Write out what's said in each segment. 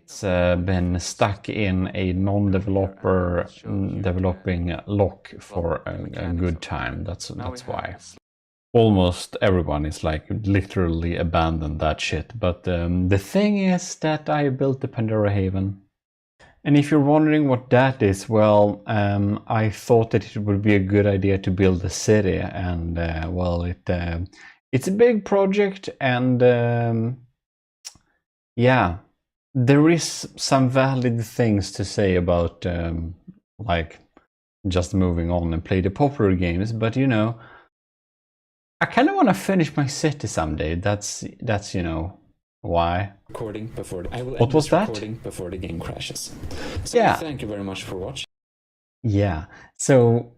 it's been stuck in a non-developer developing lock for a good time. That's why. Almost everyone is like literally abandoned that shit. But the thing is that I built the Pandora Haven. And if you're wondering what that is, well, I thought that it would be a good idea to build a city, and well, it's a big project, and yeah, there is some valid things to say about like just moving on and play the popular games, but you know, I kind of want to finish my city someday. That's you know why. Recording before I will what was that? Recording before the game crashes. So yeah. Thank you very much for watching. Yeah. So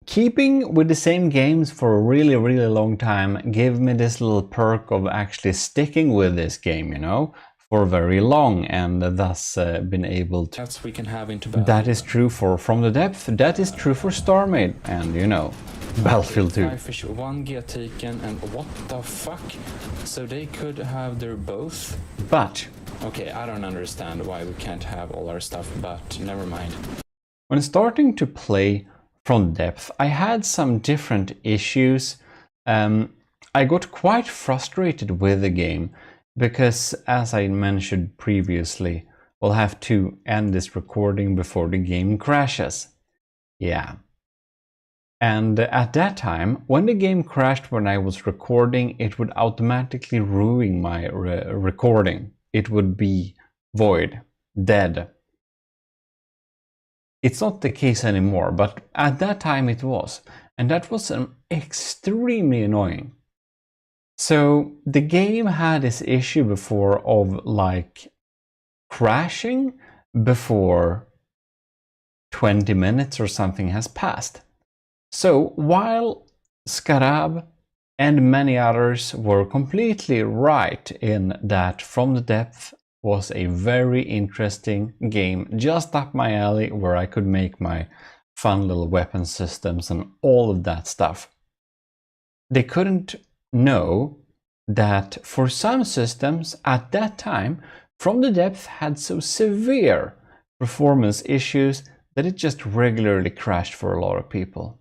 keeping with the same games for a really long time gave me this little perk of actually sticking with this game, you know, for very long, and thus been able to. We can have into that is true for From the Depth. That is true for StarMade, and you know, Battlefield 2. Fish, 1 get taken, and what the fuck? So they could have their both. But okay, I don't understand why we can't have all our stuff, but never mind. When starting to play From the Depth, I had some different issues. I got quite frustrated with the game because, as I mentioned previously, we'll have to end this recording before the game crashes. Yeah. And at that time, when the game crashed when I was recording, it would automatically ruin my recording. It would be void, dead. It's not the case anymore, but at that time it was. And that was extremely annoying. So the game had this issue before of like crashing before 20 minutes or something has passed. So while Scarab and many others were completely right in that From the Depth was a very interesting game, just up my alley, where I could make my fun little weapon systems and all of that stuff, they couldn't know that for some systems at that time, From the Depth had so severe performance issues that it just regularly crashed for a lot of people.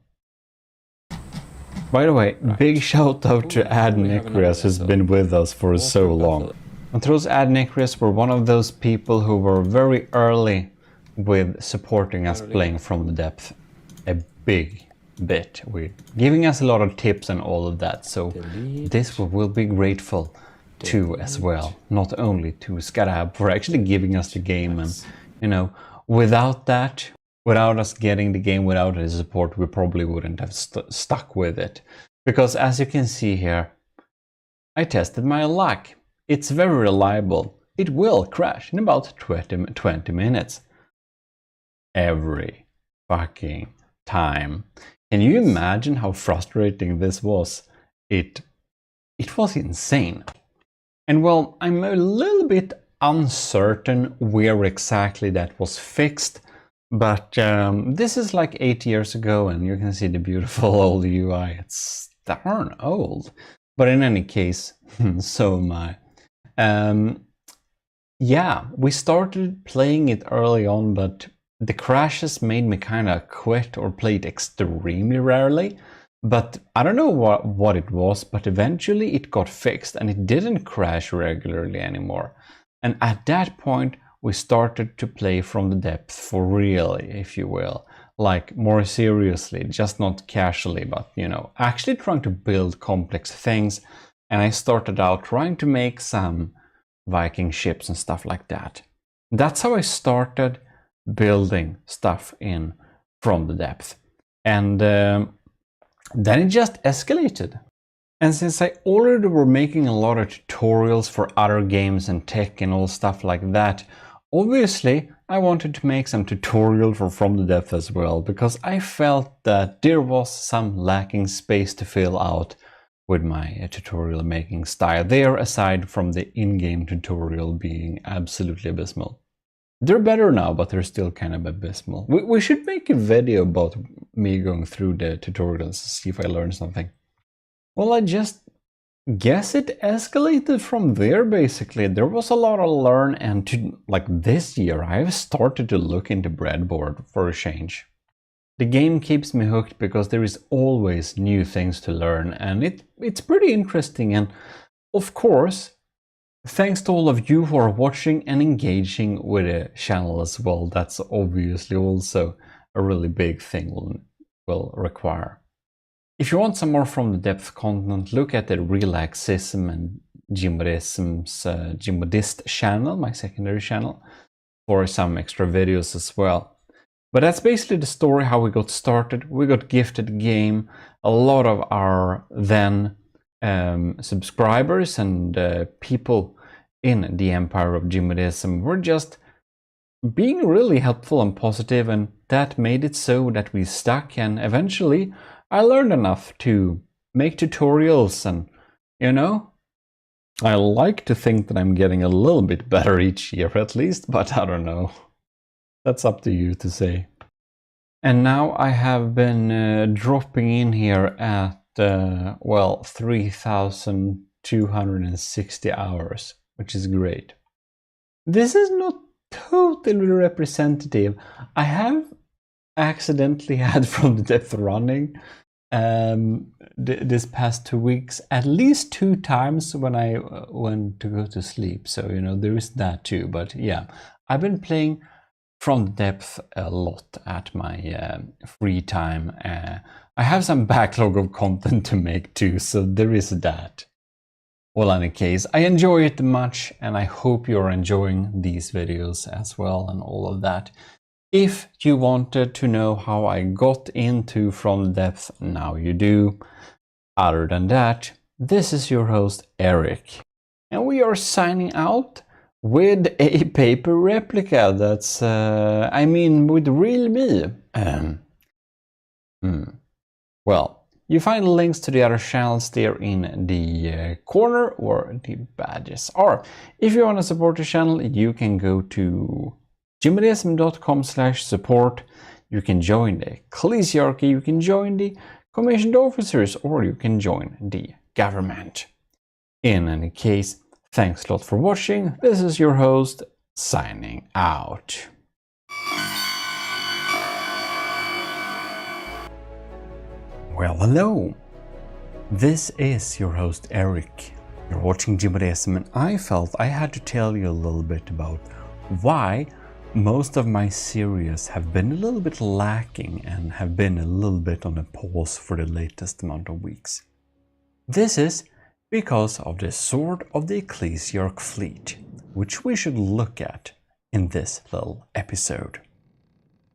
By the way, big shout out to Adnecrius, who's been with us for so long. Montrose Adnecrius were one of those people who were very early with supporting us playing From the Depth a big bit, with giving us a lot of tips and all of that. So this we'll be grateful to as well, not only to Scarab for actually giving us the game, and you know, without that, without us getting the game, without his support, we probably wouldn't have stuck with it. Because as you can see here, I tested my luck. It's very reliable. It will crash in about 20 minutes. Every fucking time. Can you imagine how frustrating this was? It was insane. And well, I'm a little bit uncertain where exactly that was fixed. But this is like 8 years ago, and you can see the beautiful old UI. It's darn old. But in any case, so am I. Yeah, we started playing it early on, but the crashes made me kind of quit or play it extremely rarely. But I don't know what it was, but eventually it got fixed and it didn't crash regularly anymore. And at that point, we started to play From the Depth for real, if you will, like more seriously, just not casually, but you know, actually trying to build complex things. And I started out trying to make some Viking ships and stuff like that. That's how I started building stuff in From the Depth. And then it just escalated. And since I already were making a lot of tutorials for other games and tech and all stuff like that, obviously I wanted to make some tutorial for From the Depth as well, because I felt that there was some lacking space to fill out with my tutorial making style there, aside from the in-game tutorial being absolutely abysmal. They're better now, but they're still kind of abysmal. We should make a video about me going through the tutorials to see if I learned something. Well, I just guess it escalated from there basically. There was a lot to learn, and like this year I've started to look into breadboard for a change. The game keeps me hooked because there is always new things to learn, and it's pretty interesting. And of course, thanks to all of you who are watching and engaging with the channel as well. That's obviously also a really big thing will require. If you want some more from the depth content, look at the Relaxism and GMODISM's GMODIST channel, my secondary channel, for some extra videos as well. But that's basically the story how we got started. We got gifted the game. A lot of our then subscribers and people in the empire of GMODISM were just being really helpful and positive, and that made it so that we stuck, and eventually I learned enough to make tutorials, and you know, I like to think that I'm getting a little bit better each year at least, but I don't know. That's up to you to say. And now I have been dropping in here at, well, 3,260 hours, which is great. This is not totally representative. I have accidentally had From the Depth running this past 2 weeks at least 2 times when I went to go to sleep, so you know, there is that too. But yeah, I've been playing From the Depth a lot at my free time. I have some backlog of content to make too, so there is that. Well, in any case, I enjoy it much, and I hope you're enjoying these videos as well and all of that. If you wanted to know how I got into From the Depth, now you do. Other than that, this is your host Eric, and we are signing out with a paper replica. That's, I mean, with real me. Well, you find links to the other channels there in the corner where the badges are. If you want to support the channel, you can go to gmodims.com/support. You can join the Ecclesiarchy, you can join the commissioned officers, or you can join the government. In any case, thanks a lot for watching. This is your host, signing out. Well, hello. This is your host, Eric. You're watching GMODISM, and I felt I had to tell you a little bit about why most of my series have been a little bit lacking and have been a little bit on a pause for the latest amount of weeks. This is because of the Sword of the Ecclesiarch fleet, which we should look at in this little episode.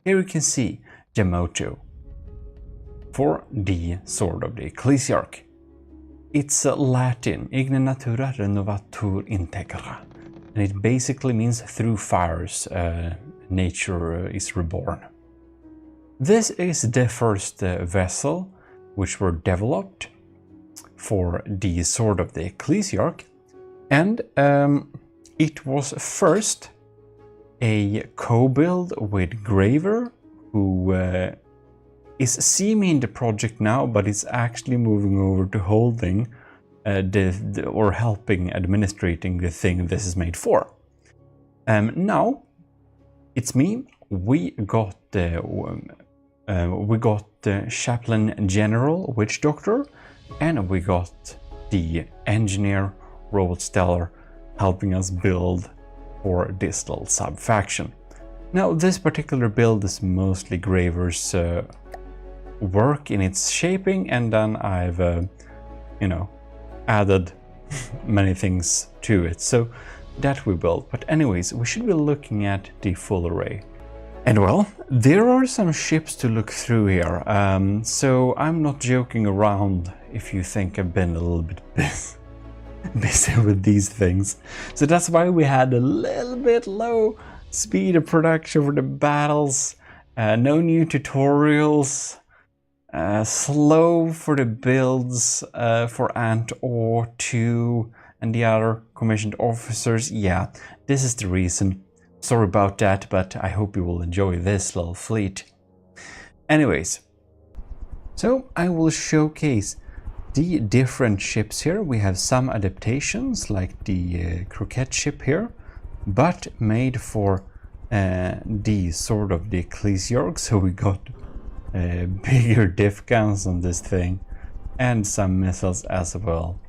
Here you can see the motto for the Sword of the Ecclesiarch. It's Latin, Igne natura renovatur integra, and it basically means through fires, nature is reborn. This is the first vessel which were developed for the Sword of the Ecclesiarch, and it was first a co-build with Graver, who is semi in the project now, but is actually moving over to holding or helping administrating the thing this is made for. Now it's me. We got the Chaplain General Witch Doctor, and we got the Engineer Robot Stellar helping us build for this little sub-faction. Now this particular build is mostly Graver's work in its shaping, and then I've you know, added many things to it, so that we built. But anyways, we should be looking at the full array. And well, there are some ships to look through here, so I'm not joking around if you think I've been a little bit busy with these things. So that's why we had a little bit low speed of production for the battles, no new tutorials, slow for the builds for Ant Or 2 and the other commissioned officers. Yeah, this is the reason. Sorry about that, but I hope you will enjoy this little fleet. Anyways, so I will showcase the different ships here. We have some adaptations like the croquette ship here, but made for the sword of the Ecclesiarch, so we got bigger diff guns on this thing and some missiles as well.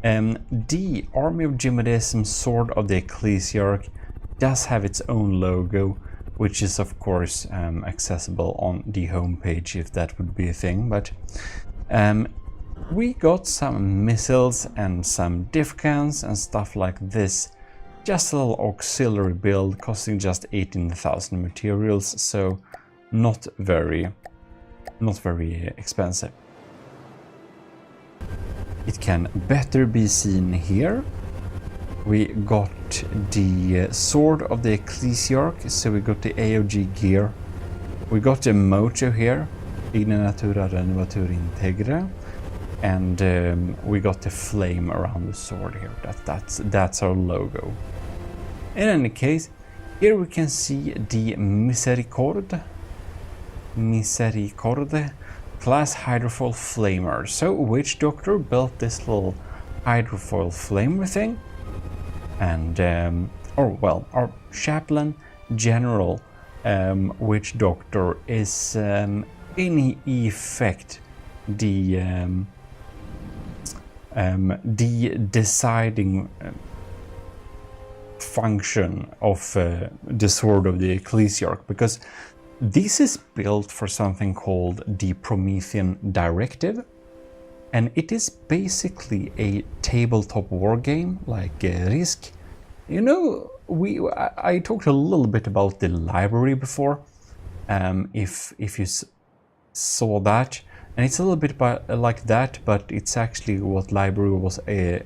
The Army of GMODIST sword of the Ecclesiarch does have its own logo, which is of course accessible on the homepage if that would be a thing, but we got some missiles and some diff guns and stuff like this. Just a little auxiliary build costing just 18,000 materials, so not very expensive. It can better be seen here. We got the sword of the Ecclesiarch, so we got the AOG gear. We got the motto here, Igne Natura Renovatur Integra, and we got the flame around the sword here. That's our logo. In any case, here we can see the Misericorde class hydrofoil flamer. So Witch Doctor built this little hydrofoil flamer thing, and our chaplain general Witch Doctor is in effect the deciding function of the sword of the Ecclesiarch, because this is built for something called the Promethean Directive, and it is basically a tabletop war game like Risk. You know, I talked a little bit about the library before, if you saw that, and it's a little bit like that, but it's actually what library was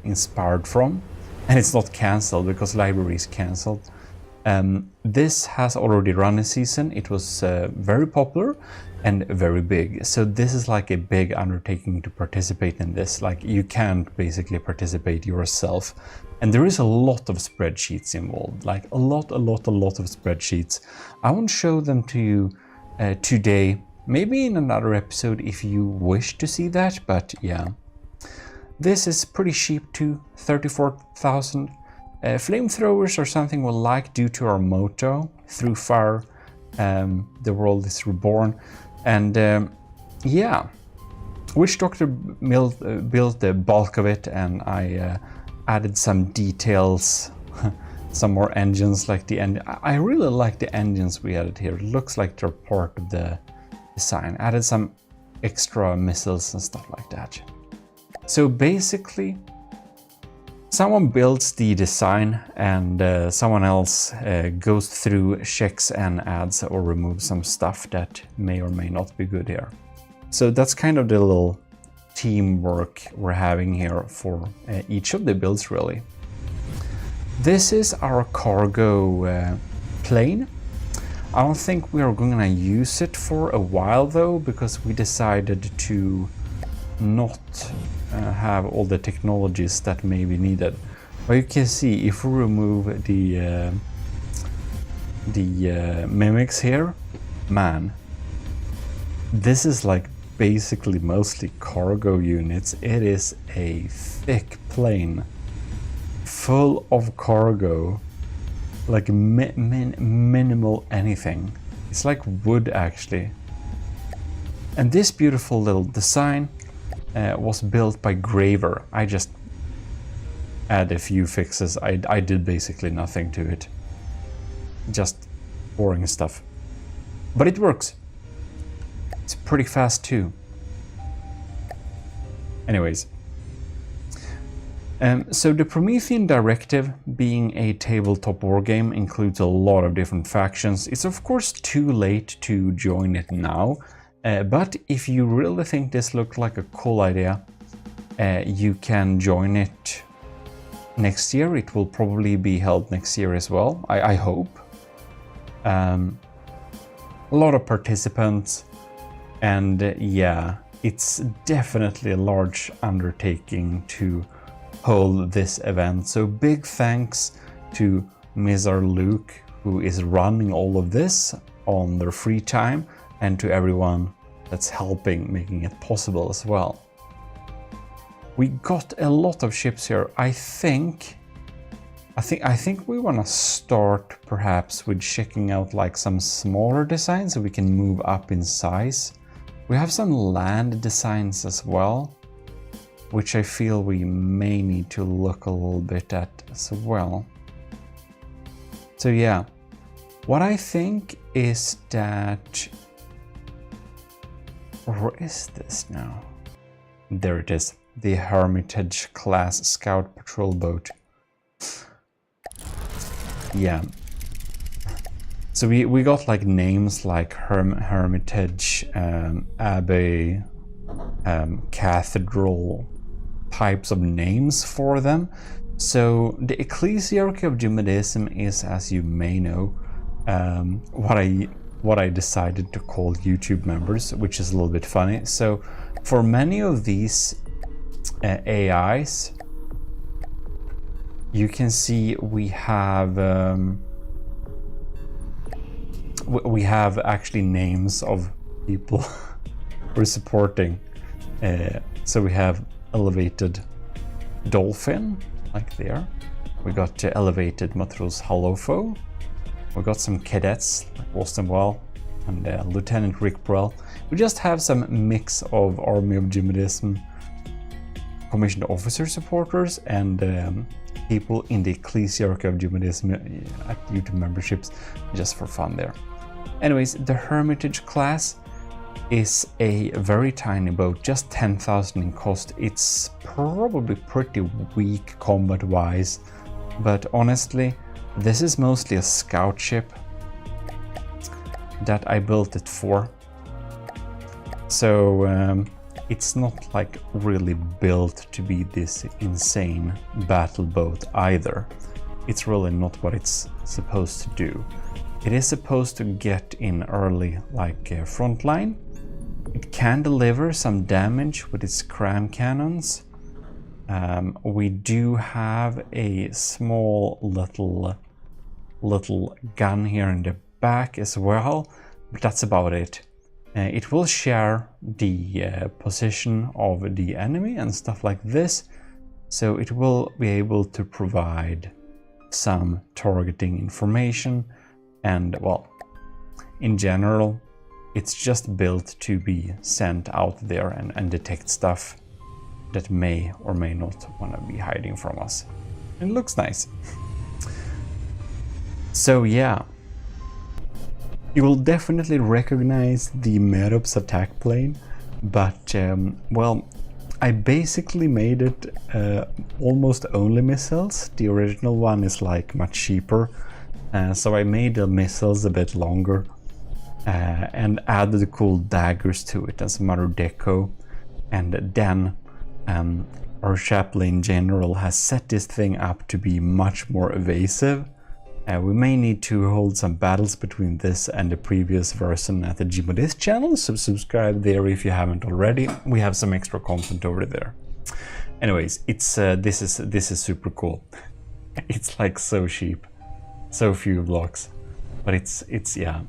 inspired from, and it's not cancelled because library is cancelled. This has already run a season. It was very popular and very big. So this is like a big undertaking to participate in this. Like, you can't basically participate yourself. And there is a lot of spreadsheets involved, like a lot of spreadsheets. I won't show them to you today, maybe in another episode if you wish to see that, but yeah. This is pretty cheap too, 34,000. Flamethrowers are something we like due to our motto, through fire, the world is reborn. And yeah, Witch Doctor built the bulk of it, and I added some details, some more engines like the end. I really like the engines we added here. It looks like they're part of the design. Added some extra missiles and stuff like that. So basically, someone builds the design and someone else goes through, checks and adds or removes some stuff that may or may not be good here. So that's kind of the little teamwork we're having here for each of the builds, really. This is our cargo plane. I don't think we are going to use it for a while though, because we decided to not have all the technologies that may be needed. But you can see if we remove the mimics here, man, this is like basically mostly cargo units. It is a thick plane full of cargo, like minimal anything. It's like wood actually. And this beautiful little design was built by Graver. I just add a few fixes. I did basically nothing to it. Just boring stuff. But it works. It's pretty fast too. Anyways. So the Promethean Directive, being a tabletop wargame, includes a lot of different factions. It's of course too late to join it now. But if you really think this looked like a cool idea, you can join it next year. It will probably be held next year as well, I hope. A lot of participants, and yeah, it's definitely a large undertaking to hold this event. So big thanks to Mizar Luke, who is running all of this on their free time, and to everyone that's helping making it possible as well. we got a lot of ships here. I think we want to start perhaps with checking out like some smaller designs so we can move up in size. We have some land designs as well, which I feel we may need to look a little bit at as well. So yeah, what I think is that... Where is this now? There it is, the Hermitage class scout patrol boat. Yeah. So we got like names like Hermitage, Abbey, Cathedral, types of names for them. So the Ecclesiarchy of GMODISM is, as you may know, what I decided to call YouTube members, which is a little bit funny. So for many of these AIs, you can see we have actually names of people we're supporting. So we have Elevated Dolphin, like there. We got Elevated Matros Halofo. We got some cadets like Wolstenwell and Lieutenant Rick Brell. We just have some mix of Army of GMODISM commissioned officer supporters and people in the Ecclesiarchy of GMODISM at YouTube memberships, just for fun there. Anyways, the Hermitage class is a very tiny boat, just 10,000 in cost. It's probably pretty weak combat wise, but honestly, this is mostly a scout ship that I built it for. So it's not like really built to be this insane battle boat either. It's really not what it's supposed to do. It is supposed to get in early, like frontline. It can deliver some damage with its cram cannons. We do have a small little gun here in the back as well, but that's about it. It will share the position of the enemy and stuff like this, so it will be able to provide some targeting information. And well, in general, it's just built to be sent out there and detect stuff that may or may not want to be hiding from us. It looks nice. So yeah, you will definitely recognize the Merops attack plane, but well, I basically made it almost only missiles. The original one is like much cheaper, so I made the missiles a bit longer and added the cool daggers to it and some other deco. And then our chaplain general has set this thing up to be much more evasive. We may need to hold some battles between this and the previous version at the GMODIST channel, so subscribe there if you haven't already. We have some extra content over there. Anyways, it's this is super cool. It's like so cheap, so few blocks, but it's yeah,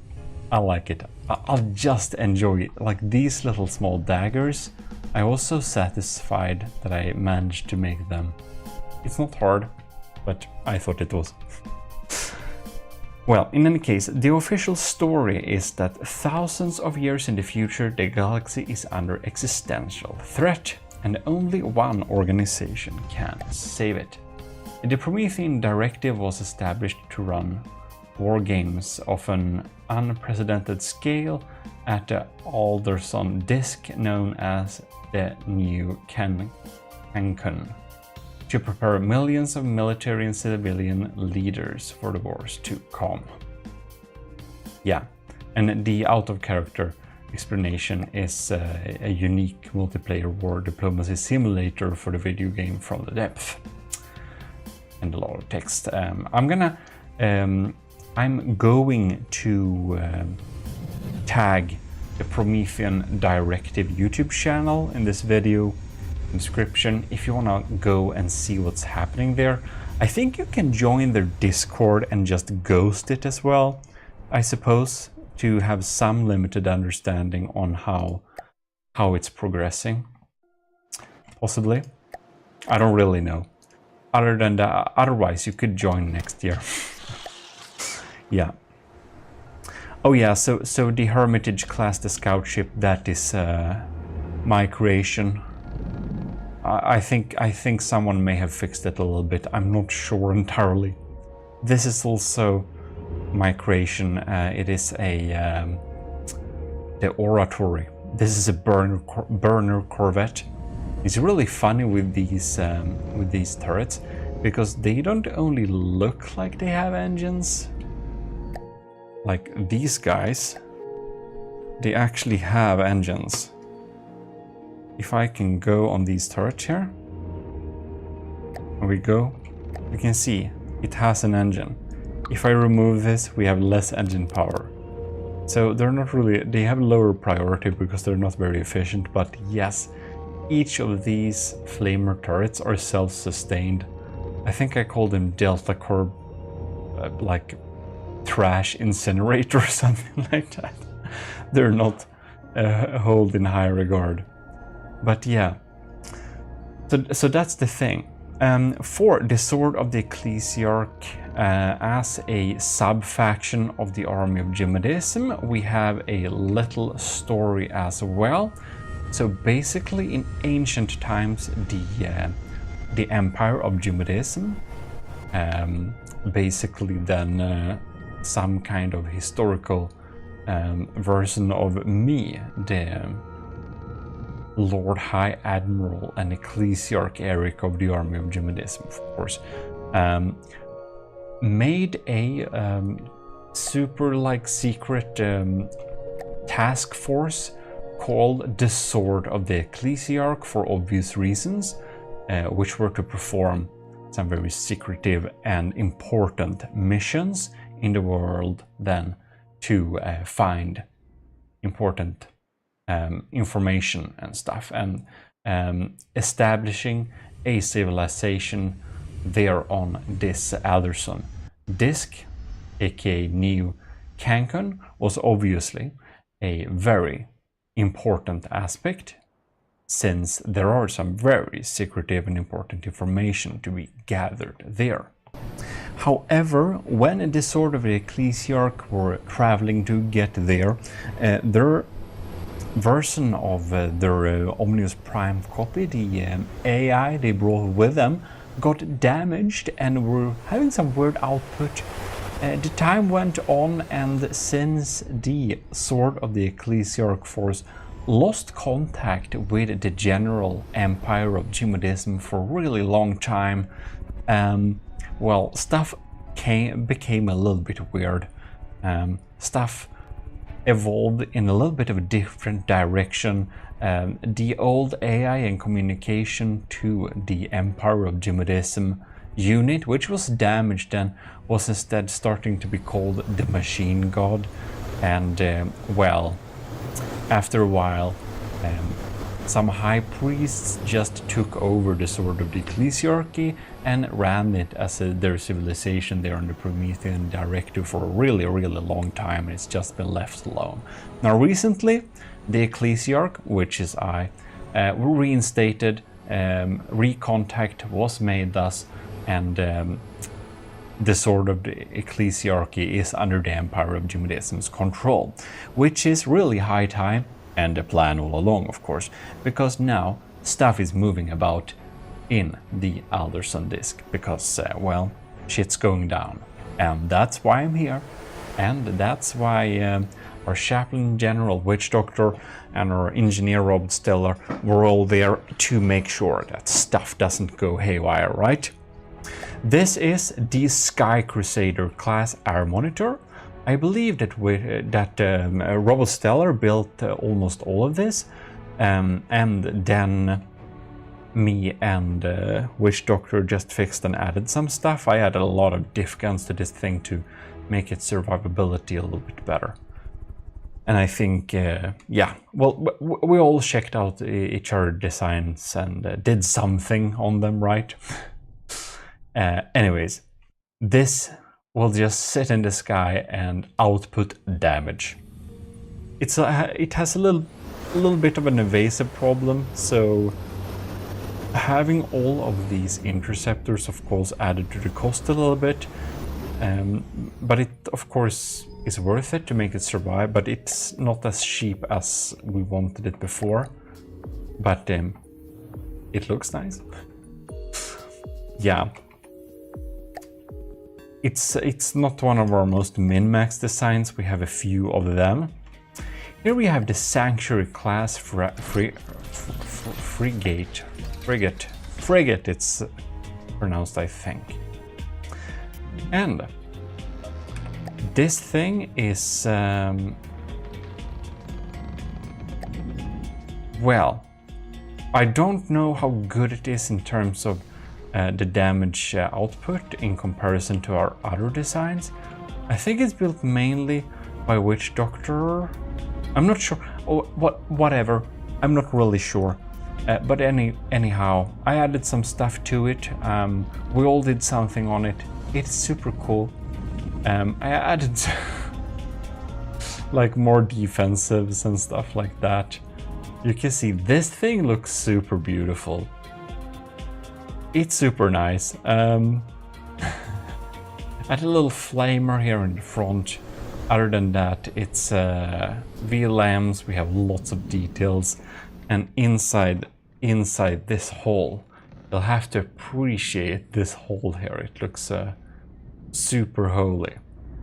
I like it. I'll just enjoy it. Like these little small daggers, I was so satisfied that I managed to make them. It's not hard, but I thought it was. Well, in any case, the official story is that thousands of years in the future, the galaxy is under existential threat, and only one organization can save it. The Promethean Directive was established to run war games of an unprecedented scale at the Alderson disk known as the New Cancun, to prepare millions of military and civilian leaders for the wars to come. Yeah, and the out-of-character explanation is a unique multiplayer war diplomacy simulator for the video game From the Depth. And a lot of text. I'm going to tag the Promethean Directive YouTube channel in this video description if you want to go and see what's happening there. I think you can join their Discord and just ghost it as well, I suppose, to have some limited understanding on how it's progressing, possibly. I don't really know. Other than that, otherwise you could join next year. Yeah. Oh yeah, so the Hermitage class, the scout ship, that is my creation. I think someone may have fixed it a little bit. I'm not sure entirely. This is also my creation. It is a the Oratory. This is a burner corvette. It's really funny with these turrets because they don't only look like they have engines. Like these guys, they actually have engines. If I can go on these turrets here, and we go, you can see it has an engine. If I remove this, we have less engine power. So they're not really, they have lower priority because they're not very efficient, but yes, each of these flamer turrets are self-sustained. I think I call them Delta Corp, like trash incinerator or something like that. They're not held in high regard. But yeah, so that's the thing. For the Sword of the Ecclesiarch, as a sub-faction of the army of GMODISM, we have a little story as well. So basically, in ancient times, the empire of GMODISM, basically then some kind of historical version of me, the Lord High Admiral and Ecclesiarch Eric of the army of GMODISM, of course, made a super secret task force called the Sword of the Ecclesiarch for obvious reasons, which were to perform some very secretive and important missions in the world then to find important information and stuff, and establishing a civilization there on this Alderson disk, aka New Cancun, was obviously a very important aspect, since there are some very secretive and important information to be gathered there. However, when the Sword of the Ecclesiarch were traveling to get there, their version of their Omnius Prime copy, the AI they brought with them, got damaged and were having some weird output. The time went on, and since the Sword of the Ecclesiarch force lost contact with the general empire of GMODISM for a really long time, well, stuff became a little bit weird. Stuff evolved in a little bit of a different direction. The old AI and communication to the Empire of GMODISM unit, which was damaged and was instead starting to be called the Machine God. And well, after a while, some high priests just took over the Sword of the Ecclesiarchy and ran it as their civilization there on the Promethean Directive for a really, really long time, and it's just been left alone. Now recently, the Ecclesiarch, which is I, were reinstated, recontact was made thus, and the Sword of the Ecclesiarchy is under the Empire of GMODISM's control, which is really high time, and the plan all along, of course, because now stuff is moving about in the Alderson disk, because, well, shit's going down. And that's why I'm here, and that's why our Chaplain General Witch Doctor and our Engineer Robert Stellar were all there to make sure that stuff doesn't go haywire, right? This is the Sky Crusader class air monitor. I believe that Robert Stellar built almost all of this, and then me and Witch Doctor just fixed and added some stuff. I added a lot of diff guns to this thing to make its survivability a little bit better. And I think, yeah, well, we all checked out each other's designs and did something on them, right? Anyways, this will just sit in the sky and output damage. It has a little bit of an evasive problem, so having all of these interceptors, of course, added to the cost a little bit. But it, of course, is worth it to make it survive, but it's not as cheap as we wanted it before. But it looks nice. Yeah. It's not one of our most min-max designs. We have a few of them. Here we have the Sanctuary class frigate, it's pronounced, I think. And this thing is, well, I don't know how good it is in terms of the damage output in comparison to our other designs. I think it's built mainly by Witch Doctor. I'm not sure. Oh, whatever. I'm not really sure. But anyhow, I added some stuff to it. We all did something on it. It's super cool. I added like more defensives and stuff like that. You can see this thing looks super beautiful. It's super nice. Add a little flamer here in the front. Other than that, it's VLMs. We have lots of details, and inside this hole, you'll have to appreciate this hole here. It looks super holy,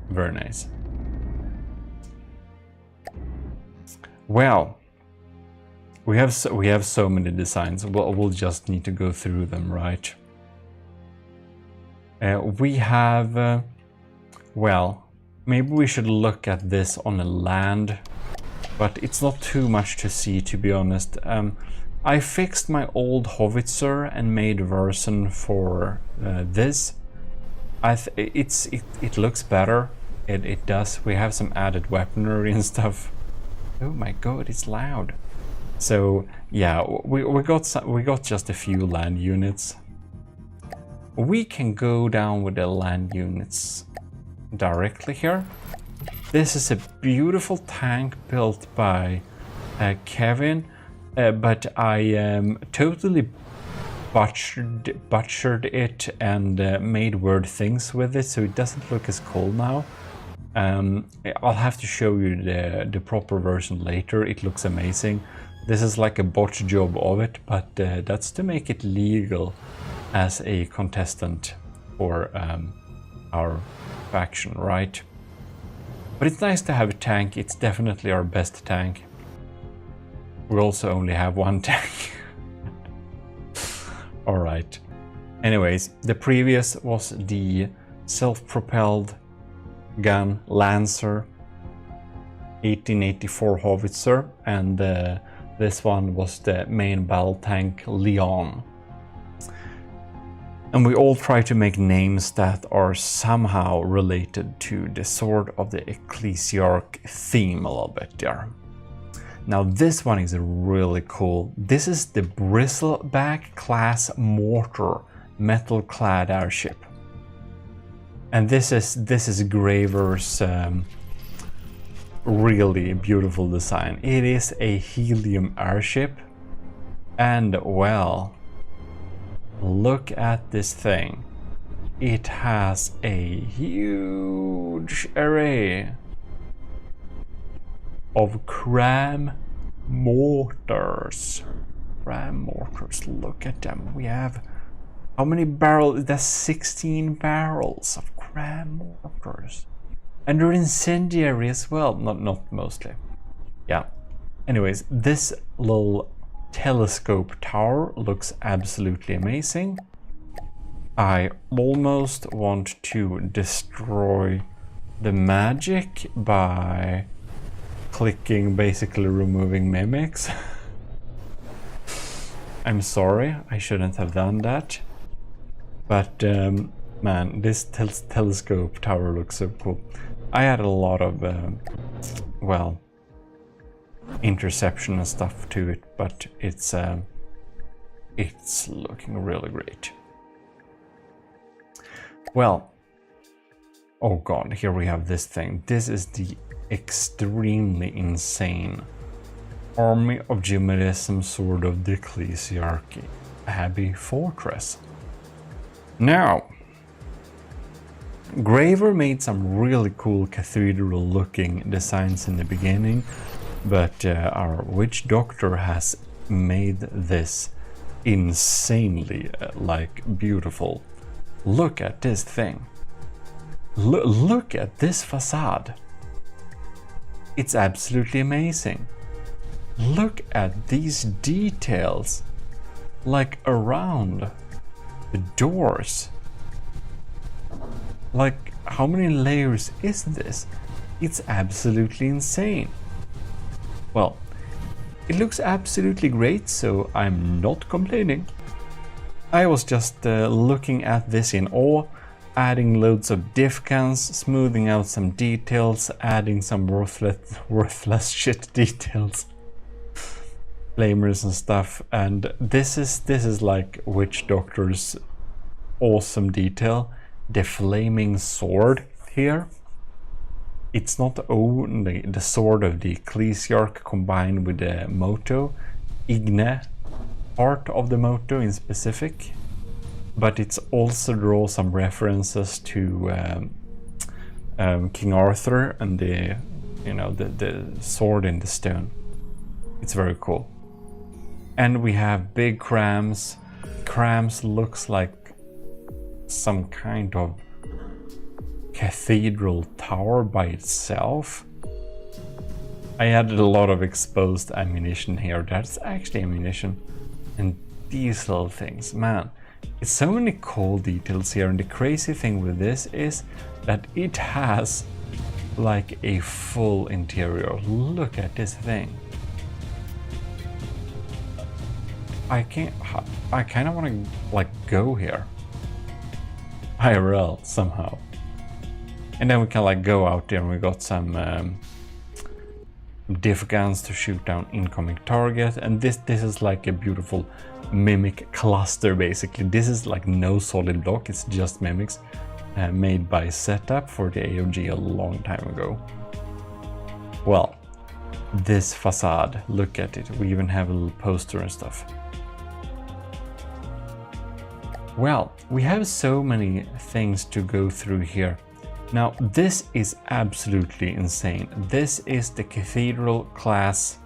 very nice. Well, we have so many designs. We'll just need to go through them, right? We have well. Maybe we should look at this on a land, but it's not too much to see, to be honest. I fixed my old howitzer and made a version for this. It looks better. It does. We have some added weaponry and stuff. Oh my god, it's loud. So yeah, we got just a few land units. We can go down with the land units directly here. This is a beautiful tank built by Kevin, but I totally butchered it and made weird things with it, so it doesn't look as cool now. I'll have to show you the proper version later. It looks amazing. This is like a botch job of it, but that's to make it legal as a contestant for our faction, right? But it's nice to have a tank. It's definitely our best tank. We also only have one tank. All right. Anyways, the previous was the self-propelled gun Lancer 1884 howitzer, and this one was the main battle tank Leon. And we all try to make names that are somehow related to the Sword of the Ecclesiarch theme a little bit there. Now this one is really cool. This is the Bristleback class mortar metal-clad airship. And this is Graver's really beautiful design. It is a helium airship, and well, look at this thing. It has a huge array of cram mortars. Look at them. We have, how many barrels? That's 16 barrels of cram mortars. And they're incendiary as well. Not mostly. Yeah. Anyways, this little telescope tower looks absolutely amazing. I almost want to destroy the magic by clicking, basically removing mimics. I'm sorry, I shouldn't have done that. But man, this telescope tower looks so cool. I had a lot of, well, interception and stuff to it, but it's looking really great. Well, oh god, here we have this thing. This is the extremely insane Army of GMODIST Sword of the Ecclesiarchy. Abbey Fortress. Now, Graver made some really cool cathedral looking designs in the beginning, but our witch doctor has made this insanely beautiful. Look at this thing. Look at this facade. It's absolutely amazing. Look at these details, like around the doors. Like, how many layers is this? It's absolutely insane. Well, it looks absolutely great, so I'm not complaining. I was just looking at this in awe, adding loads of diff cans, smoothing out some details, adding some worthless shit details, flamers and stuff. And this is like Witch Doctor's awesome detail. The flaming sword here. It's not only the sword of the Ecclesiarch combined with the motto, Igne part of the motto in specific, but it's also draws some references to King Arthur and the sword in the stone. It's very cool. And we have big crams. Crams looks like some kind of cathedral tower by itself. I added a lot of exposed ammunition here. That's actually ammunition. And these little things, man, it's so many cool details here. And the crazy thing with this is that it has like a full interior. Look at this thing. I kind of want to like go here IRL somehow, and then we can like go out there and we got some diff guns to shoot down incoming target. And this is like a beautiful mimic cluster. Basically this is like no solid block, it's just mimics made by Setup for the AOG a long time ago. Well, this facade, look at it, we even have a little poster and stuff. Well, we have so many things to go through here. Now, this is absolutely insane. This is the Cathedral class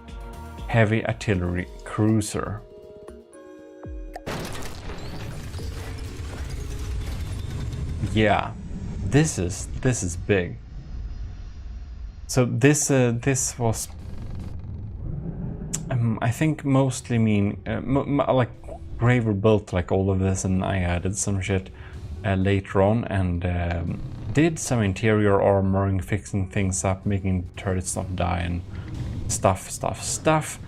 heavy artillery cruiser. Yeah, this is big. So this was I think mostly like Graver built like all of this, and I added some shit later on, and did some interior armoring, fixing things up, making turrets not die and stuff.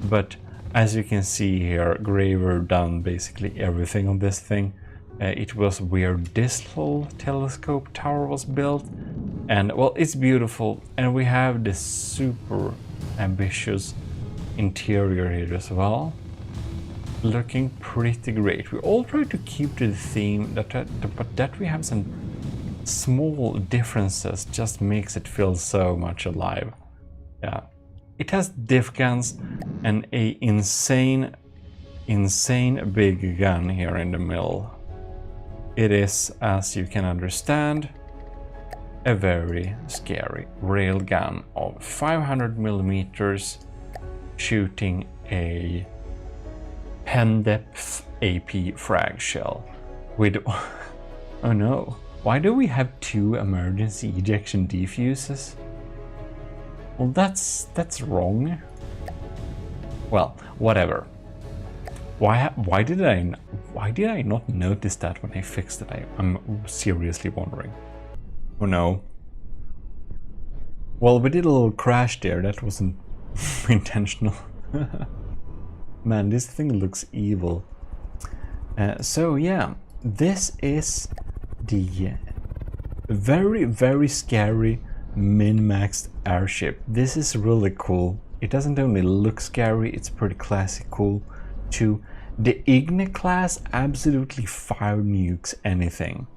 But as you can see here, Graver done basically everything on this thing. It was where this little telescope tower was built, and well, it's beautiful. And we have this super ambitious interior here as well, looking pretty great. We all try to keep to the theme, but that we have some small differences just makes it feel so much alive. Yeah, it has diff guns and a insane big gun here in the middle. It is, as you can understand, a very scary railgun of 500 millimeters, shooting a pen depth AP frag shell with oh no, why do we have 2 emergency ejection defuses? Well, that's wrong. Well, whatever. Why did I not notice that when I fixed it? I'm seriously wondering. Oh no. Well, we did a little crash there. That wasn't intentional. Man, this thing looks evil. So yeah, this is the very scary min-maxed airship. This is really cool. It doesn't only look scary, it's pretty classy cool too. The Igne class absolutely fire nukes anything.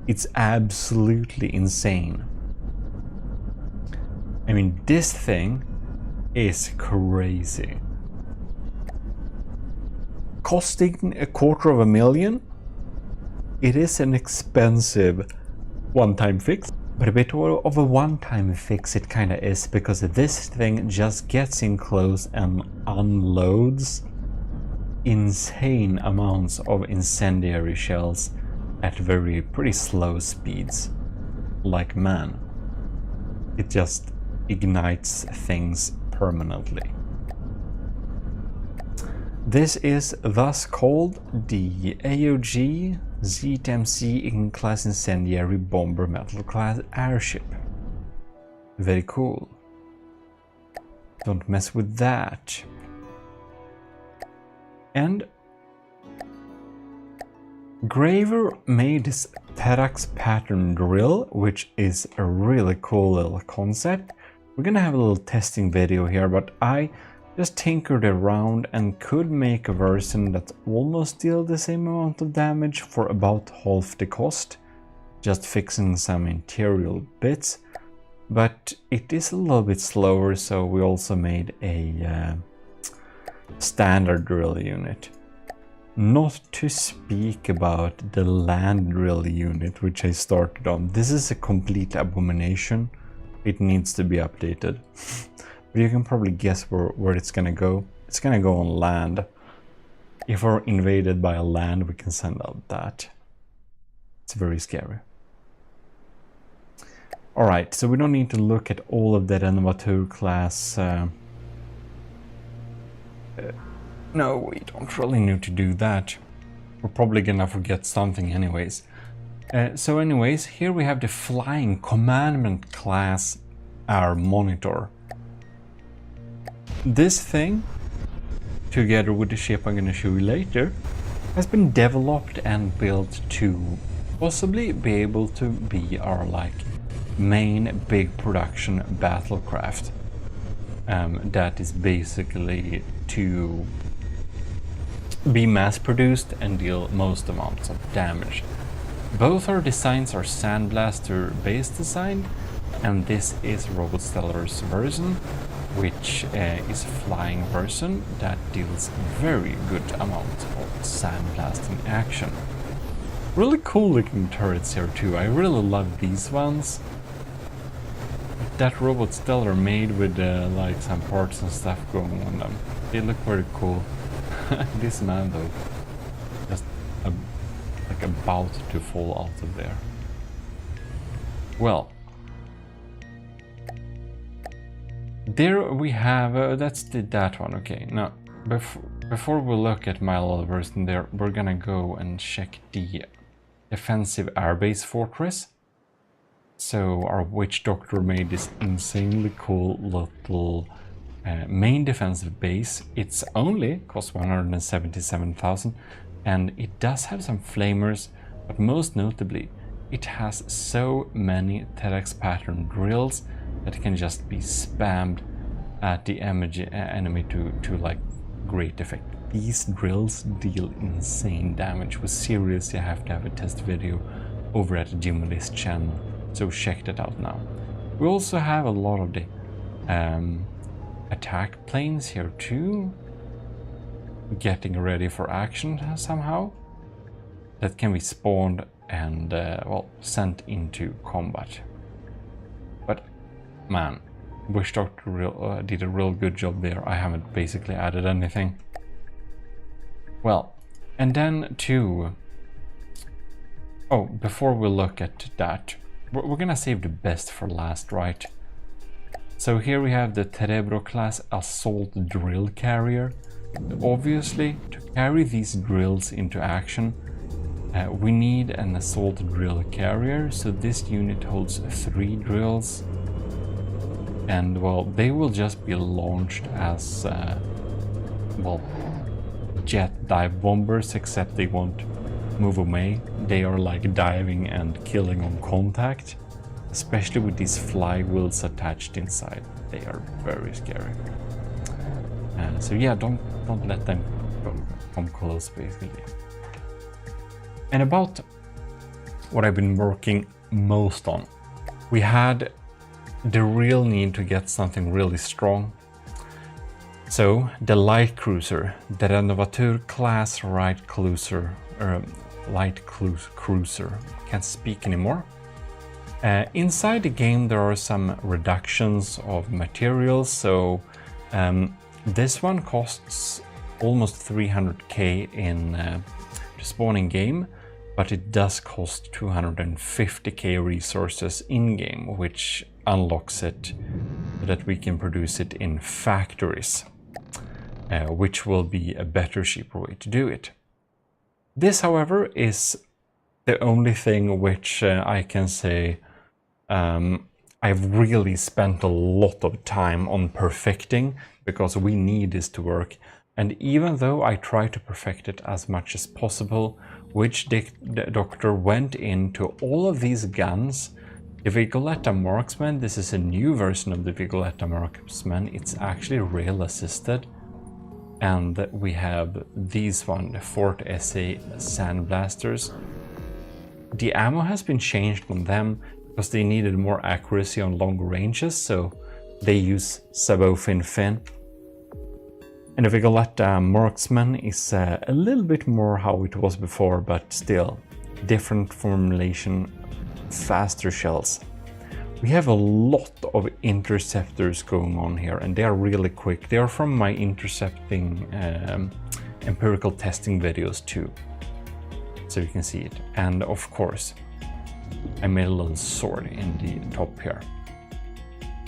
It's absolutely insane. I mean, this thing is crazy. costing $250,000. It is an expensive one-time fix, but a bit of a one-time fix it kind of is, because this thing just gets in close and unloads insane amounts of incendiary shells at pretty slow speeds. Like, man, it just ignites things permanently. This is thus called the AOG ZTMC in-class incendiary bomber metal class airship. Very cool. Don't mess with that. And Graver made this Terax pattern drill, which is a really cool little concept. We're gonna have a little testing video here, but I just tinkered around and could make a version that almost deals the same amount of damage for about half the cost, just fixing some interior bits. But it is a little bit slower, so we also made a standard drill unit. Not to speak about the land drill unit, which I started on. This is a complete abomination. It needs to be updated. But you can probably guess where it's gonna go. It's gonna go on land. If we're invaded by a land, we can send out that. It's very scary. Alright, so we don't need to look at all of that Enva 2 class. No, we don't really need to do that. We're probably gonna forget something anyways. So anyways, here we have the Flying Commandment class air monitor. This thing, together with the ship I'm gonna show you later, has been developed and built to possibly be able to be our main big production battlecraft. That is basically to be mass produced and deal most amounts of damage. Both our designs are Sandblaster based design, and this is Robot Stellar's version, which is a flying version that deals very good amount of sandblasting action. Really cool looking turrets here too. I really love these ones. That Robot Stellar made with some parts and stuff going on them. They look very cool. This man though, just about to fall out of there. Well, there we have, that's that one. Okay, now before we look at my little version there, we're gonna go and check the defensive airbase fortress. So our witch doctor made this insanely cool little main defensive base. It's only cost 177,000, and it does have some flamers, but most notably it has so many Terax pattern drills that can just be spammed at the enemy to great effect. These drills deal insane damage. We seriously have to have a test video over at the GMODIST channel, so check that out now. We also have a lot of the attack planes here too, getting ready for action somehow, that can be spawned and well, sent into combat. But man, Wish Doctor did a real good job there. I haven't basically added anything. Well, and then before we look at that, we're gonna save the best for last, right? So here we have the Cerebro class assault drill carrier. Obviously, to carry these drills into action, we need an assault drill carrier. So this unit holds 3 drills, and well, they will just be launched as well, jet dive bombers, except they won't move away. They are like diving and killing on contact, especially with these flywheels attached inside. They are very scary. So yeah, don't let them come close, basically. And about what I've been working most on, we had the real need to get something really strong. So the light cruiser, the Renovateur class light cruiser, can't speak anymore. Inside the game there are some reductions of materials, so this one costs almost 300k in spawning game, but it does cost 250k resources in game, which unlocks it so that we can produce it in factories, which will be a better, cheaper way to do it. This, however, is the only thing which I can say I've really spent a lot of time on perfecting, because we need this to work. And even though I try to perfect it as much as possible, Witch Doctor went into all of these guns. The Vigoletta Marksman, this is a new version of the Vigoletta Marksman. It's actually rail assisted. And we have these one, the Fort SA Sandblasters. The ammo has been changed on them because they needed more accuracy on long ranges, so they use Sabofin Fin. And the Vigoletta Marksman is a little bit more how it was before, but still different formulation, faster shells. We have a lot of interceptors going on here, and they are really quick. They are from my intercepting empirical testing videos too, so you can see it. And of course, I made a little sword in the top here.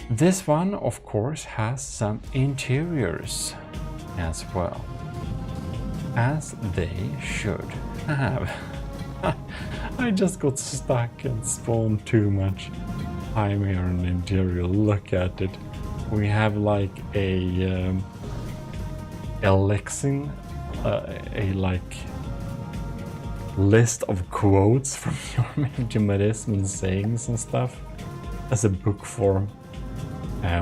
This one, of course, has some interiors as well, as they should have. I just got stuck and spawned too much time here in the interior. Look at it. We have like a Lexing, a like list of quotes from your GMODIST and sayings and stuff as a book form.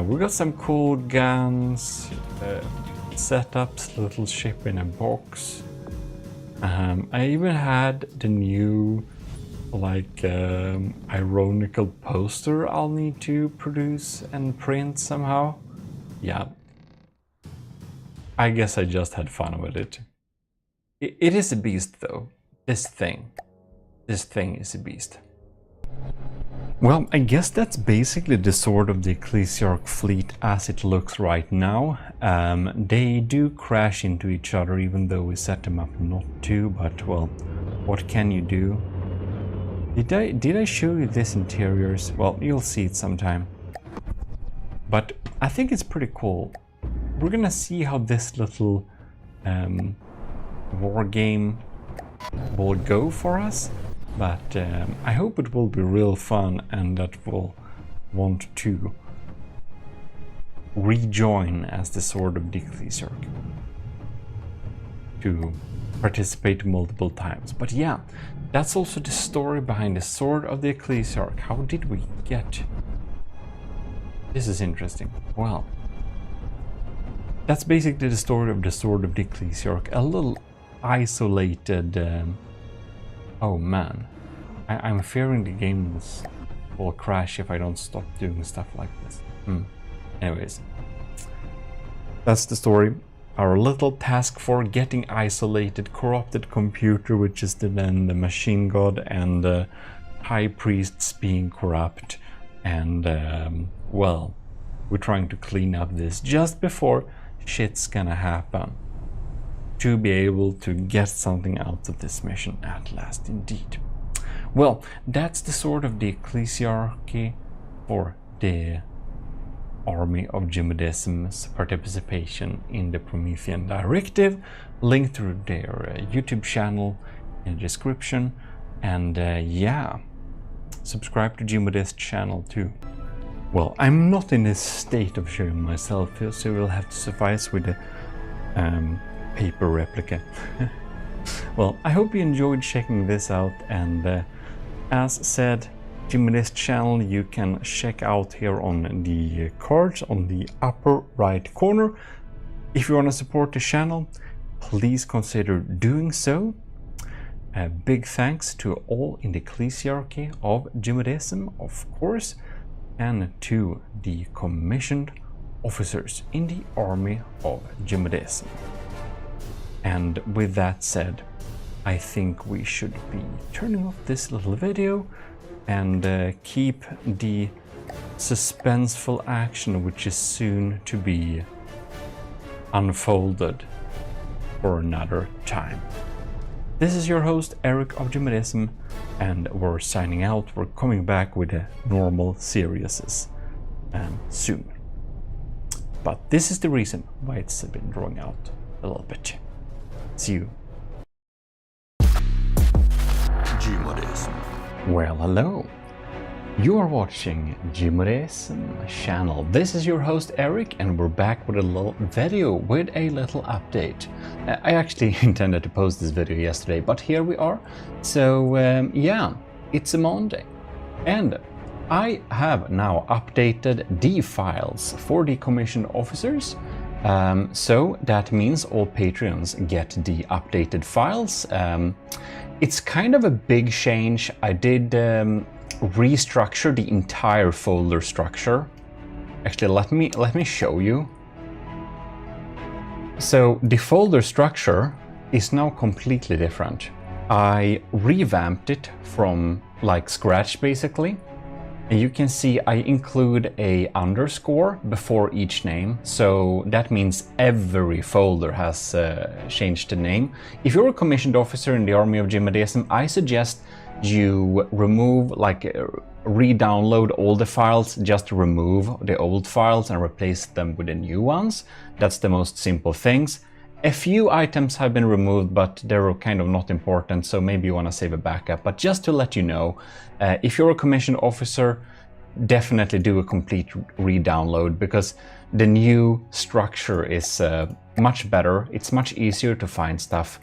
We got some cool guns, setups, little ship in a box. I even had the new like ironical poster I'll need to produce and print somehow. Yeah, I guess I just had fun with it. It is a beast though. This thing is a beast. Well, I guess that's basically the Sword of the Ecclesiarch fleet as it looks right now. They do crash into each other even though we set them up not to, but well, what can you do? Did I show you this interiors? Well, you'll see it sometime. But I think it's pretty cool. We're gonna see how this little war game will go for us. But I hope it will be real fun and that we'll want to rejoin as the Sword of the Ecclesiarch to participate multiple times. But yeah, that's also the story behind the Sword of the Ecclesiarch. How did we get? This is interesting. Well, that's basically the story of the Sword of the Ecclesiarch. A little isolated. Oh man, I'm fearing the game will crash if I don't stop doing stuff like this. Anyways, that's the story. Our little task for getting isolated, corrupted computer, which is then the machine god, and the high priests being corrupt. And well, we're trying to clean up this just before shit's gonna happen, to be able to get something out of this mission at last indeed. Well, that's the Sword of the Ecclesiarchy for the army of GMODISM's participation in the Promethean Directive. Link to their YouTube channel in the description. And yeah, subscribe to GMODIST channel too. Well, I'm not in a state of showing myself here, so we'll have to suffice with the paper replica. Well, I hope you enjoyed checking this out, and as said, GMODIST channel you can check out here on the cards on the upper right corner. If you want to support the channel, please consider doing so. A big thanks to all in the Ecclesiarchy of GMODISM, of course, and to the commissioned officers in the army of GMODIST. And with that said, I think we should be turning off this little video and keep the suspenseful action which is soon to be unfolded for another time. This is your host Eric of GMODIST, and we're signing out. We're coming back with a normal series soon. But this is the reason why it's been drawing out a little bit. See you. GMODIST. Well, hello. You are watching GMODIST channel. This is your host Eric, and we're back with a little video with a little update. I actually intended to post this video yesterday, but here we are. So yeah, it's a Monday, and I have now updated the files for the commissioned officers. So that means all Patreons get the updated files. It's kind of a big change. I did restructure the entire folder structure. Actually, let me show you. So the folder structure is now completely different. I revamped it from like scratch basically. And you can see I include a underscore before each name, so that means every folder has changed the name. If you're a commissioned officer in the army of GMODIST, I suggest you remove, like re-download all the files, just remove the old files and replace them with the new ones. That's the most simple things. A few items have been removed, but they're kind of not important, so maybe you want to save a backup. But just to let you know, if you're a commissioned officer, definitely do a complete re-download, because the new structure is much better. It's much easier to find stuff.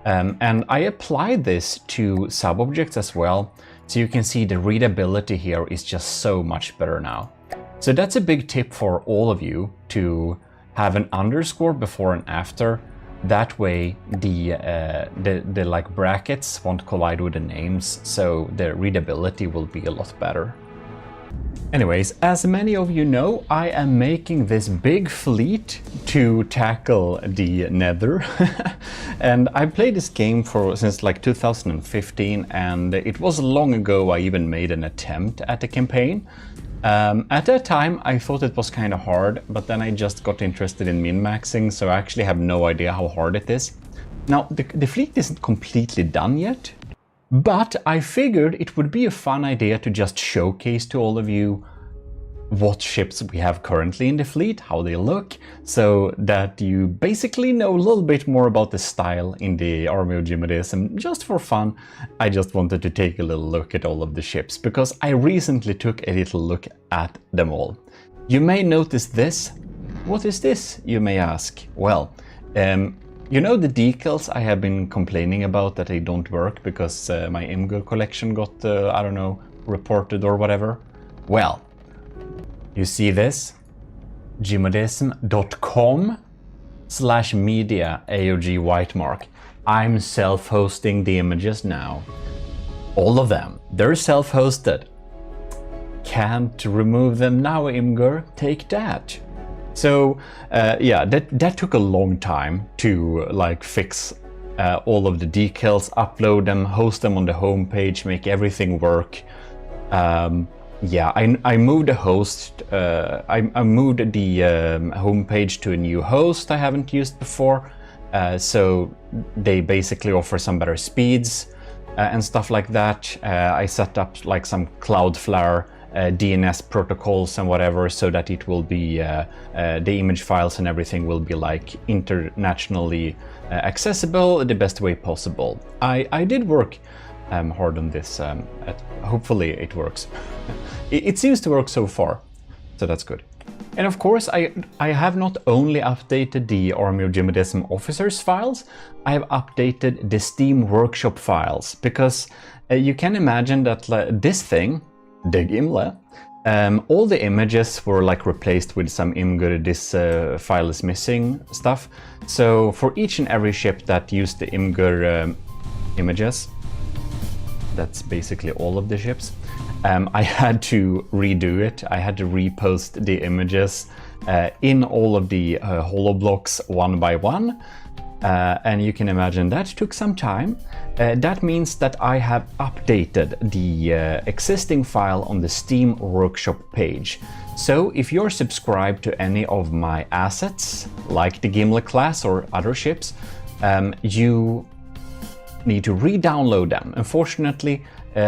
And I applied this to sub-objects as well, so you can see the readability here is just so much better now. So that's a big tip for all of you, to have an underscore before and after. That way the like brackets won't collide with the names, so the readability will be a lot better. Anyways, as many of you know, I am making this big fleet to tackle the Nether. And I played this game since like 2015, and it was long ago I even made an attempt at a campaign. At that time I thought it was kind of hard, but then I just got interested in min-maxing, so I actually have no idea how hard it is. Now the fleet isn't completely done yet, but I figured it would be a fun idea to just showcase to all of you what ships we have currently in the fleet, how they look, so that you basically know a little bit more about the style in the army of GMODIST. Just for fun, I just wanted to take a little look at all of the ships, because I recently took a little look at them all. You may notice this. What is this, you may ask? Well, you know the decals I have been complaining about, that they don't work because my Imgur collection got, I don't know, reported or whatever? Well, you see this? gmodism.com/media AOG whitemark. I'm self-hosting the images now. All of them. They're self-hosted. Can't remove them now, Imgur. Take that. So yeah, that took a long time to like fix all of the decals, upload them, host them on the homepage, make everything work. Yeah, I moved the host. I moved the homepage to a new host I haven't used before, so they basically offer some better speeds and stuff like that. I set up like some Cloudflare DNS protocols and whatever, so that it will be the image files and everything will be like internationally accessible the best way possible. I did work hard on this. Hopefully it works. It seems to work so far, so that's good. And of course, I have not only updated the Army of GMODIST officers files, I have updated the Steam Workshop files, because you can imagine that this thing, the Gimle, all the images were like replaced with some Imgur, this file is missing stuff. So for each and every ship that used the Imgur images, that's basically all of the ships, I had to redo it. I had to repost the images in all of the hollow blocks one by one. And you can imagine that took some time. That means that I have updated the existing file on the Steam Workshop page. So if you're subscribed to any of my assets, like the Gimli class or other ships, you need to re-download them. Unfortunately,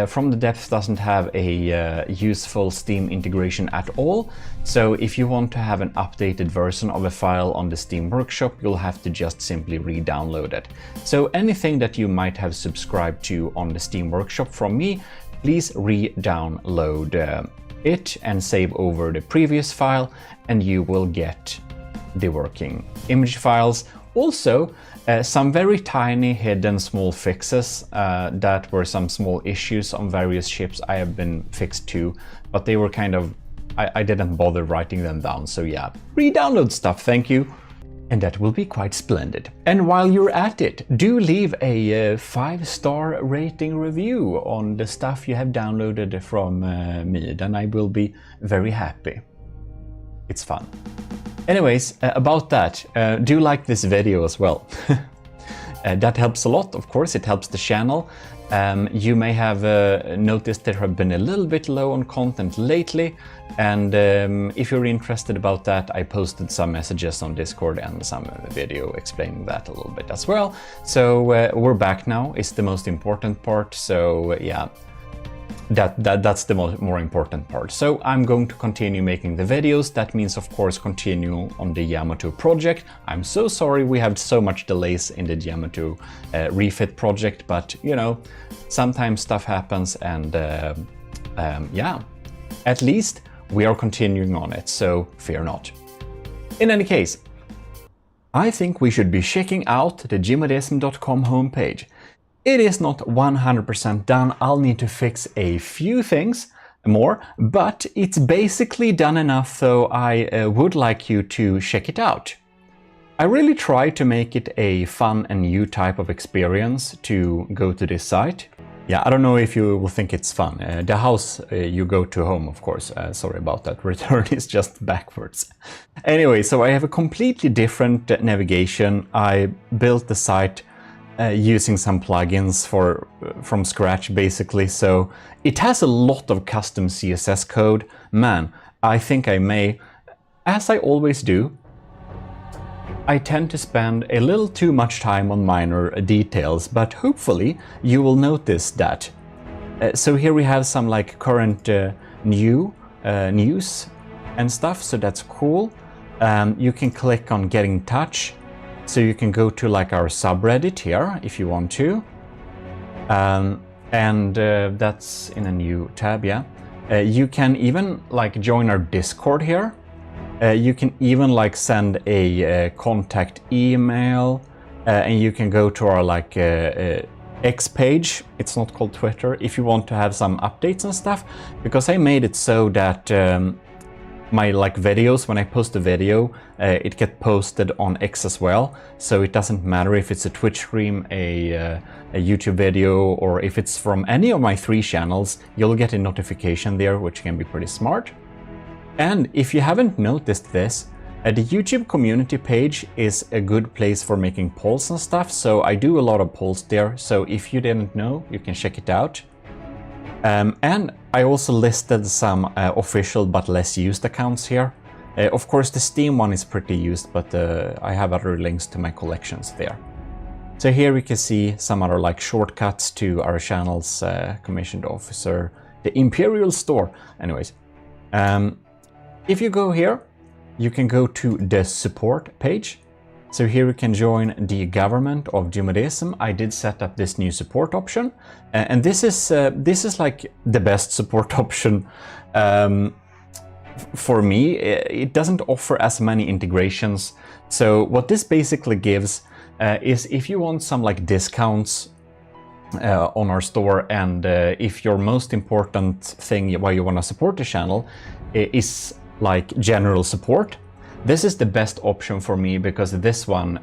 From the Depths doesn't have a useful Steam integration at all, so if you want to have an updated version of a file on the Steam Workshop, you'll have to just simply re-download it. So anything that you might have subscribed to on the Steam Workshop from me, please re-download it and save over the previous file, and you will get the working image files. Also, some very tiny hidden small fixes that were some small issues on various ships I have been fixed too, but they were kind of, I didn't bother writing them down, so yeah, re-download stuff, thank you. And that will be quite splendid. And while you're at it, do leave a 5-star rating review on the stuff you have downloaded from me, then I will be very happy. It's fun. Anyways, about that, do like this video as well. That helps a lot, of course, it helps the channel. You may have noticed there have been a little bit low on content lately, and if you're interested about that, I posted some messages on Discord and some video explaining that a little bit as well. So we're back now, it's the most important part, so yeah. That's the more important part. So I'm going to continue making the videos. That means, of course, continue on the Yamato project. I'm so sorry we have so much delays in the Yamato refit project, but you know, sometimes stuff happens, and yeah, at least we are continuing on it, so fear not. In any case, I think we should be checking out the gmodism.com homepage. It is not 100% done, I'll need to fix a few things more, but it's basically done enough, so I would like you to check it out. I really try to make it a fun and new type of experience to go to this site. Yeah, I don't know if you will think it's fun. The house you go to home, of course. Sorry about that, return is just backwards. Anyway, so I have a completely different navigation. I built the site using some plugins from scratch, basically, so it has a lot of custom CSS code. Man, I think I may, as I always do, I tend to spend a little too much time on minor details, but hopefully you will notice that. So here we have some like current news and stuff, so that's cool. You can click on Get in Touch. So you can go to like our subreddit here if you want to, and that's in a new tab, yeah. You can even like join our Discord here. You can even like send a contact email, and you can go to our like X page. It's not called Twitter, if you want to have some updates and stuff, because I made it so that my like videos, when I post a video, it gets posted on X as well, so it doesn't matter if it's a Twitch stream, a YouTube video, or if it's from any of my 3 channels, you'll get a notification there, which can be pretty smart. And if you haven't noticed this, the YouTube community page is a good place for making polls and stuff, so I do a lot of polls there, so if you didn't know, you can check it out. And I also listed some official but less used accounts here. Of course, the Steam one is pretty used, but I have other links to my collections there. So here we can see some other like shortcuts to our channel's commissioned officer, the Imperial store. Anyways, if you go here, you can go to the support page. So here you can join the government of GMODISM. I did set up this new support option, and this is like the best support option for me. It doesn't offer as many integrations. So what this basically gives is if you want some like discounts on our store, and if your most important thing why you want to support the channel is like general support, this is the best option for me, because this one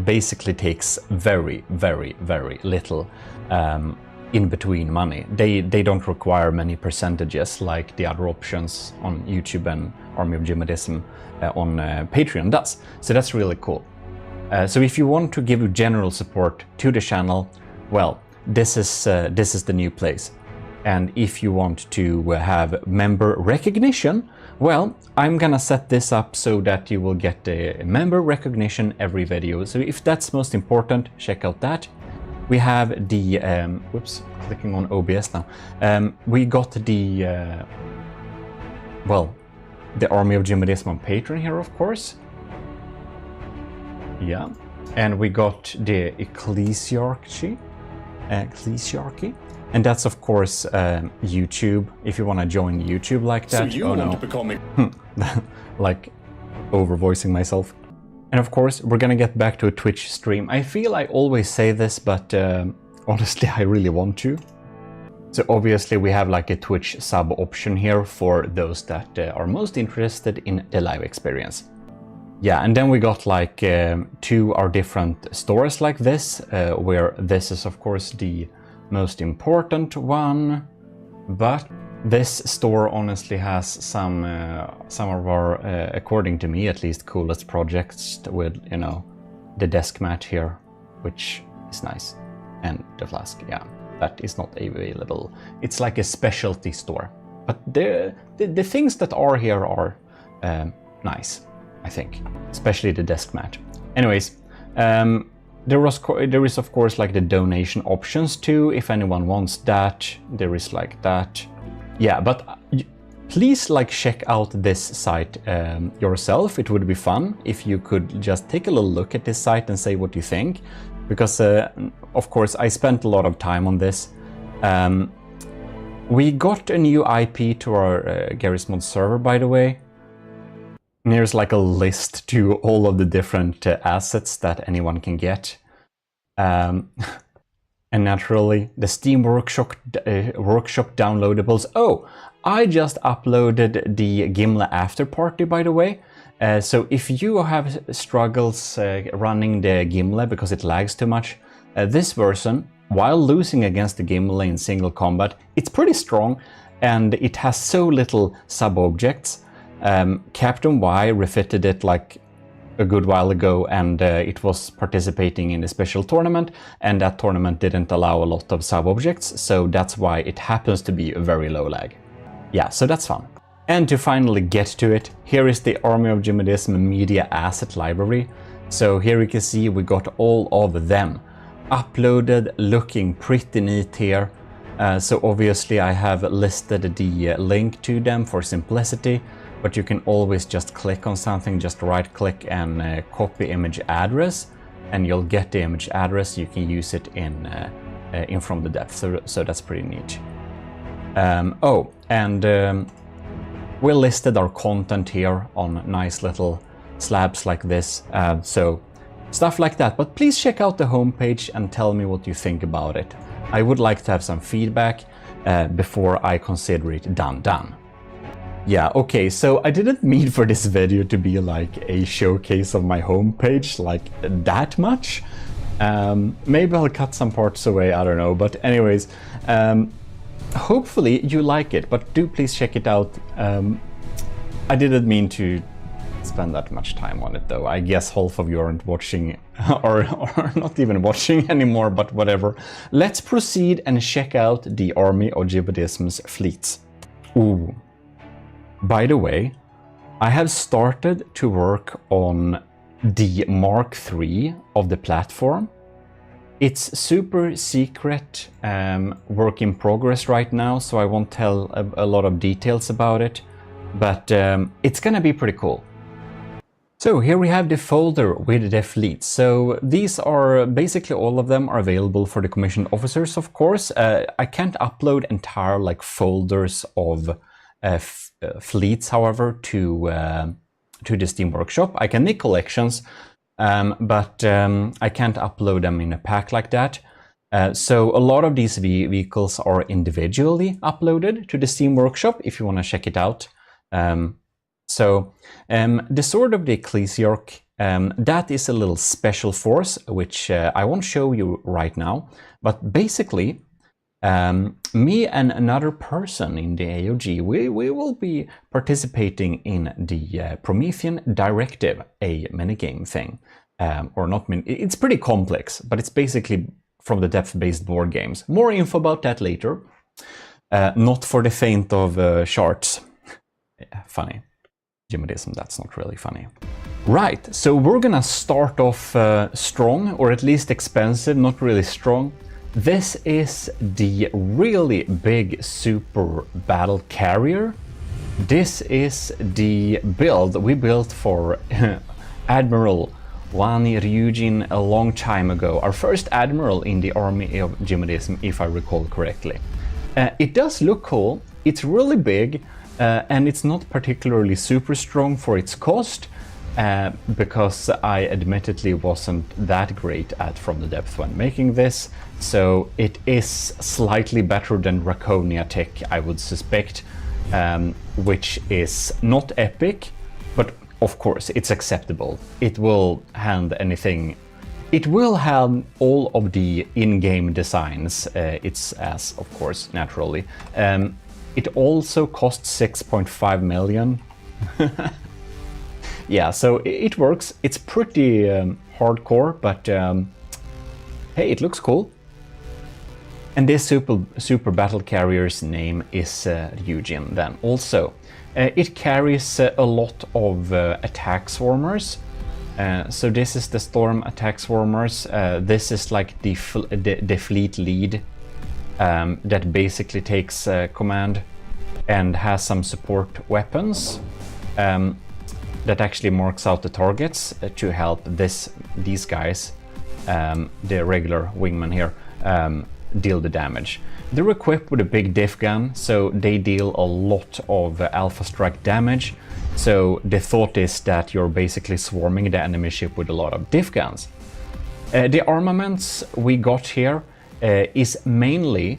basically takes very little in between money. They don't require many percentages like the other options on YouTube and Army of GMODISM on Patreon does. So that's really cool. So if you want to give general support to the channel, well, this is the new place. And if you want to have member recognition, well, I'm gonna set this up so that you will get a member recognition every video. So if that's most important, check out that. We have the, whoops, clicking on OBS now. We got the, well, the Army of GMODISM on Patreon here, of course. Yeah. And we got the ECCLESIARCHY. And that's of course YouTube, if you want to join YouTube like that. So you want to become like over-voicing myself. And of course, we're gonna get back to a Twitch stream. I feel I always say this, but honestly, I really want to. So obviously we have like a Twitch sub option here for those that are most interested in the live experience. Yeah, and then we got like two our different stores like this, where this is of course the most important one, but this store honestly has some of our, according to me at least, coolest projects with, you know, the desk mat here, which is nice, and the flask, yeah, that is not available. It's like a specialty store, but the things that are here are nice, I think, especially the desk mat. Anyways, there is of course like the donation options too, if anyone wants that. There is like that. Yeah, but please like check out this site yourself. It would be fun if you could just take a little look at this site and say what you think, because of course I spent a lot of time on this. We got a new IP to our GarageMod server, by the way. There's like a list to all of the different assets that anyone can get. And naturally, the Steam Workshop downloadables. Oh, I just uploaded the Gimle After Party, by the way. So if you have struggles running the Gimle because it lags too much, this version, while losing against the Gimle in single combat, it's pretty strong and it has so little sub-objects. Captain Y refitted it like a good while ago, and it was participating in a special tournament, and that tournament didn't allow a lot of sub-objects, so that's why it happens to be a very low lag. Yeah, so that's fun. And to finally get to it, here is the Army of GMODISM media asset library. So here you can see we got all of them uploaded, looking pretty neat here. So obviously I have listed the link to them for simplicity, but you can always just click on something, just right click and copy image address, and you'll get the image address. You can use it in from the depth, so that's pretty neat. Oh, and we listed our content here on nice little slabs like this, so stuff like that. But please check out the homepage and tell me what you think about it. I would like to have some feedback before I consider it done. Yeah, okay, so I didn't mean for this video to be like a showcase of my homepage, like that much. Maybe I'll cut some parts away, I don't know, but anyways, hopefully you like it, but do please check it out. I didn't mean to spend that much time on it though. I guess half of you aren't watching or not even watching anymore, but whatever. Let's proceed and check out the Army of GMODISM's fleets. Ooh. By the way, I have started to work on the Mark III of the platform. It's super secret, work in progress right now, so I won't tell a lot of details about it, but it's gonna be pretty cool. So here we have the folder with the fleets. So these are basically all of them are available for the commissioned officers, of course. I can't upload entire like folders of fleets, however, to the Steam Workshop. I can make collections, but I can't upload them in a pack like that. So a lot of these vehicles are individually uploaded to the Steam Workshop if you want to check it out. The Sword of the Ecclesiarch, that is a little special force, which I won't show you right now, but basically Me and another person in the AOG, we will be participating in the Promethean Directive, a minigame thing. Or not it's pretty complex, but it's basically from the depth-based board games. More info about that later. Not for the faint of charts. Funny. GMODism, that's not really funny. Right, so we're gonna start off strong, or at least expensive, not really strong. This is the really big super battle carrier. This is the build we built for Admiral Wani Ryujin a long time ago. Our first admiral in the army of GMODism, if I recall correctly. It does look cool, it's really big, and it's not particularly super strong for its cost, because I admittedly wasn't that great at From the Depth when making this, so it is slightly better than Draconia tech, I would suspect, which is not epic, but of course it's acceptable. It will hand anything. It will have all of the in-game designs, it's as, of course, naturally. It also costs 6.5 million. Yeah, so it works. It's pretty hardcore, but hey, it looks cool. And this super battle carrier's name is Ryujin then also. It carries a lot of attack swarmers. So this is the storm attack swarmers. This is like the fleet lead that basically takes command and has some support weapons that actually marks out the targets to help these guys, the regular wingmen here, deal the damage. They're equipped with a big diff gun, so they deal a lot of alpha strike damage. So the thought is that you're basically swarming the enemy ship with a lot of diff guns. The armaments we got here is mainly,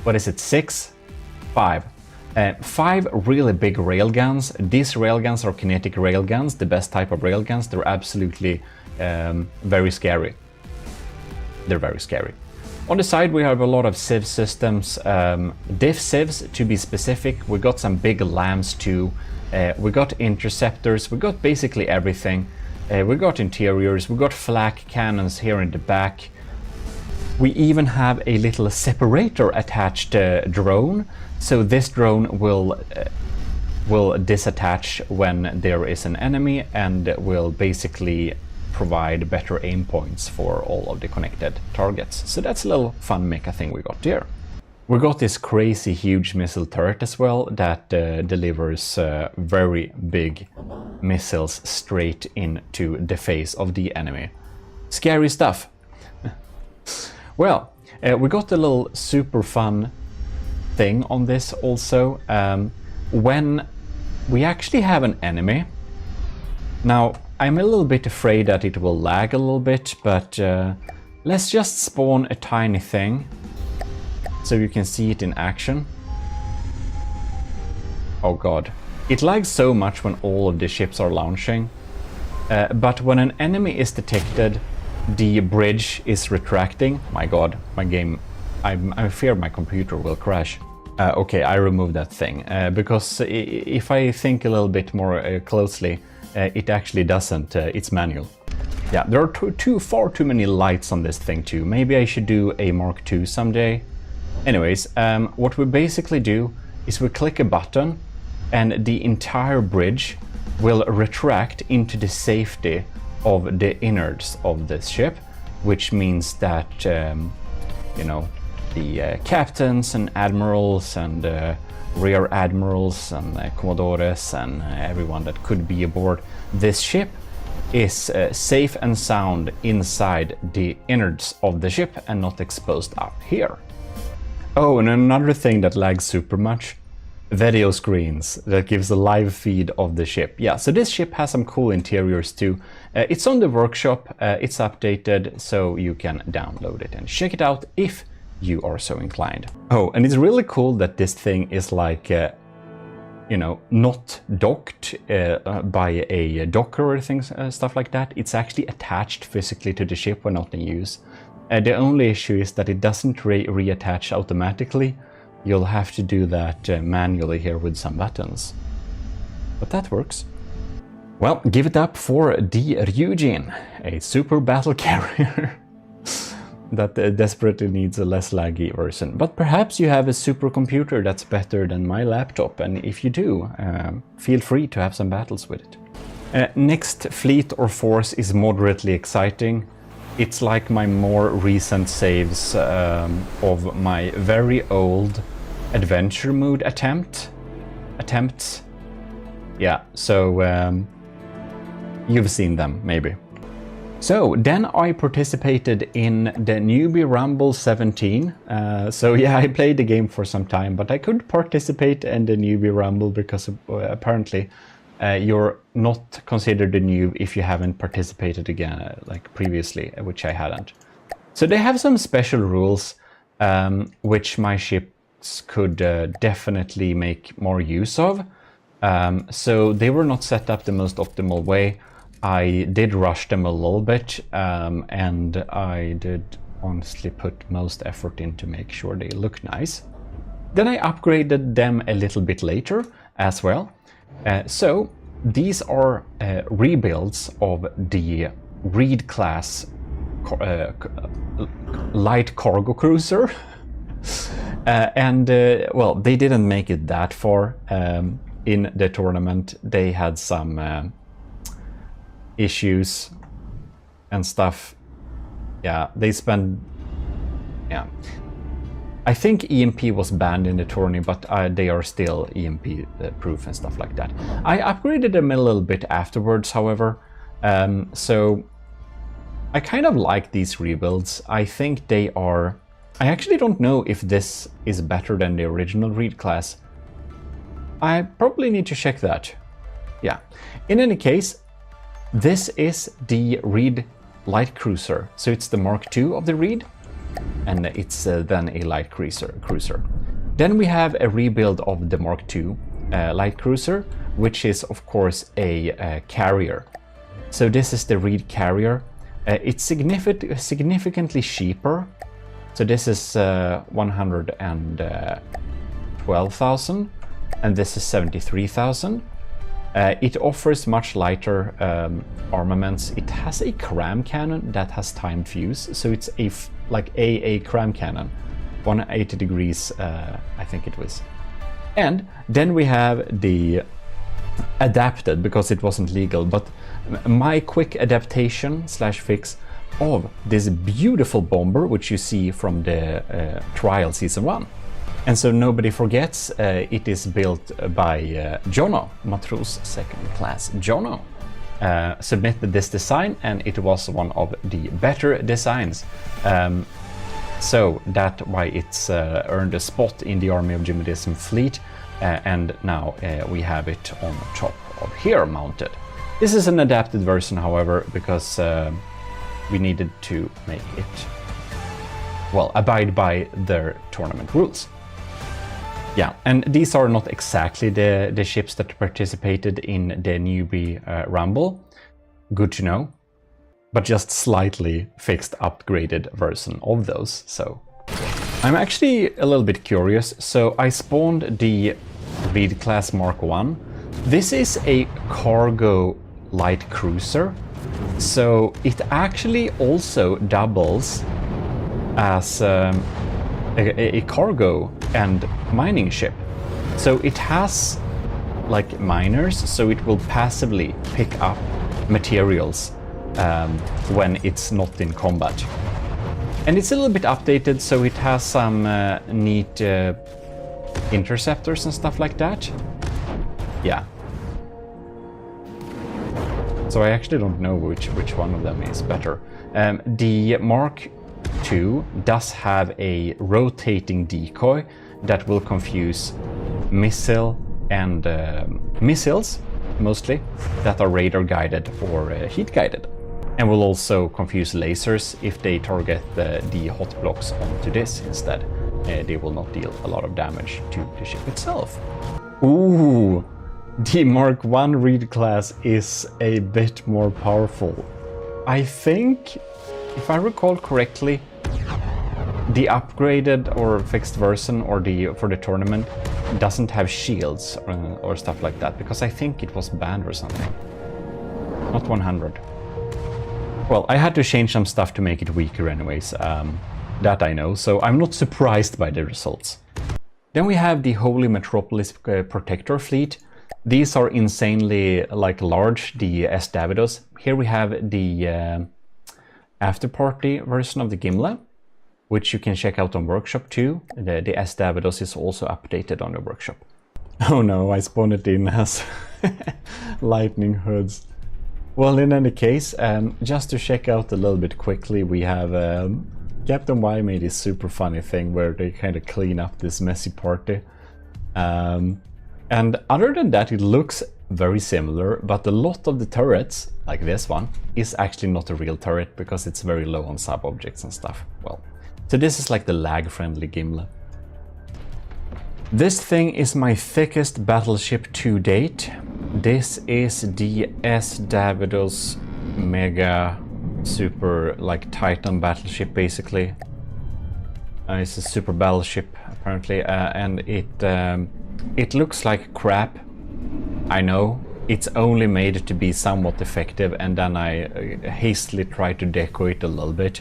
what is it, 5 really big railguns. These railguns are kinetic railguns, the best type of railguns. They're absolutely very scary. They're very scary. On the side we have a lot of sieve systems, diff sieves to be specific. We got some big lambs too. We got interceptors, we got basically everything. We got interiors, we got flak cannons here in the back. We even have a little separator attached drone, so this drone will disattach when there is an enemy and will basically provide better aim points for all of the connected targets. So that's a little fun mecha thing we got there. We got this crazy huge missile turret as well that delivers very big missiles straight into the face of the enemy. Scary stuff. Well, we got a little super fun thing on this also. When we actually have an enemy, now I'm a little bit afraid that it will lag a little bit, but let's just spawn a tiny thing so you can see it in action. Oh god. It lags so much when all of the ships are launching, but when an enemy is detected, the bridge is retracting. My god, my game, I fear my computer will crash. Okay, I removed that thing, because if I think a little bit more closely, it actually doesn't, it's manual. Yeah, there are far too many lights on this thing too. Maybe I should do a Mark II someday. Anyways, what we basically do is we click a button and the entire bridge will retract into the safety of the innards of this ship, which means that, you know, the captains and admirals and rear admirals and commodores and everyone that could be aboard this ship is safe and sound inside the innards of the ship and not exposed up here. Oh, and another thing that lags super much, video screens that gives a live feed of the ship. Yeah, so this ship has some cool interiors too. It's on the workshop, it's updated, so you can download it and check it out if you are so inclined. Oh, and it's really cool that this thing is like, you know, not docked by a docker or things, stuff like that. It's actually attached physically to the ship when not in use. The only issue is that it doesn't reattach automatically. You'll have to do that manually here with some buttons. But that works. Well, give it up for the Ryujin, a super battle carrier that desperately needs a less laggy version. But perhaps you have a supercomputer that's better than my laptop, and if you do, feel free to have some battles with it. Next fleet or force is moderately exciting. It's like my more recent saves of my very old adventure mode attempts. Yeah, so you've seen them, maybe. So then I participated in the Newbie Rumble 17. So yeah, I played the game for some time, but I couldn't participate in the Newbie Rumble because apparently you're not considered a noob if you haven't participated again like previously, which I hadn't. So they have some special rules which my ships could definitely make more use of. So they were not set up the most optimal way. I did rush them a little bit, and I did honestly put most effort in to make sure they look nice. Then I upgraded them a little bit later as well. So these are rebuilds of the Reed class light cargo cruiser. Well, they didn't make it that far in the tournament. They had some issues and stuff. Yeah, they spent... Yeah. I think EMP was banned in the tourney, but they are still EMP proof and stuff like that. I upgraded them a little bit afterwards, however. So I kind of like these rebuilds. I think they are... I actually don't know if this is better than the original Reed class. I probably need to check that. Yeah. In any case, this is the Reed light cruiser. So it's the Mark II of the Reed, and it's then a light cruiser. Then we have a rebuild of the Mark II light cruiser, which is of course a carrier. So this is the Reed carrier. It's significantly cheaper. So this is 112,000, and this is 73,000. It offers much lighter armaments. It has a cram cannon that has timed fuse, so it's like a cram cannon, 180 degrees, I think it was. And then we have the adapted, because it wasn't legal, but my quick adaptation / fix of this beautiful bomber, which you see from the trial season 1. And so nobody forgets, it is built by Jono, Matros 2nd class Jono. Submitted this design, and it was one of the better designs. So that's why it's earned a spot in the Army of GMODISM fleet, and now we have it on top of here mounted. This is an adapted version, however, because we needed to make it, well, abide by their tournament rules. Yeah, and these are not exactly the ships that participated in the Newbie Rumble. Good to know. But just slightly fixed, upgraded version of those, so. I'm actually a little bit curious. So I spawned the Reed class Mark I. This is a cargo light cruiser. So it actually also doubles as a cargo and mining ship. So it has like miners, so it will passively pick up materials when it's not in combat. And it's a little bit updated, so it has some neat interceptors and stuff like that. Yeah. So I actually don't know which one of them is better. The Mark II does have a rotating decoy that will confuse missiles, mostly, that are radar guided or heat guided, and will also confuse lasers if they target the hot blocks onto this instead. They will not deal a lot of damage to the ship itself. Ooh, the Mark I Reed class is a bit more powerful. I think, if I recall correctly, The upgraded or fixed version or for the tournament doesn't have shields or stuff like that, because I think it was banned or something. Not 100. Well, I had to change some stuff to make it weaker anyways, that I know, so I'm not surprised by the results. Then we have the Holy Metropolis Protector Fleet. These are insanely large, the S. Davidos. Here we have the afterparty version of the Gimle, which you can check out on Workshop too. The S. Davidos is also updated on the Workshop. Oh no, I spawned it in as lightning hoods. Well, in any case, just to check out a little bit quickly, we have Captain Y made this super funny thing where they kind of clean up this messy party. And other than that, it looks very similar, but a lot of the turrets, like this one, is actually not a real turret because it's very low on sub-objects and stuff. Well, so this is like the lag-friendly Gimle. This thing is my thickest battleship to date. This is the S. Davidos Mega Super Titan battleship basically. It's a super battleship apparently, and it looks like crap. I know, it's only made to be somewhat effective, and then I hastily tried to deco it a little bit.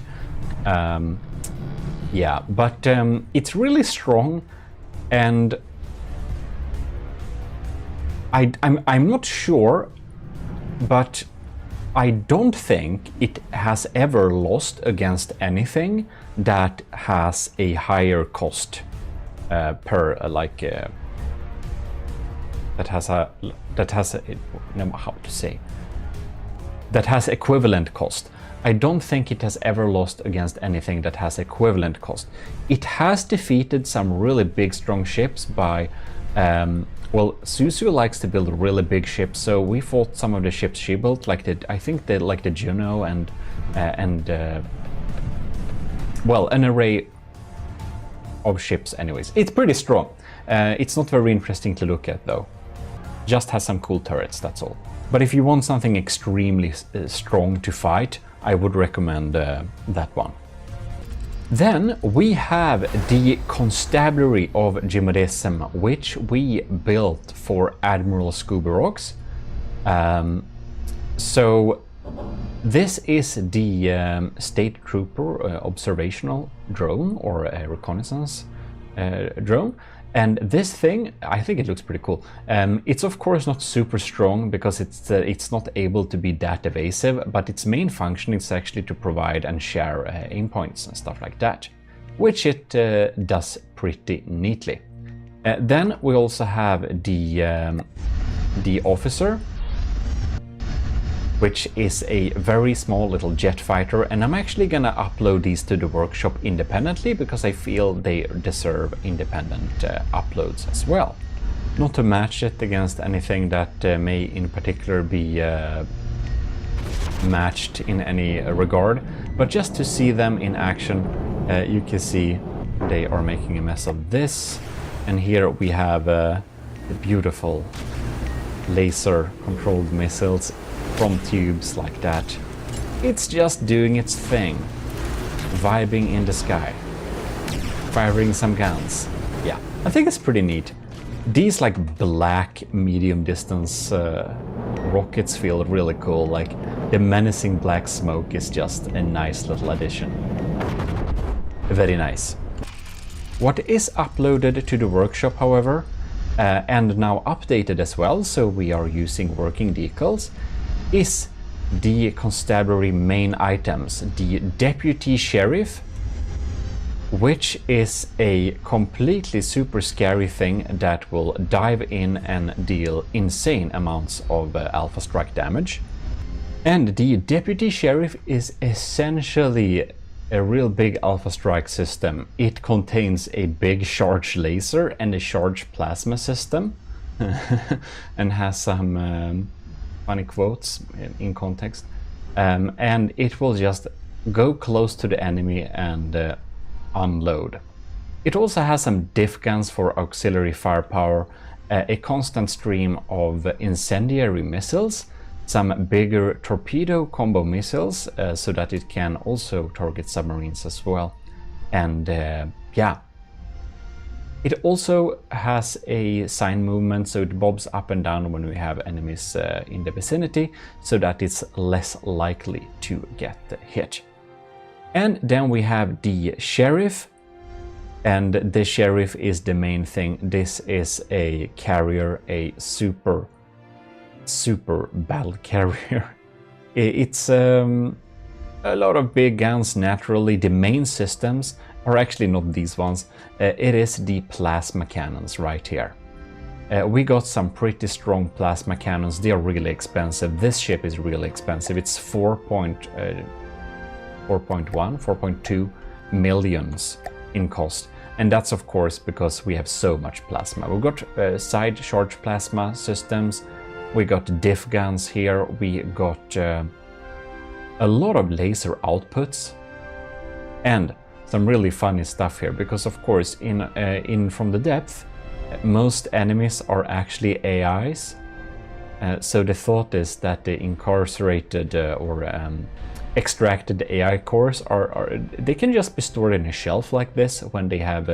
Yeah, but it's really strong, and I'm not sure, but I don't think it has ever lost against anything that has a higher cost per that has equivalent cost. I don't think it has ever lost against anything that has equivalent cost. It has defeated some really big strong ships by well, Suzu likes to build really big ships, so we fought some of the ships she built, I think the Juno and well, an array of ships anyways. It's pretty strong. It's not very interesting to look at though. Just has some cool turrets, that's all. But if you want something extremely strong to fight, I would recommend that one. Then we have the Constabulary of GMODISM, which we built for Admiral Scooby-Rocks. So this is the State Trooper observational drone, or a reconnaissance drone. And this thing, I think it looks pretty cool. It's of course not super strong because it's not able to be that evasive, but its main function is actually to provide and share aim points and stuff like that, which it does pretty neatly. Then we also have the Officer, which is a very small little jet fighter, and I'm actually gonna upload these to the workshop independently because I feel they deserve independent uploads as well. Not to match it against anything that may in particular be matched in any regard, but just to see them in action. You can see they are making a mess of this, and here we have the beautiful laser controlled missiles from tubes like that. It's just doing its thing, vibing in the sky, firing some guns. Yeah, I think it's pretty neat. These black medium distance rockets feel really cool. The menacing black smoke is just a nice little addition. Very nice. What is uploaded to the workshop, however, and now updated as well, so we are using working decals, is the Constabulary main items. The Deputy Sheriff, which is a completely super scary thing that will dive in and deal insane amounts of Alpha Strike damage. And the Deputy Sheriff is essentially a real big Alpha Strike system. It contains a big charge laser and a charge plasma system and has some funny quotes in context, and it will just go close to the enemy and unload. It also has some diff guns for auxiliary firepower, a constant stream of incendiary missiles, some bigger torpedo combo missiles so that it can also target submarines as well, And yeah. It also has a sign movement, so it bobs up and down when we have enemies in the vicinity, so that it's less likely to get hit. And then we have the sheriff, and the sheriff is the main thing. This is a carrier, a super battle carrier. It's a lot of big guns naturally. The main systems are actually not these ones. It is the plasma cannons right here. We got some pretty strong plasma cannons. They are really expensive. This ship is really expensive. It's 4.2 millions in cost. And that's of course because we have so much plasma. We've got side charge plasma systems. We got diff guns here. We got a lot of laser outputs. And some really funny stuff here, because of course in From the Depth most enemies are actually AIs, so the thought is that the incarcerated or extracted AI cores they can just be stored in a shelf like this when they have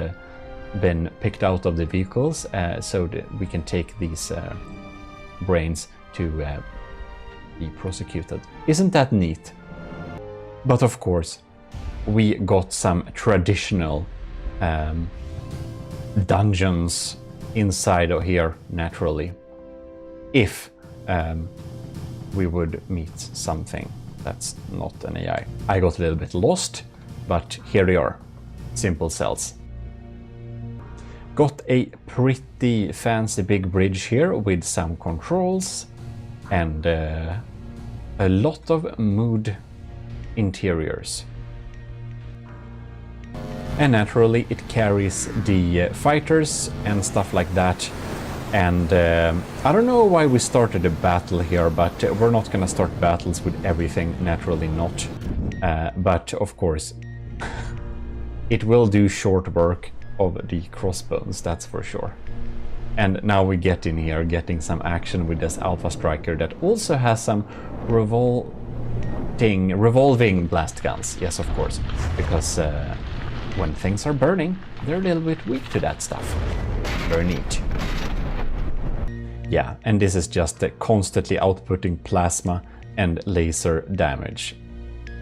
been picked out of the vehicles, so that we can take these brains to be prosecuted. Isn't that neat? But of course we got some traditional dungeons inside of here, naturally, if we would meet something that's not an AI. I got a little bit lost, but here they are, simple cells. Got a pretty fancy big bridge here with some controls and a lot of mood interiors. And naturally it carries the fighters and stuff like that. And I don't know why we started a battle here, but we're not gonna start battles with everything, naturally not. But of course it will do short work of the crossbones, that's for sure. And now we get in here getting some action with this Alpha Striker that also has some revolving blast guns. Yes, of course, because when things are burning, they're a little bit weak to that stuff. Very neat. Yeah, and this is just constantly outputting plasma and laser damage.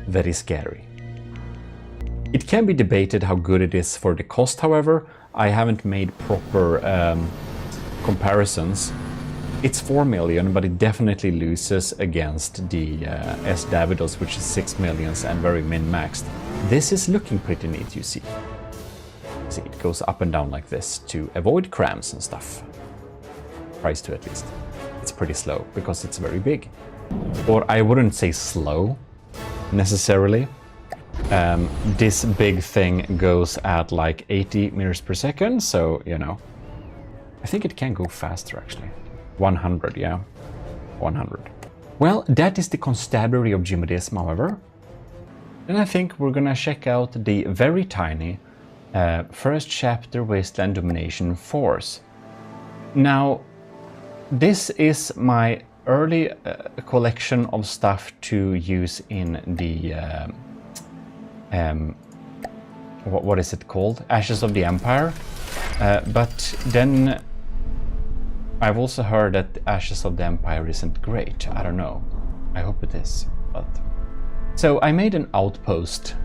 Very scary. It can be debated how good it is for the cost, however. I haven't made proper comparisons. It's 4 million, but it definitely loses against the S. Davidos, which is 6 millions and very min-maxed. This is looking pretty neat, you see. See, it goes up and down like this to avoid cramps and stuff. Tries to, at least. It's pretty slow because it's very big. Or I wouldn't say slow necessarily. This big thing goes at like 80 meters per second, so you know. I think it can go faster actually. 100, yeah. 100. Well, that is the constabulary of GMODISM, however. Then I think we're gonna check out the very tiny first chapter Wasteland Domination Force. Now, this is my early collection of stuff to use in the what is it called? Ashes of the Empire. But then I've also heard that Ashes of the Empire isn't great. I don't know. I hope it is. But so I made an outpost.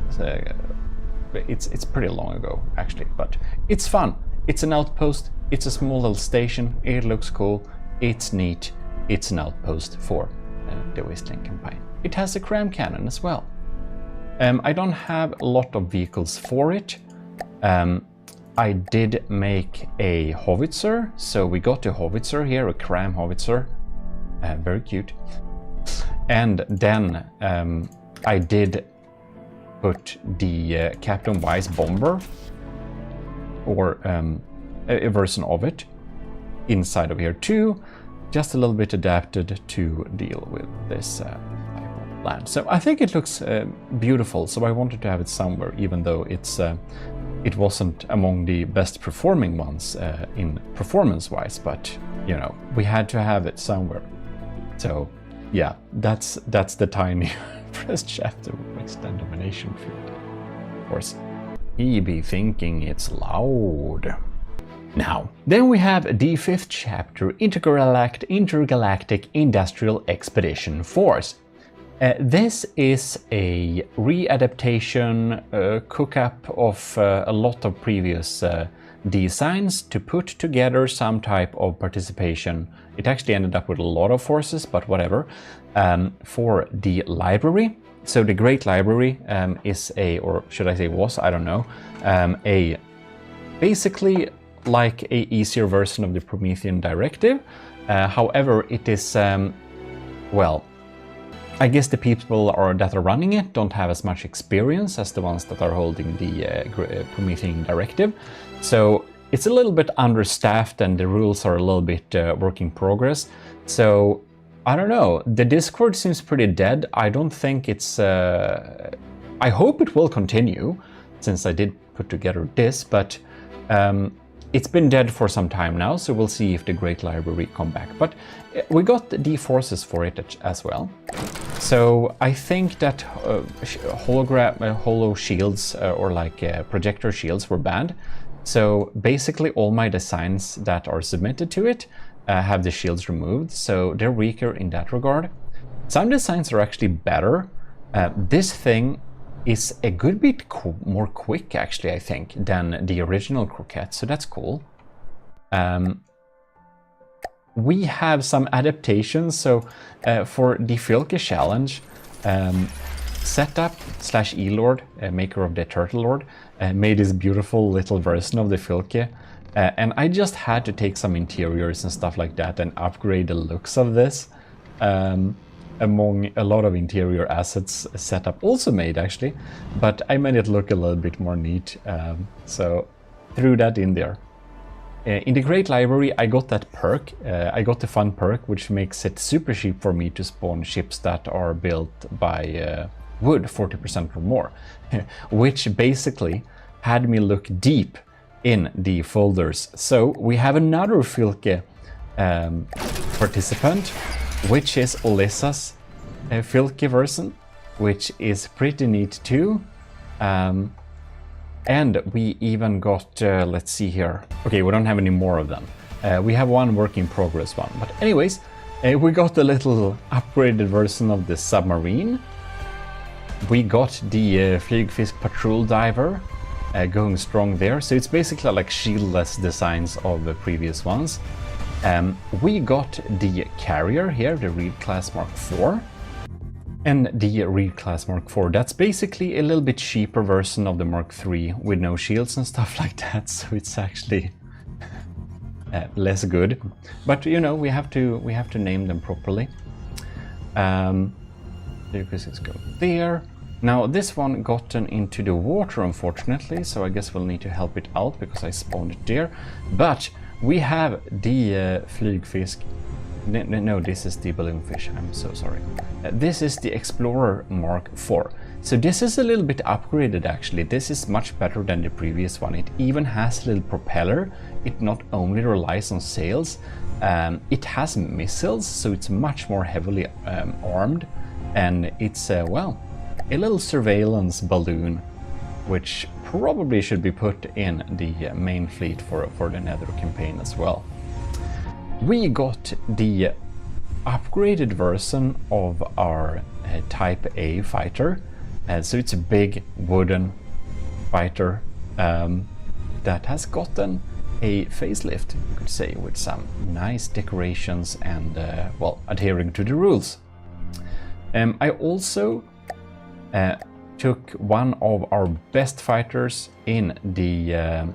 It's pretty long ago actually, but it's fun. It's an outpost. It's a small little station. It looks cool. It's neat. It's an outpost for the Wasteland campaign. It has a cram cannon as well. I don't have a lot of vehicles for it. I did make a howitzer, so we got a howitzer here, a cram howitzer. Very cute. And then I did put the Captain Wise bomber, or a version of it, inside of here too, just a little bit adapted to deal with this land. So I think it looks beautiful, so I wanted to have it somewhere, even though it wasn't among the best performing ones in performance-wise, but you know, we had to have it somewhere. So yeah, that's the tiny first chapter of Wasteland Domination Field, of course. he be thinking it's loud. Now, then we have the 5th chapter, Intergalactic Industrial Expedition Force. This is a readaptation, cook-up of a lot of previous designs to put together some type of participation. It actually ended up with a lot of forces, but whatever, for the library. So the Great Library is a, or should I say was, I don't know, a basically like a easier version of the Promethean Directive. However, it is, well, I guess the people that are running it don't have as much experience as the ones that are holding the Promethean Directive. So it's a little bit understaffed and the rules are a little bit work in progress. So I don't know, the Discord seems pretty dead. I don't think it's... I hope it will continue, since I did put together this, but it's been dead for some time now, so we'll see if the Great Library come back. But we got the forces for it as well. So I think that holo shields or like projector shields were banned. So basically all my designs that are submitted to it have the shields removed, so they're weaker in that regard. Some designs are actually better. This thing is a good bit more quick, actually, I think, than the original Croquette, so that's cool. We have some adaptations, so for the Filke challenge, Setup / E-Lord, maker of the Turtle Lord, made this beautiful little version of the Filke, and I just had to take some interiors and stuff like that and upgrade the looks of this. Among a lot of interior assets Setup also made, actually, but I made it look a little bit more neat, so threw that in there. In the Great Library I got that perk, I got the fun perk which makes it super cheap for me to spawn ships that are built by wood 40% or more, which basically had me look deep in the folders. So we have another Filke participant, which is Olissa's Filke version, which is pretty neat too. And we even got, let's see here. Okay, we don't have any more of them. We have one work in progress one. But anyways, we got a little upgraded version of the submarine. We got the Flygfisk Patrol Diver going strong there. So it's basically like shieldless designs of the previous ones. We got the carrier here, the Reed Class Mark IV. And the Reed Class Mark IV, that's basically a little bit cheaper version of the Mark III with no shields and stuff like that, so it's actually less good. But you know, we have to name them properly. Let's go there. Now this one gotten into the water, unfortunately, so I guess we'll need to help it out because I spawned it there. But we have the Flygfisk. No, this is the balloonfish, I'm so sorry. This is the Explorer Mark IV. So this is a little bit upgraded, actually. This is much better than the previous one. It even has a little propeller. It not only relies on sails, it has missiles, so it's much more heavily armed. And it's, well, a little surveillance balloon, which probably should be put in the main fleet for the Nether campaign as well. We got the upgraded version of our Type A fighter. So it's a big wooden fighter that has gotten a facelift, you could say, with some nice decorations and, well, adhering to the rules. I also took one of our best fighters in the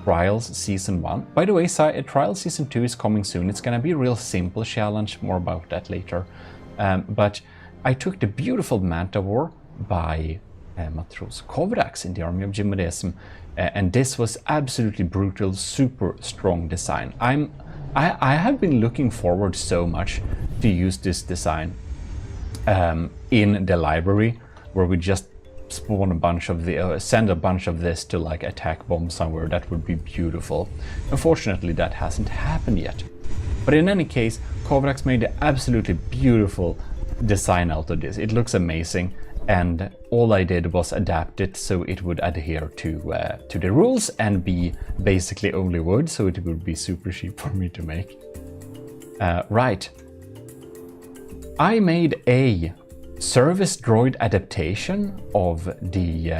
Trials Season 1. By the way, Trials Season 2 is coming soon. It's gonna be a real simple challenge, more about that later. But I took the beautiful Manta War by Matros Kovrax in the army of GMODIST, and this was absolutely brutal, super strong design. I have been looking forward so much to use this design in the library, where we just spawn a bunch of the send a bunch of this to like attack bomb somewhere. That would be beautiful. Unfortunately, that hasn't happened yet. But in any case, Kovrax made an absolutely beautiful design out of this. It looks amazing, and all I did was adapt it so it would adhere to the rules and be basically only wood, so it would be super cheap for me to make. Right. I made a service droid adaptation of the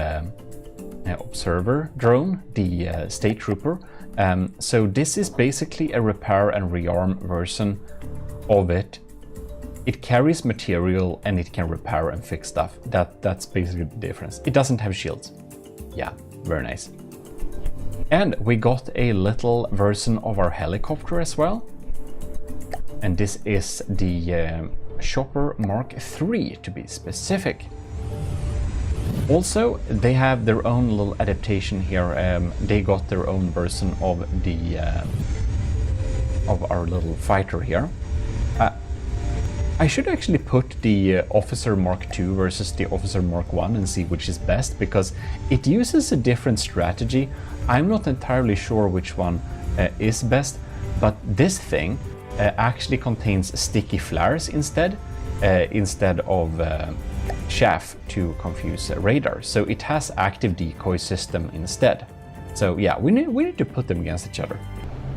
observer drone, the state trooper. So this is basically a repair and rearm version of it. It carries material and it can repair and fix stuff. That's basically the difference. It doesn't have shields. Yeah, very nice. And we got a little version of our helicopter as well. And this is the Chopper Mark III, to be specific. Also, they have their own little adaptation here. They got their own version of the of our little fighter here. I should actually put the Officer Mark II versus the Officer Mark I and see which is best, because it uses a different strategy. I'm not entirely sure which one is best, but this thing actually contains sticky flares instead of chaff to confuse radar. So it has active decoy system instead. So yeah, we need to put them against each other.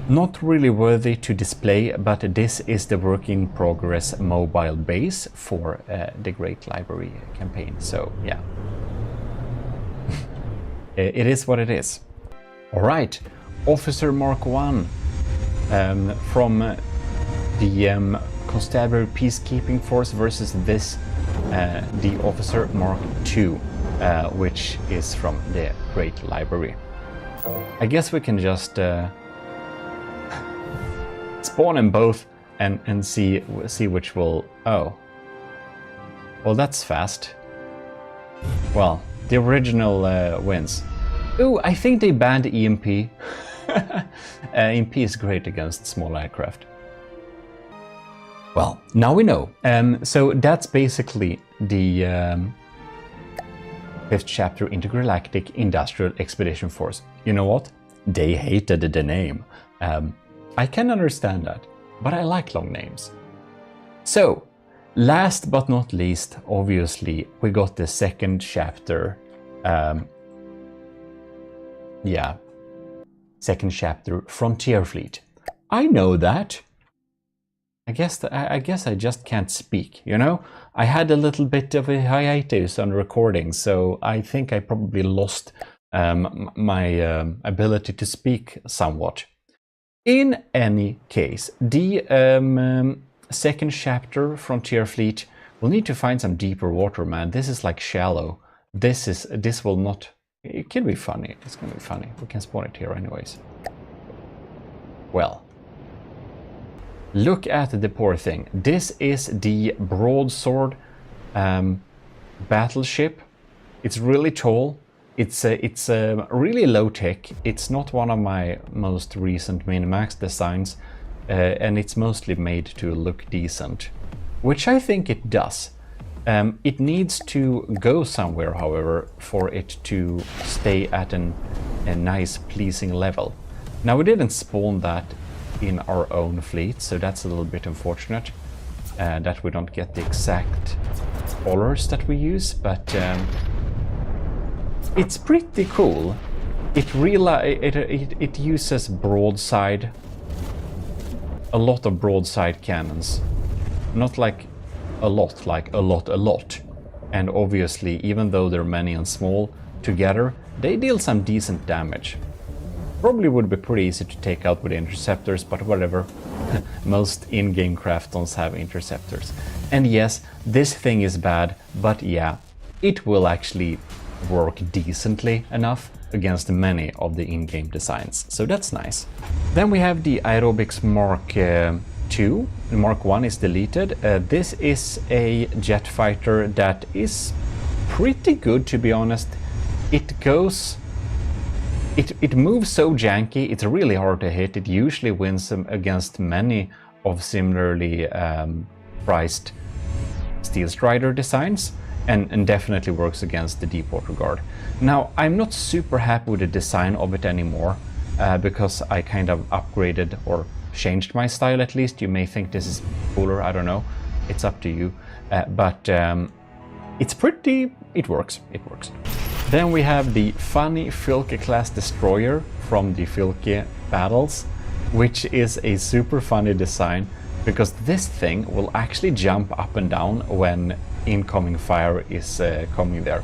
Not really worthy to display, but this is the work in progress mobile base for the Great Library campaign. So yeah, it is what it is. All right, Officer Mark I from the Constabulary Peacekeeping Force versus this the Officer Mark II, which is from the Great Library. I guess we can just spawn them both and see which will... Oh. Well, that's fast. Well, the original wins. Ooh, I think they banned EMP. EMP is great against small aircraft. Well, now we know. So that's basically the 5th chapter Intergalactic Industrial Expedition Force. You know what? They hated the name. I can understand that, but I like long names. So, last but not least, obviously, we got the 2nd chapter. Yeah, 2nd chapter Frontier Fleet. I know that. I guess I just can't speak, you know? I had a little bit of a hiatus on recording, so I think I probably lost my ability to speak somewhat. In any case, the 2nd chapter Frontier Fleet will need to find some deeper water, man. This is like shallow. This will not... It can be funny. It's gonna be funny. We can spawn it here anyways. Well. Look at the poor thing. This is the broadsword battleship. It's really tall. It's really low tech. It's not one of my most recent Minimax designs, and it's mostly made to look decent, which I think it does. It needs to go somewhere, however, for it to stay at a nice, pleasing level. Now, we didn't spawn that in our own fleet, so that's a little bit unfortunate that we don't get the exact colors that we use, but it's pretty cool. It uses broadside, a lot of broadside cannons, not like a lot, like a lot. And obviously, even though they're many and small together, they deal some decent damage. Probably would be pretty easy to take out with interceptors, but whatever. Most in-game craftons have interceptors. And yes, this thing is bad, but yeah, it will actually work decently enough against many of the in-game designs, so that's nice. Then we have the Aerobics Mark II. Mark I is deleted. This is a jet fighter that is pretty good, to be honest. It moves so janky, it's really hard to hit. It usually wins against many of similarly priced Steel Strider designs, and definitely works against the Deepwater Guard. Now, I'm not super happy with the design of it anymore, because I kind of upgraded or changed my style at least. You may think this is cooler, I don't know. It's up to you. But it works. Then we have the funny Filke class destroyer from the Filke battles, which is a super funny design because this thing will actually jump up and down when incoming fire is coming there.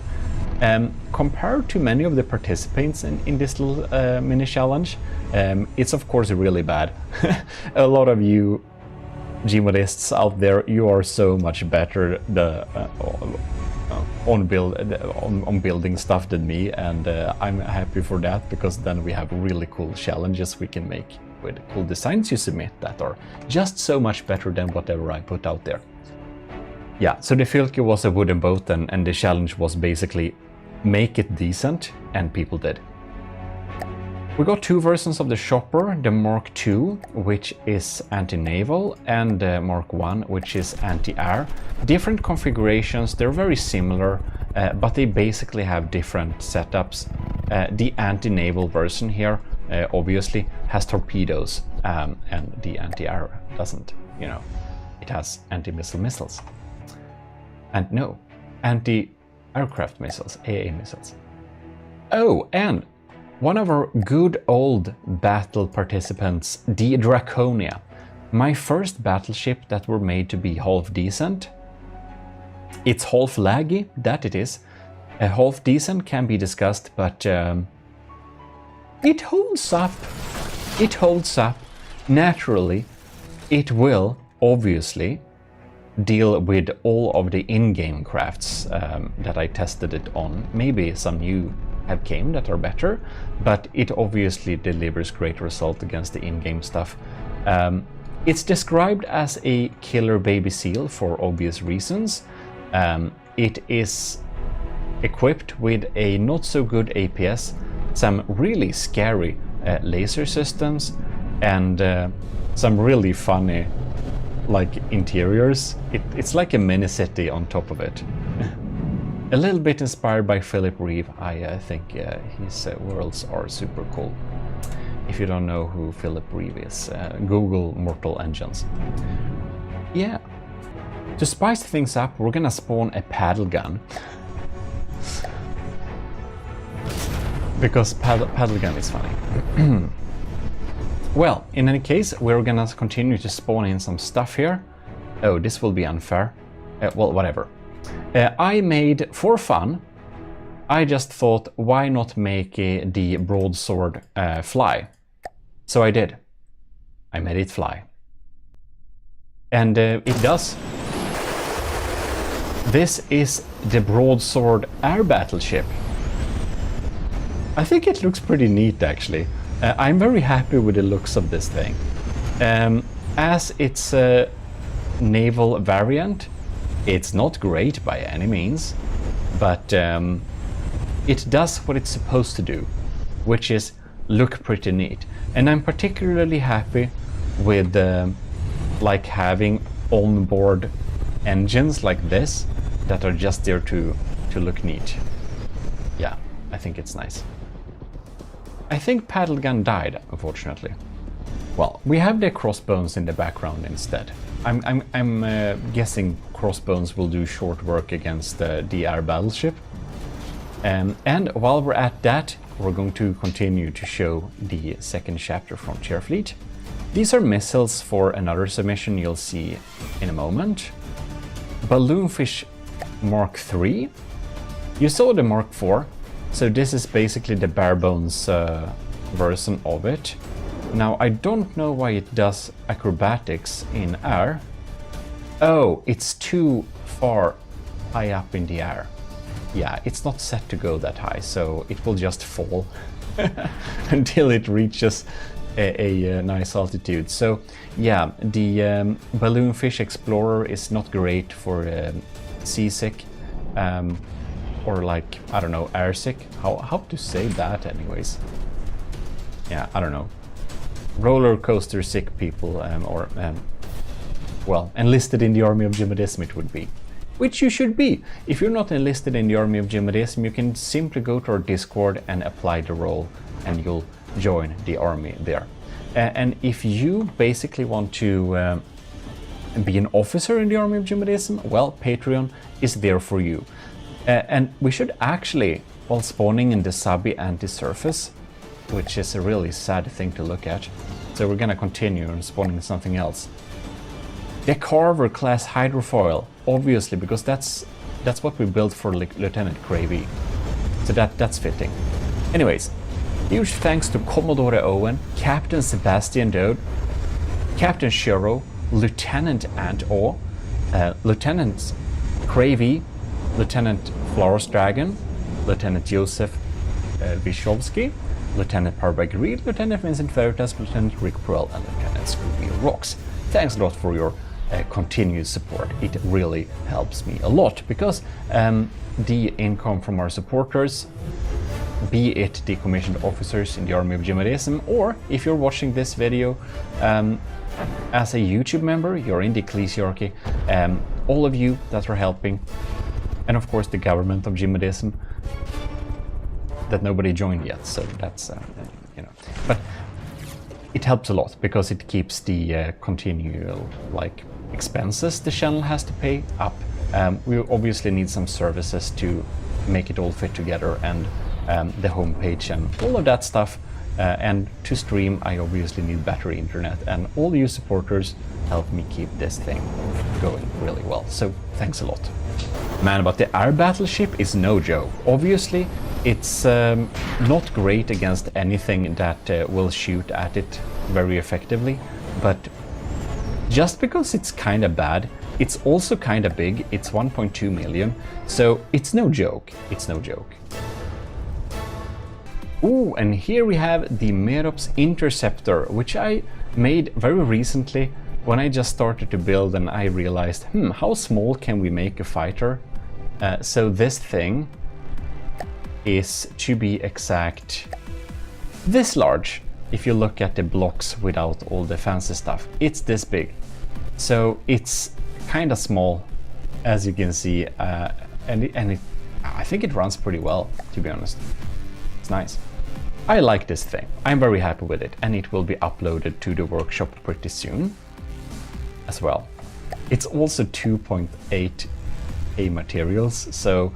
Compared to many of the participants in this little mini challenge, it's of course really bad. A lot of you GMODists out there, you are so much better on building stuff than me, and I'm happy for that, because then we have really cool challenges we can make with cool designs you submit that are just so much better than whatever I put out there. Yeah, so the Filke was a wooden boat, and the challenge was basically make it decent, and people did. We got two versions of the chopper, the Mark II, which is anti-naval, and the Mark I, which is anti-air. Different configurations, they're very similar, but they basically have different setups. The anti-naval version here, obviously, has torpedoes, and the anti-air doesn't, you know. It has anti-missile missiles. And no, anti-aircraft missiles, AA missiles. Oh, and one of our good old battle participants, the Draconia. My first battleship that were made to be half decent. It's half laggy, that it is. Half decent can be discussed, but it holds up. It holds up. Naturally, it will, obviously, deal with all of the in-game crafts that I tested it on. Maybe some new have came that are better, but it obviously delivers great result against the in-game stuff. It's described as a killer baby seal for obvious reasons. It is equipped with a not so good APS, some really scary laser systems, and some really funny like interiors. It's like a mini city on top of it. A little bit inspired by Philip Reeve. I think his worlds are super cool. If you don't know who Philip Reeve is, Google Mortal Engines. Yeah. To spice things up, we're gonna spawn a paddle gun. Because paddle gun is funny. Well, in any case, we're gonna continue to spawn in some stuff here. Oh, this will be unfair. Well, whatever. I made, for fun, I just thought, why not make the broadsword fly? So I did. I made it fly. And it does. This is the broadsword air battleship. I think it looks pretty neat, actually. I'm very happy with the looks of this thing. As it's a naval variant, it's not great by any means, but it does what it's supposed to do, which is look pretty neat. And I'm particularly happy with like having onboard engines like this that are just there to look neat. Yeah, I think it's nice. I think paddle gun died, unfortunately. Well, we have the crossbones in the background instead. I'm guessing crossbones will do short work against the air battleship. And while we're at that, we're going to continue to show the second chapter Frontier Fleet. These are missiles for another submission you'll see in a moment. Balloonfish Mark III. You saw the Mark IV, so this is basically the bare bones version of it. Now, I don't know why it does acrobatics in air. Oh, it's too far high up in the air. Yeah, it's not set to go that high, so it will just fall until it reaches a nice altitude. So yeah, the Balloonfish Explorer is not great for seasick or like, I don't know, airsick. How to say that anyways? Yeah, I don't know. Roller coaster sick people, or well, enlisted in the army of GMODISM it would be. Which you should be. If you're not enlisted in the army of GMODISM, you can simply go to our Discord and apply the role, and you'll join the army there. And if you basically want to be an officer in the army of GMODISM, well, Patreon is there for you. And we should actually, while spawning in the subby anti-surface, which is a really sad thing to look at, so we're gonna continue and spawning something else. The Carver class hydrofoil, obviously, because that's what we built for Lieutenant Gravy. So that's fitting. Anyways, huge thanks to Commodore Owen, Captain Sebastian Dode, Captain Shiro, Lieutenant Ant-O, Lieutenant Gravy, Lieutenant Flores Dragon, Lieutenant Joseph Vyshkovsky, Lieutenant Parberg Reed, Lieutenant Vincent Veritas, Lieutenant Rick Perel, and Lieutenant Scooby Rocks. Thanks a lot for your continued support. It really helps me a lot, because the income from our supporters, be it the commissioned officers in the army of GMODISM, or if you're watching this video as a YouTube member, you're in the Ecclesiarchy, all of you that are helping, and of course the government of GMODISM that nobody joined yet, so that's you know, but it helps a lot because it keeps the continual expenses the channel has to pay up. We obviously need some services to make it all fit together, and the homepage and all of that stuff. And to stream, I obviously need battery internet, and all you supporters help me keep this thing going really well. So thanks a lot. Man, but the air battleship is no joke. Obviously, it's not great against anything that will shoot at it very effectively, but just because it's kind of bad, it's also kind of big. It's 1.2 million, so it's no joke. It's no joke. Ooh, and here we have the Merops Interceptor, which I made very recently when I just started to build, and I realized, how small can we make a fighter? So this thing is, to be exact, this large. If you look at the blocks without all the fancy stuff, it's this big. So it's kind of small, as you can see, and I think it runs pretty well, to be honest. It's nice. I like this thing. I'm very happy with it, and it will be uploaded to the workshop pretty soon as well. It's also 2.8K materials, so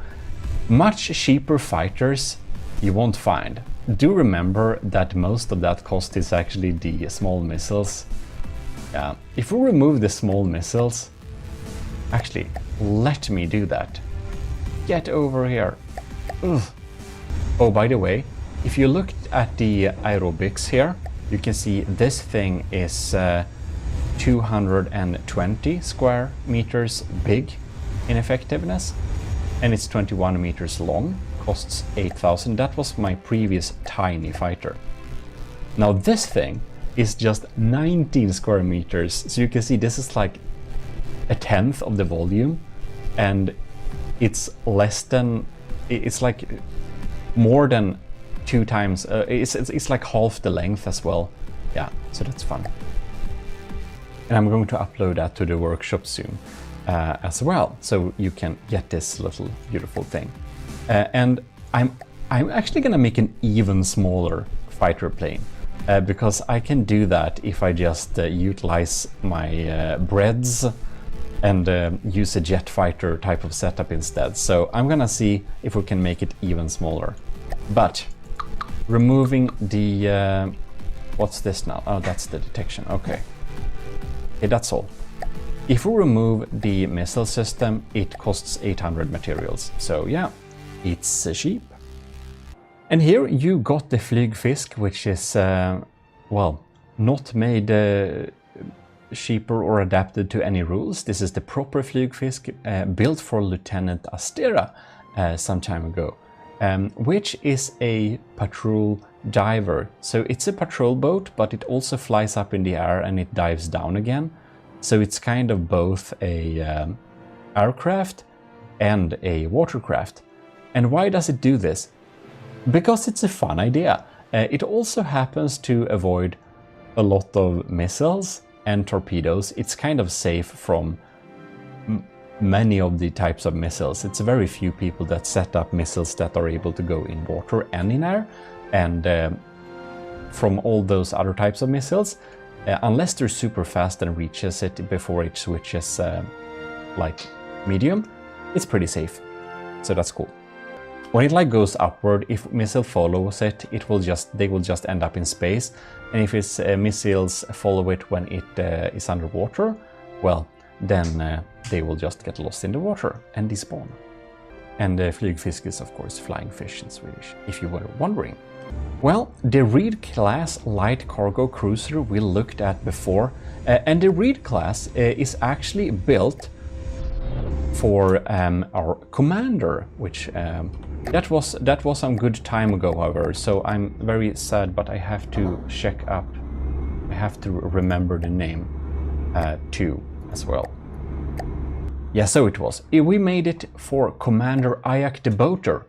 much cheaper fighters you won't find. Do remember that most of that cost is actually the small missiles. If we remove the small missiles, actually, let me do that. Get over here. Ugh. Oh, by the way, if you look at the aerobics here, you can see this thing is 220 square meters big in effectiveness, and it's 21 meters long, costs 8,000. That was my previous tiny fighter. Now this thing is just 19 square meters, so you can see this is like a tenth of the volume, and it's less than, it's like more than 2 times, it's like half the length as well. Yeah, so that's fun. And I'm going to upload that to the workshop soon as well, so you can get this little beautiful thing. And I'm actually gonna make an even smaller fighter plane, because I can do that if I just utilize my breads and use a jet fighter type of setup instead. So I'm gonna see if we can make it even smaller. But removing the what's this now? Oh, that's the detection. Okay, that's all. If we remove the missile system, it costs 800 materials. So yeah, it's cheap. And here you got the Flygfisk, which is well, not made cheaper or adapted to any rules. This is the proper Flygfisk, built for Lieutenant Astera some time ago, which is a patrol diver. So it's a patrol boat, but it also flies up in the air and it dives down again. So it's kind of both a aircraft and a watercraft. And why does it do this? Because it's a fun idea. It also happens to avoid a lot of missiles and torpedoes. It's kind of safe from many of the types of missiles. It's very few people that set up missiles that are able to go in water and in air. And from all those other types of missiles, unless they're super fast and reaches it before it switches like medium, it's pretty safe. So that's cool. When it like goes upward, if missile follows it, they will just end up in space. And if its missiles follow it when it is underwater, well, then they will just get lost in the water and despawn. And flygfisk is of course flying fish in Swedish, if you were wondering. Well, the Reed class light cargo cruiser we looked at before, and the Reed class is actually built for our commander, which that was some good time ago, however, so I'm very sad, but I have to check up, I have to remember the name too as well. Yeah, so it was. We made it for Commander Ayak the Boater.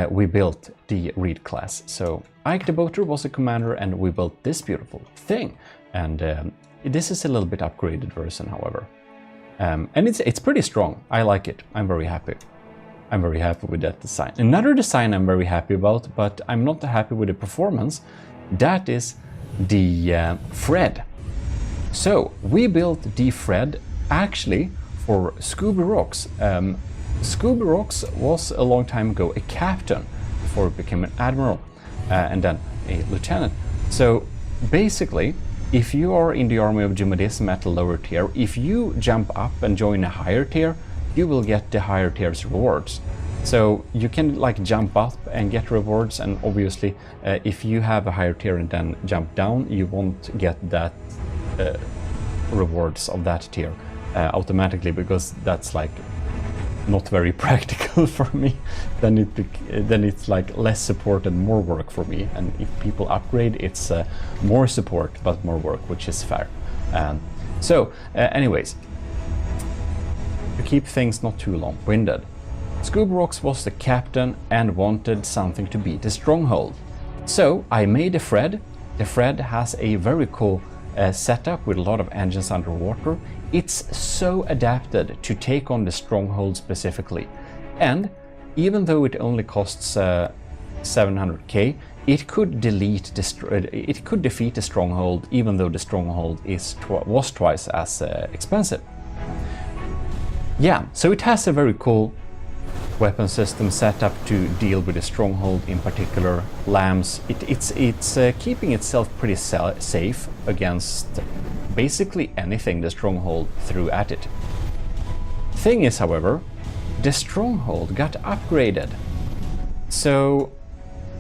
We built the Reed class. So Ayak the Boater was a commander and we built this beautiful thing. And this is a little bit upgraded version, however. And it's pretty strong. I like it. I'm very happy. I'm very happy with that design. Another design I'm very happy about, but I'm not happy with the performance. That is the Fred. So we built the Fred actually for Scooby Rocks. Scooby Rocks was a long time ago a captain before it became an admiral and then a lieutenant. So basically, if you are in the army of GMODIST at a lower tier, if you jump up and join a higher tier, you will get the higher tier's rewards. So you can like jump up and get rewards, and obviously if you have a higher tier and then jump down, you won't get that rewards of that tier automatically, because that's like not very practical for me. Then it's like less support and more work for me, and if people upgrade, it's more support but more work, which is fair. Anyways, to keep things not too long-winded, Scooby Rocks was the captain and wanted something to beat the stronghold. So I made a Fred. The Fred has a very cool setup with a lot of engines underwater. It's so adapted to take on the stronghold specifically. And even though it only costs 700k, it could defeat the stronghold, even though the stronghold was twice as expensive. Yeah, so it has a very cool weapon system set up to deal with the stronghold, in particular lambs. It's keeping itself pretty safe against basically anything the stronghold threw at it. Thing is, however, the stronghold got upgraded. So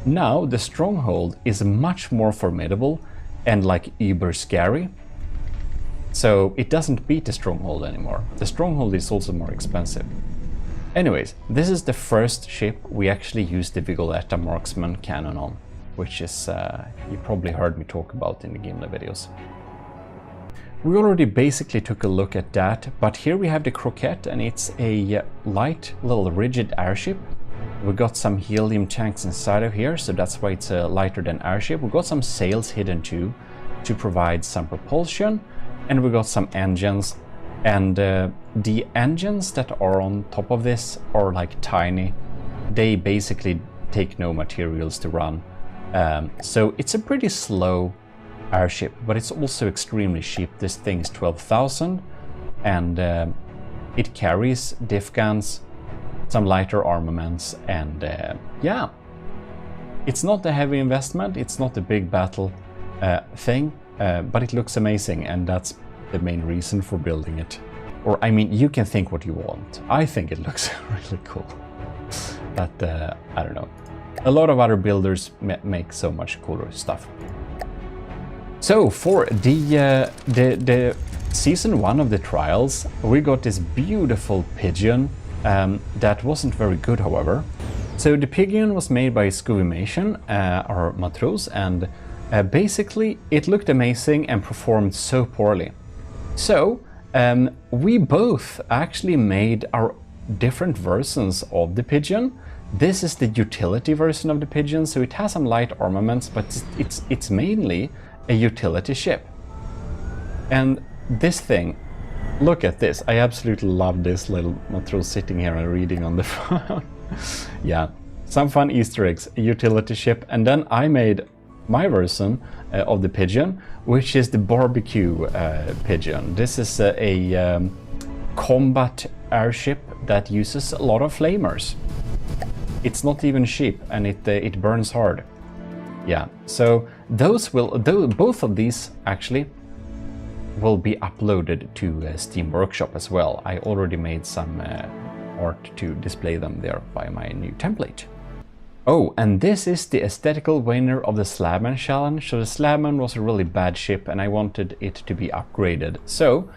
now the stronghold is much more formidable and like uber scary. So it doesn't beat the stronghold anymore. The stronghold is also more expensive. Anyways, this is the first ship we actually used the Vigoletta marksman cannon on, which is, you probably heard me talk about in the Gimli videos. We already basically took a look at that, but here we have the Croquette, and it's a light, little rigid airship. We got some helium tanks inside of here, so that's why it's lighter than airship. We got some sails hidden too, to provide some propulsion, and we got some engines. And the engines that are on top of this are like tiny. They basically take no materials to run. So it's a pretty slow airship, but it's also extremely cheap. This thing is 12,000, and it carries diff guns, some lighter armaments, and yeah, it's not a heavy investment. It's not a big battle thing, but it looks amazing, and that's the main reason for building it. Or I mean, you can think what you want. I think it looks really cool, but I don't know. A lot of other builders make so much cooler stuff. So for the season 1 of the trials, we got this beautiful pigeon that wasn't very good, however. So the pigeon was made by Scuvimation, our matros, and basically it looked amazing and performed so poorly. So we both actually made our different versions of the pigeon. This is the utility version of the pigeon, so it has some light armaments, but it's mainly a utility ship. And this thing, look at this. I absolutely love this little matros sitting here and reading on the phone. Yeah, some fun Easter eggs, a utility ship. And then I made my version of the pigeon, which is the barbecue pigeon. This is a combat airship that uses a lot of flamers. It's not even cheap, and it burns hard. Yeah, so both of these actually will be uploaded to Steam Workshop as well. I already made some art to display them there by my new template. Oh, and this is the aesthetical winner of the Slabman challenge. So the Slabman was a really bad ship and I wanted it to be upgraded. So,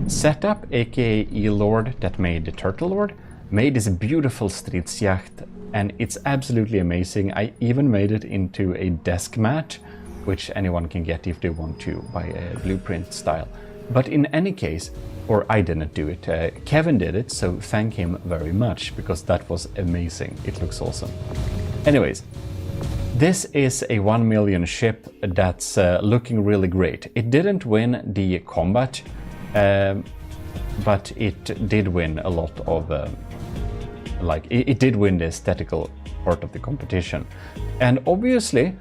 Setup, aka E-Lord that made the Turtle Lord, made this beautiful stridsjacht, and it's absolutely amazing. I even made it into a desk mat, which anyone can get if they want to by a blueprint style. But in any case, or I didn't do it, Kevin did it, so thank him very much, because that was amazing. It looks awesome. Anyways, this is a 1 million ship that's looking really great. It didn't win the combat, but it did win a lot of, it did win the aesthetical part of the competition. And obviously,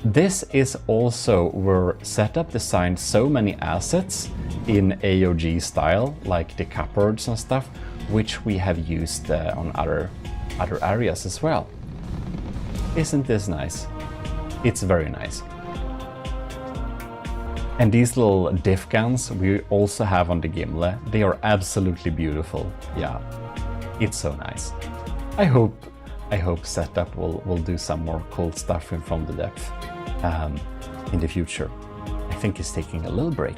this is also where Setup designed so many assets in AOG style, like the cupboards and stuff, which we have used on other areas as well. Isn't this nice? It's very nice. And these little diff guns we also have on the Gimle. They are absolutely beautiful. Yeah, it's so nice. I hope Setup will do some more cool stuff from the depth in the future. I think it's taking a little break.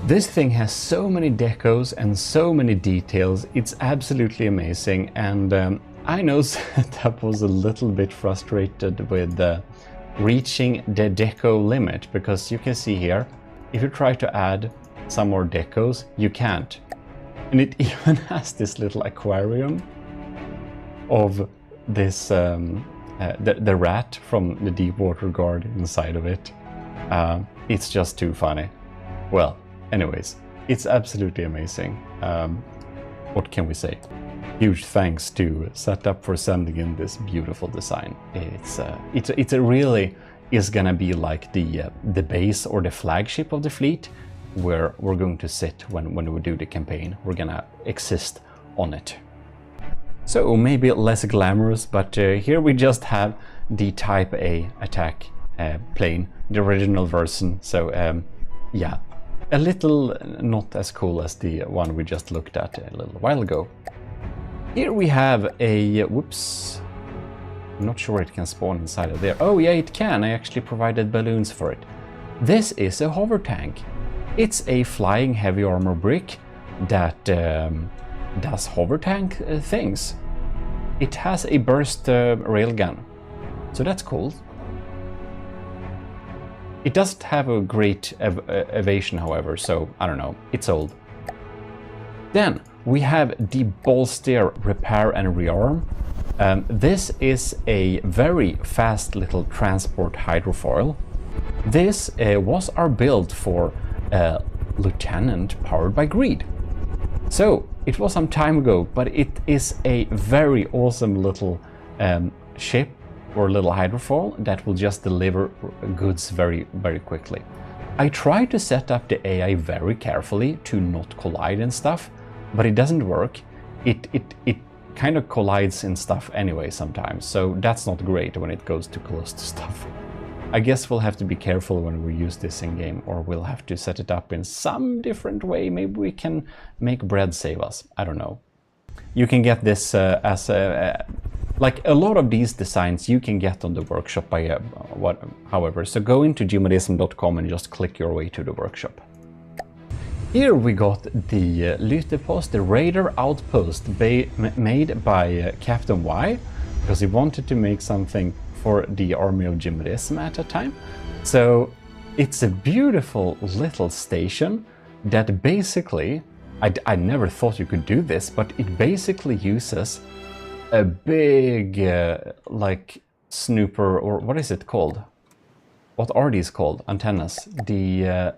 This thing has so many decos and so many details. It's absolutely amazing, and I know Setup was a little bit frustrated with reaching the deco limit, because you can see here, if you try to add some more decos, you can't. And it even has this little aquarium of this the rat from the Deepwater Guard inside of it. It's just too funny. Well, anyways, it's absolutely amazing. What can we say? Huge thanks to Setup for sending in this beautiful design. It really is gonna be like the base or the flagship of the fleet, where we're going to sit when we do the campaign. We're gonna exist on it. So maybe less glamorous, but here we just have the Type A attack plane, the original version. So yeah, a little not as cool as the one we just looked at a little while ago. Here we have a, whoops, I'm not sure it can spawn inside of there. Oh yeah, it can. I actually provided balloons for it. This is a hover tank. It's a flying heavy armor brick that does hover tank things. It has a burst railgun, so that's cool. It doesn't have a great evasion, however, so I don't know, it's old. Then we have the Bolster repair and rearm. This is a very fast little transport hydrofoil. This was our build for Lieutenant powered by greed. So it was some time ago, but it is a very awesome little ship or little hydrofoil that will just deliver goods very, very quickly. I try to set up the AI very carefully to not collide and stuff, but it doesn't work. It kind of collides in stuff anyway sometimes, so that's not great when it goes too close to stuff. I guess we'll have to be careful when we use this in game, or we'll have to set it up in some different way. Maybe we can make bread save us. I don't know. You can get this as a like a lot of these designs you can get on the workshop by however. So go into gmodism.com and just click your way to the workshop. Here we got the Lytepost, the Raider Outpost made by Captain Y, because he wanted to make something for the army of GMODIST at a time. So it's a beautiful little station that basically, I never thought you could do this, but it basically uses a big like snooper, or what is it called? What are these called? Antennas. The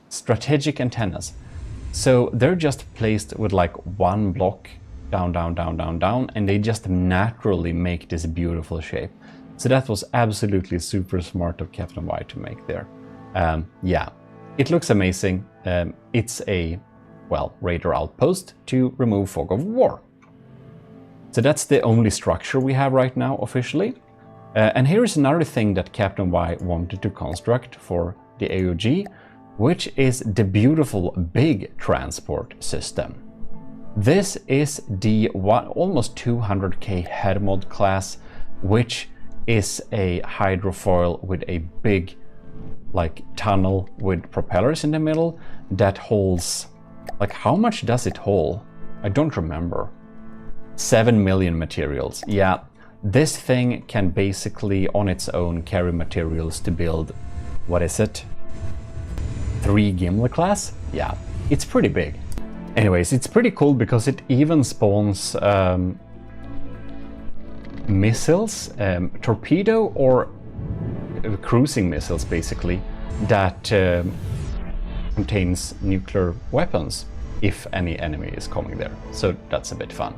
strategic antennas. So they're just placed with like one block down, down, down, down, down, and they just naturally make this beautiful shape. So that was absolutely super smart of Captain Y to make there. Yeah, it looks amazing. It's a, well, radar outpost to remove fog of war. So that's the only structure we have right now officially. And here is another thing that Captain Y wanted to construct for the AOG, which is the beautiful big transport system. This is the almost 200k head mod class, which is a hydrofoil with a big like tunnel with propellers in the middle that holds, like, how much does it hold? I don't remember. 7 million materials. Yeah, this thing can basically on its own carry materials to build, what is it? 3 Gimli class? Yeah, it's pretty big. Anyways, it's pretty cool because it even spawns missiles, torpedo or cruising missiles basically, that contains nuclear weapons if any enemy is coming there. So that's a bit fun.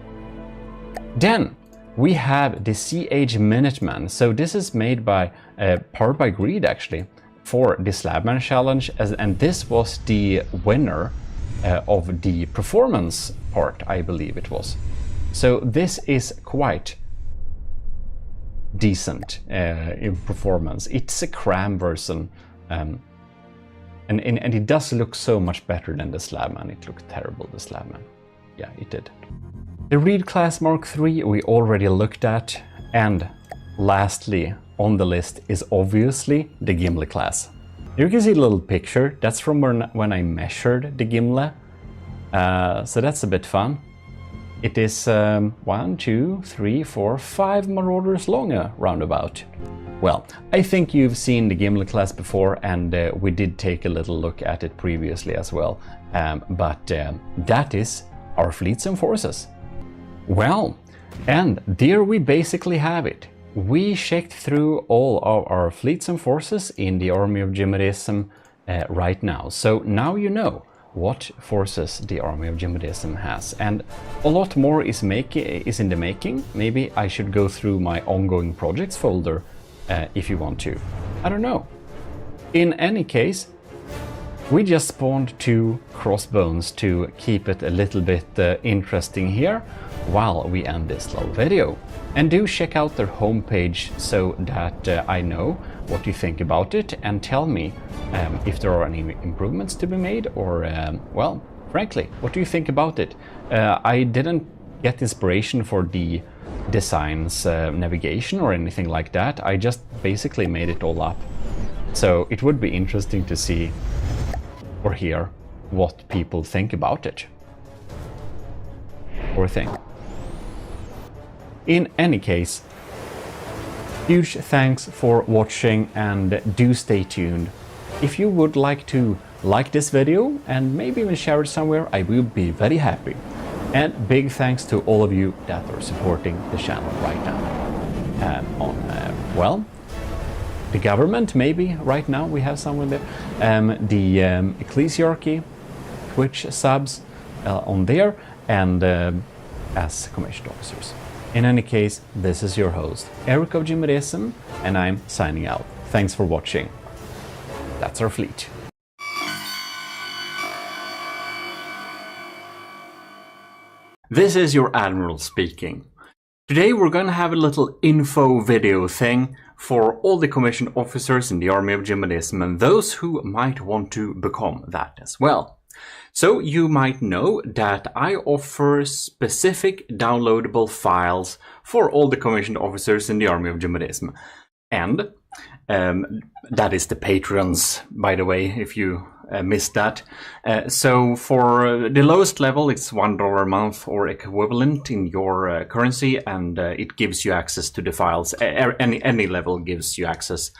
Then we have the CH Minuteman. So this is made by powered by Greed actually for the Slabman challenge, and this was the winner of the performance part, I believe it was. So this is quite decent in performance. It's a cram version, and it does look so much better than the Slabman. It looked terrible, the Slabman. Yeah, it did. The Reed class Mark III we already looked at, and lastly on the list is obviously the Gimli class. You can see a little picture. That's from when I measured the Gimli. So that's a bit fun. It is 1, 2, 3, 4, 5 Marauders long roundabout. Well, I think you've seen the Gimli class before, and we did take a little look at it previously as well. But that is our fleets and forces. Well, and there we basically have it. We checked through all of our fleets and forces in the Army of GMODISM right now. So now you know what forces the Army of GMODISM has, and a lot more is in the making. Maybe I should go through my ongoing projects folder if you want to. I don't know. In any case, we just spawned 2 crossbones to keep it a little bit interesting here while we end this little video. And do check out their homepage so that I know what you think about it, and tell me if there are any improvements to be made, or well, frankly, what do you think about it? I didn't get inspiration for the design's navigation or anything like that. I just basically made it all up. So it would be interesting to see or hear what people think about it. Or thing. In any case, huge thanks for watching, and do stay tuned. If you would like to like this video and maybe even share it somewhere, I will be very happy. And big thanks to all of you that are supporting the channel right now. Well, the government, maybe right now we have someone there. The ECCLESIARCHY Twitch subs on there, and as commissioned officers. In any case, this is your host, Eric of GMODISM, and I'm signing out. Thanks for watching. That's our fleet. This is your Admiral speaking. Today we're going to have a little info video thing for all the commissioned officers in the Army of GMODISM and those who might want to become that as well. So you might know that I offer specific downloadable files for all the commissioned officers in the Army of GMODISM. And that is the patrons, by the way, if you missed that. So for the lowest level, it's $1 a month or equivalent in your currency, and it gives you access to the files. Any level gives you access.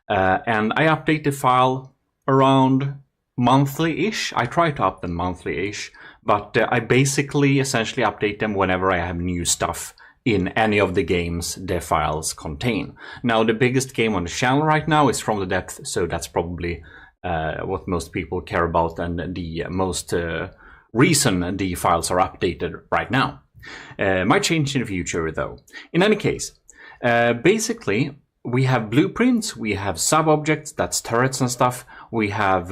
And I update the file around monthly-ish. I try to up them monthly-ish, but I basically essentially update them whenever I have new stuff in any of the games the files contain. Now, the biggest game on the channel right now is From the Depth, so that's probably what most people care about, and the most reason the files are updated right now. Might change in the future though. In any case, basically we have blueprints, we have sub-objects, that's turrets and stuff. We have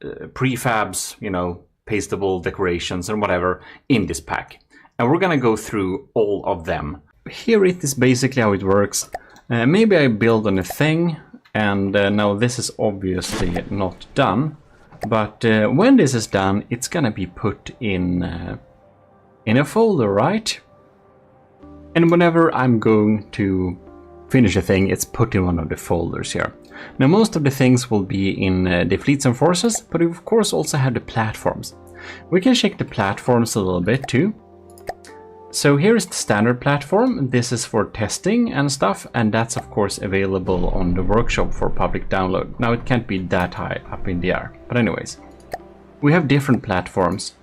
prefabs, you know, pastable decorations and whatever in this pack. And we're gonna go through all of them. Here it is basically how it works. Maybe I build on a thing, and now this is obviously not done. But when this is done, it's gonna be put in a folder, right? And whenever I'm going to finish a thing, it's put in one of the folders here. Now most of the things will be in the fleets and forces, but we of course also have the platforms. We can check the platforms a little bit too. So here is the standard platform. This is for testing and stuff, and that's of course available on the workshop for public download. Now it can't be that high up in the air, but anyways. We have different platforms.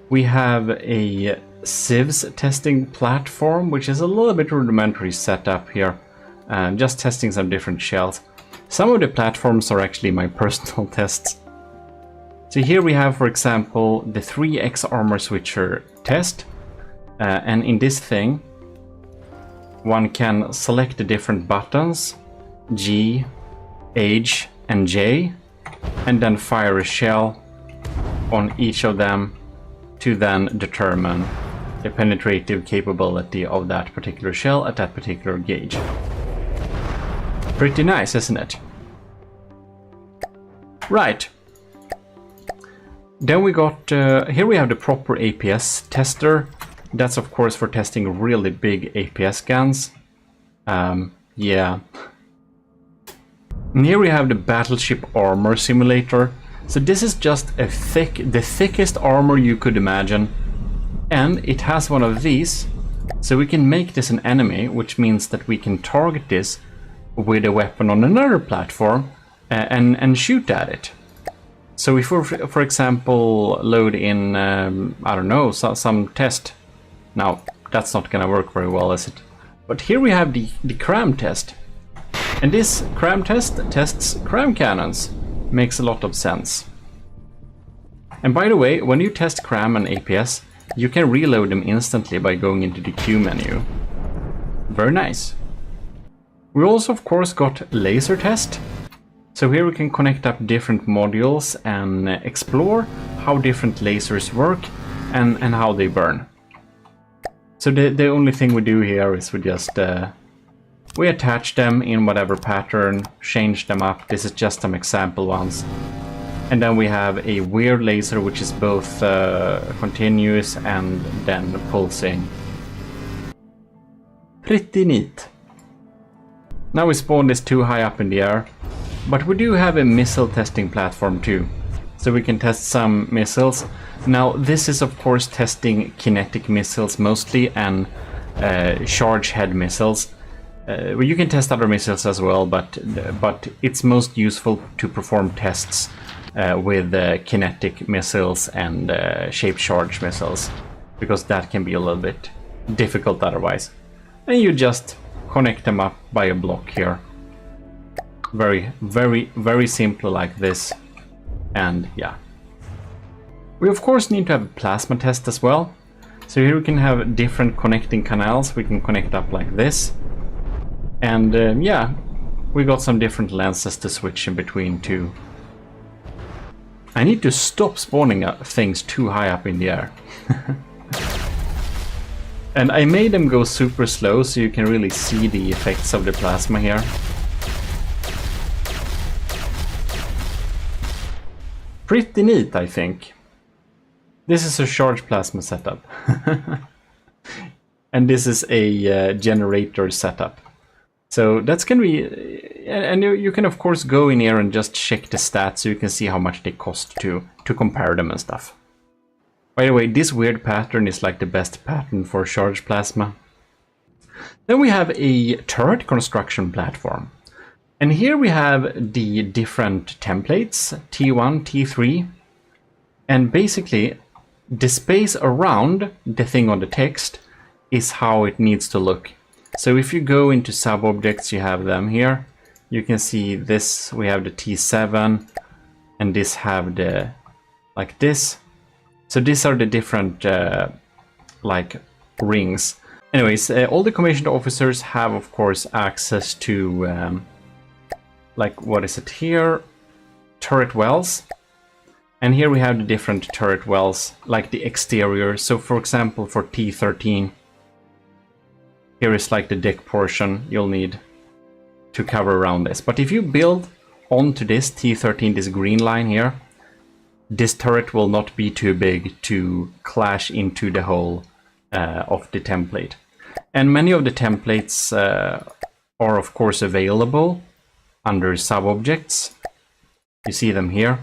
We have a civs testing platform, which is a little bit rudimentary setup here. Just testing some different shells. Some of the platforms are actually my personal tests. So here we have, for example, the 3x armor switcher test. And in this thing, one can select the different buttons, G, H, and J, and then fire a shell on each of them to then determine the penetrative capability of that particular shell at that particular gauge. Pretty nice, isn't it? Right. Then we got, here we have the proper APS tester. That's of course for testing really big APS guns. Yeah. And here we have the battleship armor simulator. So this is just the thickest armor you could imagine. And it has one of these. So we can make this an enemy, which means that we can target this with a weapon on another platform and shoot at it. So if we, for example, load in, I don't know, some test. Now, that's not gonna work very well, is it? But here we have the cram test. And this cram test tests cram cannons. Makes a lot of sense. And by the way, when you test cram and APS, you can reload them instantly by going into the Q menu. Very nice. We also, of course, got laser test. So here we can connect up different modules and explore how different lasers work and how they burn. So the only thing we do here is we just we attach them in whatever pattern, change them up. This is just some example ones. And then we have a weird laser which is both continuous and then pulsing. Pretty neat. Now we spawn this too high up in the air, but we do have a missile testing platform too. So we can test some missiles. Now this is of course testing kinetic missiles mostly and charge head missiles. Well, you can test other missiles as well, but it's most useful to perform tests with kinetic missiles and shaped charge missiles, because that can be a little bit difficult otherwise. And you just connect them up by a block here. Very, very, very simple like this. And yeah. We of course need to have a plasma test as well. So here we can have different connecting canals. We can connect up like this. And yeah, we got some different lenses to switch in between too. I need to stop spawning things too high up in the air. And I made them go super slow so you can really see the effects of the plasma here. Pretty neat, I think. This is a charge plasma setup. And this is a generator setup. So that's gonna be, and you can of course go in here and just check the stats so you can see how much they cost to compare them and stuff. By the way, this weird pattern is like the best pattern for charge plasma. Then we have a turret construction platform. And here we have the different templates, T1, T3. And basically, the space around the thing on the text is how it needs to look. So if you go into sub-objects, you have them here. You can see this, we have the T7, and this have the, like this. So these are the different, like, rings. Anyways, all the commissioned officers have, of course, access to, like, what is it here? Turret wells. And here we have the different turret wells, like the exterior. So, for example, for T13, here is like the deck portion you'll need to cover around this. But if you build onto this T13, this green line here, this turret will not be too big to clash into the hull of the template. And many of the templates are of course available under sub-objects. You see them here.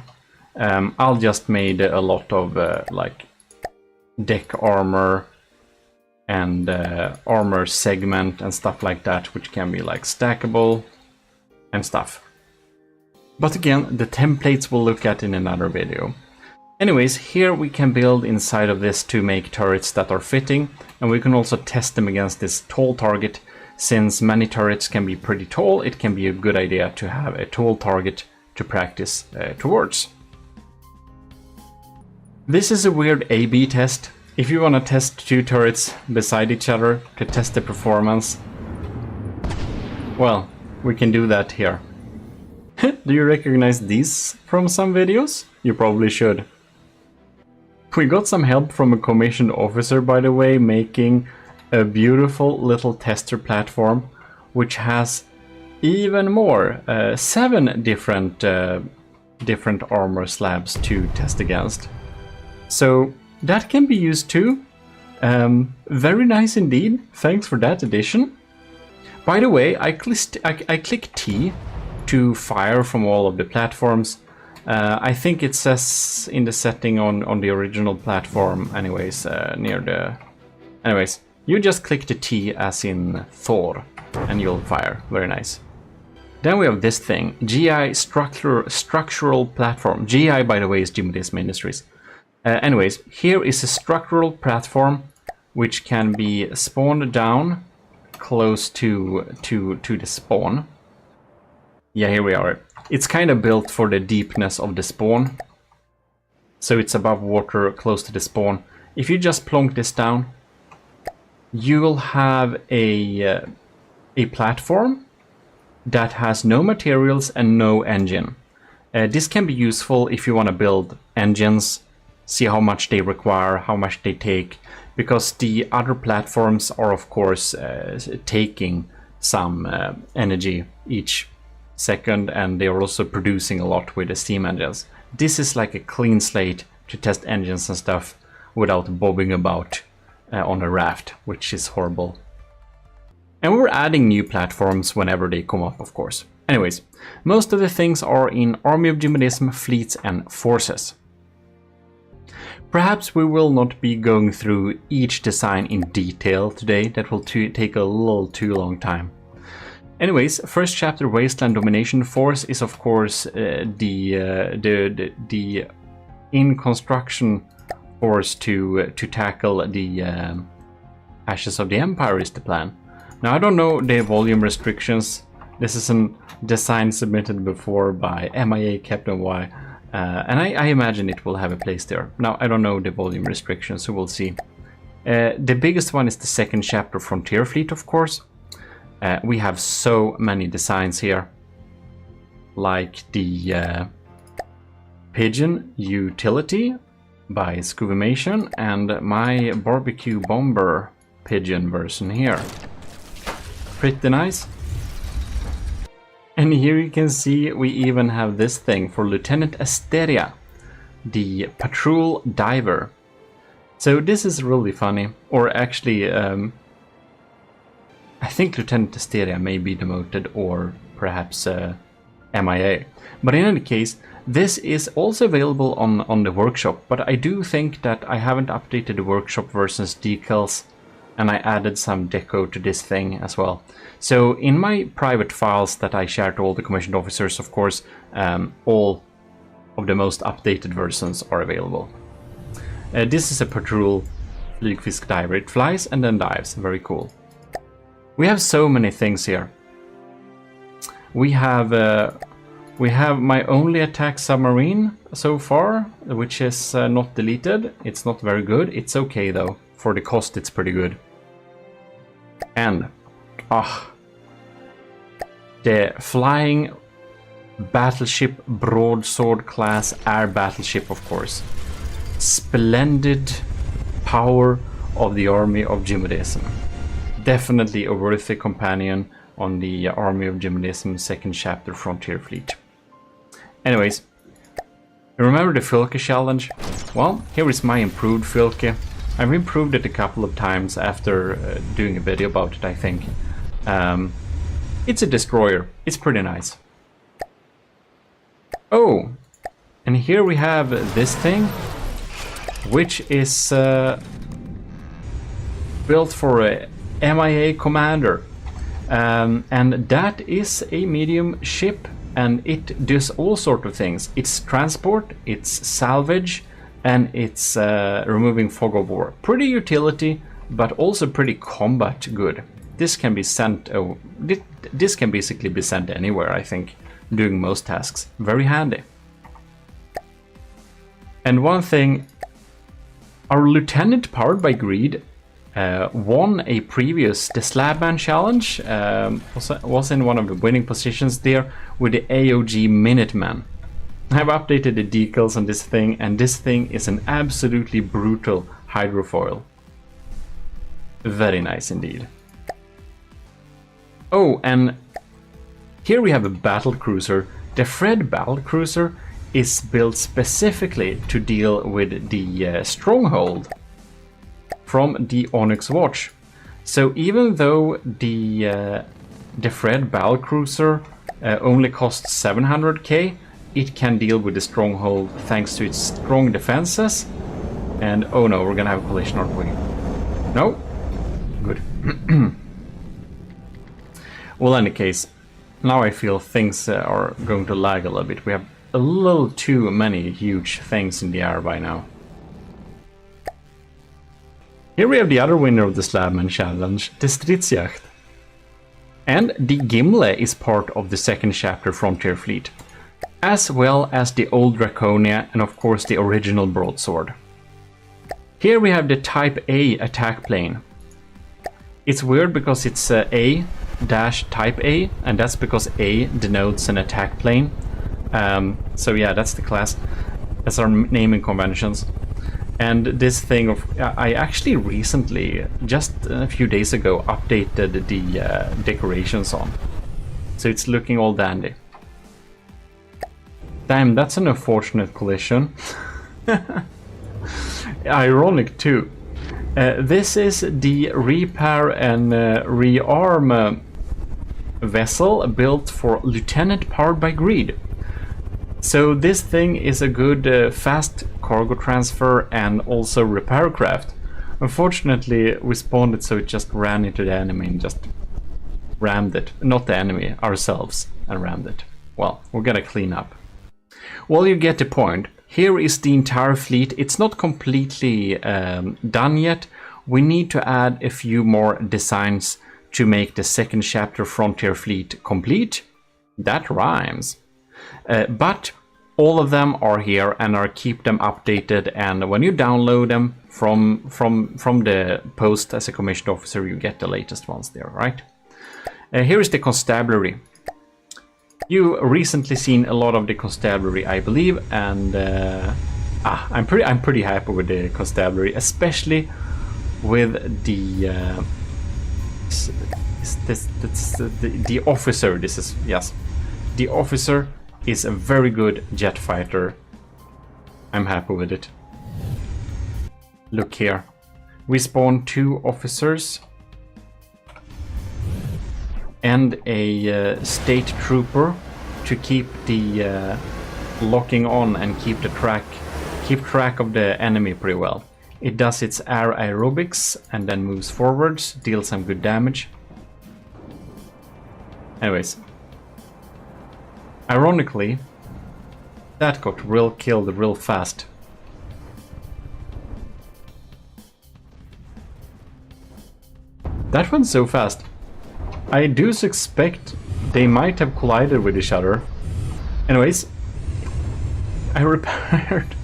I'll just made a lot of like deck armor and armor segment and stuff like that, which can be like stackable and stuff. But again, the templates we'll look at in another video. Anyways, here we can build inside of this to make turrets that are fitting, and we can also test them against this tall target. Since many turrets can be pretty tall, it can be a good idea to have a tall target to practice towards. This is a weird A/B test. If you want to test two turrets beside each other to test the performance, well, we can do that here. Do you recognize these from some videos? You probably should. We got some help from a commissioned officer, by the way, making a beautiful little tester platform, which has even more, 7 different armor slabs to test against. So that can be used too. Very nice indeed. Thanks for that addition. By the way, I click T to fire from all of the platforms. I think it says in the setting on the original platform, anyways, near the... Anyways, you just click the T as in Thor, and you'll fire. Very nice. Then we have this thing, GI structural platform. GI, by the way, is GMODIST Industries. Anyways, here is a structural platform which can be spawned down close to the spawn. Yeah, here we are. It's kind of built for the deepness of the spawn. So it's above water, close to the spawn. If you just plonk this down, you will have a platform that has no materials and no engine. This can be useful if you want to build engines, see how much they require, how much they take, because the other platforms are of course taking some energy each second, and they are also producing a lot with the steam engines. This is like a clean slate to test engines and stuff without bobbing about on a raft, which is horrible. And we're adding new platforms whenever they come up, of course. Anyways, most of the things are in Army of GMODISM, Fleets and Forces. Perhaps we will not be going through each design in detail today. That will take a little too long time. Anyways, first chapter, Wasteland Domination Force, is of course the in construction force to tackle the Ashes of the Empire is the plan. Now I don't know the volume restrictions. This is a design submitted before by MIA Captain Y, and I imagine it will have a place there. Now I don't know the volume restrictions, so we'll see. The biggest one is the second chapter, Frontier Fleet, of course. We have so many designs here, like the Pigeon Utility by Scuvimation and my Barbecue Bomber Pigeon version here. Pretty nice. And here you can see we even have this thing for Lieutenant Asteria, the Patrol Diver. So this is really funny, or actually I think Lieutenant Asteria may be demoted, or perhaps MIA. But in any case, this is also available on the workshop, but I do think that I haven't updated the workshop versus decals, and I added some deco to this thing as well. So in my private files that I share to all the commissioned officers, of course, all of the most updated versions are available. This is a Patrol Flygfisk Diver. It flies and then dives. Very cool. We have so many things here. We have my only attack submarine so far, which is not deleted. It's not very good. It's okay though. For the cost, it's pretty good. And the flying battleship broadsword class air battleship, of course. Splendid power of the army of GMODISM. Definitely a worthy companion on the army of GMODISM second chapter Frontier Fleet. Anyways, remember the Filke challenge? Well, here is my improved Filke. I've improved it a couple of times after doing a video about it, I think. It's a destroyer. It's pretty nice. Oh, and here we have this thing, which is built for a MIA commander. And that is a medium ship, and it does all sorts of things. It's transport, it's salvage, and it's removing fog of war. Pretty utility, but also pretty combat good. This can be sent. This can basically be sent anywhere, I think, doing most tasks. Very handy. And one thing, our lieutenant, powered by greed, won a previous the Slabman challenge. Was in one of the winning positions there with the AOG Minuteman. I've updated the decals on this thing, and this thing is an absolutely brutal hydrofoil. Very nice indeed. Oh, and here we have a battle cruiser. The Fred battle cruiser is built specifically to deal with the stronghold from the Onyx Watch. So even though the Fred battle cruiser only costs 700k, it can deal with the stronghold thanks to its strong defenses. And oh no, we're gonna have a collision, aren't we? No? Good. Well, in any case, now I feel things are going to lag a little bit. We have a little too many huge things in the air by now. Here we have the other winner of the Slabman challenge, the Stridsjacht. And the Gimle is part of the second chapter Frontier Fleet, as well as the old Draconia and of course the original broadsword. Here we have the Type A attack plane. It's weird because it's A-Type A, and that's because A denotes an attack plane. So yeah, that's the class. That's our naming conventions. And this thing of... I actually recently, just a few days ago, updated the decorations on. So it's looking all dandy. Damn, that's an unfortunate collision. Ironic too. This is the repair and rearm vessel built for Lieutenant powered by greed. So this thing is a good fast cargo transfer and also repair craft. Unfortunately, we spawned it so it just ran into the enemy and just rammed it. Not the enemy, ourselves, and rammed it. Well, we're gonna clean up. Well, you get the point. Here is the entire fleet. It's not completely done yet. We need to add a few more designs to make the second chapter Frontier Fleet complete. That rhymes. But all of them are here and are keep them updated, and when you download them from the post as a commissioned officer, you get the latest ones there, right? Here is the constabulary. You recently seen a lot of the constabulary, I believe, and I'm pretty happy with the constabulary, especially with the the officer. This is, yes, the officer is a very good jet fighter. I'm happy with it. Look here, we spawned 2 officers and a state trooper to keep the locking on and keep track of the enemy pretty well. It does its air aerobics and then moves forwards, deals some good damage. Anyways, ironically, that got killed real fast. That went so fast. I do suspect they might have collided with each other. Anyways, I repaired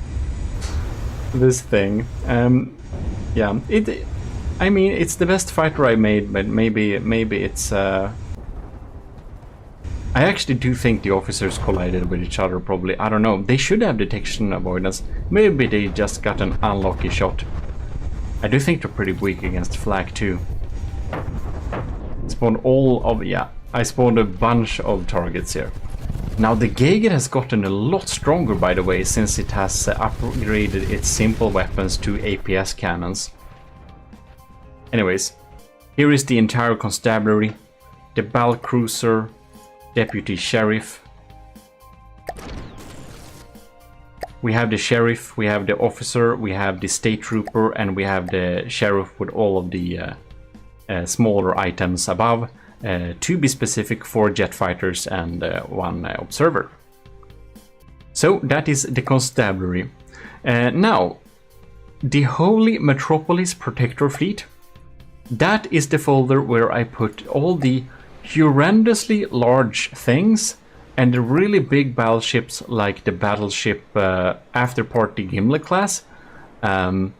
this thing. Yeah, I mean, it's the best fighter I made, but maybe it's... I actually do think the officers collided with each other, probably. I don't know. They should have detection avoidance. Maybe they just got an unlucky shot. I do think they're pretty weak against flak, too. Spawned all of... yeah, I spawned a bunch of targets here. Now, the Geiger has gotten a lot stronger, by the way, since it has upgraded its simple weapons to APS cannons. Anyways, here is the entire constabulary, the battle cruiser, deputy sheriff. We have the sheriff, we have the officer, we have the state trooper, and we have the sheriff with all of the smaller items above. To be specific, 4 jet fighters and 1 observer. So that is the constabulary. Now, the Holy Metropolis Protector Fleet. That is the folder where I put all the horrendously large things and the really big battleships like the battleship Afterparty Gimli class. I'll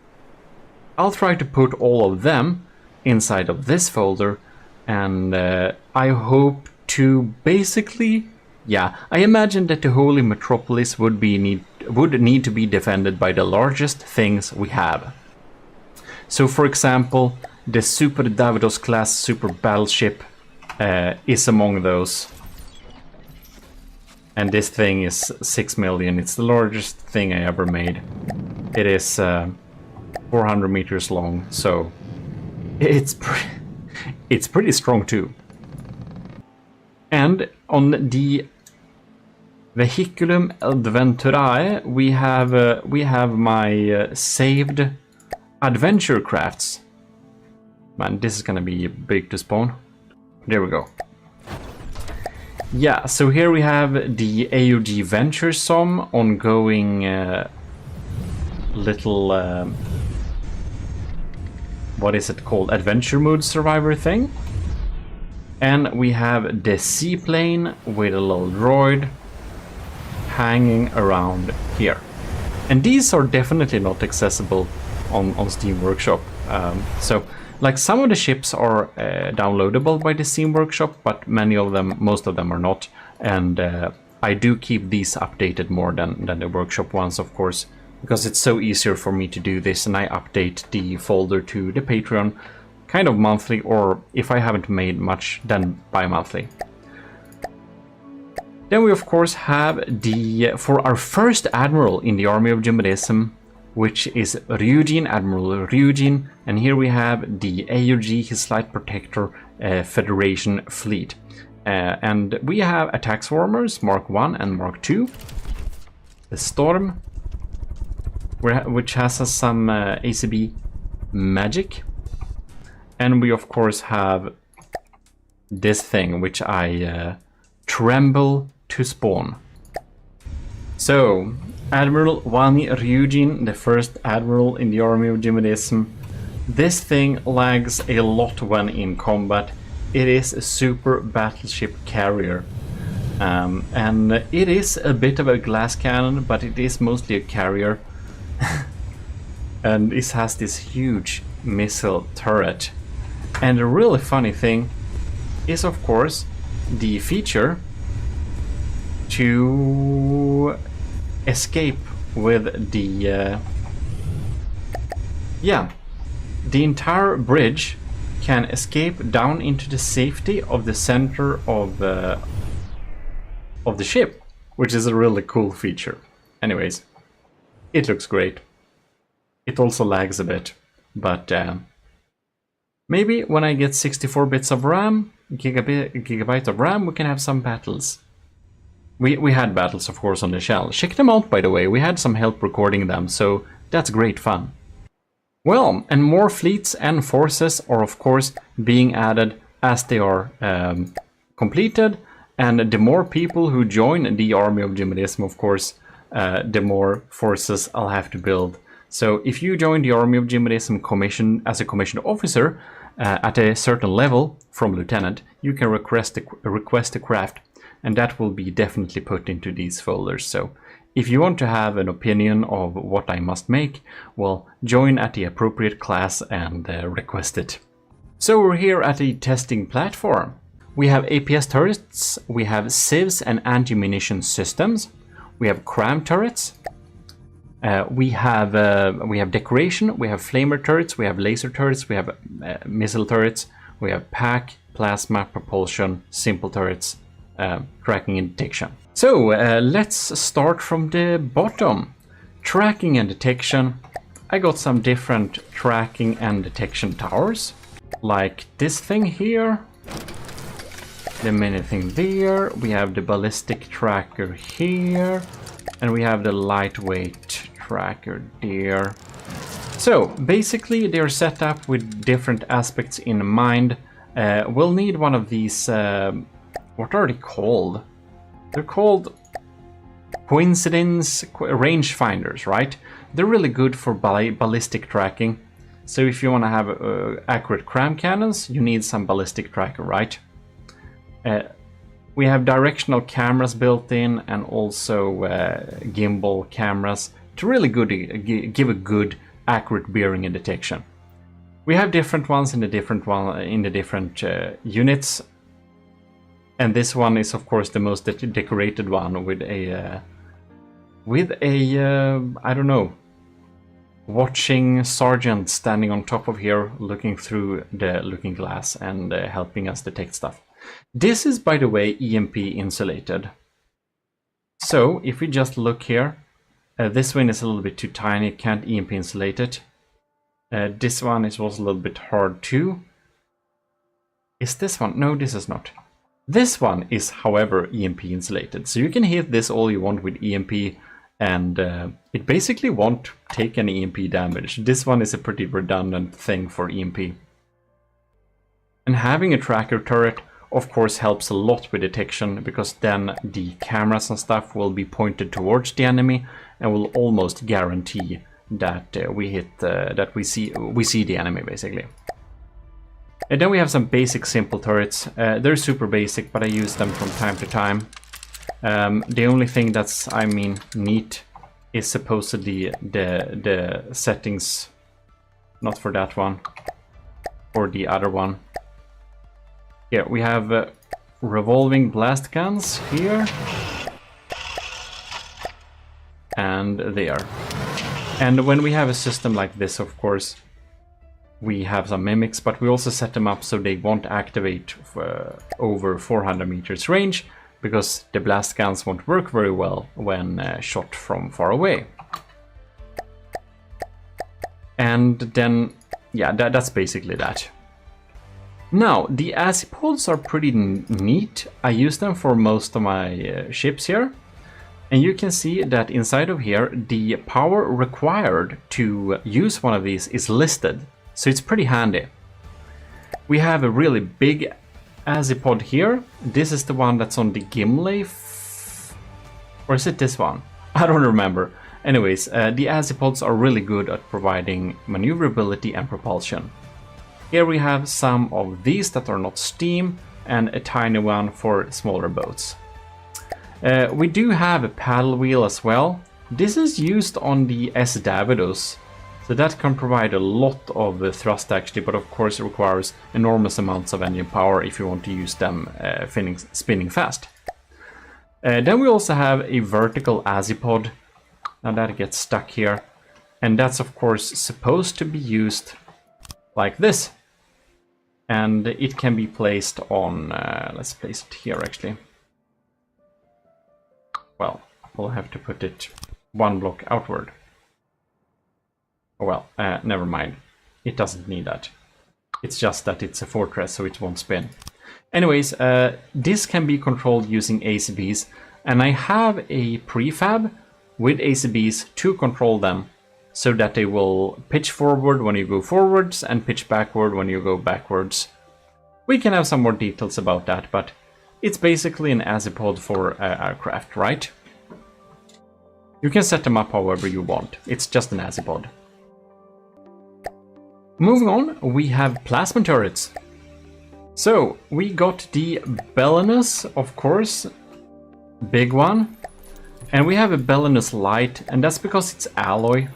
try to put all of them inside of this folder. And I hope to basically, yeah, I imagine that the Holy Metropolis would need to be defended by the largest things we have. So, for example, the Super Davidos class super battleship is among those. And this thing is 6 million. It's the largest thing I ever made. It is 400 meters long, so it's pretty strong too. And on the Vehiculum Adventurae, we have my saved adventure crafts. Man, this is gonna be big to spawn. There we go. Yeah, so here we have the AOG Venturesome ongoing little what is it called? Adventure mode survivor thing. And we have the seaplane with a little droid hanging around here. And these are definitely not accessible on Steam Workshop. So, like, some of the ships are downloadable by the Steam Workshop, but most of them are not. And I do keep these updated more than the Workshop ones, of course, because it's so easier for me to do this, and I update the folder to the Patreon kind of monthly, or if I haven't made much, then bi-monthly. Then we of course have for our first admiral in the army of GMODISM, which is Ryujin, Admiral Ryujin, and here we have the AOG, his Light Protector Federation fleet. And we have attack swarmers, Mark 1 and Mark 2. The Storm, which has some ACB magic. And we of course have this thing, which I tremble to spawn. So, Admiral Wani Ryujin, the first admiral in the army of GMODISM. This thing lags a lot when in combat. It is a super battleship carrier. And it is a bit of a glass cannon, but it is mostly a carrier. And it has this huge missile turret. And the really funny thing is, of course, the feature to escape with the the entire bridge can escape down into the safety of the center of the ship, which is a really cool feature. Anyways, it looks great. It also lags a bit, but maybe when I get 64 bits of RAM, gigabyte of RAM, we can have some battles. We had battles, of course, on the shell. Check them out, by the way. We had some help recording them, so that's great fun. Well, and more fleets and forces are, of course, being added as they are completed. And the more people who join the army of GMODISM, of course, the more forces I'll have to build. So if you join the army of GMODISM as a commissioned officer at a certain level from lieutenant, you can request a craft. And that will be definitely put into these folders. So If you want to have an opinion of what I must make, well, join at the appropriate class and request it. So we're here at the testing platform. We have APS turrets, we have sieves and anti-munition systems, we have cram turrets, we have decoration, we have flamer turrets, we have laser turrets, we have missile turrets, we have pack, plasma, propulsion, simple turrets, tracking and detection. So let's start from the bottom. Tracking and detection. I got some different tracking and detection towers, like this thing here, the mini thing there, we have the ballistic tracker here, and we have the lightweight tracker there. So basically they're set up with different aspects in mind. We'll need one of these, what are they called? They're called coincidence rangefinders, right? They're really good for ballistic tracking. So if you want to have accurate cram cannons, you need some ballistic tracker, right? We have directional cameras built in, and also gimbal cameras to really give a good accurate bearing and detection. We have different ones in the different units, and this one is of course the most decorated one with a I don't know, watching sergeant standing on top of here, looking through the looking glass and helping us detect stuff. This is, by the way, EMP insulated. So if we just look here, this one is a little bit too tiny, can't EMP insulate it. This one is also a little bit hard too. Is this one? No, this is not. This one is, however, EMP insulated. So you can hit this all you want with EMP, and it basically won't take any EMP damage. This one is a pretty redundant thing for EMP. And having a tracker turret of course helps a lot with detection, because then the cameras and stuff will be pointed towards the enemy and will almost guarantee that we see the enemy basically. And then we have some basic simple turrets. They're super basic, but I use them from time to time. The only thing that's, neat is supposedly the settings, not for that one, for the other one. Here we have revolving blast guns here and there. And when we have a system like this, of course, we have some mimics, but we also set them up so they won't activate over 400 meters range, because the blast guns won't work very well when shot from far away. And then, yeah, that's basically that. Now, the azipods are pretty neat. I use them for most of my ships here. And you can see that inside of here, the power required to use one of these is listed. So it's pretty handy. We have a really big azipod here. This is the one that's on the Gimli. Or is it this one? I don't remember. Anyways, the azipods are really good at providing maneuverability and propulsion. Here we have some of these that are not steam, and a tiny one for smaller boats. We do have a paddle wheel as well. This is used on the S. Davidus, so that can provide a lot of thrust actually, but of course it requires enormous amounts of engine power if you want to use them spinning fast. Then we also have a vertical azipod. Now that gets stuck here, and that's of course supposed to be used like this. And it can be placed on, let's place it here actually. Well, we'll have to put it one block outward. Oh well, never mind. It doesn't need that. It's just that it's a fortress, so it won't spin. Anyways, this can be controlled using ACBs, and I have a prefab with ACBs to control them, so that they will pitch forward when you go forwards and pitch backward when you go backwards. We can have some more details about that, but it's basically an azipod for aircraft, right? You can set them up however you want. It's just an azipod. Moving on, we have plasma turrets. So we got the Belenus, of course, big one. And we have a Belinus Light, and that's because it's alloy.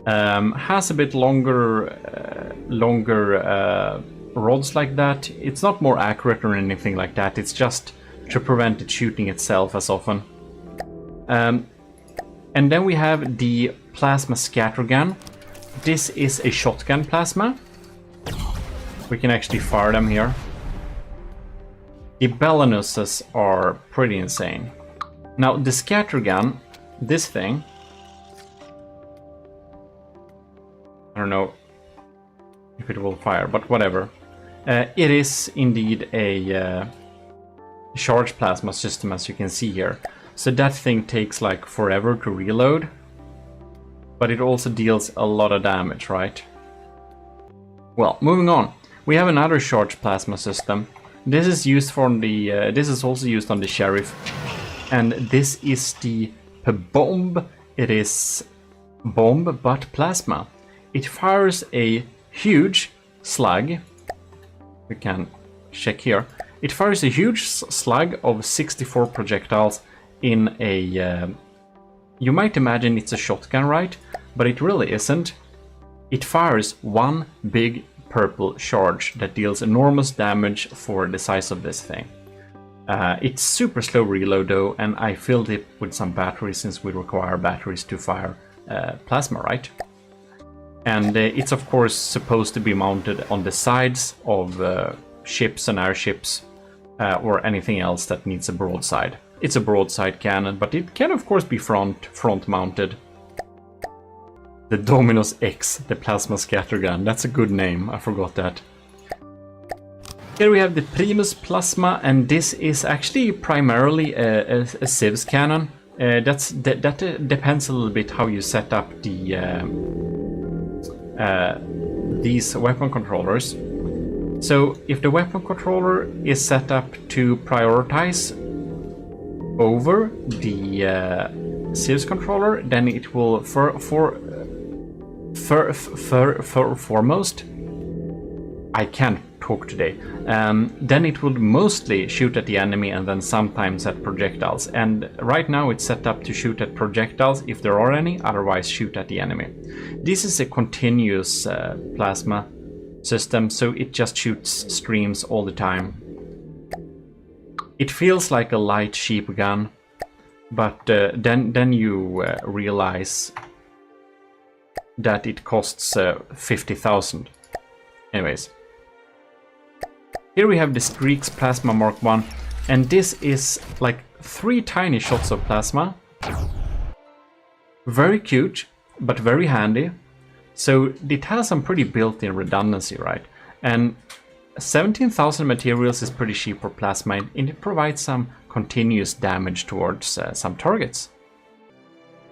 Has a bit longer rods like that. It's not more accurate or anything like that. It's just to prevent it shooting itself as often. And then we have the plasma scattergun. This is a shotgun plasma. We can actually fire them here. The Belinuses are pretty insane. Now the scattergun, this thing, I don't know if it will fire, but whatever. It is indeed a charge plasma system, as you can see here. So that thing takes like forever to reload, but it also deals a lot of damage, right? Well, moving on, we have another charge plasma system. This is used for the. This is also used on the Sheriff, and this is the bomb. It is bomb but plasma. It fires a huge slug. We can check here. It fires a huge slug of 64 projectiles in a... you might imagine it's a shotgun, right? But it really isn't. It fires one big purple charge that deals enormous damage for the size of this thing. It's super slow reload though, and I filled it with some batteries since we require batteries to fire plasma, right? And it's of course supposed to be mounted on the sides of ships and airships or anything else that needs a broadside. It's a broadside cannon, but it can of course be front mounted. The Dominus X, the plasma scattergun. That's a good name, I forgot that. Here we have the Primus Plasma, and this is actually primarily a Civs cannon. That depends a little bit how you set up the these weapon controllers. So if the weapon controller is set up to prioritize over the Civs controller, then it will foremost, I can't talk today, then it would mostly shoot at the enemy and then sometimes at projectiles. And right now it's set up to shoot at projectiles if there are any, otherwise shoot at the enemy. This is a continuous plasma system, so it just shoots streams all the time. It feels like a light cheap gun, but then you realize that it costs 50,000. Anyways. Here we have the Streaks Plasma Mark 1, and this is like 3 tiny shots of plasma. Very cute, but very handy. So it has some pretty built-in redundancy, right? And 17,000 materials is pretty cheap for plasma, and it provides some continuous damage towards some targets.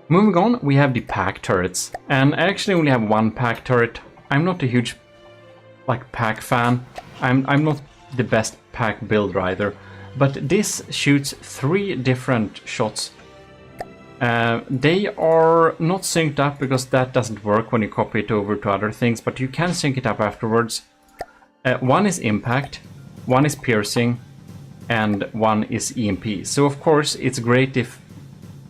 Moving on, we have the pack turrets, and I actually only have one pack turret. I'm not a huge pack fan. I'm not the best pack builder either, but this shoots 3 different shots. They are not synced up because that doesn't work when you copy it over to other things, but you can sync it up afterwards. One is impact, one is piercing, and one is EMP. So of course it's great if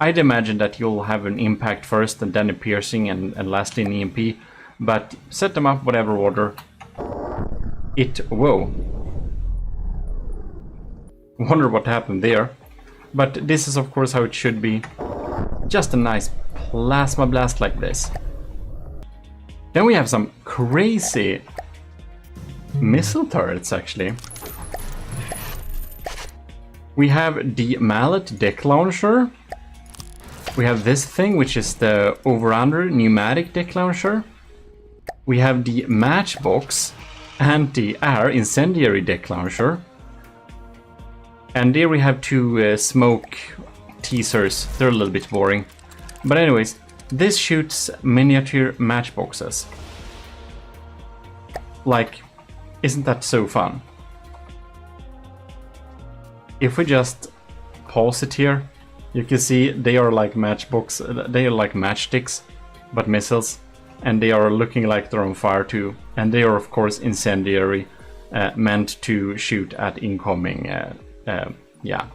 I'd imagine that you'll have an impact first and then a piercing and lastly an EMP, but set them up whatever order. Whoa. Wonder what happened there. But this is of course how it should be. Just a nice plasma blast like this. Then we have some crazy missile turrets actually. We have the Mallet deck launcher. We have this thing, which is the over-under pneumatic deck launcher. We have the Matchbox anti-air incendiary deck launcher. And there we have 2 smoke teasers. They're a little bit boring. But anyways, this shoots miniature matchboxes. Like, isn't that so fun? If we just pause it here, you can see they are like they are like matchsticks, but missiles. And they are looking like they're on fire too. And they are of course incendiary, meant to shoot at incoming, yeah.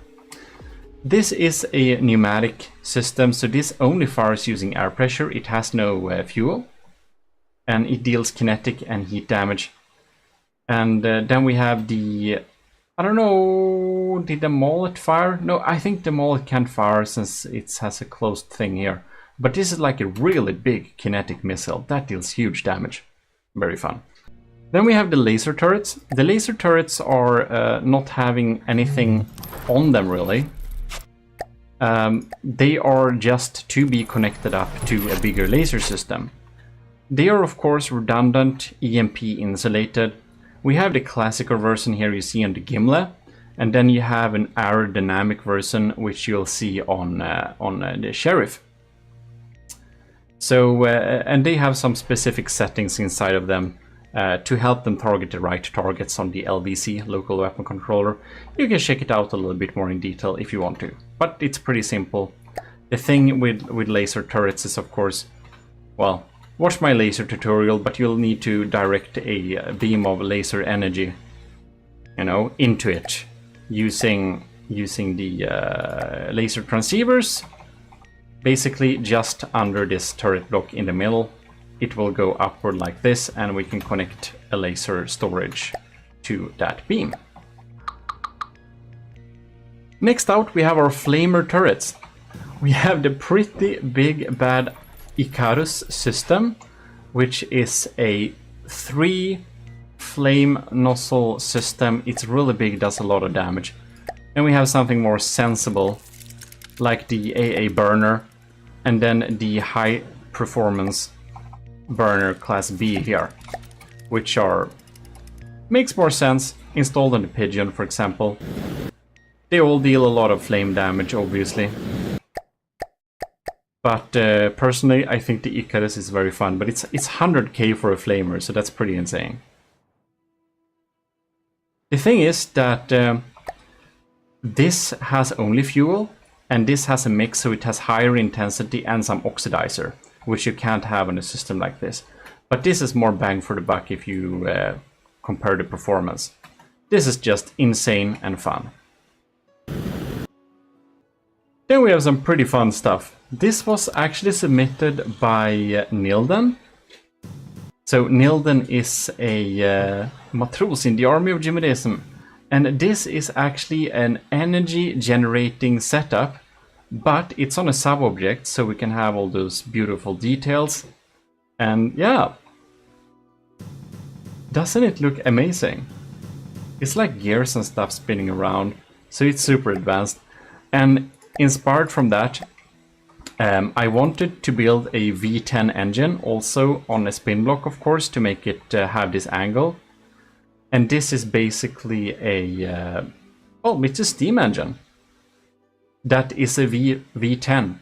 This is a pneumatic system, so this only fires using air pressure. It has no fuel, and it deals kinetic and heat damage. And then we have the, I don't know, did the mullet fire? No, I think the mullet can't fire since it has a closed thing here. But this is like a really big kinetic missile that deals huge damage. Very fun. Then we have the laser turrets. The laser turrets are not having anything on them really. They are just to be connected up to a bigger laser system. They are of course redundant, EMP insulated. We have the classical version here you see on the Gimle, and then you have an aerodynamic version which you'll see on the Sheriff. So, and they have some specific settings inside of them to help them target the right targets on the LVC, local weapon controller. You can check it out a little bit more in detail if you want to, but it's pretty simple. The thing with laser turrets is of course, well, watch my laser tutorial, but you'll need to direct a beam of laser energy, you know, into it using the laser transceivers. Basically just under this turret block in the middle, it will go upward like this, and we can connect a laser storage to that beam. Next out we have our flamer turrets. We have the pretty big bad Icarus system, which is a 3 flame nozzle system. It's really big, does a lot of damage. And we have something more sensible like the AA burner, and then the high performance burner class B here, which makes more sense installed on the Pigeon, for example. They all deal a lot of flame damage obviously, but personally I think the Icarus is very fun, but it's 100k for a flamer, so that's pretty insane. The thing is that this has only fuel, and this has a mix, so it has higher intensity and some oxidizer, which you can't have on a system like this. But this is more bang for the buck if you compare the performance. This is just insane and fun. Then we have some pretty fun stuff. This was actually submitted by Nilden. So Nilden is a matros in the army of GMODISM. And this is actually an energy generating setup, but it's on a sub-object, so we can have all those beautiful details. And yeah, doesn't it look amazing? It's like gears and stuff spinning around, so it's super advanced. And inspired from that, I wanted to build a V10 engine also on a spin block, of course, to make it have this angle. And this is basically a, well, it's a steam engine. That is a V10.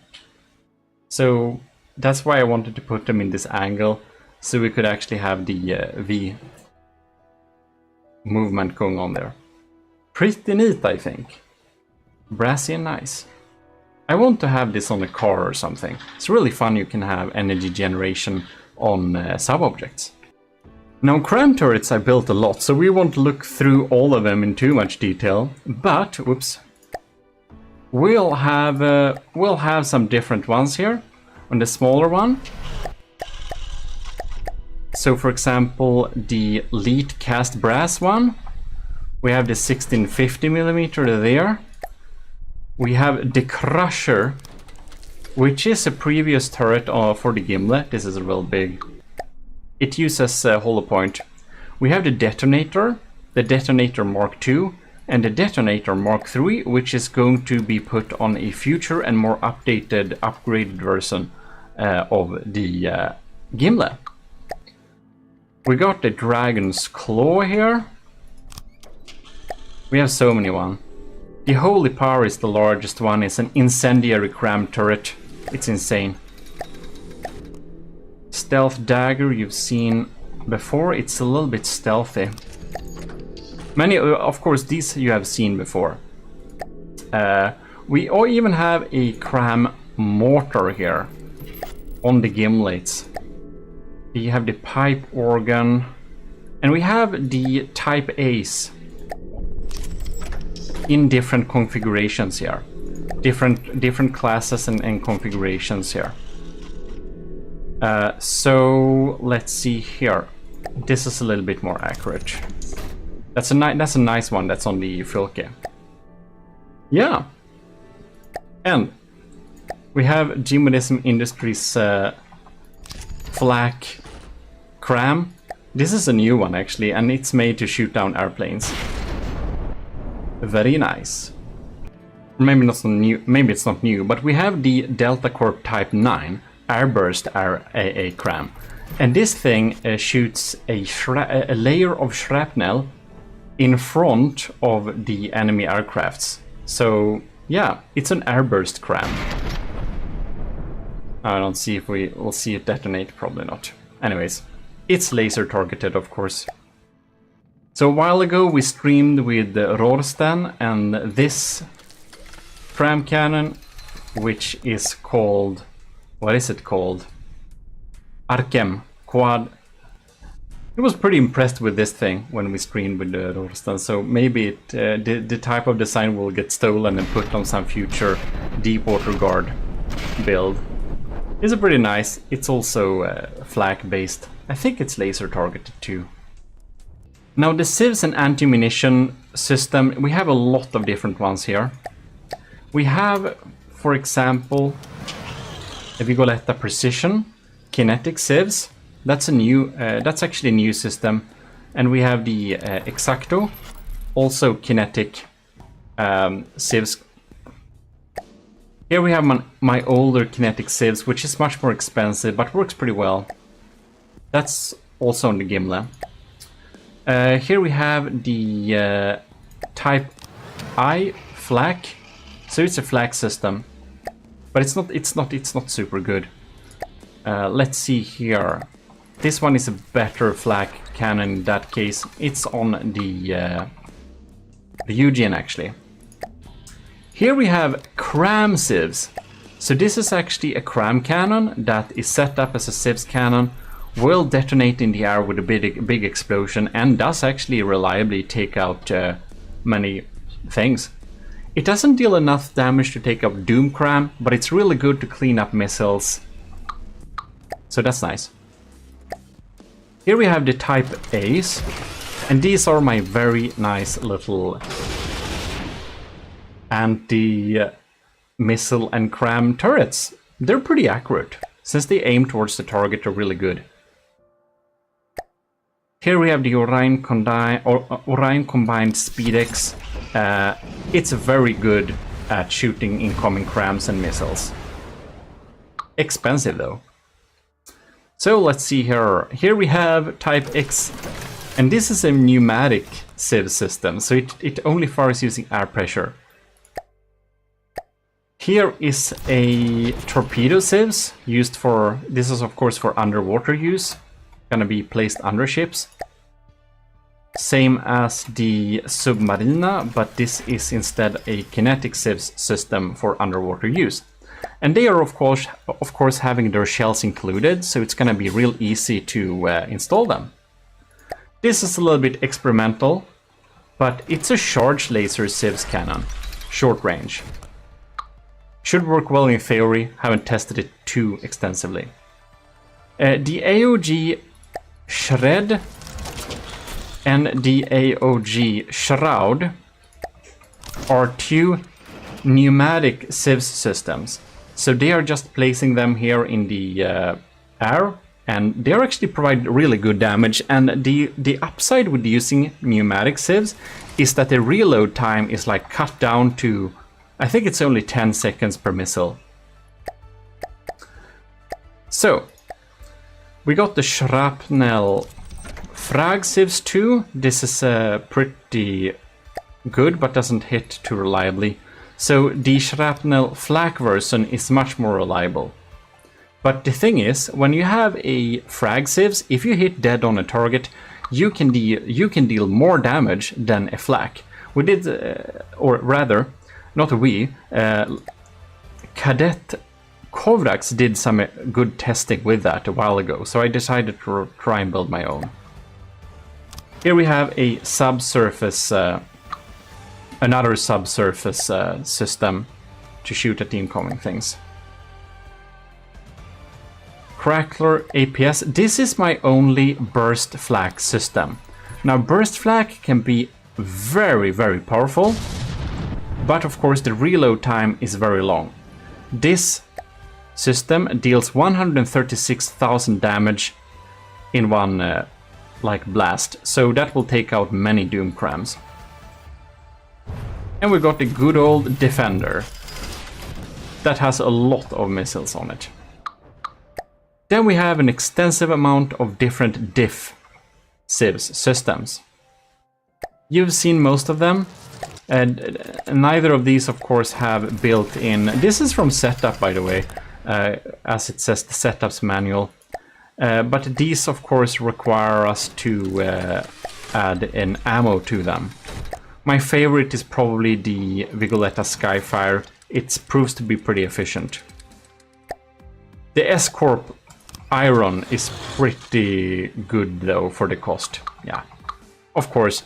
So that's why I wanted to put them in this angle, so we could actually have the V movement going on there. Pretty neat, I think. Brassy and nice. I want to have this on a car or something. It's really fun, you can have energy generation on sub-objects. Now cram turrets I built a lot, so we won't look through all of them in too much detail, but, whoops, we'll have some different ones here on the smaller one. So for example, the lead cast brass one, we have the 1650mm there. We have the crusher, which is a previous turret for the Gimle. This is real big. It uses hollow point. We have the detonator Mark II, and the detonator Mark III, which is going to be put on a future and more updated, upgraded version of the Gimle. We got the Dragon's Claw here. We have so many ones. The Holy Power is the largest one. It's an incendiary cram turret. It's insane. Stealth Dagger you've seen before. It's a little bit stealthy. Many, of course, these you have seen before. We even have a cram mortar here on the gimlets. We have the pipe organ, and we have the Type A's in different configurations here. different classes and configurations here. So let's see here. This is a little bit more accurate. That's a nice one. That's on the Fylke. Yeah. And we have GMODISM Industries flak cram. This is a new one actually, and it's made to shoot down airplanes. Very nice. Maybe not so new. Maybe it's not new, but we have the Delta Corp Type 9 Airburst AA cram, and this thing shoots a layer of shrapnel in front of the enemy aircrafts. So yeah, it's an airburst cram. I don't see if we will see it detonate. Probably not. Anyways, it's laser targeted, of course. So a while ago we streamed with Rorsten and this cram cannon, which is called, what is it called? Arkem Quad. I was pretty impressed with this thing when we streamed with Rorsten, so maybe it, the type of design will get stolen and put on some future Deepwater Guard build. It's a pretty nice. It's also flak based. I think it's laser targeted too. Now the civs and anti-munition system, we have a lot of different ones here. We have, for example, Vigoletta Precision, kinetic civs. That's a new, that's actually a new system. And we have the Exacto, also kinetic civs. Here we have my older kinetic civs, which is much more expensive, but works pretty well. That's also on the Gimle. Here we have the Type I flak. So it's a flak system, but it's not super good. Let's see here. This one is a better flak cannon in that case. It's on the Eugen actually. Here we have cram civs. So this is actually a cram cannon that is set up as a civs cannon, will detonate in the air with a big explosion, and does actually reliably take out many things. It doesn't deal enough damage to take out Doom Cram, but it's really good to clean up missiles. So that's nice. Here we have the Type A's, and these are my very nice little anti-missile and cram turrets. They're pretty accurate. Since they aim towards the target, they're really good. Here we have the Orion Combined Speedex. It's very good at shooting incoming crams and missiles. Expensive though. So let's see here. Here we have Type X, and this is a pneumatic civ system, so it only fires using air pressure. Here is a torpedo civs used for, this is of course for underwater use, gonna be placed under ships. Same as the Submarina, but this is instead a kinetic civs system for underwater use. And they are of course having their shells included, so it's gonna be real easy to install them. This is a little bit experimental, but it's a charge laser civs cannon, short range. Should work well in theory, haven't tested it too extensively. The AOG Shred and the AOG Shroud are two pneumatic civs systems. So they are just placing them here in the air, and they are actually provide really good damage. And the upside with using pneumatic civs is that the reload time is like cut down to, I think it's only 10 seconds per missile. So we got the Shrapnel Frag civs too. This is pretty good, but doesn't hit too reliably. So the Shrapnel Flak version is much more reliable. But the thing is, when you have a frag civs, if you hit dead on a target, you can deal more damage than a flak. We did, or rather, not we, Cadet Kovraks did some good testing with that a while ago, so I decided to try and build my own. Here we have a subsurface, another subsurface system to shoot at the incoming things. Crackler APS. This is my only burst flak system. Now burst flak can be very, very powerful, but of course the reload time is very long. This system deals 136,000 damage in one blast, so that will take out many doom crams. And we got the good old Defender that has a lot of missiles on it. Then we have an extensive amount of different diff civs systems. You've seen most of them, and neither of these of course have built-in. This is from setup, by the way, as it says the setups manual. But these of course require us to add an ammo to them. My favorite is probably the Vigoletta Skyfire. It proves to be pretty efficient. The S-Corp Iron is pretty good though for the cost. Yeah, of course,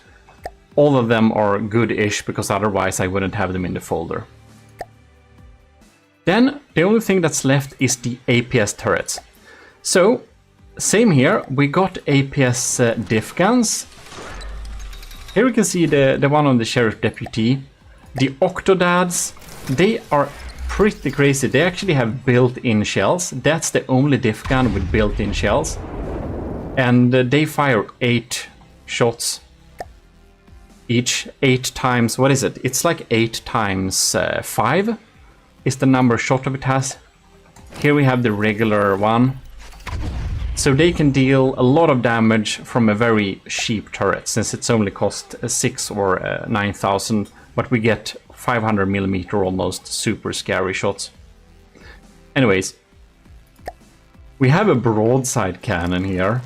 all of them are good-ish because otherwise I wouldn't have them in the folder. Then the only thing that's left is the APS turrets. So same here, we got APS diff guns. Here we can see the one on the Sheriff Deputy. The Octodads, they are pretty crazy. They actually have built-in shells. That's the only diff gun with built-in shells. And they fire 8 shots each. 8 times, what is it? It's like 8 times 5 is the number of shot of it has. Here we have the regular one. So they can deal a lot of damage from a very cheap turret, since it's only cost 6 or 9,000, but we get 500mm almost super scary shots. Anyways, we have a broadside cannon here.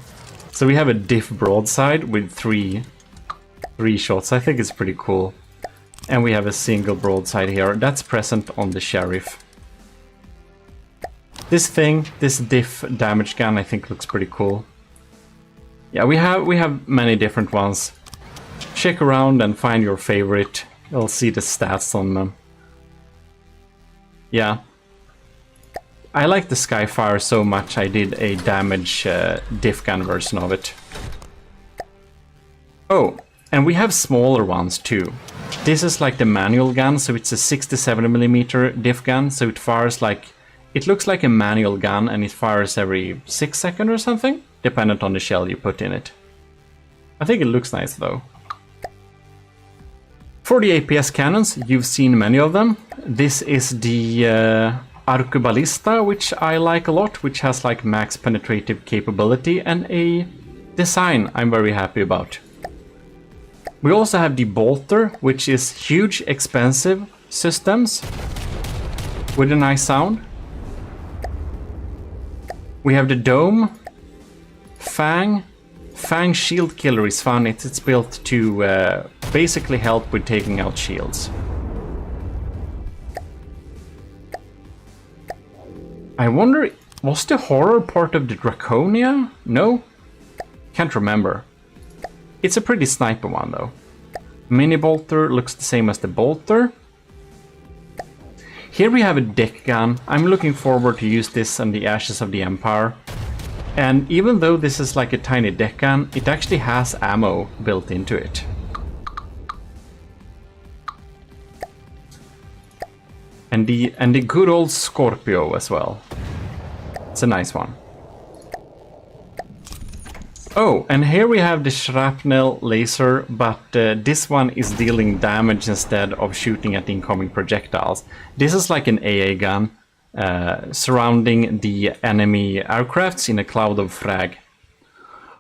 So we have a diff broadside with three shots. I think it's pretty cool. And we have a single broadside here that's present on the Sheriff. This thing, this diff damage gun, I think looks pretty cool. Yeah, we have many different ones. Check around and find your favorite. You'll see the stats on them. Yeah. I like the Skyfire so much I did a damage diff gun version of it. Oh, and we have smaller ones too. This is like the manual gun, so it's a 67mm diff gun, so it fires like... It looks like a manual gun and it fires every 6 seconds or something, dependent on the shell you put in it. I think it looks nice though. For the APS cannons, you've seen many of them. This is the Arqueballista, which I like a lot, which has like max penetrative capability and a design I'm very happy about. We also have the Bolter, which is huge, expensive systems with a nice sound. We have the Dome. Fang. Fang Shield Killer is fun. It's built to basically help with taking out shields. I wonder, was the horror part of the Draconia? No? Can't remember. It's a pretty sniper one though. Mini Bolter looks the same as the Bolter. Here we have a deck gun. I'm looking forward to use this on the Ashes of the Empire. And even though this is like a tiny deck gun, it actually has ammo built into it. And the good old Scorpio as well. It's a nice one. Oh, and here we have the shrapnel laser, but this one is dealing damage instead of shooting at incoming projectiles. This is like an AA gun surrounding the enemy aircrafts in a cloud of frag.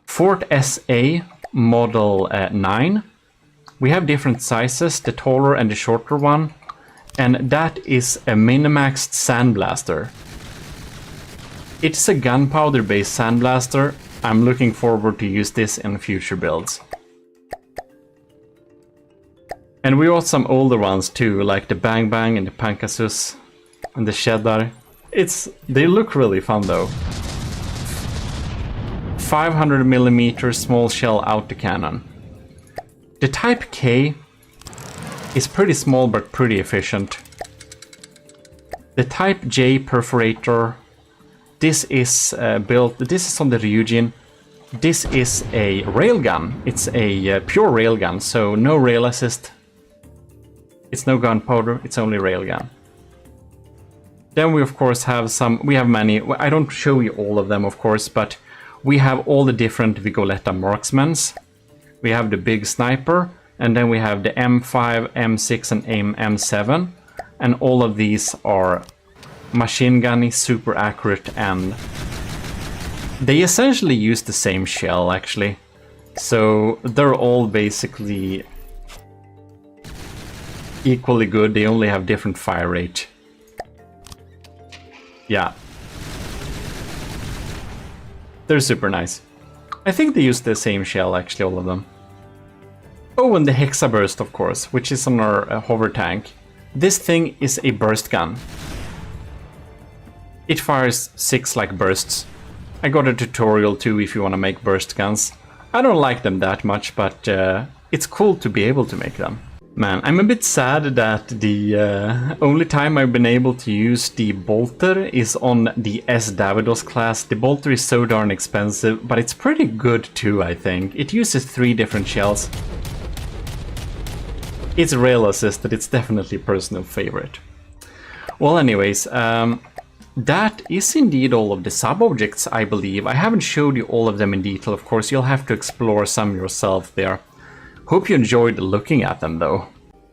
Fort SA Model 9. We have different sizes, the taller and the shorter one. And that is a min-maxed sandblaster. It's a gunpowder-based sandblaster. I'm looking forward to use this in future builds. And we got some older ones too, like the Bang Bang and the Pankasus and the Cheddar. They look really fun though. 500mm small shell autocannon. The Type K is pretty small but pretty efficient. The Type J perforator. This is built. This is on the Ryujin. This is a railgun. It's a pure railgun, so no rail assist. It's no gunpowder. It's only railgun. Then we of course have some. We have many. I don't show you all of them, of course, but we have all the different Vigoletta marksmans. We have the big sniper, and then we have the M5, M6, and M7, and all of these are machine gunny, super accurate, and they essentially use the same shell actually. So they're all basically equally good. They only have different fire rate. Yeah. They're super nice. I think they use the same shell actually, all of them. Oh, and the Hexa burst, of course, which is on our hover tank. This thing is a burst gun. It fires 6 like bursts. I got a tutorial too if you want to make burst guns. I don't like them that much, but it's cool to be able to make them. Man, I'm a bit sad that the only time I've been able to use the bolter is on the S. Davidos class. The bolter is so darn expensive, but it's pretty good too, I think. It uses 3 different shells. It's rail assisted, it's definitely a personal favorite. Well, anyways, that is indeed all of the sub-objects, I believe. I haven't showed you all of them in detail, of course. You'll have to explore some yourself there. Hope you enjoyed looking at them, though.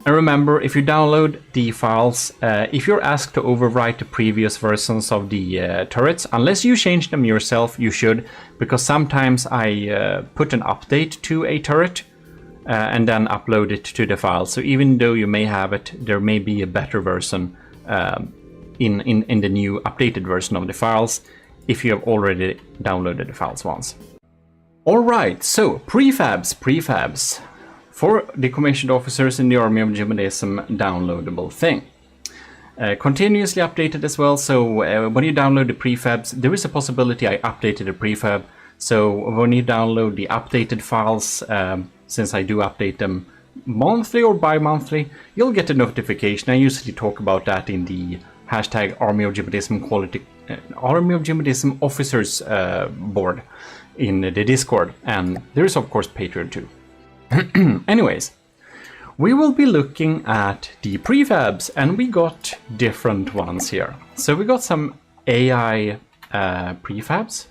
And remember, if you download the files, if you're asked to overwrite the previous versions of the turrets, unless you change them yourself, you should, because sometimes I put an update to a turret and then upload it to the file. So even though you may have it, there may be a better version in the new updated version of the files if you have already downloaded the files once. Alright, so prefabs for the commissioned officers in the Army of GMODISM downloadable thing. Continuously updated as well, so when you download the prefabs, there is a possibility I updated a prefab. So when you download the updated files, since I do update them monthly or bi-monthly, you'll get a notification. I usually talk about that in the hashtag Army of GMODISM quality, Army of GMODISM officers board in the Discord, and there is of course Patreon too. Anyways, we will be looking at the prefabs, and we got different ones here. So we got some AI prefabs.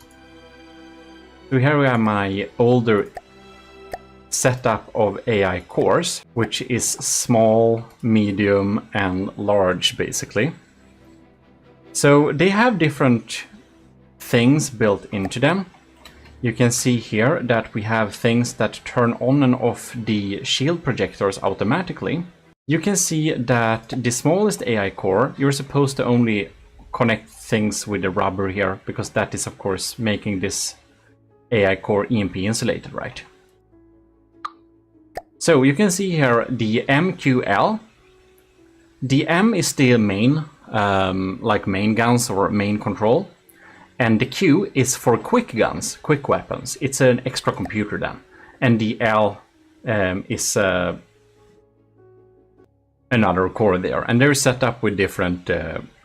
So here we have my older setup of AI cores, which is small, medium, and large basically. So they have different things built into them. You can see here that we have things that turn on and off the shield projectors automatically. You can see that the smallest AI core, you're supposed to only connect things with the rubber here, because that is of course making this AI core EMP insulated, right? So you can see here the MQL. The M is the main, like main guns or main control. And the Q is for quick guns, quick weapons. It's an extra computer then. And the L is another core there. And they're set up with different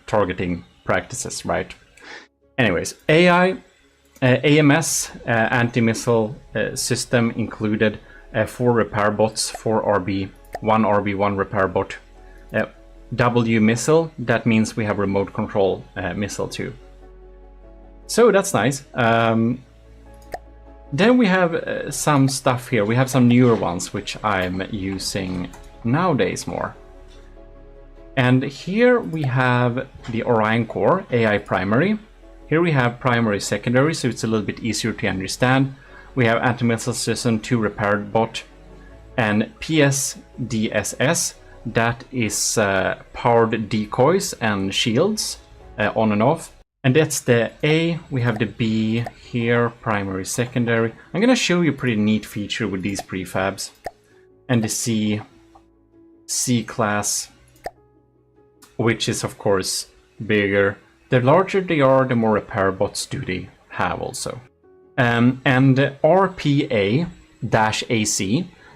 targeting practices, right? Anyways, AI, AMS, anti-missile system included, 4 repair bots, 4 RB, 1 RB, 1 repair bot. W missile, that means we have remote control missile too. So that's nice. Then we have some stuff here. We have some newer ones which I'm using nowadays more. And here we have the Orion core, AI primary. Here we have primary secondary, so it's a little bit easier to understand. We have anti-missile system 2 repair bot, and PSDSS, that is powered decoys and shields on and off. And that's the A. We have the B here, primary, secondary. I'm gonna show you a pretty neat feature with these prefabs. And the C class, which is of course bigger. The larger they are, the more repair bots do they have also. And RPA-AC,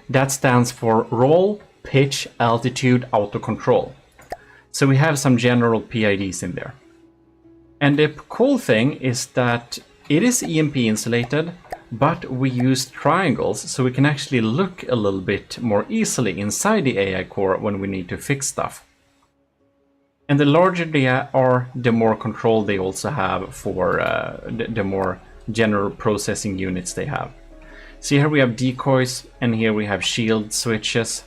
that stands for Roll, Pitch, Altitude, Auto Control. So we have some general PIDs in there. And the cool thing is that it is EMP insulated, but we use triangles, so we can actually look a little bit more easily inside the AI core when we need to fix stuff. And the larger they are, the more control they also have for the more general processing units they have. See, here we have decoys, and here we have shield switches.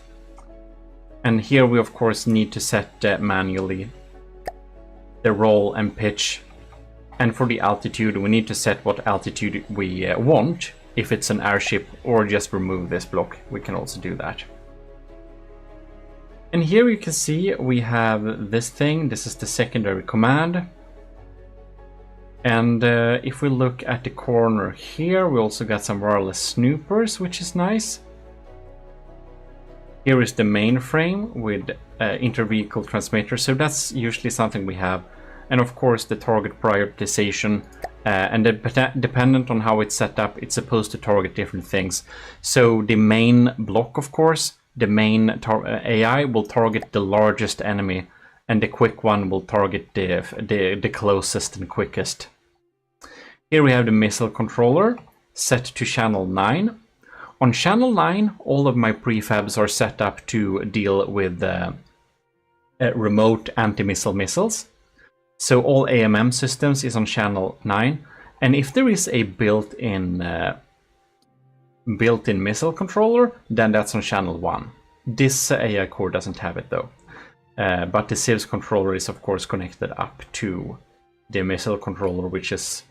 And here we of course need to set manually the roll and pitch. And for the altitude, we need to set what altitude we want. If it's an airship, or just remove this block, we can also do that. And here you can see we have this thing. This is the secondary command. And if we look at the corner here, we also got some wireless snoopers, which is nice. Here is the mainframe with inter-vehicle transmitter, so that's usually something we have. And of course the target prioritization, and dependent on how it's set up, it's supposed to target different things. So the main block, of course, the main AI will target the largest enemy, and the quick one will target the closest and quickest. Here we have the missile controller set to channel 9. On channel 9, all of my prefabs are set up to deal with remote anti-missile missiles. So all AMM systems is on channel 9. And if there is a built-in missile controller, then that's on channel 1. This AI core doesn't have it though. But the civs controller is of course connected up to the missile controller, which is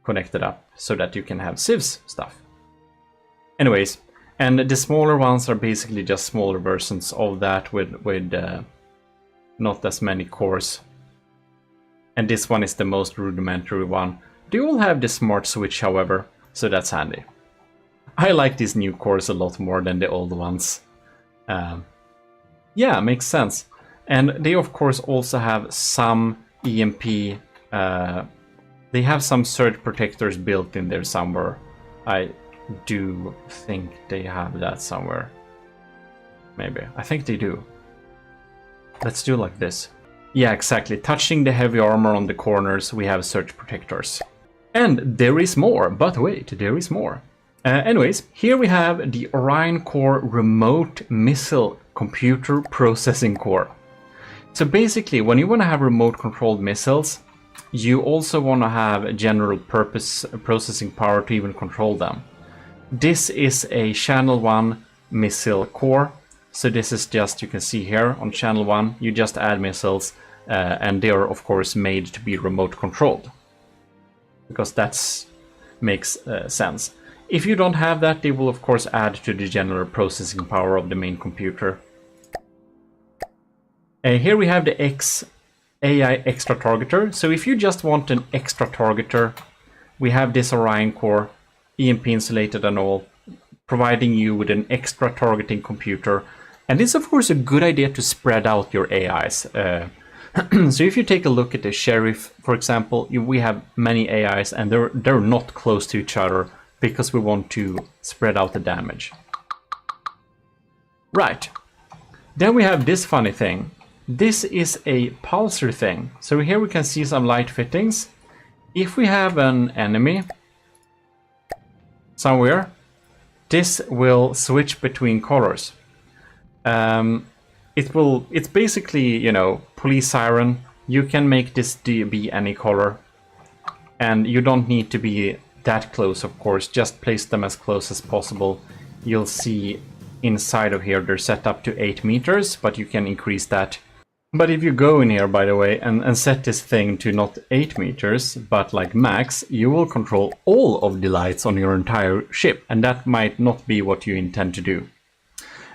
connected up so that you can have civs stuff. Anyways, and the smaller ones are basically just smaller versions of that with not as many cores. And this one is the most rudimentary one. They all have the smart switch, however, so that's handy. I like these new cores a lot more than the old ones. Yeah, makes sense. And they of course also have some EMP, they have some surge protectors built in there somewhere. I do think they have that somewhere. Maybe. I think they do. Let's do like this. Yeah, exactly. Touching the heavy armor on the corners, we have surge protectors. And there is more, but wait, there is more. Anyways, here we have the Orion Core Remote Missile Computer Processing Core. So basically, when you want to have remote controlled missiles, you also want to have a general purpose processing power to even control them. This is a channel 1 missile core. So this is just, you can see here on channel 1, you just add missiles, and they are of course made to be remote controlled. Because that makes sense. If you don't have that, they will of course add to the general processing power of the main computer. Here we have the AI extra targeter. So if you just want an extra targeter, we have this Orion core, EMP insulated and all, providing you with an extra targeting computer. And it's of course a good idea to spread out your AIs. So if you take a look at the Sheriff, for example, we have many AIs and they're not close to each other because we want to spread out the damage. Right. Then we have this funny thing. This is a pulsar thing. So here we can see some light fittings. If we have an enemy somewhere, this will switch between colors. It's basically, you know, police siren. You can make this be any color. And you don't need to be that close, of course. Just place them as close as possible. You'll see inside of here they're set up to 8 meters, but you can increase that. But if you go in here, by the way, and set this thing to not 8 meters, but like max, you will control all of the lights on your entire ship. And that might not be what you intend to do.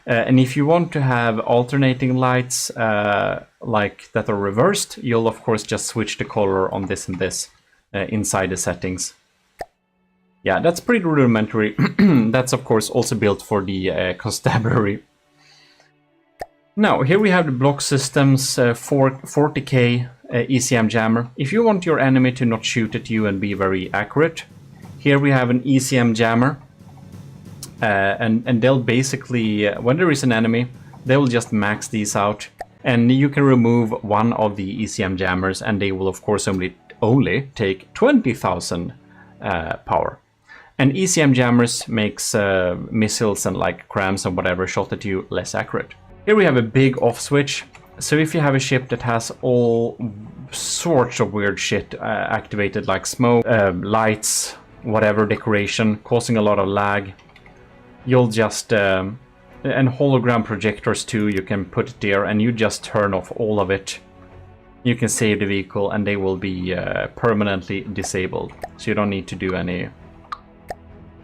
And if you want to have alternating lights like that are reversed, you'll of course just switch the color on this and this inside the settings. Yeah, that's pretty rudimentary. That's of course also built for the constabulary. Now, here we have the block systems 40K ECM jammer. If you want your enemy to not shoot at you and be very accurate, here we have an ECM jammer. And they'll basically, when there is an enemy, they will just max these out. And you can remove one of the ECM jammers and they will of course only take 20,000 power. And ECM jammers makes missiles and like crams and whatever shot at you less accurate. Here we have a big off switch. So if you have a ship that has all sorts of weird shit activated, like smoke, lights, whatever, decoration, causing a lot of lag, you'll just... and hologram projectors too, you can put it there and you just turn off all of it. You can save the vehicle and they will be permanently disabled. So you don't need to do any...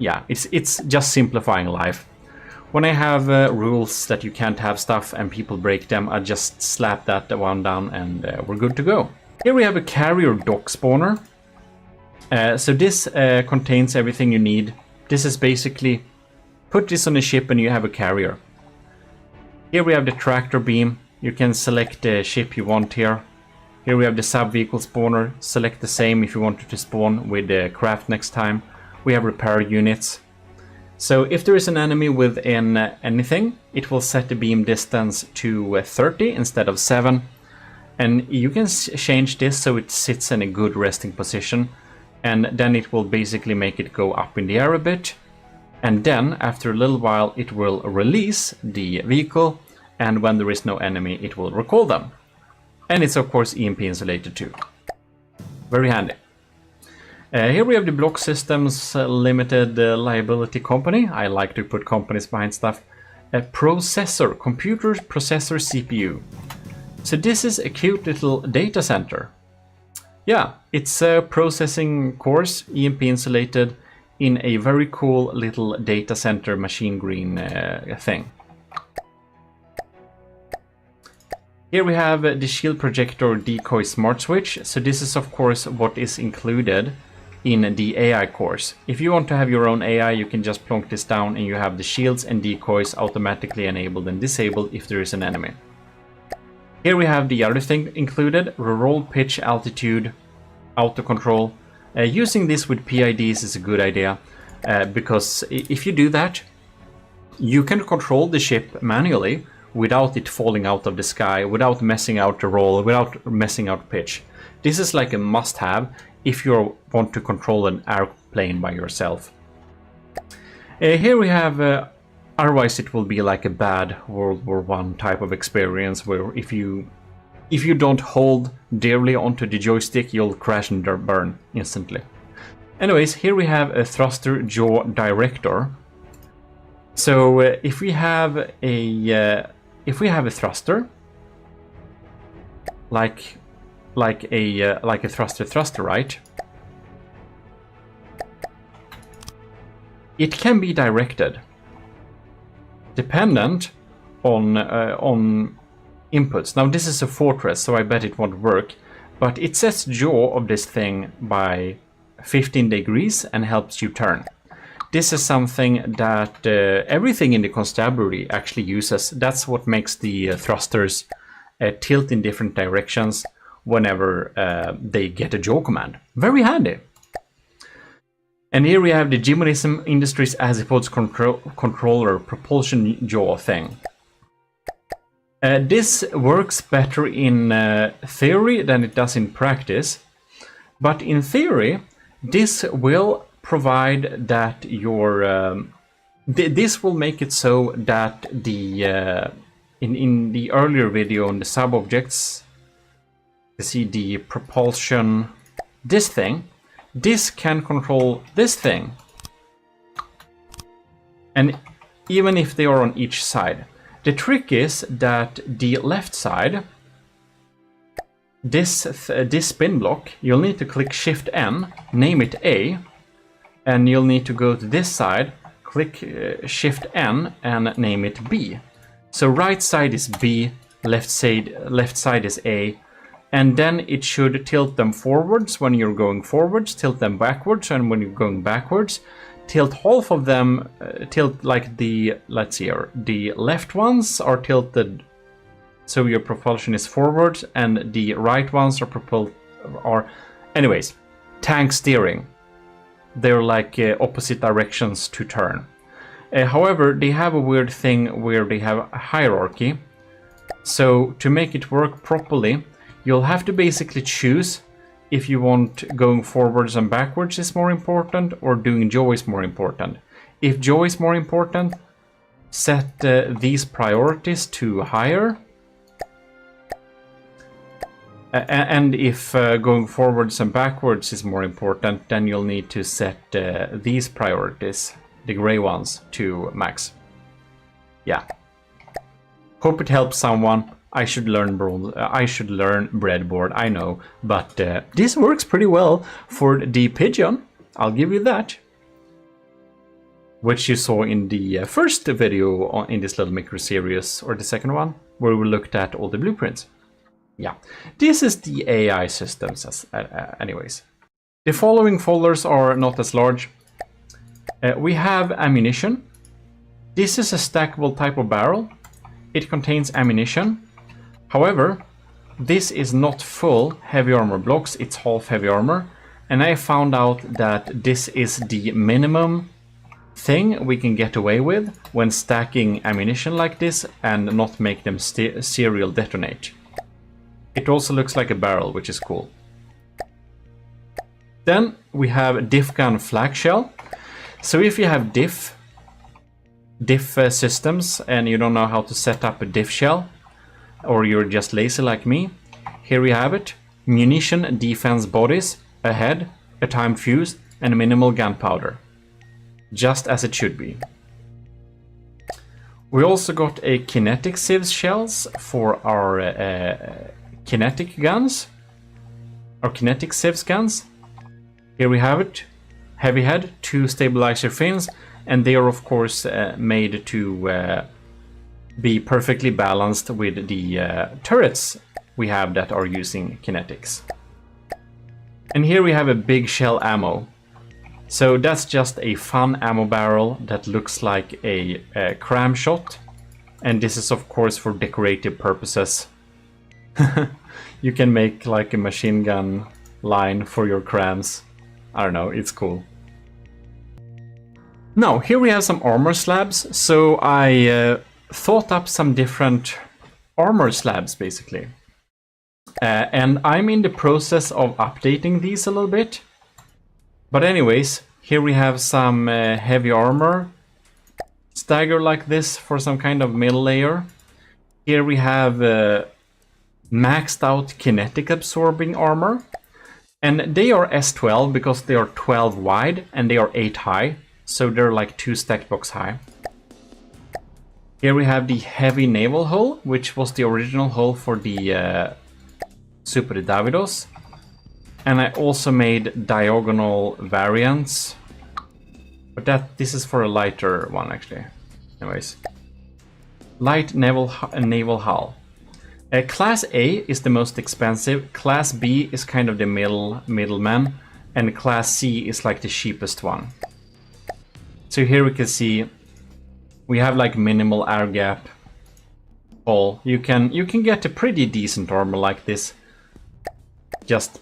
Yeah, it's just simplifying life. When I have rules that you can't have stuff and people break them, I just slap that one down and we're good to go. Here we have a carrier dock spawner. So this contains everything you need. This is basically, put this on a ship and you have a carrier. Here we have the tractor beam. You can select the ship you want here. Here we have the sub-vehicle spawner. Select the same if you wanted to spawn with the craft next time. We have repair units. So if there is an enemy within anything, it will set the beam distance to 30 instead of 7. And you can change this so it sits in a good resting position. And then it will basically make it go up in the air a bit. And then after a little while it will release the vehicle. And when there is no enemy, it will recall them. And it's of course EMP insulated too. Very handy. Here we have the Block Systems Limited Liability Company. I like to put companies behind stuff. A processor, computer processor CPU. So this is a cute little data center. Yeah, it's a processing cores, EMP insulated, in a very cool little data center machine green thing. Here we have the shield projector decoy smart switch. So this is of course what is included in the AI course. If you want to have your own AI, you can just plonk this down and you have the shields and decoys automatically enabled and disabled if there is an enemy. Here we have the other thing included, roll, pitch, altitude, auto control. Using this with PIDs is a good idea because if you do that, you can control the ship manually without it falling out of the sky, without messing out the roll, without messing out pitch. This is like a must-have if you want to control an airplane by yourself. Here we have, otherwise it will be like a bad World War I type of experience where if you don't hold dearly onto the joystick, you'll crash and burn instantly. Anyways, here we have a thruster jaw director. So if we have a thruster, like a thruster, right? It can be directed, dependent on inputs. Now this is a fortress, so I bet it won't work, but it sets jaw of this thing by 15 degrees and helps you turn. This is something that everything in the constabulary actually uses. That's what makes the thrusters tilt in different directions whenever they get a jaw command. Very handy. And here we have the GMODIST Industries Azipods controller propulsion jaw thing. This works better in theory than it does in practice. But in theory, this will provide that your... this will make it so that the... in the earlier video on the sub-objects, you see the propulsion, this thing, this can control this thing. And even if they are on each side. The trick is that the left side, this spin block, you'll need to click Shift N, name it A, and you'll need to go to this side, click Shift N and name it B. So right side is B, left side is A, and then it should tilt them forwards when you're going forwards, tilt them backwards, and when you're going backwards, tilt half of them, tilt like the, let's see here, the left ones are tilted so your propulsion is forward, and the right ones are anyways, tank steering. They're like opposite directions to turn. However, they have a weird thing where they have a hierarchy. So to make it work properly, you'll have to basically choose if you want going forwards and backwards is more important or doing jaw is more important. If jaw is more important, set these priorities to higher. And if going forwards and backwards is more important, then you'll need to set these priorities, the gray ones, to max. Yeah. Hope it helps someone. I should learn breadboard, I know, but this works pretty well for the pigeon. I'll give you that. Which you saw in the first video in this little micro series, or the second one, where we looked at all the blueprints. Yeah, this is the AI systems anyways. The following folders are not as large. We have ammunition. This is a stackable type of barrel. It contains ammunition. However, this is not full heavy armor blocks, it's half heavy armor. And I found out that this is the minimum thing we can get away with when stacking ammunition like this and not make them serial detonate. It also looks like a barrel, which is cool. Then we have diff gun flak shell. So if you have diff systems and you don't know how to set up a diff shell, or you're just lazy like me, here we have it. Munition defense bodies, a head, a timed fuse, and minimal gunpowder. Just as it should be. We also got a kinetic sieves shells for our kinetic guns, or kinetic sieves guns. Here we have it. Heavy head, 2 stabilizer fins, and they are of course made to be perfectly balanced with the turrets we have that are using kinetics. And here we have a big shell ammo. So that's just a fun ammo barrel that looks like a cram shot. And this is of course for decorative purposes. You can make like a machine gun line for your crams. I don't know, it's cool. Now, here we have some armor slabs. So I thought up some different armor slabs basically. And I'm in the process of updating these a little bit. But anyways, here we have some heavy armor stagger like this for some kind of middle layer. Here we have maxed out kinetic absorbing armor. And they are S12 because they are 12 wide and they are 8 high. So they're like 2 stacked box high. Here we have the heavy naval hull, which was the original hull for the Super Davidos. And I also made diagonal variants. But this is for a lighter one actually. Anyways. Light naval hull. Class A is the most expensive. Class B is kind of the middleman. And Class C is like the cheapest one. So here we can see we have like minimal air gap hull. You can get a pretty decent armor like this, just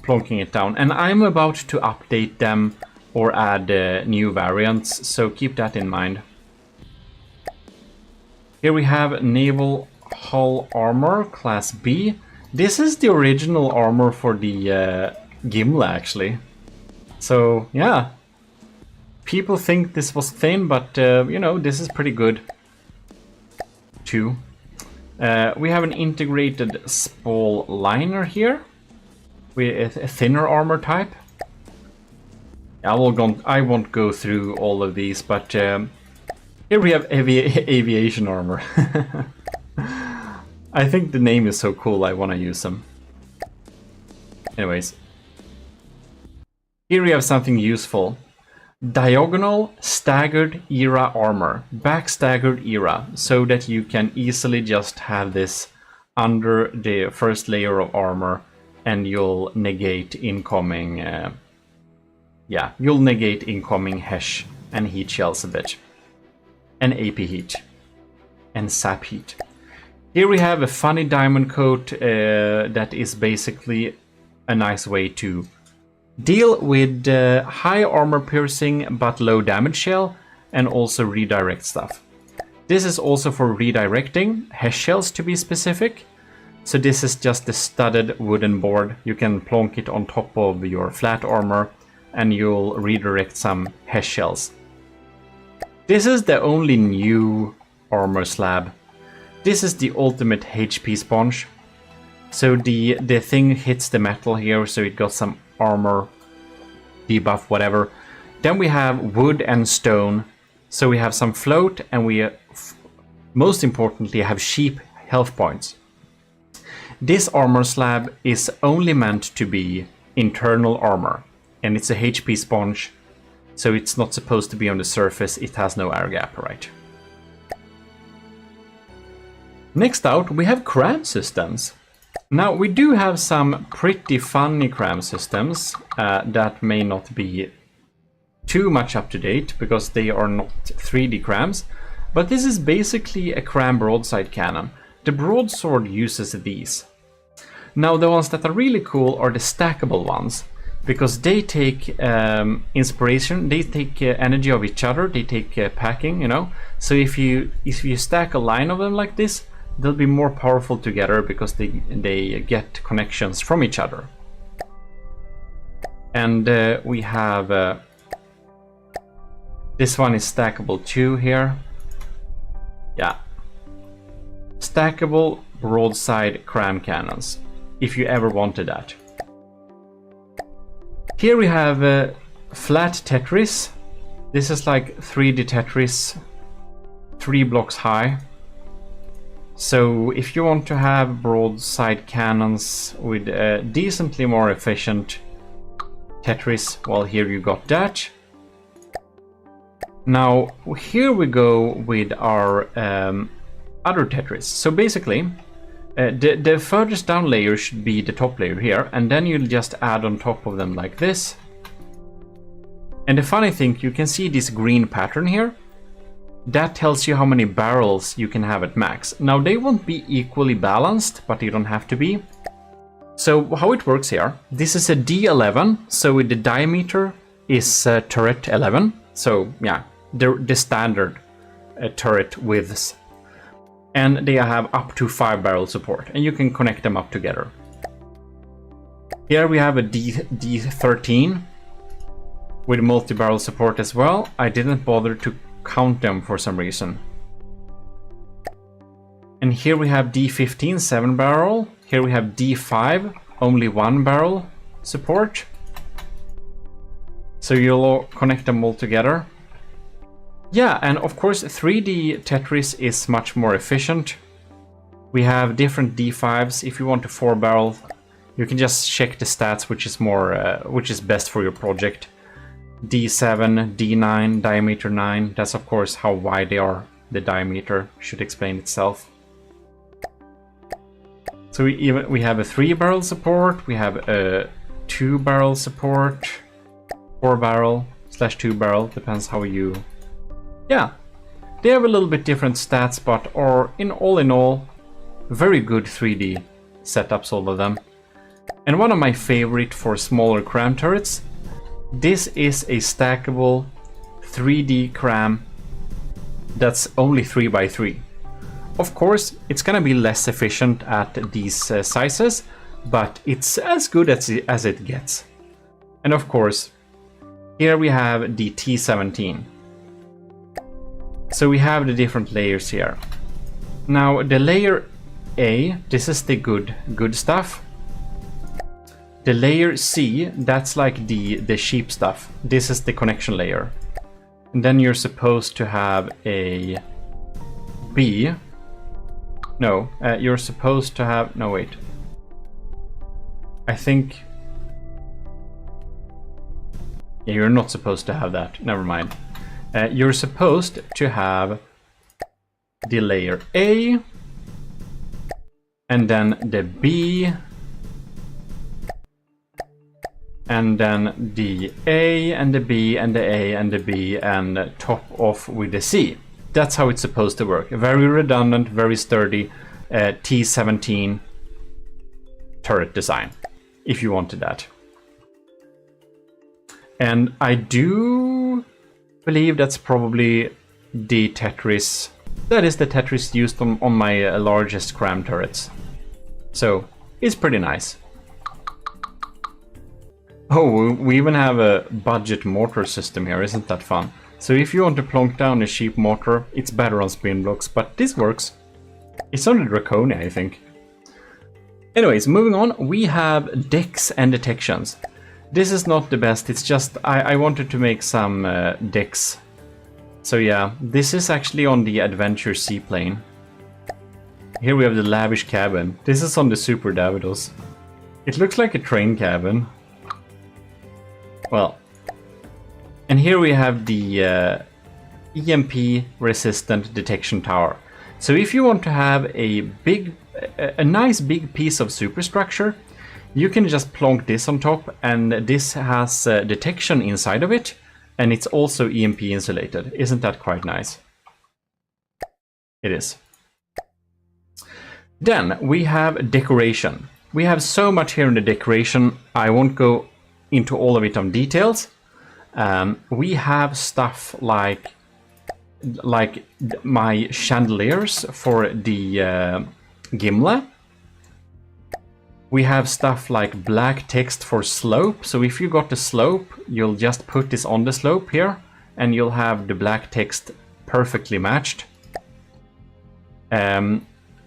plonking it down. And I'm about to update them or add new variants, so keep that in mind. Here we have naval hull armor, Class B. This is the original armor for the Gimli actually. So yeah. People think this was thin, but you know, this is pretty good too. We have an integrated spall liner here with a thinner armor type. I won't go through all of these, but here we have aviation armor. I think the name is so cool, I want to use them. Anyways. Here we have something useful. Diagonal staggered era armor, back staggered era, so that you can easily just have this under the first layer of armor and you'll negate incoming you'll negate incoming HESH and heat shells a bit, and AP heat and sap heat. Here we have a funny diamond coat that is basically a nice way to deal with high armor piercing but low damage shell and also redirect stuff. This is also for redirecting HESH shells, to be specific. So this is just a studded wooden board. You can plonk it on top of your flat armor and you'll redirect some HESH shells. This is the only new armor slab. This is the ultimate HP sponge. So the thing hits the metal here, so it got some armor debuff, whatever. Then we have wood and stone. So we have some float, and we most importantly have sheep health points. This armor slab is only meant to be internal armor, and it's a HP sponge, so it's not supposed to be on the surface. It has no air gap, right? Next out, we have cram systems. Now, we do have some pretty funny cram systems that may not be too much up to date because they are not 3D crams, but this is basically a cram broadside cannon. The broadsword uses these. Now, the ones that are really cool are the stackable ones, because they take inspiration, they take energy of each other, they take packing, you know. So if you stack a line of them like this, they'll be more powerful together because they get connections from each other. And we have this one is stackable too here. Yeah, stackable broadside cram cannons, if you ever wanted that. Here we have flat Tetris. This is like 3D Tetris, 3 blocks high. So if you want to have broadside cannons with decently more efficient Tetris, well, here you got that. Now here we go with our other Tetris. So basically the furthest down layer should be the top layer here, and then you'll just add on top of them like this. And the funny thing, you can see this green pattern here. That tells you how many barrels you can have at max. Now they won't be equally balanced, but they don't have to be. So how it works here, this is a D11, so the diameter is turret 11. So yeah, the standard turret widths. And they have up to 5 barrel support, and you can connect them up together. Here we have a D13 with multi-barrel support as well. I didn't bother to count them for some reason. And here we have D15, 7 barrel. Here we have D5, only 1 barrel support. So you'll connect them all together. Yeah, and of course 3D Tetris is much more efficient. We have different D5s. If you want a 4 barrel, you can just check the stats, which is best for your project. D7, D9, diameter 9. That's of course how wide they are. The diameter should explain itself. So we have a 3 barrel support. We have a 2 barrel support. 4 barrel / 2 barrel, depends how you. Yeah, they have a little bit different stats, but are in all, very good 3D setups, all of them. And one of my favorite for smaller cram turrets, this is a stackable 3D cram that's only 3x3. Of course, it's gonna be less efficient at these sizes, but it's as good as it gets. And of course, here we have the T17. So we have the different layers here. Now the layer A, this is the good stuff. The layer C, that's like the sheep stuff. This is the connection layer. And then you're supposed to have a B. No, you're supposed to have, no wait. I think, yeah, you're not supposed to have that, never mind. You're supposed to have the layer A, and then the B, and then the A, and the B, and the A, and the B, and top off with the C. That's how it's supposed to work. Very redundant, very sturdy T17 turret design, if you wanted that. And I do believe that's probably the Tetris That is the Tetris used on my largest cram turrets. So, it's pretty nice. Oh, we even have a budget mortar system here, isn't that fun? So if you want to plonk down a cheap mortar, it's better on spin blocks, but this works. It's only Draconia, I think. Anyways, moving on, we have decks and detections. This is not the best, it's just I wanted to make some decks. So yeah, this is actually on the Adventure Seaplane. Here we have the Lavish Cabin. This is on the Super Davidos. It looks like a train cabin. Well, and here we have the EMP resistant detection tower. So if you want to have a nice big piece of superstructure, you can just plonk this on top, and this has detection inside of it, and it's also EMP insulated. Isn't that quite nice? It is. Then we have decoration. We have so much here in the decoration, I won't go into all of it on details. We have stuff like my chandeliers for the gimlet. We have stuff like black text for slope. So if you got the slope, you'll just put this on the slope here, and you'll have the black text perfectly matched.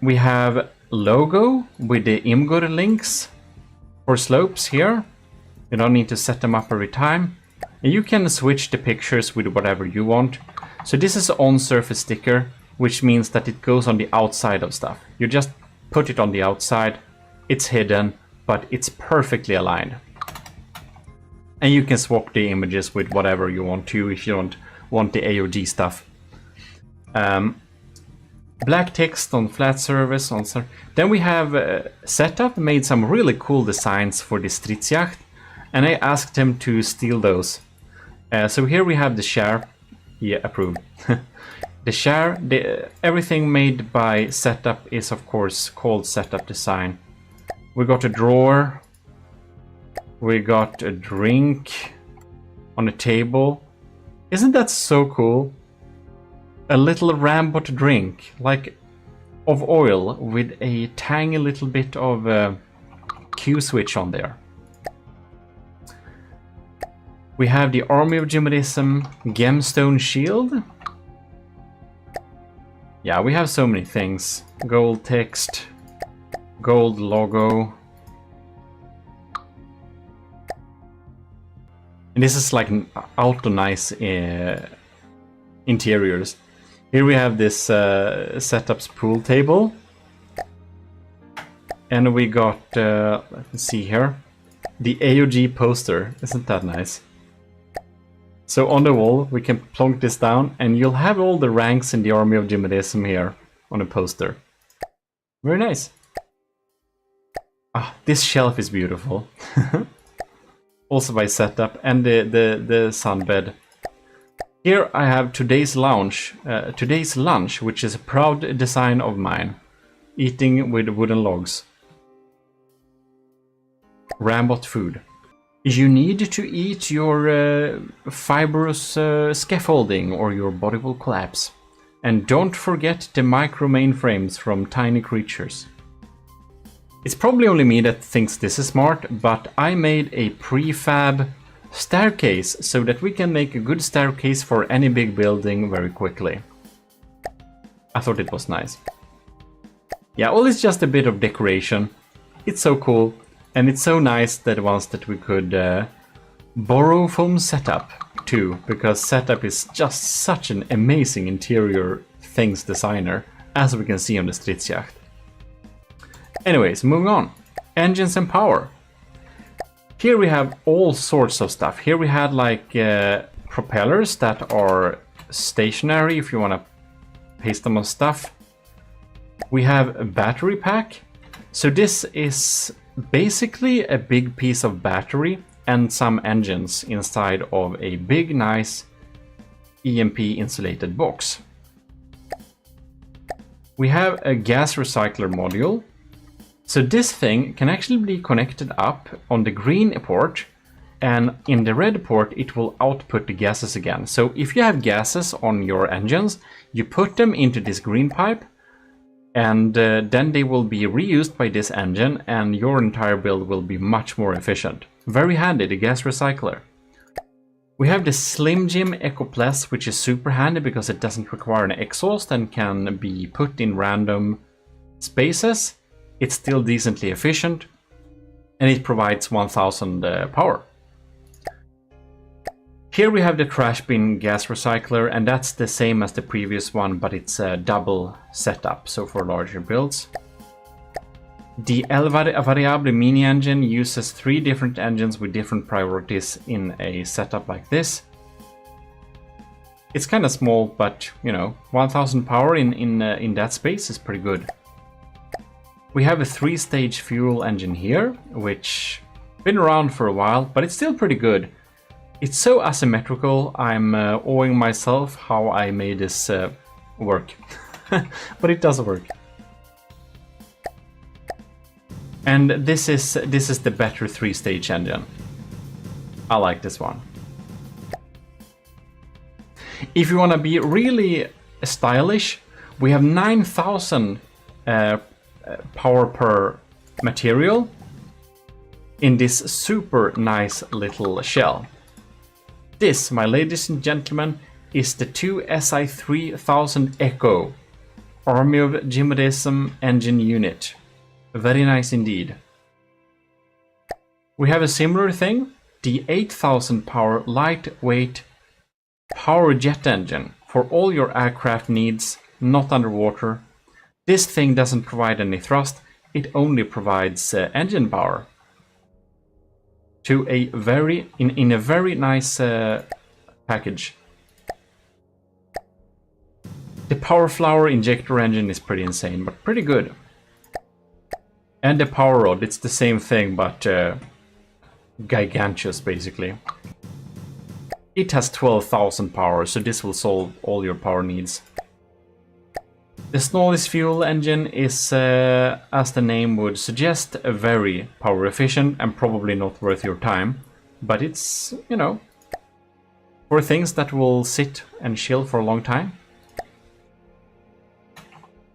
We have logo with the Imgur links for slopes here. You don't need to set them up every time. And you can switch the pictures with whatever you want. So this is an on-surface sticker, which means that it goes on the outside of stuff. You just put it on the outside, it's hidden, but it's perfectly aligned. And you can swap the images with whatever you want to if you don't want the AOG stuff. Black text on flat surface. Then we have Setup made some really cool designs for the Stridsjacht, and I asked him to steal those. So here we have the share. Yeah, approved. The share, everything made by Setup is of course called Setup Design. We got a drawer. We got a drink on a table. Isn't that so cool? A little Rambot drink, like of oil with a tiny little bit of Q switch on there. We have the Army of GMODISM gemstone shield. Yeah, we have so many things. Gold text, gold logo. And this is like an auto nice interiors. Here we have this Setup's pool table. And we got, let's see here, the AOG poster. Isn't that nice? So on the wall, we can plonk this down, and you'll have all the ranks in the Army of GMODISM here on a poster. Very nice. Ah, this shelf is beautiful. Also by Setup, and the sunbed. Here I have today's lunch, which is a proud design of mine. Eating with wooden logs. Rambot food. You need to eat your fibrous scaffolding or your body will collapse. And don't forget the micro mainframes from tiny creatures. It's probably only me that thinks this is smart, but I made a prefab staircase so that we can make a good staircase for any big building very quickly. I thought it was nice. Yeah, well, it's just a bit of decoration. It's so cool. And it's so nice that once that we could borrow from Setup too, because Setup is just such an amazing interior things designer, as we can see on the Stridsjacht. Anyways, moving on. Engines and power. Here we have all sorts of stuff. Here we had like propellers that are stationary if you want to paste them on stuff. We have a battery pack. So this is basically a big piece of battery and some engines inside of a big nice EMP insulated box. We have a gas recycler module. So this thing can actually be connected up on the green port, and in the red port it will output the gases again. So if you have gases on your engines, you put them into this green pipe, and then they will be reused by this engine, and your entire build will be much more efficient. Very handy, the gas recycler. We have the Slim Jim Eco Plus, which is super handy because it doesn't require an exhaust and can be put in random spaces. It's still decently efficient, and it provides 1000 power. Here we have the trash bin gas recycler, and that's the same as the previous one, but it's a double setup, so for larger builds. The El Variable mini engine uses 3 different engines with different priorities in a setup like this. It's kind of small, but you know, 1000 power in that space is pretty good. We have a 3-stage fuel engine here, which been around for a while, but it's still pretty good. It's so asymmetrical, I'm owing myself how I made this work. But it does work. And this is the better 3-stage engine. I like this one. If you want to be really stylish, we have 9000 power per material in this super nice little shell. This, my ladies and gentlemen, is the 2 SI3000 Echo Army of GMODISM engine unit. Very nice indeed. We have a similar thing, the 8000 power lightweight power jet engine for all your aircraft needs, not underwater. This thing doesn't provide any thrust, it only provides engine power. To a very in a very nice package. The Power Flower injector engine is pretty insane, but pretty good. And the power rod, it's the same thing, but gigantuous basically. It has 12,000 power, so this will solve all your power needs. The Snålis fuel engine is, as the name would suggest, very power efficient and probably not worth your time. But it's, you know, for things that will sit and chill for a long time.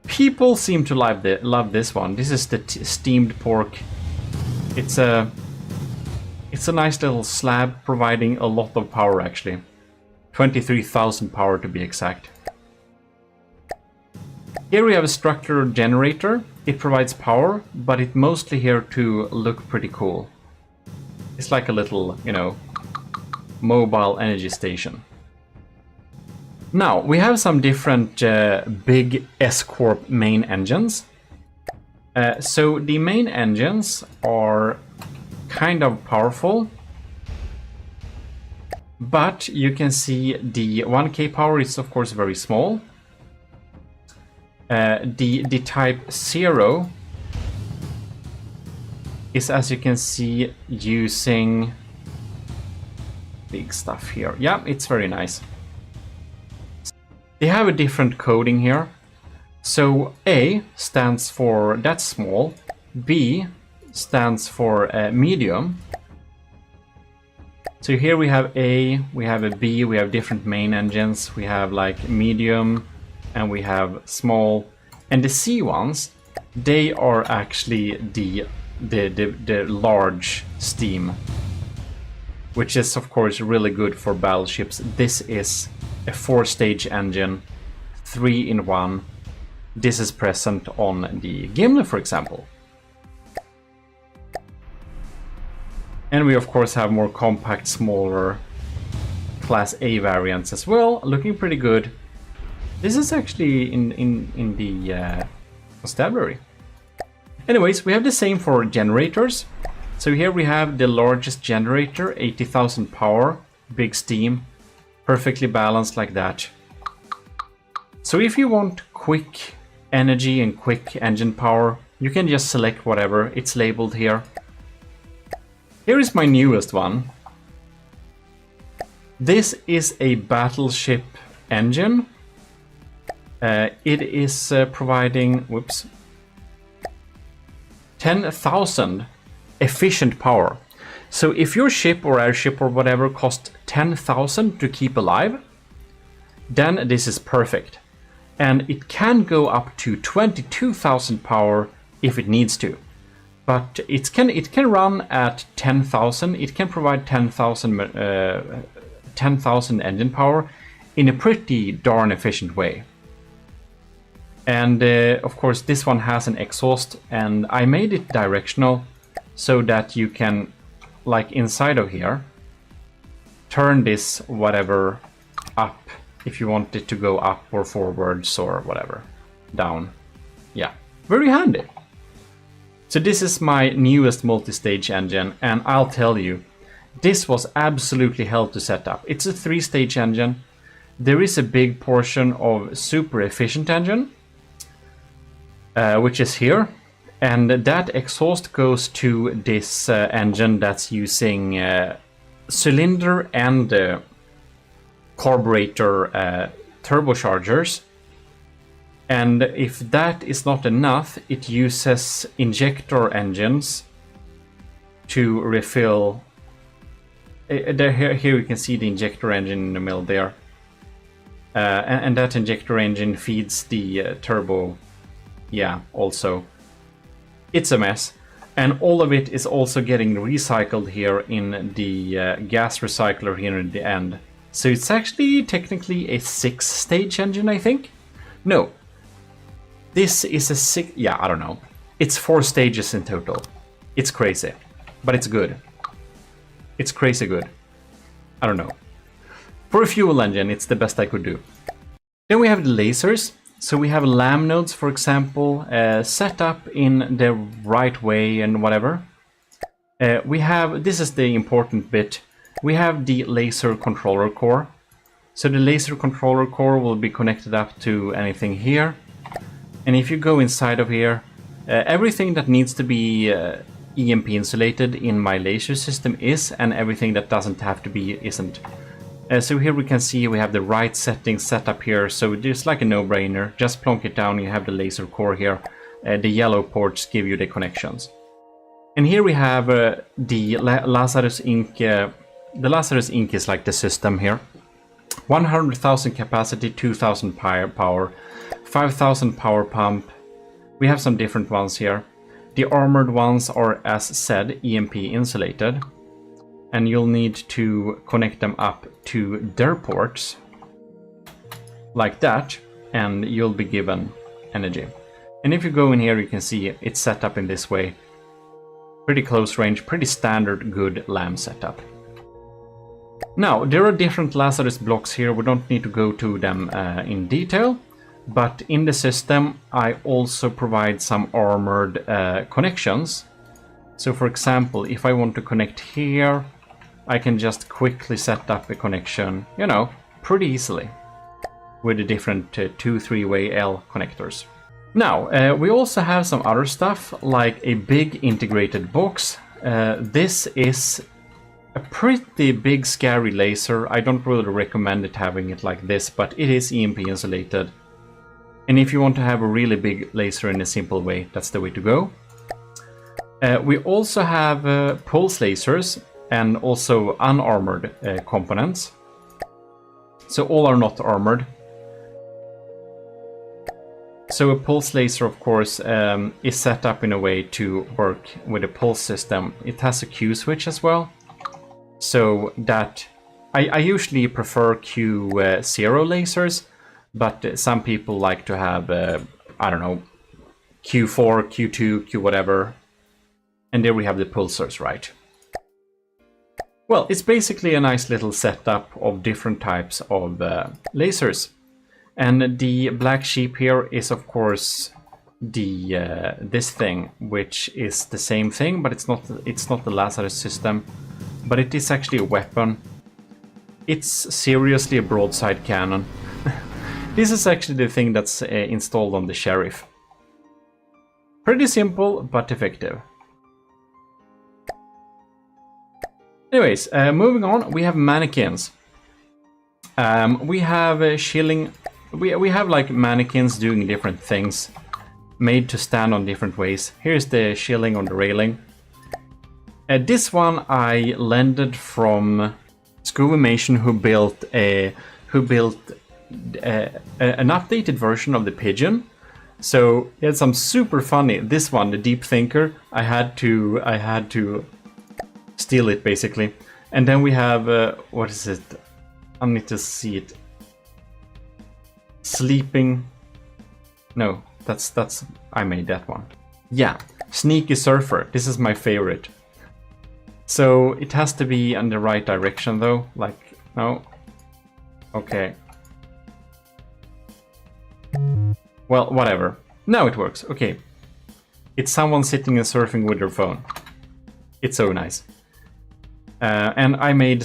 People seem to love this one. This is the steamed pork. It's a nice little slab providing a lot of power actually. 23,000 power to be exact. Here we have a structural generator. It provides power, but it's mostly here to look pretty cool. It's like a little, you know, mobile energy station. Now, we have some different big S-Corp main engines. So the main engines are kind of powerful, but you can see the 1K power is of course very small. The type 0 is, as you can see, using big stuff here. Yeah, it's very nice. They have a different coding here. So A stands for that's small, B stands for medium. So here we have A, we have a B, we have different main engines, we have like medium, and we have small, and the C ones, they are actually the large steam, which is of course really good for battleships. This is a 4-stage engine, 3 in 1. This is present on the Gimli, for example. And we of course have more compact, smaller Class A variants as well, looking pretty good. This is actually in the constabulary. Anyways, we have the same for generators. So here we have the largest generator, 80,000 power, big steam, perfectly balanced like that. So if you want quick energy and quick engine power, you can just select whatever, it's labeled here. Here is my newest one. This is a battleship engine. It is providing, 10,000 efficient power. So if your ship or airship or whatever costs 10,000 to keep alive, then this is perfect. And it can go up to 22,000 power if it needs to. But it can run at 10,000. It can provide 10,000 engine power in a pretty darn efficient way. And of course this one has an exhaust, and I made it directional so that you can, like inside of here, turn this whatever up if you want it to go up or forwards or whatever, down. Yeah, very handy. So this is my newest multi-stage engine, and I'll tell you, this was absolutely hell to set up. It's a 3-stage engine. There is a big portion of super efficient engine, which is here, and that exhaust goes to this engine that's using cylinder and carburetor turbochargers. And if that is not enough, it uses injector engines to refill. Here you can see the injector engine in the middle there, and that injector engine feeds the turbo. Yeah, also. It's a mess. And all of it is also getting recycled here in the gas recycler here at the end. So it's actually technically a 6-stage engine, I think? No. This is a 6... Yeah, I don't know. It's 4 stages in total. It's crazy. But it's good. It's crazy good. I don't know. For a fuel engine, it's the best I could do. Then we have the lasers. So we have lamp nodes, for example, set up in the right way and whatever. We have, this is the important bit, we have the laser controller core. So the laser controller core will be connected up to anything here. And if you go inside of here, everything that needs to be EMP insulated in my laser system is, and everything that doesn't have to be isn't. So here we can see we have the right settings set up here, so it's like a no-brainer. Just plonk it down, you have the laser core here. The yellow ports give you the connections. And here we have the Lazarus Inc. The Lazarus Inc. is like the system here. 100,000 capacity, 2,000 power, 5,000 power pump. We have some different ones here. The armored ones are, as said, EMP insulated. And you'll need to connect them up to their ports like that, and you'll be given energy. And if you go in here, you can see it's set up in this way. Pretty close range, pretty standard good lamp setup. Now, there are different Lazarus blocks here. We don't need to go to them in detail, but in the system I also provide some armored connections. So for example, if I want to connect here, I can just quickly set up a connection, you know, pretty easily with the different 2-3-way L connectors. Now, we also have some other stuff like a big integrated box. This is a pretty big scary laser. I don't really recommend it having it like this, but it is EMP insulated. And if you want to have a really big laser in a simple way, that's the way to go. We also have pulse lasers and also unarmored components. So all are not armored. So a pulse laser, of course, is set up in a way to work with a pulse system. It has a Q switch as well. So that I usually prefer Q0 lasers, but some people like to have, I don't know, Q4, Q2, Q whatever. And there we have the pulsars, right? Well, it's basically a nice little setup of different types of lasers. And the black sheep here is, of course, the this thing, which is the same thing, but it's not the Lazarus system, but it is actually a weapon. It's seriously a broadside cannon. This is actually the thing that's installed on the Sheriff. Pretty simple, but effective. Anyways, moving on, we have mannequins. We have shilling. We have like mannequins doing different things, made to stand on different ways. Here's the shilling on the railing. This one I lended from Scovimation, who built an updated version of the Pigeon. So he had some super funny. This one, the Deep Thinker, I had to steal it basically. And then we have what is it? I need to see it. Sleeping. No, that's I made that one. Yeah, Sneaky Surfer. This is my favorite. So it has to be in the right direction though. Like, no. Okay. Well, whatever. Now it works. Okay. It's someone sitting and surfing with their phone. It's so nice. And I made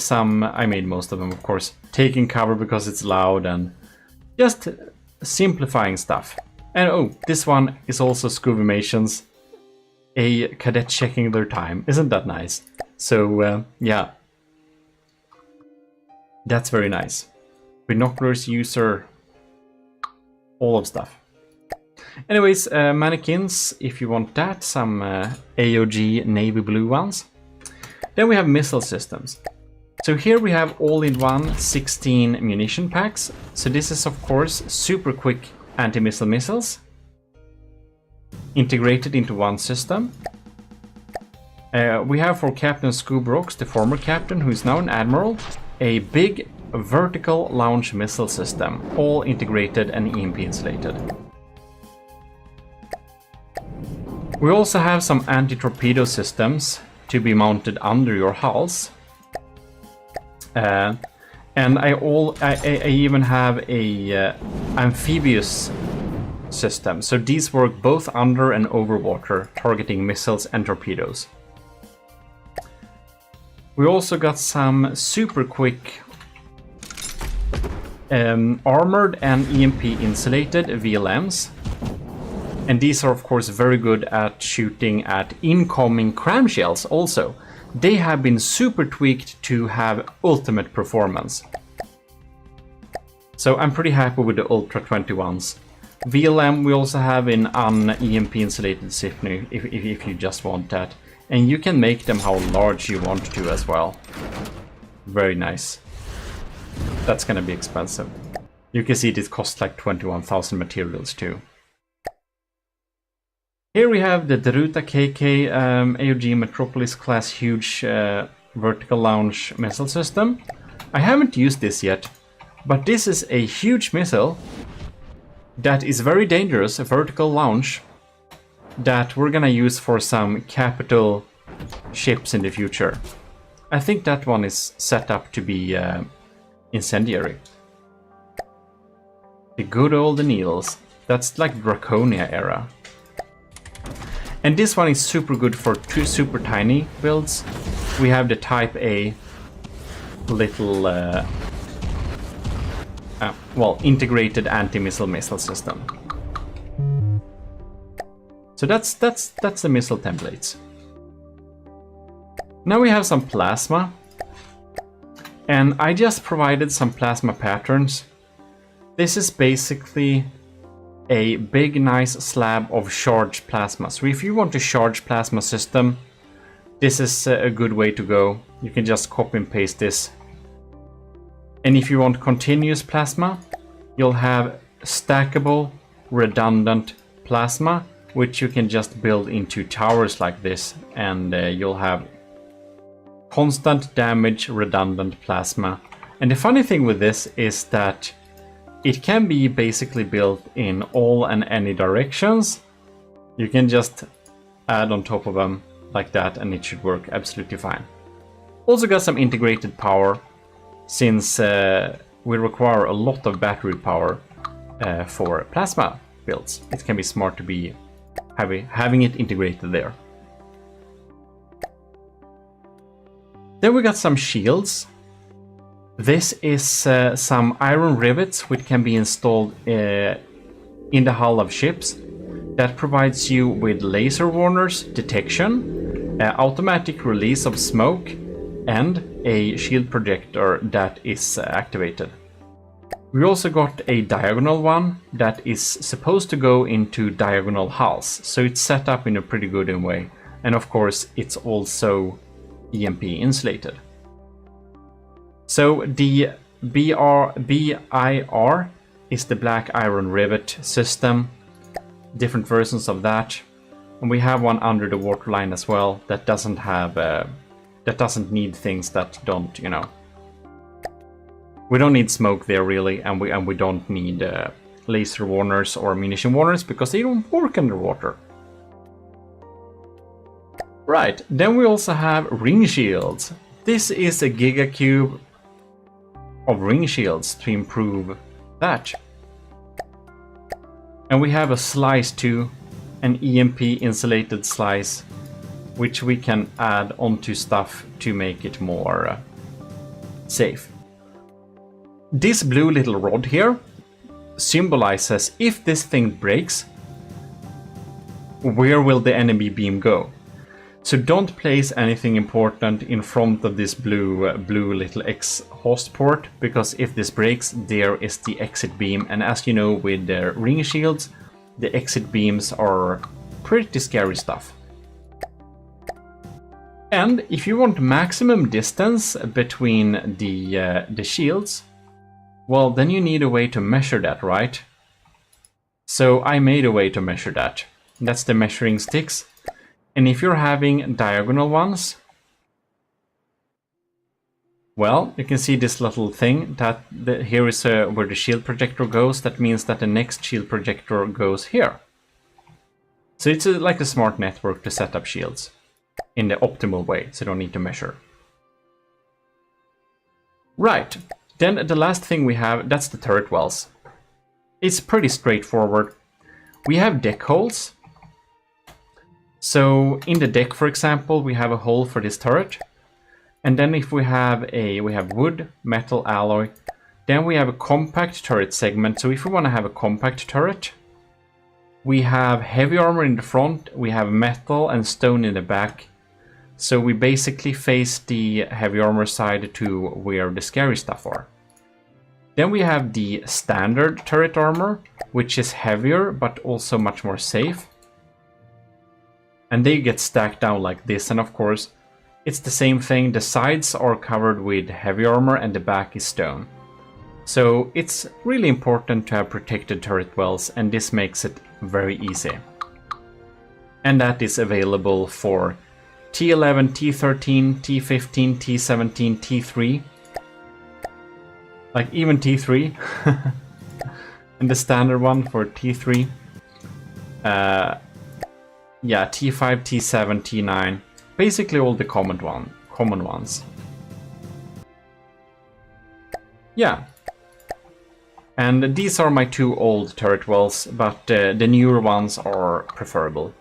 most of them, of course. Taking cover because it's loud and just simplifying stuff. And oh, this one is also Scovimation's. A cadet checking their time. Isn't that nice? So, yeah. That's very nice. Binoculars, user, all of stuff. Anyways, mannequins, if you want that, some AOG navy blue ones. Then we have missile systems. So here we have all-in-one 16 munition packs. So this is of course super quick anti-missile missiles integrated into one system. We have for Captain Scoobrox, the former captain, who is now an admiral, a big vertical launch missile system, all integrated and EMP insulated. We also have some anti-torpedo systems to be mounted under your hulls. And I even have a amphibious system. So these work both under and over water, targeting missiles and torpedoes. We also got some super quick armored and EMP insulated VLMs. And these are of course very good at shooting at incoming cram shells also. They have been super tweaked to have ultimate performance. So I'm pretty happy with the Ultra 21s. VLM we also have in an EMP insulated Sifney if you just want that. And you can make them how large you want to as well. Very nice. That's gonna be expensive. You can see it costs like 21,000 materials too. Here we have the Deruta KK AOG Metropolis class huge vertical launch missile system. I haven't used this yet, but this is a huge missile that is very dangerous, a vertical launch that we're gonna use for some capital ships in the future. I think that one is set up to be incendiary. The good old needles. That's like Draconia era. And this one is super good for two super tiny builds. We have the Type A little, well, integrated anti-missile missile system. So that's the missile templates. Now we have some plasma. And I just provided some plasma patterns. This is basically a big nice slab of charged plasma. So if you want a charged plasma system, this is a good way to go. You can just copy and paste this. And if you want continuous plasma, you'll have stackable redundant plasma, which you can just build into towers like this, and you'll have constant damage redundant plasma. And the funny thing with this is that it can be basically built in all and any directions. You can just add on top of them like that and it should work absolutely fine. Also got some integrated power, since we require a lot of battery power for plasma builds. It can be smart to be having it integrated there. Then we got some shields. This is some iron rivets which can be installed in the hull of ships. That provides you with laser warners, detection, automatic release of smoke, and a shield projector that is activated. We also got a diagonal one that is supposed to go into diagonal hulls, so it's set up in a pretty good way. And of course it's also EMP insulated. So the BIR is the black iron rivet system, different versions of that, and we have one under the waterline as well that doesn't have that doesn't need things that don't, you know, we don't need smoke there really, and we don't need laser warners or munition warners because they don't work underwater. Right, then we also have ring shields. This is a gigacube of ring shields to improve that. And we have a slice too, an EMP insulated slice, which we can add onto stuff to make it more safe. This blue little rod here symbolizes if this thing breaks, where will the enemy beam go? So don't place anything important in front of this blue little exhaust port, because if this breaks, there is the exit beam. And as you know, with the ring shields, the exit beams are pretty scary stuff. And if you want maximum distance between the shields, well, then you need a way to measure that, right? So I made a way to measure that. That's the measuring sticks. And if you're having diagonal ones, well, you can see this little thing that here is where the shield projector goes. That means that the next shield projector goes here. So it's like a smart network to set up shields in the optimal way, so you don't need to measure. Right, then the last thing we have, that's the turret wells. It's pretty straightforward. We have deck holes. So in the deck, for example, we have a hole for this turret. And then if we have wood, metal, alloy, then we have a compact turret segment. So if we want to have a compact turret, we have heavy armor in the front, we have metal and stone in the back. So we basically face the heavy armor side to where the scary stuff are. Then we have the standard turret armor, which is heavier but also much more safe. And they get stacked down like this, and of course it's the same thing. The sides are covered with heavy armor and the back is stone. So it's really important to have protected turret wells, and this makes it very easy. And that is available for T11, T13, T15, T17, T3. Like even T3. And the standard one for T3. Yeah, T5, T7, T9. Basically all the common ones. Yeah. And these are my two old turret wells, but the newer ones are preferable.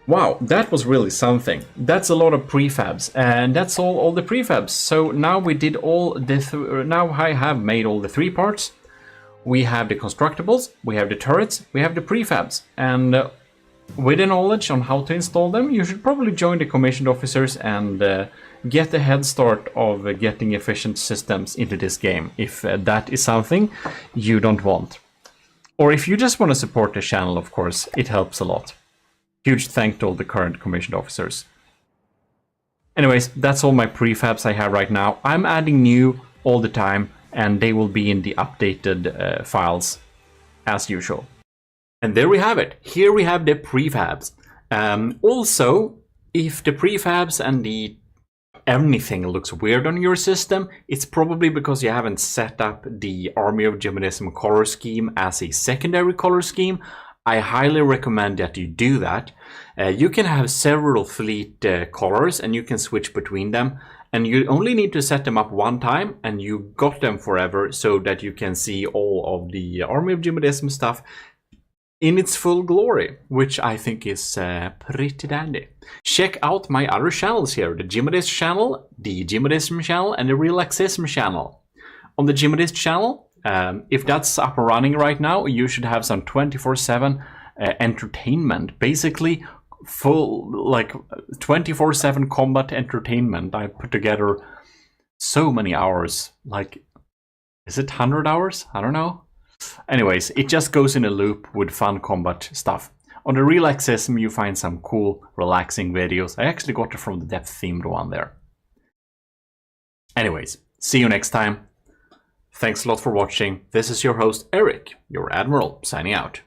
Wow, that was really something. That's a lot of prefabs, and that's all the prefabs. So now we did all the now I have made all the three parts. We have the constructibles, we have the turrets, we have the prefabs, and with the knowledge on how to install them, you should probably join the commissioned officers and get a head start of getting efficient systems into this game, if that is something you don't want. Or if you just want to support the channel, of course, it helps a lot. Huge thank to all the current commissioned officers. Anyways, that's all my prefabs I have right now. I'm adding new all the time, and they will be in the updated files as usual. And there we have it. Here we have the prefabs. Also, if the prefabs and anything looks weird on your system, it's probably because you haven't set up the Army of GMODISM color scheme as a secondary color scheme. I highly recommend that you do that. You can have several fleet colors and you can switch between them. And you only need to set them up one time and you got them forever, so that you can see all of the Army of GMODISM stuff in its full glory, which I think is pretty dandy. Check out my other channels here, the GMODIST channel, the GMODISM channel, and the Relaxism channel. On the GMODIST channel, if that's up and running right now, you should have some 24/7 entertainment. Basically, full, like 24/7 combat entertainment. I put together so many hours, like, is it 100 hours? I don't know. Anyways, it just goes in a loop with fun combat stuff. On the Relaxism, you find some cool, relaxing videos. I actually got it from the depth themed one there. Anyways, see you next time. Thanks a lot for watching. This is your host Eric, your Admiral, signing out.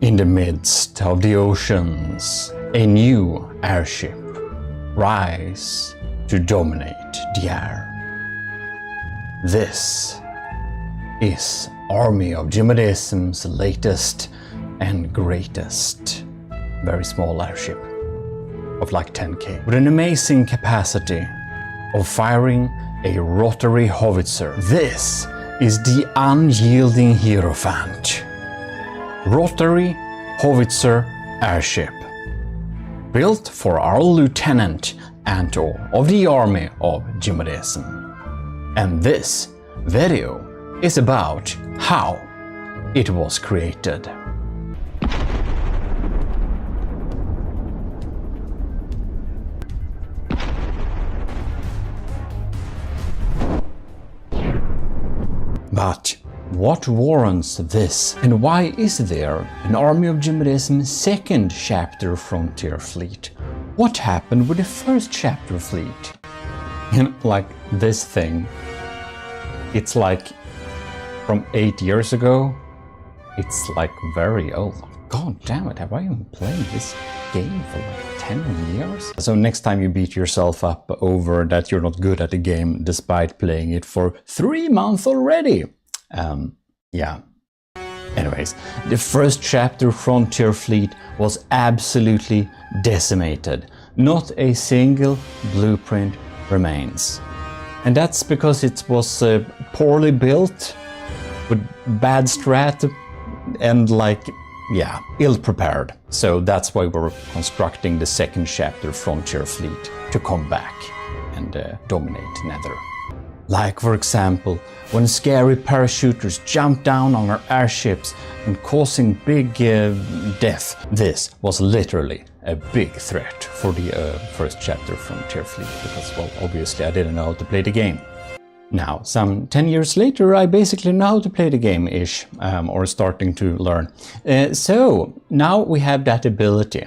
In the midst of the oceans, a new airship rise to dominate the air. This is Army of GMODISM's latest and greatest very small airship of like 10k with an amazing capacity of firing a rotary howitzer. This is the unyielding Hierophant rotary howitzer airship, built for our Lieutenant Anto of the Army of GMODISM. And this video is about how it was created. But what warrants this, and why is there an Army of GMODISM second chapter frontier fleet? What happened with the first chapter fleet? And like this thing, it's like from 8 years ago. It's like very old. God damn it, have I been playing this game for like 10 years? So next time you beat yourself up over that you're not good at the game despite playing it for 3 months already. Yeah. Anyways, the first chapter Frontier Fleet was absolutely decimated. Not a single blueprint remains. And that's because it was poorly built, with bad strat, and like, yeah, ill-prepared. So that's why we're constructing the second chapter Frontier Fleet to come back and dominate Nether. Like, for example, when scary parachuters jump down on our airships and causing big death. This was literally a big threat for the first chapter Frontier Fleet, because, well, obviously I didn't know how to play the game. Now, some 10 years later, I basically know how to play the game-ish, or starting to learn. So, now we have that ability.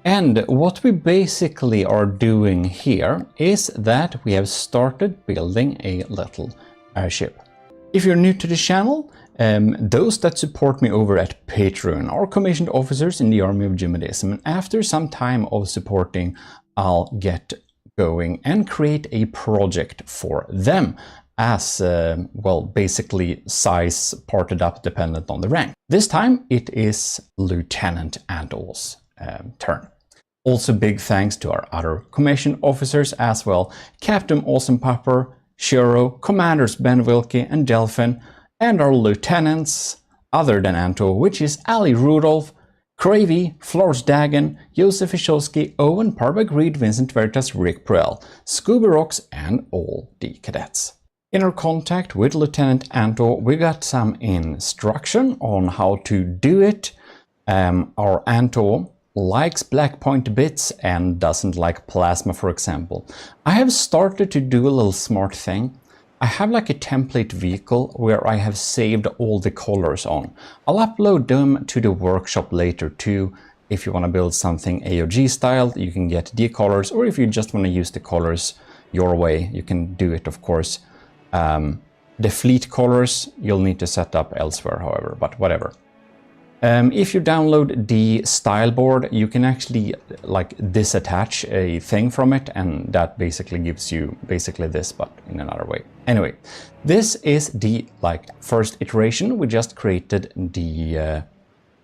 And what we basically are doing here is that we have started building a little airship. If you're new to the channel, those that support me over at Patreon are commissioned officers in the Army of GMODISM, and after some time of supporting, I'll get going and create a project for them as, well, basically size parted up dependent on the rank. This time it is Lieutenant Anto's turn. Also big thanks to our other commissioned officers as well, Captain Awesome Pupper, Shiro, Commanders Ben Wilkie and Delphin, and our lieutenants, other than Anto, which is Ali Rudolph, Cravey, Flores Dagan, Josef Ishowski, Owen, Parbag Reed, Vincent Veritas, Rick Prell, Scooby Rocks, and all the cadets. In our contact with Lieutenant Anto, we got some instruction on how to do it. Our Anto likes black point bits and doesn't like plasma, for example. I have started to do a little smart thing. I have like a template vehicle where I have saved all the colors on. I'll upload them to the workshop later too. If you want to build something AOG style, you can get the colors, or if you just want to use the colors your way, you can do it, of course. The fleet colors you'll need to set up elsewhere, however, but whatever. If you download the style board, you can actually like disattach a thing from it, and that basically gives you basically this, but in another way. Anyway, this is the like first iteration. We just created the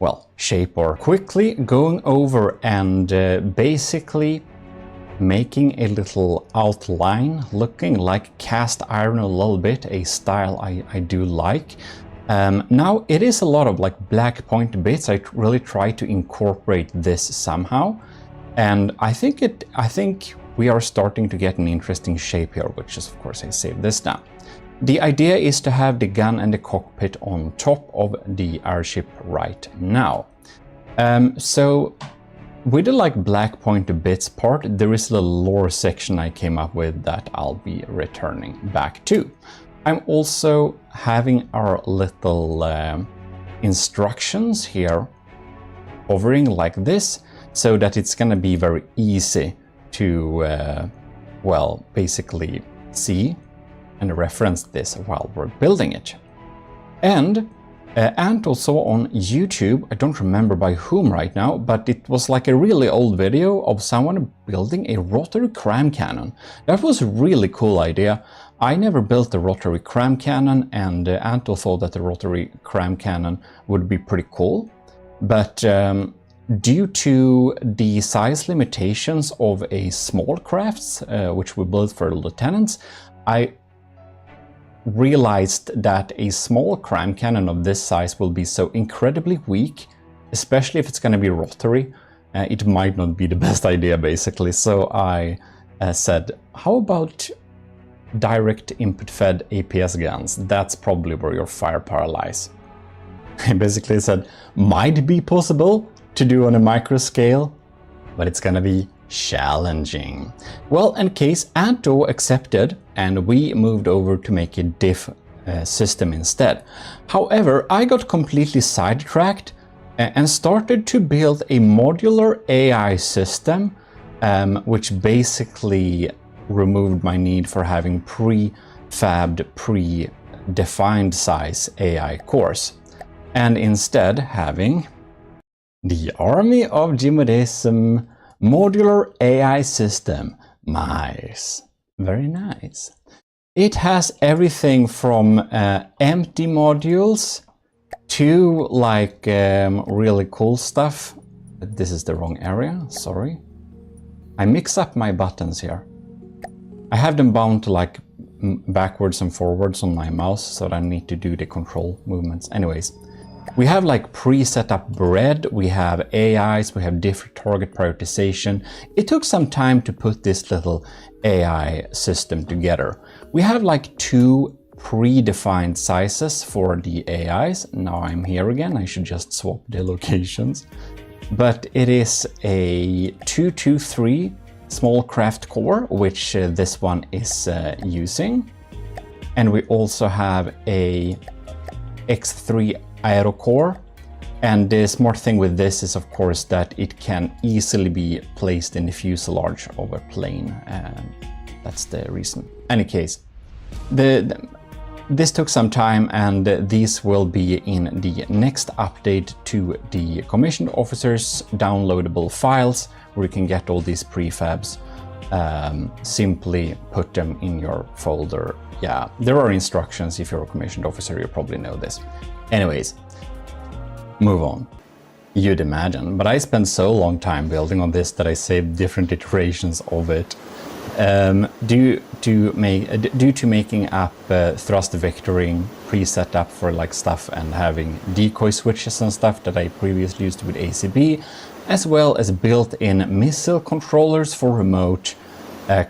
well, shape, or quickly going over and basically making a little outline looking like cast iron a little bit, a style I do like. Now it is a lot of like black point bits. I really try to incorporate this somehow, and I think we are starting to get an interesting shape here, which is, of course, I saved this down. The idea is to have the gun and the cockpit on top of the airship right now. So with the like black point bits part, there is a little lore section I came up with that I'll be returning back to. I'm also having our little instructions here hovering like this, so that it's going to be very easy to, well, basically see and reference this while we're building it. And Ant also on YouTube, I don't remember by whom right now, but it was like a really old video of someone building a rotary cram cannon. That was a really cool idea. I never built a rotary cram cannon, and Anto thought that the rotary cram cannon would be pretty cool. But due to the size limitations of a small crafts, which we built for lieutenants, I realized that a small cram cannon of this size will be so incredibly weak, especially if it's going to be rotary. It might not be the best idea, basically. So I said, how about direct input fed APS guns? That's probably where your firepower lies. I basically said, might be possible to do on a micro scale, but it's gonna be challenging. Well, in case Anto accepted, and we moved over to make a diff system instead. However, I got completely sidetracked and started to build a modular AI system, which basically removed my need for having prefabbed, pre-defined size AI cores, and instead having the Army of GMODISM modular AI system. Nice. Very nice. It has everything from empty modules to like really cool stuff. This is the wrong area, sorry. I mix up my buttons here. I have them bound to like backwards and forwards on my mouse, so that I need to do the control movements. Anyways, we have like pre-set up bread, we have AIs, we have different target prioritization. It took some time to put this little AI system together. We have like 2 predefined sizes for the AIs. Now I'm here again, I should just swap the locations. But it is a 223 small craft core, which this one is using. And we also have a X3 aero core. And the smart thing with this is, of course, that it can easily be placed in the fuselage of a plane. That's the reason. Any case, this took some time, and these will be in the next update to the commissioned officers downloadable files, where you can get all these prefabs. Simply put them in your folder. Yeah, there are instructions. If you're a commissioned officer, you probably know this. Anyways, move on. You'd imagine, but I spent so long time building on this that I saved different iterations of it. Due to making up thrust vectoring pre-set up for like stuff and having decoy switches and stuff that I previously used with ACB, as well as built-in missile controllers for remote,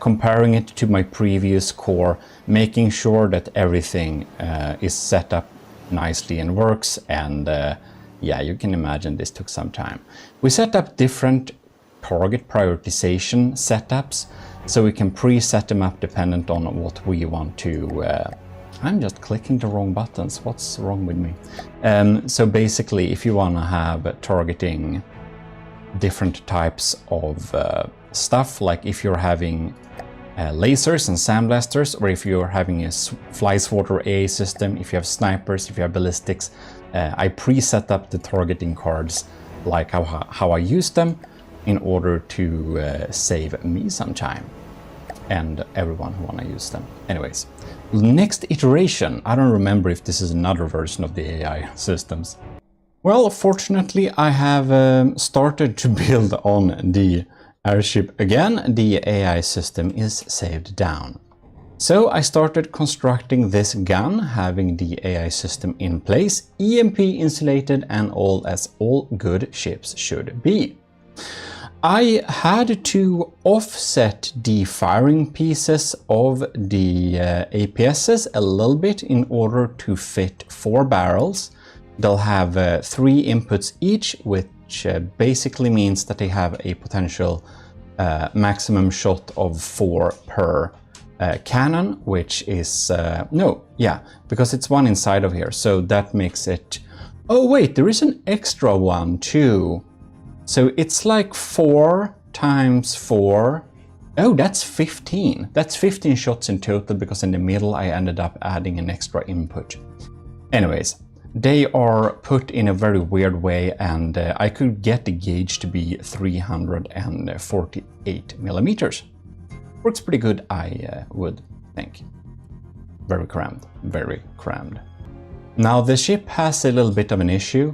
comparing it to my previous core, making sure that everything is set up nicely and works, and yeah, you can imagine this took some time. We set up different target prioritization setups, so we can preset them up dependent on what we want to... I'm just clicking the wrong buttons, what's wrong with me? So basically, if you want to have targeting different types of stuff, like if you're having lasers and sandblasters, or if you're having a fly swatter AA system, if you have snipers, if you have ballistics, I preset up the targeting cards like how I use them, in order to save me some time and everyone who want to use them. Anyways, next iteration, I don't remember if this is another version of the AI systems. Well, fortunately, I have started to build on the airship again. The AI system is saved down. So I started constructing this gun, having the AI system in place, EMP insulated, and all as all good ships should be. I had to offset the firing pieces of the APSs a little bit in order to fit 4 barrels. They'll have 3 inputs each, which basically means that they have a potential maximum shot of 4 per cannon, which is... because it's one inside of here, so that makes it Oh wait, there is an extra one too. So it's like 4 times 4. Oh, that's 15. That's 15 shots in total, because in the middle I ended up adding an extra input. Anyways, they are put in a very weird way, and I could get the gauge to be 348 millimeters. Works pretty good, I would think. Very crammed, very crammed. Now the ship has a little bit of an issue.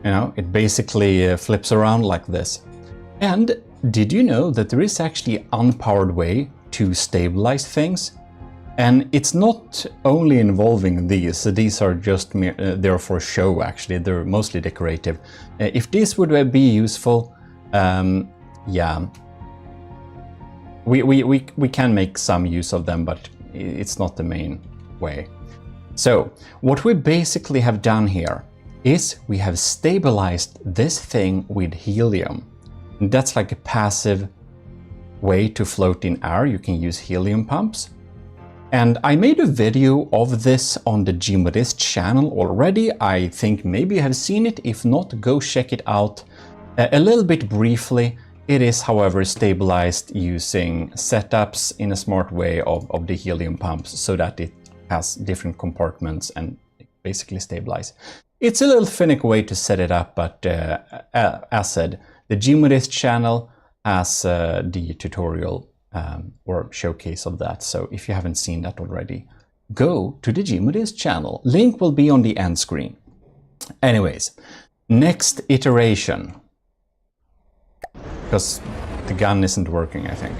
You know, it basically flips around like this. And did you know that there is actually an unpowered way to stabilize things? And it's not only involving these are just there for show actually, they're mostly decorative. If this would be useful, yeah, we can make some use of them, but it's not the main way. So what we basically have done here is we have stabilized this thing with helium. And that's like a passive way to float in air. You can use helium pumps. And I made a video of this on the GMODIST channel already. I think maybe you have seen it. If not, go check it out a little bit briefly. It is, however, stabilized using setups in a smart way of the helium pumps so that it has different compartments and basically stabilize. It's a little finicky way to set it up, but as said, the GMODIST channel has the tutorial or showcase of that. So if you haven't seen that already, go to the GMODIST channel. Link will be on the end screen. Anyways, next iteration. Because the gun isn't working, I think.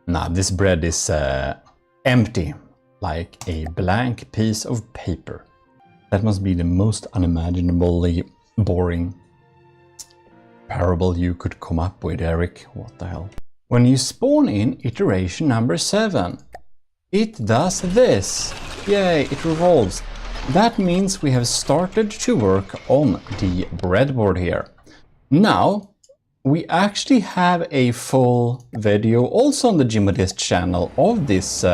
Nah, this bread is empty, like a blank piece of paper. That must be the most unimaginably boring parable you could come up with, Eric. What the hell? When you spawn in iteration number 7, it does this. Yay, it revolves. That means we have started to work on the breadboard here. Now, we actually have a full video also on the GMODIST channel of this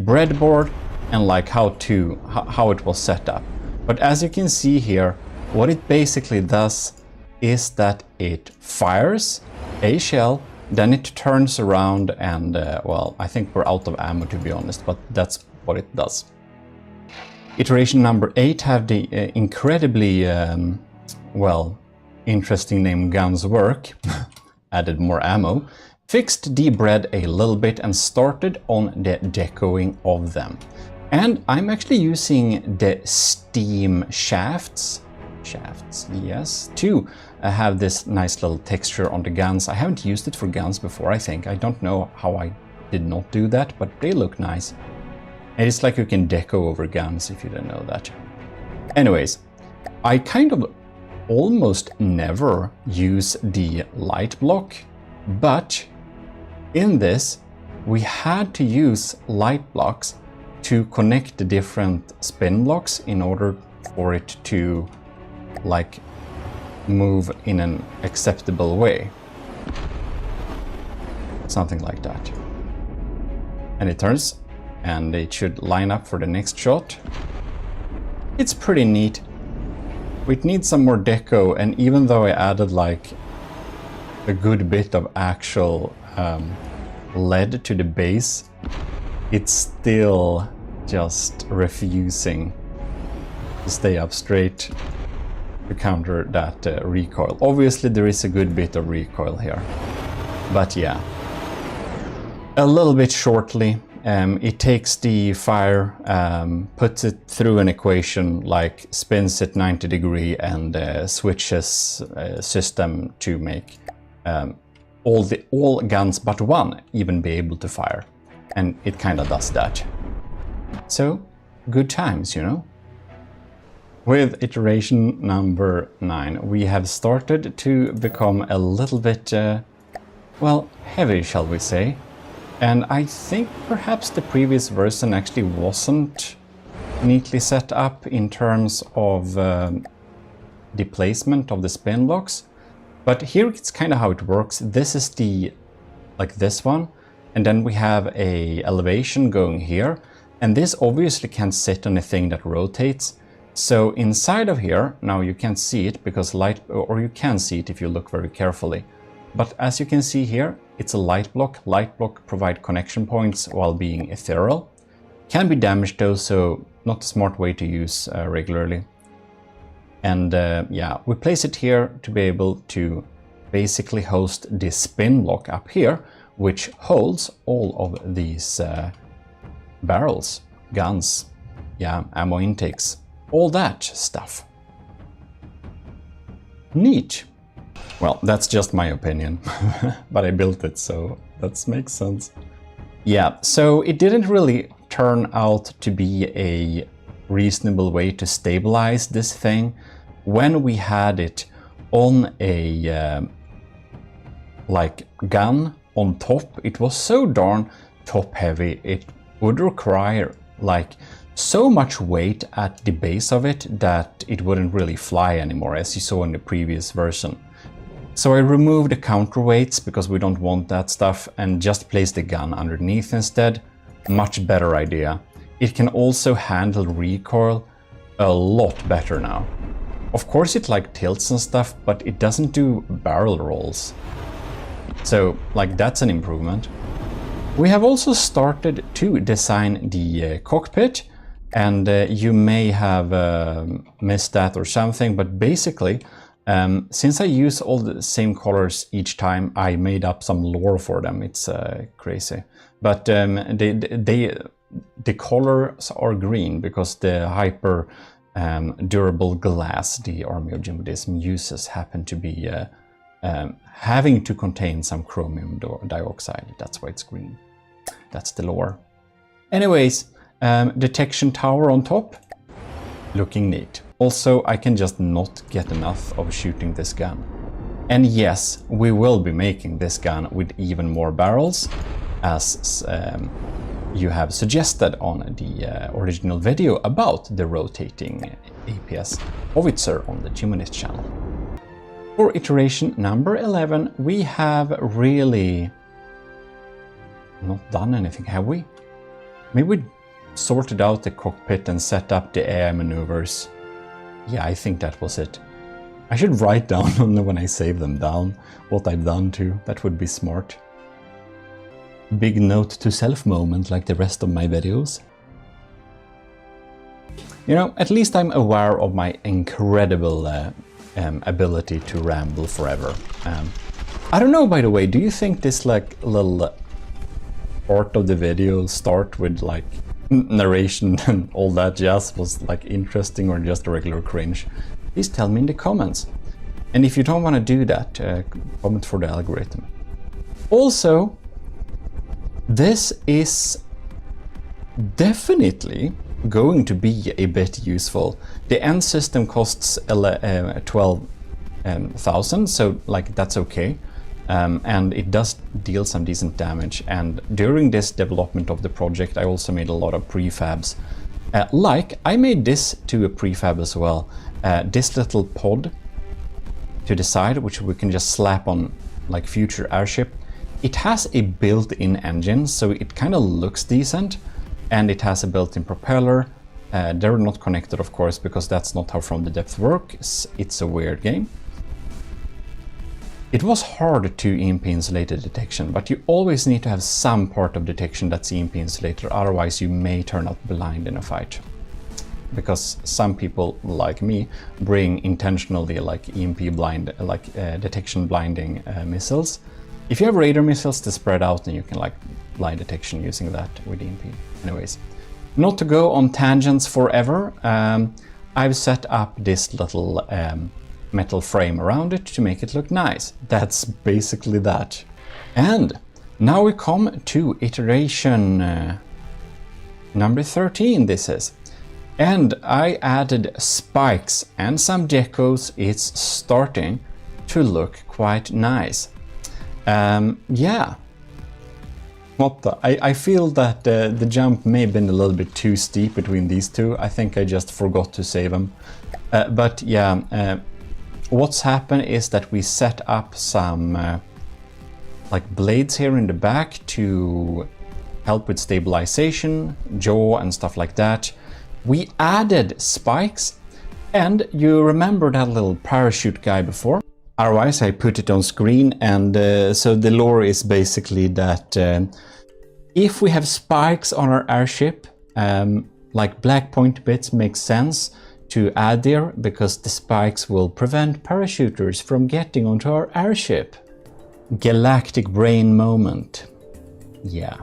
breadboard and like how it was set up. But as you can see here, what it basically does is that it fires a shell, then it turns around and, well, I think we're out of ammo to be honest, but that's what it does. Iteration number 8 have the incredibly, well, interesting name Guns Work, added more ammo, fixed the bread a little bit and started on the decoing of them. And I'm actually using the steam shafts, yes, to have this nice little texture on the guns. I haven't used it for guns before, I think. I don't know how I did not do that, but they look nice. And it's like you can deco over guns if you don't know that. Anyways, I kind of almost never use the light block, but in this we had to use light blocks to connect the different spin blocks in order for it to like move in an acceptable way. Something like that. And it turns and it should line up for the next shot. It's pretty neat. It needs some more deco, and even though I added like a good bit of actual lead to the base, it's still just refusing to stay up straight to counter that recoil. Obviously there is a good bit of recoil here, but yeah. A little bit shortly, it takes the fire, puts it through an equation, like spins it 90 degrees and switches system to make all guns but one even be able to fire. And it kind of does that. So, good times, you know? With iteration number 9, we have started to become a little bit, well, heavy, shall we say. And I think perhaps the previous version actually wasn't neatly set up in terms of the placement of the spin blocks. But here it's kind of how it works. This is the, like this one. And then we have a elevation going here. And this obviously can't sit on a thing that rotates. So inside of here, now you can't see it because light, or you can see it if you look very carefully. But as you can see here, it's a light block. Light block provide connection points while being ethereal. Can be damaged though, so not a smart way to use regularly. And yeah, we place it here to be able to basically host this spin block up here, which holds all of these barrels, guns, yeah, ammo intakes, all that stuff. Neat. Well, that's just my opinion, but I built it, so that makes sense. Yeah, so it didn't really turn out to be a reasonable way to stabilize this thing. When we had it on a like gun on top, it was so darn top heavy, it would require like so much weight at the base of it that it wouldn't really fly anymore, as you saw in the previous version. So I removed the counterweights because we don't want that stuff and just placed the gun underneath instead. Much better idea. It can also handle recoil a lot better now. Of course it like tilts and stuff, but it doesn't do barrel rolls. So like that's an improvement. We have also started to design the cockpit, and you may have missed that or something, but basically since I use all the same colors each time, I made up some lore for them. It's crazy. But the colors are green because the hyper durable glass the army of GMODIST uses happen to be having to contain some chromium dioxide. That's why it's green. That's the lore. Anyways, detection tower on top, looking neat. Also, I can just not get enough of shooting this gun. And yes, we will be making this gun with even more barrels, as you have suggested on the original video about the rotating APS howitzer on the GMODIST channel. For iteration number 11, we have really not done anything, have we? Maybe we sorted out the cockpit and set up the AI maneuvers. Yeah, I think that was it. I should write down when I save them down what I've done too. That would be smart. Big note to self moment like the rest of my videos. You know, at least I'm aware of my incredible ability to ramble forever. I don't know, by the way, do you think this like little part of the video start with like narration and all that jazz was like interesting or just a regular cringe? Please tell me in the comments. And if you don't want to do that, comment for the algorithm. Also, this is definitely going to be a bit useful. The end system costs 12,000, so like that's okay. And it does deal some decent damage, and during this development of the project I also made a lot of prefabs. Like I made this to a prefab as well, this little pod to the side which we can just slap on like future airship. It has a built-in engine, so it kind of looks decent, and it has a built-in propeller. They're not connected of course because that's not how From the Depth works. It's a weird game. It was hard to EMP insulated detection, but you always need to have some part of detection that's EMP insulated, otherwise you may turn out blind in a fight. Because some people, like me, bring intentionally like EMP blind, like detection blinding missiles. If you have radar missiles to spread out, then you can like blind detection using that with EMP. Anyways, not to go on tangents forever, I've set up this little metal frame around it to make it look nice. That's basically that. And now we come to iteration number 13 this is. And I added spikes and some decos. It's starting to look quite nice. Yeah. What the? I feel that the jump may have been a little bit too steep between these two. I think I just forgot to save them. But yeah, what's happened is that we set up some like blades here in the back to help with stabilization, yaw and stuff like that. We added spikes, and you remember that little parachute guy before? Otherwise, I put it on screen, and so the lore is basically that if we have spikes on our airship, like black point bits makes sense to add there, because the spikes will prevent parachuters from getting onto our airship. Galactic brain moment. Yeah.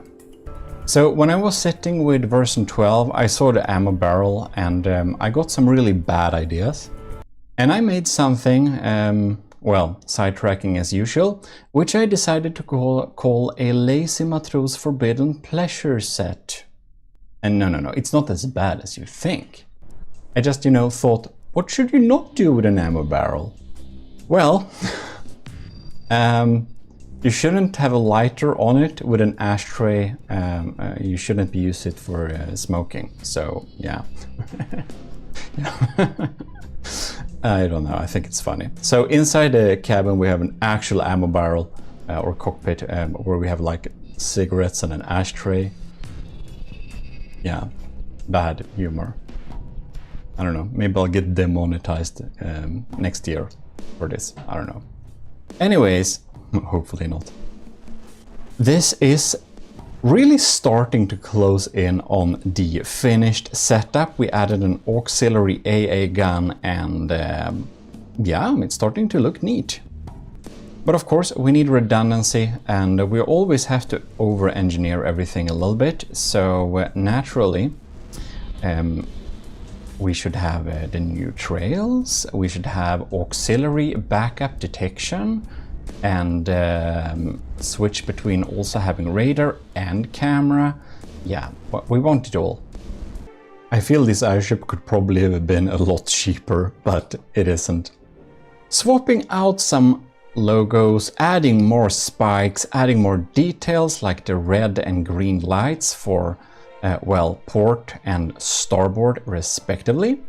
So when I was sitting with version 12, I saw the ammo barrel, and I got some really bad ideas. And I made something, well, sidetracking as usual, which I decided to call a Lazy Matros Forbidden Pleasure set. And no, it's not as bad as you think. I just, thought, what should you not do with an ammo barrel? Well, you shouldn't have a lighter on it with an ashtray. You shouldn't use it for smoking. So, yeah. I don't know, I think it's funny. So inside the cabin we have an actual ammo barrel or cockpit where we have like cigarettes and an ashtray. Yeah, bad humor. I don't know, maybe I'll get demonetized next year for this, I don't know. Anyways, hopefully not. This is really starting to close in on the finished setup. We added an auxiliary AA gun, and yeah, it's starting to look neat. But of course we need redundancy, and we always have to over-engineer everything a little bit. So naturally we should have the new trails, we should have auxiliary backup detection, and switch between also having radar and camera. Yeah, we want it all. I feel this airship could probably have been a lot cheaper, but it isn't. Swapping out some logos, adding more spikes, adding more details like the red and green lights for, well, port and starboard respectively.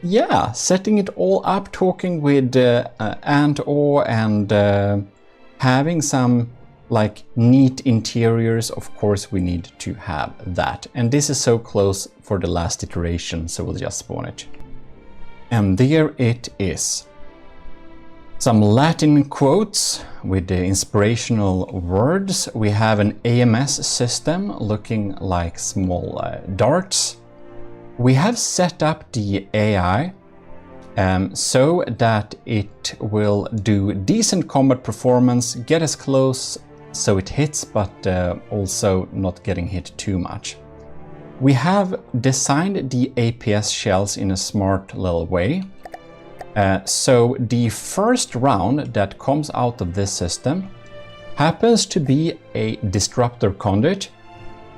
Yeah, setting it all up, talking with Ant-O, and having some like neat interiors. Of course we need to have that, and this is so close for the last iteration, so we'll just spawn it. And there it is. Some Latin quotes with the inspirational words. We have an AMS system looking like small darts. We have set up the AI so that it will do decent combat performance, get as close so it hits, but also not getting hit too much. We have designed the APS shells in a smart little way. So the first round that comes out of this system happens to be a disruptor conduit.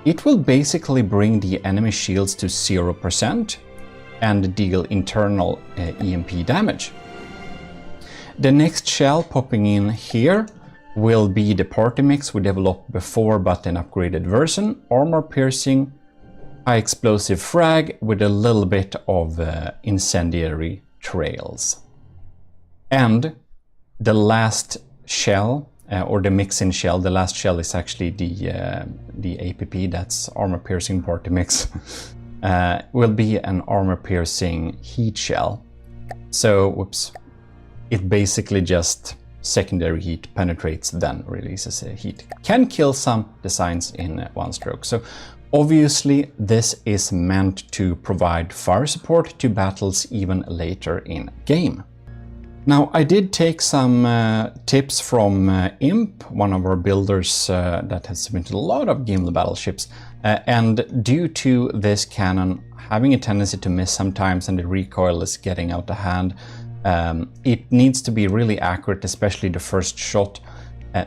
It will basically bring the enemy shields to 0% and deal internal EMP damage. The next shell popping in here will be the party mix we developed before, but an upgraded version. Armor piercing, high explosive frag with a little bit of incendiary trails. And the last shell, or the mix-in shell, the last shell is actually the APP, that's armor piercing party mix, will be an armor piercing heat shell. So, whoops, it basically just secondary heat penetrates, then releases heat. Can kill some designs in one stroke. So obviously this is meant to provide fire support to battles even later in game. Now, I did take some tips from Imp, one of our builders that has submitted a lot of game battleships, and due to this cannon having a tendency to miss sometimes and the recoil is getting out of hand, it needs to be really accurate, especially the first shot.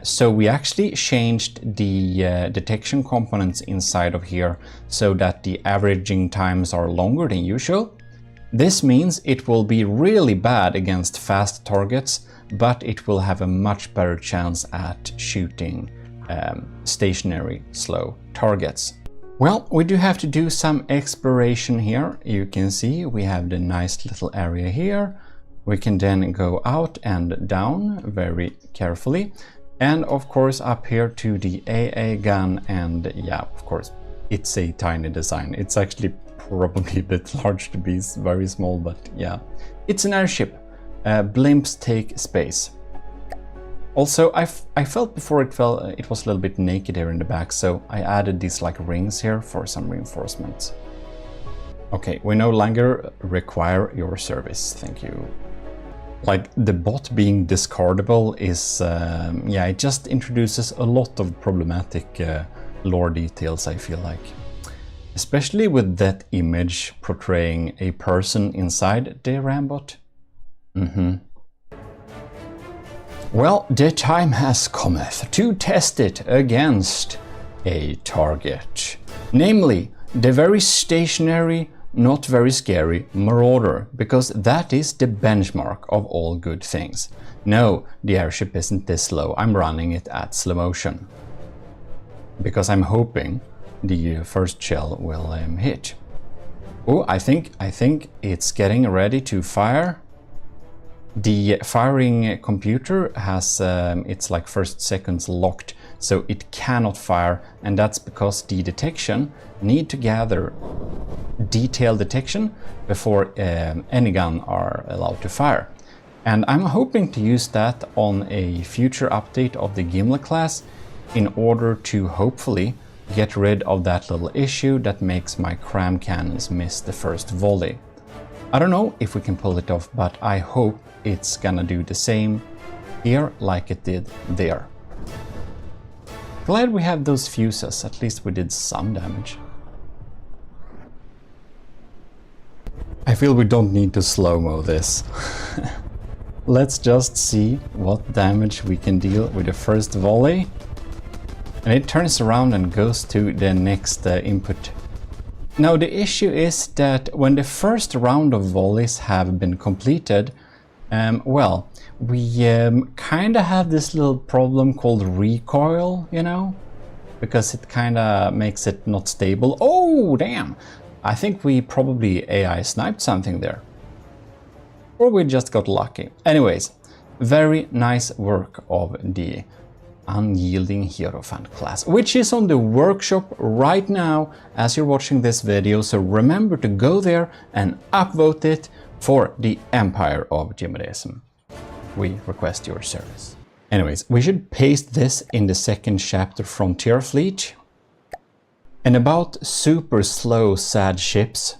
So we actually changed the detection components inside of here so that the averaging times are longer than usual. This means it will be really bad against fast targets, but it will have a much better chance at shooting stationary, slow targets. Well, we do have to do some exploration here. You can see we have the nice little area here. We can then go out and down very carefully. And of course up here to the AA gun, and yeah, of course, it's a tiny design. It's actually probably a bit large to be very small, but yeah. It's an airship. Blimps take space. Also, I felt before it was a little bit naked here in the back, so I added these like rings here for some reinforcements. Okay, we no longer require your service, thank you. Like, the bot being discardable is, yeah, it just introduces a lot of problematic lore details, I feel like. Especially with that image portraying a person inside the Rambot. Well, the time has cometh to test it against a target. Namely, the very stationary, not very scary Marauder, because that is the benchmark of all good things. No, the airship isn't this slow, I'm running it at slow motion. Because I'm hoping the first shell will hit. Oh, I think it's getting ready to fire. The firing computer has its like first seconds locked, so it cannot fire, and that's because the detection need to gather detailed detection before any gun are allowed to fire. And I'm hoping to use that on a future update of the Gimli class in order to hopefully get rid of that little issue that makes my cram cannons miss the first volley. I don't know if we can pull it off, but I hope it's gonna do the same here like it did there. Glad we have those fuses, at least we did some damage. I feel we don't need to slow-mo this. Let's just see what damage we can deal with the first volley. And it turns around and goes to the next input. Now the issue is that when the first round of volleys have been completed, well, we kinda have this little problem called recoil, you know? Because it kinda makes it not stable. Oh, damn! I think we probably AI sniped something there. Or we just got lucky. Anyways, very nice work of the Unyielding Hierophant class, which is on the workshop right now as you're watching this video, so remember to go there and upvote it for the Empire of GMODISM. We request your service. Anyways, we should paste this in the second chapter, Frontier Fleet. And about super slow sad ships,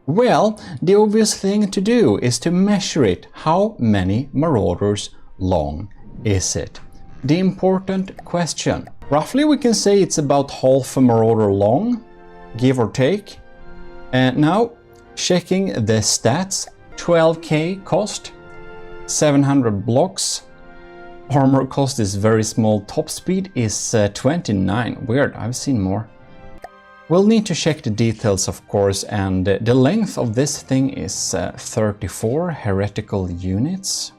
well, the obvious thing to do is to measure it. How many Marauders long is it? The important question. Roughly we can say it's about half a Marauder long, give or take. And now, checking the stats, 12k cost, 700 blocks, armor cost is very small, top speed is 29, weird, I've seen more. We'll need to check the details, of course, and the length of this thing is 34 heretical units.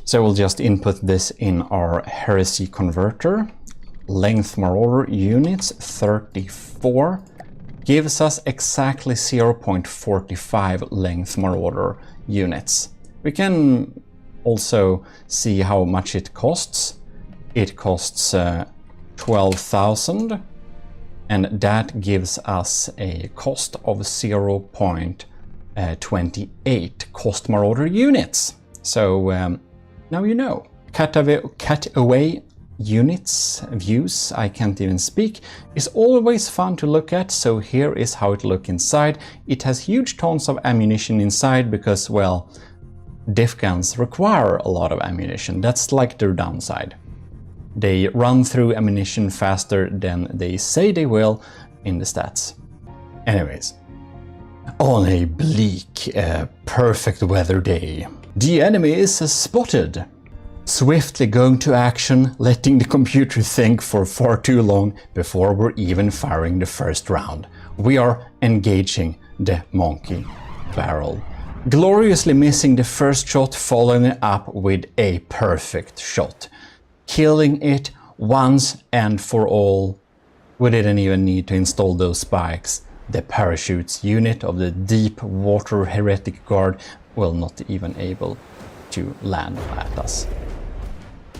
So we'll just input this in our heresy converter. Length Marauder units 34 gives us exactly 0.45 length Marauder units. We can also see how much it costs. It costs 12,000, and that gives us a cost of 0.28 cost Marauder units. So now you know. Cutaway units, views, I can't even speak, is always fun to look at, so here is how it looks inside. It has huge tons of ammunition inside because, well, diff guns require a lot of ammunition. That's like their downside. They run through ammunition faster than they say they will in the stats. Anyways, on a bleak, perfect weather day, the enemy is spotted. Swiftly going to action, letting the computer think for far too long before we're even firing the first round. We are engaging the monkey barrel. Gloriously missing the first shot, following it up with a perfect shot. Killing it once and for all. We didn't even need to install those spikes. The parachutes unit of the deep water heretic guard will not even able to land at us.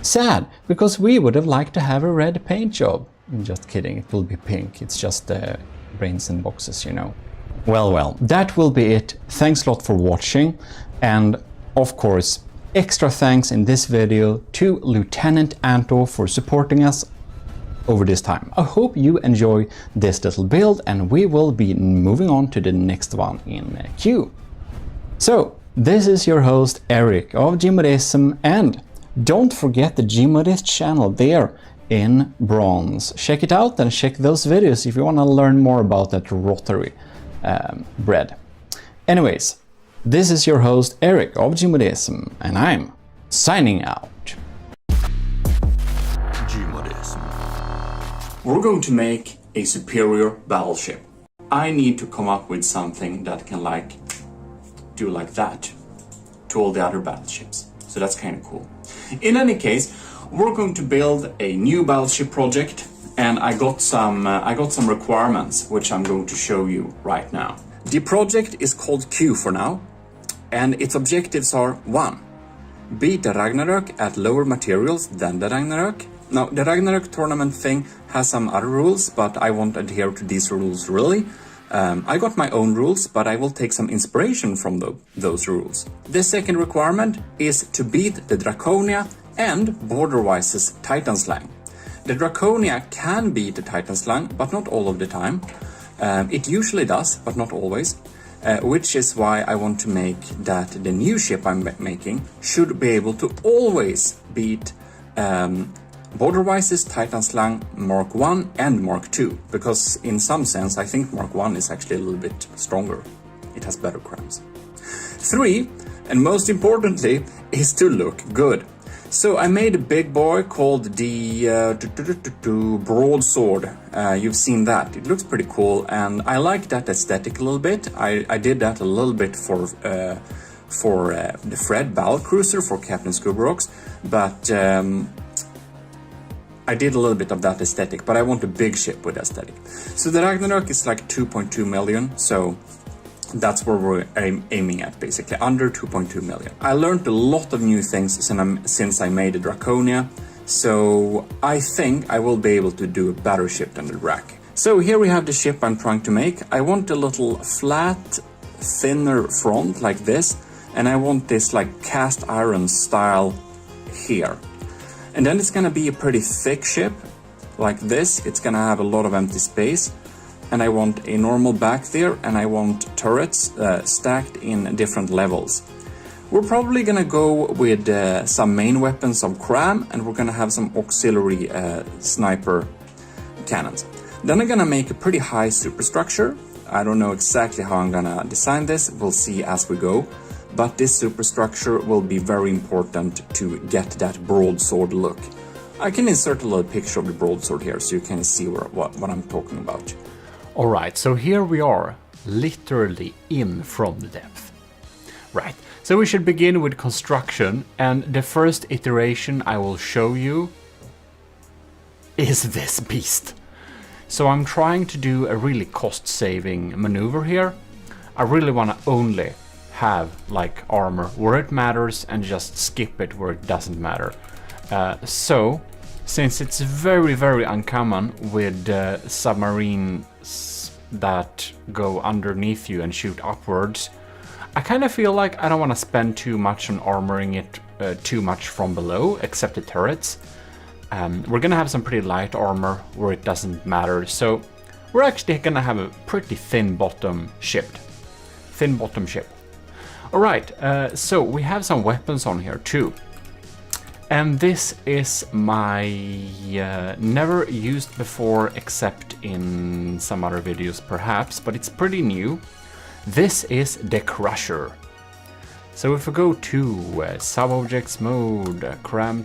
Sad, because we would have liked to have a red paint job. I'm just kidding, it will be pink. It's just brains and boxes, you know. Well, that will be it. Thanks a lot for watching. And of course, extra thanks in this video to Lieutenant Anto for supporting us over this time. I hope you enjoy this little build, and we will be moving on to the next one in queue. So, this is your host Eric of GMODISM, and don't forget the GMODIST channel there in bronze. Check it out and check those videos if you want to learn more about that rotary bread. Anyways, this is your host Eric of GMODISM, and I'm signing out. GMODIST. We're going to make a superior battleship. I need to come up with something that can do like that to all the other battleships. So that's kind of cool. In any case, we're going to build a new battleship project, and I got some requirements which I'm going to show you right now. The project is called Q for now, and its objectives are 1. Beat the Ragnarok at lower materials than the Ragnarok. Now, the Ragnarok tournament thing has some other rules, but I won't adhere to these rules really. I got my own rules, but I will take some inspiration from those rules. The second requirement is to beat the Draconia and Borderwise's Titan Slang. The Draconia can beat the Titan Slang, but not all of the time. It usually does, but not always. Which is why I want to make that the new ship I'm making should be able to always beat Borderwise's Titan Slang Mark 1 and Mark 2, because in some sense I think Mark 1 is actually a little bit stronger. It has better crams. 3, and most importantly, is to look good. So I made a big boy called the broadsword. You've seen that. It looks pretty cool, and I like that aesthetic a little bit. I did that a little bit for the Fred Battlecruiser for Captain Scubarocks, but I did a little bit of that aesthetic, but I want a big ship with aesthetic. So the Ragnarok is like 2.2 million, so that's where we're aiming at, basically, under 2.2 million. I learned a lot of new things since I made the Draconia, so I think I will be able to do a better ship than the Drac. So here we have the ship I'm trying to make. I want a little flat, thinner front like this, and I want this like cast iron style here. And then it's gonna be a pretty thick ship, like this. It's gonna have a lot of empty space. And I want a normal back there, and I want turrets stacked in different levels. We're probably gonna go with some main weapons of Cram, and we're gonna have some auxiliary sniper cannons. Then I'm gonna make a pretty high superstructure. I don't know exactly how I'm gonna design this, we'll see as we go. But this superstructure will be very important to get that broadsword look. I can insert a little picture of the broadsword here so you can see what I'm talking about. Alright, so here we are, literally in from the depth. Right, so we should begin with construction, and the first iteration I will show you is this beast. So I'm trying to do a really cost-saving maneuver here. I really want to only have like armor where it matters and just skip it where it doesn't matter. So since it's very uncommon with submarines that go underneath you and shoot upwards, I kind of feel like I don't want to spend too much on armoring it too much from below, except the turrets. We're gonna have some pretty light armor where it doesn't matter, so we're actually gonna have a pretty thin bottom ship. Alright, so we have some weapons on here too. And this is my never used before except in some other videos perhaps, but it's pretty new. This is the Crusher. So if we go to sub-objects mode, cram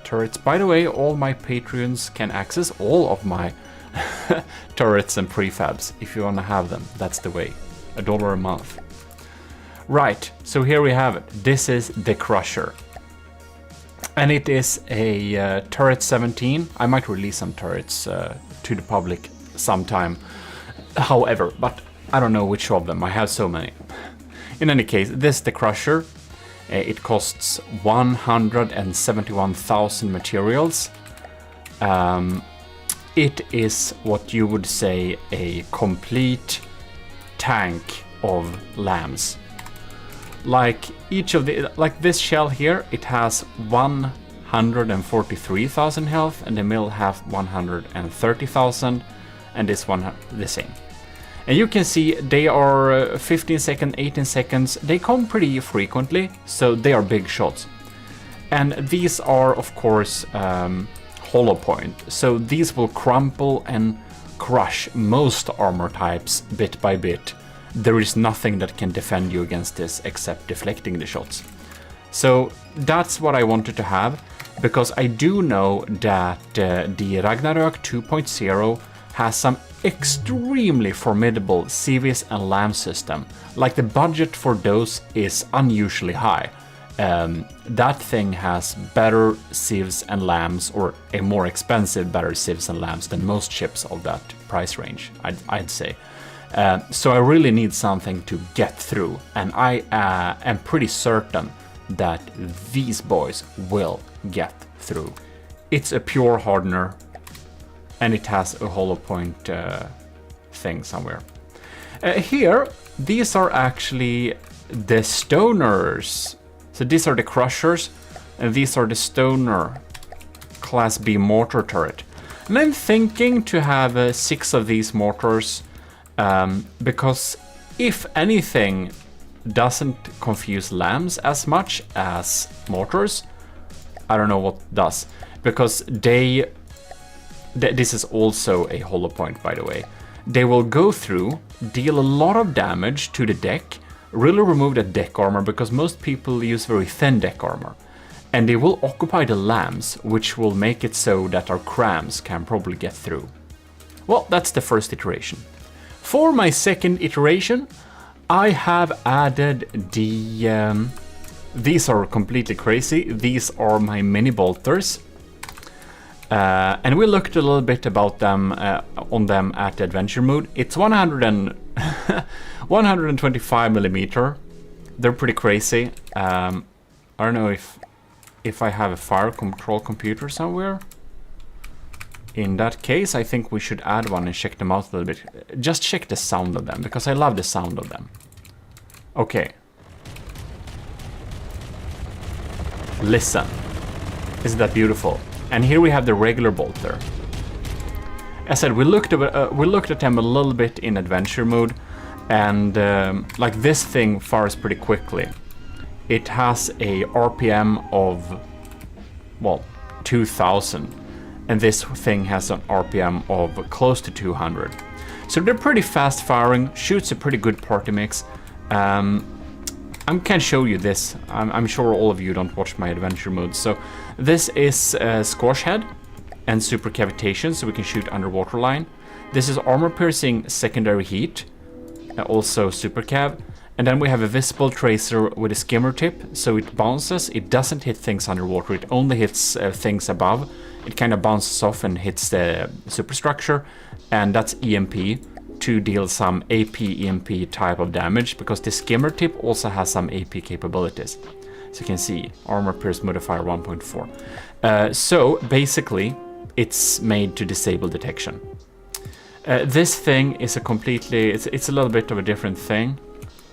turrets. By the way, all my Patreons can access all of my turrets and prefabs if you want to have them. That's the way. $1 a month. Right, so here we have it. This is the Crusher. And it is a turret 17. I might release some turrets to the public sometime. However, but I don't know which of them. I have so many. In any case, this is the Crusher. It costs 171,000 materials. It is what you would say a complete tank of lambs. Like each of the, like this shell here, it has 143,000 health, and the mill have 130,000, and this one the same. And you can see they are 15 seconds, 18 seconds. They come pretty frequently, so they are big shots. And these are, of course, hollow point. So these will crumple and crush most armor types bit by bit. There is nothing that can defend you against this except deflecting the shots. So that's what I wanted to have, because I do know that the Ragnarök 2.0 has some extremely formidable civs and lamb system. Like the budget for those is unusually high. That thing has better civs and lambs, or a more expensive better civs and lambs than most ships of that price range, I'd say. So I really need something to get through, and I am pretty certain that these boys will get through. It's a pure hardener, and it has a hollow point thing somewhere. Here, these are actually the stoners. So these are the crushers, and these are the stoner class B mortar turret. And I'm thinking to have 6 of these mortars, because if anything doesn't confuse lambs as much as mortars, I don't know what does, because this is also a hollow point, by the way. They will go through, deal a lot of damage to the deck, really remove the deck armor, because most people use very thin deck armor, and they will occupy the lambs, which will make it so that our crams can probably get through. Well, that's the first iteration. For my second iteration, I have added the... these are completely crazy. These are my mini bolters. And we looked a little bit about them on them at the adventure mode. It's 125 millimeter. They're pretty crazy. I don't know if I have a fire control computer somewhere. In that case, I think we should add one and check them out a little bit. Just check the sound of them, because I love the sound of them. Okay. Listen. Isn't that beautiful? And here we have the regular bolter. As I said, we looked at them a little bit in adventure mode, and like this thing fires pretty quickly. It has a RPM of, well, 2000, and this thing has an RPM of close to 200. So they're pretty fast firing, shoots a pretty good party mix. I can show you this. I'm sure all of you don't watch my adventure mode. So this is Squash Head and Super Cavitation, so we can shoot underwater line. This is Armor Piercing Secondary Heat, also Super Cav. And then we have a Visible Tracer with a skimmer tip, so it bounces. It doesn't hit things underwater, it only hits things above. It kind of bounces off and hits the superstructure, and that's EMP to deal some AP EMP type of damage, because the skimmer tip also has some AP capabilities. So you can see Armor Pierce Modifier 1.4. So basically, it's made to disable detection. This thing is a completely, it's a little bit of a different thing.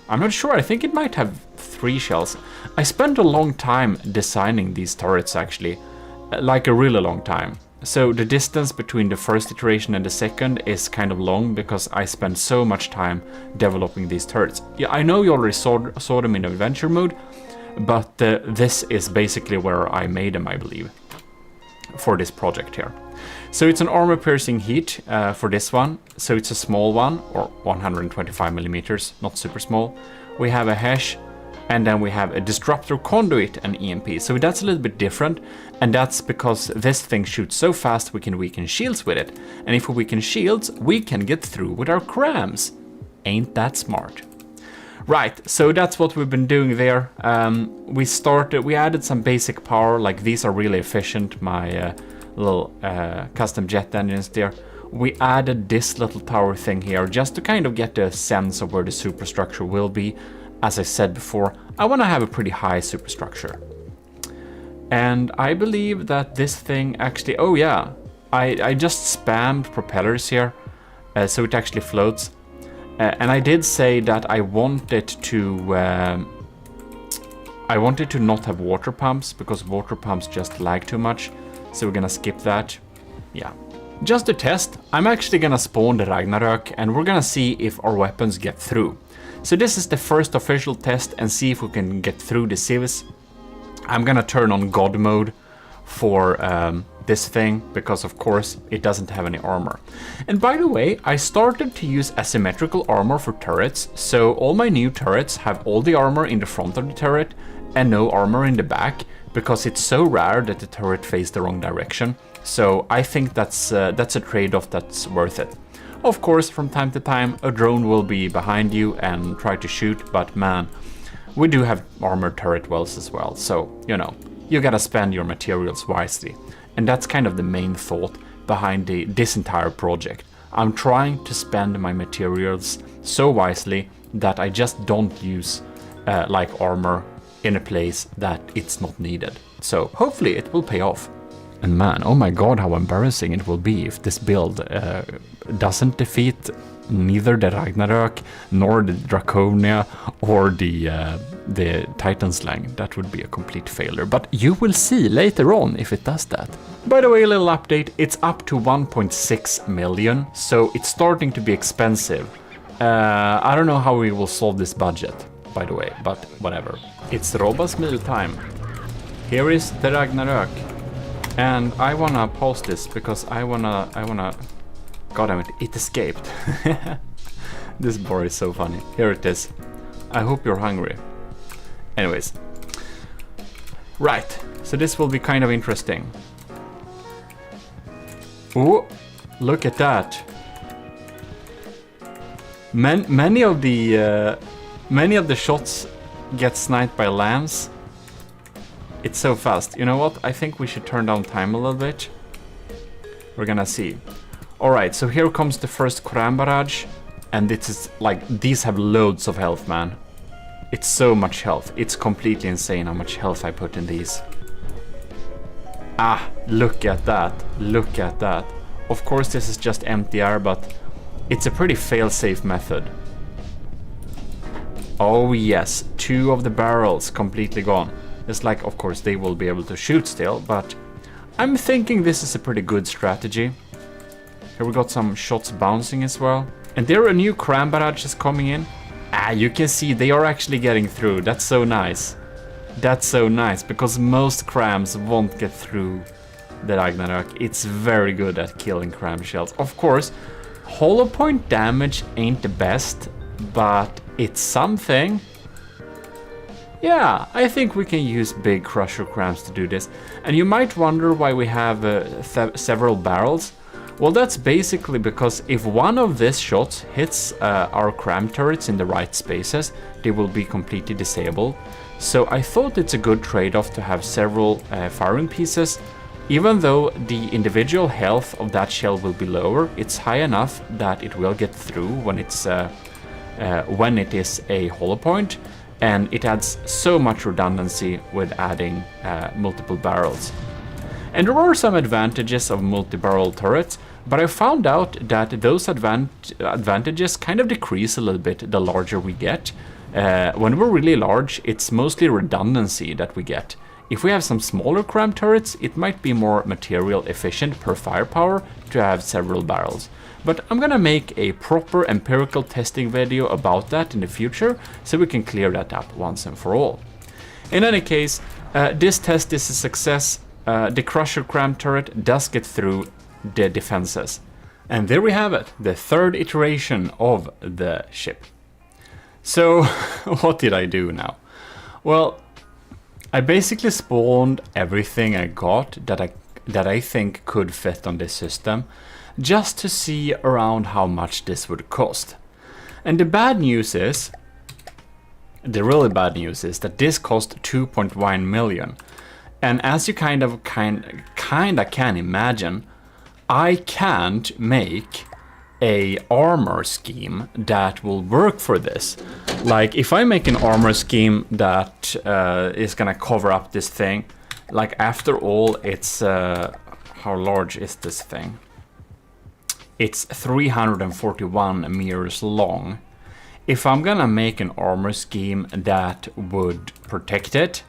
I'm not sure, I think it might have 3 shells. I spent a long time designing these turrets actually, like a really long time. So the distance between the first iteration and the second is kind of long, because I spent so much time developing these turrets. Yeah, I know you already saw them in adventure mode, but this is basically where I made them, I believe, for this project here. So it's an armor piercing heat for this one. So it's a small one, or 125 millimeters, not super small. We have a hash, and then we have a disruptor conduit and EMP. So that's a little bit different, and that's because this thing shoots so fast we can weaken shields with it. And if we weaken shields, we can get through with our crams. Ain't that smart? Right, so that's what we've been doing there. We added some basic power, like these are really efficient, my little custom jet engines there. We added this little tower thing here just to kind of get a sense of where the superstructure will be. as I said before, I want to have a pretty high superstructure. And I believe that this thing actually... Oh yeah, I just spammed propellers here, so it actually floats. And I did say that I wanted to not have water pumps, because water pumps just lag too much. So we're gonna skip that. Yeah. Just to test, I'm actually gonna spawn the Ragnarök, and we're gonna see if our weapons get through. So this is the first official test, and see if we can get through the civs. I'm gonna turn on God mode for this thing, because of course it doesn't have any armor. And by the way, I started to use asymmetrical armor for turrets, so all my new turrets have all the armor in the front of the turret and no armor in the back, because it's so rare that the turret faces the wrong direction. So I think that's a trade-off that's worth it. Of course, from time to time a drone will be behind you and try to shoot, but man, we do have armored turret wells as well, so you know, you gotta spend your materials wisely. And that's kind of the main thought behind this entire project. I'm trying to spend my materials so wisely that I just don't use like armor in a place that it's not needed. So hopefully it will pay off. And man, oh my god, how embarrassing it will be if this build doesn't defeat neither the Ragnarök nor the Draconia or the Titan Slang. That would be a complete failure, but you will see later on if it does that. By the way, a little update, it's up to 1.6 million, so it's starting to be expensive. I don't know how we will solve this budget, by the way, but whatever. It's Robas meal time. Here is the Ragnarök. And I wanna pause this because I wanna... God damn it, it escaped. This bar is so funny. Here it is. I hope you're hungry. Anyways. Right, so this will be kind of interesting. Oh, look at that. Many of the shots get sniped by lambs. It's so fast. You know what? I think we should turn down time a little bit. We're gonna see. Alright, so here comes the first Quran barrage. And this is like, these have loads of health, man. It's so much health. It's completely insane how much health I put in these. Ah, look at that. Look at that. Of course this is just empty air, but it's a pretty fail-safe method. Oh yes, 2 of the barrels completely gone. It's like, of course, they will be able to shoot still, but I'm thinking this is a pretty good strategy. Here we got some shots bouncing as well. And there are new cram barrages coming in. Ah, you can see they are actually getting through. That's so nice. That's so nice, because most crams won't get through the Ragnarök. It's very good at killing cram shells. Of course, hollow point damage ain't the best, but it's something. Yeah, I think we can use big crusher crams to do this. And you might wonder why we have several barrels. Well, that's basically because if one of these shots hits our cram turrets in the right spaces, they will be completely disabled. So I thought it's a good trade-off to have several firing pieces. Even though the individual health of that shell will be lower, it's high enough that it will get through when it is a hollow point. And it adds so much redundancy with adding multiple barrels. And there are some advantages of multi-barrel turrets, but I found out that those advantages kind of decrease a little bit the larger we get. When we're really large, it's mostly redundancy that we get. If we have some smaller cram turrets, it might be more material efficient per firepower to have several barrels. But I'm gonna make a proper empirical testing video about that in the future, so we can clear that up once and for all. In any case, this test is a success. The Crusher Cram turret does get through the defenses. And there we have it, the third iteration of the ship. So, what did I do now? Well, I basically spawned everything I got that I think could fit on this system, just to see around how much this would cost. And the really bad news is that this cost 2.1 million. And as you kinda can imagine, I can't make a armor scheme that will work for this. Like if I make an armor scheme that is gonna cover up this thing, like after all, it's how large is this thing? It's 341 meters long. If I'm gonna make an armor scheme that would protect it,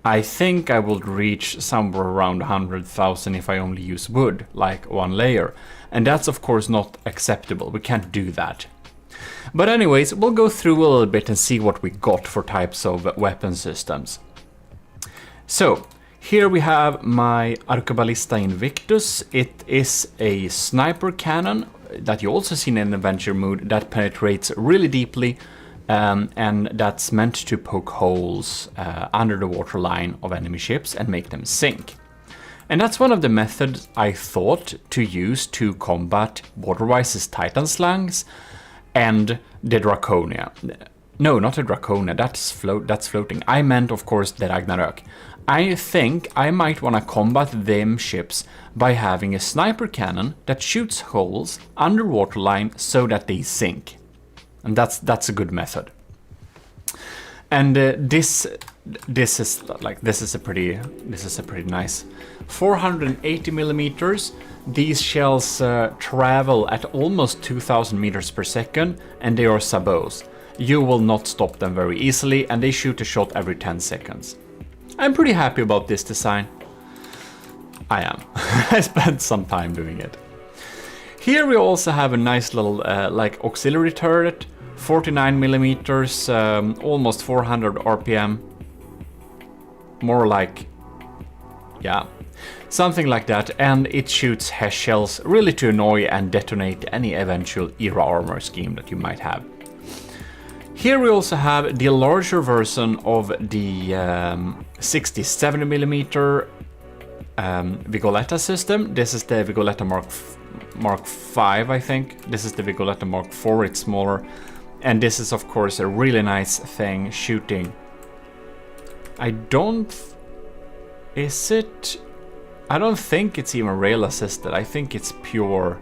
I think I would reach somewhere around 100,000 if I only use wood, like one layer. And that's of course not acceptable, we can't do that. But anyways, we'll go through a little bit and see what we got for types of weapon systems. So, here we have my Arquebalista Invictus. It is a sniper cannon that you also see in adventure mode that penetrates really deeply, and that's meant to poke holes under the waterline of enemy ships and make them sink. And that's one of the methods I thought to use to combat Waterwise's Titan Slangs and the Draconia. No, not the Draconia, that's floating. I meant, of course, the Ragnarök. I think I might want to combat them ships by having a sniper cannon that shoots holes under waterline so that they sink. And that's a good method. And this is a pretty nice 480 millimeters. These shells travel at almost 2,000 meters per second, and they are sabots. You will not stop them very easily, and they shoot a shot every 10 seconds. I'm pretty happy about this design. I am. I spent some time doing it. Here we also have a nice little like auxiliary turret, 49 millimeters, almost 400 RPM. More like, yeah, something like that. And it shoots HESH shells really to annoy and detonate any eventual era armor scheme that you might have. Here we also have the larger version of the 60-70mm Vigoletta system. This is the Vigoletta Mark 5, I think. This is the Vigoletta Mark 4, it's smaller. And this is of course a really nice thing shooting. I don't think it's even rail assisted. I think it's pure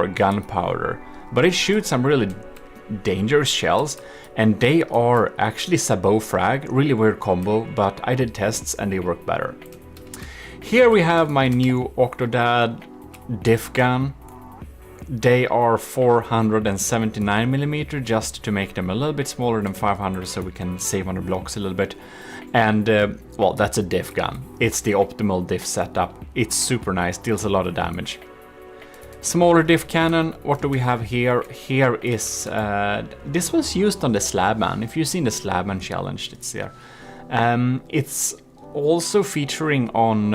gunpowder. But it shoots some really dangerous shells, and they are actually sabot frag, really weird combo, but I did tests and they work better. Here we have my new Octodad diff gun. They are 479mm, just to make them a little bit smaller than 500 so we can save on the blocks a little bit. And well, that's a diff gun. It's the optimal diff setup. It's super nice, deals a lot of damage. Smaller diff cannon, what do we have here? Here is, this was used on the Slabman. If you've seen the Slabman challenge, it's there. It's also featuring on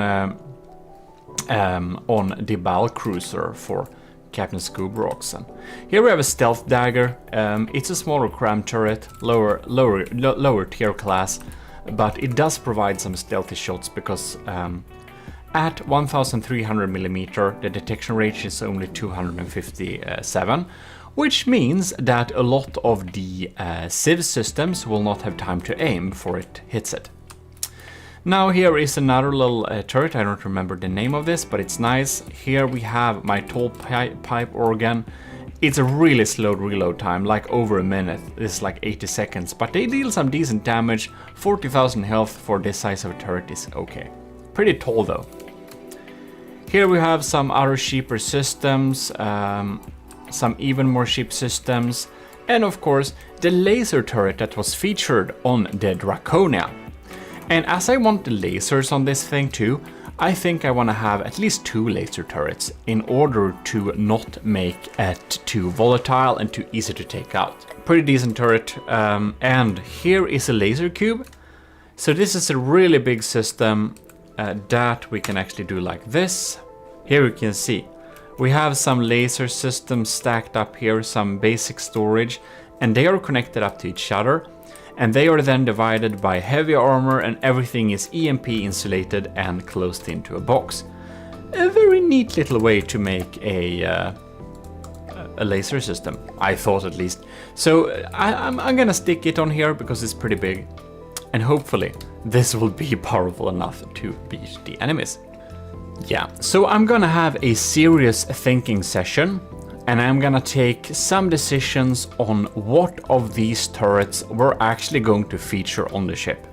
the Battle Cruiser for Captain Scoober-Oxen. Here we have a stealth dagger. It's a smaller cram turret, lower tier class, but it does provide some stealthy shots because at 1300mm, the detection range is only 257, which means that a lot of the Civ systems will not have time to aim before it hits it. Now here is another little turret, I don't remember the name of this, but it's nice. Here we have my tall pipe organ. It's a really slow reload time, like over a minute. This is like 80 seconds, but they deal some decent damage. 40,000 health for this size of a turret is okay. Pretty tall though. Here we have some other cheaper systems, some even more cheap systems, and of course the laser turret that was featured on the Draconia. And as I want the lasers on this thing too, I think I want to have at least 2 laser turrets in order to not make it too volatile and too easy to take out. Pretty decent turret, and here is a laser cube. So this is a really big system that we can actually do like this. Here you can see we have some laser systems stacked up here, some basic storage, and they are connected up to each other, and they are then divided by heavy armor, and everything is EMP insulated and closed into a box. A very neat little way to make a laser system, I thought at least. So I'm gonna stick it on here because it's pretty big, and hopefully this will be powerful enough to beat the enemies. Yeah, so I'm gonna have a serious thinking session, and I'm gonna take some decisions on what of these turrets we're actually going to feature on the ship.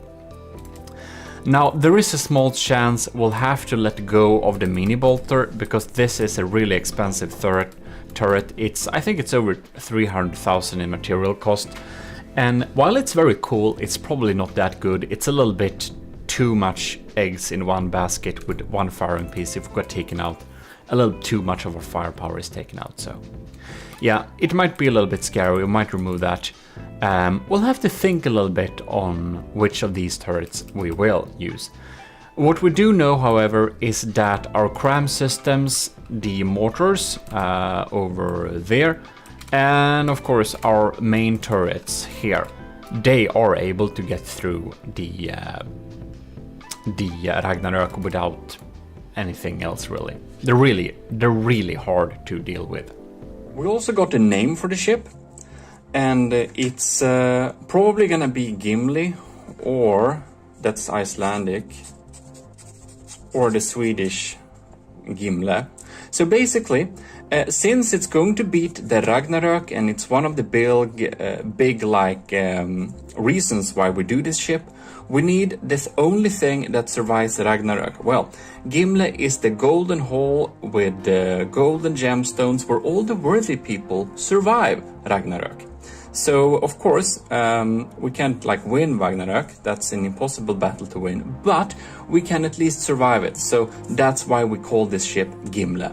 Now, there is a small chance we'll have to let go of the mini bolter, because this is a really expensive turret. I think it's over 300,000 in material cost, and while it's very cool, it's probably not that good. It's a little bit too much eggs in one basket with one firing piece. If we got taken out, a little too much of our firepower is taken out. So yeah, it might be a little bit scary. We might remove that. We'll have to think a little bit on which of these turrets we will use. What we do know, however, is that our cram systems, the mortars over there, and of course our main turrets here, they are able to get through the Ragnarök without anything else really. They're really hard to deal with. We also got a name for the ship, and it's probably gonna be Gimli, or that's Icelandic, or the Swedish Gimle. So basically, since it's going to beat the Ragnarök, and it's one of the big reasons why we do this ship, we need this only thing that survives the Ragnarök. Well, Gimle is the golden hole with the golden gemstones where all the worthy people survive Ragnarök. So of course, we can't win Ragnarök, that's an impossible battle to win, but we can at least survive it. So that's why we call this ship Gimle.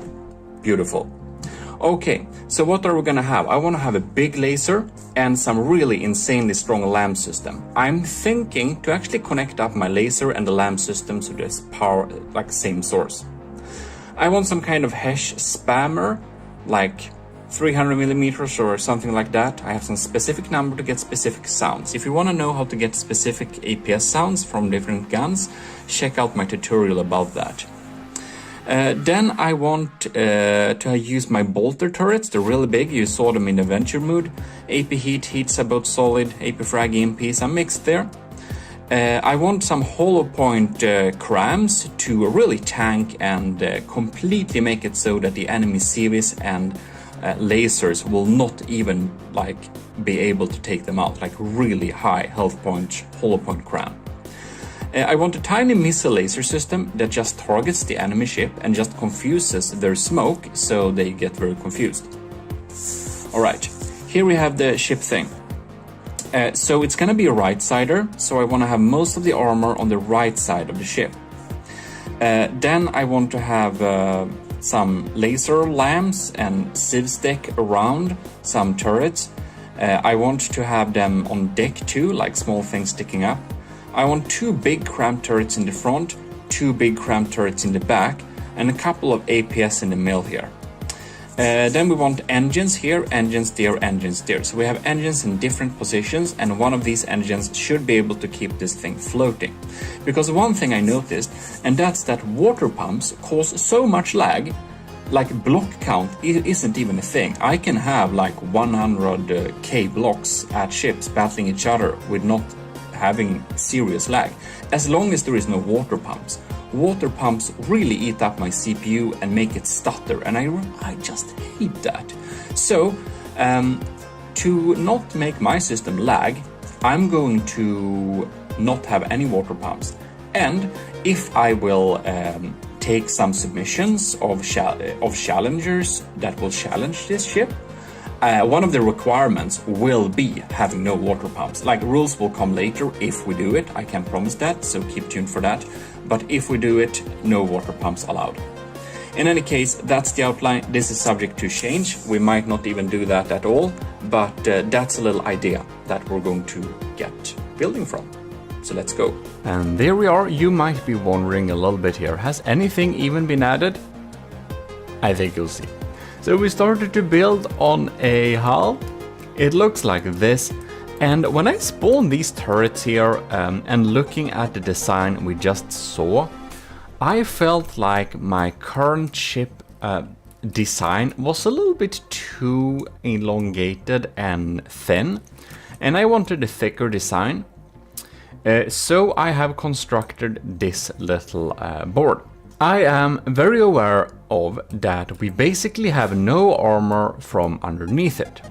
Beautiful. Okay, so what are we gonna have? I wanna have a big laser and some really insanely strong lamp system. I'm thinking to actually connect up my laser and the lamp system to this power, same source. I want some kind of Hesh spammer, 300 millimeters or something like that. I have some specific number to get specific sounds. If you want to know how to get specific APS sounds from different guns, check out my tutorial about that. Then I want to use my bolter turrets. They're really big. You saw them in adventure mode. AP heat about solid, AP frag EMPs are mixed there. I want some hollow point crams to really tank and completely make it so that the enemy CVs and lasers will not even be able to take them out. Really high health point hollow point cram. I want a tiny missile laser system that just targets the enemy ship and just confuses their smoke so they get very confused. Alright, here we have the ship thing. So it's gonna be a right-sider, so I want to have most of the armor on the right side of the ship. Then I want to have some laser lamps and sieve stick around some turrets. I want to have them on deck too, small things sticking up. I want 2 big cram turrets in the front, 2 big cram turrets in the back, and a couple of APS in the middle here. Then we want engines here, engines there, engines there. So we have engines in different positions, and one of these engines should be able to keep this thing floating. Because one thing I noticed, and that's that water pumps cause so much lag, block count isn't even a thing. I can have 100k blocks at ships battling each other with not having serious lag, as long as there is no water pumps. Water pumps really eat up my CPU and make it stutter, and I just hate that. So to not make my system lag, I'm going to not have any water pumps. And if I will take some submissions of challengers that will challenge this ship, one of the requirements will be having no water pumps. Rules will come later if we do it, I can't promise that, so keep tuned for that. But if we do it, no water pumps allowed. In any case, that's the outline. This is subject to change. We might not even do that at all, but that's a little idea that we're going to get building from. So let's go. And there we are. You might be wondering a little bit here, has anything even been added? I think you'll see. So we started to build on a hull. It looks like this. And when I spawned these turrets here and looking at the design we just saw, I felt like my current ship design was a little bit too elongated and thin, and I wanted a thicker design. So I have constructed this little board. I am very aware of that we basically have no armor from underneath it.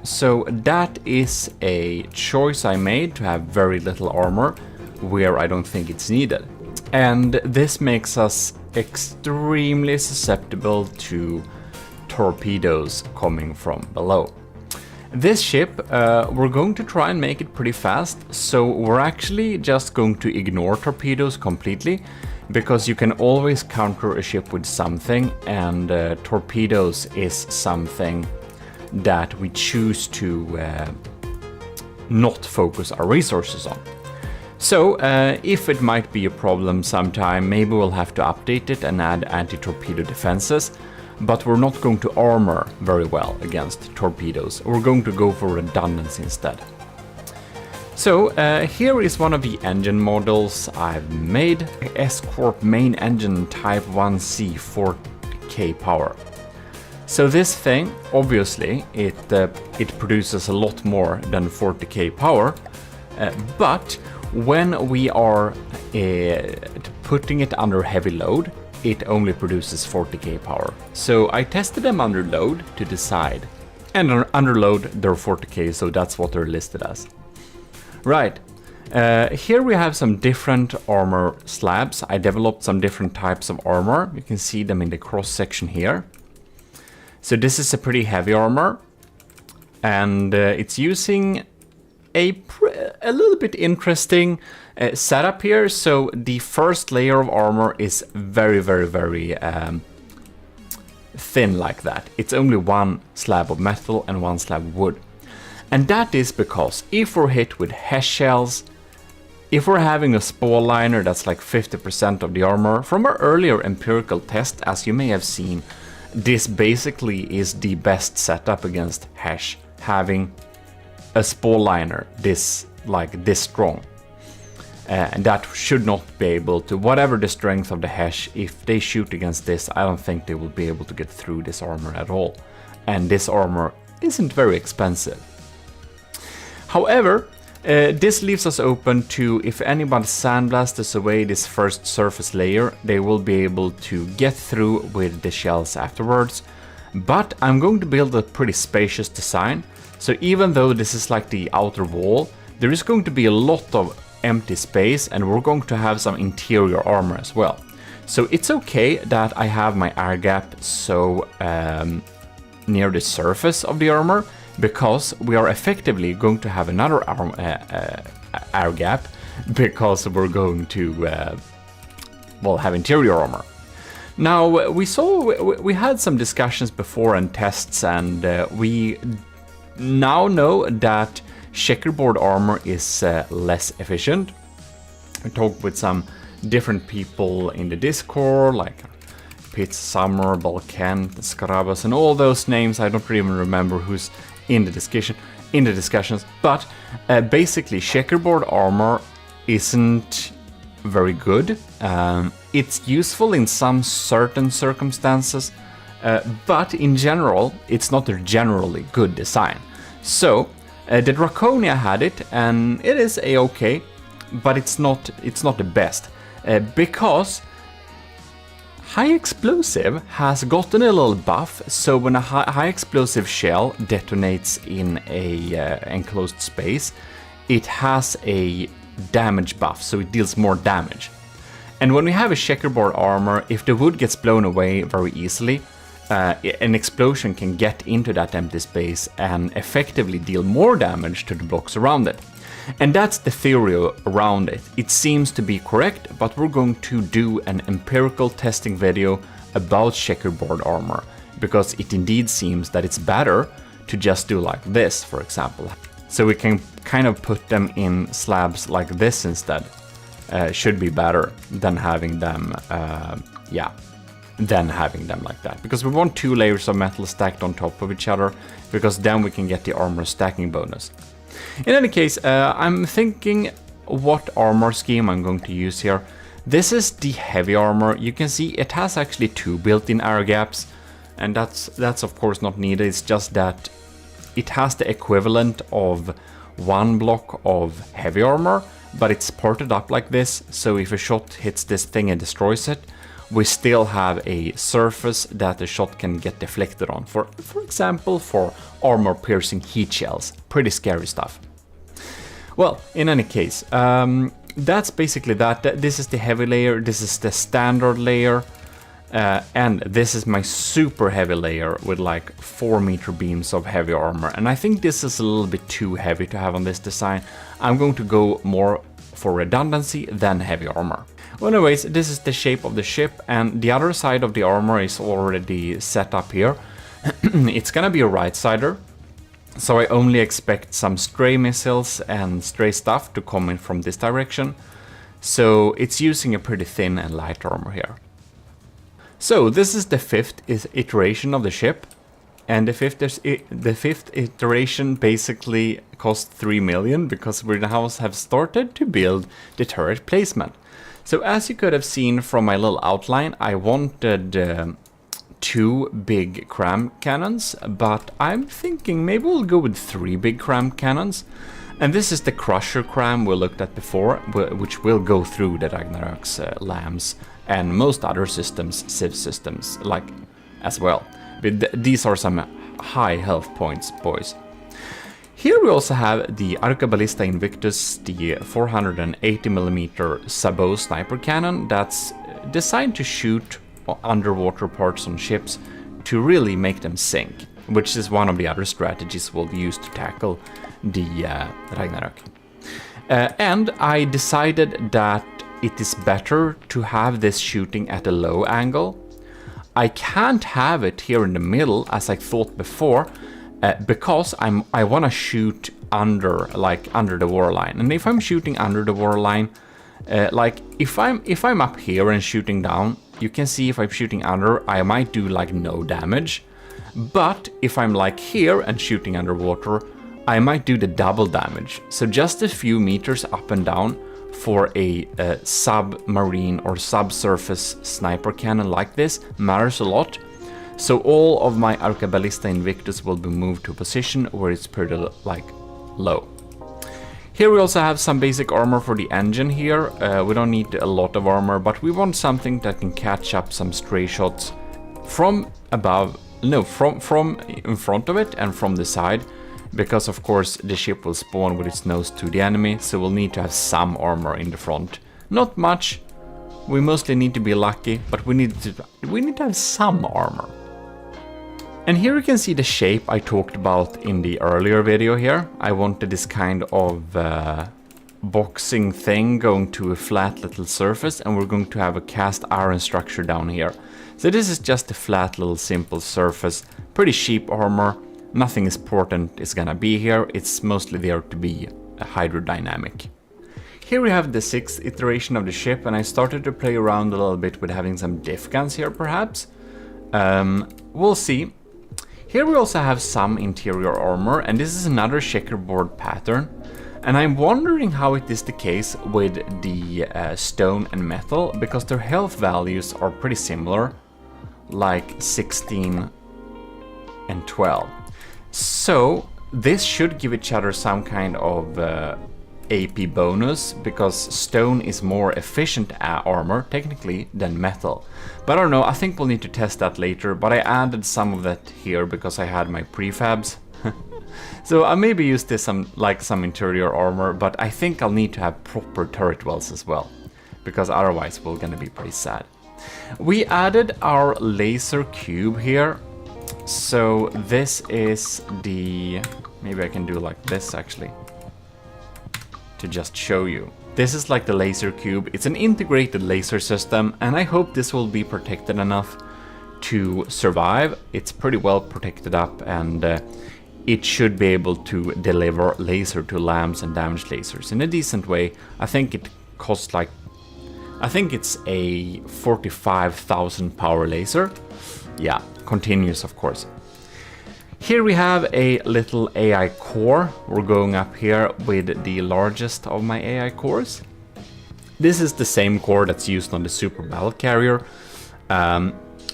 So that is a choice I made, to have very little armor where I don't think it's needed. And this makes us extremely susceptible to torpedoes coming from below. This ship, we're going to try and make it pretty fast, so we're actually just going to ignore torpedoes completely, because you can always counter a ship with something, and torpedoes is something that we choose to not focus our resources on. So if it might be a problem sometime, maybe we'll have to update it and add anti-torpedo defenses, but we're not going to armor very well against torpedoes. We're going to go for redundancy instead. So here is one of the engine models I've made. S-Corp main engine Type 1C 40k power. So this thing, obviously, it produces a lot more than 40k power, but when we are putting it under heavy load, it only produces 40k power. So I tested them under load to decide. And under load, they're 40k, so that's what they're listed as. Right, here we have some different armor slabs. I developed some different types of armor. You can see them in the cross section here. So this is a pretty heavy armor, and it's using a little bit interesting setup here. So the first layer of armor is very thin like that. It's only one slab of metal and one slab of wood. And that is because if we're hit with HESH shells, if we're having a spall liner that's like 50% of the armor, from our earlier empirical test, as you may have seen, this basically is the best setup against HESH, having a spall liner this strong. And that should not be able to, whatever the strength of the HESH, if they shoot against this, I don't think they will be able to get through this armor at all. And this armor isn't very expensive. However, this leaves us open to, if anybody sandblasts away this first surface layer, they will be able to get through with the shells afterwards. But I'm going to build a pretty spacious design, so even though this is like the outer wall, there is going to be a lot of empty space, and we're going to have some interior armor as well. So it's okay that I have my air gap so near the surface of the armor, because we are effectively going to have another air gap, because we're going to have interior armor. Now we had some discussions before and tests, and we now know that checkerboard armor is less efficient. I talked with some different people in the Discord, like Pitts, Summer, Balkent, Scarabas, and all those names. I don't even remember who's in the discussions, but basically checkerboard armor isn't very good. It's useful in some certain circumstances, but in general it's not a generally good design. So the Draconia had it, and it is a-okay, but it's not the best, because High Explosive has gotten a little buff, so when a high explosive shell detonates in a enclosed space, it has a damage buff, so it deals more damage. And when we have a checkerboard armor, if the wood gets blown away very easily, an explosion can get into that empty space and effectively deal more damage to the blocks around it. And that's the theory around it. It seems to be correct, but we're going to do an empirical testing video about checkerboard armor, because it indeed seems that it's better to just do like this, for example. So we can kind of put them in slabs like this instead. Should be better than having them, like that. Because we want 2 layers of metal stacked on top of each other, because then we can get the armor stacking bonus. In any case, I'm thinking what armor scheme I'm going to use here. This is the heavy armor. You can see it has actually 2 built-in air gaps, and that's of course not needed. It's just that it has the equivalent of 1 block of heavy armor, but it's ported up like this, so if a shot hits this thing and destroys it, we still have a surface that the shot can get deflected on. For example, for armor-piercing heat shells. Pretty scary stuff. Well, in any case, that's basically that. This is the heavy layer, this is the standard layer, and this is my super heavy layer with like 4-meter beams of heavy armor. And I think this is a little bit too heavy to have on this design. I'm going to go more for redundancy than heavy armor. Well, anyways, this is the shape of the ship, and the other side of the armor is already set up here. It's gonna be a right-sider, so I only expect some stray missiles and stray stuff to come in from this direction. So it's using a pretty thin and light armor here. So this is the 5th iteration of the ship, and the fifth iteration basically cost 3 million because we now have started to build the turret placement. So as you could have seen from my little outline, I wanted 2 big cram cannons, but I'm thinking maybe we'll go with 3 big cram cannons. And this is the crusher cram we looked at before, which will go through the Ragnarok's lambs and most other systems, civ systems, like as well. But these are some high health points, boys. Here we also have the Arcaballista Invictus, the 480mm sabot sniper cannon that's designed to shoot underwater parts on ships to really make them sink, which is one of the other strategies we'll use to tackle the Ragnarok. And I decided that it is better to have this shooting at a low angle. I can't have it here in the middle as I thought before, because I want to shoot under the waterline. And if I'm shooting under the waterline, like if I'm up here and shooting down, you can see if I'm shooting under, I might do like no damage. But if I'm like here and shooting underwater, I might do the double damage. So just a few meters up and down for a submarine or subsurface sniper cannon like this matters a lot. So all of my Arcaballista Invictus will be moved to a position where it's pretty like low. Here we also have some basic armor for the engine here. We don't need a lot of armor, but we want something that can catch up some stray shots from above, no, from in front of it and from the side, because of course the ship will spawn with its nose to the enemy, so we'll need to have some armor in the front. Not much, we mostly need to be lucky, but we need to have some armor. And here you can see the shape I talked about in the earlier video here. I wanted this kind of boxing thing going to a flat little surface, and we're going to have a cast iron structure down here. So this is just a flat little simple surface, pretty cheap armor, nothing important is gonna be here, it's mostly there to be hydrodynamic. Here we have the 6th iteration of the ship, and I started to play around a little bit with having some diff guns here perhaps. We'll see. Here we also have some interior armor, and this is another checkerboard pattern. And I'm wondering how it is the case with the stone and metal, because their health values are pretty similar, like 16 and 12. So this should give each other some kind of AP bonus, because stone is more efficient armor technically than metal. But I don't know, I think we'll need to test that later, but I added some of that here because I had my prefabs. So I maybe use this some interior armor, but I think I'll need to have proper turret wells as well, because otherwise we're gonna be pretty sad. We added our laser cube here. So this is the, maybe I can do like this actually, to just show you. This is like the laser cube. It's an integrated laser system, and I hope this will be protected enough to survive. It's pretty well protected up, and it should be able to deliver laser to lambs and damaged lasers in a decent way. I think it costs like, I think it's a 45,000 power laser. Yeah, continuous of course. Here we have a little AI core. We're going up here with the largest of my AI cores. This is the same core that's used on the Super Battle Carrier, I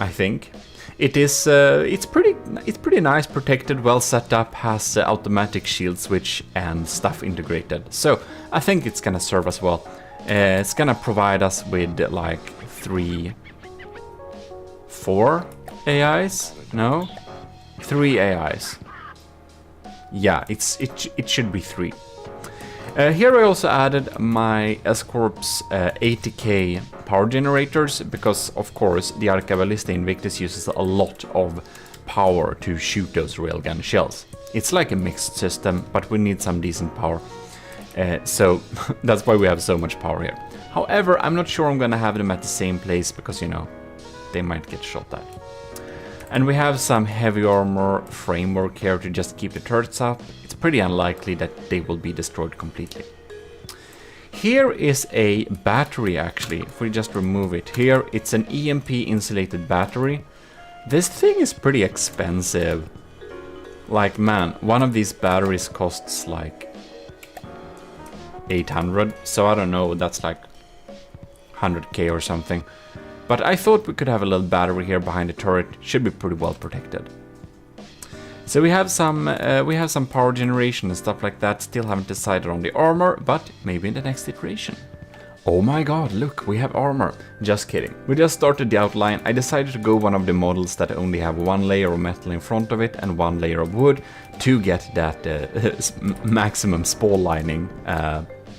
think. It's pretty nice, protected, well set up, has automatic shield switch and stuff integrated. So I think it's gonna serve us well. It's gonna provide us with like 3 4 AIs? No? 3 AIs. Yeah, it should be 3. Here I also added my S-Corp's 80k power generators, because of course the Arcabalista Invictus uses a lot of power to shoot those railgun shells. It's like a mixed system, but we need some decent power. So that's why we have so much power here. However, I'm not sure I'm gonna have them at the same place, because, you know, they might get shot at. And we have some heavy armor framework here to just keep the turrets up. It's pretty unlikely that they will be destroyed completely. Here is a battery, actually. If we just remove it here, it's an EMP insulated battery. This thing is pretty expensive. Like, man, one of these batteries costs like 800, so I don't know, that's like 100k or something. But I thought we could have a little battery here behind the turret. Should be pretty well protected. So we have some power generation and stuff like that. Still haven't decided on the armor, but maybe in the next iteration. Oh my god, look, we have armor. Just kidding. We just started the outline. I decided to go one of the models that only have 1 layer of metal in front of it and 1 layer of wood to get that maximum spall lining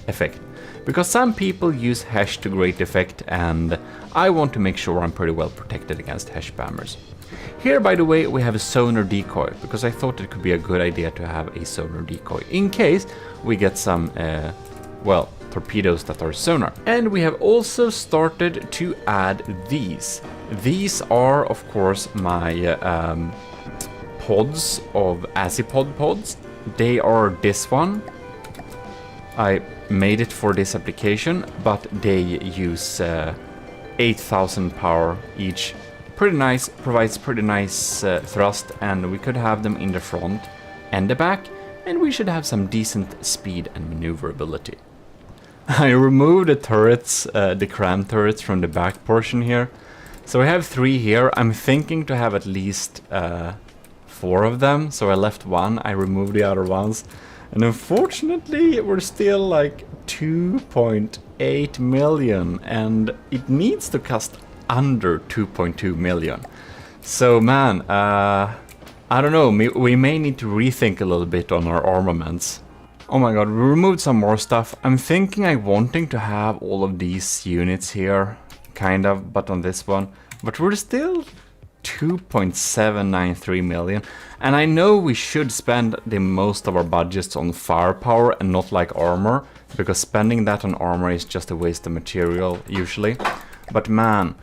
effect. Because some people use Hesh to great effect, and I want to make sure I'm pretty well protected against Hesh spammers. Here, by the way, we have a sonar decoy, because I thought it could be a good idea to have a sonar decoy in case we get some, well, torpedoes that are sonar. And we have also started to add these. These are, of course, my pods of Azipod pods. They are this one. I made it for this application, but they use 8,000 power each. Pretty nice, provides pretty nice thrust, and we could have them in the front and the back, and we should have some decent speed and maneuverability. I removed the turrets, the cram turrets from the back portion here. So I have 3 here. I'm thinking to have at least 4 of them, so I left 1, I removed the other ones. And unfortunately, we're still like 2.8 million, and it needs to cost under 2.2 million. So man, I don't know, we may need to rethink a little bit on our armaments. Oh my god, we removed some more stuff. I'm thinking I'm wanting to have all of these units here, kind of, but on this one. But we're still 2.793 million, and I know we should spend the most of our budgets on firepower and not like armor, because spending that on armor is just a waste of material usually. But man,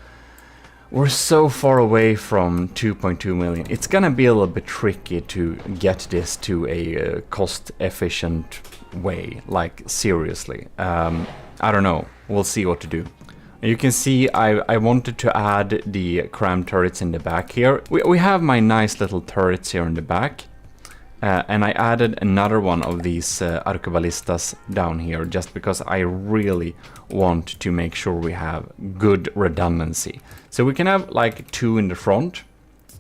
we're so far away from 2.2 million. It's gonna be a little bit tricky to get this to a cost efficient way, like seriously. I don't know, we'll see what to do. You can see I wanted to add the cram turrets in the back here. We have my nice little turrets here in the back. And I added another one of these Arcabalistas down here, just because I really want to make sure we have good redundancy. So we can have like 2 in the front.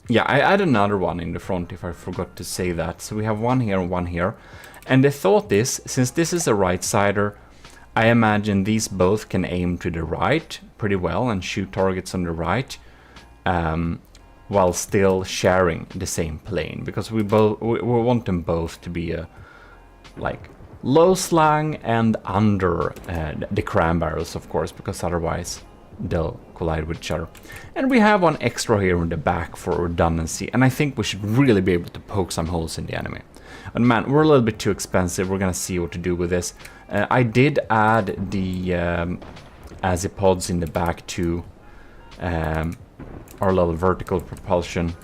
Yeah, I added another one in the front if I forgot to say that. So we have 1 here and 1 here. And the thought is, since this is a right-sider, I imagine these both can aim to the right pretty well and shoot targets on the right, while still sharing the same plane, because we want them both to be like low slang and under the cram barrels, of course, because otherwise they'll collide with each other. And we have 1 extra here in the back for redundancy, and I think we should really be able to poke some holes in the enemy. And man, we're a little bit too expensive. We're gonna see what to do with this. I did add the Azipods in the back to our little vertical propulsion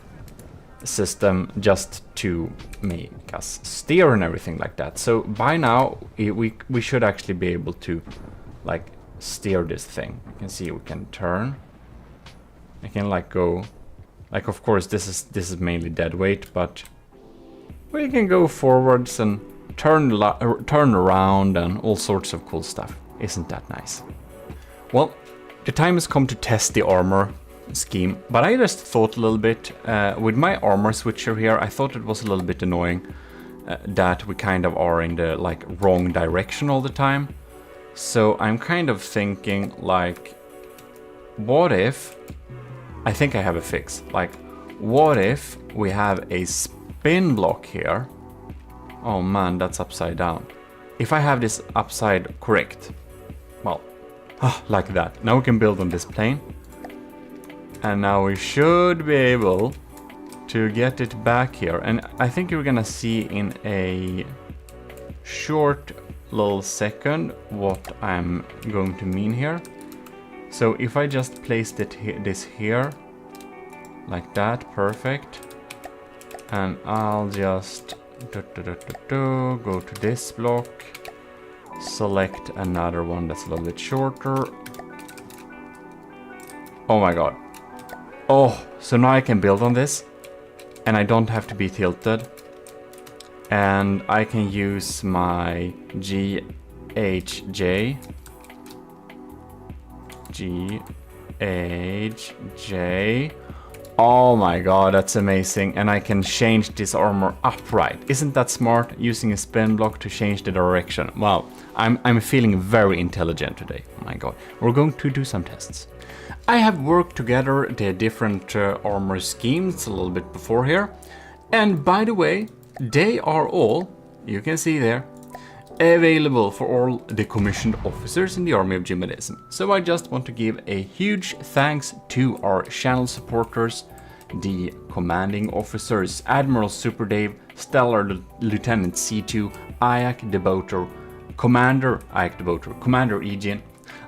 system, just to make us steer and everything like that. So by now we should actually be able to like steer this thing. You can see we can turn. I can like go, like, of course this is mainly dead weight, but we can go forwards and turn around and all sorts of cool stuff. Isn't that nice? Well, the time has come to test the armor scheme, but I just thought a little bit with my armor switcher here. I thought it was a little bit annoying that we kind of are in the like wrong direction all the time. So I'm kind of thinking like, what if I think I have a fix. Like, what if we have a spin block here? Oh man, that's upside down. If I have this upside correct, well, like that. Now we can build on this plane. And now we should be able to get it back here. And I think you're gonna see in a short little second what I'm going to mean here. So if I just placed this here, like that, perfect. And I'll just go to this block, select another one that's a little bit shorter. Oh my god. Oh, so now I can build on this and I don't have to be tilted. And I can use my GHJ. Oh my god, that's amazing. And I can change this armor upright. Isn't that smart? Using a spin block to change the direction. Wow, I'm feeling very intelligent today. Oh my god. We're going to do some tests. I have worked together the different armor schemes a little bit before here. And by the way, they are all, you can see there, available for all the commissioned officers in the army of GMODISM. So I just want to give a huge thanks to our channel supporters, the commanding officers, Admiral Super Dave, Stellar Lieutenant C2, Ayak the Boater, Commander Ayak the Boater, Commander Egin,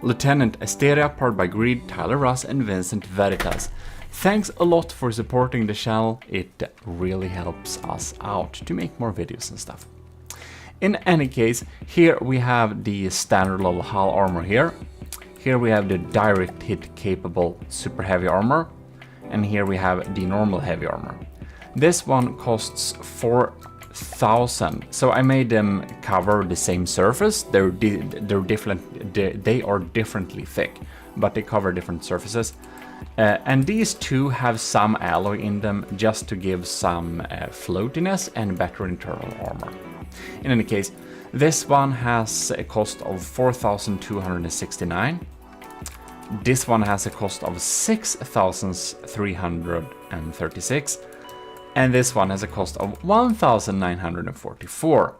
Lieutenant Asteria, powered by Greed, Tyler Russ, and Vincent Veritas. Thanks a lot for supporting the channel. It really helps us out to make more videos and stuff. In any case, here we have the standard level hull armor here. Here we have the direct hit capable super heavy armor. And here we have the normal heavy armor. This one costs 4,000. So I made them cover the same surface. They're different. They are differently thick, but they cover different surfaces. And these two have some alloy in them just to give some floatiness and better internal armor. In any case, this one has a cost of 4,269. This one has a cost of 6,336. And this one has a cost of 1,944.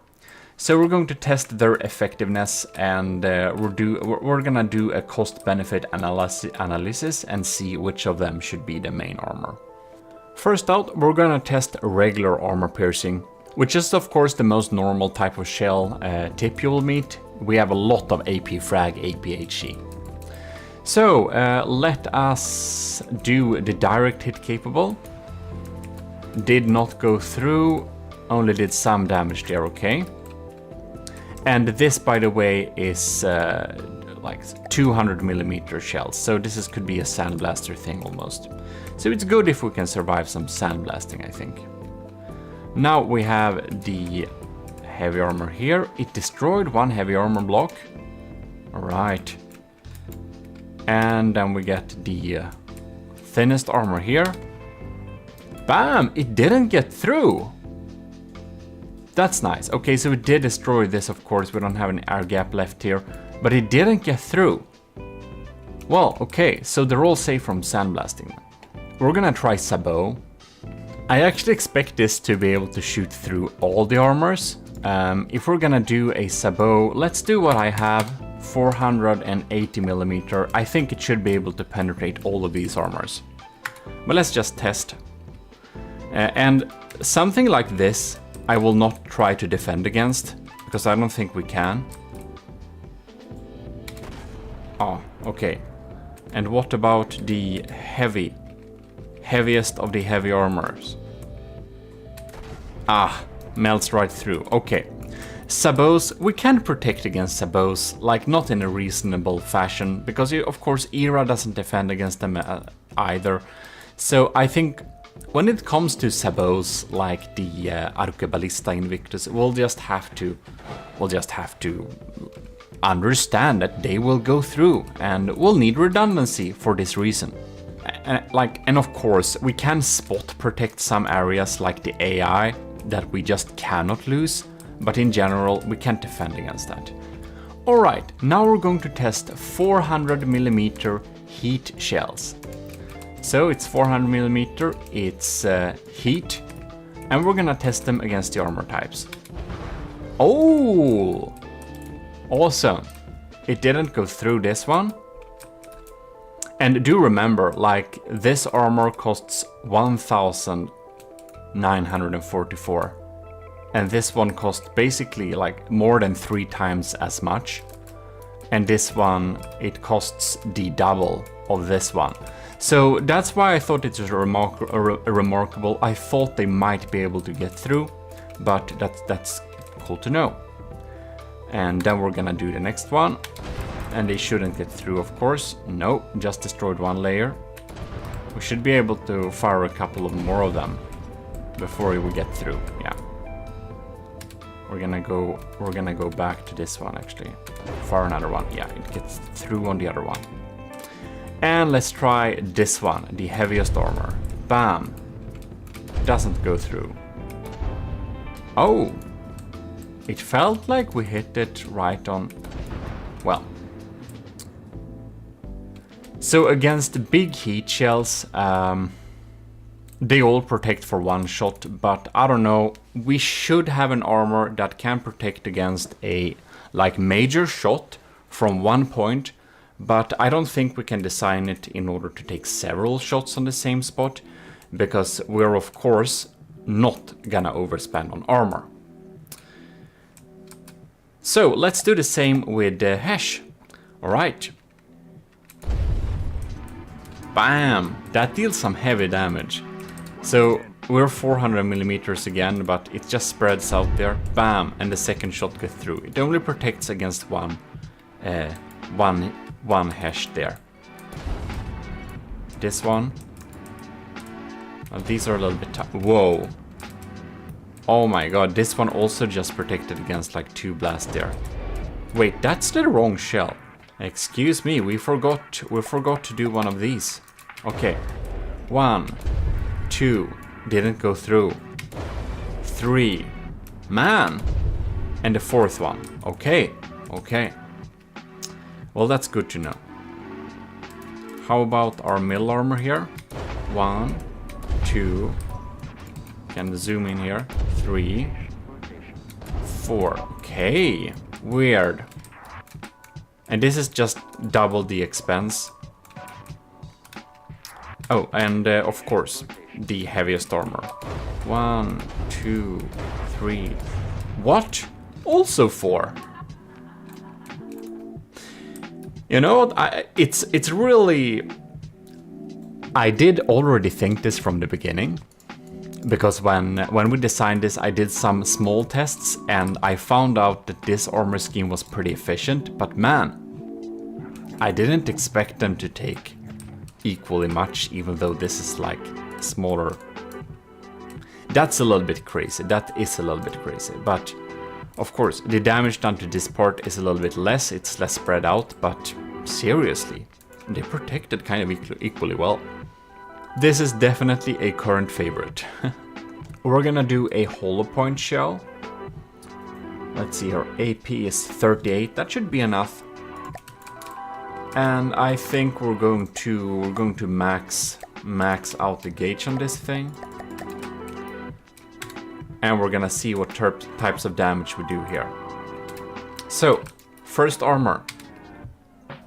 So we're going to test their effectiveness, and we're gonna do a cost-benefit analysis and see which of them should be the main armor. First out, we're gonna test regular armor piercing, which is of course the most normal type of shell tip you will meet. We have a lot of AP Frag, APHE. So let us do the direct hit capable. Did not go through, only did some damage there, okay. And this, by the way, is like 200mm shells, so this could be a sandblaster thing almost. So it's good if we can survive some sandblasting, I think. Now we have the heavy armor here. It destroyed one heavy armor block. Alright. And then we get the thinnest armor here. Bam! It didn't get through! That's nice. Okay, so it did destroy this, of course. We don't have an air gap left here. But it didn't get through. Well, okay, so they're all safe from sandblasting. We're gonna try Sabot. I actually expect this to be able to shoot through all the armors. If we're gonna do a Sabot, let's do what I have, 480mm. I think it should be able to penetrate all of these armors. But let's just test. And something like this, I will not try to defend against, because I don't think we can. Oh, okay. And what about the heaviest of the heavy armors? Ah, melts right through. Okay. Sabots, we can protect against Sabots, like not in a reasonable fashion, because of course ERA doesn't defend against them either. So I think when it comes to Sabots like the Arqueballista Invictus, we'll just have to understand that they will go through, and we'll need redundancy for this reason. And of course, we can spot protect some areas like the AI that we just cannot lose, but in general, we can't defend against that. Alright, now we're going to test 400mm heat shells. So it's 400 millimeter, it's heat, and we're gonna test them against the armor types. Oh, awesome. It didn't go through this one. And do remember, like, this armor costs 1,944. And this one costs basically like more than 3 times as much. And this one, it costs the double of this one. So that's why I thought it was remarkable. I thought they might be able to get through, but that's cool to know. And then we're gonna do the next one. And they shouldn't get through, of course. No, just destroyed one layer. We should be able to fire a couple of more of them before we get through. Yeah. We're gonna go back to this one actually. Fire another one. Yeah, it gets through on the other one. And let's try this one, the heaviest armor. Bam. Doesn't go through. Oh. It felt like we hit it right on. Well. So against big heat shells, they all protect for one shot, but I don't know, we should have an armor that can protect against a like major shot from one point, but I don't think we can design it in order to take several shots on the same spot, because we're of course not gonna overspend on armor. So let's do the same with Hesh. Alright. Bam! That deals some heavy damage. So we're 400 millimeters again, but it just spreads out there. Bam! And the second shot gets through. It only protects against one Hesh there. This one. These are a little bit tough. Whoa! Oh my god! This one also just protected against like 2 blasts there. Wait, that's the wrong shell. Excuse me, we forgot to do one of these. Okay. 1, 2, didn't go through. 3, man, and the 4th one. Okay, okay. Well, that's good to know. How about our middle armor here? 1, 2. Can zoom in here. 3, 4. Okay, weird. And this is just double the expense. Oh, and of course, the heaviest armor. 1, 2, 3. What? Also 4. You know what? It's really. I did already think this from the beginning, because when we designed this, I did some small tests and I found out that this armor scheme was pretty efficient. But man, I didn't expect them to take equally much, even though this is like smaller. That's a little bit crazy. That is a little bit crazy. But of course, the damage done to this part is a little bit less. It's less spread out. But seriously, they protected kind of equally well. This is definitely a current favorite. We're gonna do a hollow point shell. Let's see, her AP is 38. That should be enough. And I think we're going to max out the gauge on this thing. And we're gonna see what types of damage we do here. So, first armor.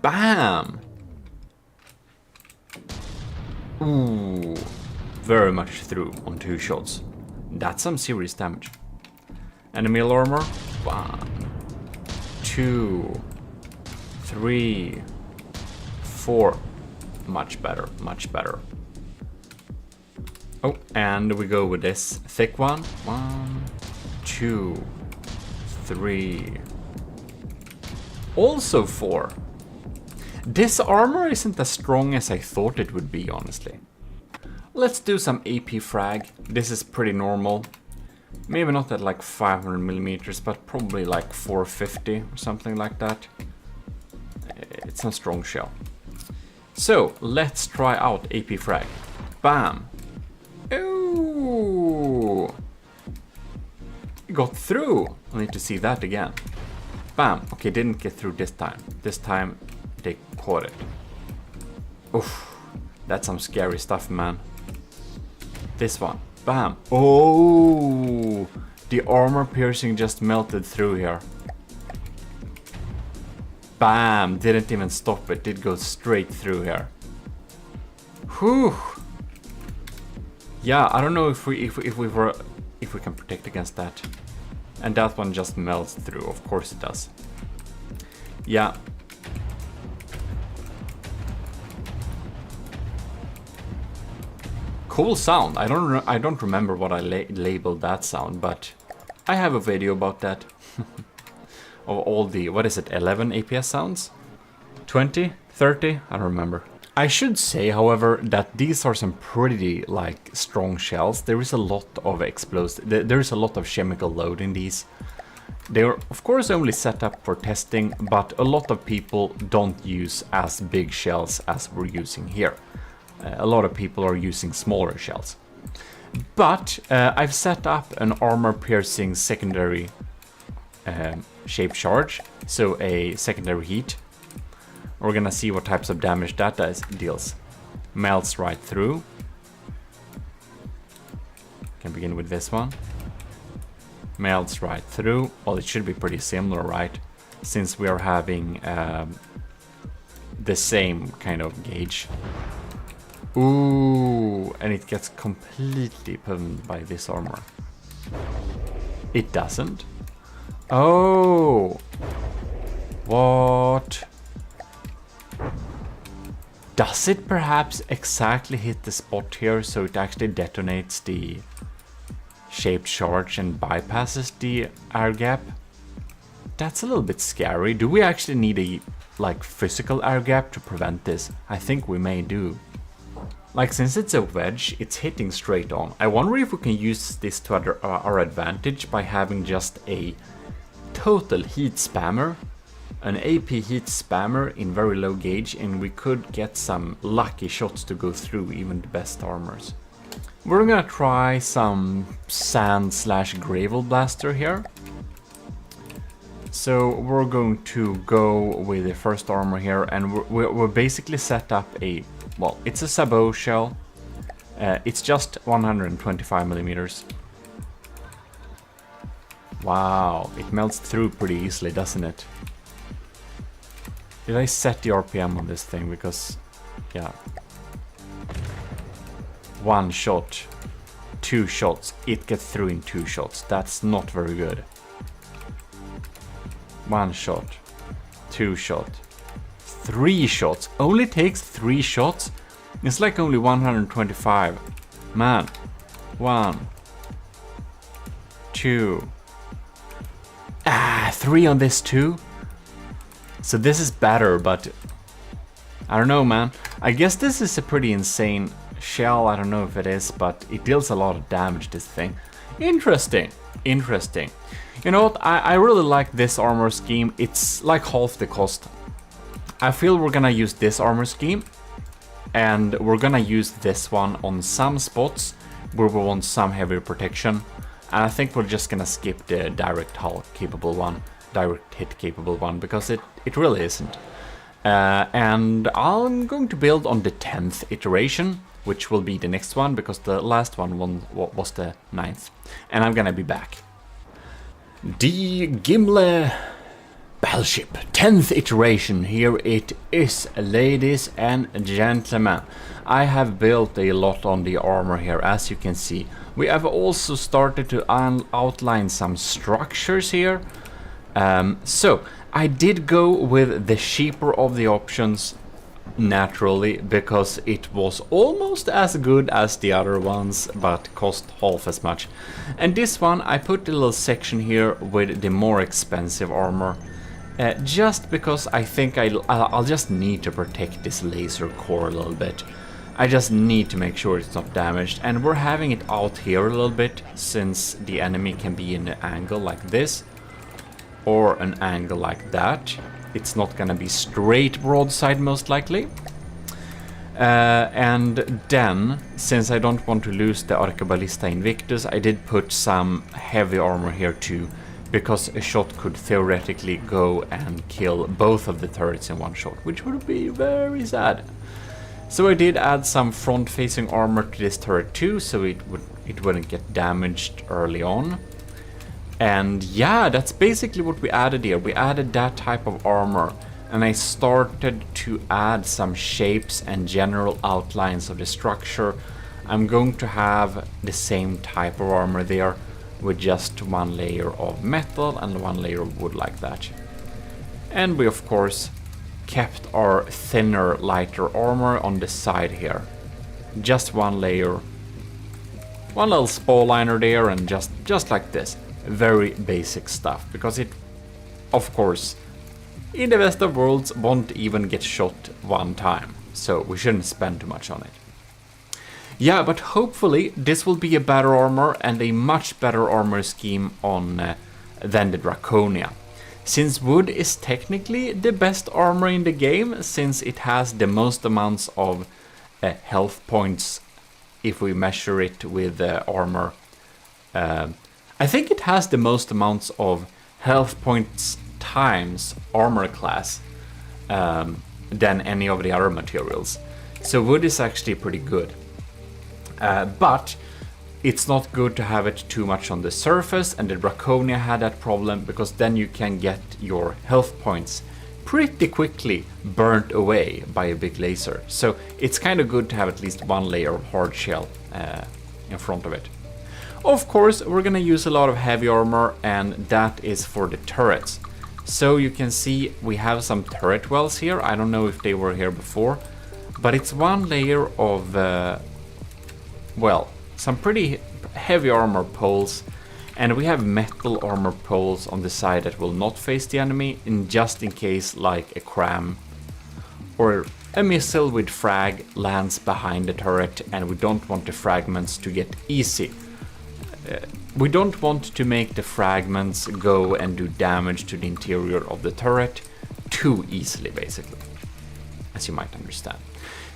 Bam! Ooh, very much through on 2 shots. That's some serious damage. Enemy armor. 1, 2, 3, 4. Much better, much better. Oh, and we go with this thick one. 1, 2, 3. Also 4. This armor isn't as strong as I thought it would be, honestly. Let's do some AP frag. This is pretty normal. Maybe not at like 500 millimeters, but probably like 450 or something like that. It's a strong shell. So let's try out AP frag. Bam! Ooh! Got through! I need to see that again. Bam! Okay, didn't get through this time. This time they caught it. Oof. That's some scary stuff, man. This one. Bam. Oh! The armor piercing just melted through here. Bam! Didn't even stop it. Did go straight through here. Whew! Yeah, I don't know if we can protect against that. And that one just melts through. Of course it does. Yeah. Cool sound. I don't remember what I labeled that sound, but I have a video about that. Of all the, what is it, 11 APS sounds? 20? 30? I don't remember. I should say, however, that these are some pretty, like, strong shells. There is a lot of there is a lot of chemical load in these. They're, of course, only set up for testing, but a lot of people don't use as big shells as we're using here. A lot of people are using smaller shells. But I've set up an armor-piercing secondary shape charge, so a secondary heat. We're gonna see what types of damage that deals. Melts right through. Can begin with this one. Melts right through. Well, it should be pretty similar, right? Since we are having the same kind of gauge. Ooh, and it gets completely pummeled by this armor. It doesn't. Oh, what? Does it perhaps exactly hit the spot here so it actually detonates the shaped charge and bypasses the air gap? That's a little bit scary. Do we actually need a like physical air gap to prevent this? I think we may do. Like, since it's a wedge, it's hitting straight on. I wonder if we can use this to our advantage by having just a total heat spammer, an AP heat spammer in very low gauge, and we could get some lucky shots to go through even the best armors. We're gonna try some sand/gravel blaster here. So we're going to go with the first armor here, and we're basically set up a, well, it's a sabot shell. It's just 125 millimeters. Wow, it melts through pretty easily, doesn't it? Did I set the RPM on this thing? Because, yeah. 1 shot, 2 shots, it gets through in 2 shots. That's not very good. 1 shot, 2 shot, 3 shots. Only takes 3 shots? It's like only 125. Man. 1, 2. 3 on this too? So this is better, but I don't know, man. I guess this is a pretty insane shell. I don't know if it is, but it deals a lot of damage, this thing. Interesting. Interesting. You know what? I really like this armor scheme. It's like half the cost. I feel we're gonna use this armor scheme, and we're gonna use this one on some spots where we want some heavier protection. And I think we're just gonna skip the direct hull capable one, direct hit capable one, because it really isn't. And I'm going to build on the 10th iteration, which will be the next one, because the last one was the 9th. And I'm gonna be back. The Gimle battleship, 10th iteration, here it is, ladies and gentlemen. I have built a lot on the armor here, as you can see. We have also started to outline some structures here. So I did go with the cheaper of the options, naturally, because it was almost as good as the other ones, but cost half as much. And this one, I put a little section here with the more expensive armor, just because I think I'll just need to protect this laser core a little bit. I just need to make sure it's not damaged, and we're having it out here a little bit, since the enemy can be in an angle like this, or an angle like that. It's not gonna be straight broadside, most likely. And then, since I don't want to lose the Arqueballista Invictus, I did put some heavy armor here too, because a shot could theoretically go and kill both of the turrets in one shot, which would be very sad. So I did add some front-facing armor to this turret too, so it wouldn't get damaged early on. And yeah, that's basically what we added here. We added that type of armor, and I started to add some shapes and general outlines of the structure. I'm going to have the same type of armor there, with just one layer of metal and one layer of wood like that. And we of course kept our thinner, lighter armor on the side here. Just one layer, one little spall liner there, and just like this. Very basic stuff, because it, of course, in the best of worlds, won't even get shot one time, so we shouldn't spend too much on it. Yeah, but hopefully this will be a better armor and a much better armor scheme on than the Draconia. Since wood is technically the best armor in the game, since it has the most amounts of health points if we measure it with armor. I think it has the most amounts of health points times armor class than any of the other materials. So wood is actually pretty good. But it's not good to have it too much on the surface, and the Draconia had that problem, because then you can get your health points pretty quickly burnt away by a big laser. So it's kind of good to have at least one layer of hard shell in front of it. Of course, we're gonna use a lot of heavy armor, and that is for the turrets. So you can see we have some turret wells here. I don't know if they were here before, but it's one layer of, well, some pretty heavy armor poles, and we have metal armor poles on the side that will not face the enemy, in just in case like a cram or a missile with frag lands behind the turret, and we don't want the fragments to get easy. We don't want to make the fragments go and do damage to the interior of the turret too easily, basically, as you might understand.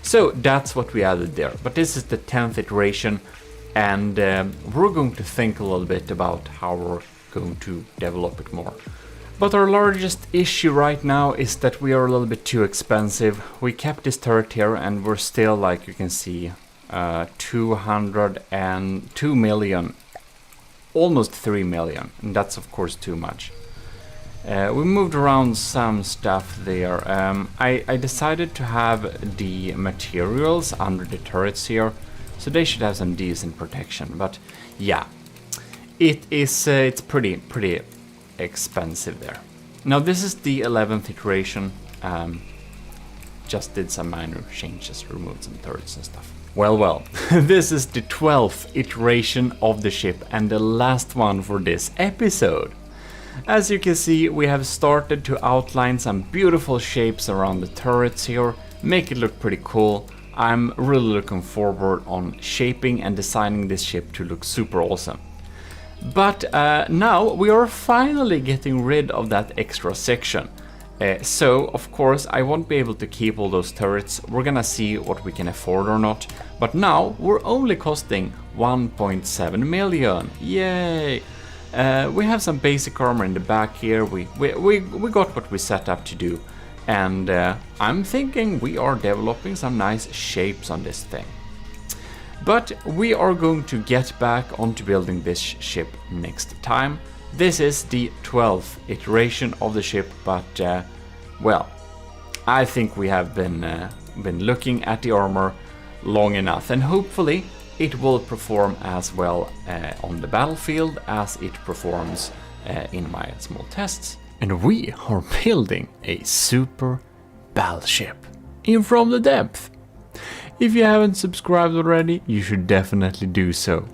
So that's what we added there, but this is the 10th iteration, and we're going to think a little bit about how we're going to develop it more. But our largest issue right now is that we are a little bit too expensive. We kept this turret here, and we're still, like you can see, 202 million. Almost 3 million, and that's of course too much. We moved around some stuff there. I decided to have the materials under the turrets here, so they should have some decent protection. But yeah, it's pretty expensive there. Now this is the 11th iteration. Just did some minor changes, removed some turrets and stuff. Well, this is the 12th iteration of the ship, and the last one for this episode. As you can see, we have started to outline some beautiful shapes around the turrets here, make it look pretty cool. I'm really looking forward on shaping and designing this ship to look super awesome. But now we are finally getting rid of that extra section. So, of course, I won't be able to keep all those turrets. We're gonna see what we can afford or not. But now we're only costing 1.7 million. Yay! We have some basic armor in the back here. We got what we set up to do. And I'm thinking we are developing some nice shapes on this thing. But we are going to get back onto building this ship next time. This is the 12th iteration of the ship, but well, I think we have been looking at the armor long enough, and hopefully it will perform as well on the battlefield as it performs in my small tests. And we are building a super battleship in From the Depth. If you haven't subscribed already, you should definitely do so.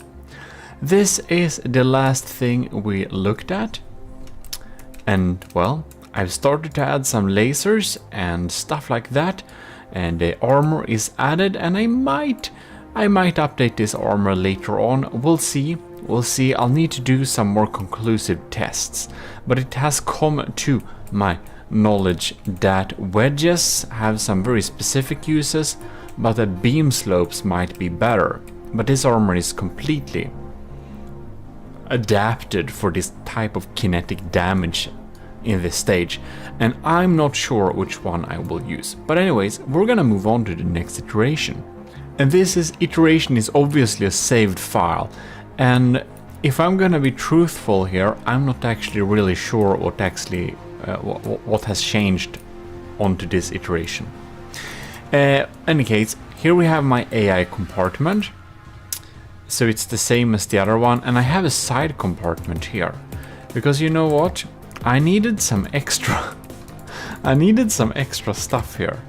This is the last thing we looked at, and well, I've started to add some lasers and stuff like that, and the armor is added, and I might update this armor later on. We'll see. I'll need to do some more conclusive tests, but it has come to my knowledge that wedges have some very specific uses, but that beam slopes might be better. But this armor is completely adapted for this type of kinetic damage in this stage, and I'm not sure which one I will use. But anyways, we're gonna move on to the next iteration. And iteration is obviously a saved file, and if I'm gonna be truthful here, I'm not actually really sure what has changed onto this iteration. Any case, here we have my AI compartment. So it's the same as the other one, and I have a side compartment here. Because you know what? I needed some extra stuff here.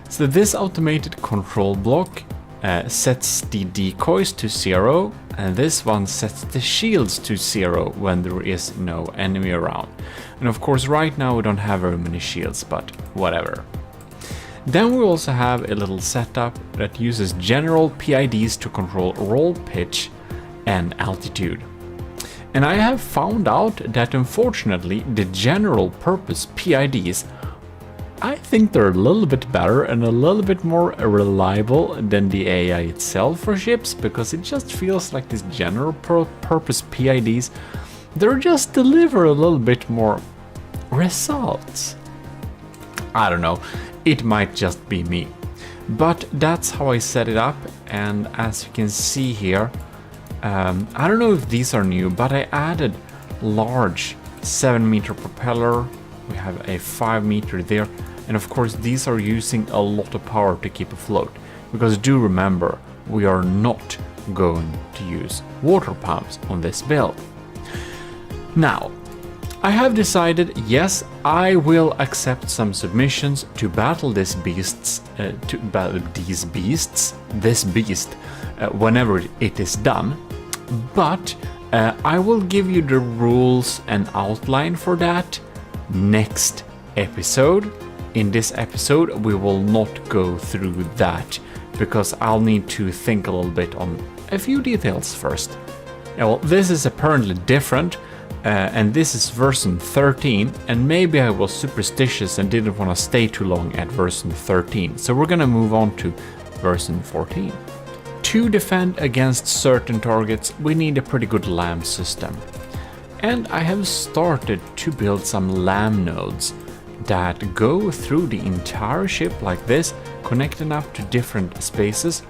So this automated control block sets the decoys to 0, and this one sets the shields to 0 when there is no enemy around. And of course right now we don't have very many shields, but whatever. Then we also have a little setup that uses general PIDs to control roll pitch and altitude. And I have found out that unfortunately the general purpose PIDs, I think they're a little bit better and a little bit more reliable than the AI itself for ships, because it just feels like these general purpose PIDs, they're just deliver a little bit more results. I don't know. It might just be me, but that's how I set it up. And as you can see here, I don't know if these are new, but I added large 7-meter propeller. We have a 5-meter there, and of course these are using a lot of power to keep afloat, because do remember, we are not going to use water pumps on this build. Now, I have decided, yes, I will accept some submissions to battle this beast, whenever it is done. But I will give you the rules and outline for that next episode. In this episode, we will not go through that because I'll need to think a little bit on a few details first. Well, this is apparently different. And this is version 13, and maybe I was superstitious and didn't want to stay too long at version 13, so we're gonna move on to version 14. To defend against certain targets, we need a pretty good LAM system. And I have started to build some LAM nodes that go through the entire ship like this, connecting up to different spaces.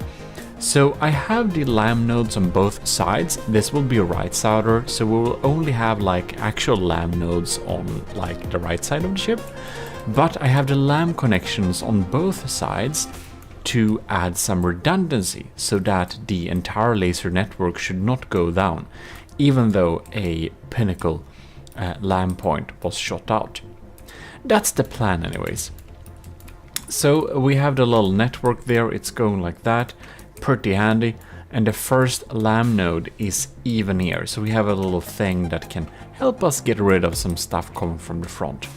So I have the LAM nodes on both sides. This will be a right sider, so we will only have like actual LAM nodes on like the right side of the ship. But I have the LAM connections on both sides to add some redundancy so that the entire laser network should not go down, even though a pinnacle LAM point was shot out. That's the plan anyways. So we have the little network there, it's going like that. Pretty handy, and the first LAM node is even here, so we have a little thing that can help us get rid of some stuff coming from the front.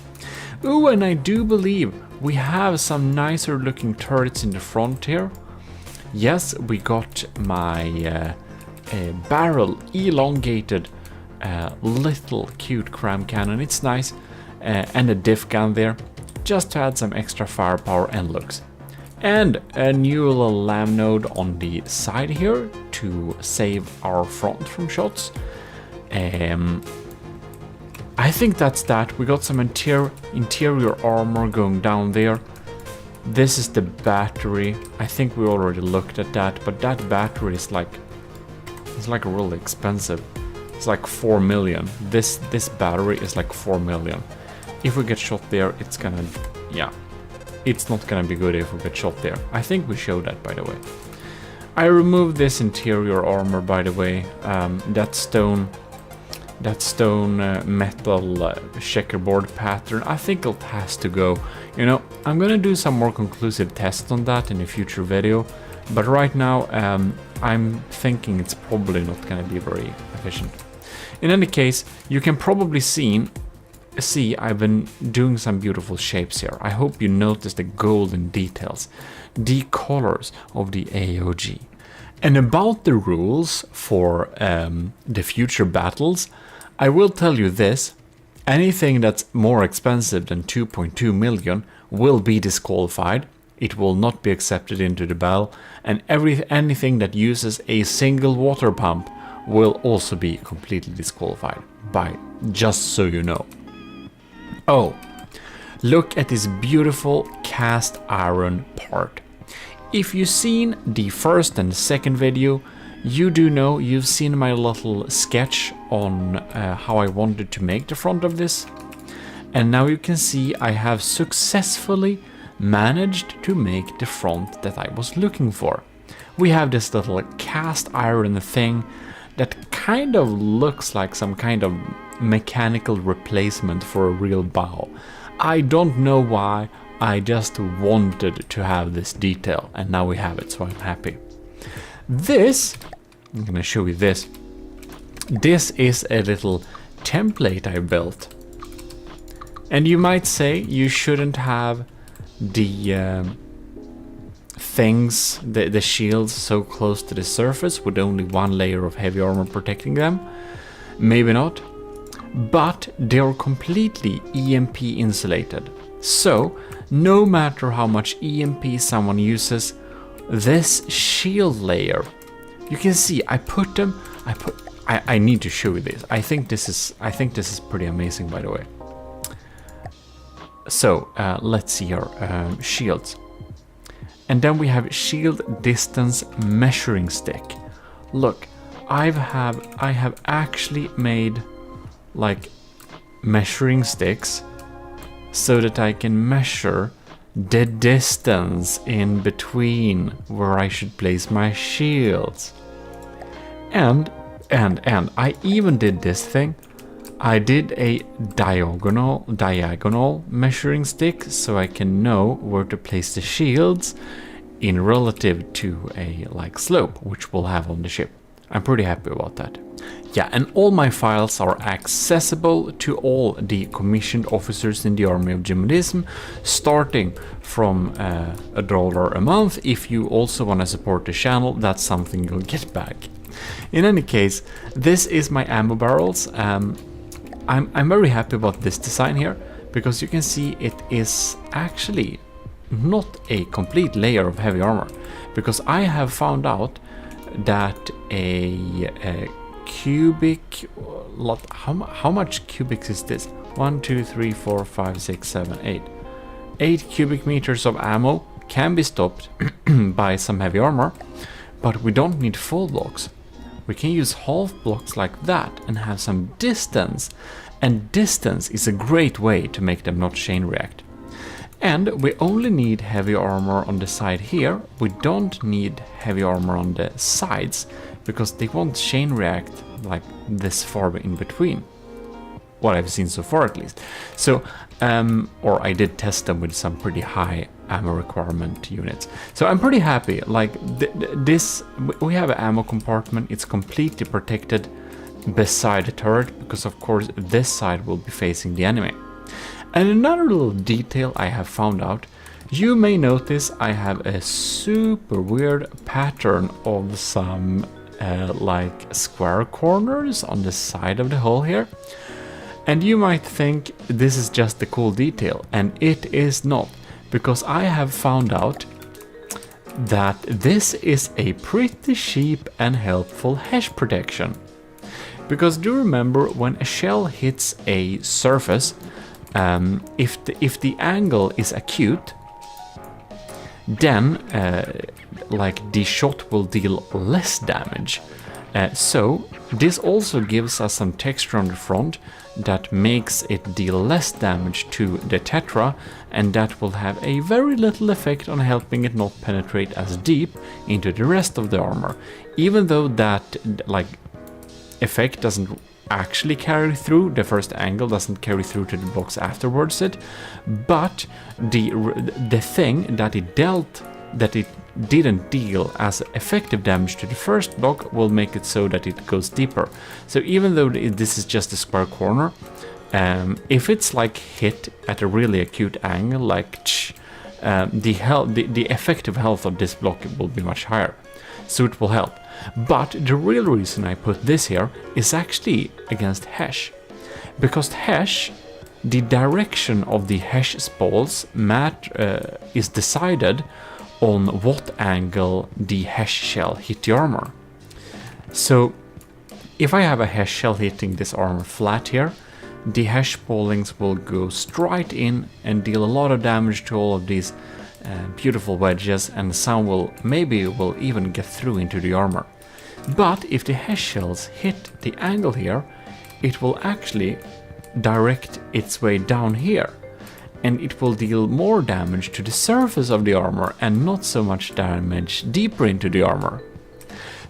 Ooh, and I do believe we have some nicer looking turrets in the front here. Yes, we got my barrel elongated little cute cram cannon, it's nice, and a diff gun there, just to add some extra firepower and looks. And a new little LAM node on the side here to save our front from shots. I think that's that. We got some interior armor going down there. This is the battery. I think we already looked at that, but that battery is like, it's like really expensive. It's like 4 million. This battery is like 4 million. If we get shot there, it's gonna, yeah. It's not gonna be good if we get shot there. I think we showed that, by the way. I removed this interior armor, by the way. That stone metal checkerboard pattern, I think it has to go. You know, I'm gonna do some more conclusive tests on that in a future video, but right now I'm thinking it's probably not gonna be very efficient. In any case, you can probably see I've been doing some beautiful shapes here. I hope you notice the golden details, the colors of the AOG. And about the rules for the future battles, I will tell you this: anything that's more expensive than 2.2 million will be disqualified. It will not be accepted into the battle, and anything that uses a single water pump will also be completely disqualified, just so you know. Oh, look at this beautiful cast iron part. If you've seen the first and second video, you do know you've seen my little sketch on how I wanted to make the front of this. And now you can see I have successfully managed to make the front that I was looking for. We have this little cast iron thing that kind of looks like some kind of mechanical replacement for a real bow. I don't know why, I just wanted to have this detail, and now we have it, so I'm happy. This, I'm gonna show you this. This is a little template I built. And you might say you shouldn't have the things, the shields so close to the surface with only one layer of heavy armor protecting them. Maybe not. But they're completely EMP insulated. So, no matter how much EMP someone uses, this shield layer, you can see I put them, I need to show you this. I think this is pretty amazing, by the way. So, let's see here, shields. And then we have shield distance measuring stick. Look, I have actually made like measuring sticks so that I can measure the distance in between where I should place my shields. And I even did this thing. I did a diagonal measuring stick so I can know where to place the shields in relative to a like slope, which we'll have on the ship. I'm pretty happy about that. Yeah, and all my files are accessible to all the commissioned officers in the army of GMODISM, starting from $1 a month. If you also want to support the channel, that's something you'll get back. In any case, this is my ammo barrels. I'm very happy about this design here, because you can see it is actually not a complete layer of heavy armor, because I have found out that a cubic lot, how much cubics is this? 1, 2, 3, 4, 5, 6, 7, 8. 8 cubic meters of ammo can be stopped by some heavy armor, but we don't need full blocks. We can use half blocks like that and have some distance, and distance is a great way to make them not chain react. And we only need heavy armor on the side here. We don't need heavy armor on the sides, because they won't chain react like this far in between. What I've seen so far, at least. So, or I did test them with some pretty high ammo requirement units. So I'm pretty happy. Like this, we have an ammo compartment. It's completely protected beside the turret, because of course this side will be facing the enemy. And another little detail I have found out, you may notice I have a super weird pattern of some like square corners on the side of the hull here. And you might think this is just a cool detail, and it is not, because I have found out that this is a pretty cheap and helpful hash protection. Because do remember, when a shell hits a surface, if the angle is acute, then like the shot will deal less damage. So this also gives us some texture on the front that makes it deal less damage to the Tetra, and that will have a very little effect on helping it not penetrate as deep into the rest of the armor, even though that like effect doesn't actually carry through, the first angle doesn't carry through to the blocks afterwards it, but the thing that it didn't deal as effective damage to the first block will make it so that it goes deeper. So even though this is just a square corner, if it's like hit at a really acute angle, like the effective health of this block will be much higher, so it will help. But the real reason I put this here is actually against hash, because hash, the direction of the hash spalls is decided on what angle the hash shell hit the armor. So if I have a hash shell hitting this armor flat here, the Hesh ballings will go straight in and deal a lot of damage to all of these beautiful wedges, and some will even get through into the armor. But if the Hesh shells hit the angle here, it will actually direct its way down here, and it will deal more damage to the surface of the armor and not so much damage deeper into the armor.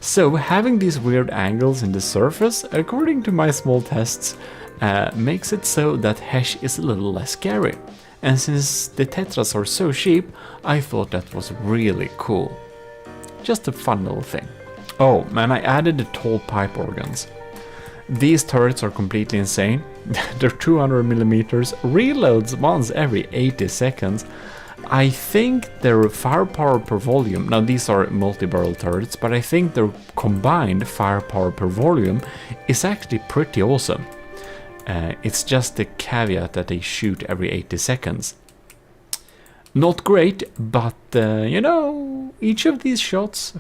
So having these weird angles in the surface, according to my small tests, makes it so that Hesh is a little less scary. And since the Tetras are so cheap, I thought that was really cool. Just a fun little thing. Oh, and I added the tall pipe organs. These turrets are completely insane. They're 200mm, reloads once every 80 seconds. I think their firepower per volume, now these are multi-barrel turrets, but I think their combined firepower per volume is actually pretty awesome. It's just the caveat that they shoot every 80 seconds. Not great, but you know, each of these shots,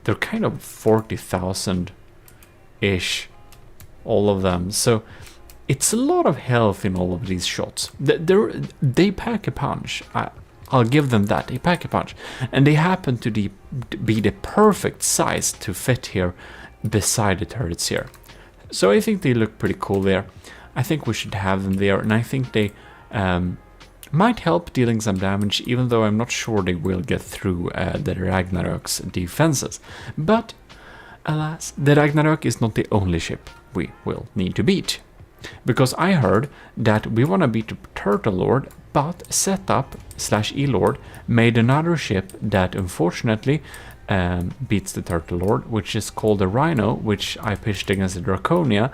they're kind of 40,000-ish, all of them. So it's a lot of health in all of these shots. They pack a punch. I'll give them that. They pack a punch. And they happen to be the perfect size to fit here beside the turrets here. So I think they look pretty cool there. I think we should have them there. And I think they might help dealing some damage, even though I'm not sure they will get through the Ragnarok's defenses. But alas, the Ragnarok is not the only ship we will need to beat. Because I heard that we want to beat the Turtle Lord, but Setup/E-Lord made another ship that unfortunately beats the Turtle Lord, which is called the Rhino, which I pitched against the Draconia,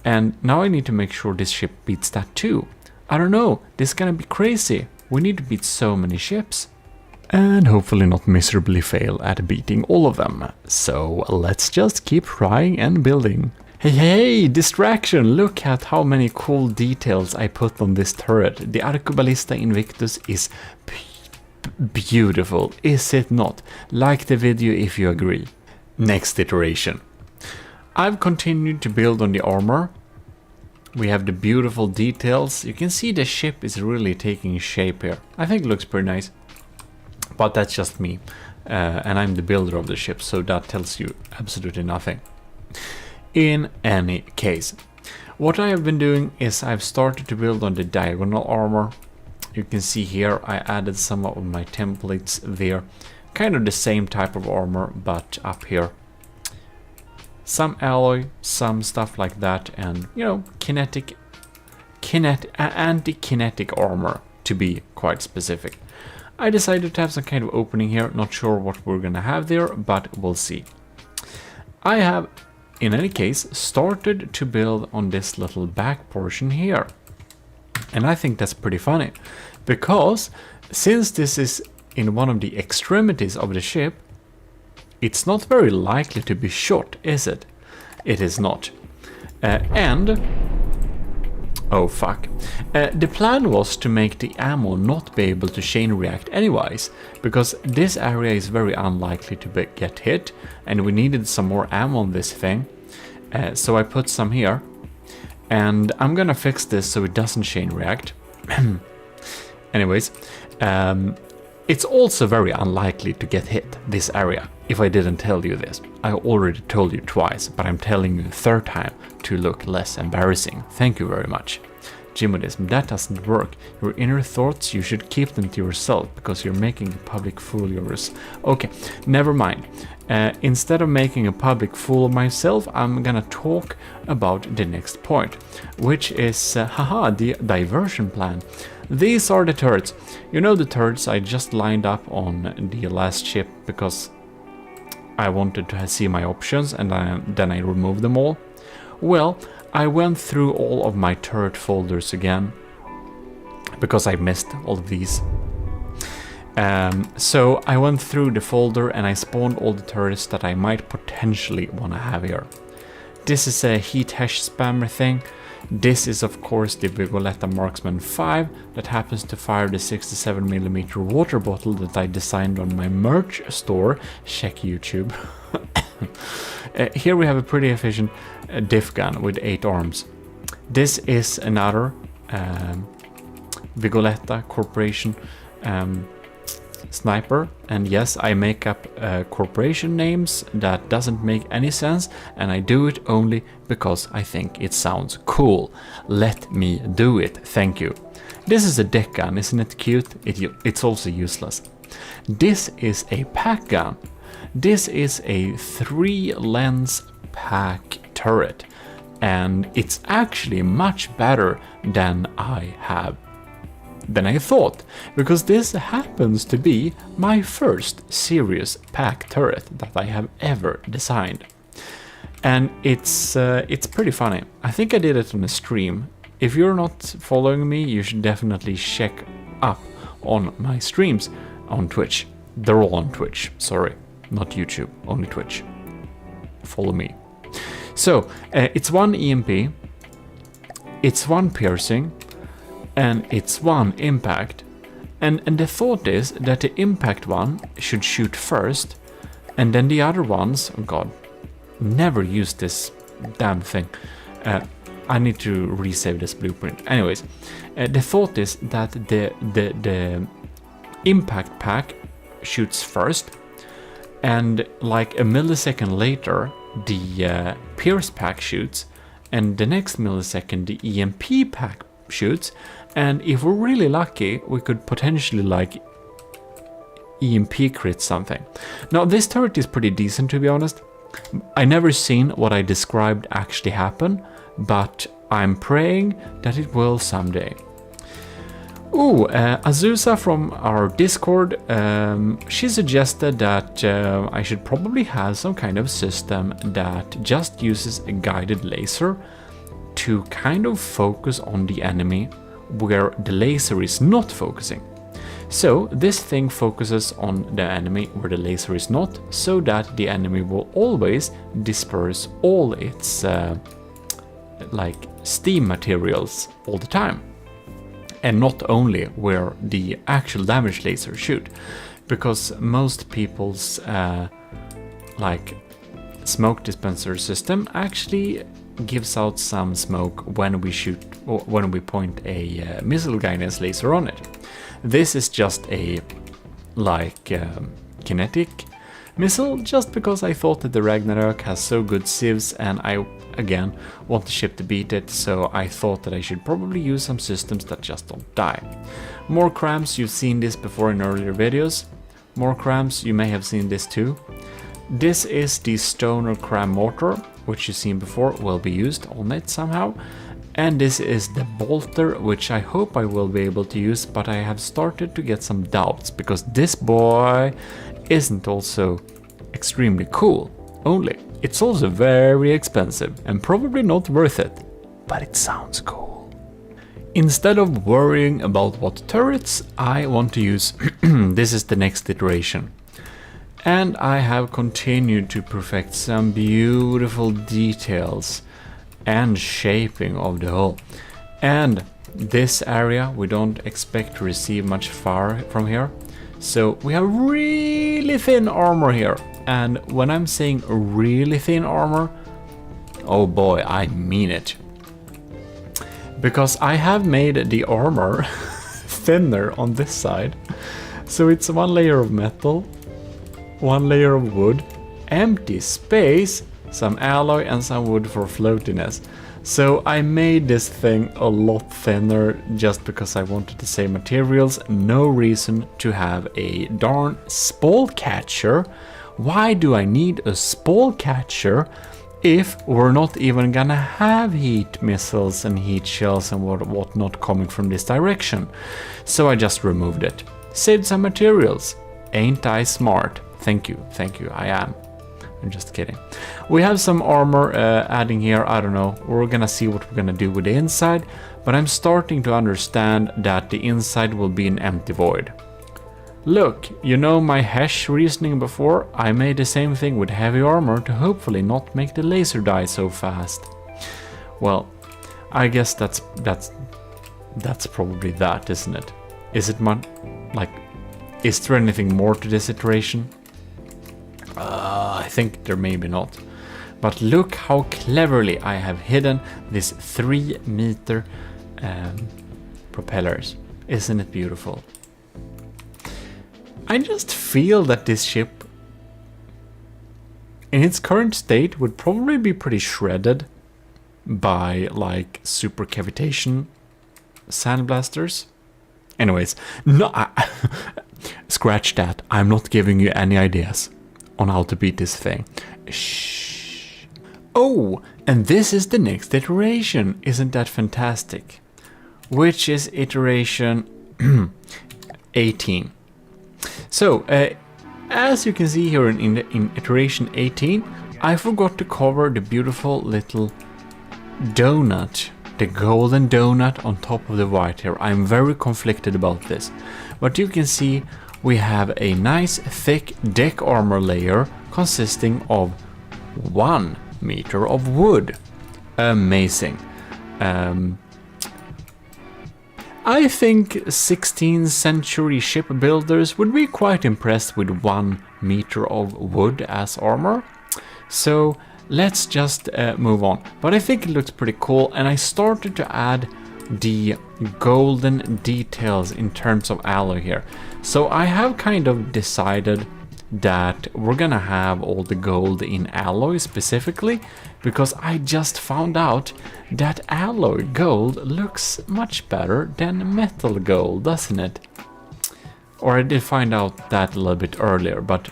and now I need to make sure this ship beats that too. I don't know, this is gonna be crazy. We need to beat so many ships. And hopefully not miserably fail at beating all of them. So let's just keep trying and building. Hey, distraction! Look at how many cool details I put on this turret. The Arcoballista Invictus is beautiful, is it not? Like the video if you agree. Next iteration. I've continued to build on the armor. We have the beautiful details. You can see the ship is really taking shape here. I think it looks pretty nice. But that's just me. And I'm the builder of the ship, so that tells you absolutely nothing. In any case, what I have been doing is I've started to build on the diagonal armor. You can see here I added some of my templates there. Kind of the same type of armor, but up here. Some alloy, some stuff like that, and you know, anti-kinetic armor, to be quite specific. I decided to have some kind of opening here, not sure what we're gonna have there, but we'll see. I have, in any case, started to build on this little back portion here. And I think that's pretty funny, because since this is in one of the extremities of the ship, it's not very likely to be shot, is it? It is not. Oh fuck. The plan was to make the ammo not be able to chain react anyways, because this area is very unlikely to get hit, and we needed some more ammo on this thing. So I put some here, and I'm gonna fix this so it doesn't chain react. Anyways, it's also very unlikely to get hit, this area, if I didn't tell you this. I already told you twice, but I'm telling you a third time to look less embarrassing. Thank you very much. GMODISM, that doesn't work. Your inner thoughts, you should keep them to yourself, because you're making a public fool of yours. Okay, never mind. Instead of making a public fool of myself, I'm gonna talk about the next point, which is, the diversion plan. These are the turrets. You know the turrets I just lined up on the last ship because I wanted to see my options, and then I removed them all. Well, I went through all of my turret folders again because I missed all of these. So I went through the folder and I spawned all the turrets that I might potentially want to have here. This is a heat hash spammer thing. This is of course the Vigoletta Marksman 5 that happens to fire the 67mm water bottle that I designed on my merch store. Check YouTube. Here we have a pretty efficient diff gun with 8 arms. This is another Vigoletta Corporation sniper, and yes, I make up corporation names that doesn't make any sense, and I do it only because I think it sounds cool. Let me do it, thank you. This is a deck gun, isn't it cute? It's also useless. This is a pack gun. This is a 3-lens pack turret, and it's actually much better than I thought, because this happens to be my first serious pack turret that I have ever designed. And it's pretty funny. I think I did it on a stream. If you're not following me, you should definitely check up on my streams on Twitch. They're all on Twitch, sorry, not YouTube, only Twitch. Follow me. So, it's 1 EMP, it's 1 piercing, and it's 1 impact. And the thought is that the impact one should shoot first, and then the other ones, oh god, never use this damn thing. I need to resave this blueprint. Anyways, the thought is that the impact pack shoots first, and like a millisecond later, the pierce pack shoots, and the next millisecond, the EMP pack shoots, and if we're really lucky, we could potentially like EMP crit something. Now, this turret is pretty decent, to be honest. I never seen what I described actually happen, but I'm praying that it will someday. Ooh, Azusa from our Discord, she suggested that I should probably have some kind of system that just uses a guided laser to kind of focus on the enemy where the laser is not focusing. So this thing focuses on the enemy where the laser is not, so that the enemy will always disperse all its like steam materials all the time, and not only where the actual damage laser shoot, because most people's like smoke dispenser system actually gives out some smoke when we shoot or when we point a missile guidance laser on it. This is just a like kinetic missile, just because I thought that the Ragnarok has so good civs, and I again want the ship to beat it, so I thought that I should probably use some systems that just don't die. More cramps, you've seen this before in earlier videos. More cramps, you may have seen this too. This is the Stoner Cram Mortar, which you've seen before, will be used on it somehow. And this is the Bolter, which I hope I will be able to use, but I have started to get some doubts, because this boy isn't also extremely cool, only it's also very expensive and probably not worth it, but it sounds cool. Instead of worrying about what turrets I want to use, this is the next iteration. And I have continued to perfect some beautiful details and shaping of the hull. And this area we don't expect to receive much fire from here. So we have really thin armor here. And when I'm saying really thin armor, oh boy, I mean it. Because I have made the armor thinner on this side. So it's 1 layer of metal, 1 layer of wood, empty space, some alloy and some wood for floatiness. So I made this thing a lot thinner just because I wanted to save materials. No reason to have a darn spall catcher. Why do I need a spall catcher if we're not even gonna have heat missiles and heat shells and whatnot coming from this direction? So I just removed it. Saved some materials. Ain't I smart? Thank you, I am. I'm just kidding. We have some armor adding here, I don't know. We're gonna see what we're gonna do with the inside, but I'm starting to understand that the inside will be an empty void. Look, you know my hash reasoning before? I made the same thing with heavy armor to hopefully not make the laser die so fast. Well, I guess that's probably that, isn't it? Is it is there anything more to this iteration? I think there maybe not. But look how cleverly I have hidden these 3-meter propellers. Isn't it beautiful? I just feel that this ship, in its current state, would probably be pretty shredded by like super cavitation sandblasters. Anyways, no, scratch that. I'm not giving you any ideas on how to beat this thing. Shh. Oh, and this is the next iteration. Isn't that fantastic? Which is iteration 18. So, as you can see here in iteration 18, I forgot to cover the beautiful little donut, the golden donut on top of the white here. I'm very conflicted about this. But you can see we have a nice thick deck armor layer consisting of 1 meter of wood. Amazing. I think 16th century shipbuilders would be quite impressed with 1 meter of wood as armor. So let's just move on. But I think it looks pretty cool, and I started to add the golden details in terms of alloy here. So I have kind of decided that we're gonna have all the gold in alloy specifically, because I just found out that alloy gold looks much better than metal gold, doesn't it? Or I did find out that a little bit earlier, but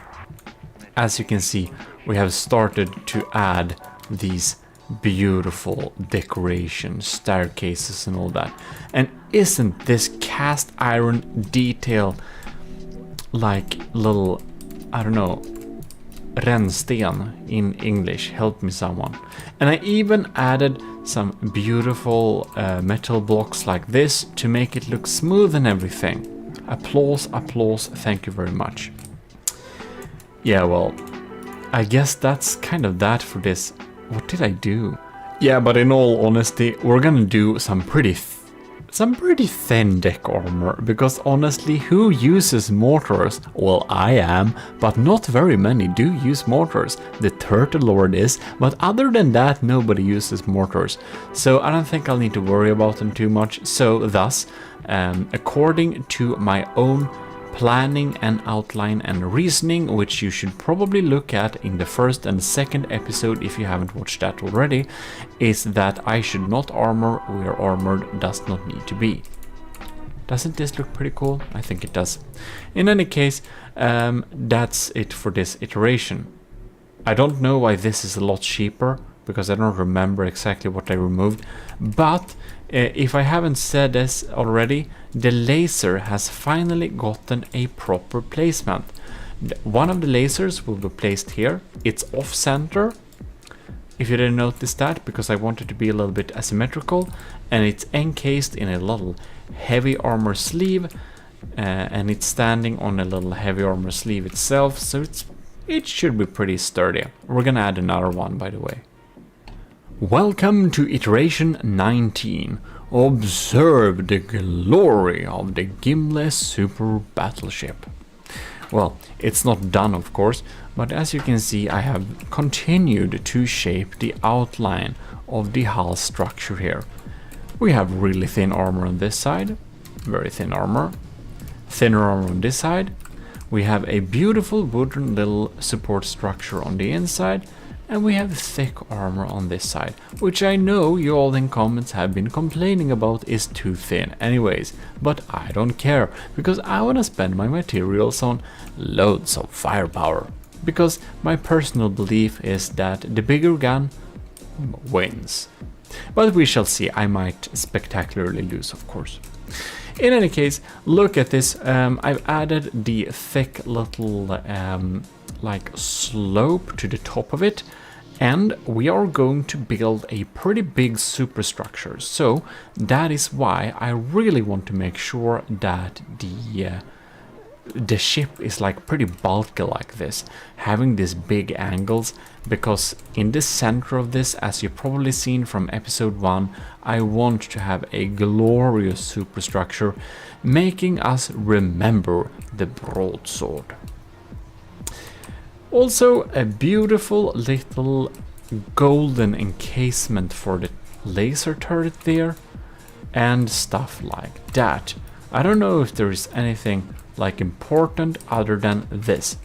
as you can see, we have started to add these beautiful decorations, staircases and all that. And isn't this cast iron detail like little, I don't know, rännsten in English? Help me someone. And I even added some beautiful metal blocks like this to make it look smooth and everything. Applause, applause, thank you very much. Yeah, well, I guess that's kind of that for this. What did I do? Yeah, but in all honesty, we're gonna do some pretty thin deck armor, because honestly, who uses mortars? Well, I am, but not very many do use mortars. The Turtle Lord is, but other than that, nobody uses mortars. So I don't think I'll need to worry about them too much. So thus, according to my own planning and outline and reasoning, which you should probably look at in the first and second episode if you haven't watched that already, is that I should not armor where armored does not need to be. Doesn't this look pretty cool? I think it does. In any case, that's it for this iteration. I don't know why this is a lot cheaper, because I don't remember exactly what I removed, but if I haven't said this already, the laser has finally gotten a proper placement. One of the lasers will be placed here. It's off center, if you didn't notice that, because I wanted to be a little bit asymmetrical, and it's encased in a little heavy armor sleeve, and it's standing on a little heavy armor sleeve itself, so it should be pretty sturdy. We're gonna add another one, by the way. Welcome to iteration 19. Observe the glory of the Gimli super battleship. Well, it's not done, of course, but as you can see, I have continued to shape the outline of the hull structure here. We have really thin armor on this side, very thin armor, thinner armor on this side. We have a beautiful wooden little support structure on the inside, and we have thick armor on this side, which I know you all in comments have been complaining about is too thin anyways, but I don't care, because I want to spend my materials on loads of firepower, because my personal belief is that the bigger gun wins. But we shall see. I might spectacularly lose, of course. In any case, look at this. I've added the thick little like slope to the top of it, and we are going to build a pretty big superstructure. So that is why I really want to make sure that the ship is like pretty bulky like this, having these big angles, because in the center of this, as you've probably seen from episode 1, I want to have a glorious superstructure, making us remember the broadsword. Also, a beautiful little golden encasement for the laser turret there, and stuff like that. I don't know if there is anything like important other than this.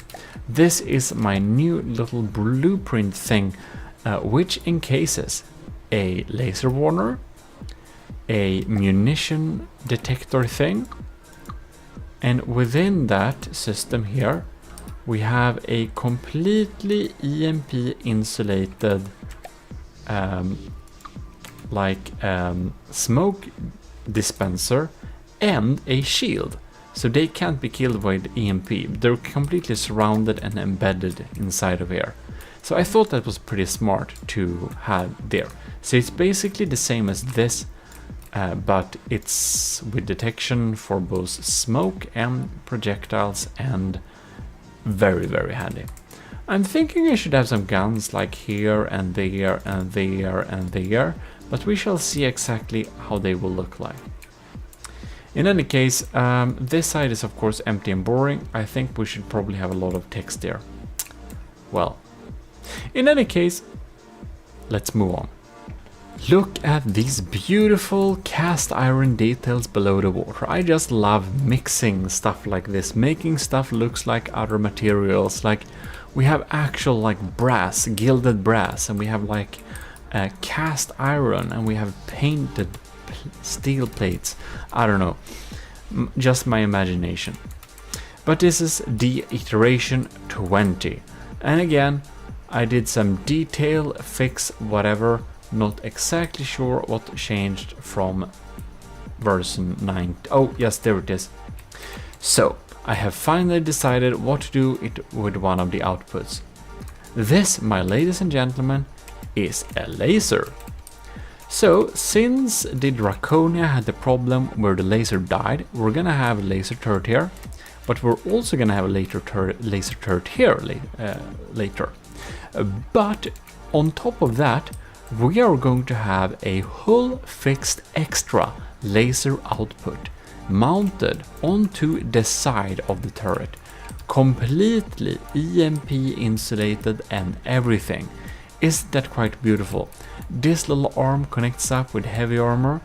This is my new little blueprint thing, which encases a laser warner, a munition detector thing, and within that system here we have a completely EMP insulated smoke dispenser and a shield, so they can't be killed by the EMP. They're completely surrounded and embedded inside of here. So I thought that was pretty smart to have there. So it's basically the same as this, but it's with detection for both smoke and projectiles, and very, very handy. I'm thinking I should have some guns like here and there and there and there, but we shall see exactly how they will look like. In any case, this side is of course empty and boring. I think we should probably have a lot of text there. Well, in any case, let's move on. Look at these beautiful cast iron details below the water. I just love mixing stuff like this, making stuff looks like other materials. Like we have actual like brass, gilded brass, and we have like cast iron, and we have painted steel plates. I don't know, just my imagination. But this is the iteration 20, and again I did some detail fix whatever. Not exactly sure what changed from version 9. Oh yes, there it is. So I have finally decided what to do it with one of the outputs. This, my ladies and gentlemen, is a laser. So since the Draconia had the problem where the laser died, we're gonna have a laser turret here, but we're also gonna have a laser turret here later. But on top of that, we are going to have a hull fixed extra laser output mounted onto the side of the turret, completely EMP insulated and everything. Isn't that quite beautiful? This little arm connects up with heavy armor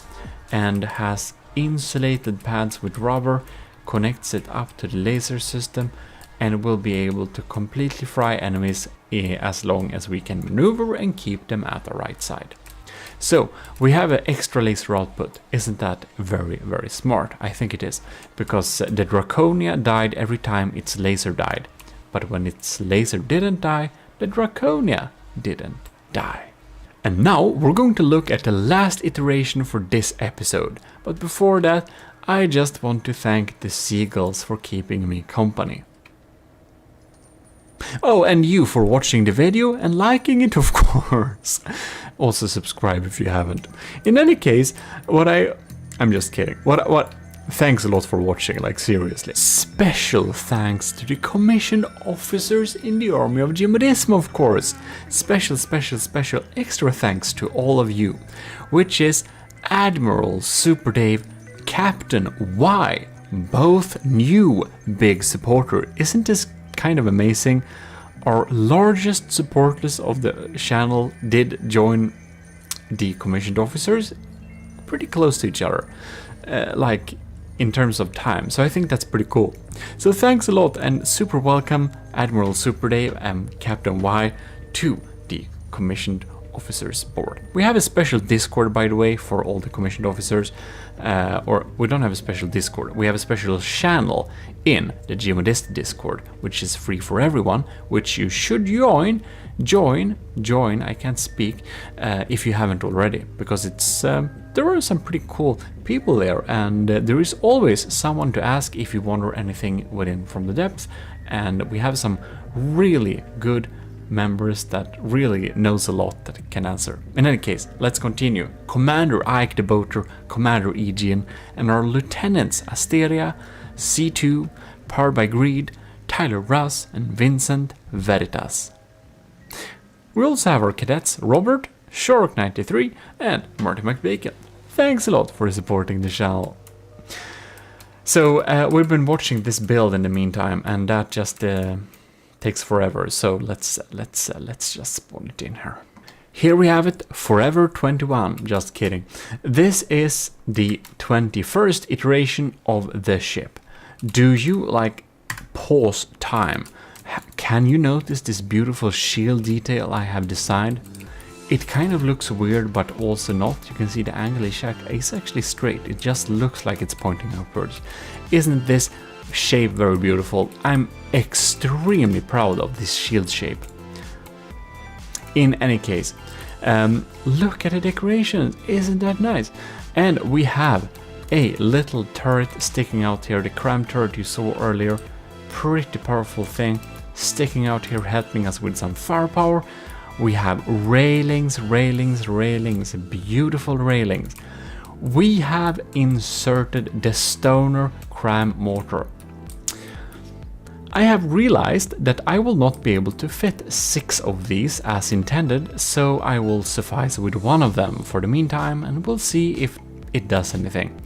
and has insulated pads with rubber, connects it up to the laser system, and will be able to completely fry enemies as long as we can maneuver and keep them at the right side. So we have an extra laser output. Isn't that very, very smart? I think it is, because the Draconia died every time its laser died, but when its laser didn't die, the Draconia didn't die. And now we're going to look at the last iteration for this episode, but before that I just want to thank the seagulls for keeping me company. Oh, and you for watching the video and liking it, of course. Also subscribe if you haven't. In any case, I'm just kidding. Thanks a lot for watching, like seriously. Special thanks to the commissioned officers in the army of GMODIST, of course. Special extra thanks to all of you, which is Admiral Super Dave, Captain Y, both new big supporter. Isn't this kind of amazing? Our largest supporters of the channel did join the commissioned officers, pretty close to each other, like in terms of time, so I think that's pretty cool. So thanks a lot and super welcome Admiral Super Dave and Captain Y to the commissioned officers board. We have a special Discord, by the way, for all the commissioned officers, or we don't have a special Discord, we have a special channel in the GMODIST Discord, which is free for everyone, which you should join, I can't speak, if you haven't already, because it's there are some pretty cool people there, and there is always someone to ask if you wonder anything within From the Depth, and we have some really good members that really knows a lot that can answer. In any case, let's continue. Commander Ike the Boater, Commander Aegean, and our lieutenants Asteria, C2, Powered by Greed, Tyler Russ, and Vincent Veritas. We also have our cadets Robert, Shark93, and Marty McBacon. Thanks a lot for supporting the channel. So we've been watching this build in the meantime, and that just takes forever. So let's just spawn it in here. here we have it, Forever 21, just kidding. This is the 21st iteration of the ship. Do you like pause time? Can you notice this beautiful shield detail I have designed? It kind of looks weird, but also not. You can see the angle is actually straight. It just looks like it's pointing upwards. Isn't this shape very beautiful? I'm extremely proud of this shield shape. In any case, look at the decorations. Isn't that nice? And we have a little turret sticking out here. The cram turret you saw earlier. Pretty powerful thing sticking out here, helping us with some firepower. We have railings, beautiful railings. We have inserted the Stoner cram mortar. I have realized that I will not be able to fit 6 of these as intended, so I will suffice with 1 of them for the meantime, and we'll see if it does anything.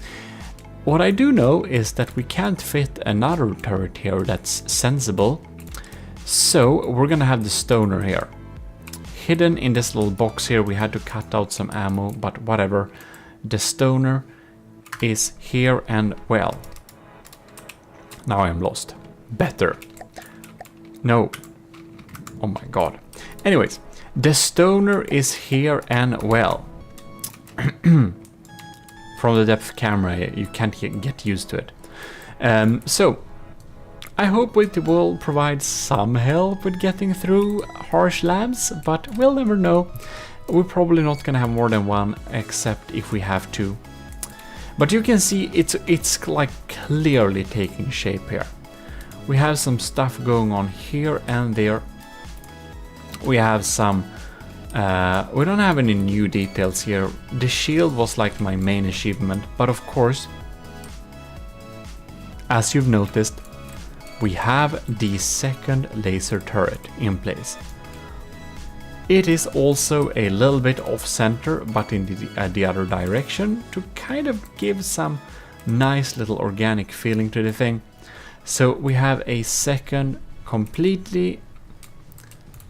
What I do know is that we can't fit another turret here that's sensible, so we're gonna have the Stoner here. Hidden in this little box here, we had to cut out some ammo, but whatever. The Stoner is here, and well, now I am lost. Better. No. Oh my god. Anyways, the Stoner is here, and well, from the depth camera you can't get used to it. So I hope it will provide some help with getting through harsh labs, but we'll never know. We're probably not gonna have more than 1, except if we have to. But you can see it's like clearly taking shape here. We have some stuff going on here and there. We have some... we don't have any new details here. The shield was like my main achievement, but of course, as you've noticed, we have the second laser turret in place. It is also a little bit off center, but in the other direction, to kind of give some nice little organic feeling to the thing. So we have a second completely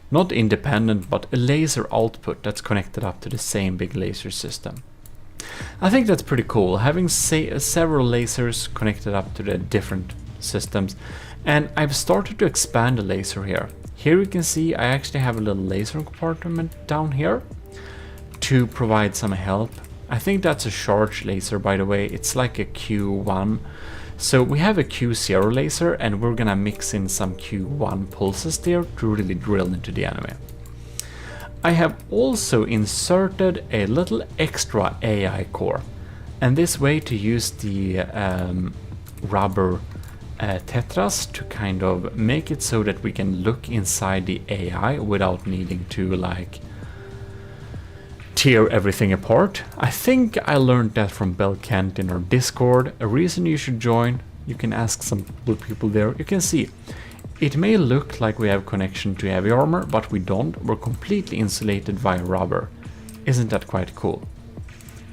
not independent, but a laser output that's connected up to the same big laser system. I think that's pretty cool, having several lasers connected up to the different systems. And I've started to expand the laser here. Here you can see I actually have a little laser compartment down here to provide some help. I think that's a charge laser, by the way. It's like a Q1. So we have a Q0 laser, and we're gonna mix in some Q1 pulses there to really drill into the enemy. I have also inserted a little extra AI core, and this way to use the rubber tetras to kind of make it so that we can look inside the AI without needing to like tear everything apart. I think I learned that from Bell Kent in our Discord. A reason you should join. You can ask some people there. You can see it may look like we have connection to heavy armor, but we don't. We're completely insulated via rubber. Isn't that quite cool?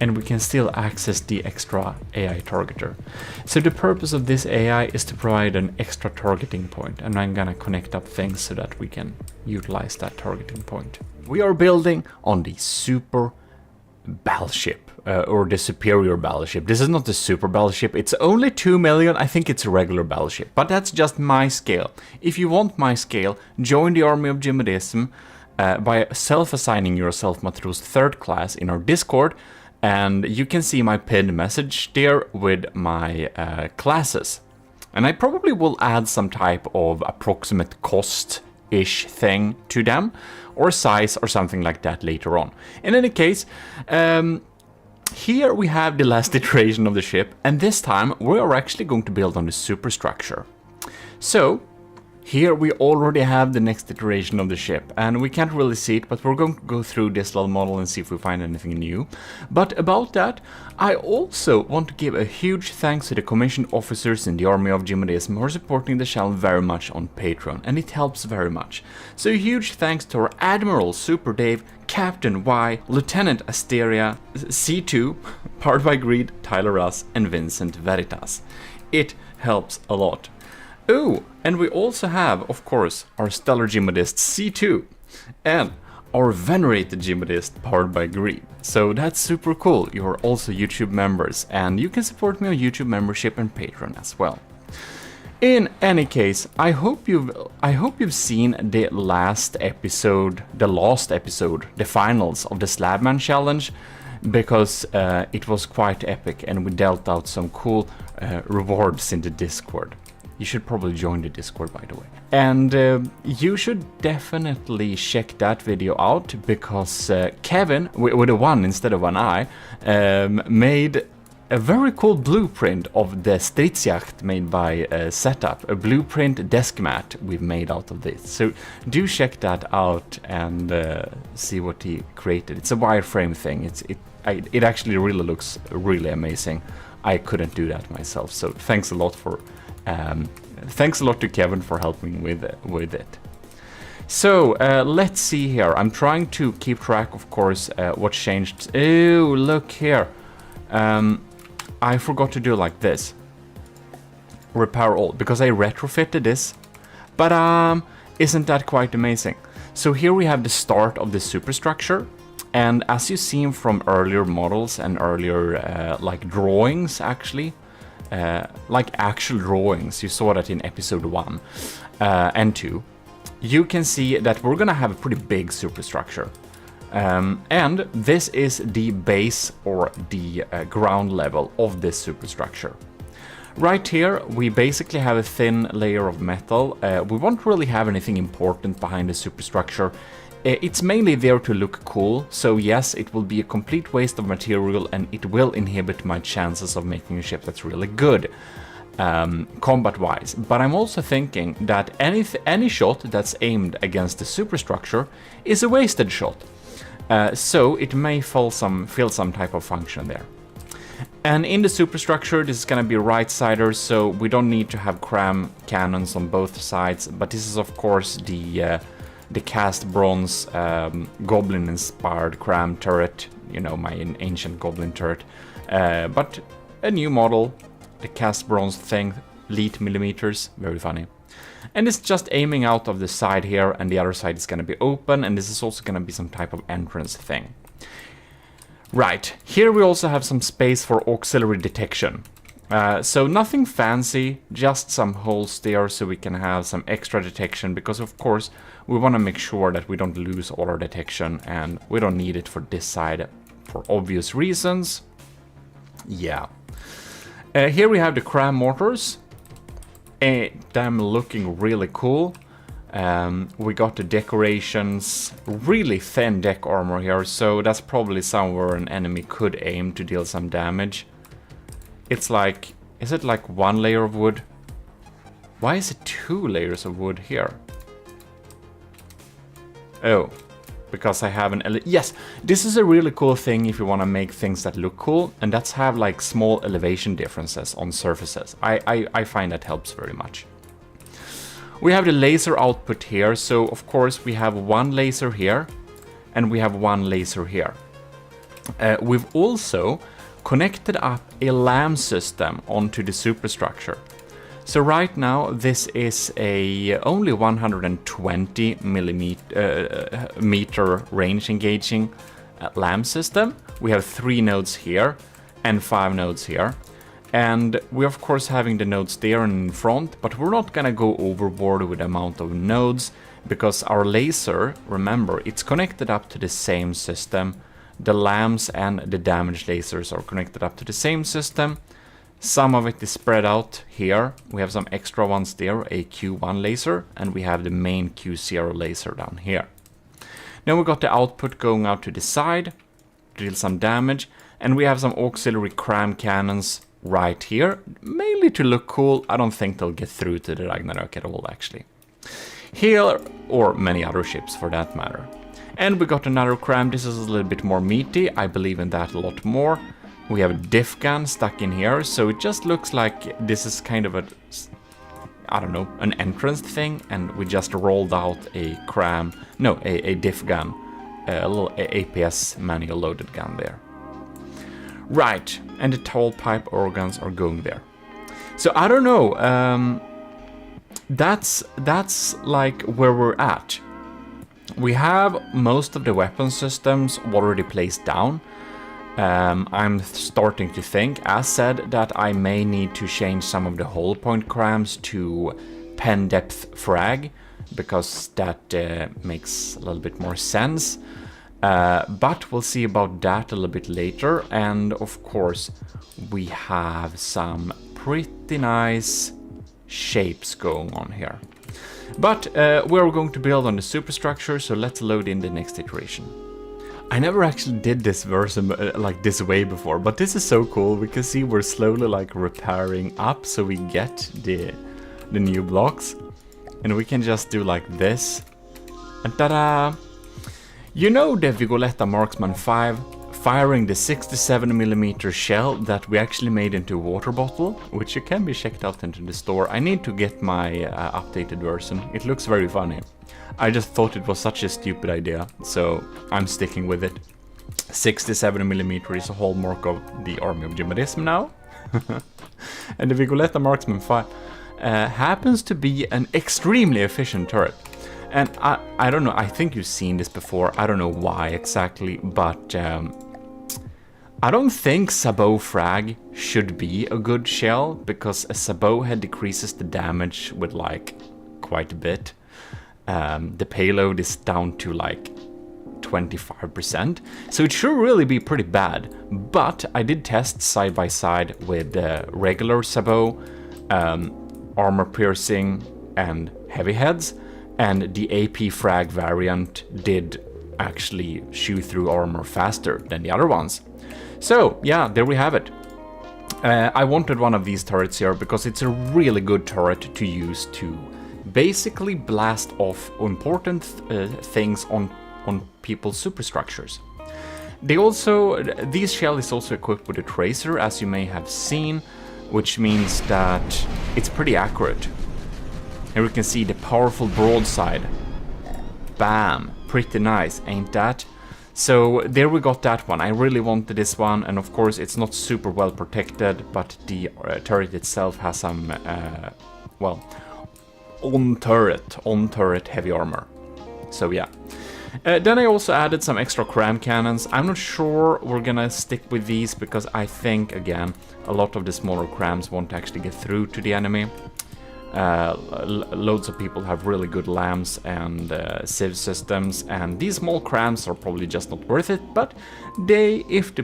And we can still access the extra AI targeter. So the purpose of this AI is to provide an extra targeting point, and I'm gonna connect up things so that we can utilize that targeting point. We are building on the super battleship, or the superior battleship. This is not the super battleship, it's only 2 million, I think it's a regular battleship, but that's just my scale. If you want my scale, join the army of GMODISM by self-assigning yourself Matros 3rd class in our Discord, and you can see my pinned message there with my classes. And I probably will add some type of approximate cost-ish thing to them, or size or something like that later on. In any case, here we have the last iteration of the ship, and this time we are actually going to build on the superstructure. So here we already have the next iteration of the ship, and we can't really see it, but we're going to go through this little model and see if we find anything new. But about that, I also want to give a huge thanks to the commissioned officers in the army of GMODISM who are supporting the channel very much on Patreon, and it helps very much. So a huge thanks to our Admiral Super Dave, Captain Y, Lieutenant Asteria, C2, Powered by Greed, Tyler Russ, and Vincent Veritas. It helps a lot. Oh, and we also have, of course, our Stellar GMODIST C2. And our venerated GMODIST powered by Greed. So that's super cool. You're also YouTube members, and you can support me on YouTube membership and Patreon as well. In any case, I hope you've seen the last episode, the finals of the Slabman challenge, because it was quite epic, and we dealt out some cool rewards in the Discord. You should probably join the Discord, by the way. And you should definitely check that video out, because Kevin, with a 1 instead of an I, made a very cool blueprint of the Stridsjacht made by Setup, a blueprint desk mat we've made out of this. So do check that out and see what he created. It's a wireframe thing. It actually really looks really amazing. I couldn't do that myself, so thanks a lot to Kevin for helping with it. So let's see here. I'm trying to keep track, of course, what changed. Oh, look here. I forgot to do like this. Repair all, because I retrofitted this. But isn't that quite amazing? So here we have the start of the superstructure. And as you've seen from earlier models and earlier like drawings, actually, like actual drawings, you saw that in episode 1 and 2, you can see that we're gonna have a pretty big superstructure. And this is the base or the ground level of this superstructure. Right here, we basically have a thin layer of metal. We won't really have anything important behind the superstructure. It's mainly there to look cool, so yes, it will be a complete waste of material, and it will inhibit my chances of making a ship that's really good combat-wise. But I'm also thinking that any shot that's aimed against the superstructure is a wasted shot. So it may fill some type of function there. And in the superstructure, this is going to be right-sider, so we don't need to have cram cannons on both sides. But this is, of course, the cast bronze goblin-inspired cram turret. You know, my ancient goblin turret. But a new model, the cast bronze thing, elite millimeters, very funny. And it's just aiming out of the side here, and the other side is going to be open, and this is also going to be some type of entrance thing. Right, here we also have some space for auxiliary detection. So nothing fancy, just some holes there so we can have some extra detection, because of course we want to make sure that we don't lose all our detection, and we don't need it for this side for obvious reasons. Yeah. Here we have the cram mortars. Them looking really cool. We got the decorations, really thin deck armor here, so that's probably somewhere an enemy could aim to deal some damage. It's like, is it like 1 layer of wood? Why is it 2 layers of wood here? Oh, because I have an... Yes, this is a really cool thing if you want to make things that look cool, and that's have like small elevation differences on surfaces. I find that helps very much. We have the laser output here, so of course we have 1 laser here, and we have 1 laser here. We've also connected up a LAM system onto the superstructure. So right now this is a only 120 meter range engaging LAM system. We have 3 nodes here and 5 nodes here. And we're of course having the nodes there and in front, but we're not gonna go overboard with the amount of nodes, because our laser, remember, it's connected up to the same system. The LAMs and the damage lasers are connected up to the same system. Some of it is spread out here. We have some extra ones there, a Q1 laser, and we have the main Q0 laser down here. Then we got the output going out to the side to deal some damage, and we have some auxiliary cram cannons right here, mainly to look cool. I don't think they'll get through to the Ragnarok at all, actually. Here, or many other ships for that matter. And we got another cram. This is a little bit more meaty. I believe in that a lot more. We have a diff gun stuck in here, so it just looks like this is kind of a, I don't know, an entrance thing, and we just rolled out a cram, no, a diff gun, a little APS manual loaded gun there. Right, and the tall pipe organs are going there. So I don't know, that's like where we're at. We have most of the weapon systems already placed down. I'm starting to think, as said, that I may need to change some of the hull point crams to pen depth frag, because that makes a little bit more sense. But we'll see about that a little bit later. And of course, we have some pretty nice shapes going on here. But we're going to build on the superstructure, so let's load in the next iteration. I never actually did this version like this way before, but this is so cool. We can see we're slowly like repairing up so we get the new blocks. And we can just do like this. And ta-da! You know the Vigoletta Marksman 5 firing the 67mm shell that we actually made into a water bottle, which you can be checked out into the store. I need to get my updated version. It looks very funny. I just thought it was such a stupid idea, so I'm sticking with it. 67mm is a hallmark of the army of GMODIST now. And the Vigoletta Marksman 5 happens to be an extremely efficient turret. And I don't know, I think you've seen this before, I don't know why exactly, but I don't think sabot frag should be a good shell, because a sabot head decreases the damage with like quite a bit. The payload is down to like 25%, so it should really be pretty bad. But I did test side by side with regular sabot, armor piercing and heavy heads, and the AP frag variant did actually shoot through armor faster than the other ones. So yeah, there we have it. I wanted one of these turrets here because it's a really good turret to use to basically blast off important things on people's superstructures. This shell is also equipped with a tracer, as you may have seen, which means that it's pretty accurate. Here we can see the powerful broadside. Bam! Pretty nice, ain't that? So there we got that one. I really wanted this one, and of course it's not super well protected, but the turret itself has some, well, on turret heavy armor. So yeah. Then I also added some extra cram cannons. I'm not sure we're gonna stick with these because I think, again, a lot of the smaller crams won't actually get through to the enemy. Loads of people have really good LAMs and sieve systems, and these small crams are probably just not worth it, but if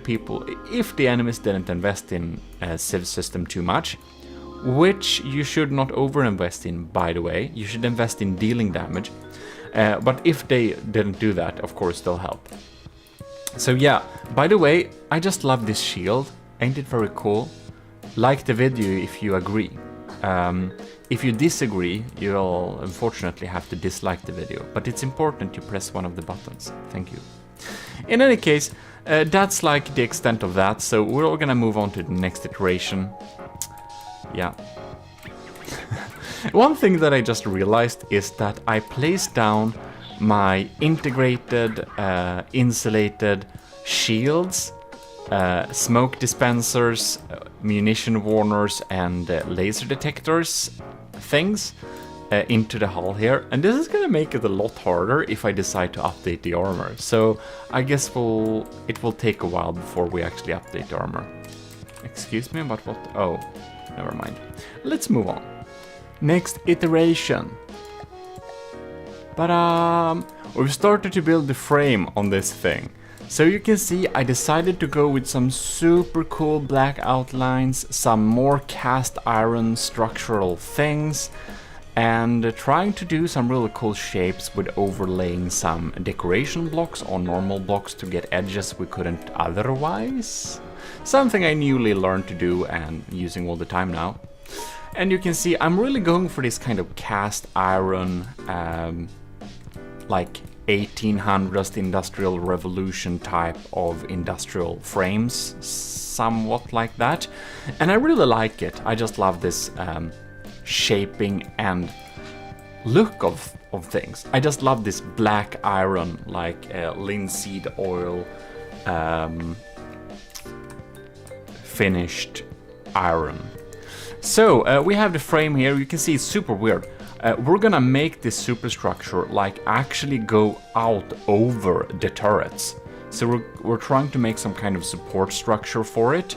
the enemies didn't invest in a sieve system too much, which you should not over-invest in, by the way, you should invest in dealing damage, but if they didn't do that, of course they'll help. So yeah, by the way, I just love this shield, ain't it very cool? Like the video if you agree. If you disagree, you'll unfortunately have to dislike the video, but it's important you press one of the buttons. Thank you. In any case, that's like the extent of that, so we're all gonna move on to the next iteration. Yeah. One thing that I just realized is that I placed down my integrated, insulated shields, smoke dispensers, munition warners, and laser detectors things into the hull here, and this is gonna make it a lot harder if I decide to update the armor. So I guess it will take a while before we actually update the armor. Excuse me, but what? Oh, never mind. Let's move on. Next iteration. But we've started to build the frame on this thing. So you can see I decided to go with some super cool black outlines, some more cast iron structural things, and trying to do some really cool shapes with overlaying some decoration blocks on normal blocks to get edges we couldn't otherwise. Something I newly learned to do and using all the time now. And you can see I'm really going for this kind of cast iron, like 1800s industrial revolution type of industrial frames, somewhat like that, and I really like it. I just love this shaping and look of things. I just love this black iron, like linseed oil finished iron. So we have the frame here. You can see it's super weird. we're gonna make this superstructure like actually go out over the turrets. So we're trying to make some kind of support structure for it,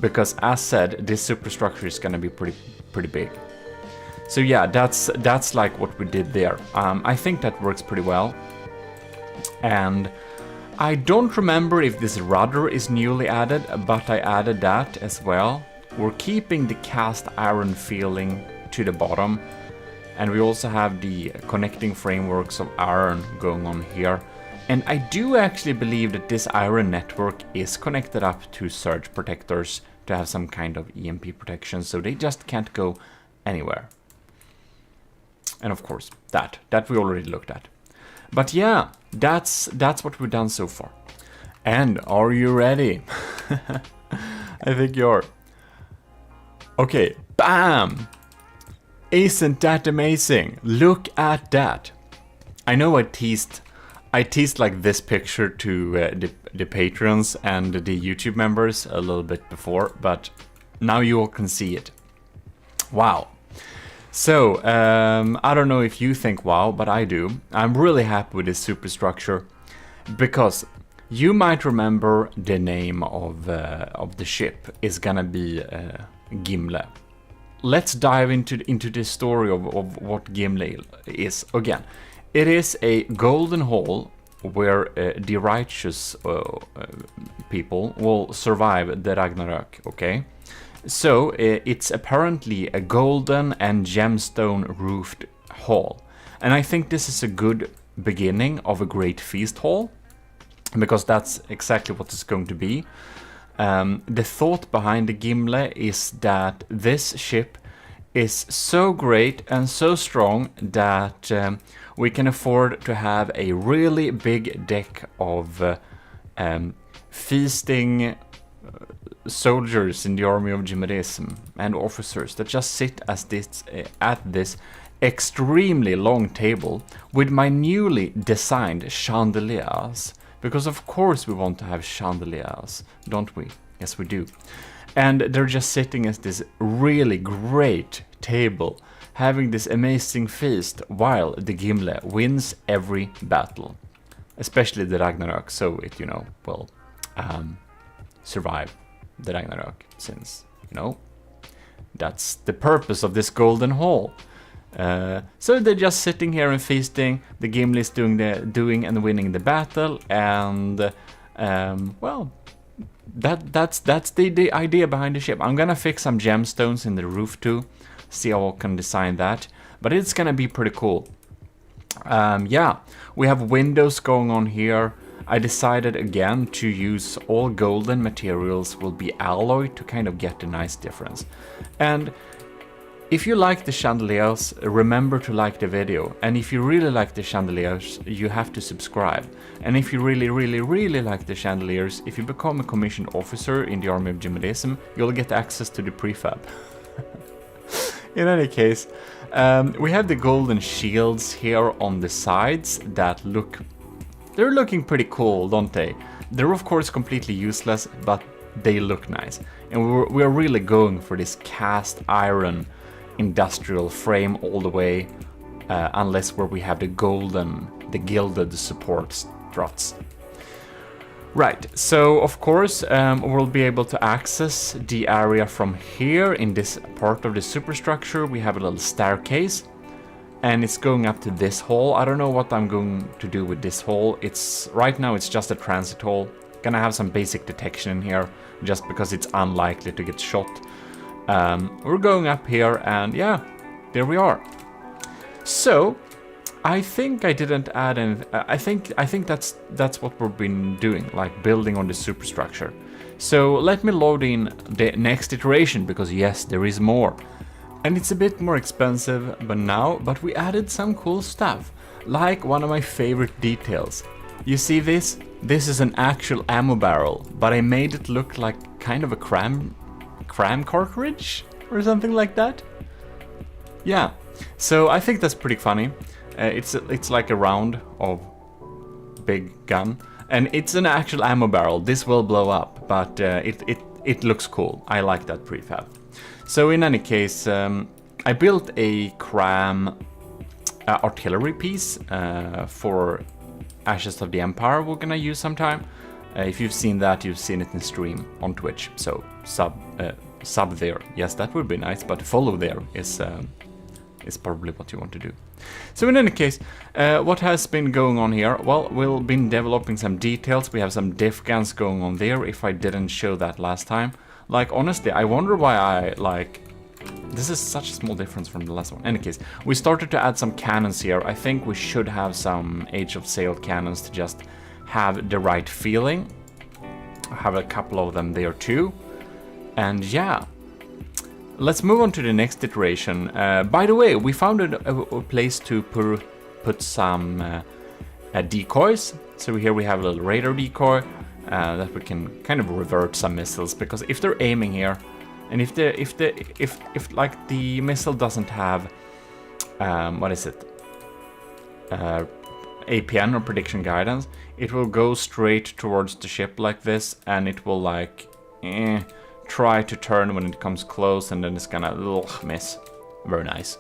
because as said, this superstructure is gonna be pretty big. So yeah, that's like what we did there. I think that works pretty well. And I don't remember if this rudder is newly added, but I added that as well. We're keeping the cast iron feeling to the bottom, and we also have the connecting frameworks of iron going on here. And I do actually believe that this iron network is connected up to surge protectors to have some kind of EMP protection, so they just can't go anywhere. And of course, that we already looked at. But yeah, that's what we've done so far. And are you ready? I think you're. Okay, bam! Isn't that amazing? Look at that. I know I teased like this picture to the patrons and the YouTube members a little bit before, but now you all can see it. Wow. So, I don't know if you think wow, but I do. I'm really happy with this superstructure, because you might remember the name of the ship is gonna be Gimle. Let's dive into the story of what Gimle is. Again, it is a golden hole where the righteous people will survive the Ragnarok, okay? So it's apparently a golden and gemstone roofed hall. And I think this is a good beginning of a great feast hall, because that's exactly what it's going to be. The thought behind the Gimle is that this ship is so great and so strong that we can afford to have a really big deck of feasting soldiers in the army of GMODISM and officers that just sit as at this extremely long table with my newly designed chandeliers. Because of course we want to have chandeliers, don't we? Yes, we do. And they're just sitting at this really great table, having this amazing feast while the Gimle wins every battle. Especially the Ragnarok, so it, will survive the Ragnarok, since, that's the purpose of this golden hall. So they're just sitting here and feasting. The Gimli is doing and winning the battle, and well, that's the idea behind the ship. I'm gonna fix some gemstones in the roof too, see how I can design that, but it's gonna be pretty cool. Yeah, we have windows going on here. I decided again to use all golden materials will be alloyed to kind of get a nice difference. And if you like the chandeliers, remember to like the video. And if you really like the chandeliers, you have to subscribe. And if you really like the chandeliers, if you become a commissioned officer in the army of GMODISM, you'll get access to the prefab. In any case, we have the golden shields here on the sides that they're looking pretty cool, don't they? They're of course completely useless, but they look nice. And we're really going for this cast iron industrial frame all the way, unless where we have the gilded support struts. Right, so of course we'll be able to access the area from here. In this part of the superstructure we have a little staircase, and it's going up to this hall. I don't know what I'm going to do with this hall. Right now it's just a transit hall. Gonna have some basic detection in here, just because it's unlikely to get shot. We're going up here, and yeah, there we are. So I think I didn't add any. I think that's what we've been doing, like building on the superstructure. So let me load in the next iteration, because yes, there is more. And it's a bit more expensive but we added some cool stuff, like one of my favorite details. You see this? This is an actual ammo barrel, but I made it look like kind of a cram cartridge or something like that. Yeah, so I think that's pretty funny. It's like a round of big gun, and it's an actual ammo barrel. This will blow up, but it looks cool. I like that prefab. So in any case, I built a cram artillery piece for Ashes of the Empire we're gonna use sometime. If you've seen that, you've seen it in stream on Twitch, so sub there. Yes, that would be nice, but follow there is probably what you want to do. So in any case, what has been going on here? Well, we've been developing some details. We have some diff guns going on there, if I didn't show that last time. Like, honestly, I wonder why I, like... This is such a small difference from the last one. In any case, we started to add some cannons here. I think we should have some Age of Sail cannons to just have the right feeling. I have a couple of them there too. And yeah, let's move on to the next iteration. By the way, we found a place to put some decoys. So here we have a little radar decoy that we can kind of revert some missiles, because if they're aiming here, and if like the missile doesn't have what is it, APN or prediction guidance, it will go straight towards the ship like this, and it will like try to turn when it comes close, and then it's gonna miss. Very nice.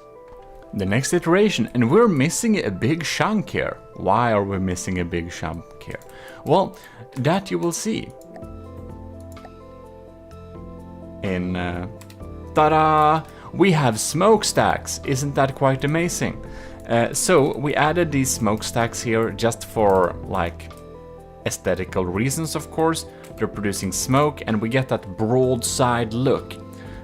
The next iteration, and we're missing a big chunk here. Why are we missing a big chunk here? Well, that you will see in ta-da! We have smokestacks. Isn't that quite amazing? So we added these smokestacks here just for like aesthetical reasons, of course. They're producing smoke, and we get that broadside look.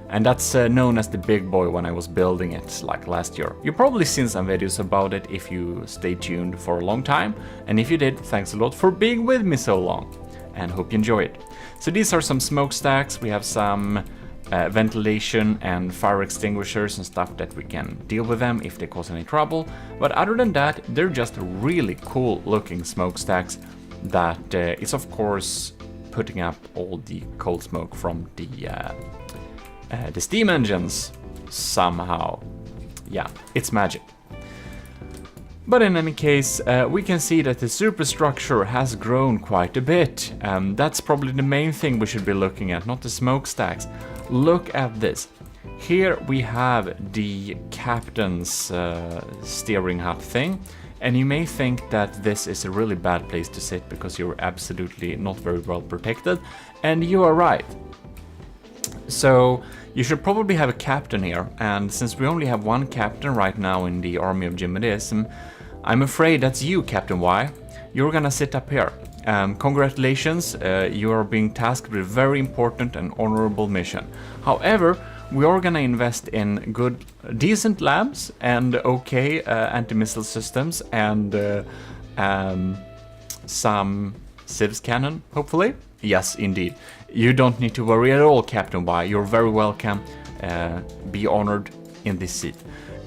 And that's known as the big boy when I was building it like last year. You've probably seen some videos about it if you stayed tuned for a long time. And if you did, thanks a lot for being with me so long, and hope you enjoy it. So these are some smokestacks. We have some ventilation and fire extinguishers and stuff that we can deal with them if they cause any trouble. But other than that, they're just really cool looking smokestacks that is of course putting up all the cold smoke from the steam engines somehow. Yeah, it's magic. But in any case, we can see that the superstructure has grown quite a bit. That's probably the main thing we should be looking at, not the smokestacks. Look at this. Here we have the captain's steering hut thing. And you may think that this is a really bad place to sit because you're absolutely not very well protected. And you are right. So you should probably have a captain here. And since we only have one captain right now in the army of GMODISM, I'm afraid that's you, Captain Y. You're gonna sit up here. Congratulations, you are being tasked with a very important and honorable mission. However, we are gonna invest in good, decent labs and okay anti-missile systems and some civs cannon, hopefully. Yes, indeed. You don't need to worry at all, Captain Y. You're very welcome. Be honored in this seat.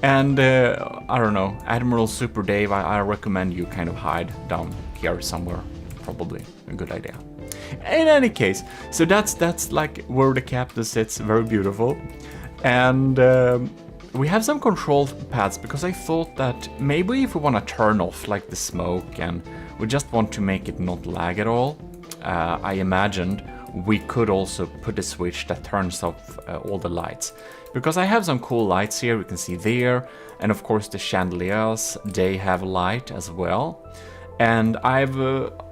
And I don't know, Admiral Super Dave, I recommend you kind of hide down here somewhere. Probably a good idea. In any case, so that's like where the captain sits, very beautiful. And we have some control pads because I thought that maybe if we want to turn off like the smoke and we just want to make it not lag at all, I imagined we could also put a switch that turns off all the lights. Because I have some cool lights here, you can see there, and of course the chandeliers, they have light as well. And I've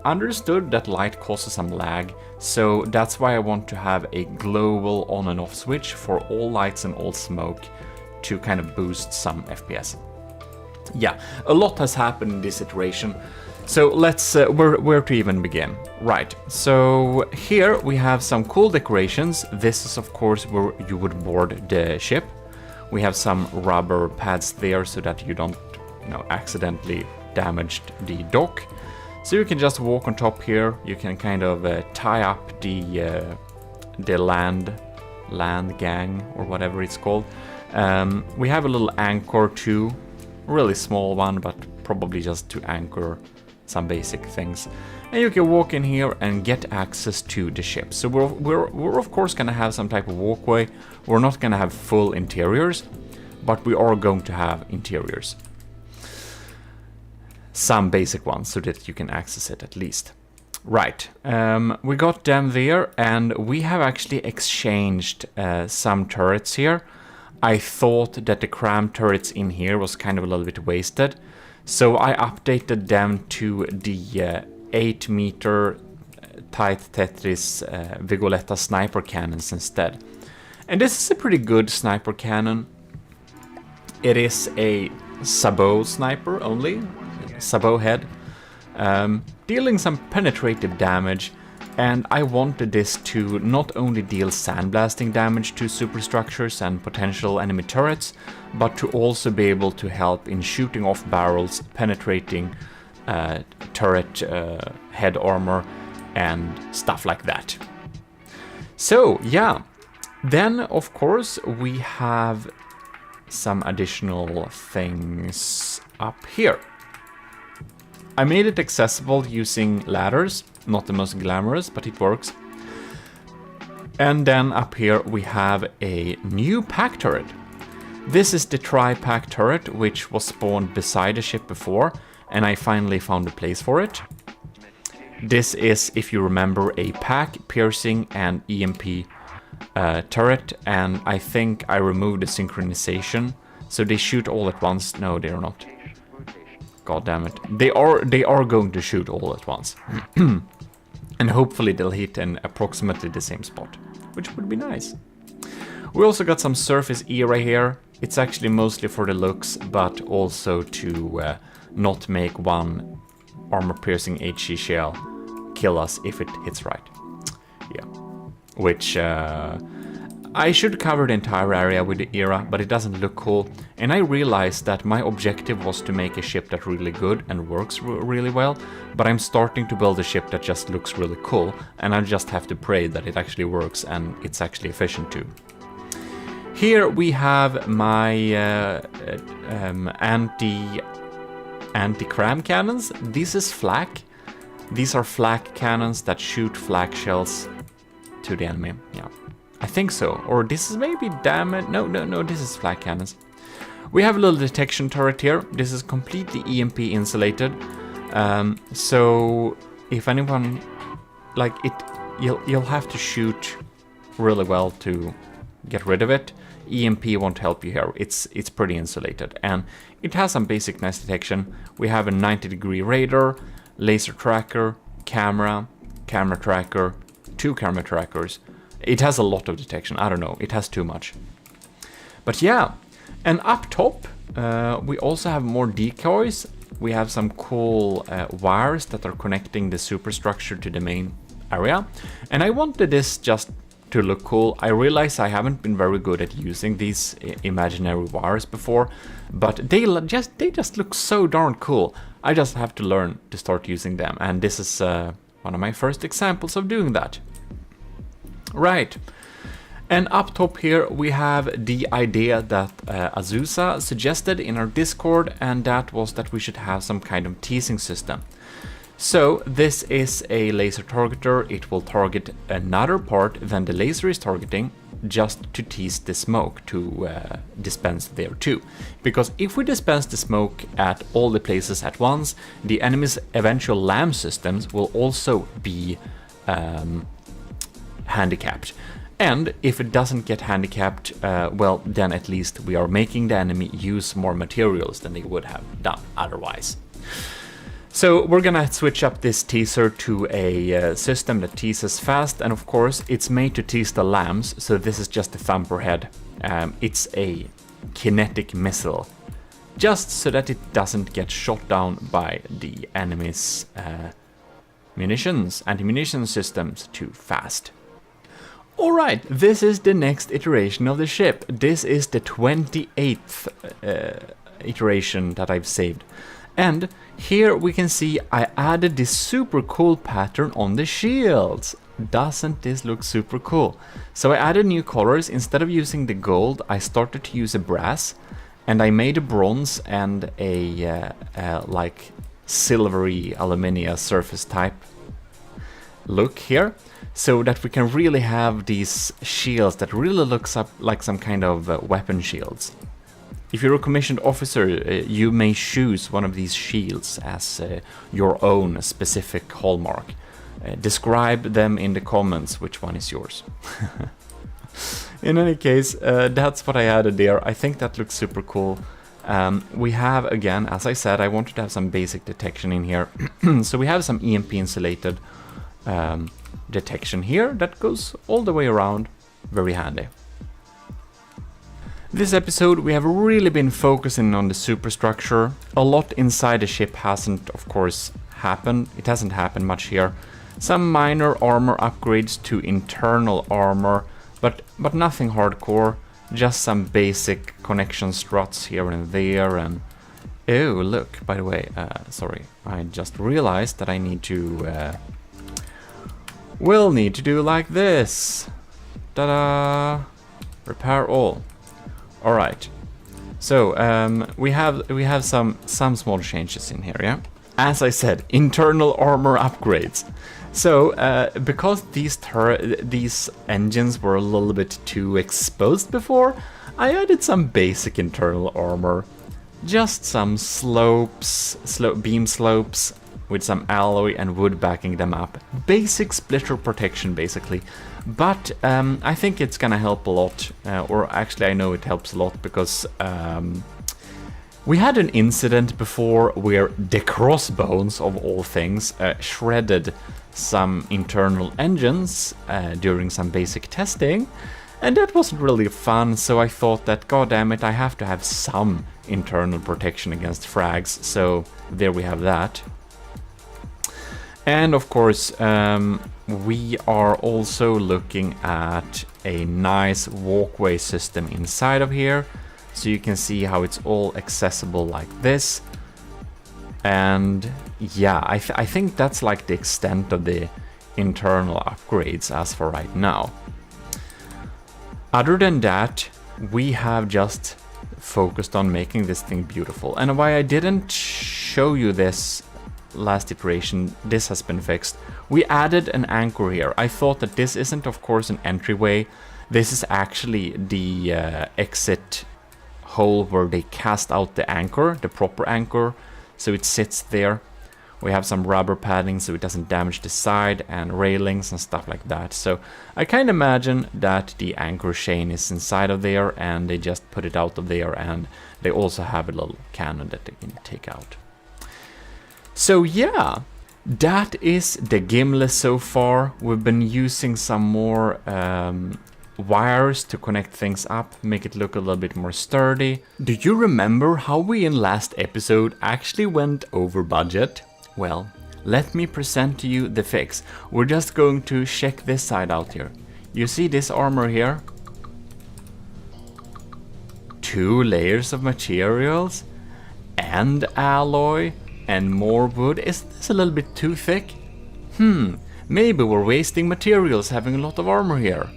understood that light causes some lag, so that's why I want to have a global on and off switch for all lights and all smoke to kind of boost some FPS. Yeah, a lot has happened in this iteration. So let's, where to even begin? Right, so here we have some cool decorations. This is of course where you would board the ship. We have some rubber pads there so that you don't, accidentally damage the dock. So you can just walk on top here. You can kind of tie up the land gang or whatever it's called. We have a little anchor too, really small one, but probably just to anchor some basic things. And you can walk in here and get access to the ship. So we're of course gonna have some type of walkway. We're not gonna have full interiors, but we are going to have interiors. Some basic ones so that you can access it at least. Right, we got them there, and we have actually exchanged some turrets here. I thought that the cram turrets in here was kind of a little bit wasted, so I updated them to the 8-meter tight Tetris Vigoletta sniper cannons instead. And this is a pretty good sniper cannon. It is a sabot sniper only, sabot head, dealing some penetrative damage, and I wanted this to not only deal sandblasting damage to superstructures and potential enemy turrets, but to also be able to help in shooting off barrels, penetrating turret head armor, and stuff like that. So yeah, then of course we have some additional things up here. I made it accessible using ladders, not the most glamorous, but it works. And then up here we have a new pack turret. This is the tri-pack turret, which was spawned beside the ship before, and I finally found a place for it. This is, if you remember, a pack, piercing, and EMP turret, and I think I removed the synchronization, so they shoot all at once. No, they're not. God damn it. They are going to shoot all at once. And hopefully they'll hit in approximately the same spot, which would be nice. We also got some surface era here. It's actually mostly for the looks, but also to not make one armor-piercing HE shell kill us if it hits right. Yeah. Which I should cover the entire area with the era, but it doesn't look cool. And I realized that my objective was to make a ship that's really good and works really well, but I'm starting to build a ship that just looks really cool, and I just have to pray that it actually works and it's actually efficient too. Here we have my anti-cram cannons. This is flak. These are flak cannons that shoot flak shells to the enemy. Yeah, I think so. Or this is maybe damage. No, this is flak cannons. We have a little detection turret here. This is completely EMP insulated. So if anyone like it, you'll have to shoot really well to get rid of it. EMP won't help you here. It's pretty insulated, and it has some basic nice detection. We have a 90-degree radar, laser tracker, camera tracker, 2 camera trackers. It has a lot of detection. I don't know, it has too much. But yeah, and up top we also have more decoys. We have some cool wires that are connecting the superstructure to the main area, and I wanted this just to look cool. I realize I haven't been very good at using these imaginary wires before, but they just look so darn cool. I just have to learn to start using them, and this is one of my first examples of doing that. Right, and up top here we have the idea that Azusa suggested in our Discord, and that was that we should have some kind of teasing system. So this is a laser targeter. It will target another part than the laser is targeting, just to tease the smoke to dispense there too. Because if we dispense the smoke at all the places at once, the enemy's eventual LAM systems will also be handicapped. And if it doesn't get handicapped, well, then at least we are making the enemy use more materials than they would have done otherwise. So we're gonna switch up this teaser to a system that teases fast, and of course it's made to tease the lambs, so this is just a thumper head. It's a kinetic missile, just so that it doesn't get shot down by the enemy's anti-munition systems too fast. Alright, this is the next iteration of the ship. This is the 28th iteration that I've saved. And here we can see I added this super cool pattern on the shields. Doesn't this look super cool? So I added new colors. Instead of using the gold, I started to use a brass, and I made a bronze and a like silvery aluminium surface type look here, so that we can really have these shields that really looks up like some kind of weapon shields. If you're a commissioned officer, you may choose one of these shields as your own specific hallmark. Describe them in the comments which one is yours. In any case, that's what I added there. I think that looks super cool. We have, again, as I said, I wanted to have some basic detection in here. So we have some EMP insulated detection here that goes all the way around. Very handy. This episode we have really been focusing on the superstructure. A lot inside the ship hasn't, of course, happened. It hasn't happened much here. Some minor armor upgrades to internal armor, but nothing hardcore. Just some basic connection struts here and there. And oh, look, by the way, sorry, I just realized that I need to will need to do like this. Ta-da! Repair all. All right. So we have some small changes in here, yeah. As I said, internal armor upgrades. So because these engines were a little bit too exposed before, I added some basic internal armor, just some beam slopes with some alloy and wood backing them up. Basic splitter protection, basically. But I think it's gonna help a lot, or actually I know it helps a lot because we had an incident before where the crossbones, of all things, shredded some internal engines during some basic testing, and that wasn't really fun, so I thought that, god damn it, I have to have some internal protection against frags, so there we have that. And of course, we are also looking at a nice walkway system inside of here, so you can see how it's all accessible like this. And yeah, I think that's like the extent of the internal upgrades as for right now. Other than that, we have just focused on making this thing beautiful. And why I didn't show you this last iteration, this has been fixed. We added an anchor here. I thought that this isn't, of course, an entryway. This is actually the exit hole where they cast out the anchor, the proper anchor, so it sits there. We have some rubber padding so it doesn't damage the side, and railings and stuff like that. So I kind of imagine that the anchor chain is inside of there and they just put it out of there, and they also have a little cannon that they can take out. So yeah, that is the gimlet so far. We've been using some more wires to connect things up, make it look a little bit more sturdy. Do you remember how we in last episode actually went over budget? Well, let me present to you the fix. We're just going to check this side out here. You see this armor here? 2 layers of materials and alloy and more wood. Is this a little bit too thick? Maybe we're wasting materials having a lot of armor here.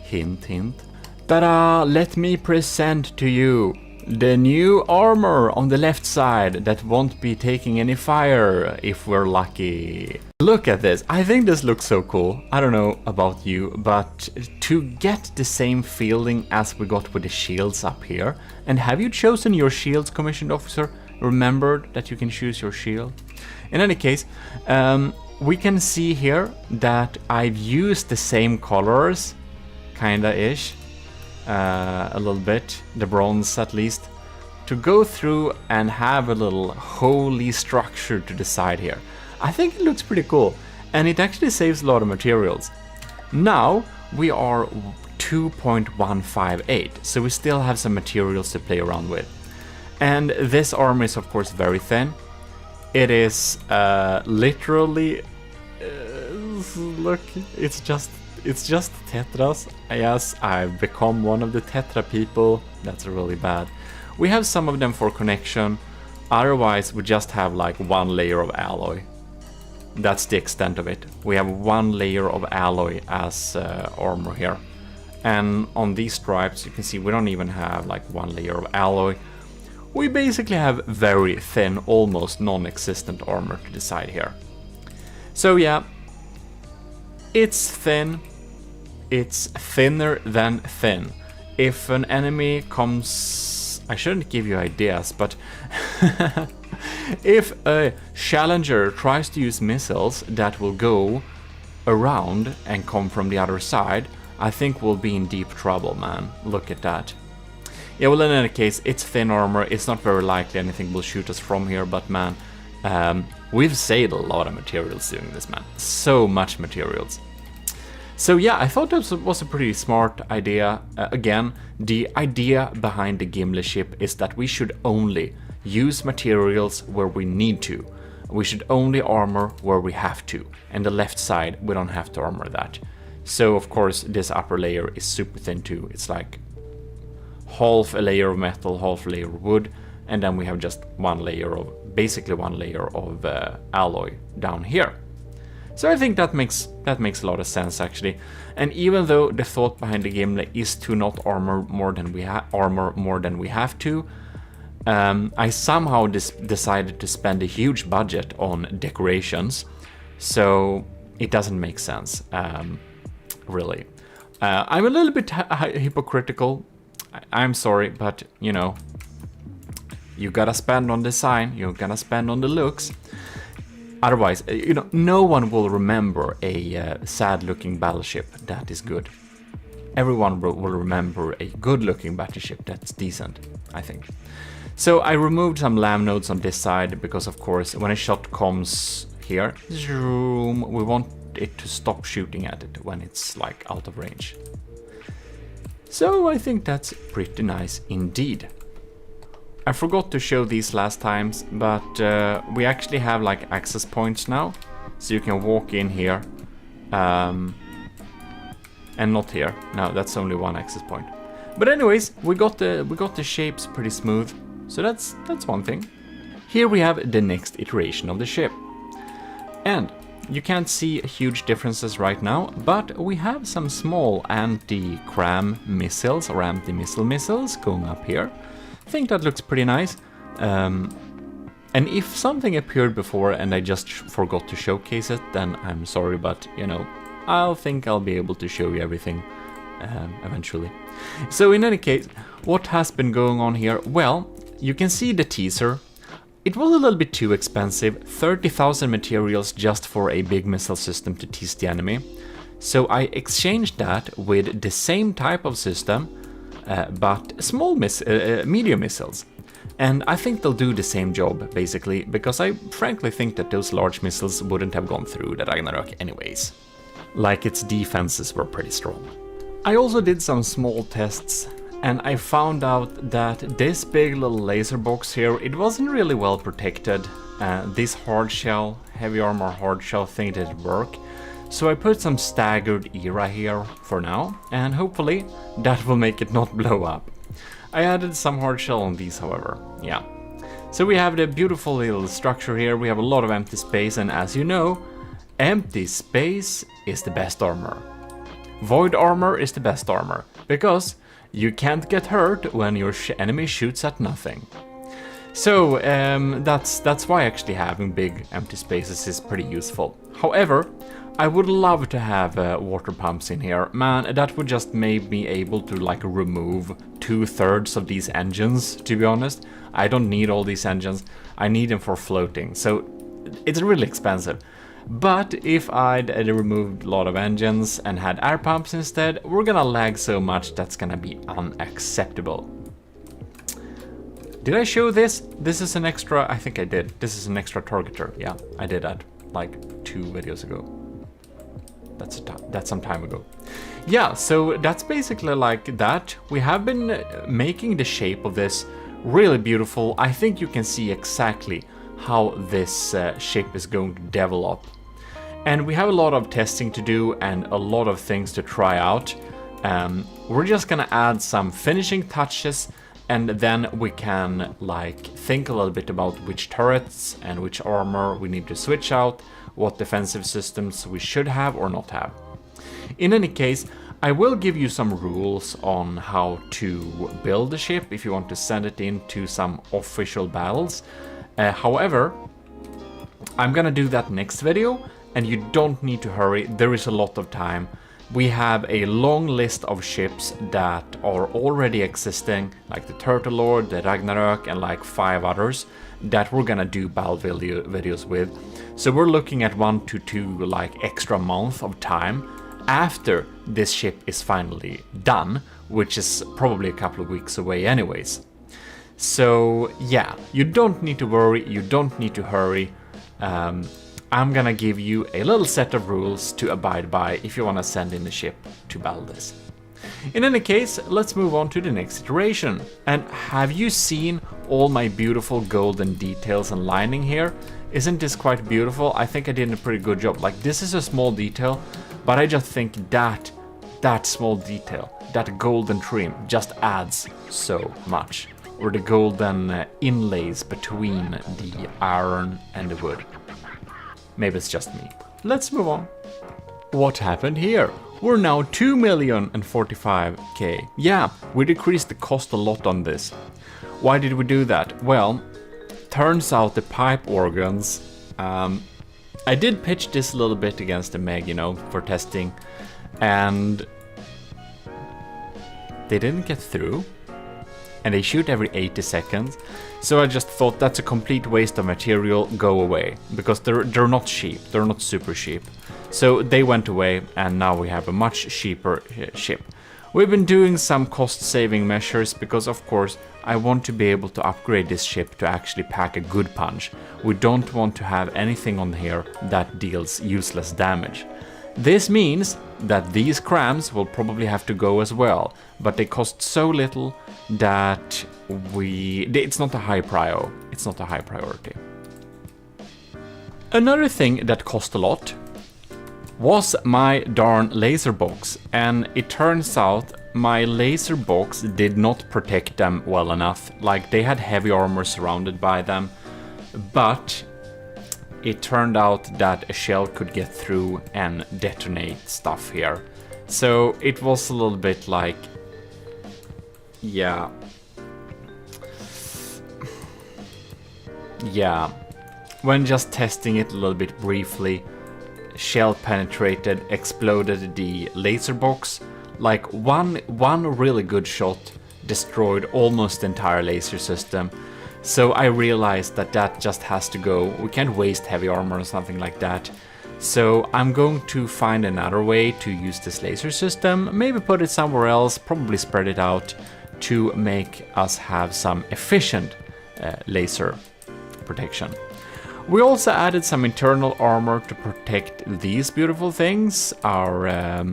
Hint, hint. Ta-da! Let me present to you the new armor on the left side that won't be taking any fire if we're lucky. Look at this. I think this looks so cool. I don't know about you, but to get the same feeling as we got with the shields up here. And have you chosen your shields, commissioned officer? Remembered that you can choose your shield? In any case, we can see here that I've used the same colors, kinda-ish, a little bit, the bronze at least, to go through and have a little holy structure to the side here. I think it looks pretty cool, and it actually saves a lot of materials. Now we are 2.158, so we still have some materials to play around with. And this armor is of course very thin. It is literally look, it's just tetras. Yes, I've become one of the tetra people. That's really bad. We have some of them for connection. Otherwise we just have like 1 layer of alloy. That's the extent of it. We have 1 layer of alloy as armor here. And on these stripes you can see we don't even have like 1 layer of alloy. We basically have very thin, almost non-existent armor to the side here. So yeah, it's thin. It's thinner than thin. If an enemy comes... I shouldn't give you ideas, but if a challenger tries to use missiles that will go around and come from the other side, I think we'll be in deep trouble, man. Look at that. Yeah, well, in any case, it's thin armor. It's not very likely anything will shoot us from here, but man, we've saved a lot of materials doing this, man. So much materials. So yeah, I thought this was a pretty smart idea. Again, the idea behind the Gimli ship is that we should only use materials where we need to. We should only armor where we have to. And the left side, we don't have to armor that. So of course, this upper layer is super thin too. It's like half a layer of metal, half a layer of wood, and then we have just one layer of, basically one layer of alloy down here. So I think that makes a lot of sense actually. And even though the thought behind the Gimli is to not armor more than we have to, I somehow decided to spend a huge budget on decorations, so it doesn't make sense, really. I'm a little bit hypocritical. I'm sorry, but you know, you gotta spend on design, you gotta spend on the looks. Otherwise, you know, no one will remember a sad-looking battleship that is good. Everyone will remember a good-looking battleship that's decent, I think. So I removed some lam nodes on this side because, of course, when a shot comes here, zoom, we want it to stop shooting at it when it's like out of range. So I think that's pretty nice indeed. I forgot to show these last times, but we actually have like access points now, so you can walk in here, and not here. No, that's only one access point. But anyways, we got the shapes pretty smooth, so that's one thing. Here we have the next iteration of the ship, and you can't see huge differences right now, but we have some small anti-cram missiles or anti-missile missiles going up here. I think that looks pretty nice. And if something appeared before and I just forgot to showcase it, then I'm sorry, but you know, I'll be able to show you everything eventually. So in any case, what has been going on here? Well, you can see the teaser. It was a little bit too expensive, 30,000 materials just for a big missile system to tease the enemy. So I exchanged that with the same type of system, but small medium missiles. And I think they'll do the same job, basically, because I frankly think that those large missiles wouldn't have gone through the Ragnarok anyways. Like, its defenses were pretty strong. I also did some small tests, and I found out that this big little laser box here, it wasn't really well protected. This hard shell, heavy armor hard shell thing didn't work. So I put some staggered era here for now, and hopefully that will make it not blow up. I added some hard shell on these, however, yeah. So we have the beautiful little structure here, we have a lot of empty space, and as you know, empty space is the best armor. Void armor is the best armor, because you can't get hurt when your enemy shoots at nothing. So that's why actually having big empty spaces is pretty useful. However, I would love to have water pumps in here. Man, that would just make me able to like remove 2/3 of these engines, to be honest. I don't need all these engines, I need them for floating, so it's really expensive. But if I'd removed a lot of engines and had air pumps instead, we're gonna lag so much that's gonna be unacceptable. Did I show this? This is an extra, I think I did. This is an extra targeter. Yeah, I did that like 2 videos ago. That's some time ago. Yeah, so that's basically like that. We have been making the shape of this really beautiful. I think you can see exactly how this shape is going to develop. And we have a lot of testing to do and a lot of things to try out. We're just gonna add some finishing touches, and then we can like think a little bit about which turrets and which armor we need to switch out, what defensive systems we should have or not have. In any case, I will give you some rules on how to build the ship if you want to send it into some official battles. However, I'm gonna do that next video, and you don't need to hurry, there is a lot of time. We have a long list of ships that are already existing, like the Turtle Lord, the Ragnarok, and like 5 others that we're gonna do battle videos with. So we're looking at 1 to 2 like extra month of time after this ship is finally done, which is probably a couple of weeks away anyways. So yeah, you don't need to worry, you don't need to hurry. I'm gonna give you a little set of rules to abide by if you want to send in the ship to battle this. In any case, let's move on to the next iteration. And have you seen all my beautiful golden details and lining here? Isn't this quite beautiful? I think I did a pretty good job. Like, this is a small detail, but I just think that small detail, that golden trim, just adds so much. Or the golden inlays between the iron and the wood. Maybe it's just me. Let's move on. What happened here? We're now 2,045,000. Yeah, we decreased the cost a lot on this. Why did we do that? Well, turns out the pipe organs, I did pitch this a little bit against the Meg, you know, for testing, and they didn't get through, and they shoot every 80 seconds, so I just thought that's a complete waste of material, go away, because they're not cheap, they're not super cheap. So they went away, and now we have a much cheaper ship. We've been doing some cost-saving measures because, of course, I want to be able to upgrade this ship to actually pack a good punch. We don't want to have anything on here that deals useless damage. This means that these crams will probably have to go as well, but they cost so little that it's not a high priority. Another thing that cost a lot was my darn laser box, and it turns out my laser box did not protect them well enough. Like, they had heavy armor surrounded by them, but it turned out that a shell could get through and detonate stuff here. So it was a little bit like, yeah, when just testing it a little bit briefly, shell penetrated, exploded the laser box. Like, one really good shot destroyed almost the entire laser system. So I realized that just has to go. We can't waste heavy armor or something like that. So I'm going to find another way to use this laser system, maybe put it somewhere else, probably spread it out to make us have some efficient laser protection. We also added some internal armor to protect these beautiful things, our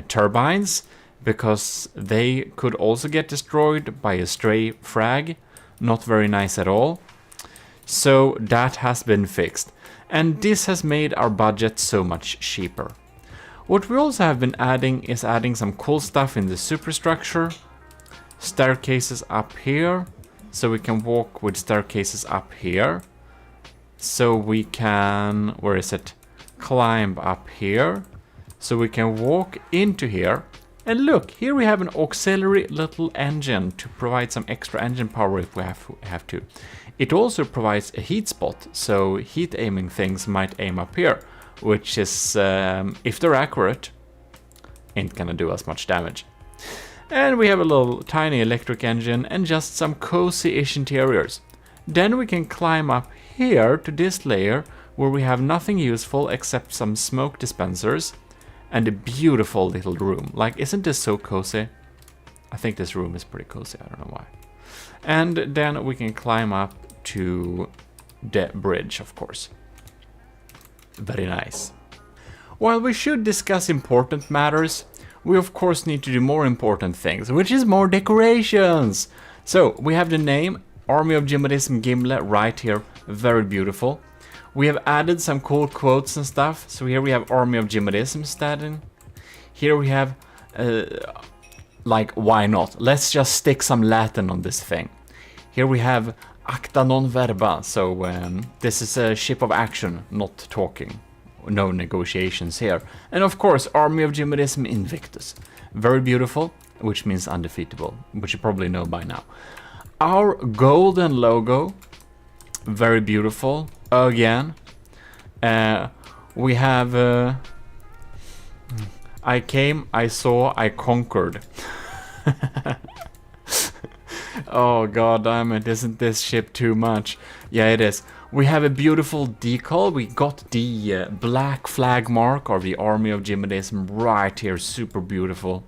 turbines, because they could also get destroyed by a stray frag. Not very nice at all. So that has been fixed. And this has made our budget so much cheaper. What we also have been adding is adding some cool stuff in the superstructure. Staircases up here, so we can walk with staircases up here. So we can, where is it? Climb up here. So we can walk into here. And look, here we have an auxiliary little engine to provide some extra engine power if we have to. It also provides a heat spot, so heat aiming things might aim up here, which is, if they're accurate, ain't gonna do us much damage. And we have a little tiny electric engine and just some cozy-ish interiors. Then we can climb up here to this layer where we have nothing useful except some smoke dispensers and a beautiful little room. Like, isn't this so cozy? I think this room is pretty cozy, I don't know why. And then we can climb up to the bridge, of course. Very nice. While we should discuss important matters, we of course need to do more important things, which is more decorations. So we have the name Army of GMODIST Gimle right here, very beautiful. We have added some cool quotes and stuff. So here we have Army of GMODIST standing. Here we have, like, why not? Let's just stick some Latin on this thing. Here we have acta non verba. So this is a ship of action, not talking. No negotiations here. And of course, Army of GMODIST Invictus. Very beautiful, which means undefeatable, which you probably know by now. Our golden logo, very beautiful. Again, we have I came, I saw, I conquered. Oh god damn it, isn't this ship too much? Yeah, it is. We have a beautiful decal. We got the black flag mark of the Army of GMODISM right here. Super beautiful.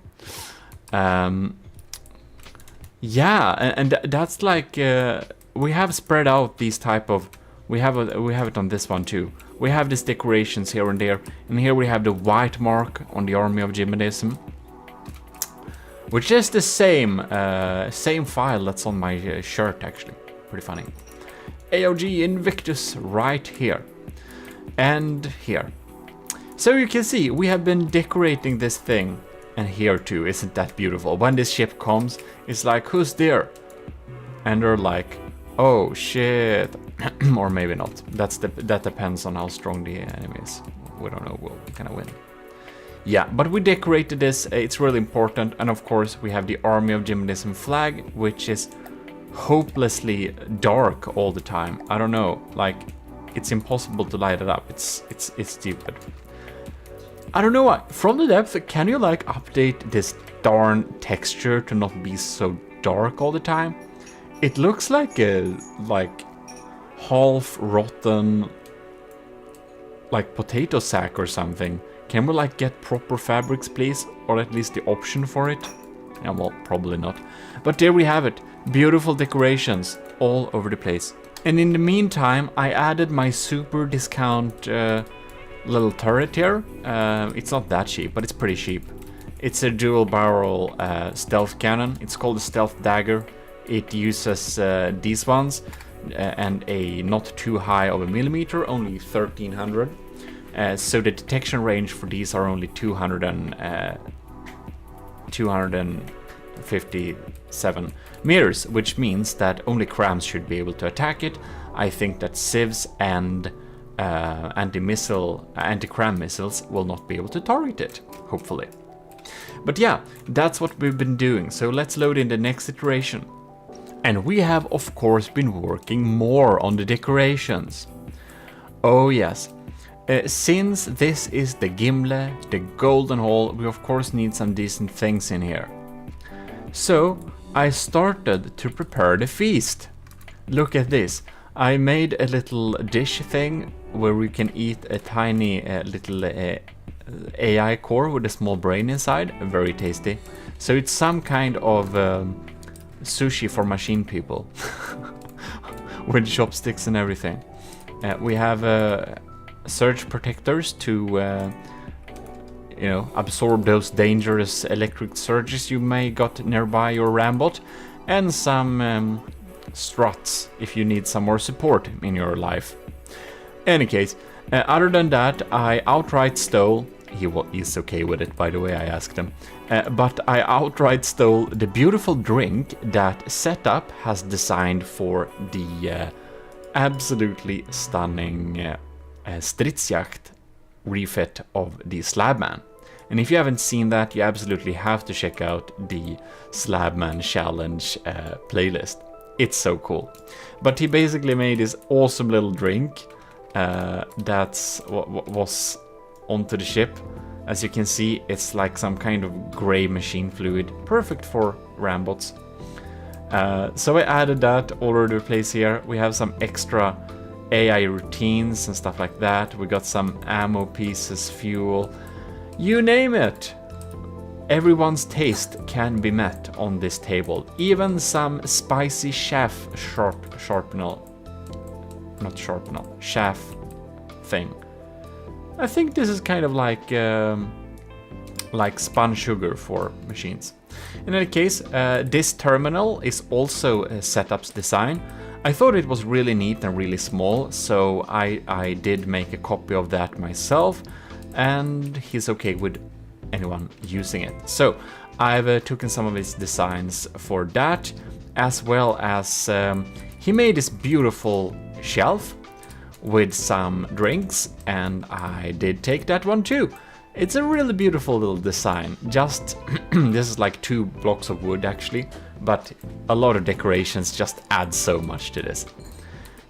Yeah, and that's like we have spread out these type of. We have it on this one too. We have these decorations here and there, and here we have the white mark on the Army of GMODISM, which is the same file that's on my shirt actually. Pretty funny. AOG Invictus right here and here. So you can see we have been decorating this thing, and here too. Isn't that beautiful? When this ship comes, it's like, who's there? And they're like, oh shit. Or maybe not. That depends on how strong the enemy is. We don't know who's gonna win. Yeah, but we decorated this. It's really important. And of course we have the Army of GMODISM flag, which is hopelessly dark all the time. I don't know, like it's impossible to light it up. It's stupid. I don't know what. From the depth, can you like update this darn texture to not be so dark all the time? It looks like a half rotten like potato sack or something. Can we like get proper fabrics please, or at least the option for it? Yeah, well, probably not. But there we have it. Beautiful decorations all over the place. And in the meantime, I added my super discount little turret here. It's not that cheap, but it's pretty cheap. It's a dual barrel stealth cannon. It's called a stealth dagger. It uses these ones and a not too high of a millimeter, only 1300. So the detection range for these are only 257 meters, which means that only crams should be able to attack it. I think that civs and anti-cram missiles will not be able to target it, hopefully. But yeah, that's what we've been doing. So let's load in the next iteration. And we have, of course, been working more on the decorations. Oh yes. Since this is the Gimle, the Golden Hall, we of course need some decent things in here. So I started to prepare the feast. Look at this. I made a little dish thing where we can eat a tiny little AI core with a small brain inside. Very tasty. So it's some kind of sushi for machine people. With chopsticks and everything. We have surge protectors to absorb those dangerous electric surges you may got nearby your Rambot, and some struts if you need some more support in your life. Any case, other than that, I outright stole. He's okay with it, by the way. I asked him, but I outright stole the beautiful drink that Setup has designed for the absolutely stunning Stridsjakt refit of the Slabman. And if you haven't seen that, you absolutely have to check out the Slabman Challenge playlist. It's so cool. But he basically made this awesome little drink that's what was onto the ship. As you can see, it's like some kind of gray machine fluid, perfect for Rambots. So I added that all over the place here. We have some extra AI routines and stuff like that. We got some ammo pieces, fuel, you name it. Everyone's taste can be met on this table. Even some spicy chaff chaff thing. I think this is kind of like spun sugar for machines. In any case, this terminal is also Setup's design. I thought it was really neat and really small, so I did make a copy of that myself, and he's okay with anyone using it. So I've taken some of his designs for that, as well as he made this beautiful shelf with some drinks, and I did take that one too. It's a really beautiful little design. Just this is like 2 blocks of wood actually, but a lot of decorations just add so much to this.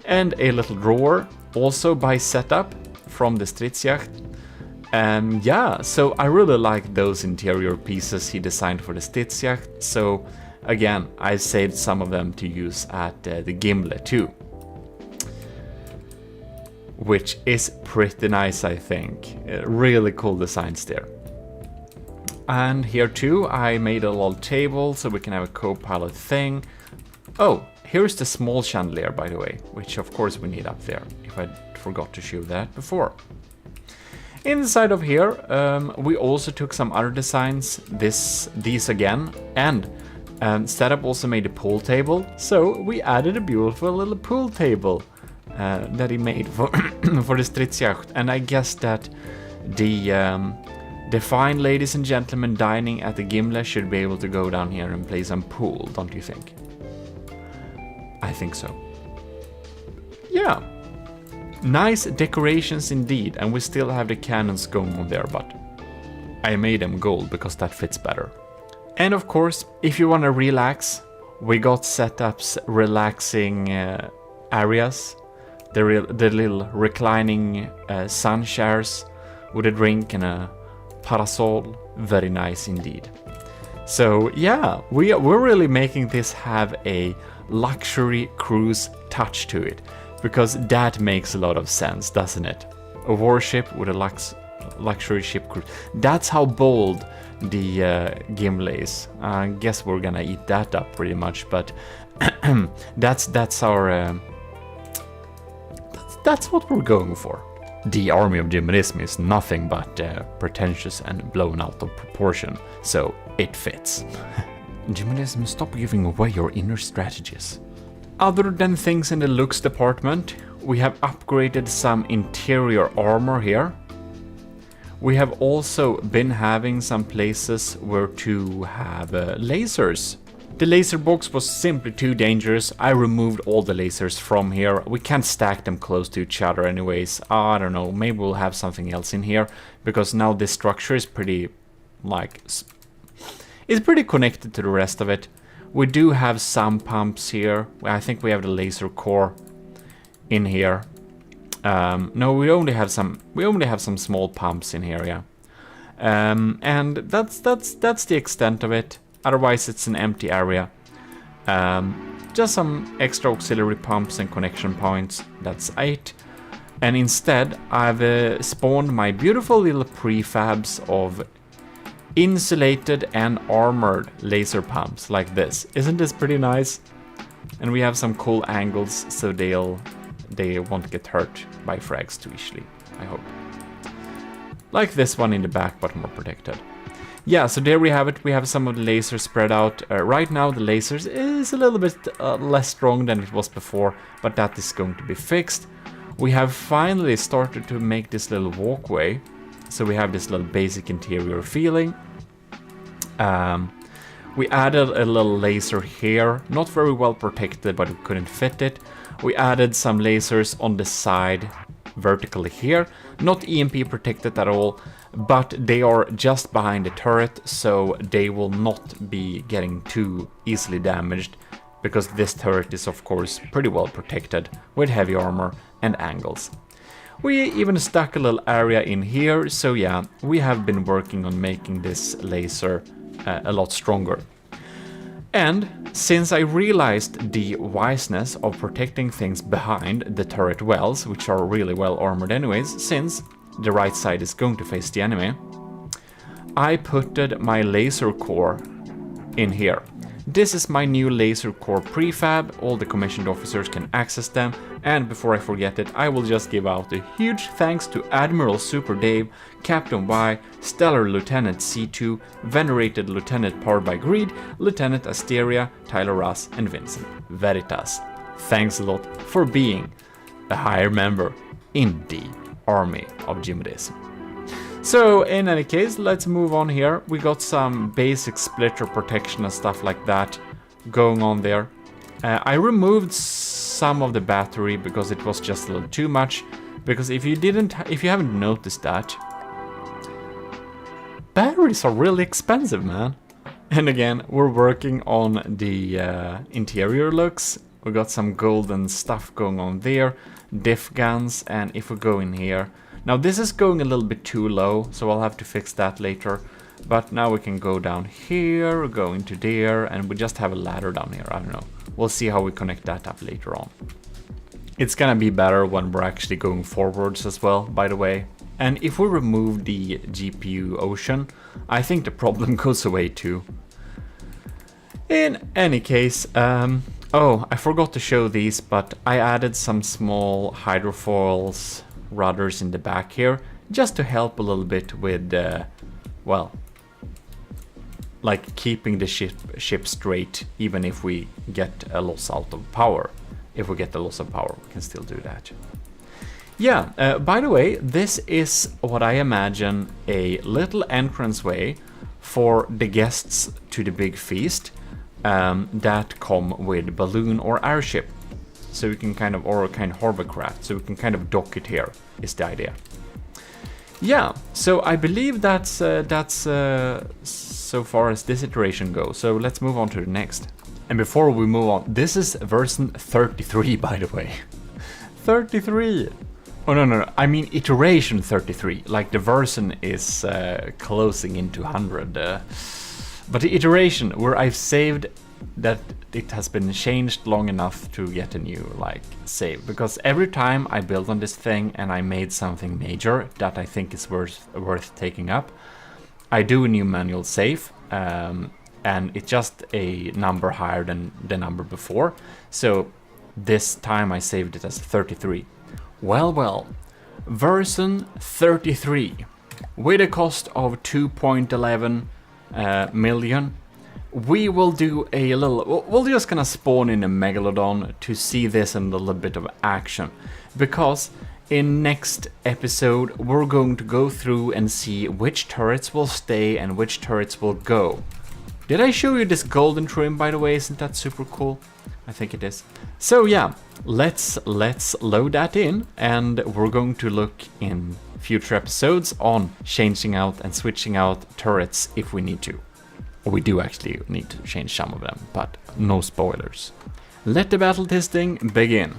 And a little drawer, also by Setup from the Stridsjakt. Yeah, so I really like those interior pieces he designed for the Stridsjakt. So again, I saved some of them to use at the Gimle too. which is pretty nice, I think. Really cool designs there. And here too, I made a little table so we can have a co-pilot thing. Oh, here's the small chandelier, by the way, which of course we need up there, if I forgot to show that before. Inside of here, we also took some other designs, these again, and Setup also made a pool table, so we added a beautiful little pool table that he made for for the Stridsjacht, and I guess that the fine ladies and gentlemen dining at the Gimle should be able to go down here and play some pool, don't you think? I think so. Yeah. Nice decorations indeed, and we still have the cannons going on there, but I made them gold because that fits better. And of course, if you want to relax, we got Setup's relaxing areas, the little reclining sun chairs with a drink and a parasol. Very nice indeed. So yeah, we're really making this have a luxury cruise touch to it, because that makes a lot of sense, doesn't it? A warship with a luxury ship cruise. That's how bold the Gimle is. I guess we're gonna eat that up pretty much, but that's our that's what we're going for. The army of GMODISM is nothing but pretentious and blown out of proportion, so it fits. GMODISM, stop giving away your inner strategies. Other than things in the looks department, we have upgraded some interior armor here. We have also been having some places where to have lasers. The laser box was simply too dangerous. I removed all the lasers from here. We can't stack them close to each other anyways. I don't know, maybe we'll have something else in here, because now this structure is pretty, like, it's pretty connected to the rest of it. We do have some pumps here. I think we have the laser core in here. No, we only have some small pumps in here, yeah. And that's the extent of it. Otherwise, it's an empty area. Just some extra auxiliary pumps and connection points. That's it. And instead, I've spawned my beautiful little prefabs of insulated and armored laser pumps like this. Isn't this pretty nice? And we have some cool angles so they won't get hurt by frags too easily, I hope. Like this one in the back, but more protected. Yeah, so there we have it. We have some of the lasers spread out. Right now the lasers is a little bit less strong than it was before, but that is going to be fixed. We have finally started to make this little walkway, so we have this little basic interior feeling. We added a little laser here, not very well protected, but we couldn't fit it. We added some lasers on the side vertically here, not EMP protected at all, but they are just behind the turret, so they will not be getting too easily damaged, because this turret is of course pretty well protected with heavy armor and angles. We even stuck a little area in here, so yeah, we have been working on making this laser a lot stronger. And since I realized the wiseness of protecting things behind the turret wells, which are really well armored anyways, since the right side is going to face the enemy, I putted my laser core in here. This is my new laser core prefab. All the commissioned officers can access them. And before I forget it, I will just give out a huge thanks to Admiral Super Dave, Captain Y, Stellar Lieutenant C2, Venerated Lieutenant Powered by Greed, Lieutenant Asteria, Tyler Russ, and Vincent Veritas. Thanks a lot for being a higher member in the army of GMODIST. So in any case, let's move on here. We got some basic splitter protection and stuff like that going on there. I removed some of the battery because it was just a little too much. Because if you haven't noticed that, batteries are really expensive, man. And again, we're working on the interior looks. We got some golden stuff going on there, diff guns, and if we go in here. Now this is going a little bit too low, so I'll have to fix that later. But now we can go down here, go into there, and we just have a ladder down here, I don't know. We'll see how we connect that up later on. It's gonna be better when we're actually going forwards as well, by the way. And if we remove the GPU ocean, I think the problem goes away too. In any case, oh, I forgot to show these, but I added some small hydrofoils rudders in the back here, just to help a little bit with, well, like keeping the ship straight, even if we get a loss out of power. If we get the loss of power, we can still do that. Yeah, by the way, this is what I imagine a little entranceway for the guests to the big feast that come with balloon or airship. So we can kind of, or a kind of hovercraft, so we can kind of dock it here, is the idea. Yeah, so I believe that's so far as this iteration goes. So let's move on to the next. And before we move on, this is version 33, by the way. 33! Oh, no, I mean iteration 33. Like the version is closing into 100. But the iteration where I've saved that it has been changed long enough to get a new like save. Because every time I build on this thing and I made something major that I think is worth taking up, I do a new manual save. And it's just a number higher than the number before. So this time I saved it as 33. Well, version 33 with a cost of 2.11 million. We will do a little, we're just gonna spawn in a Megalodon to see this in a little bit of action, because in next episode we're going to go through and see which turrets will stay and which turrets will go. Did I show you this golden trim, by the way? Isn't that super cool? I think it is. So yeah, let's load that in, and we're going to look in future episodes on changing out and switching out turrets if we need to. Or we do actually need to change some of them, but no spoilers. Let the battle testing begin.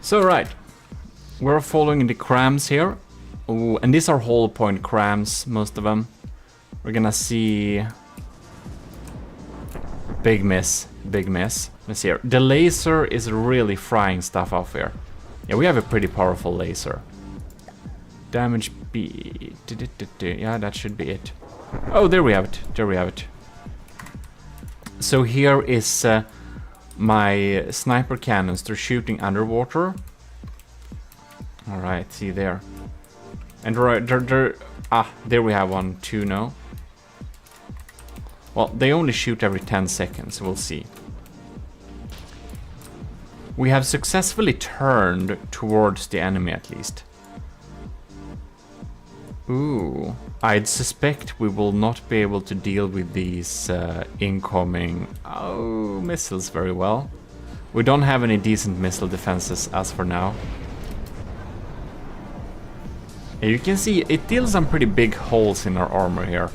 So right, we're following the crams here. Ooh, and these are hollow point crams, most of them. We're gonna see... Big miss. Let's see here. The laser is really frying stuff off here. Yeah, we have a pretty powerful laser. Damage B. Yeah, that should be it. Oh, there we have it. So here is my sniper cannons. They're shooting underwater. Alright, see there. And there we have one, two, no? Well, they only shoot every 10 seconds, we'll see. We have successfully turned towards the enemy at least. Ooh, I'd suspect we will not be able to deal with these incoming missiles very well. We don't have any decent missile defenses as for now. You can see it deals some pretty big holes in our armor here.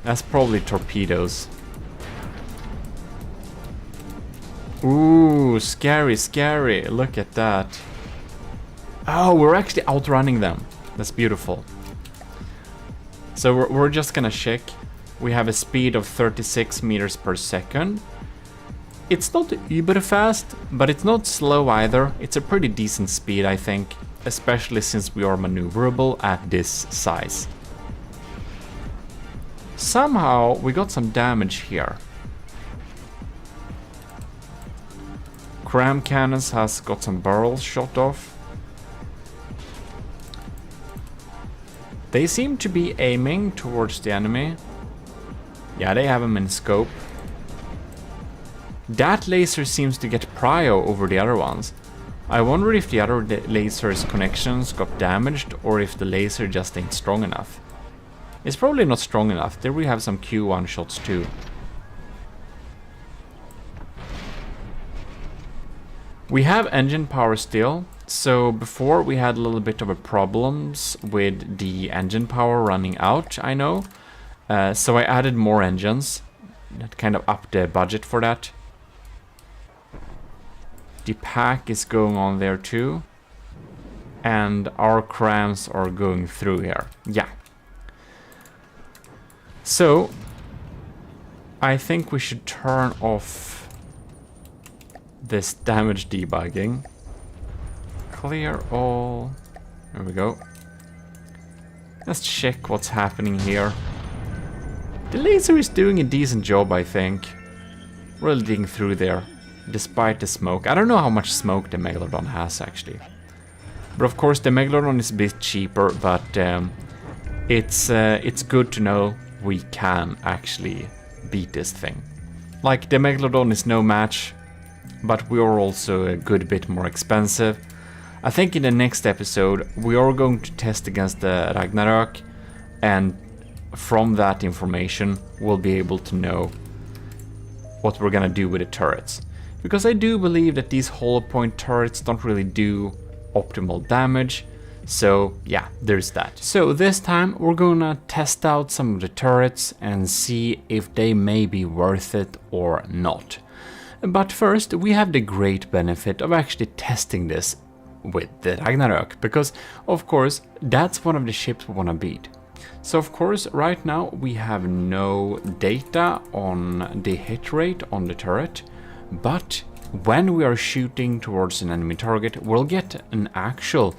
That's probably torpedoes. Ooh, scary. Look at that. Oh, we're actually outrunning them. That's beautiful. So we're just gonna check. We have a speed of 36 meters per second. It's not uber fast, but it's not slow either. It's a pretty decent speed, I think, especially since we are maneuverable at this size. Somehow we got some damage here. Cram cannons has got some barrels shot off. They seem to be aiming towards the enemy. Yeah, they have them in scope. That laser seems to get prio over the other ones. I wonder if the other laser's connections got damaged or if the laser just ain't strong enough. It's probably not strong enough. There we have some Q1 shots too. We have engine power still. So before we had a little bit of a problems with the engine power running out, I know. So I added more engines. That kind of upped the budget for that. The pack is going on there too. And our crams are going through here. Yeah. So I think we should turn off this damage debugging. clear all. There we go. Let's check what's happening here. The laser is doing a decent job, I think. Really digging through there, despite the smoke. I don't know how much smoke the Megalodon has, actually. But of course, the Megalodon is a bit cheaper, but it's good to know we can actually beat this thing. Like, the Megalodon is no match, but we are also a good bit more expensive. I think in the next episode we are going to test against the Ragnarok, and from that information we'll be able to know what we're gonna do with the turrets. Because I do believe that these hollow point turrets don't really do optimal damage. So yeah, there's that. So this time we're gonna test out some of the turrets and see if they may be worth it or not. But first we have the great benefit of actually testing this with the Ragnarok, because of course that's one of the ships we want to beat. So of course right now we have no data on the hit rate on the turret, but when we are shooting towards an enemy target we'll get an actual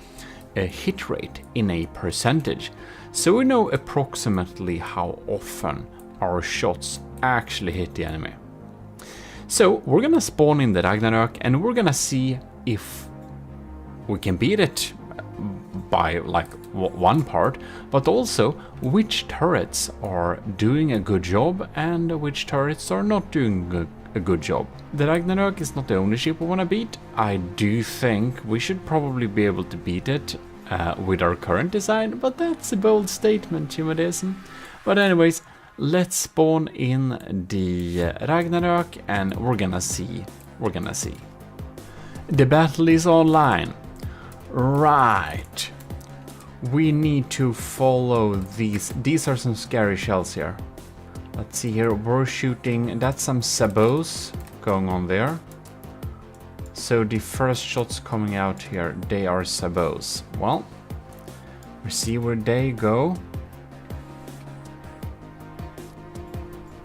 hit rate in a percentage, so we know approximately how often our shots actually hit the enemy. So we're gonna spawn in the Ragnarok and we're gonna see if we can beat it by like one part, but also which turrets are doing a good job and which turrets are not doing a good job. The Ragnarok is not the only ship we want to beat. I do think we should probably be able to beat it with our current design, but that's a bold statement, GMODIST. But anyways, let's spawn in the Ragnarok and we're gonna see. The battle is online. Right. We need to follow these. These are some scary shells here. Let's see here. We're shooting. That's some sabots going on there. So the first shots coming out here, they are sabots. Well, we see where they go.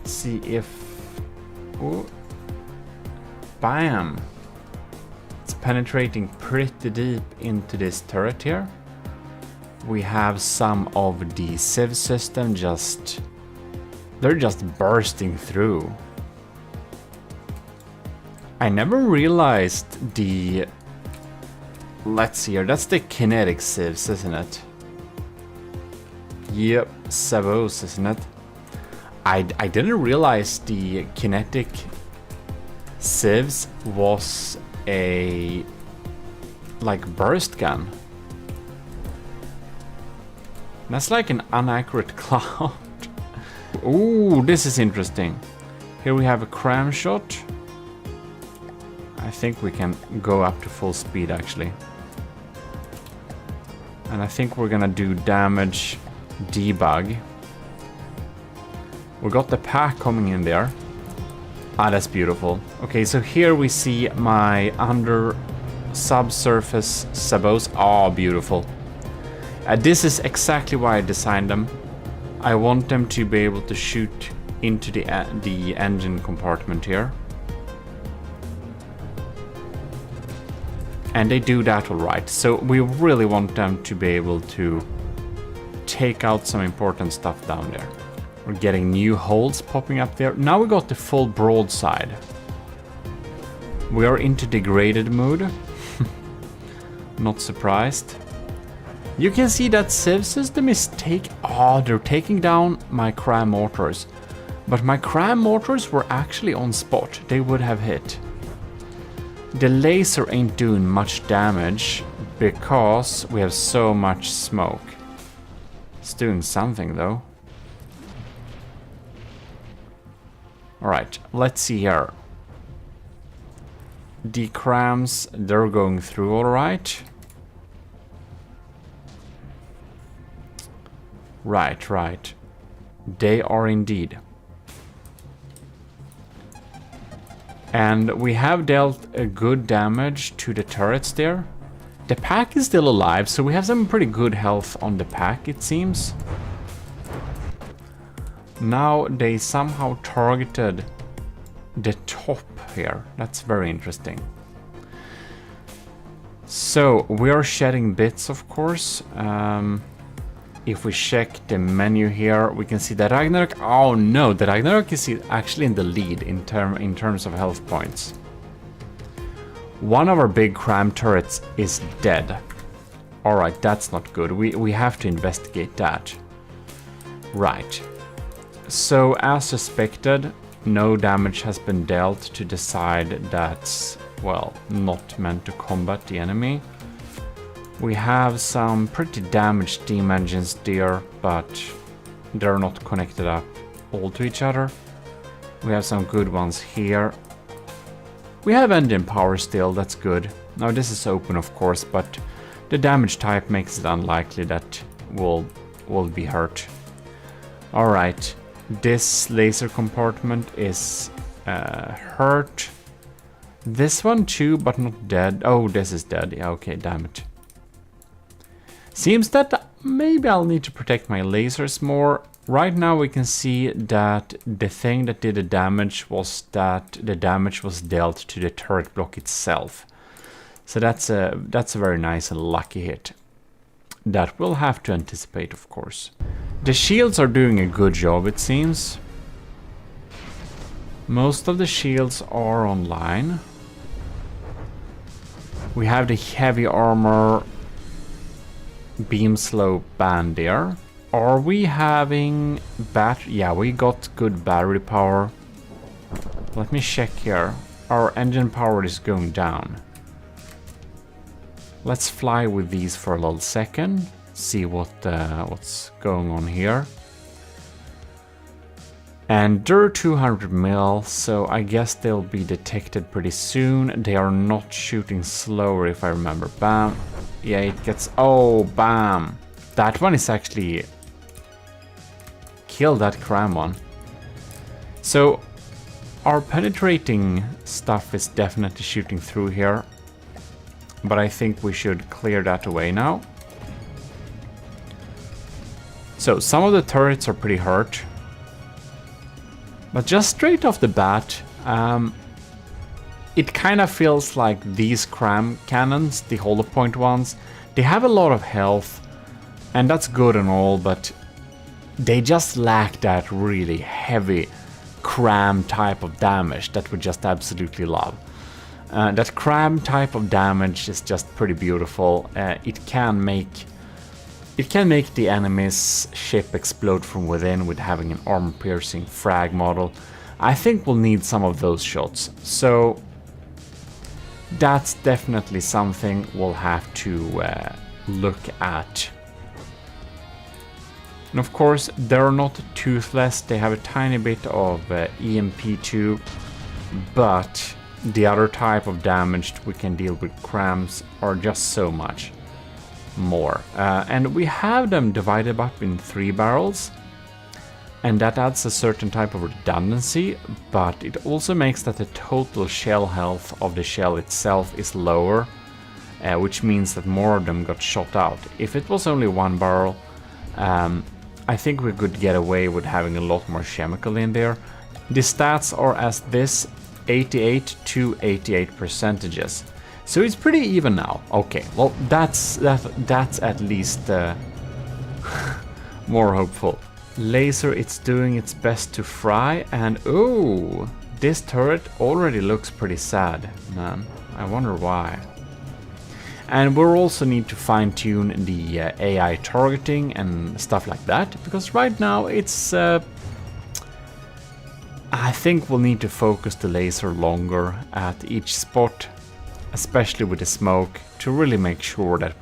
See if. Oh, bam! It's penetrating pretty deep into this turret here. We have some of the sieve system they're just bursting through. I never realized the... Let's see here, that's the kinetic sieves, isn't it? Yep, sabots, isn't it? I didn't realize the kinetic sieves was a like burst gun. That's like an inaccurate cloud. Ooh, this is interesting. Here we have a cram shot. I think we can go up to full speed actually. And I think we're gonna do damage debug. We got the pack coming in there. Ah, that's beautiful. Okay, so here we see my under subsurface sabots. Oh, beautiful. This is exactly why I designed them. I want them to be able to shoot into the engine compartment here. And they do that all right. So we really want them to be able to take out some important stuff down there. We're getting new holes popping up there. Now we got the full broadside. We are into degraded mode. Not surprised. You can see that sieve system is they're taking down my cram mortars. But my cram mortars were actually on spot. They would have hit. The laser ain't doing much damage because we have so much smoke. It's doing something though. Alright, let's see here. The crams, they're going through alright. Right. They are indeed. And we have dealt a good damage to the turrets there. The pack is still alive, so we have some pretty good health on the pack, it seems. Now they somehow targeted the top here. That's very interesting. So we are shedding bits, of course. If we check the menu here, we can see that Ragnarok. Oh no, the Ragnarok is actually in the lead in terms of health points. One of our big cram turrets is dead. Alright, that's not good. We have to investigate that. Right. So, as suspected, no damage has been dealt to the side that's, well, not meant to combat the enemy. We have some pretty damaged steam engines there, but they're not connected up all to each other. We have some good ones here. We have engine power still, that's good. Now this is open of course, but the damage type makes it unlikely that we'll be hurt. Alright, this laser compartment is hurt. This one too, but not dead. Oh, this is dead. Yeah, okay, damn it. Seems that maybe I'll need to protect my lasers more. Right now we can see that the thing that did the damage was that the damage was dealt to the turret block itself. So that's a very nice and lucky hit. That we'll have to anticipate, of course. The shields are doing a good job, it seems. Most of the shields are online. We have the heavy armor beam slope band there. Are we having yeah, we got good battery power. Let me check here. Our engine power is going down. Let's fly with these for a little second. See what's going on here. And they're 200 mil, so I guess they'll be detected pretty soon. They are not shooting slower if I remember. Bam. Yeah, it gets... Oh, bam. That one is actually... Kill that cram one. So, our penetrating stuff is definitely shooting through here. But I think we should clear that away now. So, some of the turrets are pretty hurt. But just straight off the bat, it kind of feels like these cram cannons, the hollow point ones, they have a lot of health, and that's good and all, but they just lack that really heavy cram type of damage that we just absolutely love. That cram type of damage is just pretty beautiful. It can make the enemy's ship explode from within with having an armor-piercing frag model. I think we'll need some of those shots. So that's definitely something we'll have to look at. And of course, they're not toothless. They have a tiny bit of EMP2, but the other type of damage we can deal with crams are just so much more. And we have them divided up in 3 barrels, and that adds a certain type of redundancy, but it also makes that the total shell health of the shell itself is lower, which means that more of them got shot out. If it was only 1 barrel, I think we could get away with having a lot more chemical in there. The stats are as this, 88 to 88 percentages. So it's pretty even now. Okay, well that's at least more hopeful. Laser, it's doing its best to fry, and oh, this turret already looks pretty sad, man. I wonder why. And we'll also need to fine-tune the AI targeting and stuff like that, because right now it's... I think we'll need to focus the laser longer at each spot, especially with the smoke, to really make sure that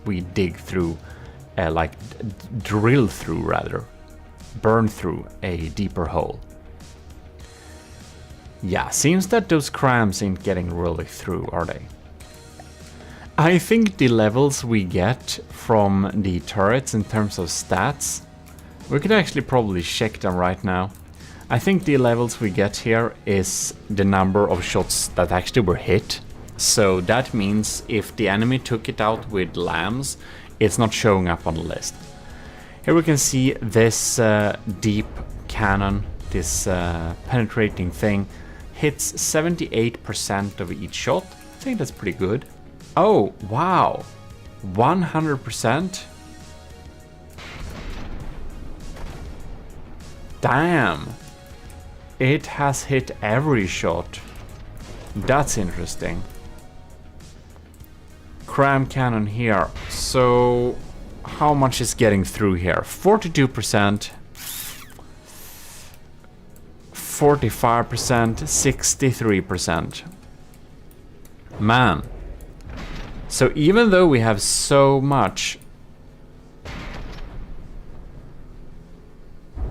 we dig through, drill through rather, burn through a deeper hole. Yeah, seems that those crams ain't getting really through, are they? I think the levels we get from the turrets in terms of stats, we could actually probably check them right now. I think the levels we get here is the number of shots that actually were hit. So that means if the enemy took it out with lambs, it's not showing up on the list. Here we can see this deep cannon, this penetrating thing, hits 78% of each shot. I think that's pretty good. Oh, wow. 100%? Damn. It has hit every shot. That's interesting. Cram cannon here. So, how much is getting through here? 42%. 45%, 63%. Man. So even though we have so much...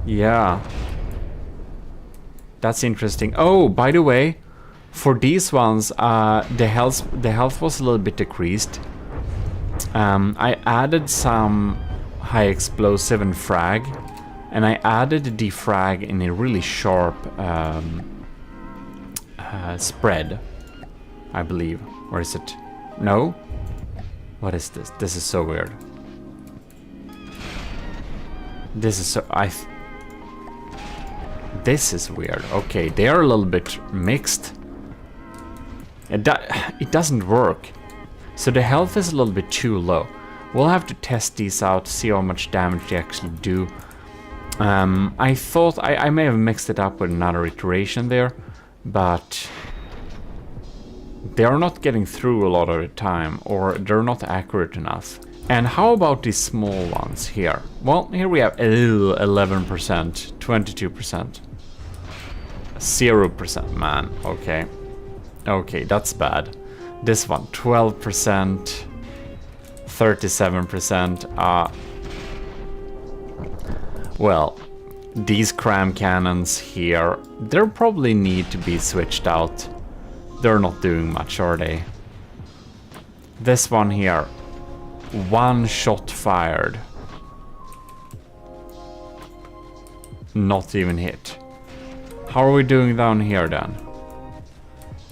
Yeah. That's interesting. Oh, by the way, for these ones, the health was a little bit decreased. I added some high explosive and frag. And I added the defrag in a really sharp spread, I believe. Or is it? No? What is this? This is so weird. This is so... This is weird. Okay, they are a little bit mixed. It doesn't work. So the health is a little bit too low. We'll have to test these out, see how much damage they actually do. I thought I may have mixed it up with another iteration there, but they are not getting through a lot of the time, or they're not accurate enough. And how about these small ones here? Well, here we have 11%, 22%, 0%, man, okay. Okay, that's bad. This one, 12%, 37%, well, these cram cannons here, they probably need to be switched out. They're not doing much, are they? This one here, 1 shot fired. Not even hit. How are we doing down here then?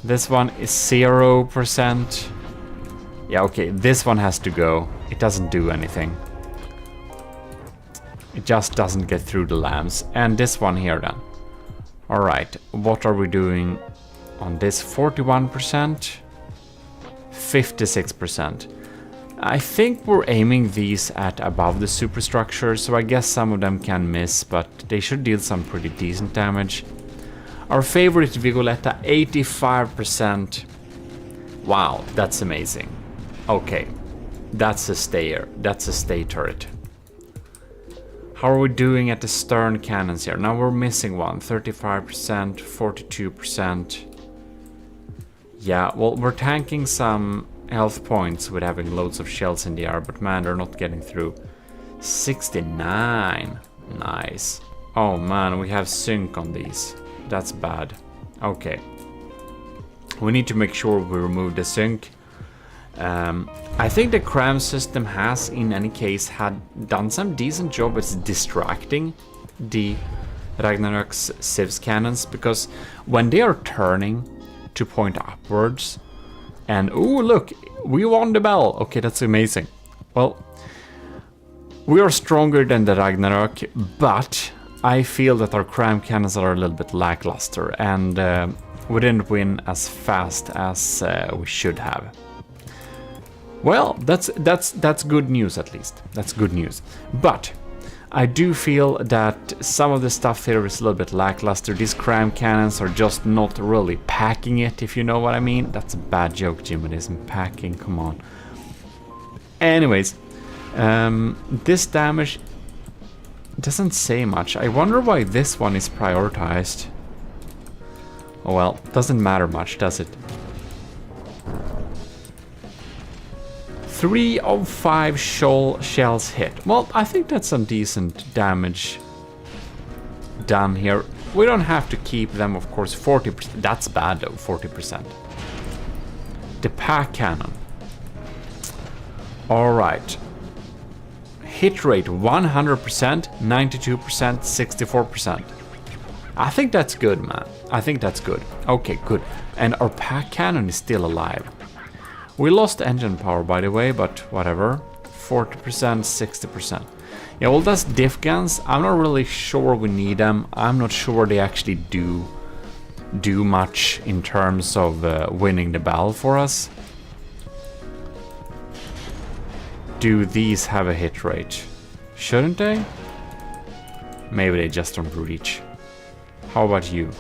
This one is 0%. Yeah, okay, this one has to go. It doesn't do anything. It just doesn't get through the lamps. And this one here then. Alright, what are we doing on this? 41%? 56%. I think we're aiming these at above the superstructure, so I guess some of them can miss, but they should deal some pretty decent damage. Our favorite Vigoletta, 85%. Wow, that's amazing. Okay, that's a stayer. That's a stay turret. How are we doing at the stern cannons here? Now we're missing one. 35%, 42%. Yeah, well, we're tanking some health points with having loads of shells in the air, but man, they're not getting through. 69. Nice. Oh man, we have sync on these. That's bad. Okay. We need to make sure we remove the sync. I think the cram system has, in any case, done some decent job at distracting the Ragnarok's Siv's cannons, because when they are turning to point upwards, and oh look, we won the bell. Okay, that's amazing. Well, we are stronger than the Ragnarok, but I feel that our cram cannons are a little bit lackluster, and we didn't win as fast as we should have. Well, that's good news, at least. That's good news. But I do feel that some of the stuff here is a little bit lackluster. These cram cannons are just not really packing it, if you know what I mean. That's a bad joke, GMODIST. Packing, come on. Anyways, this damage doesn't say much. I wonder why this one is prioritized. Oh well, doesn't matter much, does it? 3 of 5 shells hit. Well, I think that's some decent damage done here. We don't have to keep them, of course. 40%. That's bad though, 40%. The pack cannon. Alright. Hit rate 100%, 92%, 64%. I think that's good, man. I think that's good. Okay, good. And our pack cannon is still alive. We lost engine power, by the way, but whatever. 40%, 60%. Yeah, well, that's diff guns. I'm not really sure we need them. I'm not sure they actually do much in terms of winning the battle for us. do these have a hit rate? Shouldn't they? Maybe they just don't reach. How about you?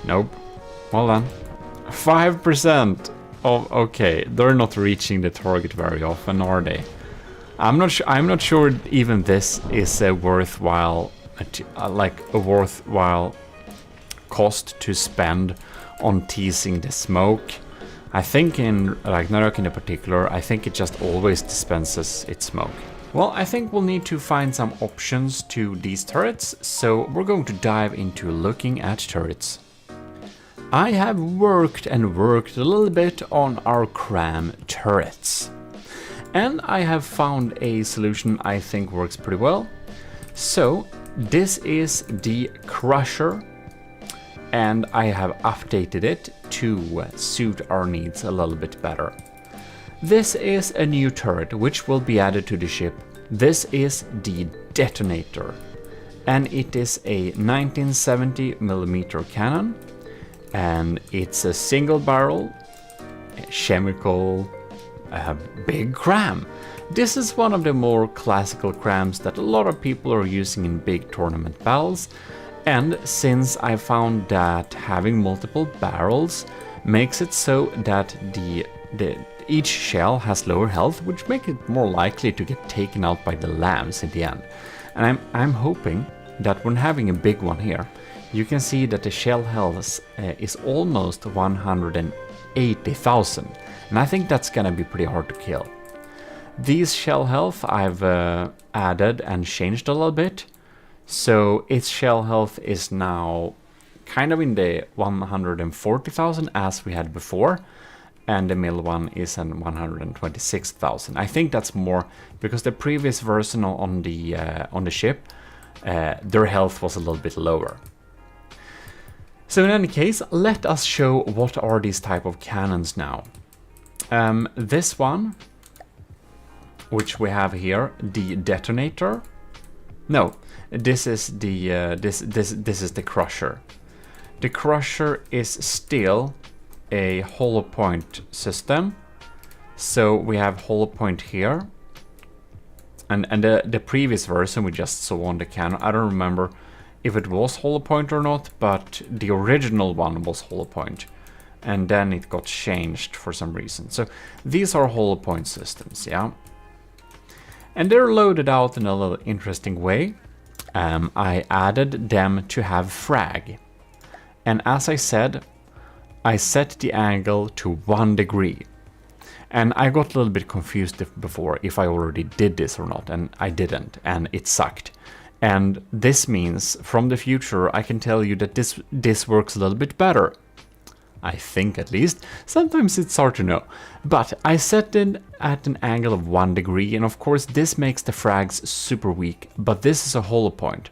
Nope. Well then. 5% of... Okay, they're not reaching the target very often, are they? I'm not sure even this is a worthwhile... like a worthwhile cost to spend on teasing the smoke. I think in Ragnarok in particular, I think it just always dispenses its smoke. Well, I think we'll need to find some options to these turrets, so we're going to dive into looking at turrets. I have worked a little bit on our cram turrets, and I have found a solution I think works pretty well. So this is the Crusher, and I have updated it to suit our needs a little bit better. This is a new turret which will be added to the ship. This is the Detonator, and it is a 1970mm cannon, and it's a single barrel, chemical, big cram. This is one of the more classical crams that a lot of people are using in big tournament battles, and since I found that having multiple barrels makes it so that each shell has lower health, which makes it more likely to get taken out by the lambs in the end. And I'm hoping that when having a big one here, you can see that the shell health is almost 180,000, and I think that's gonna be pretty hard to kill. These shell health I've added and changed a little bit, so its shell health is now kind of in the 140,000 as we had before, and the middle one is in 126,000. I think that's more because the previous version on the ship, their health was a little bit lower. So in any case, let us show what are these type of cannons now. This one, which we have here, the Detonator. No, this is the this is the Crusher. The Crusher is still a hollow point system, so we have hollow point here, and the previous version we just saw on the cannon, I don't remember if it was hollow point or not, but the original one was hollow point, and then it got changed for some reason. So these are hollow point systems, yeah, and they're loaded out in a little interesting way. I added them to have frag, and as I said, I set the angle to 1 degree, and I got a little bit confused before if I already did this or not, and I didn't, and it sucked. And this means from the future I can tell you that this works a little bit better. I think, at least. Sometimes it's hard to know. But I set it at an angle of 1 degree, and of course this makes the frags super weak, but this is a hollow point,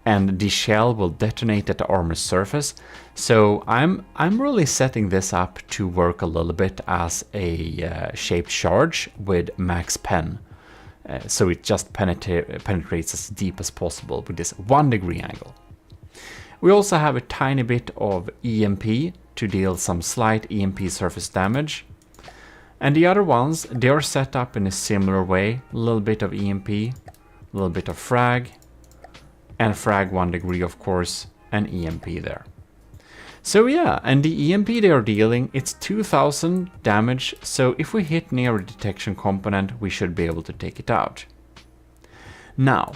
and the shell will detonate at the armor surface. So I'm really setting this up to work a little bit as a shaped charge with max pen. So it just penetrates as deep as possible with this 1 degree angle. We also have a tiny bit of EMP to deal some slight EMP surface damage. And the other ones, they are set up in a similar way. A little bit of EMP, a little bit of frag, and frag 1 degree of course, and EMP there. So yeah, and the EMP they are dealing, it's 2000 damage, so if we hit near a detection component, we should be able to take it out. Now,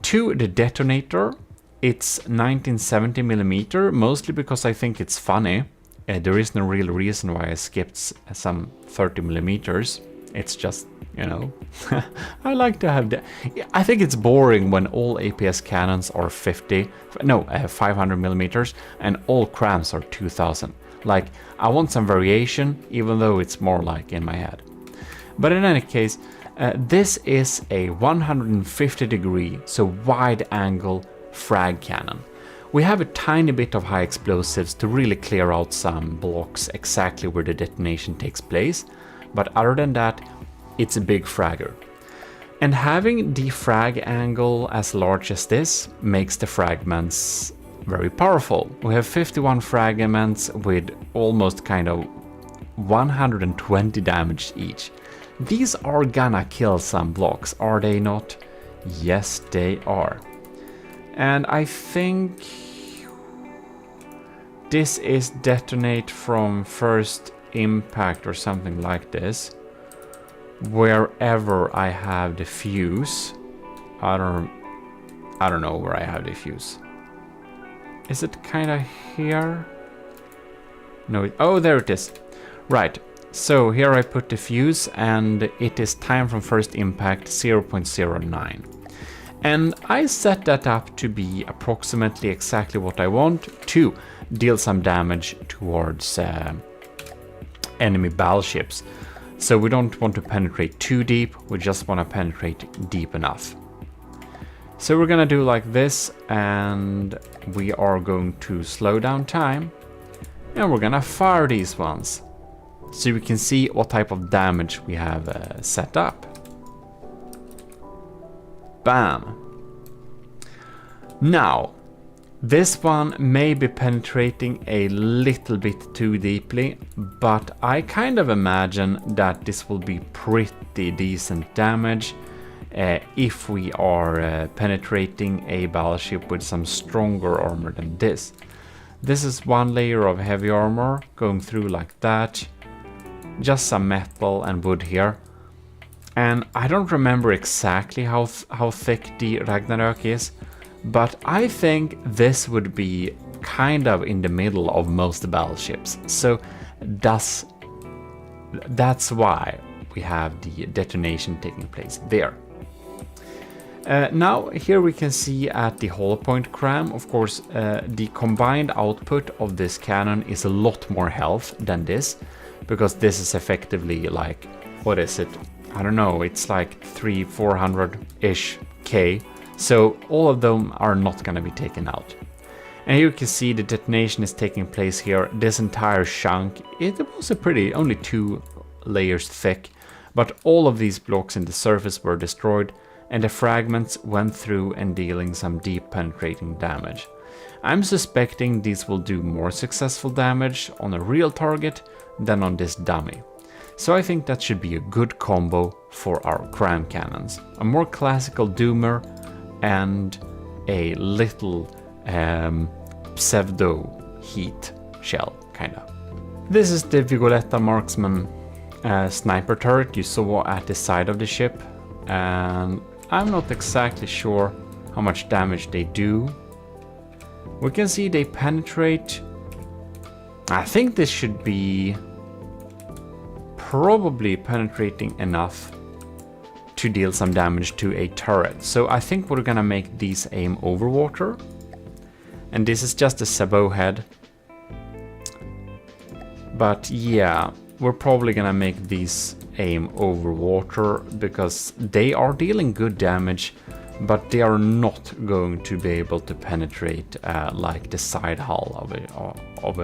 to the Detonator, it's 1970mm, mostly because I think it's funny. There is no real reason why I skipped some 30mm. It's just, you know, I like to have that. I think it's boring when all APS cannons are 500mm and all crams are 2000. Like, I want some variation, even though it's more like in my head. But in any case, this is a 150 degree, so wide angle frag cannon. We have a tiny bit of high explosives to really clear out some blocks exactly where the detonation takes place, but other than that, it's a big fragger. And having the frag angle as large as this makes the fragments very powerful. We have 51 fragments with almost kind of 120 damage each. these are gonna kill some blocks, are they not? Yes, they are. And I think this is detonate from first impact or something like this. Wherever I have the fuse. I don't know where I have the fuse. Is it kind of here? No, oh, there it is. Right, so here I put the fuse and it is time from first impact 0.09. And I set that up to be approximately exactly what I want to deal some damage towards enemy battleships. So we don't want to penetrate too deep, we just want to penetrate deep enough. So we're gonna do like this, and we are going to slow down time, and we're gonna fire these ones, so we can see what type of damage we have set up. Bam! Now, this one may be penetrating a little bit too deeply, but I kind of imagine that this will be pretty decent damage. If we are penetrating a battleship with some stronger armor than this. This is one layer of heavy armor going through like that. Just some metal and wood here. And I don't remember exactly how thick the Ragnarök is, but I think this would be kind of in the middle of most battleships. So that's why we have the detonation taking place there. Now here we can see at the hollow point cram, of course, the combined output of this cannon is a lot more health than this, because this is effectively like, what is it? I don't know, it's like 300-400-ish K, so all of them are not going to be taken out. And here you can see the detonation is taking place here. This entire chunk, it was a pretty, only 2 layers thick, but all of these blocks in the surface were destroyed, and the fragments went through and dealing some deep penetrating damage. I'm suspecting these will do more successful damage on a real target than on this dummy. So I think that should be a good combo for our cram cannons. A more classical doomer and a little pseudo heat shell, kinda. This is the Vigoletta Marksman sniper turret you saw at the side of the ship, and I'm not exactly sure how much damage they do. We can see they penetrate. I think this should be probably penetrating enough to deal some damage to a turret. So I think we're gonna make these aim over water. And this is just a sabot head. But yeah, we're probably gonna make these aim over water because they are dealing good damage, but they are not going to be able to penetrate like the side hull of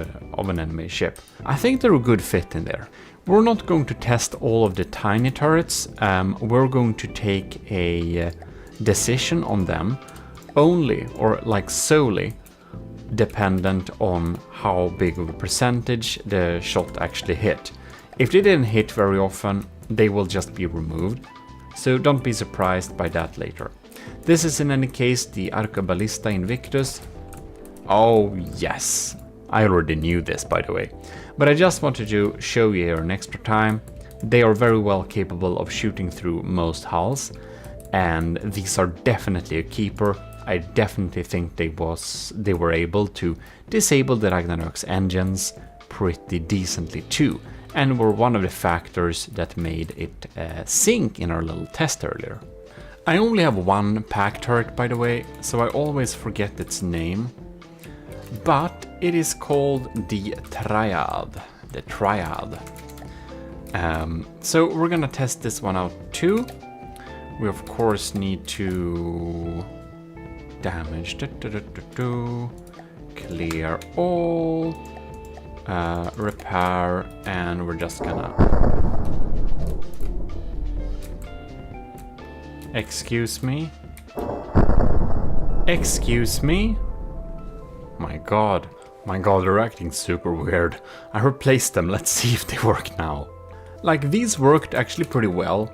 an enemy ship. I think they're a good fit in there. We're not going to test all of the tiny turrets. We're going to take a decision on them only, or like solely, dependent on how big of a percentage the shot actually hit. If they didn't hit very often, they will just be removed, so don't be surprised by that later. This is in any case the Arqueballista Invictus. Oh yes, I already knew this by the way, but I just wanted to show you here an extra time. They are very well capable of shooting through most hulls, and these are definitely a keeper. I definitely think they were able to disable the Ragnarök's engines pretty decently too, and were one of the factors that made it sink in our little test earlier. I only have one pack turret by the way, so I always forget its name, but it is called the Triad. So we're gonna test this one out too. We of course need to damage, clear all, repair, and we're just gonna... Excuse me? Excuse me? My god, they're acting super weird. I replaced them, let's see if they work now. like these worked actually pretty well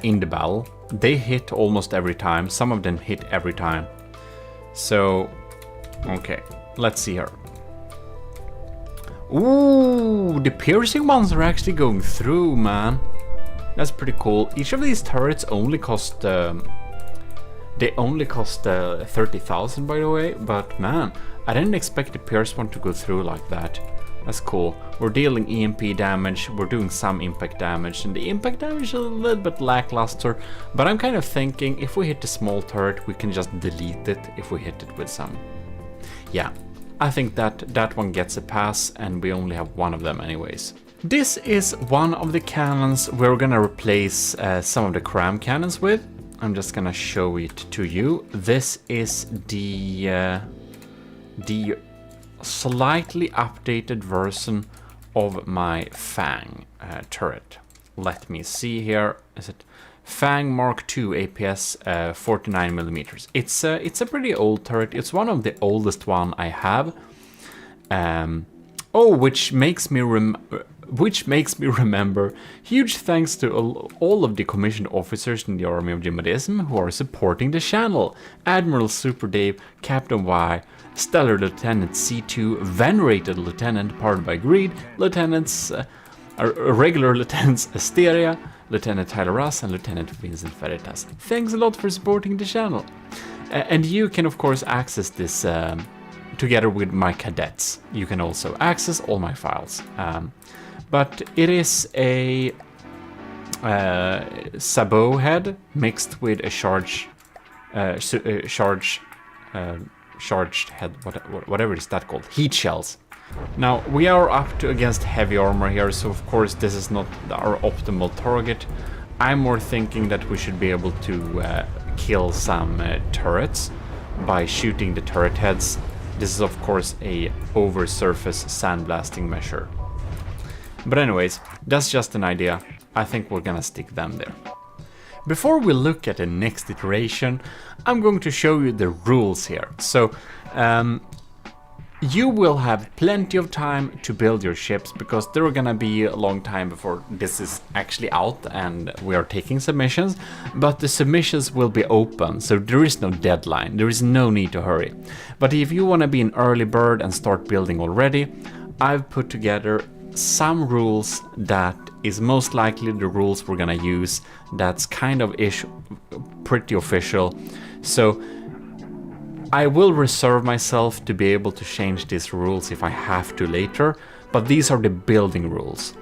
in the battle. They hit almost every time. Some of them hit every time. So, okay, let's see here. Ooh, the piercing ones are actually going through, man. That's pretty cool. Each of these turrets only cost... they only cost 30,000, by the way. But man, I didn't expect the pierce one to go through like that. That's cool. We're dealing EMP damage, we're doing some impact damage, and the impact damage is a little bit lackluster, but I'm kind of thinking if we hit the small turret, we can just delete it if we hit it with some. Yeah, I think that one gets a pass, and we only have one of them anyways. This is one of the cannons we're gonna replace some of the cram cannons with. I'm just gonna show it to you. This is the slightly updated version of my Fang turret. Let me see here. Is it Fang Mark II APS 49mm? It's a pretty old turret. It's one of the oldest one I have. Which makes me remember, huge thanks to all of the commissioned officers in the army of GMODISM who are supporting the channel. Admiral Super Dave, Captain Y, Stellar Lieutenant C2, Venerated Lieutenant Powered by Greed, Lieutenants, Regular Lieutenants Asteria, Lieutenant Tyler Russ, and Lieutenant Vincent Veritas. Thanks a lot for supporting the channel. And you can of course access this together with my cadets. You can also access all my files. But it is a sabot head mixed with a charged head, whatever is that called, heat shells. Now we are up to against heavy armor here, so of course this is not our optimal target. I'm more thinking that we should be able to kill some turrets by shooting the turret heads. This is of course a over surface sandblasting measure. But anyways, that's just an idea. I think we're gonna stick them there. Before we look at the next iteration, I'm going to show you the rules here. So you will have plenty of time to build your ships, because there are gonna be a long time before this is actually out and we are taking submissions, but the submissions will be open, so there is no deadline, there is no need to hurry. But if you want to be an early bird and start building already, I've put together some rules that is most likely the rules we're gonna use. That's kind of pretty official. So I will reserve myself to be able to change these rules if I have to later, but these are the building rules.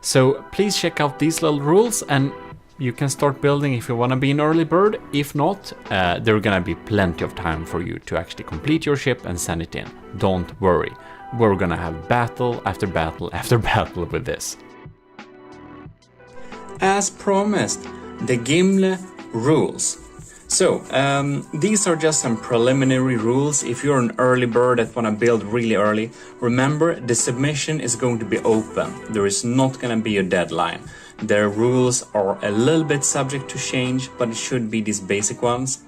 So please check out these little rules and you can start building if you want to be an early bird. If not, there are gonna be plenty of time for you to actually complete your ship and send it in. Don't worry. We're gonna have battle after battle after battle with this. As promised, the Gimli rules. So, these are just some preliminary rules. If you're an early bird that wanna build really early, remember the submission is going to be open. There is not gonna be a deadline. Their rules are a little bit subject to change, but it should be these basic ones.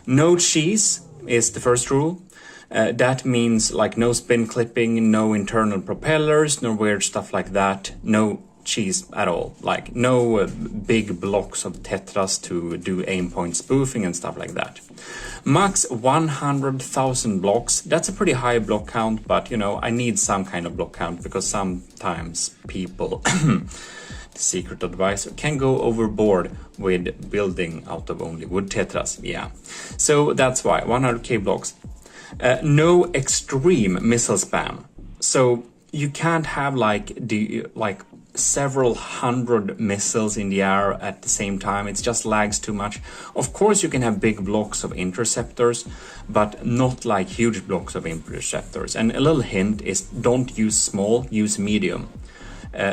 No cheese is the first rule. That means like no spin clipping, no internal propellers, no weird stuff like that, no cheese at all, like no big blocks of tetras to do aim point spoofing and stuff like that. Max 100,000 blocks, that's a pretty high block count, but you know, I need some kind of block count because sometimes people, the secret advisor, can go overboard with building out of only wood tetras, yeah. So that's why, 100k blocks. No extreme missile spam. So you can't have like several hundred missiles in the air at the same time. It just lags too much. Of course you can have big blocks of interceptors, but not like huge blocks of interceptors. And a little hint is don't use small, use medium.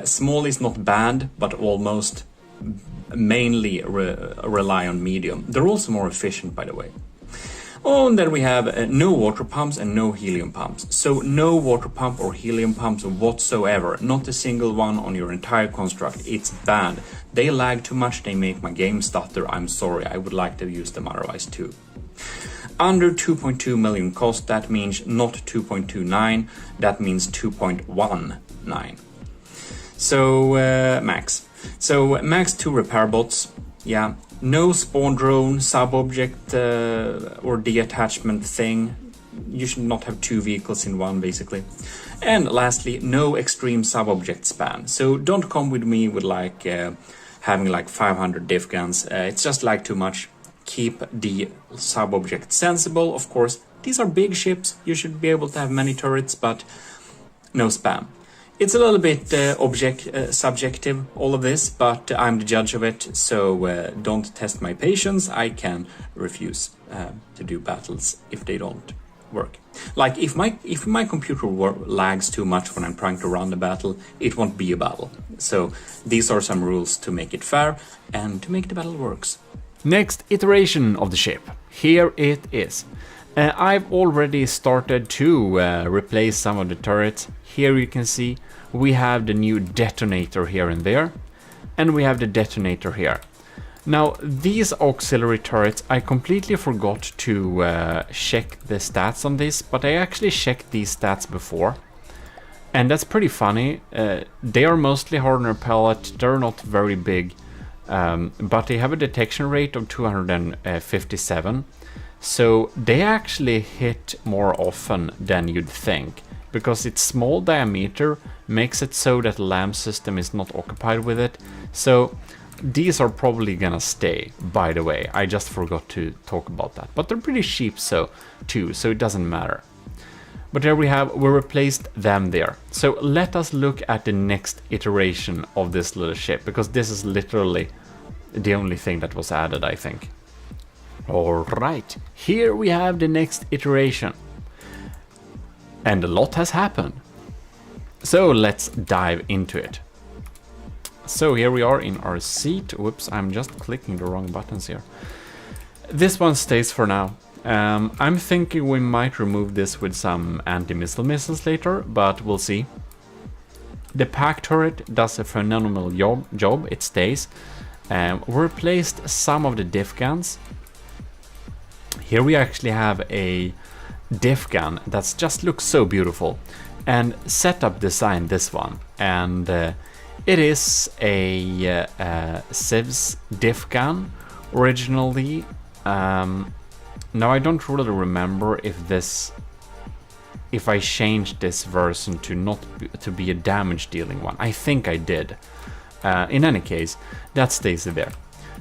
Small is not bad, but almost mainly rely on medium. They're also more efficient, by the way. Oh, and then we have no water pumps and no helium pumps. So no water pump or helium pumps whatsoever. Not a single one on your entire construct. It's banned. They lag too much. They make my game stutter. I'm sorry. I would like to use them otherwise too. Under 2.2 million cost, that means not 2.29. That means 2.19. So max. So max 2 repair bots. Yeah. No spawn drone, sub-object or detachment thing. You should not have 2 vehicles in one, basically. And lastly, no extreme sub-object span. So don't come with me with like having like 500 diff guns. It's just like too much. Keep the sub-object sensible, of course. These are big ships. You should be able to have many turrets, but no spam. It's a little bit subjective, all of this, but I'm the judge of it, so don't test my patience. I can refuse to do battles if they don't work. Like, if my computer lags too much when I'm trying to run the battle, it won't be a battle. So these are some rules to make it fair and to make the battle works. Next iteration of the ship. Here it is. I've already started to replace some of the turrets. Here you can see we have the new detonator here and there, and we have the detonator here. Now these auxiliary turrets, I completely forgot to check the stats on this, but I actually checked these stats before, and that's pretty funny. They are mostly hardener pellet, they're not very big, but they have a detection rate of 257. So they actually hit more often than you'd think, because its small diameter makes it so that the LAM system is not occupied with it. So these are probably gonna stay, by the way. I just forgot to talk about that. But they're pretty cheap too, so it doesn't matter. But there we replaced them there. So let us look at the next iteration of this little ship, because this is literally the only thing that was added, I think. Alright, here we have the next iteration. And a lot has happened. So let's dive into it. So here we are in our seat. Whoops, I'm just clicking the wrong buttons here. This one stays for now. I'm thinking we might remove this with some anti-missile missiles later, but we'll see. The pack turret does a phenomenal job, it stays. We replaced some of the diff guns. Here we actually have a diff gun that just looks so beautiful, and setup designed this one, and it is a Civs diff gun originally. Now I don't really remember if I changed this version to be a damage dealing one. I think I did. In any case, that stays there.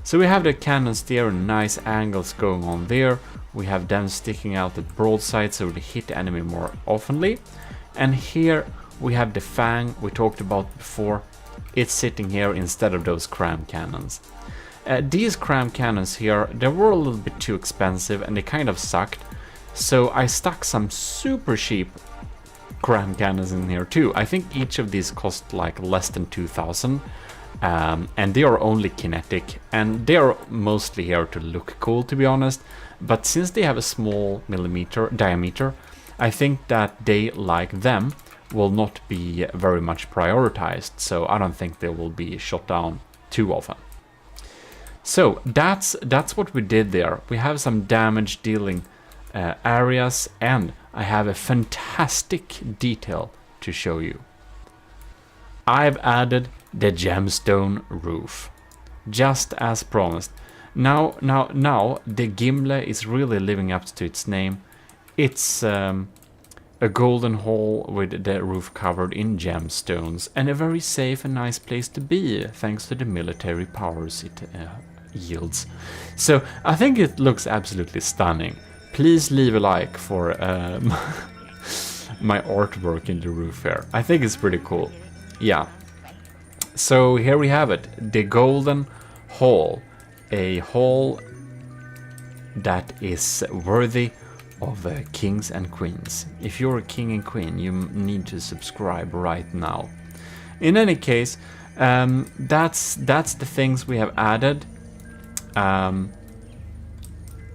So we have the cannons there, nice angles going on there. We have them sticking out at broadside so they hit the enemy more oftenly. And here we have the Fang we talked about before. It's sitting here instead of those cram cannons. These cram cannons here, they were a little bit too expensive and they kind of sucked. So I stuck some super cheap cram cannons in here too. I think each of these cost like less than 2,000. And they are only kinetic, and they are mostly here to look cool, to be honest. But since they have a small diameter, I think that they, like them, will not be very much prioritized, so I don't think they will be shot down too often. So that's what we did there. We have some damage dealing areas, and I have a fantastic detail to show you. I've added the gemstone roof, just as promised. Now the Gimle is really living up to its name. It's a golden hall with the roof covered in gemstones, and a very safe and nice place to be, thanks to the military powers it yields. So I think it looks absolutely stunning. Please leave a like for my artwork in the roof here. I think it's pretty cool. Yeah. So here we have it, the Golden Hall, a hall that is worthy of kings and queens. If you're a king and queen, you need to subscribe right now. In any case, that's the things we have added. I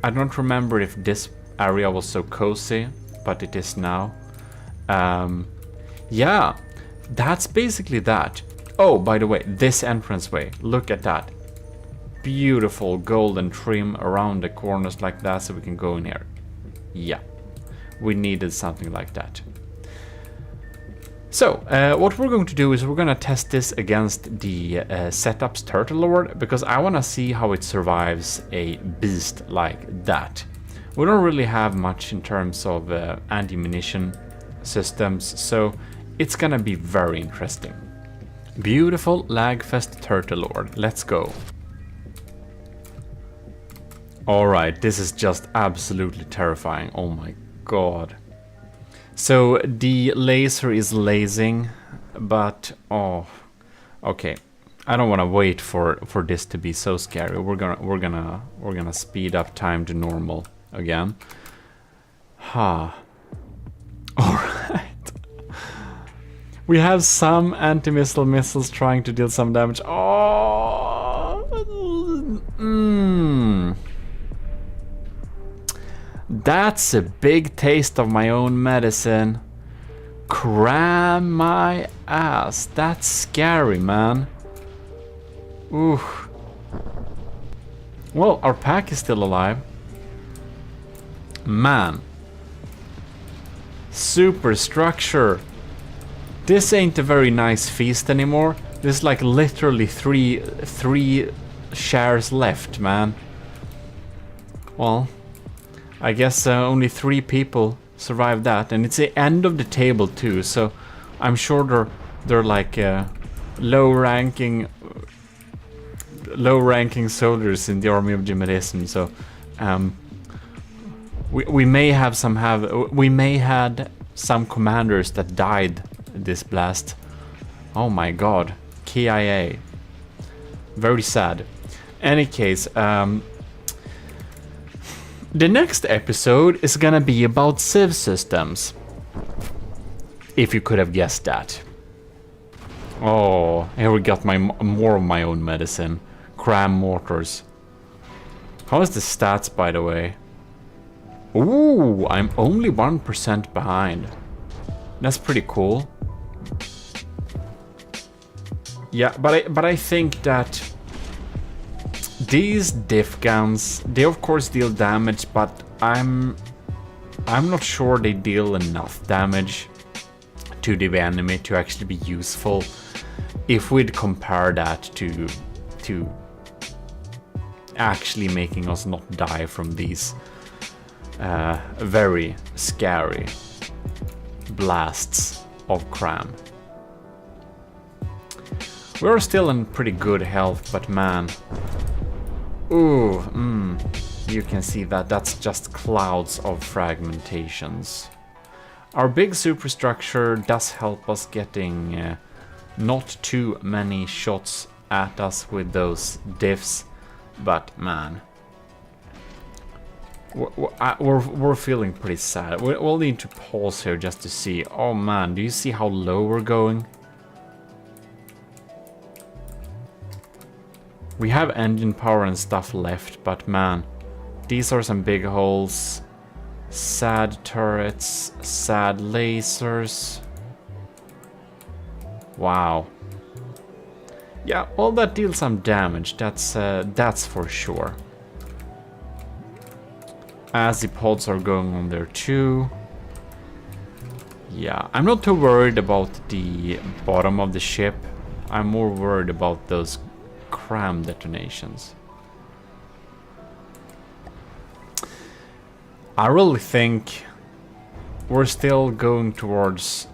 don't remember if this area was so cozy, but it is now. Yeah, that's basically that. Oh, by the way, this entranceway, look at that. Beautiful golden trim around the corners like that so we can go in here. Yeah, we needed something like that. So, what we're going to do is we're going to test this against the Setups Turtle Lord, because I want to see how it survives a beast like that. We don't really have much in terms of anti-munition systems, so it's going to be very interesting. Beautiful Lagfest Turtle Lord, let's go. Alright, this is just absolutely terrifying, oh my god. So the laser is lasing, but oh, okay. I don't want to wait for this to be so scary. We're gonna speed up time to normal again. Ha. All right. We have some anti-missile missiles trying to deal some damage. Oh. That's a big taste of my own medicine. Cram my ass. That's scary, man. Ooh. Well, our pack is still alive. Man. Superstructure. This ain't a very nice feast anymore. There's like literally three shares left, man. Well, I guess only 3 people survived that, and it's the end of the table too, so I'm sure they're like low-ranking soldiers in the army of GMODIST. So we may had some commanders that died this blast. Oh my god, KIA. Very sad. Any case, the next episode is gonna be about Civ systems. If you could have guessed that. Oh, here we got more of my own medicine. Cram mortars. How is the stats, by the way? Ooh, I'm only 1% behind. That's pretty cool. Yeah, but I think that these diff guns, they of course deal damage, but I'm not sure they deal enough damage to the enemy to actually be useful. If we'd compare that to actually making us not die from these very scary blasts of cram. We're still in pretty good health, but man. Ooh, you can see that that's just clouds of fragmentations. Our big superstructure does help us getting not too many shots at us with those diffs, but man, we're feeling pretty sad. We'll need to pause here just to see. Oh man, do you see how low we're going? We have engine power and stuff left, but man, these are some big holes. Sad turrets, sad lasers. Wow. Yeah, well, that deals some damage, that's for sure. As the pods are going on there too. Yeah, I'm not too worried about the bottom of the ship. I'm more worried about those cram detonations. I really think we're still going towards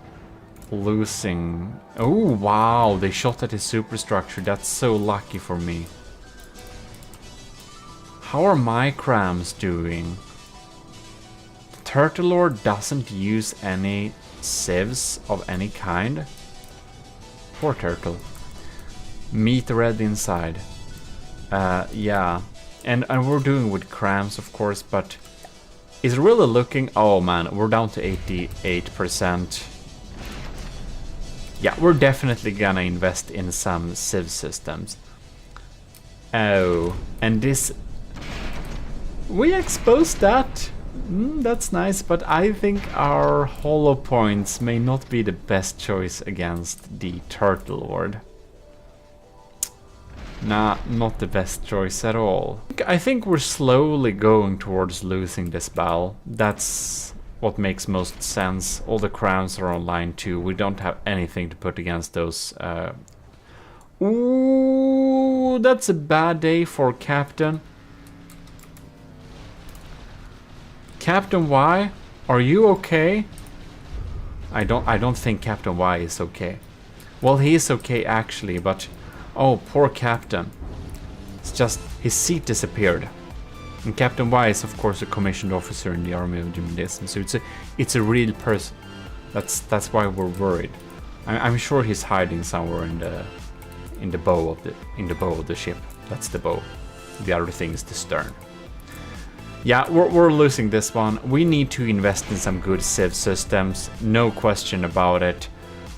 losing. Oh wow, they shot at his superstructure. That's so lucky for me. How are my crams doing? The Turtle Lord doesn't use any civs of any kind. Poor turtle. Meat red inside. Yeah. And we're doing with crams, of course, but it's really looking... Oh man, we're down to 88%. Yeah, we're definitely gonna invest in some civ systems. Oh, and this... We exposed that. That's nice, but I think our hollow points may not be the best choice against the Turtle Lord. Nah, not the best choice at all. I think we're slowly going towards losing this battle. That's what makes most sense. All the crowns are online too. We don't have anything to put against those. Ooh, that's a bad day for Captain. Captain Y, are you okay? I don't think Captain Y is okay. Well, he is okay actually, but oh, poor Captain. It's just his seat disappeared. And Captain Y is of course a commissioned officer in the army of GMODIST, so it's a real person. That's why we're worried. I'm sure he's hiding somewhere in the bow of the ship. That's the bow. The other thing is the stern. Yeah, we're losing this one. We need to invest in some good civ systems, no question about it.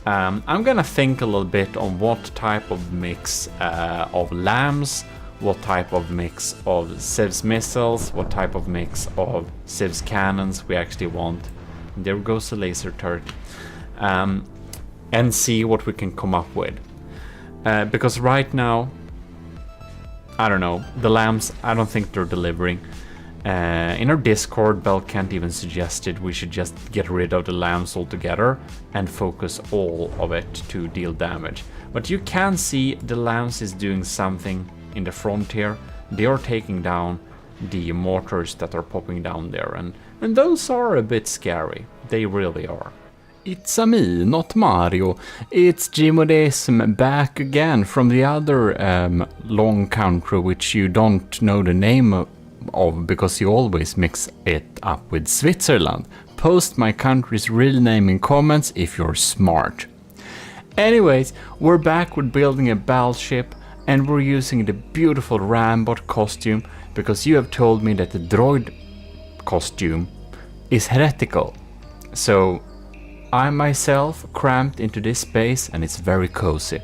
I'm gonna think a little bit on what type of mix of lambs, what type of mix of civs missiles, what type of mix of civs cannons we actually want. There goes the laser turret. And see what we can come up with. Because right now, I don't know, the lambs, I don't think they're delivering. In our Discord, Belkant even suggested we should just get rid of the lambs altogether and focus all of it to deal damage. But you can see the lambs is doing something in the front here. They are taking down the mortars that are popping down there, and those are a bit scary. They really are. It's me, not Mario. It's GMODIST back again from the other long country which you don't know the name of because you always mix it up with Switzerland. Post my country's real name in comments if you're smart. Anyways, we're back with building a battleship, and we're using the beautiful Rambot costume because you have told me that the droid costume is heretical. So I myself cramped into this space and it's very cozy.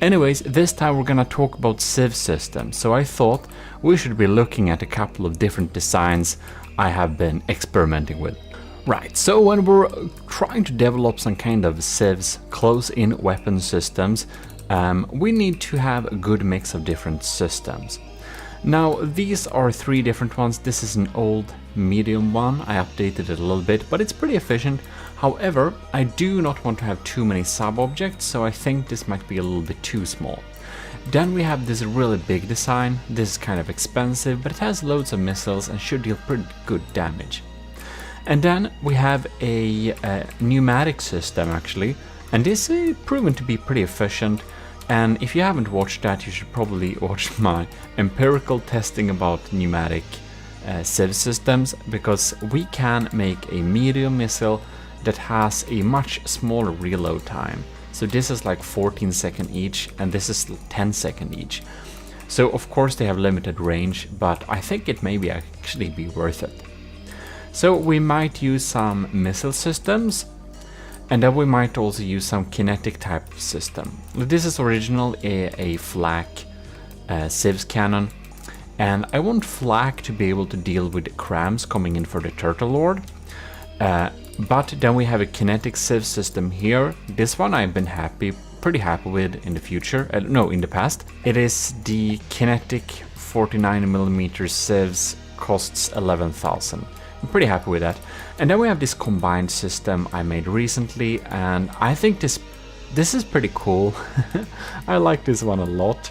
Anyways, this time we're gonna talk about civ systems, so I thought we should be looking at a couple of different designs I have been experimenting with. Right, so when we're trying to develop some kind of civs, close-in weapon systems, we need to have a good mix of different systems. Now, these are 3 different ones. This is an old medium one. I updated it a little bit, but it's pretty efficient. However, I do not want to have too many sub-objects, so I think this might be a little bit too small. Then we have this really big design. This is kind of expensive, but it has loads of missiles and should deal pretty good damage. And then we have a pneumatic system actually, and this is proven to be pretty efficient. And if you haven't watched that, you should probably watch my empirical testing about pneumatic civ systems, because we can make a medium missile that has a much smaller reload time. So this is like 14 seconds each, and this is 10 seconds each. So of course they have limited range, but I think it may actually be worth it. So we might use some missile systems, and then we might also use some kinetic type of system. This is original a flak civs cannon, and I want flak to be able to deal with crams coming in for the Turtle Lord. But then we have a kinetic civ system here. This one I've been pretty happy with in the future. No, in the past. It is the kinetic 49mm civs, costs 11,000. I'm pretty happy with that. And then we have this combined system I made recently, and I think this is pretty cool. I like this one a lot.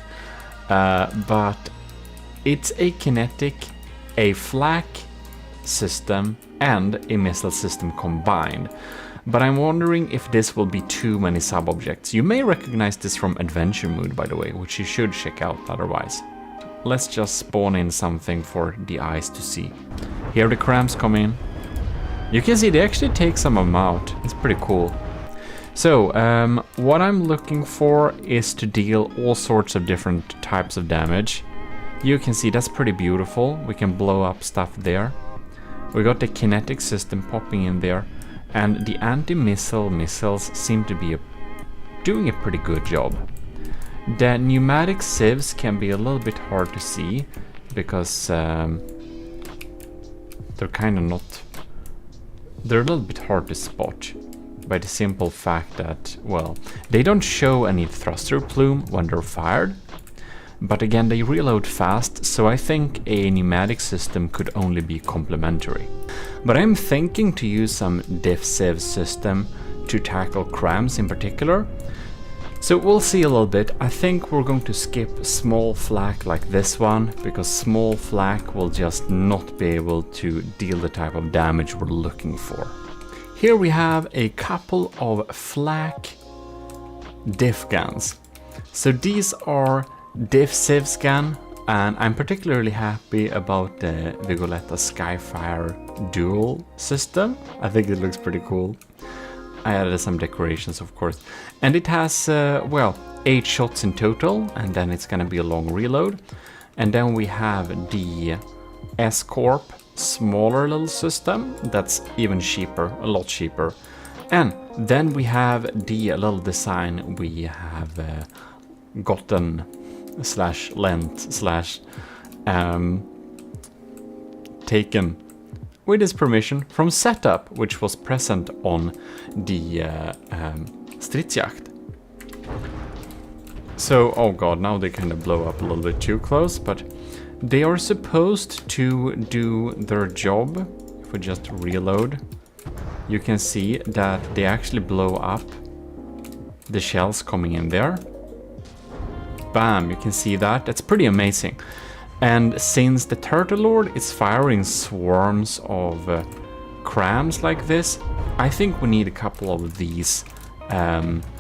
But it's a kinetic, a flak system, and a missile system combined. But I'm wondering if this will be too many sub-objects. You may recognize this from Adventure Mode, by the way, which you should check out otherwise. Let's just spawn in something for the eyes to see. Here the crams come in. You can see they actually take some of them out. It's pretty cool. So, what I'm looking for is to deal all sorts of different types of damage. You can see that's pretty beautiful. We can blow up stuff there. We got the kinetic system popping in there, and the anti-missile missiles seem to be doing a pretty good job. The pneumatic civs can be a little bit hard to see because they're kind of not. They're a little bit hard to spot by the simple fact that, well, they don't show any thruster plume when they're fired, but again they reload fast, so I think a pneumatic system could only be complementary. But I'm thinking to use some diff-sieve system to tackle crams in particular. So we'll see a little bit. I think we're going to skip small flak like this one, because small flak will just not be able to deal the type of damage we're looking for. Here we have a couple of flak diff guns. So these are diff-sieve scan, and I'm particularly happy about the Vigoletta Skyfire dual system. I think it looks pretty cool. I added some decorations, of course. And it has, well, 8 shots in total, and then it's gonna be a long reload. And then we have the S-Corp smaller little system that's even cheaper, a lot cheaper. And then we have the little design we have gotten / lent / taken with his permission from Setup, which was present on the Stridsjakt. So, oh god, now they kind of blow up a little bit too close, but they are supposed to do their job. If we just reload, you can see that they actually blow up the shells coming in there. Bam, you can see that. That's pretty amazing. And since the Turtle Lord is firing swarms of crams like this, I think we need a couple of these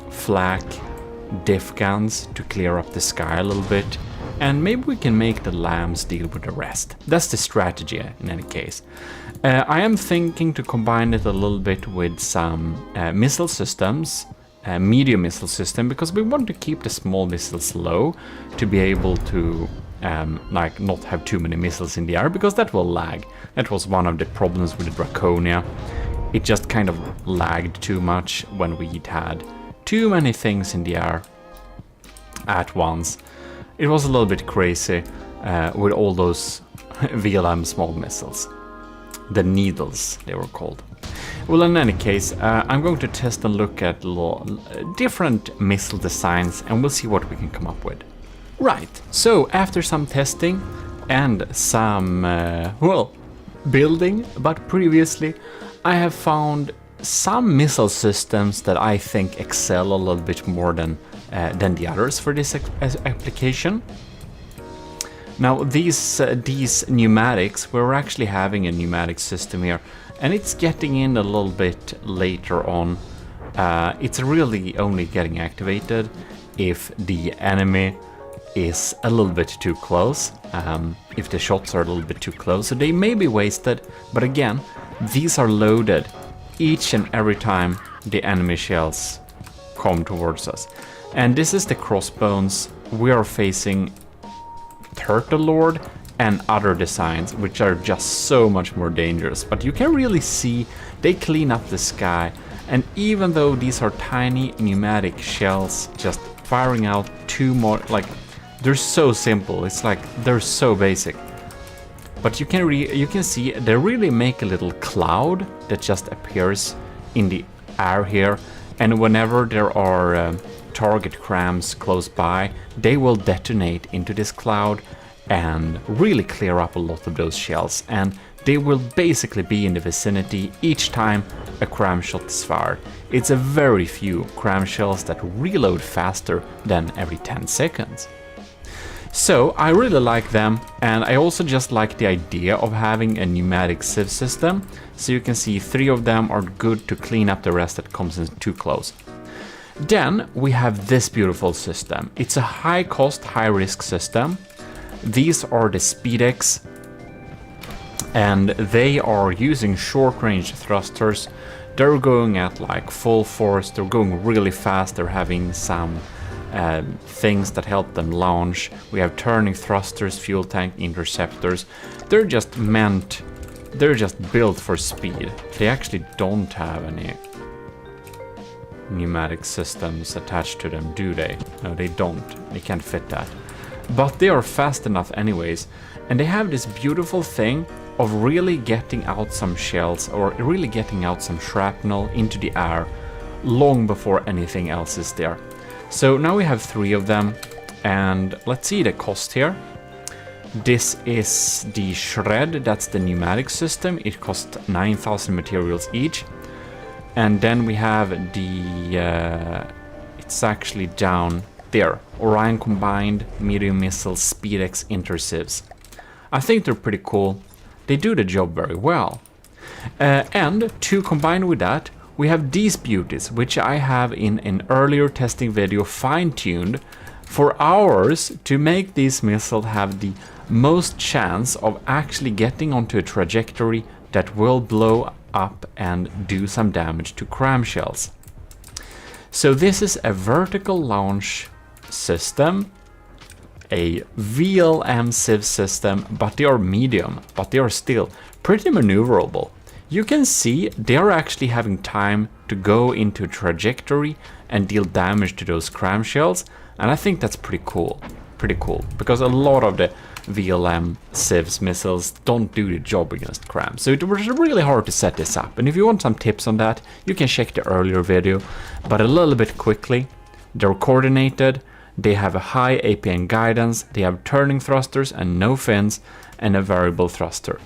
flak diff guns to clear up the sky a little bit. And maybe we can make the lambs deal with the rest. That's the strategy in any case. I am thinking to combine it a little bit with some missile systems, medium missile system, because we want to keep the small missiles low to be able to like not have too many missiles in the air, because that will lag. That was one of the problems with the Draconia. It just kind of lagged too much when we had too many things in the air at once. It was a little bit crazy with all those VLM small missiles. The needles, they were called. Well, in any case, I'm going to test and look at different missile designs, and we'll see what we can come up with. Right, so after some testing and some, well, building, but previously, I have found some missile systems that I think excel a little bit more than the others for this application. Now, these pneumatics, we're actually having a pneumatic system here, and it's getting in a little bit later on. It's really only getting activated if the enemy is a little bit too close, if the shots are a little bit too close, so they may be wasted, but again, these are loaded each and every time the enemy shells come towards us. And this is the crossbones. We are facing Turtle Lord and other designs, which are just so much more dangerous, but you can really see they clean up the sky, and even though these are tiny pneumatic shells just firing out two more, like, they're so simple, it's like they're so basic. But you can see they really make a little cloud that just appears in the air here, and whenever there are target crams close by, they will detonate into this cloud and really clear up a lot of those shells, and they will basically be in the vicinity each time a cram shot is fired. It's a very few cram shells that reload faster than every 10 seconds. So I really like them, and I also just like the idea of having a pneumatic sieve system. So you can see 3 of them are good to clean up the rest that comes in too close. Then we have this beautiful system. It's a high cost, high risk system. These are the Speedex, and they are using short range thrusters. They're going at like full force, they're going really fast, they're having some things that help them launch. We have turning thrusters, fuel tank interceptors. They're just built for speed. They actually don't have any pneumatic systems attached to them, do they? No, they don't. They can't fit that. But they are fast enough anyways, and they have this beautiful thing of really getting out some shells or really getting out some shrapnel into the air long before anything else is there. So now we have 3 of them. And let's see the cost here. This is the shred, that's the pneumatic system. It costs 9,000 materials each. And then we have the, it's actually down there. Orion Combined, Medium Missiles, SpeedX Intercivs. I think they're pretty cool. They do the job very well. And to combine with that, we have these beauties, which I have in an earlier testing video fine-tuned for hours to make these missiles have the most chance of actually getting onto a trajectory that will blow up and do some damage to cramshells. So this is a vertical launch system, a VLM sieve system, but they are medium, but they are still pretty maneuverable. You can see they're actually having time to go into a trajectory and deal damage to those cramshells, and I think that's pretty cool, because a lot of the VLM sieves missiles don't do the job against crams. So it was really hard to set this up, and if you want some tips on that, you can check the earlier video, but a little bit quickly. They're coordinated, they have a high APN guidance, they have turning thrusters and no fins, and a variable thruster.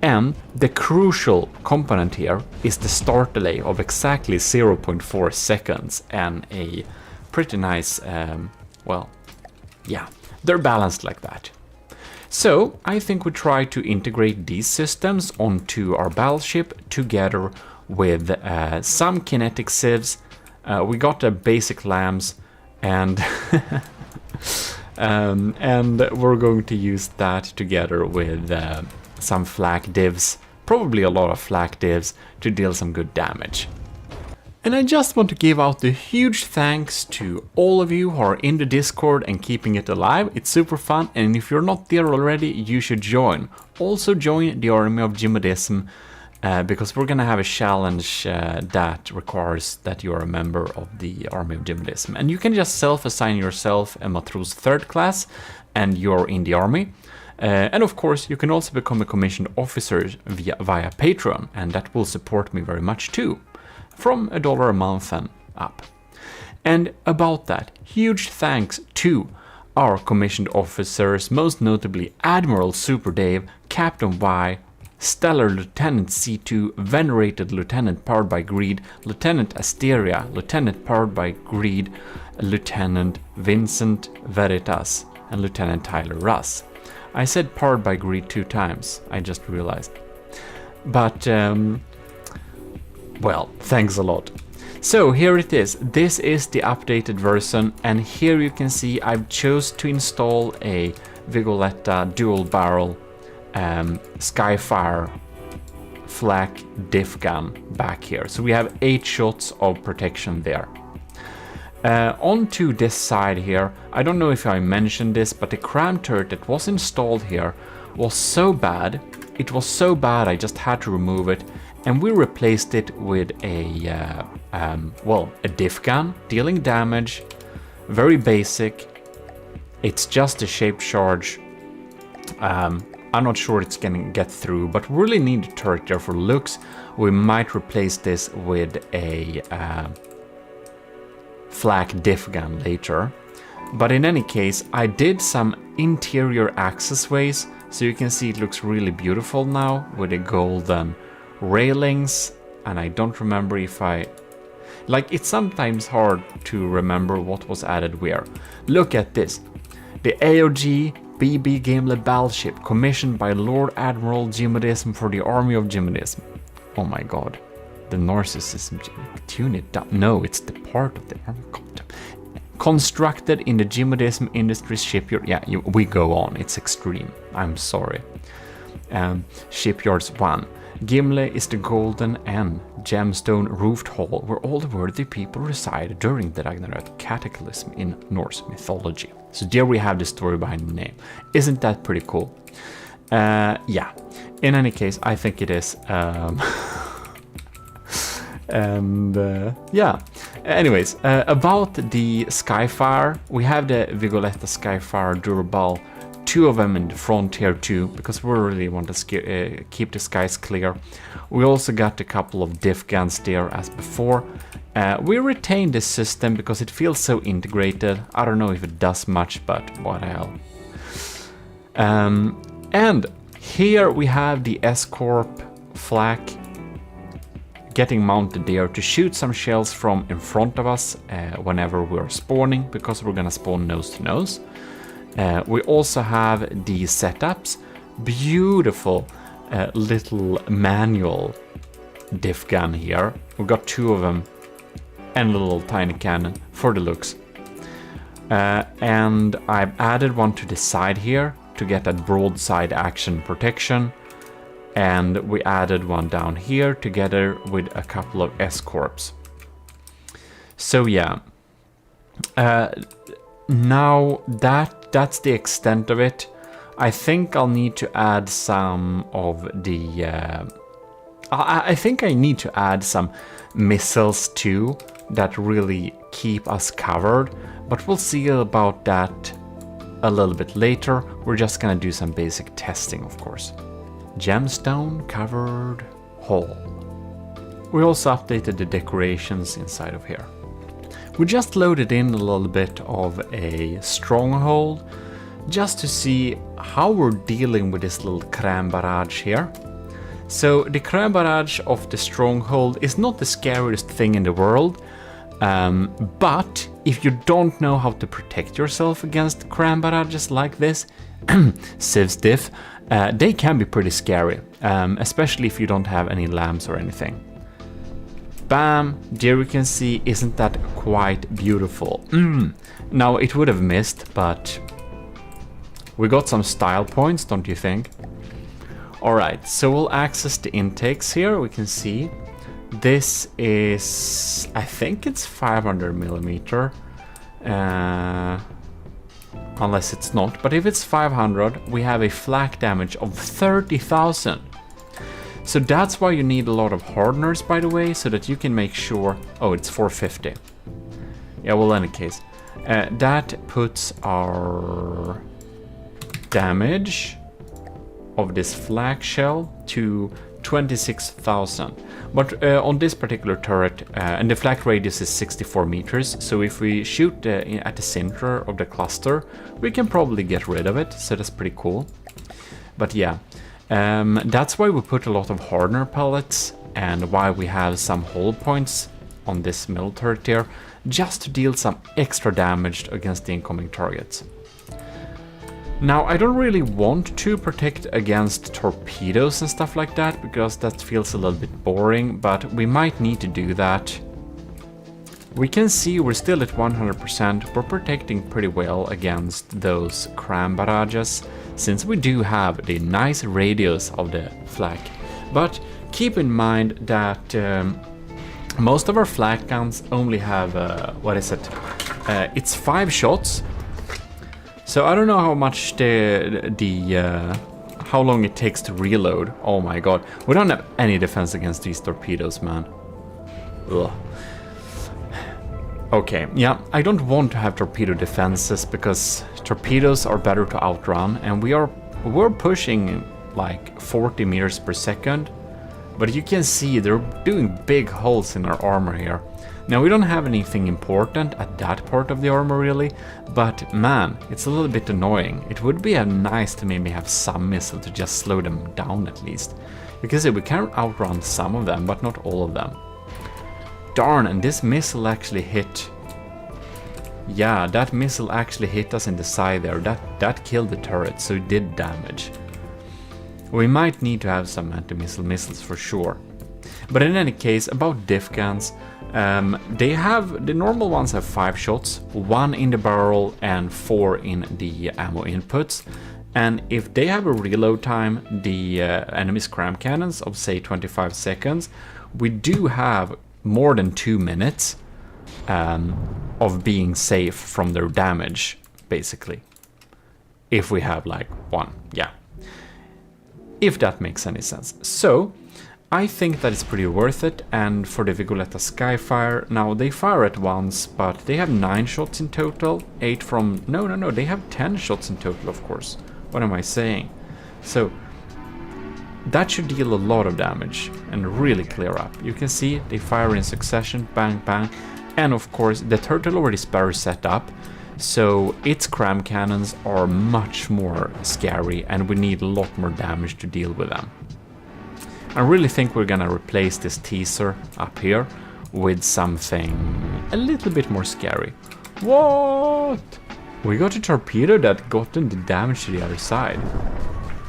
And the crucial component here is the start delay of exactly 0.4 seconds and a pretty nice, well, yeah, they're balanced like that. So I think we try to integrate these systems onto our battleship together with some kinetic sieves. We got the basic lambs and and we're going to use that together with some flak divs, probably a lot of flak divs, to deal some good damage. And I just want to give out a huge thanks to all of you who are in the Discord and keeping it alive. It's super fun, and if you're not there already, you should join. Also join the Army of GMODISM, because we're gonna have a challenge that requires that you're a member of the Army of GMODISM. And you can just self-assign yourself a Matros 3rd class, and you're in the army. And of course, you can also become a commissioned officer via Patreon, and that will support me very much too, from $1 a month and up. And about that, huge thanks to our commissioned officers, most notably Admiral Super Dave, Captain Y, Stellar Lieutenant C2, Venerated Lieutenant powered by Greed, Lieutenant Asteria, Lieutenant powered by Greed, Lieutenant Vincent Veritas, and Lieutenant Tyler Russ. I said powered by Greed 2 times, I just realized. But, well, thanks a lot. So here it is. This is the updated version, and here you can see I've chose to install a Vigoletta dual barrel Skyfire flak diff gun back here. So we have 8 shots of protection there. Onto this side here, I don't know if I mentioned this, but the cram turret that was installed here was so bad. It was so bad I just had to remove it, and we replaced it with a well, a diff gun, dealing damage, very basic. It's just a shaped charge. I'm not sure it's gonna get through, but we really need a turret there for looks. We might replace this with a flak diff gun later. But in any case, I did some interior accessways, so you can see it looks really beautiful now with the golden railings, and I don't remember if it's sometimes hard to remember what was added where. Look at this. The AOG BB Gimli battleship commissioned by Lord Admiral GMODISM for the Army of GMODISM. Oh my god. The narcissism, tune it down. No, it's the part of the army. Constructed in the GMODISM Industries shipyard. Yeah, we go on. It's extreme. I'm sorry. Shipyards 1. Gimli is the golden and gemstone roofed hall where all the worthy people reside during the Ragnarök cataclysm in Norse mythology. So there we have the story behind the name. Isn't that pretty cool? Yeah. In any case, I think it is. And yeah. Anyways, about the Skyfire, we have the Vigoletta Skyfire durable 2 of them in the front here too, because we really want to keep the skies clear. We also got a couple of diff guns there as before. We retained this system because it feels so integrated. I don't know if it does much, but what the hell. And here we have the S-Corp flak getting mounted there to shoot some shells from in front of us whenever we're spawning, because we're gonna spawn nose to nose. We also have these setups, beautiful little manual diff gun here. We've got 2 of them and a little tiny cannon for the looks. And I've added one to the side here to get that broadside action protection. And we added one down here together with a couple of S-Corps. So yeah, now that's the extent of it. I think I'll need to add some of the... I think I need to add some missiles too that really keep us covered. But we'll see about that a little bit later. We're just gonna do some basic testing, of course. Gemstone covered hull. We also updated the decorations inside of here. We just loaded in a little bit of a stronghold just to see how we're dealing with this little crème barrage here. So the crème barrage of the stronghold is not the scariest thing in the world, but if you don't know how to protect yourself against crème barrages like this, Civs diff, they can be pretty scary, especially if you don't have any lamps or anything. Bam, there we can see, isn't that quite beautiful? Now it would have missed, but we got some style points, don't you think? Alright, so we'll access the intakes here. We can see this is, I think it's 500 millimeter. Unless it's not, but if it's 500, we have a flak damage of 30,000. So that's why you need a lot of hardeners, by the way, so that you can make sure... Oh, it's 450. Yeah, well, in any case, that puts our damage of this flak shell to 26,000. But on this particular turret, and the flak radius is 64 meters, so if we shoot at the center of the cluster, we can probably get rid of it, so that's pretty cool. But yeah, that's why we put a lot of hardener pellets, and why we have some hull points on this middle turret here, just to deal some extra damage against the incoming targets. Now, I don't really want to protect against torpedoes and stuff like that, because that feels a little bit boring, but we might need to do that. We can see we're still at 100%, we're protecting pretty well against those crème barrages, since we do have the nice radius of the flak. But keep in mind that most of our flak guns only have, it's 5 shots. So I don't know how much how long it takes to reload. Oh my god, we don't have any defense against these torpedoes, man. Ugh. Okay, yeah, I don't want to have torpedo defenses because torpedoes are better to outrun, and we're pushing like 40 meters per second. But you can see they're doing big holes in our armor here. Now, we don't have anything important at that part of the armor really, but man, it's a little bit annoying. It would be nice to maybe have some missile to just slow them down at least. You can see we can outrun some of them, but not all of them. Darn, and this missile actually hit... Yeah, that missile actually hit us in the side there. That killed the turret, so it did damage. We might need to have some anti-missile missiles for sure. But in any case, about diff guns, the normal ones have 5 shots, 1 in the barrel and 4 in the ammo inputs. And if they have a reload time, the enemy scram cannons of say 25 seconds, we do have more than 2 minutes of being safe from their damage, basically. If we have like 1, yeah. If that makes any sense. So, I think that it's pretty worth it, and for the Vigoletta Skyfire, now they fire at once, but they have 9 shots in total, 8 from... No, they have 10 shots in total, of course. What am I saying? So that should deal a lot of damage and really clear up. You can see they fire in succession, bang, bang. And of course, the turtle already spare set up, so its cram cannons are much more scary and we need a lot more damage to deal with them. I really think we're gonna replace this teaser up here with something a little bit more scary. What? We got a torpedo that got in the damage to the other side.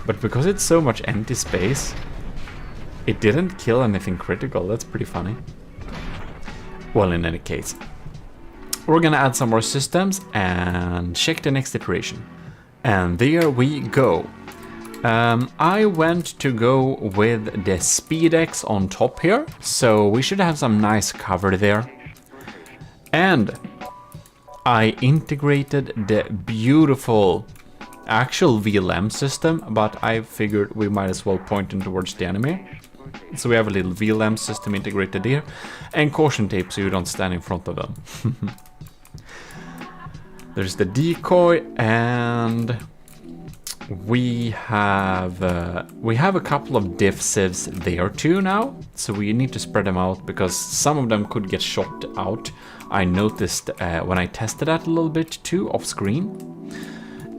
But because it's so much empty space, it didn't kill anything critical. That's pretty funny. Well, in any case, we're gonna add some more systems and check the next iteration. And there we go. I went to go with the SpeedX on top here, so we should have some nice cover there. And I integrated the beautiful actual VLM system, but I figured we might as well point them towards the enemy. So we have a little VLM system integrated here, and caution tape so you don't stand in front of them. There's the decoy, and we have a couple of diff civs there too now, so we need to spread them out because some of them could get shot out. I noticed when I tested that a little bit too off screen.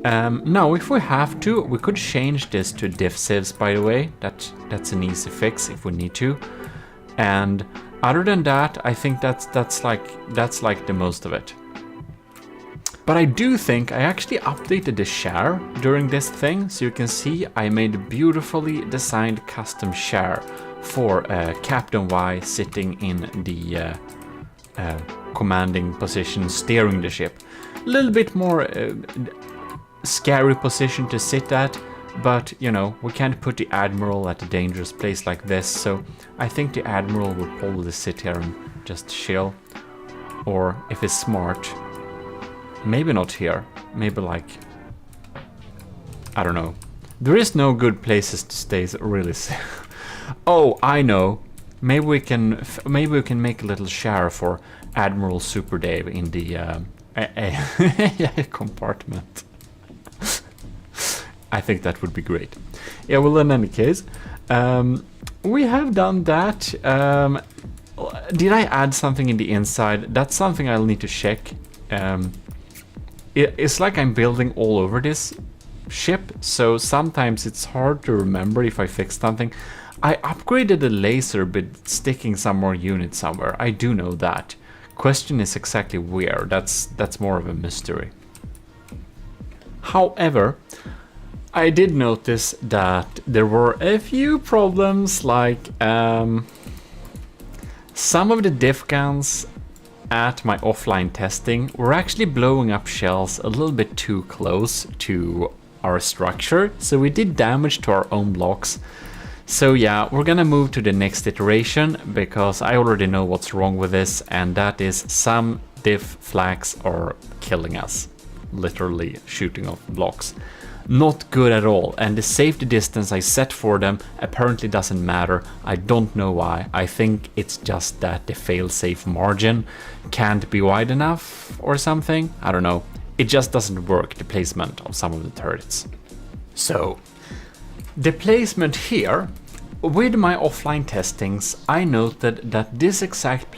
Now, if we have to, we could change this to diff civs, by the way. That's an easy fix if we need to. And other than that, I think that's like the most of it. But I do think I actually updated the share during this thing, so you can see I made a beautifully designed custom share for Captain Y sitting in the commanding position, steering the ship. A little bit more scary position to sit at, but you know, we can't put the Admiral at a dangerous place like this, so I think the Admiral would probably sit here and just chill. Or if it's smart, maybe not here, maybe like, I don't know. There is no good places to stay really. Oh, I know. Maybe we can make a little share for Admiral Super Dave in the compartment. I think that would be great. Yeah, well, in any case, we have done that. Did I add something in the inside? That's something I'll need to check. It's like I'm building all over this ship, so sometimes it's hard to remember if I fixed something. I upgraded the laser but sticking some more units somewhere. I do know that. Question is exactly where. That's more of a mystery. However, I did notice that there were a few problems, like some of the diff guns at my offline testing were actually blowing up shells a little bit too close to our structure, so we did damage to our own blocks. So yeah, we're gonna move to the next iteration because I already know what's wrong with this, and that is some diff flags are killing us, literally shooting off blocks. Not good at all, and the safety distance I set for them apparently doesn't matter. I don't know why. I think it's just that the failsafe margin can't be wide enough or something. I don't know. It just doesn't work, the placement of some of the turrets. So, the placement here, with my offline testings, I noted that this exact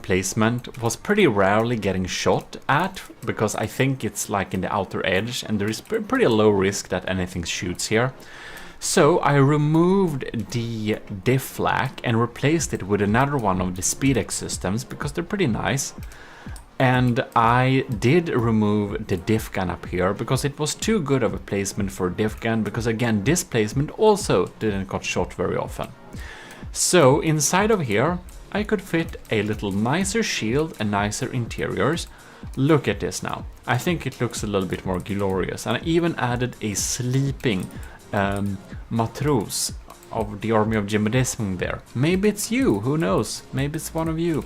placement was pretty rarely getting shot at, because I think it's like in the outer edge and there is pretty low risk that anything shoots here. So I removed the diff flag and replaced it with another one of the SpeedX systems because they're pretty nice. And I did remove the diff gun up here because it was too good of a placement for a diff gun, because again, this placement also didn't got shot very often. So inside of here, I could fit a little nicer shield and nicer interiors. Look at this now. I think it looks a little bit more glorious. And I even added a sleeping matros of the army of GMODIST there. Maybe it's you, who knows? Maybe it's one of you.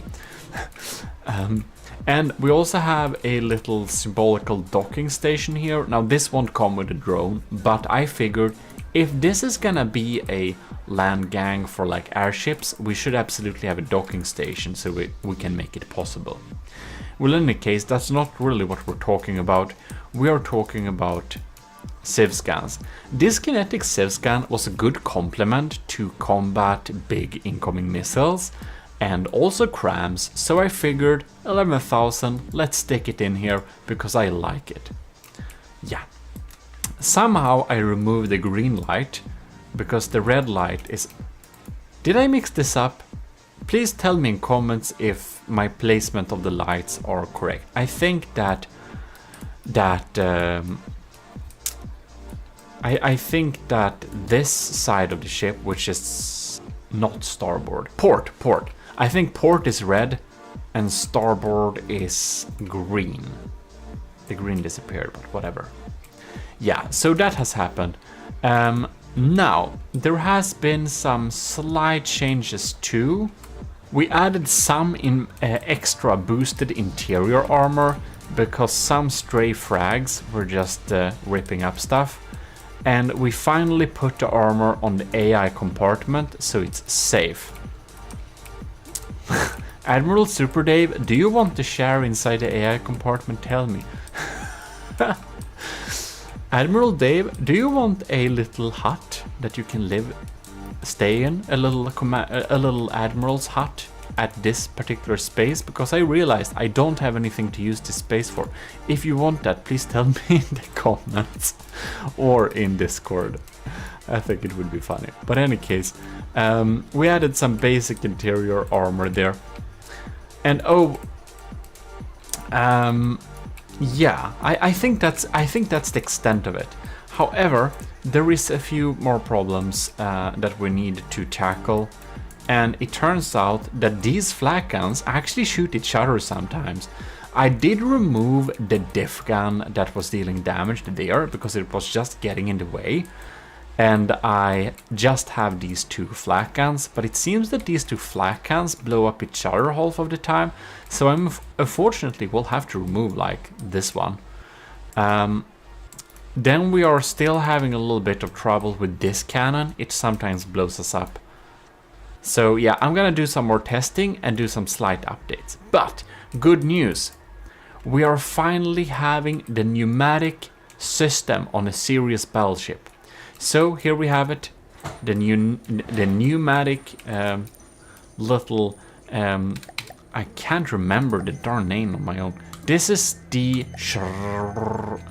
And we also have a little symbolical docking station here. Now this won't come with a drone, but I figured if this is gonna be a land gang for like airships, we should absolutely have a docking station so we can make it possible. Well, in any case, that's not really what we're talking about. We are talking about Civ scans. This kinetic Civ scan was a good complement to combat big incoming missiles and also crams, so I figured 11,000, let's stick it in here because I like it. Yeah. Somehow I removed the green light because the red light is... Did I mix this up? Please tell me in comments if my placement of the lights are correct. I think that I think that this side of the ship, which is not starboard, port. I think port is red and starboard is green. The green disappeared, but whatever. Yeah, so that has happened. Now, there has been some slight changes too. We added some extra boosted interior armor because some stray frags were just ripping up stuff. And we finally put the armor on the AI compartment so it's safe. Admiral Super Dave, do you want to share inside the AI compartment? Tell me. Admiral Dave, do you want a little hut that you can stay in? A little admiral's hut at this particular space? Because I realized I don't have anything to use this space for. If you want that, please tell me in the comments or in Discord. I think it would be funny. But in any case, we added some basic interior armor there. And yeah, I think that's the extent of it. However, there is a few more problems that we need to tackle, and it turns out that these flak guns actually shoot each other sometimes. I did remove the diff gun that was dealing damage there because it was just getting in the way, and I just have these two flak guns, but it seems that these two flak guns blow up each other half of the time, so I'm unfortunately will have to remove like this one. Then we are still having a little bit of trouble with this cannon. It sometimes blows us up. So yeah, I'm gonna do some more testing and do some slight updates. But good news, we are finally having the pneumatic system on a serious battleship. So here we have it, the pneumatic little, I can't remember the darn name on my own. This is the shred.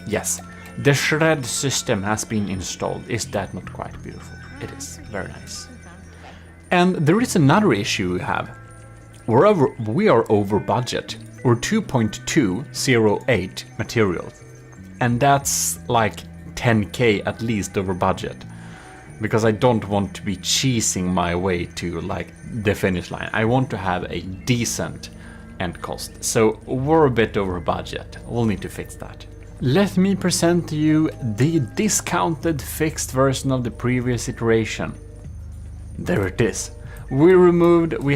Yes, the shred system has been installed. Is that not quite beautiful? It is, very nice. And there is another issue we have. We are over budget. We're 2.208 materials. And that's like 10k at least over budget. Because I don't want to be cheesing my way to like the finish line. I want to have a decent end cost. So we're a bit over budget. We'll need to fix that. Let me present to you the discounted fixed version of the previous iteration. There it is. We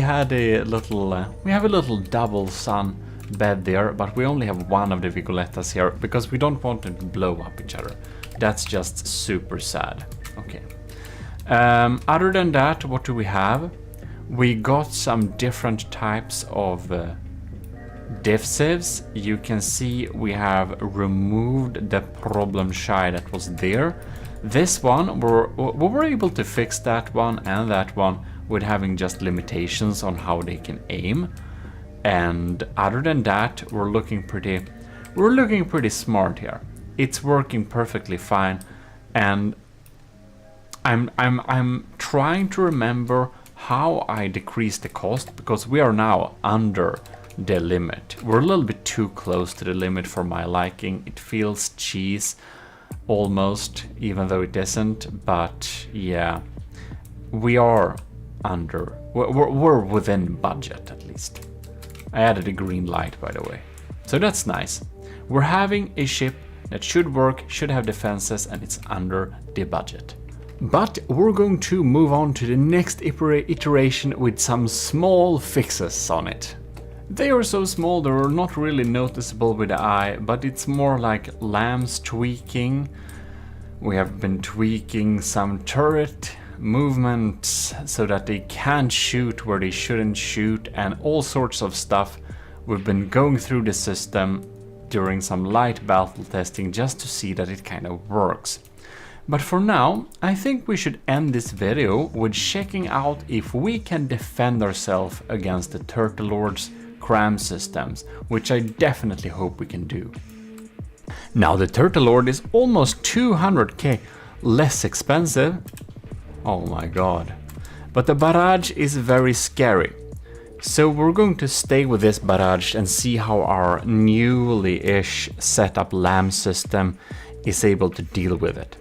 have a little double sun bed there, but we only have one of the Vigolettas here because we don't want them to blow up each other. That's just super sad. Okay. Other than that, what do we have? We got some different types of diff civs. You can see we have removed the problem shy that was there. This one, we were able to fix that one and that one with having just limitations on how they can aim. And other than that, we're looking pretty smart here. It's working perfectly fine, and I'm trying to remember how I decreased the cost because we are now under the limit. We're a little bit too close to the limit for my liking. It feels cheese almost, even though it isn't. But yeah, we are under. We're within budget at least. I added a green light, by the way. So that's nice. We're having a ship that should work, should have defenses, and it's under the budget. But we're going to move on to the next iteration with some small fixes on it. They are so small they're not really noticeable with the eye, but it's more like lambs tweaking. We have been tweaking some turret movements so that they can't shoot where they shouldn't shoot and all sorts of stuff. We've been going through the system during some light battle testing just to see that it kind of works. But for now, I think we should end this video with checking out if we can defend ourselves against the Turtle Lord's cram systems, which I definitely hope we can do. Now the Turtle Lord is almost 200k less expensive. Oh my god. But the barrage is very scary. So we're going to stay with this barrage and see how our newly-ish set up LAM system is able to deal with it.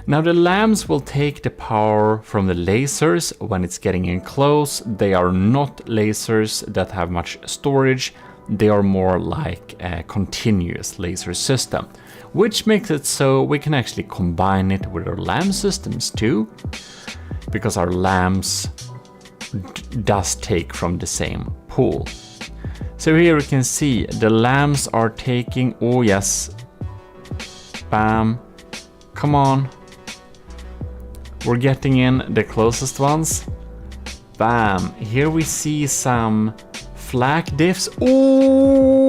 Now the LAMs will take the power from the lasers when it's getting in close. They are not lasers that have much storage. They are more like a continuous laser system, which makes it so we can actually combine it with our LAM systems too, because our LAMs does take from the same pool. So here we can see the LAMs are taking, oh yes, bam, come on. We're getting in the closest ones. Bam. Here we see some flak diffs. Oh,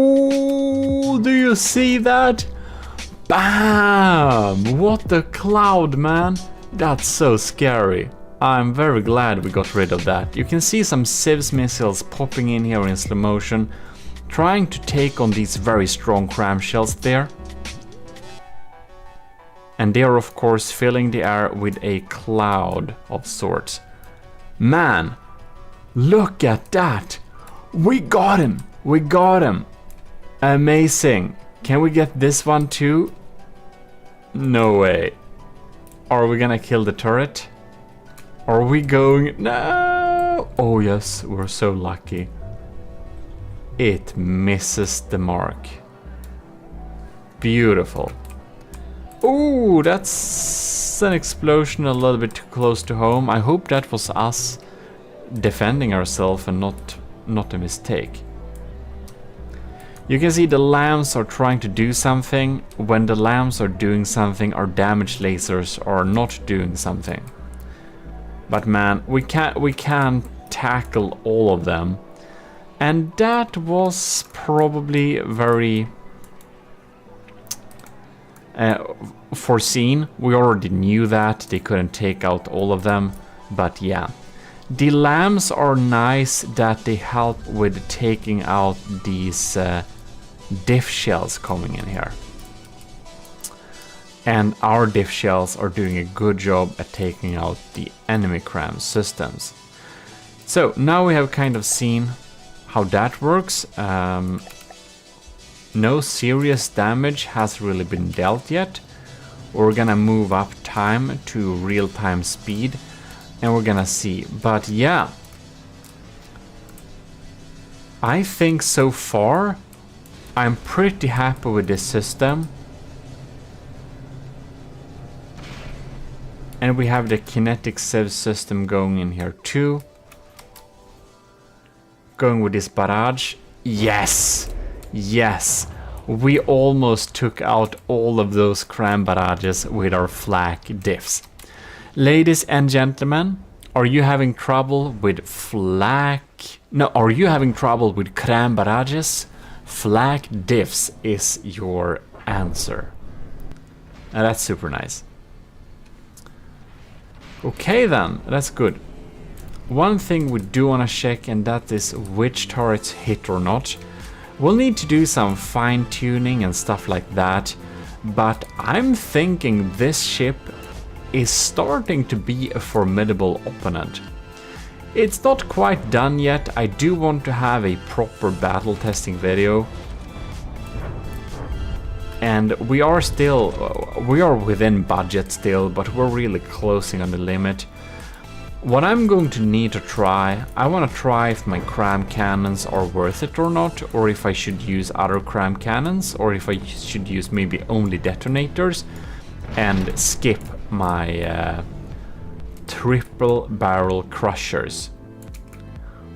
do you see that? Bam! What a cloud, man. That's so scary. I'm very glad we got rid of that. You can see some Civs missiles popping in here in slow motion, trying to take on these very strong cram shells there. And they are of course filling the air with a cloud of sorts. Man, look at that! We got him! We got him! Amazing! Can we get this one too? No way. Are we gonna kill the turret? Are we going? No! Oh yes, we're so lucky. It misses the mark. Beautiful. Oh, that's an explosion a little bit too close to home. I hope that was us defending ourselves and not a mistake. You can see the LAMs are trying to do something. When the LAMs are doing something, our damage lasers are not doing something. But man, we can't tackle all of them. And that was probably very foreseen. We already knew that they couldn't take out all of them, but yeah. The LAMs are nice that they help with taking out these diff shells coming in here. And our diff shells are doing a good job at taking out the enemy cram systems. So now we have kind of seen how that works. No serious damage has really been dealt yet. We're gonna move up time to real-time speed and we're gonna see. But yeah, I think so far I'm pretty happy with this system. And we have the kinetic sieve system going in here too. Going with this barrage. Yes! Yes! We almost took out all of those cram barrages with our flak diffs. Ladies and gentlemen, are you having trouble with flak? No, are you having trouble with cram barrages? Flak diffs is your answer. And that's super nice. Okay then, that's good. One thing we do want to check, and that is which turrets hit or not. We'll need to do some fine tuning and stuff like that, but I'm thinking this ship is starting to be a formidable opponent. It's not quite done yet. I do want to have a proper battle testing video. And we are within budget still, but we're really closing on the limit. What I'm going to need to try, I want to try if my cram cannons are worth it or not, or if I should use other cram cannons, or if I should use maybe only detonators and skip my triple barrel crushers.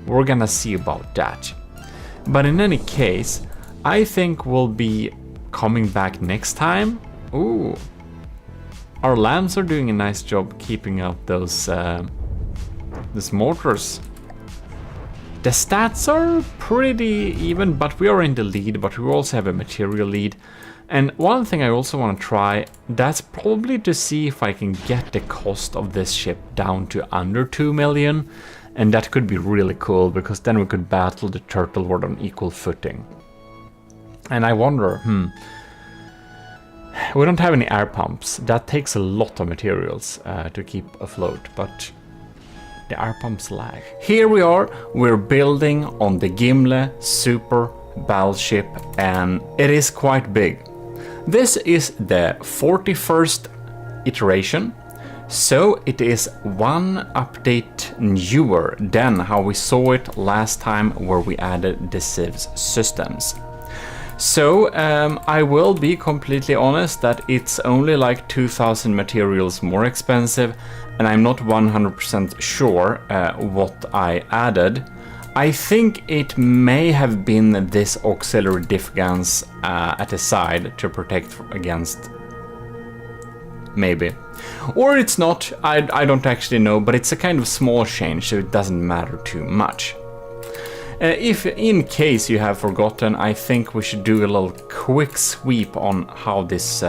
We're gonna see about that. But in any case, I think we'll be coming back next time. Ooh, our LAMs are doing a nice job keeping out those mortars. The stats are pretty even, but we are in the lead, but we also have a material lead. And one thing I also want to try, that's probably to see if I can get the cost of this ship down to under 2 million. And that could be really cool, because then we could battle the Turtle Horde on equal footing. And I wonder, we don't have any air pumps. That takes a lot of materials to keep afloat, but the air pumps lag. Here we are, we're building on the Gimle Super Battleship, and it is quite big. This is the 41st iteration, so it is one update newer than how we saw it last time, where we added the civs systems. So I will be completely honest that it's only like 2,000 materials more expensive, and I'm not 100% sure what I added. I think it may have been this auxiliary diff guns at the side to protect against, maybe. Or it's not, I don't actually know, but it's a kind of small change, so it doesn't matter too much. If in case you have forgotten, I think we should do a little quick sweep on how this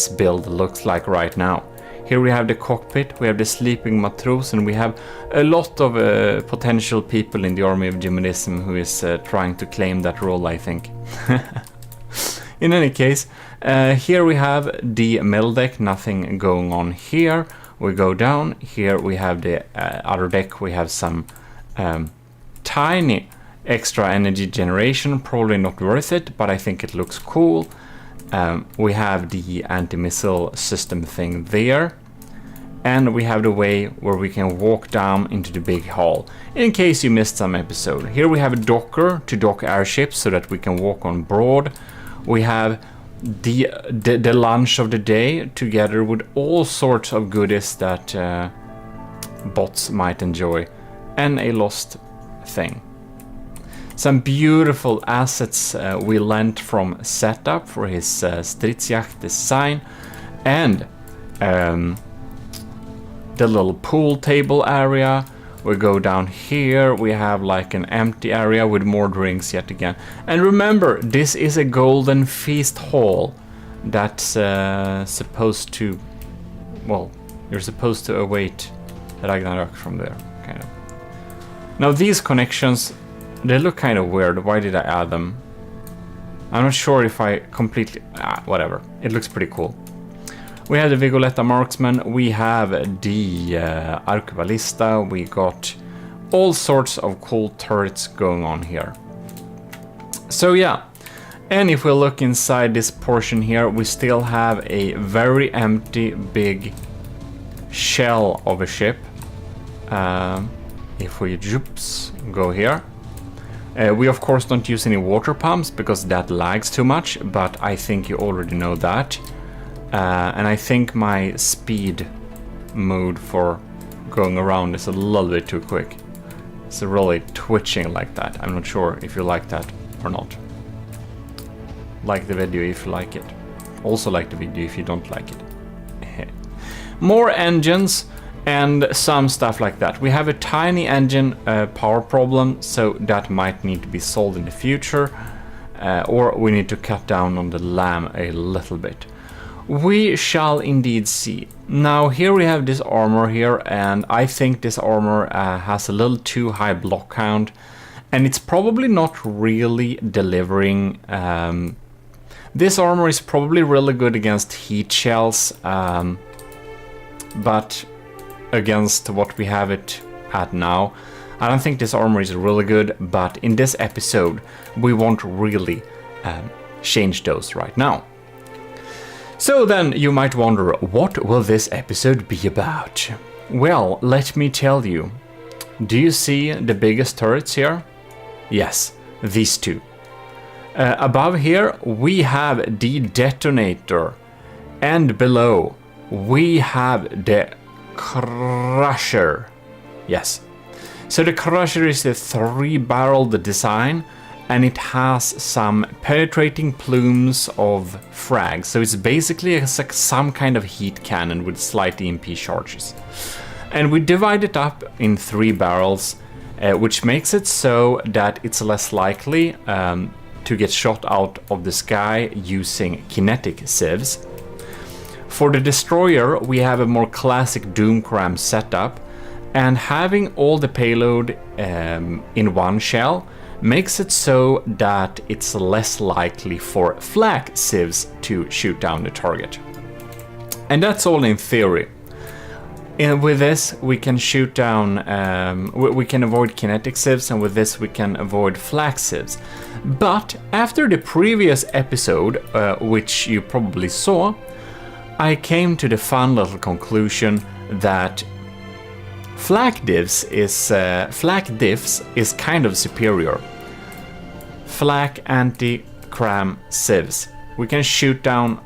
build looks like right now. Here we have the cockpit, we have the sleeping matros, and we have a lot of potential people in the army of GMODISM who is trying to claim that role, I think. In any case, here we have the middle deck, nothing going on here. We go down, here we have the other deck, we have some tiny extra energy generation, probably not worth it, but I think it looks cool. We have the anti-missile system thing there, and we have the way where we can walk down into the big hall, in case you missed some episode. Here we have a docker to dock airships so that we can walk on board. We have the lunch of the day together with all sorts of goodies that bots might enjoy, and a lost thing. Some beautiful assets we lent from Setup for his Stridsjacht design, and the little pool table area. We go down here, we have like an empty area with more drinks yet again. And remember, this is a golden feast hall that's supposed to, well, you're supposed to await Ragnarok from there, kind of. Now these connections, they look kind of weird. Why did I add them? I'm not sure if I completely... whatever. It looks pretty cool. We have the Vigoletta Marksman. We have the Arquebalista. We got all sorts of cool turrets going on here. So yeah. And if we look inside this portion here, we still have a very empty, big shell of a ship. If we go here. We of course don't use any water pumps because that lags too much, but I think you already know that. And I think my speed mode for going around is a little bit too quick. It's really twitching like that. I'm not sure if you like that or not. Like the video if you like it. Also like the video if you don't like it. More engines and some stuff like that. We have a tiny engine power problem, so that might need to be solved in the future. Or we need to cut down on the LAM a little bit. We shall indeed see. Now here we have this armor here, and I think this armor has a little too high block count, and it's probably not really delivering. This armor is probably really good against heat shells, but against what we have it at now, I don't think this armor is really good, but in this episode we won't really change those right now. So then you might wonder, what will this episode be about? Well, let me tell you. Do you see the biggest turrets here? Yes, these two. Above here we have the detonator, and below we have the crusher. Yes. So the crusher is a 3-barreled design, and it has some penetrating plumes of frags. So it's basically some kind of heat cannon with slight EMP charges. And we divide it up in 3 barrels, which makes it so that it's less likely to get shot out of the sky using kinetic sieves. For the destroyer, we have a more classic Doomcram setup, and having all the payload in one shell makes it so that it's less likely for flak sieves to shoot down the target. And that's all in theory. And with this, we can shoot down, we can avoid kinetic sieves, and with this we can avoid flak sieves. But after the previous episode, which you probably saw, I came to the fun little conclusion that flak diffs is kind of superior. Flak anti-cram sieves. We can shoot down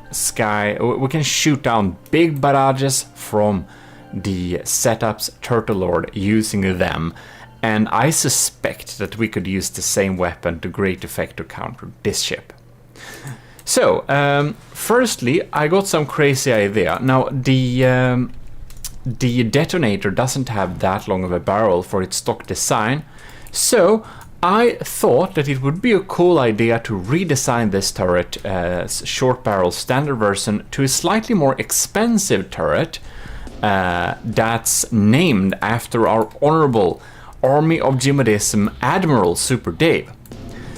big barrages from the setup's Turtle Lord using them, and I suspect that we could use the same weapon to great effect to counter this ship. So, firstly, I got some crazy idea. Now, the detonator doesn't have that long of a barrel for its stock design, so I thought that it would be a cool idea to redesign this turret, short barrel standard version, to a slightly more expensive turret that's named after our honorable Army of GMODISM Admiral Super Dave.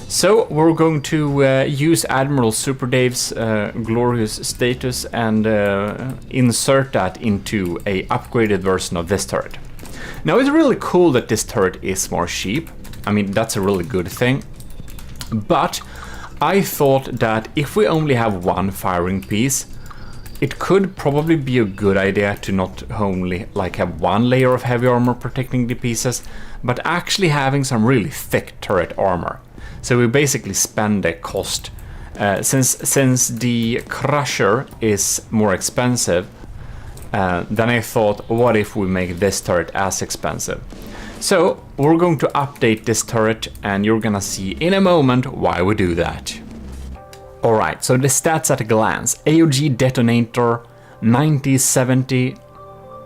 So we're going to use Admiral Super Dave's glorious status and insert that into a upgraded version of this turret. Now, it's really cool that this turret is more cheap. I mean, that's a really good thing. But I thought that if we only have one firing piece, it could probably be a good idea to not only like have one layer of heavy armor protecting the pieces, but actually having some really thick turret armor. So we basically spend the cost. Since the crusher is more expensive, then I thought, what if we make this turret as expensive? So we're going to update this turret, and you're gonna see in a moment why we do that. Alright, so the stats at a glance. AOG detonator, 90-70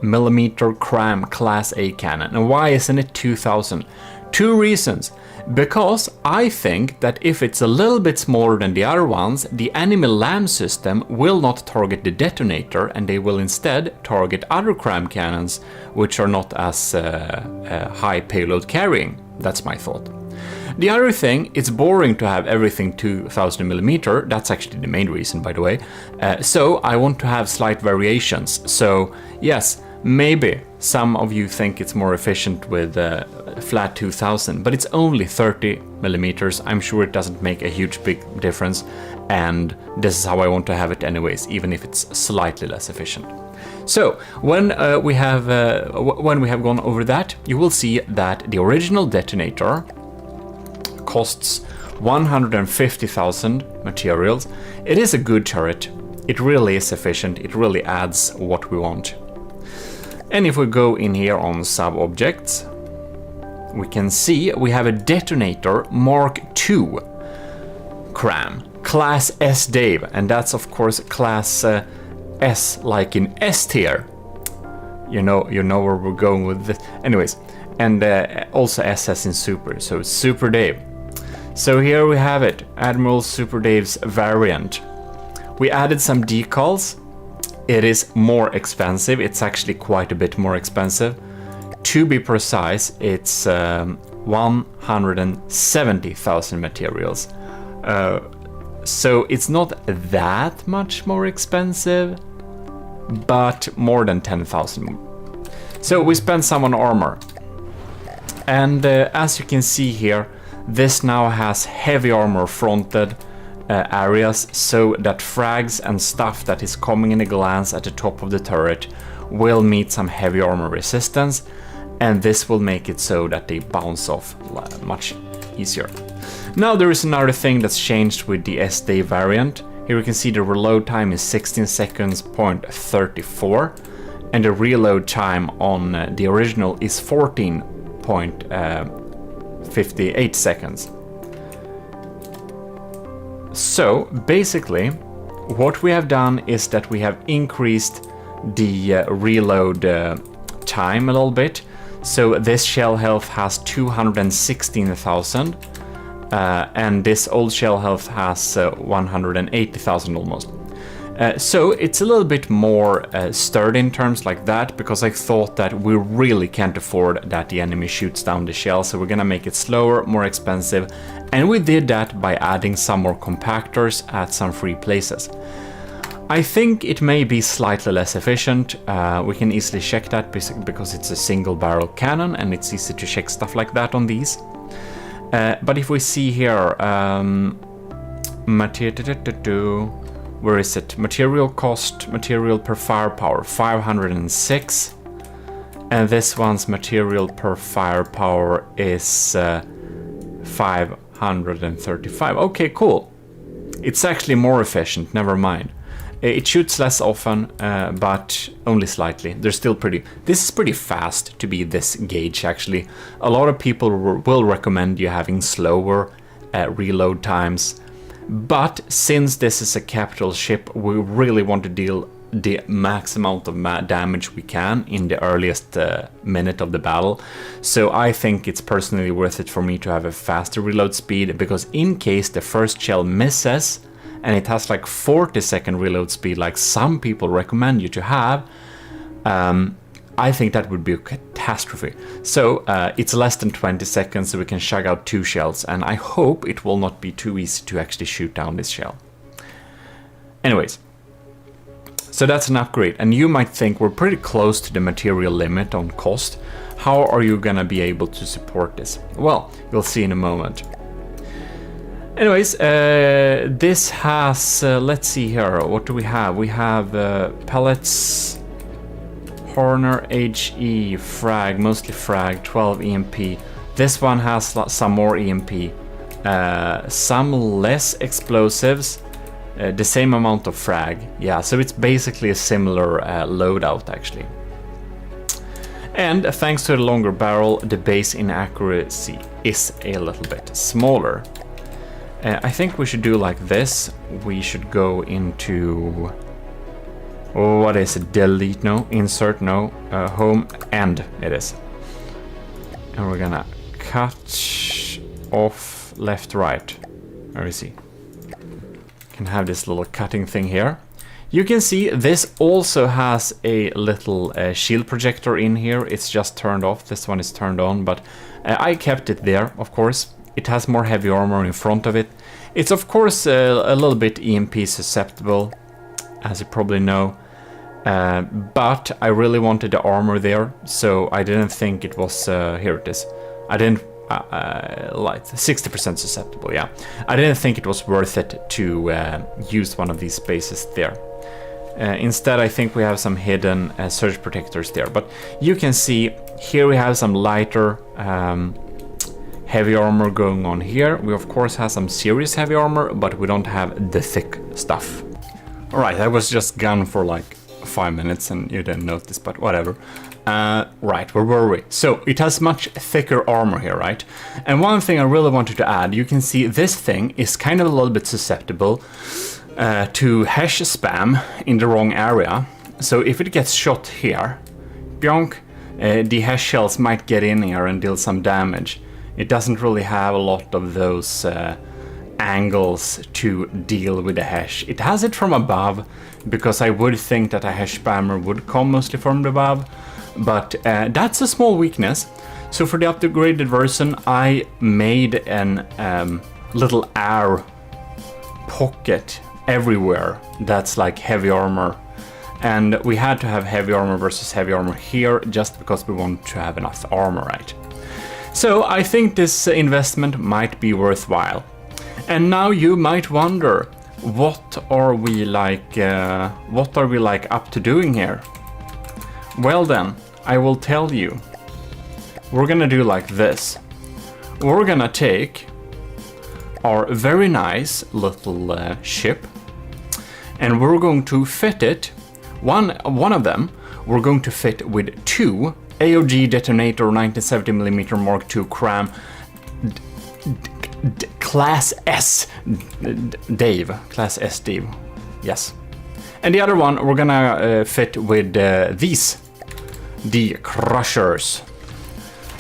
millimeter cram class A cannon. And why isn't it 2000? 2 reasons. Because I think that if it's a little bit smaller than the other ones, the enemy LAM system will not target the detonator, and they will instead target other cram cannons, which are not as high payload carrying. That's my thought. The other thing, it's boring to have everything 2000 millimeter. That's actually the main reason, by the way. So I want to have slight variations. So yes, maybe some of you think it's more efficient with flat 2000, but it's only 30 millimeters. I'm sure it doesn't make a huge big difference, and this is how I want to have it anyways, even if it's slightly less efficient. So when we have gone over that, you will see that the original detonator costs 150,000 materials. It is a good turret. It really is efficient. It really adds what we want. And if we go in here on sub-objects, we can see we have a detonator Mark II cram, class S Dave, and that's of course class S, like in S tier. You know where we're going with this. Anyways, and also SS in Super, so it's Super Dave. So here we have it, Admiral Super Dave's variant. We added some decals. It is more expensive. It's actually quite a bit more expensive. To be precise, it's 170,000 materials. So it's not that much more expensive, but more than 10,000. So we spent some on armor. And as you can see here, this now has heavy armor fronted areas, so that frags and stuff that is coming in a glance at the top of the turret will meet some heavy armor resistance, and this will make it so that they bounce off much easier. Now there is another thing that's changed with the SD variant. Here you can see the reload time is 16 seconds, 0.34, and the reload time on the original is 14.58 seconds. So basically what we have done is that we have increased the reload time a little bit. So this shell health has 216,000, and this old shell health has 180,000 almost. So it's a little bit more sturdy in terms like that, because I thought that we really can't afford that the enemy shoots down the shell, so we're gonna make it slower, more expensive, and we did that by adding some more compactors at some free places. I think it may be slightly less efficient. We can easily check that because it's a single barrel cannon and it's easy to check stuff like that on these. But if we see here, where is it? Material cost, material per firepower, 506. And this one's material per firepower is 535. Okay, cool. It's actually more efficient, never mind. It shoots less often, but only slightly. They're still pretty... This is pretty fast to be this gauge, actually. A lot of people will recommend you having slower reload times. But since this is a capital ship, we really want to deal the max amount of damage we can in the earliest minute of the battle. So I think it's personally worth it for me to have a faster reload speed, because in case the first shell misses, and it has like 40-second reload speed like some people recommend you to have, I think that would be a catastrophe. So it's less than 20 seconds, so we can chug out 2 shells, and I hope it will not be too easy to actually shoot down this shell. Anyways, so that's an upgrade, and you might think we're pretty close to the material limit on cost. How are you gonna be able to support this? Well, you'll see in a moment. Anyways, this has, let's see here, what do we have? We have pellets, Horner, HE, frag, mostly frag, 12 EMP. This one has some more EMP, some less explosives, the same amount of frag. Yeah, so it's basically a similar loadout actually. And thanks to the longer barrel, the base inaccuracy is a little bit smaller. I think we should do like this. We should go into, what is it, delete, no, insert, no, home, end it is. And we're gonna cut off left, right. Where is he? Can have this little cutting thing here. You can see this also has a little shield projector in here. It's just turned off. This one is turned on, but I kept it there, of course. It has more heavy armor in front of it. It's of course a little bit EMP susceptible, as you probably know. But I really wanted the armor there, so I didn't think it was... here it is. I didn't... like 60% susceptible, yeah. I didn't think it was worth it to use one of these spaces there. Instead, I think we have some hidden surge protectors there. But you can see here we have some lighter heavy armor going on here. We of course have some serious heavy armor, but we don't have the thick stuff. Alright, I was just gone for like 5 minutes and you didn't notice, but whatever. Right, where were we? So it has much thicker armor here, right? And one thing I really wanted to add, you can see this thing is kind of a little bit susceptible to hash spam in the wrong area. So if it gets shot here, bionk, the hash shells might get in here and deal some damage. It doesn't really have a lot of those angles to deal with the hash. It has it from above, because I would think that a hash spammer would come mostly from above, but that's a small weakness. So for the upgraded version, I made an little air pocket everywhere that's like heavy armor, and we had to have heavy armor versus heavy armor here just because we want to have enough armor, right? So I think this investment might be worthwhile. And now you might wonder, what are we like up to doing here? Well then, I will tell you. We're gonna do like this. We're gonna take our very nice little ship, and we're going to fit it. One of them we're going to fit with 2 AOG detonator 1970mm Mark II cram Class S Dave. Class S Dave. Yes. And the other one we're gonna fit with these the crushers.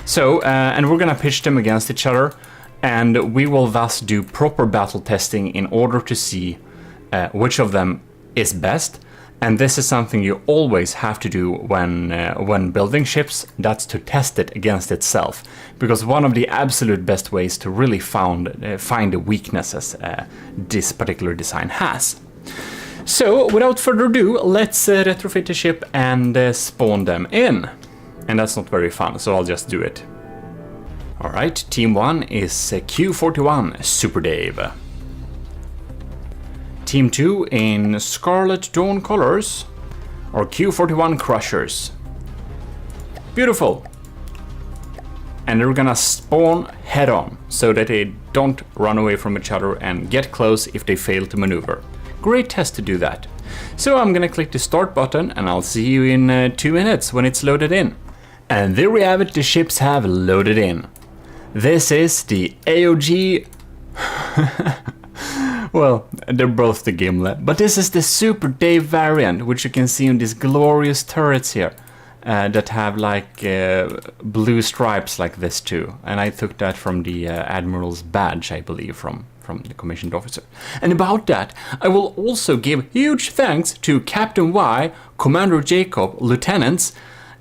So, and we're gonna pitch them against each other, and we will thus do proper battle testing in order to see which of them is best. And this is something you always have to do when building ships. That's to test it against itself, because one of the absolute best ways to really find the weaknesses this particular design has. So, without further ado, let's retrofit the ship and spawn them in. And that's not very fun, so I'll just do it. Alright, Team 1 is Q41 Super Dave. Team 2 in Scarlet Dawn colors are Q41 Crushers. Beautiful! And they're gonna spawn head on, so that they don't run away from each other and get close if they fail to maneuver. Great test to do that. So I'm gonna click the start button and I'll see you in 2 minutes when it's loaded in. And there we have it, the ships have loaded in. This is the AOG... well, they're both the Gimlet, but this is the Super Dave variant, which you can see on these glorious turrets here. That have like blue stripes like this too. And I took that from the Admiral's badge, I believe, from the commissioned officer. And about that, I will also give huge thanks to Captain Y, Commander Jacob, Lieutenants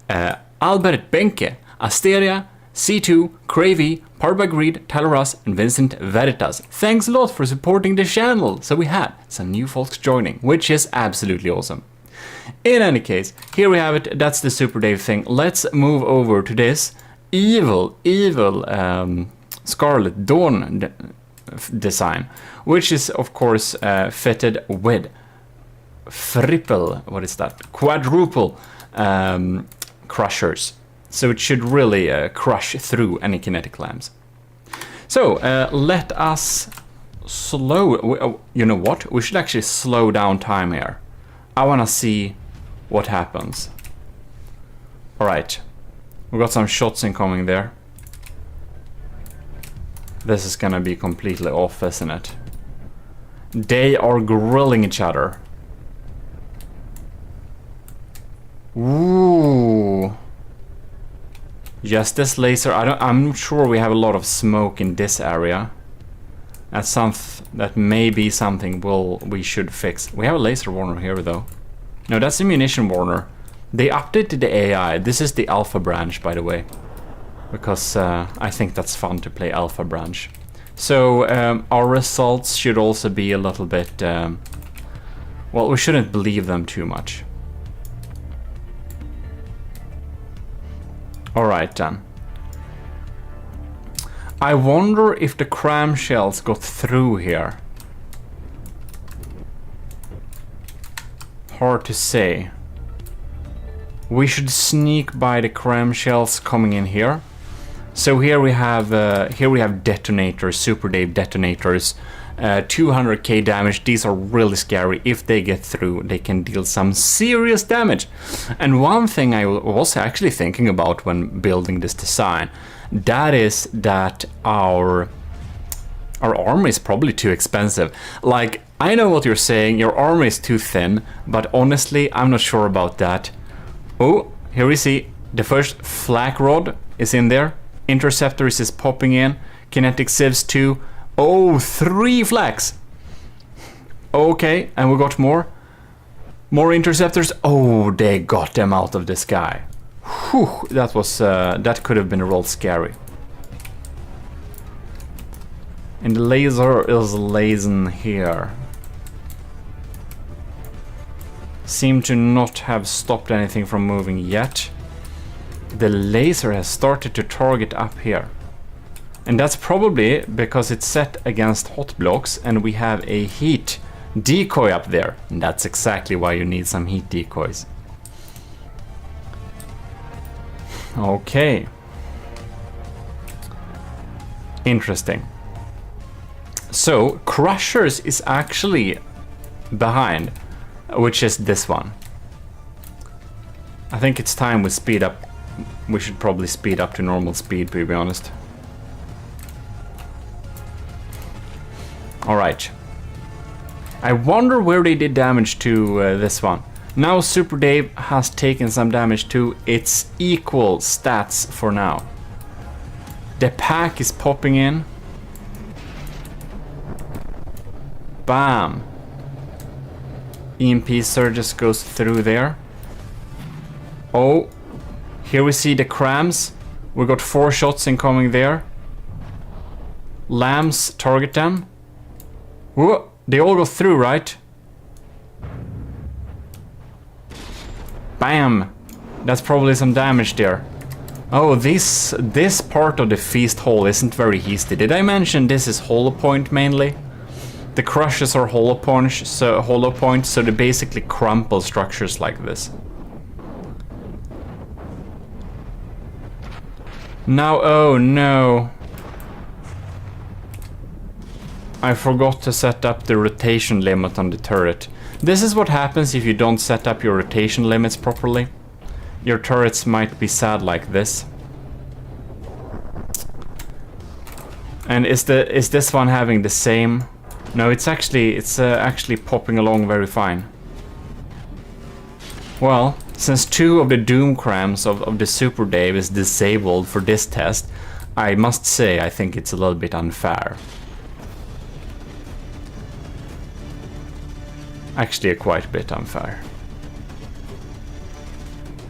Albert Benke, Asteria, C2, Cravey, Parbagreed, Talaras, and Vincent Veritas. Thanks a lot for supporting the channel. So we had some new folks joining, which is absolutely awesome. In any case, here we have it. That's the Super Dave thing. Let's move over to this evil Scarlet Dawn design, which is of course fitted with quadruple crushers. So it should really crush through any kinetic lamps. So let us slow... you know what? We should actually slow down time here. I want to see what happens. Alright. We got some shots incoming there. This is gonna be completely off, isn't it? They are grilling each other. Ooh. Yes, this laser, I'm not sure we have a lot of smoke in this area. That may be something we should fix. We have a laser warner here though. No, that's a munition warner. They updated the AI. This is the alpha branch, by the way. Because I think that's fun to play alpha branch. So our results should also be a little bit... well, we shouldn't believe them too much. Alright then. I wonder if the cram shells got through here. Hard to say. We should sneak by the cram shells coming in here. So here we have detonators, Super Dave detonators. 200k damage. These are really scary. If they get through, they can deal some serious damage. And one thing I was actually thinking about when building this design, that is that our armor is probably too expensive. Like, I know what you're saying, your armor is too thin, but honestly, I'm not sure about that. Oh, here we see the first flak rod is in there. Interceptors is popping in. Kinetic sieves 2. Oh, 3 flaks. Okay, and we got more. More interceptors. Oh, they got them out of the sky. Whew, that was that could have been real scary. And the laser is lasing here. Seem to not have stopped anything from moving yet. The laser has started to target up here. And that's probably because it's set against hot blocks and we have a heat decoy up there. And that's exactly why you need some heat decoys. Okay. Interesting. So, Crushers is actually behind, which is this one. I think it's time we speed up. We should probably speed up to normal speed, to be honest. Alright. I wonder where they did damage to this one. Now Super Dave has taken some damage too. It's equal stats for now. The pack is popping in. Bam. EMP Surges goes through there. Oh, here we see the crams. We got 4 shots incoming there. Lambs target them. Whoa, they all go through, right? Bam. That's probably some damage there. Oh, this part of the feast hall isn't very easy. Did I mention this is hollow point mainly? The crushes are hollow points, so they basically crumple structures like this. Now, oh no. I forgot to set up the rotation limit on the turret. This is what happens if you don't set up your rotation limits properly. Your turrets might be sad like this. And is this one having the same? No, it's actually popping along very fine. Well, since 2 of the doom crams of the Super Dave is disabled for this test, I must say I think it's a little bit unfair. Actually, quite a bit unfair.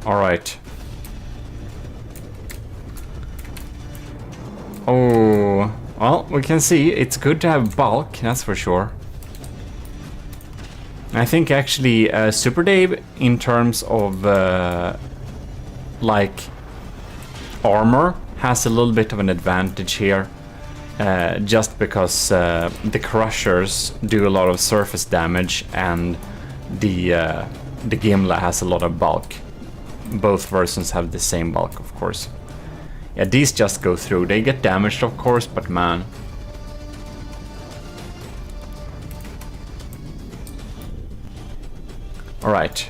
Alright. Oh, well, we can see it's good to have bulk, that's for sure. I think actually Super Dave, in terms of like armor, has a little bit of an advantage here. Just because the crushers do a lot of surface damage and the Gimla has a lot of bulk. Both versions have the same bulk, of course. Yeah, these just go through. They get damaged, of course, but man. Alright.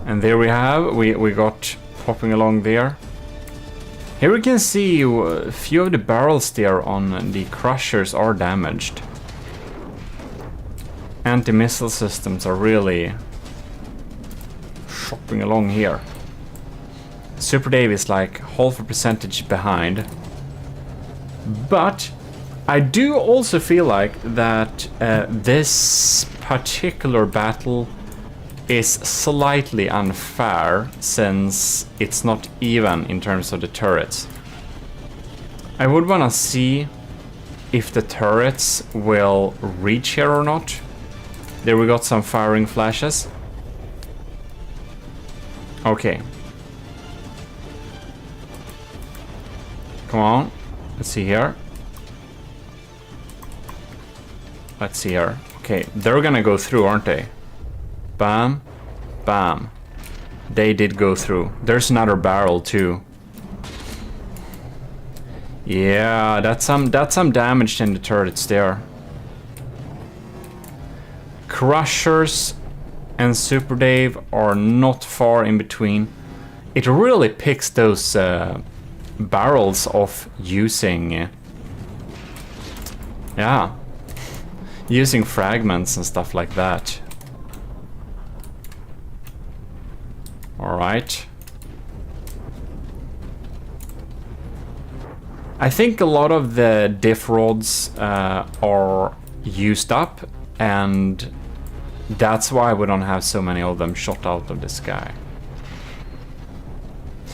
And there we have, we got popping along there. Here we can see a few of the barrels there on the crushers are damaged. Anti-missile systems are really shopping along here. Super Dave is like half a percentage behind. But I do also feel like that this particular battle is slightly unfair since it's not even in terms of the turrets. I would want to see if the turrets will reach here or not. There we got some firing flashes. Okay. Come on. Let's see here. Let's see here. Okay, they're gonna go through, aren't they? Bam. Bam. They did go through. There's another barrel too. Yeah, that's some damage in the turrets there. Crushers and Super Dave are not far in between. It really picks those barrels off using using fragments and stuff like that. Alright. I think a lot of the diff rods are used up, and that's why we don't have so many of them shot out of the sky.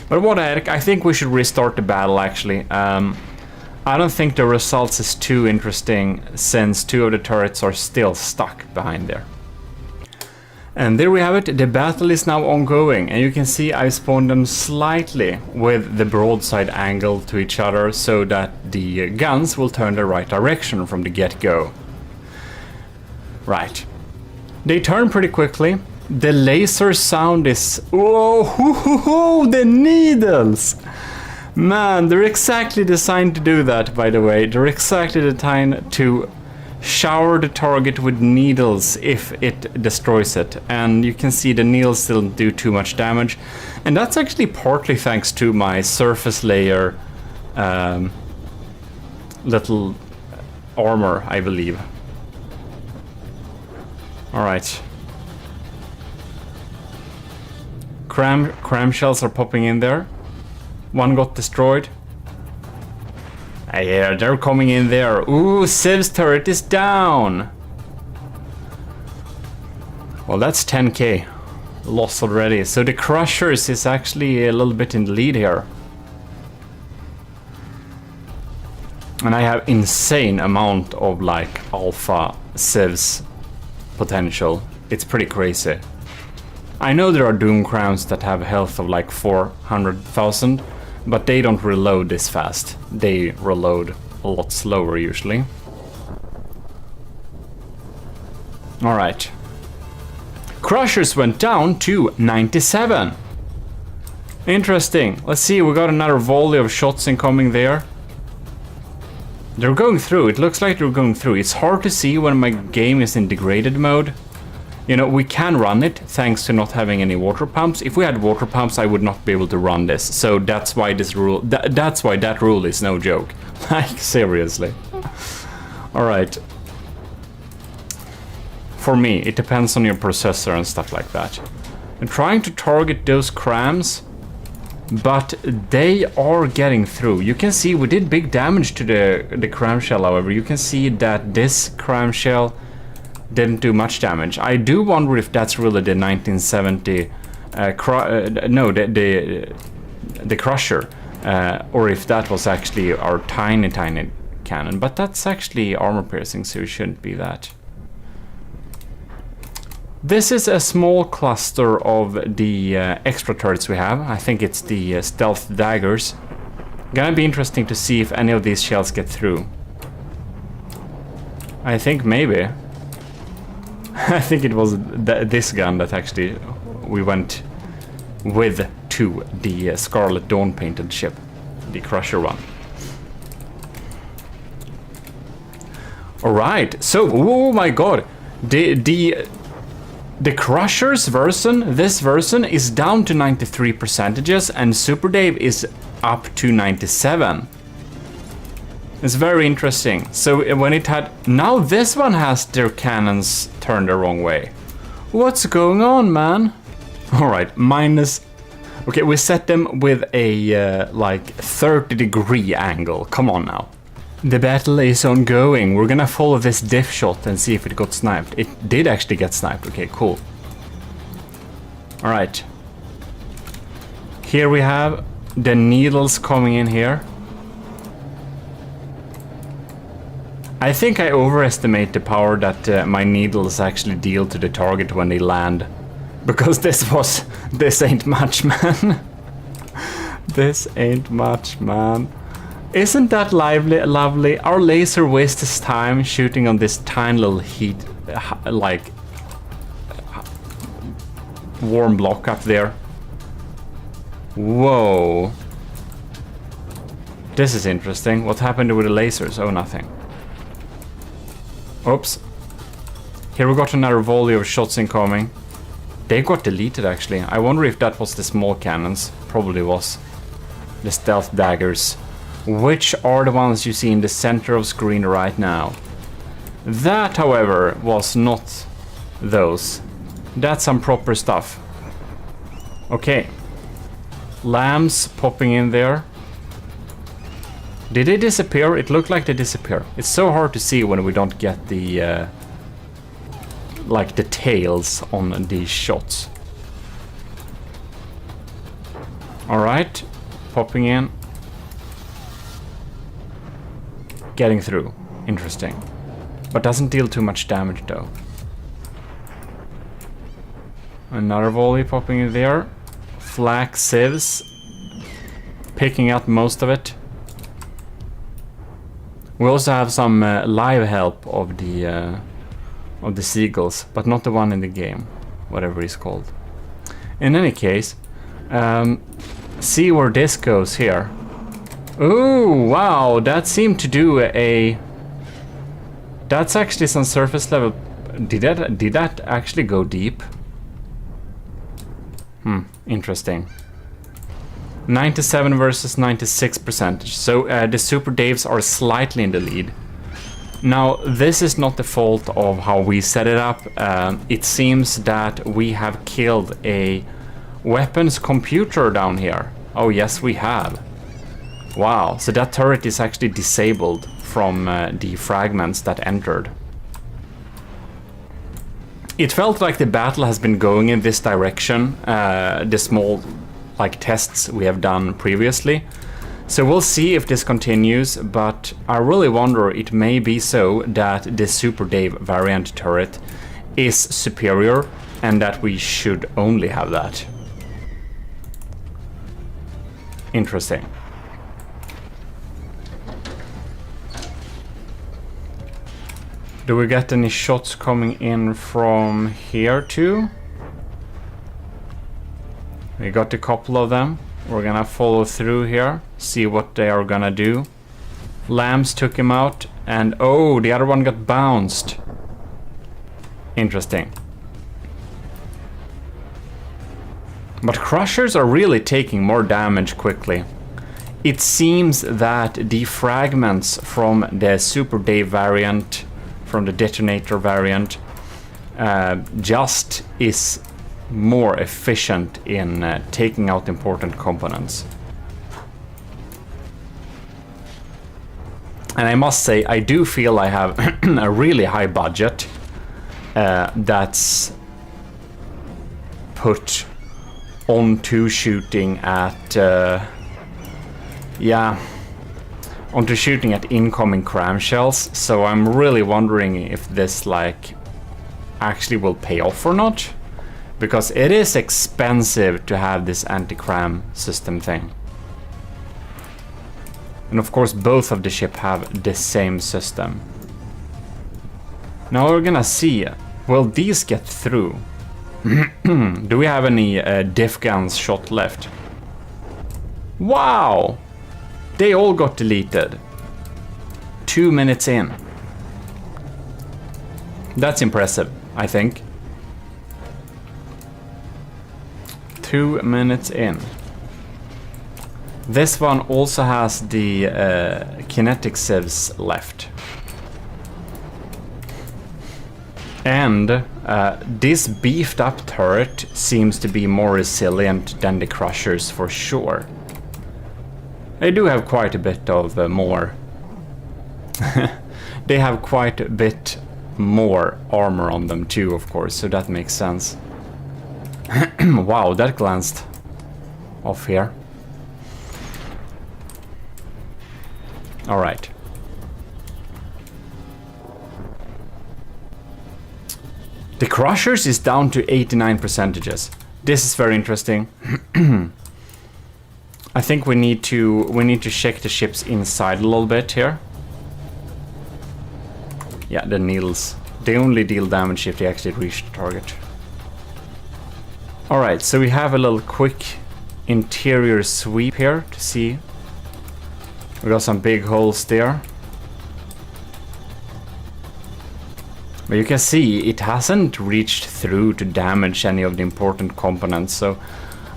But what I think we should restart the battle actually. I don't think the results is too interesting since 2 of the turrets are still stuck behind there. And there we have it, the battle is now ongoing, and you can see I spawned them slightly with the broadside angle to each other so that the guns will turn the right direction from the get-go. Right. They turn pretty quickly. The laser sound is... Oh, the needles! Man, they're exactly designed to do that, by the way. They're exactly designed to shower the target with needles if it destroys it. And you can see the needles still don't do too much damage. And that's actually partly thanks to my surface layer little armor, I believe. Alright, Cram shells are popping in there. One got destroyed. Yeah, they're coming in there. Ooh, Civ's turret is down. Well, that's 10k loss already. So the Crushers is actually a little bit in the lead here. And I have insane amount of like alpha Civs potential. It's pretty crazy. I know there are Doom Crowns that have health of like 400,000, but they don't reload this fast. They reload a lot slower usually. Alright. Crushers went down to 97. Interesting. Let's see, we got another volley of shots incoming there. They're going through. It looks like they're going through. It's hard to see when my game is in degraded mode. You know, we can run it thanks to not having any water pumps. If we had water pumps, I would not be able to run this. So that's why this rule, that's why that rule is no joke. Like, seriously. Alright. For me, it depends on your processor and stuff like that. I'm trying to target those crams, but they are getting through. You can see we did big damage to the cram shell, however. You can see that this cram shell didn't do much damage. I do wonder if that's really the 1970 the Crusher, or if that was actually our tiny cannon. But that's actually armor piercing, so it shouldn't be that. This is a small cluster of the extra turrets we have. I think it's the stealth daggers. Gonna be interesting to see if any of these shells get through. I think maybe. I think it was this gun that actually we went with to the Scarlet Dawn painted ship, the Crusher one. Alright, so, oh my god, the Crusher's version, this version, is down to 93%, and Super Dave is up to 97. It's very interesting. So when it had... Now this one has their cannons turned the wrong way. What's going on, man? Alright, minus... Okay, we set them with a, like, 30-degree angle. Come on now. The battle is ongoing. We're gonna follow this diff shot and see if it got sniped. It did actually get sniped. Okay, cool. Alright. Here we have the needles coming in here. I think I overestimate the power that my needles actually deal to the target when they land. Because this ain't much, man. This ain't much, man. Isn't that lovely? Our laser wastes time shooting on this tiny little heat, like, warm block up there. Whoa. This is interesting. What happened with the lasers? Oh, nothing. Oops. Here we got another volley of shots incoming. They got deleted, actually. I wonder if that was the small cannons. Probably was. The stealth daggers. Which are the ones you see in the center of screen right now. That, however, was not those. That's some proper stuff. Okay. Lambs popping in there. Did they disappear? It looked like they disappeared. It's so hard to see when we don't get the like the tails on these shots. Alright. Popping in. Getting through. Interesting. But doesn't deal too much damage though. Another volley popping in there. Flak sieves. Picking up most of it. We also have some live help of the seagulls, but not the one in the game, whatever it's called. In any case, see where this goes here. Ooh, wow, that seemed to do a... That's actually some surface level... Did that actually go deep? Interesting. 97 versus 96%. So the Super Daves are slightly in the lead. Now, this is not the fault of how we set it up. It seems that we have killed a weapons computer down here? Oh yes, we have. Wow, so that turret is actually disabled from the fragments that entered. It felt like the battle has been going in this direction, the small like tests we have done previously. So we'll see if this continues, but I really wonder, it may be so that the Super Dave variant turret is superior and that we should only have that. Interesting. Do we get any shots coming in from here too? We got a couple of them. We're gonna follow through here, see what they are gonna do. Lambs took him out, and oh, the other one got bounced. Interesting. But crushers are really taking more damage quickly. It seems that the fragments from the Super Dave variant, from the detonator variant, just is more efficient in taking out important components. And I must say, I do feel I have a really high budget that's put onto shooting at onto shooting at incoming cramshells, so I'm really wondering if this like actually will pay off or not, because it is expensive to have this anti-cram system thing. And of course both of the ship have the same system. Now we're gonna see, will these get through? Do we have any diff guns shot left? Wow! They all got deleted. 2 minutes in. That's impressive, I think. 2 minutes in. This one also has the kinetic sieves left. And this beefed up turret seems to be more resilient than the crushers for sure. They do have quite a bit of more. They have quite a bit more armor on them too, of course, so that makes sense. Wow, that glanced off here. All right. The crushers is down to 89%. This is very interesting. I think we need to check the ships inside a little bit here. Yeah, the needles. They only deal damage if they actually reach the target. Alright, so we have a little quick interior sweep here to see. We got some big holes there. But you can see it hasn't reached through to damage any of the important components, so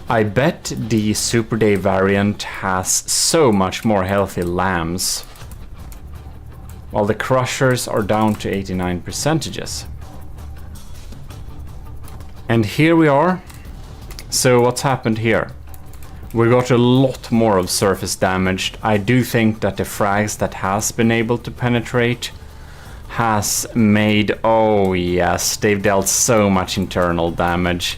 I bet the Super Dave variant has so much more healthy lambs, while the crushers are down to 89%. And here we are. So what's happened here? We got a lot more of surface damage. I do think that the frags that has been able to penetrate has made, oh yes, they've dealt so much internal damage.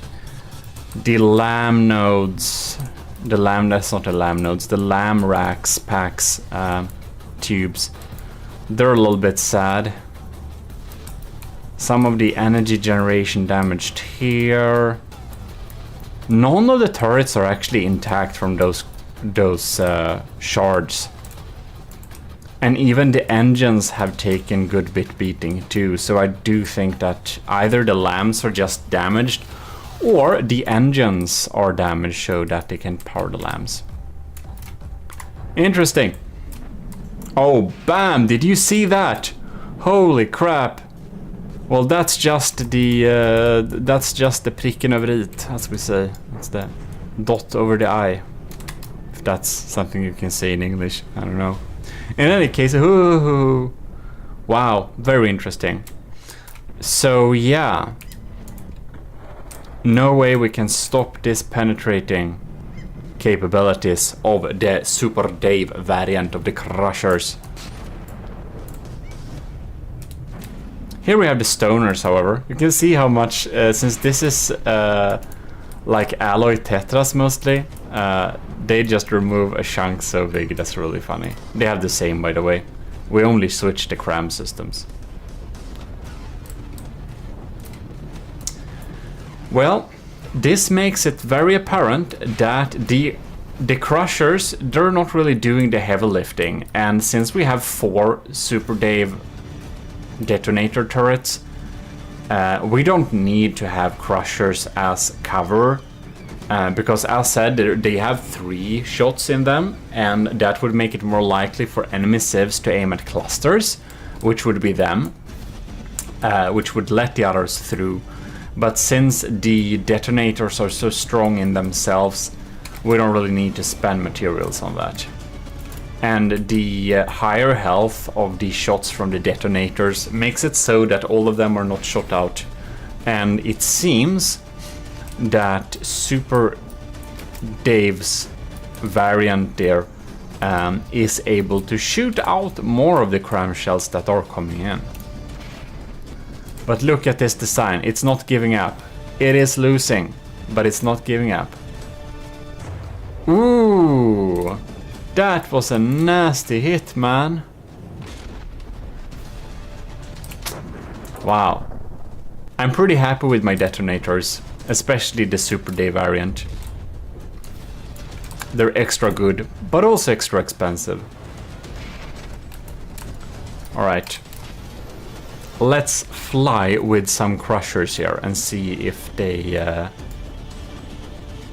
The lamb nodes, that's not the lamb nodes, the lamb racks, packs, tubes, they're a little bit sad. Some of the energy generation damaged here. None of the turrets are actually intact from those shards. And even the engines have taken good bit beating too, so I do think that either the lambs are just damaged or the engines are damaged so that they can power the lambs. Interesting. Oh, bam! Did you see that? Holy crap! Well, that's just the pricken över it, as we say. It's the dot over the I. If that's something you can say in English, I don't know. In any case, wow, very interesting. So yeah. no way we can stop this penetrating capabilities of the Super Dave variant of the Crushers. Here we have the Stoners, however. You can see how much, since this is like alloy tetras mostly, they just remove a chunk so big. That's really funny. They have the same, by the way. We only switch the cram systems. Well, this makes it very apparent that the Crushers, they're not really doing the heavy lifting, and since we have 4 Super Dave detonator turrets, we don't need to have Crushers as cover, because as said, they have 3 shots in them, and that would make it more likely for enemy civs to aim at clusters, which would be them, which would let the others through. But since the detonators are so strong in themselves, we don't really need to spend materials on that. And the higher health of the shots from the detonators makes it so that all of them are not shot out. And it seems that Super Dave's variant there is able to shoot out more of the cram shells that are coming in. But look at this design, it's not giving up. It is losing, but it's not giving up. Ooh, that was a nasty hit, man. Wow. I'm pretty happy with my detonators, especially the Super Dave variant. They're extra good, but also extra expensive. Alright. Let's fly with some Crushers here and see if they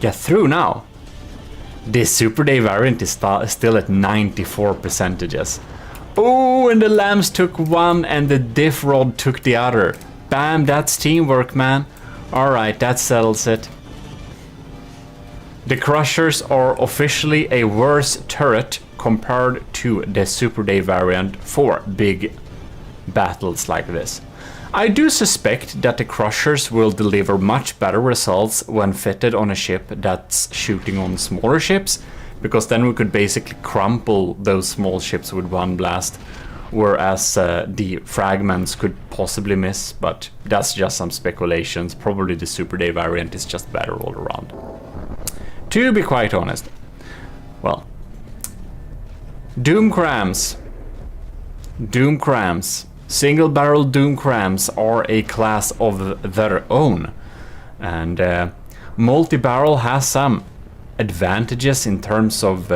get through now. This Super Dave variant is still at 94%. Oh, and the Lambs took one and the Diff Rod took the other. Bam, that's teamwork, man. Alright, that settles it. The Crushers are officially a worse turret compared to the Super Dave variant for big battles like this. I do suspect that the Crushers will deliver much better results when fitted on a ship that's shooting on smaller ships, because then we could basically crumple those small ships with one blast, whereas the fragments could possibly miss, but that's just some speculations. Probably the Super Dave variant is just better all around, to be quite honest. Well, Doom Crams. Single barrel Doom Crams are a class of their own, and multi-barrel has some advantages in terms of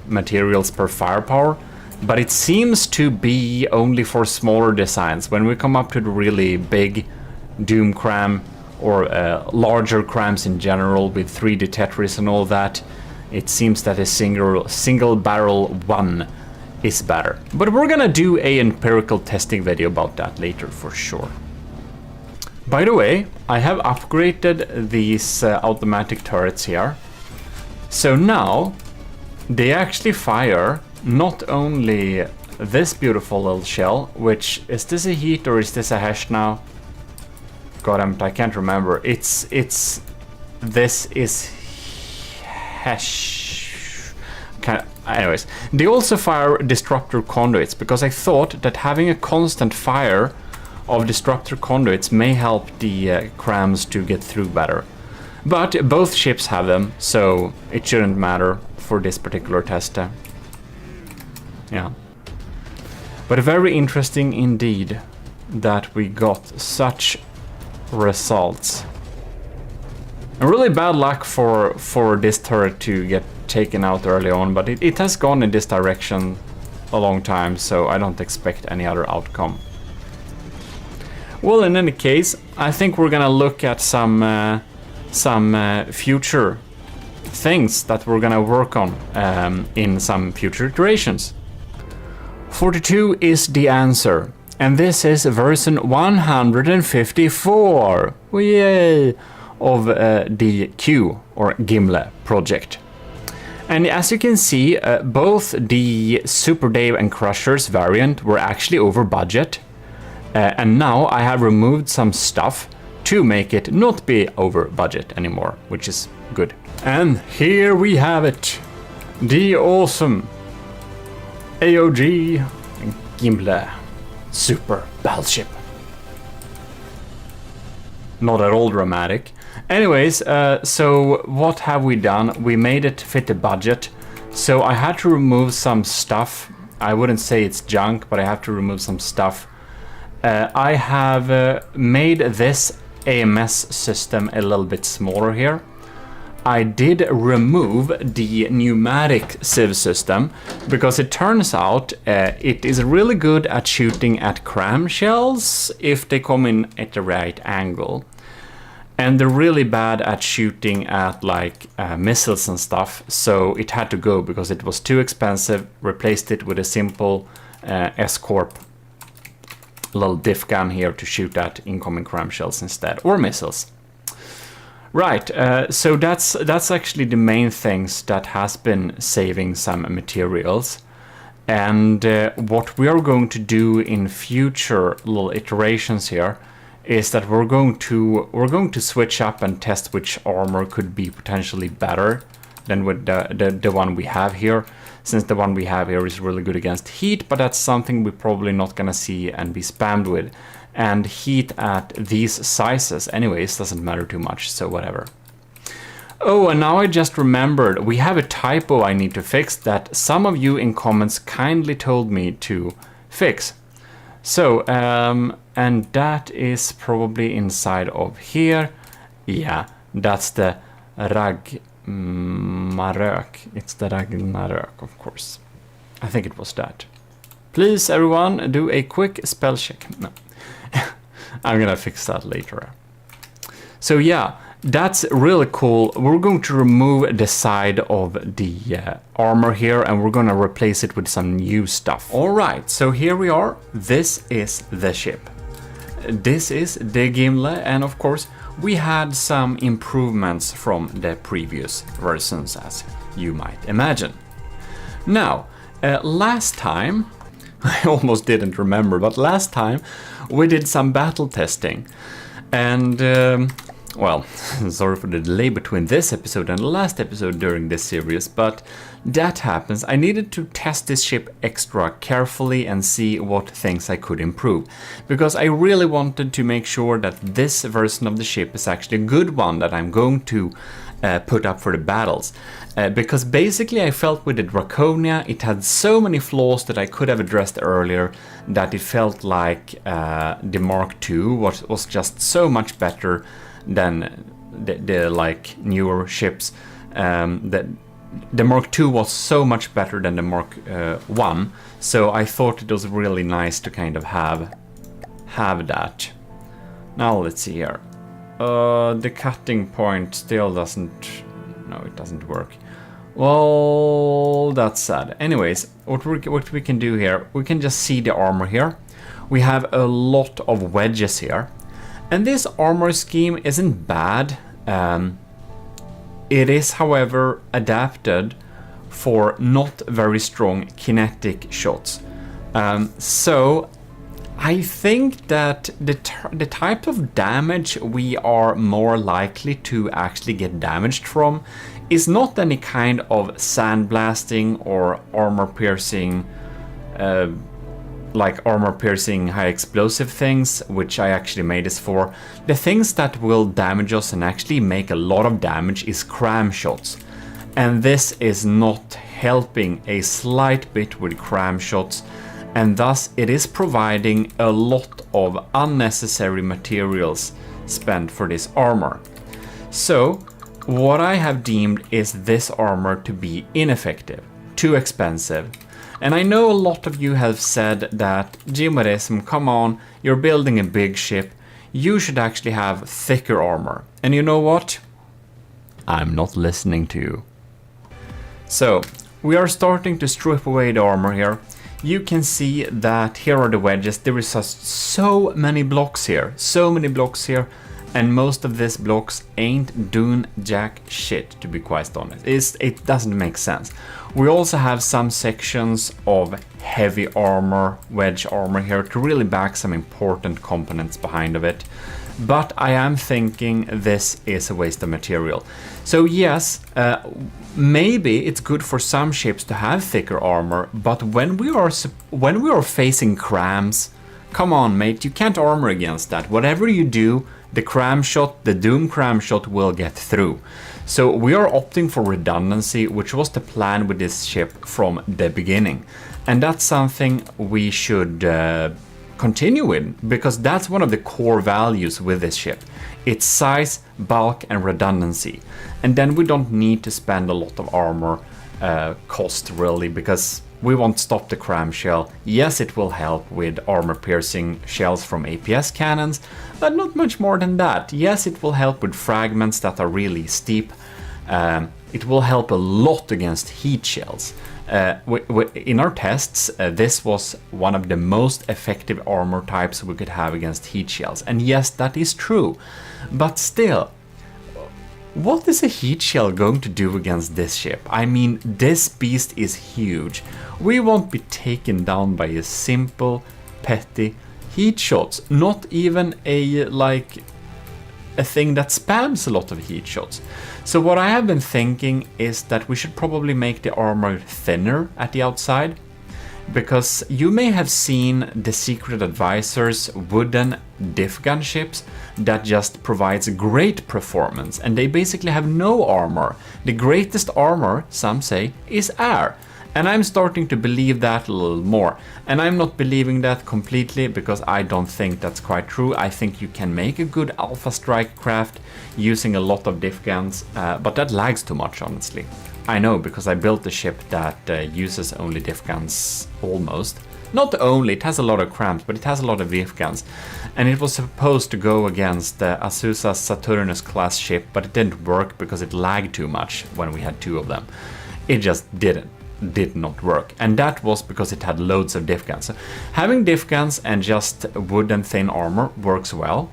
materials per firepower, but it seems to be only for smaller designs. When we come up to the really big Doom Cram or larger crams in general with 3D Tetris and all that, it seems that a single barrel one is better. But we're gonna do a empirical testing video about that later for sure. By the way, I have upgraded these automatic turrets here. So now they actually fire not only this beautiful little shell, which is this a heat or is this a hash now? God damn it, I can't remember. This is hash. Anyways, they also fire disruptor conduits, because I thought that having a constant fire of disruptor conduits may help the crams to get through better. But both ships have them, so it shouldn't matter for this particular test. Yeah. But very interesting indeed that we got such results. And really bad luck for this turret to get taken out early on, but it has gone in this direction a long time, so I don't expect any other outcome. Well, in any case, I think we're gonna look at some future things that we're gonna work on in some future iterations. 42 is the answer, and this is version 154. Yay! Of the Q or Gimle project. And as you can see, both the Super Dave and Crushers variant were actually over budget. And now I have removed some stuff to make it not be over budget anymore, which is good. And here we have it. The awesome AOG Gimli Super Battleship. Not at all dramatic. Anyways, so what have we done? We made it fit the budget. So I had to remove some stuff. I wouldn't say it's junk, but I have to remove some stuff. I have made this AMS system a little bit smaller here. I did remove the pneumatic sieve system because it turns out it is really good at shooting at cram shells if they come in at the right angle. And they're really bad at shooting at like missiles and stuff, so it had to go because it was too expensive. Replaced it with a simple S-Corp little diff gun here to shoot at incoming cram shells instead, or missiles. Right, so that's actually the main things that has been saving some materials. And what we are going to do in future little iterations here is that we're going to switch up and test which armor could be potentially better than with the one we have here, since the one we have here is really good against heat, but that's something we're probably not gonna see and be spammed with. And heat at these sizes anyways doesn't matter too much, so whatever. Oh, and now I just remembered, we have a typo I need to fix that some of you in comments kindly told me to fix. So, and that is probably inside of here. Yeah, that's the Ragnarök. It's the Ragnarök, of course. I think it was that. Please, everyone, do a quick spell check. No. I'm gonna fix that later. So yeah, that's really cool. We're going to remove the side of the armor here and we're gonna replace it with some new stuff. All right, so here we are. This is the ship. This is the Gimli, and of course we had some improvements from the previous versions, as you might imagine. Now, last time, I almost didn't remember, but last time we did some battle testing. And, well, sorry for the delay between this episode and the last episode during this series, but that happens. I needed to test this ship extra carefully and see what things I could improve, because I really wanted to make sure that this version of the ship is actually a good one that I'm going to put up for the battles. Because basically I felt with the Draconia it had so many flaws that I could have addressed earlier that it felt like the Mark II was just so much better than the like newer ships. The Mark II was so much better than the Mark I, so I thought it was really nice to kind of have that. Now let's see here. The cutting point still doesn't... No, it doesn't work. Well, that's sad. Anyways, what we can do here, we can just see the armor here. We have a lot of wedges here. And this armor scheme isn't bad. It is, however, adapted for not very strong kinetic shots. So I think that the type of damage we are more likely to actually get damaged from is not any kind of sandblasting or armor piercing, like armor piercing high explosive things, which I actually made this for. The things that will damage us and actually make a lot of damage is cram shots. And this is not helping a slight bit with cram shots, and thus it is providing a lot of unnecessary materials spent for this armor. So what I have deemed is this armor to be ineffective, too expensive. And I know a lot of you have said that, GMODIST, come on, you're building a big ship, you should actually have thicker armor. And you know what? I'm not listening to you. So we are starting to strip away the armor here. You can see that here are the wedges. There is just so many blocks here, and most of these blocks ain't doing jack shit, to be quite honest. It doesn't make sense. We also have some sections of heavy armor, wedge armor here to really back some important components behind of it. but I am thinking this is a waste of material. So yes, maybe it's good for some ships to have thicker armor, but when we are facing crams, come on mate, you can't armor against that. Whatever you do, the cram shot, the doom cram shot will get through. So we are opting for redundancy, which was the plan with this ship from the beginning. And that's something we should continue with, because that's one of the core values with this ship. It's size, bulk and redundancy. And then we don't need to spend a lot of armor cost really, because we won't stop the cram shell. Yes, it will help with armor piercing shells from APS cannons, but not much more than that. Yes, it will help with fragments that are really steep. It will help a lot against heat shells. In our tests, this was one of the most effective armor types we could have against heat shells. And yes, that is true. But still, what is a heat shell going to do against this ship? I mean, this beast is huge. We won't be taken down by a simple, petty heat shots. Not even a thing that spams a lot of heat shots. So what I have been thinking is that we should probably make the armor thinner at the outside, because you may have seen the Secret Advisor's wooden diff gun ships that just provides great performance, and they basically have no armor. The greatest armor, some say, is air. And I'm starting to believe that a little more. And I'm not believing that completely, because I don't think that's quite true. I think you can make a good Alpha Strike craft using a lot of diff guns, but that lags too much, honestly. I know, because I built a ship that uses only diff guns, almost. Not only, it has a lot of cramps, but it has a lot of diff guns. And it was supposed to go against Azusa's Saturnus class ship, but it didn't work because it lagged too much when we had two of them. It just did not work, and that was because it had loads of diff guns. So having diff guns and just wood and thin armor works well,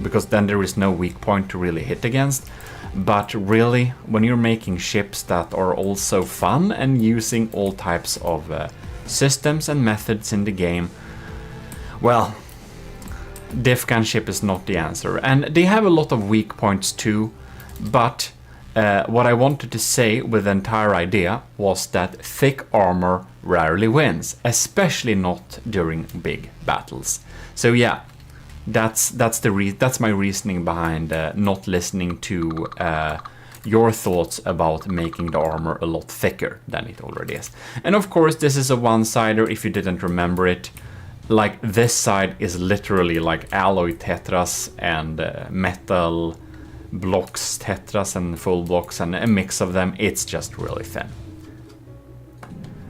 because then there is no weak point to really hit against. But really, when you're making ships that are also fun and using all types of systems and methods in the game, well, diff gun ship is not the answer. And they have a lot of weak points too, but what I wanted to say with the entire idea was that thick armor rarely wins, especially not during big battles. So yeah, that's my reasoning behind not listening to your thoughts about making the armor a lot thicker than it already is. And of course, this is a one-sider if you didn't remember it. Like, this side is literally like alloy tetras and metal blocks, tetras and full blocks, and a mix of them. It's just really thin.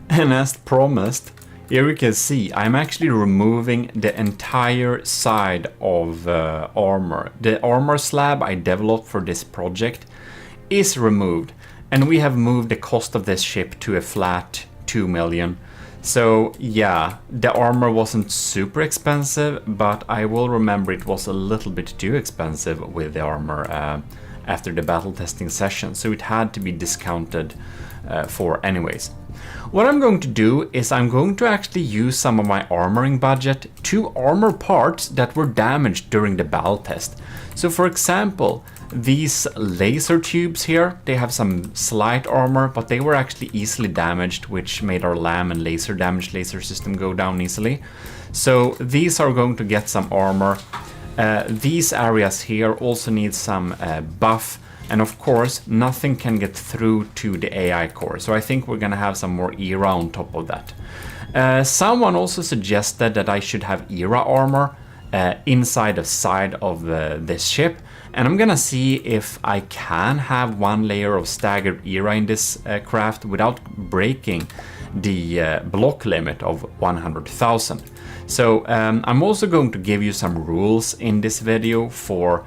And as promised, here you can see I'm actually removing the entire side of armor. The armor slab I developed for this project is removed, and we have moved the cost of this ship to a flat 2 million. So yeah, the armor wasn't super expensive, but I will remember it was a little bit too expensive with the armor after the battle testing session, so it had to be discounted for anyways. What I'm going to do is I'm going to actually use some of my armoring budget to armor parts that were damaged during the battle test. So for example, these laser tubes here, they have some slight armor, but they were actually easily damaged, which made our LAM and laser damage laser system go down easily. So these are going to get some armor. These areas here also need some buff. And of course, nothing can get through to the AI core. So I think we're gonna have some more ERA on top of that. Someone also suggested that I should have ERA armor inside the side of this ship. And I'm gonna see if I can have one layer of staggered ERA in this craft without breaking the block limit of 100,000. So I'm also going to give you some rules in this video for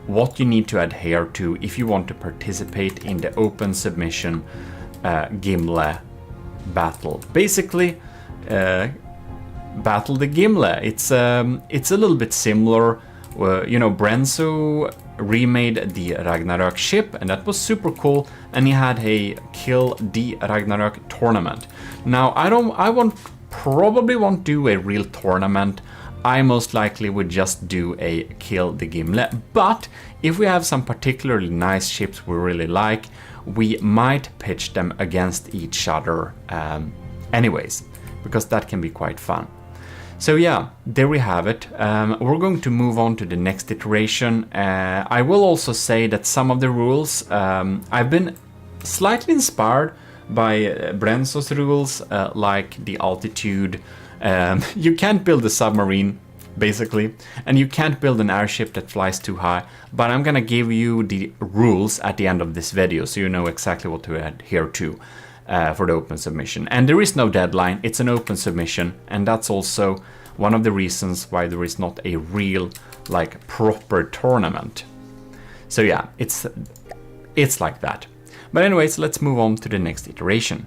what you need to adhere to if you want to participate in the open submission Gimle battle. Basically, battle the Gimle. It's a little bit similar. You know, Brenzo remade the Ragnarök ship, and that was super cool. And he had a Kill the Ragnarök tournament. Now, I probably won't do a real tournament. I most likely would just do a kill the Gimle. But if we have some particularly nice ships we really like, we might pitch them against each other anyways, because that can be quite fun. So yeah, there we have it. We're going to move on to the next iteration. I will also say that some of the rules, I've been slightly inspired by Brenzo's rules, like the altitude. You can't build a submarine, basically, and you can't build an airship that flies too high, but I'm gonna give you the rules at the end of this video, so you know exactly what to adhere to for the open submission. And there is no deadline, it's an open submission, and that's also one of the reasons why there is not a real, like, proper tournament. So yeah, it's like that. But anyways, let's move on to the next iteration.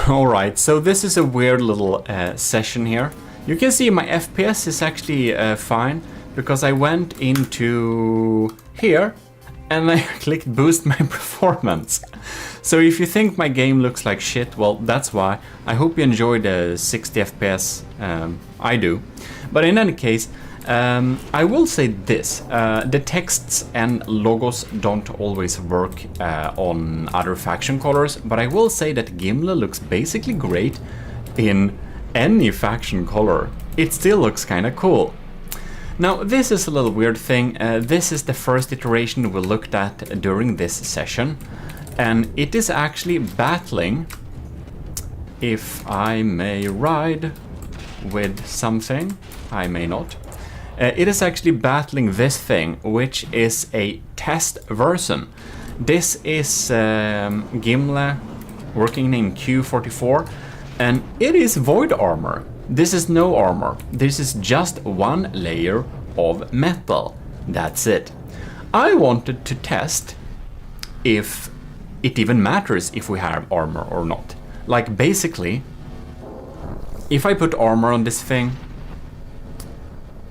Alright, so this is a weird little session here. You can see my FPS is actually fine, because I went into here and I clicked boost my performance. So if you think my game looks like shit, well, that's why. I hope you enjoy the 60 FPS. I do. But in any case, I will say this, the texts and logos don't always work on other faction colors, but I will say that Gimle looks basically great in any faction color. It still looks kinda cool. Now this is a little weird thing, this is the first iteration we looked at during this session, and it is actually battling, if I may ride with something, I may not. It is actually battling this thing, which is a test version. This is Gimle working in Q44, and it is void armor. This is no armor. This is just one layer of metal. That's it. I wanted to test if it even matters if we have armor or not. Like, basically, if I put armor on this thing,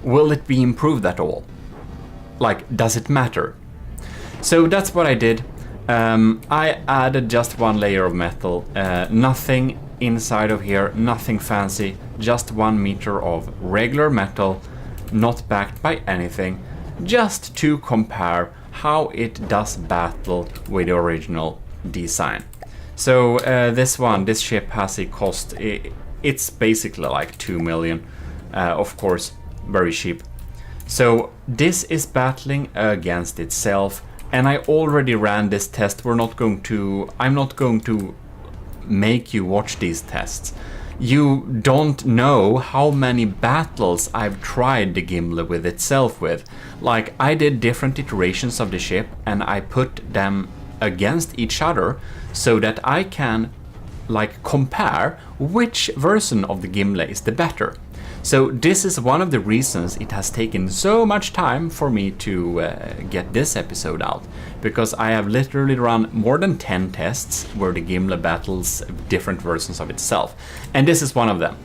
will it be improved at all? Like, does it matter? So that's what I did. I added just one layer of metal, nothing inside of here, nothing fancy, just 1 meter of regular metal, not backed by anything, just to compare how it does battle with the original design. So this ship has a cost, it's basically like 2 million, of course, very cheap. So this is battling against itself, and I already ran this test. I'm not going to make you watch these tests. You don't know how many battles I've tried the Gimle with itself with. Like, I did different iterations of the ship and I put them against each other so that I can, like, compare which version of the Gimle is the better. So this is one of the reasons it has taken so much time for me to get this episode out, because I have literally run more than 10 tests where the Gimle battles different versions of itself, and this is one of them.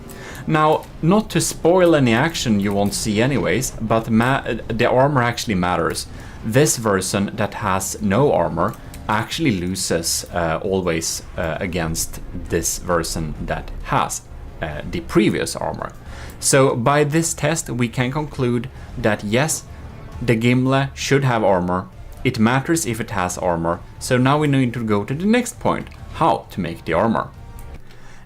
Now, not to spoil any action you won't see anyways, but the armor actually matters. This version that has no armor actually loses always against this version that has the previous armor. So by this test we can conclude that yes, the Gimle should have armor. It matters if it has armor. So now we need to go to the next point, how to make the armor.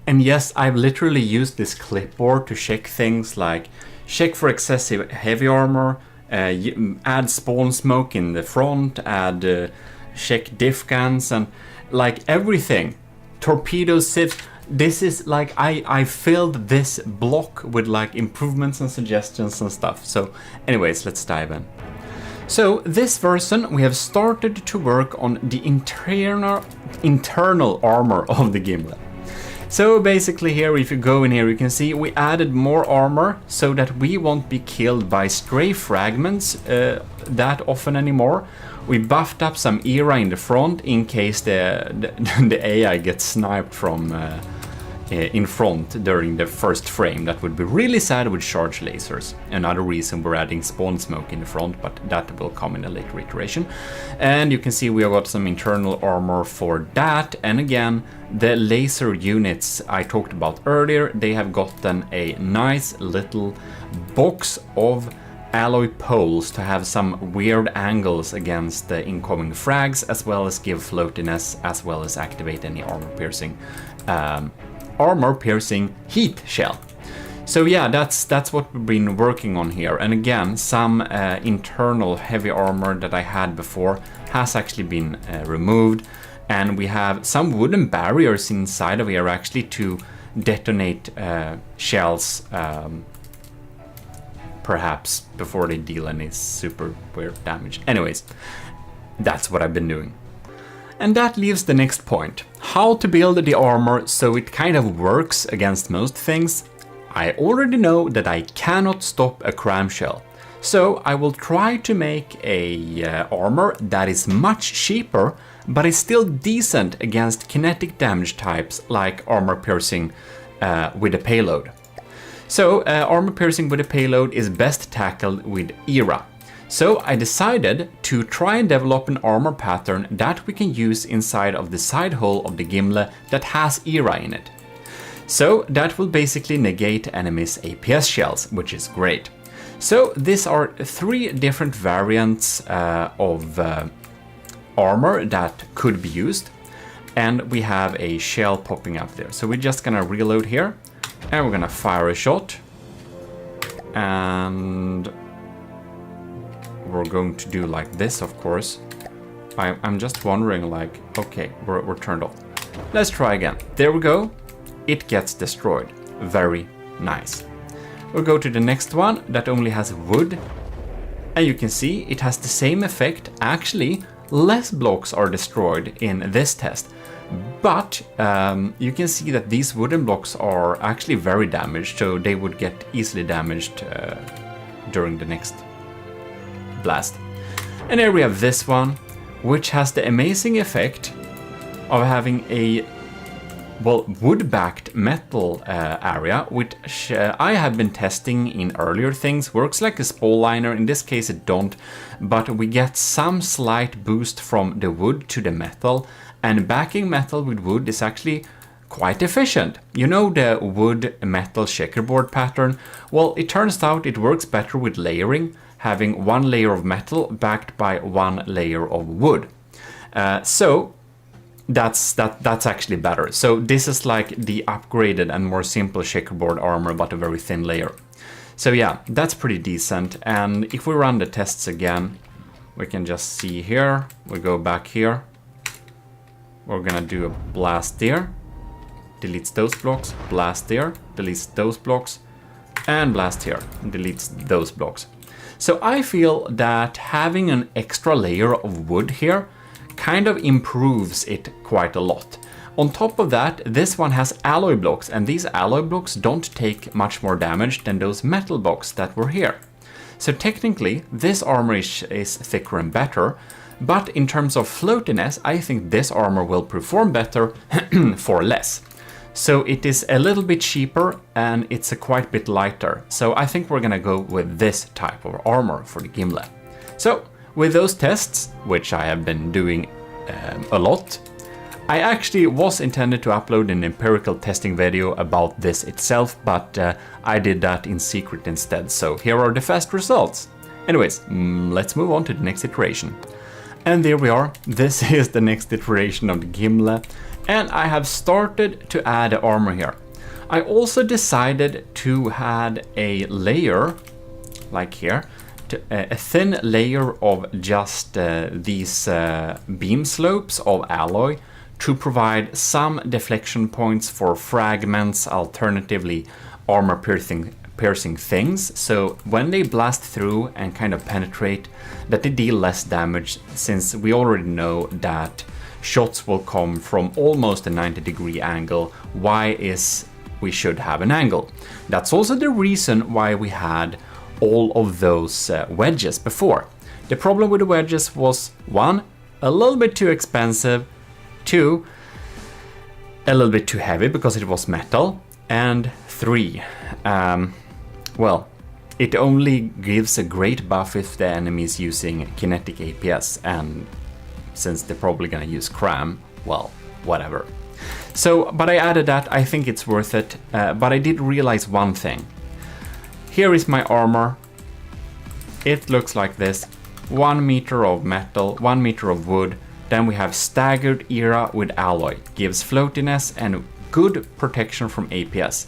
And yes, I've literally used this clipboard to check things like check for excessive heavy armor, add spawn smoke in the front, check diff guns, and like everything. Torpedoes, sieves. This is like, I filled this block with like improvements and suggestions and stuff. So anyways, let's dive in. So this version we have started to work on the internal armor of the Gimle. So basically here, if you go in here, you can see we added more armor so that we won't be killed by stray fragments that often anymore. We buffed up some era in the front in case the AI gets sniped from in front during the first frame. That would be really sad with charge lasers. Another reason we're adding spawn smoke in the front, but that will come in a later iteration. And you can see we have got some internal armor for that. And again, the laser units I talked about earlier, they have gotten a nice little box of alloy poles to have some weird angles against the incoming frags, as well as give floatiness, as well as activate any armor piercing heat shell. So yeah, that's what we've been working on here. And again, some internal heavy armor that I had before has actually been removed, and we have some wooden barriers inside of here actually to detonate shells, perhaps before they deal any super weird damage. Anyways, that's what I've been doing. And that leaves the next point. How to build the armor so it kind of works against most things. I already know that I cannot stop a cramshell. So I will try to make a armor that is much cheaper, but is still decent against kinetic damage types like armor piercing with a payload. So armor piercing with a payload is best tackled with ERA. So I decided to try and develop an armor pattern that we can use inside of the side hull of the Gimle that has ERA in it. So that will basically negate enemies' APS shells, which is great. So these are 3 different variants of armor that could be used. And we have a shell popping up there. So we're just gonna reload here, and we're gonna fire a shot. And we're going to do like this, of course. I'm just wondering, like, okay, we're turned off. Let's try again. There we go. It gets destroyed. Very nice. We'll go to the next one that only has wood. And you can see it has the same effect. Actually, less blocks are destroyed in this test. But you can see that these wooden blocks are actually very damaged, so they would get easily damaged during the next blast. And here we have this one, which has the amazing effect of having a wood-backed metal area, which I have been testing in earlier things. Works like a spall liner. In this case it don't, but we get some slight boost from the wood to the metal, and backing metal with wood is actually quite efficient. You know the wood metal checkerboard pattern? Well, it turns out it works better with layering, having 1 layer of metal backed by 1 layer of wood. So that's actually better. So this is like the upgraded and more simple checkerboard armor, but a very thin layer. So yeah, that's pretty decent. And if we run the tests again, we can just see here, we go back here. We're gonna do a blast there, deletes those blocks, blast there, deletes those blocks, and blast here, deletes those blocks. So I feel that having an extra layer of wood here kind of improves it quite a lot. On top of that, this one has alloy blocks, and these alloy blocks don't take much more damage than those metal blocks that were here. So technically, this armor is thicker and better, but in terms of floatiness, I think this armor will perform better for less. So it is a little bit cheaper and it's a quite bit lighter. So I think we're gonna go with this type of armor for the Gimle. So with those tests, which I have been doing a lot, I actually was intended to upload an empirical testing video about this itself, but I did that in secret instead. So here are the fast results. Anyways, let's move on to the next iteration. And there we are. This is the next iteration of the Gimle. And I have started to add armor here. I also decided to add a layer, like here, a thin layer of just these beam slopes of alloy to provide some deflection points for fragments, alternatively armor piercing things. So when they blast through and kind of penetrate, that they deal less damage, since we already know that shots will come from almost a 90-degree angle. Why is we should have an angle? That's also the reason why we had all of those wedges before. The problem with the wedges was 1, a little bit too expensive, 2, a little bit too heavy because it was metal. And 3, well, it only gives a great buff if the enemy is using kinetic APS, and since they're probably gonna use cram, well, whatever. So, but I added that, I think it's worth it, but I did realize one thing. Here is my armor. It looks like this. 1 meter of metal, 1 meter of wood. Then we have staggered era with alloy. Gives floatiness and good protection from APS.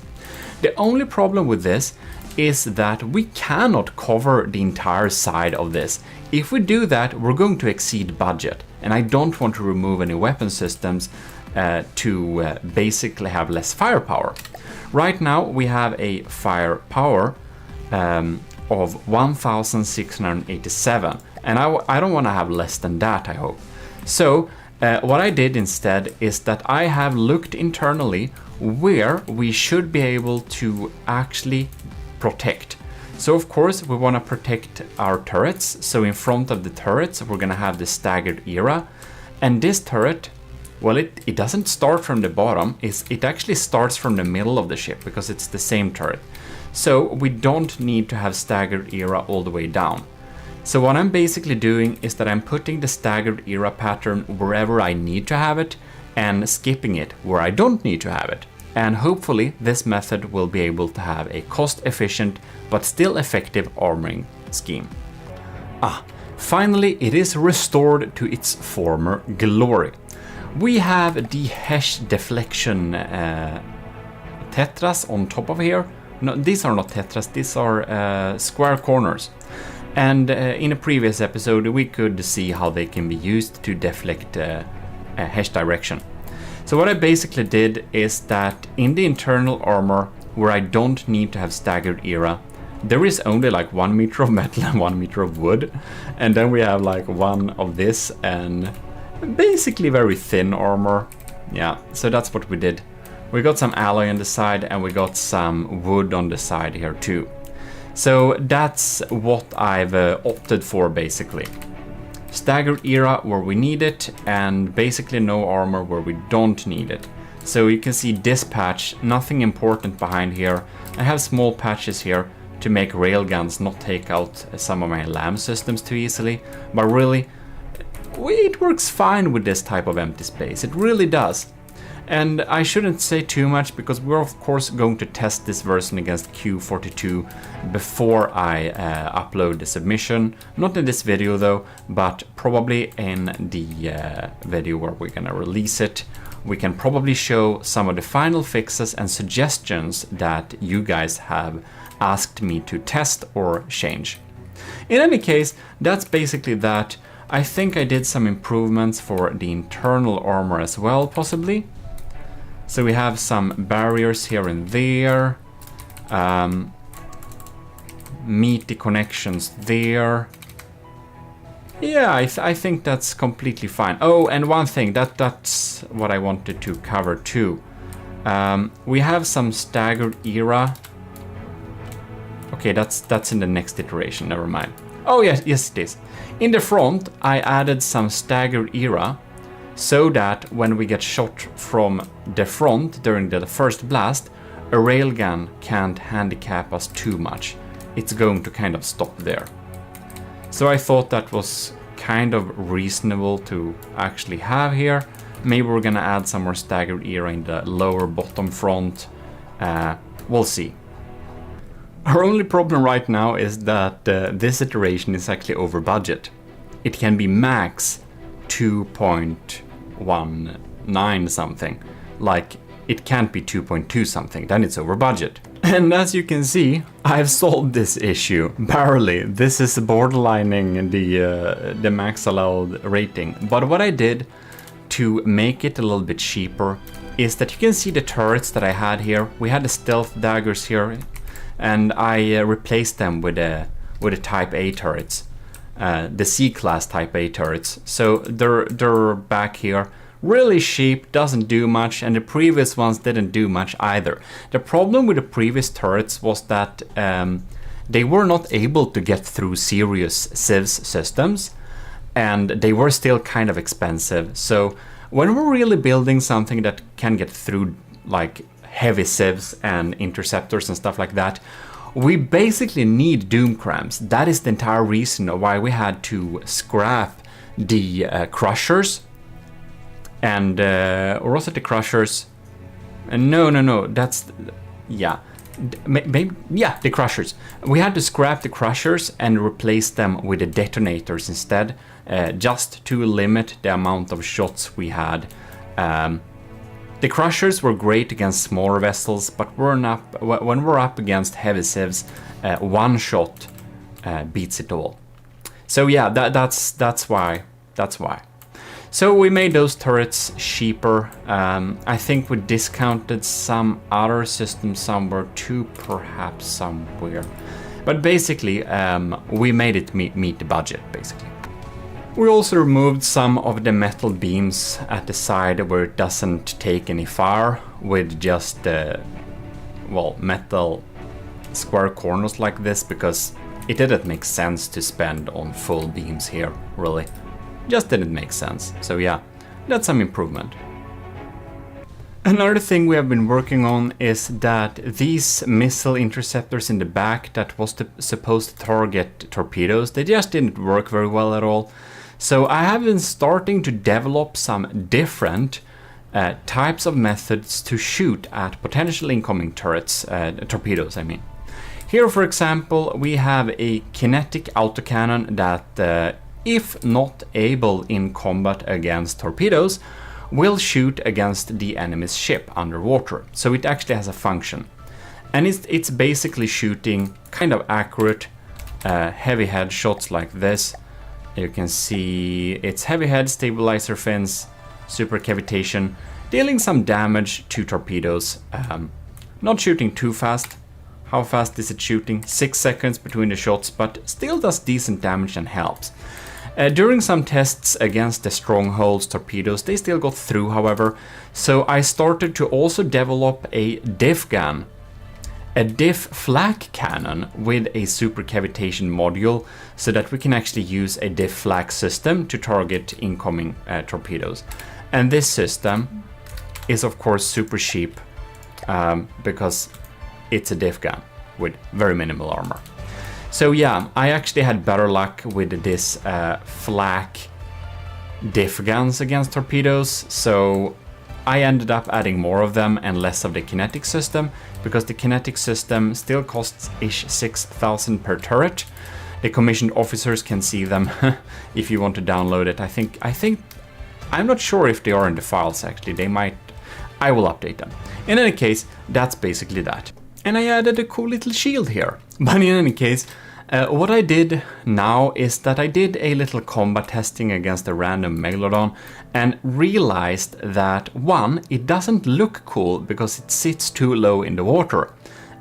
The only problem with this is that we cannot cover the entire side of this. If we do that, we're going to exceed budget. And I don't want to remove any weapon systems to basically have less firepower. Right now we have a firepower of 1687, and I don't want to have less than that, I hope. So what I did instead is that I have looked internally where we should be able to actually protect. So of course we want to protect our turrets, so in front of the turrets we're gonna have the staggered era, and this turret, well, it doesn't start from the bottom, it actually starts from the middle of the ship because it's the same turret. So we don't need to have staggered era all the way down. So what I'm basically doing is that I'm putting the staggered era pattern wherever I need to have it and skipping it where I don't need to have it. And hopefully this method will be able to have a cost-efficient but still effective armoring scheme. Finally it is restored to its former glory. We have the Hesh deflection tetras on top of here. No, these are not tetras, these are square corners. And in a previous episode we could see how they can be used to deflect Hesh direction. So what I basically did is that in the internal armor where I don't need to have staggered era, there is only like 1 meter of metal and 1 meter of wood, and then we have like 1 of this and basically very thin armor. Yeah, so that's what we did. We got some alloy on the side and we got some wood on the side here too. So that's what I've opted for basically. Staggered era where we need it and basically no armor where we don't need it. So you can see this patch, nothing important behind here. I have small patches here to make railguns not take out some of my LAM systems too easily, but really it works fine with this type of empty space, it really does. And I shouldn't say too much because we're of course going to test this version against Q42 before I upload the submission. Not in this video though, but probably in the video where we're gonna release it. We can probably show some of the final fixes and suggestions that you guys have asked me to test or change. In any case, that's basically that. I think I did some improvements for the internal armor as well, possibly. So we have some barriers here and there, meaty connections there. Yeah, I think that's completely fine. Oh, and one thing, that's what I wanted to cover too. We have some staggered era. Okay, that's in the next iteration, never mind. Oh yes, yes it is. In the front, I added some staggered era, so that when we get shot from the front during the first blast, a railgun can't handicap us too much. It's going to kind of stop there. So I thought that was kind of reasonable to actually have here. Maybe we're gonna add some more staggered era in the lower bottom front. We'll see. Our only problem right now is that this iteration is actually over budget. It can be max 2.19 something. Like, it can't be 2.2 something, then it's over budget. And as you can see, I've solved this issue, barely. This is borderlining the max allowed rating. But what I did to make it a little bit cheaper is that you can see the turrets that I had here. We had the stealth daggers here, and I replaced them with the Type A turrets. The C-class Type A turrets. So they're back here. Really cheap, doesn't do much, and the previous ones didn't do much either. The problem with the previous turrets was that they were not able to get through serious civs systems, and they were still kind of expensive. So when we're really building something that can get through like heavy civs and interceptors and stuff like that, we basically need doom crams. That is the entire reason why we had to scrap the crushers and or was it the crushers? No, that's yeah. Maybe, yeah, the crushers. We had to scrap the crushers and replace them with the detonators instead, just to limit the amount of shots we had. The crushers were great against smaller vessels, but when we're up against heavy civs, one shot beats it all. So yeah, that's why. So we made those turrets cheaper. I think we discounted some other systems somewhere too, perhaps somewhere. But basically, we made it meet the budget, basically. We also removed some of the metal beams at the side where it doesn't take any fire with just, metal square corners like this, because it didn't make sense to spend on full beams here, really. Just didn't make sense. So yeah, that's some improvement. Another thing we have been working on is that these missile interceptors in the back that was supposed to target torpedoes, they just didn't work very well at all. So I have been starting to develop some different types of methods to shoot at potential incoming turrets, torpedoes I mean. Here for example we have a kinetic autocannon that if not able in combat against torpedoes, will shoot against the enemy's ship underwater. So it actually has a function. And it's basically shooting kind of accurate heavy head shots like this. You can see it's heavy head, stabilizer fins, super cavitation, dealing some damage to torpedoes. Not shooting too fast. How fast is it shooting? 6 seconds between the shots, but still does decent damage and helps. During some tests against the strongholds torpedoes, they still got through, however, so I started to also develop a diff gun, a diff flak cannon with a super cavitation module, so that we can actually use a diff flak system to target incoming torpedoes. And this system is of course super cheap because it's a diff gun with very minimal armor. So yeah, I actually had better luck with this flak diff guns against torpedoes, so I ended up adding more of them and less of the kinetic system, because the kinetic system still costs ish 6,000 per turret. The commissioned officers can see them if you want to download it. I'm not sure if they are in the files actually, they might, I will update them. In any case, that's basically that. And I added a cool little shield here. But in any case, what I did now is that I did a little combat testing against a random Megalodon and realized that, one, it doesn't look cool because it sits too low in the water.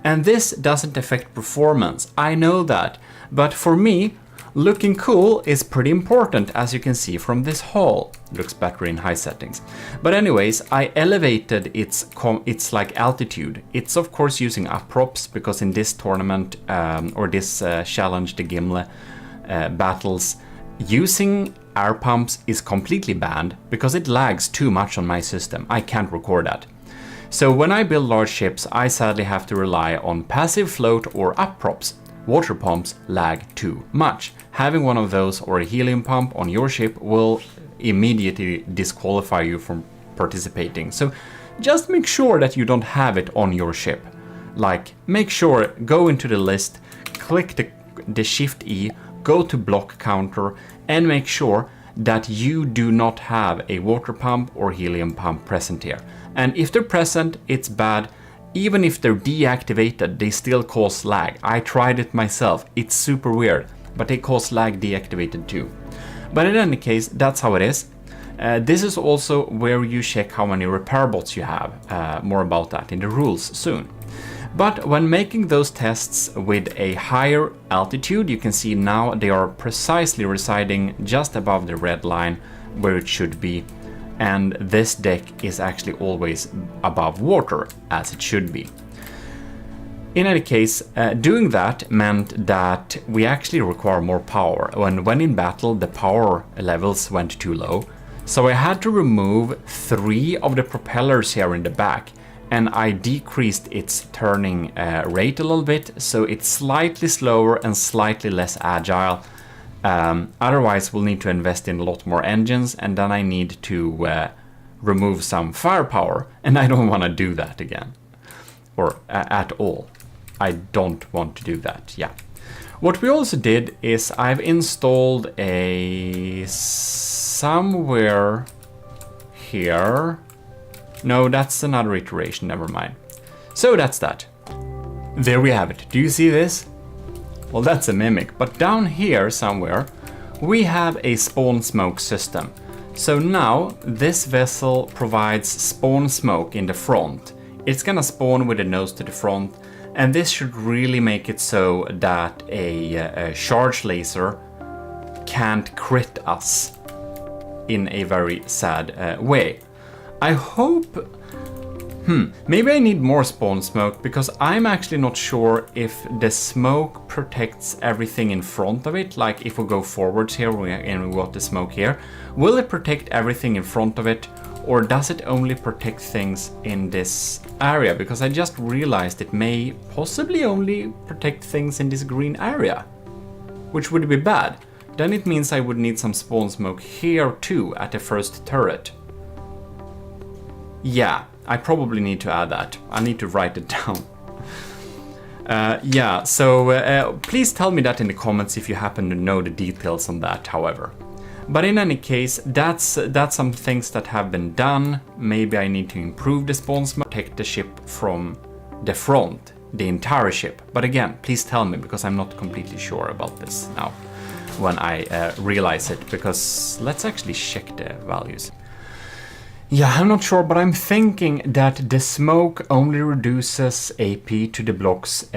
And this doesn't affect performance, I know that. But for me, looking cool is pretty important, as you can see from this hull. Looks better in high settings. But anyways, I elevated its like altitude. It's of course using uprops, because in this tournament or this challenge, the Gimle battles, using air pumps is completely banned because it lags too much on my system. I can't record that. So when I build large ships, I sadly have to rely on passive float or uprops. Water pumps lag too much. Having one of those or a helium pump on your ship will immediately disqualify you from participating. So just make sure that you don't have it on your ship. Like, make sure, go into the list, click the Shift E, go to block counter, and make sure that you do not have a water pump or helium pump present here. And if they're present, it's bad. Even if they're deactivated, they still cause lag. I tried it myself, it's super weird, but they cause lag deactivated too. But in any case, that's how it is. This is also where you check how many repair bots you have. More about that in the rules soon. But when making those tests with a higher altitude, you can see now they are precisely residing just above the red line where it should be. And this deck is actually always above water, as it should be. In any case, doing that meant that we actually require more power. When in battle, the power levels went too low. So I had to remove 3 of the propellers here in the back, and I decreased its turning rate a little bit, so it's slightly slower and slightly less agile. Otherwise we'll need to invest in a lot more engines, and then I need to remove some firepower, and I don't want to do that again, or at all. I don't want to do that, yeah. What we also did is I've installed a somewhere here. No, that's another iteration, never mind. So that's that. There we have it. Do you see this? Well, that's a mimic, but down here somewhere we have a spawn smoke system. So now this vessel provides spawn smoke in the front. It's gonna spawn with a nose to the front, and this should really make it so that a charge laser can't crit us in a very sad way. I hope... maybe I need more spawn smoke, because I'm actually not sure if the smoke protects everything in front of it. Like if we go forwards here and we got the smoke here, will it protect everything in front of it? Or does it only protect things in this area? Because I just realized it may possibly only protect things in this green area, which would be bad. Then it means I would need some spawn smoke here too at the first turret. Yeah, I probably need to add that. I need to write it down. Yeah, so please tell me that in the comments if you happen to know the details on that, however. But in any case, that's some things that have been done. Maybe I need to improve the spawn smoke, protect the ship from the front, the entire ship. But again, please tell me, because I'm not completely sure about this now when I realize it, because let's actually check the values. Yeah, I'm not sure, but I'm thinking that the smoke only reduces AP to the blocks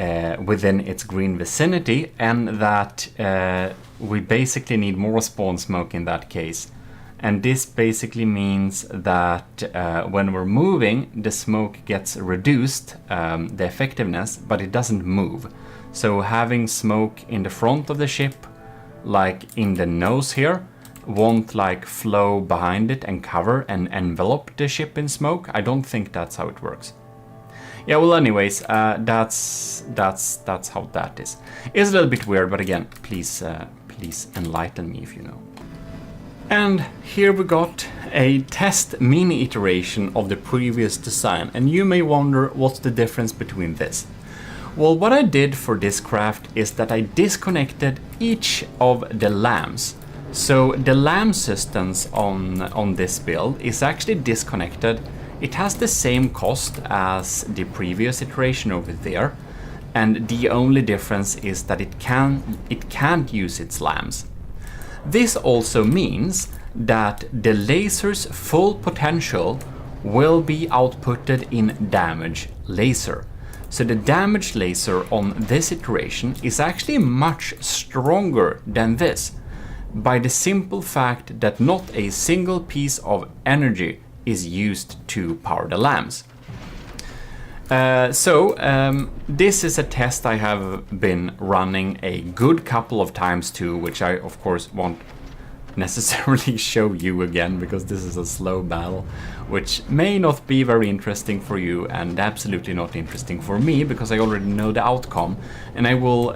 within its green vicinity, and that we basically need more spawn smoke in that case. And this basically means that when we're moving, the smoke gets reduced, the effectiveness, but it doesn't move. So having smoke in the front of the ship, like in the nose here, won't like flow behind it and cover and envelop the ship in smoke. I don't think that's how it works. Yeah, well, anyways, that's how that is. It's a little bit weird, but again, please enlighten me if you know. And here we got a test mini iteration of the previous design, and you may wonder what's the difference between this. Well, what I did for this craft is that I disconnected each of the lamps. So the lamp systems on this build is actually disconnected. It has the same cost as the previous iteration over there, and the only difference is that it can't use its lamps. This also means that the laser's full potential will be outputted in damage laser. So the damage laser on this iteration is actually much stronger than this, by the simple fact that not a single piece of energy is used to power the lamps. This is a test I have been running a good couple of times too, which I of course won't necessarily show you again, because this is a slow battle, which may not be very interesting for you, and absolutely not interesting for me, because I already know the outcome, and I will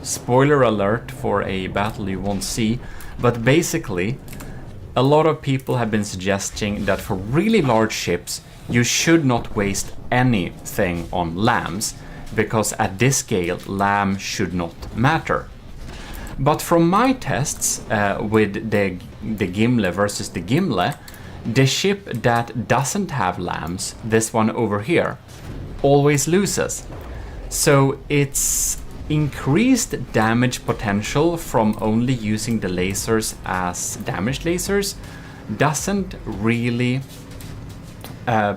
spoiler alert for a battle you won't see, but basically a lot of people have been suggesting that for really large ships you should not waste anything on lambs, because at this scale lamb should not matter. But from my tests with the Gimle versus the Gimle, the ship that doesn't have lambs, this one over here, always loses. So it's increased damage potential from only using the lasers as damage lasers doesn't really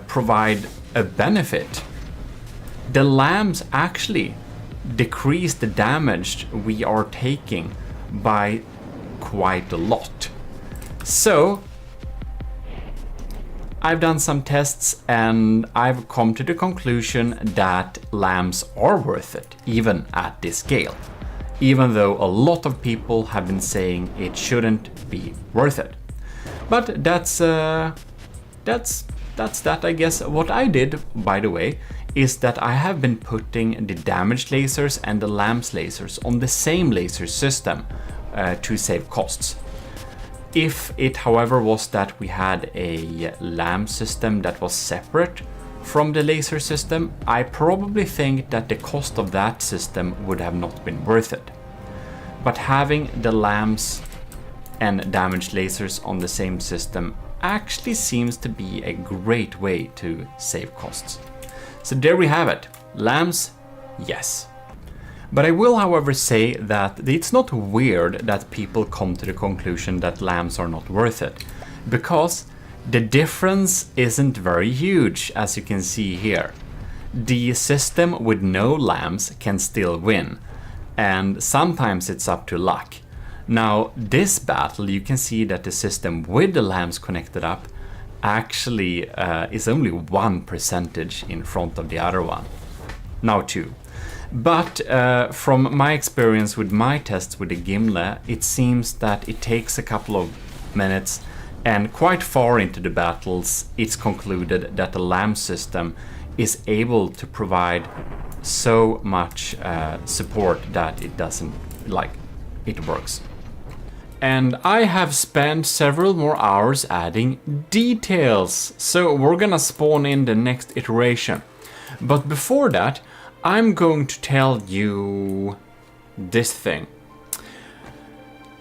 provide a benefit. The lambs actually decrease the damage we are taking by quite a lot. So I've done some tests and I've come to the conclusion that lambs are worth it, even at this scale, even though a lot of people have been saying it shouldn't be worth it. But that's that, I guess. What I did, by the way, is that I have been putting the damaged lasers and the lamps lasers on the same laser system to save costs. If it, however, was that we had a lamp system that was separate from the laser system, I probably think that the cost of that system would have not been worth it. But having the lamps and damaged lasers on the same system actually seems to be a great way to save costs. So there we have it. Lamps, yes. But I will, however, say that it's not weird that people come to the conclusion that lamps are not worth it, because the difference isn't very huge, as you can see here. The system with no lamps can still win, and sometimes it's up to luck. Now, this battle, you can see that the system with the lamps connected up actually is only 1% in front of the other one. Now 2. But from my experience with my tests with the Gimle, it seems that it takes a couple of minutes, and quite far into the battles, it's concluded that the lamp system is able to provide so much support that it doesn't, it works. And I have spent several more hours adding details, so we're gonna spawn in the next iteration. But before that, I'm going to tell you this thing.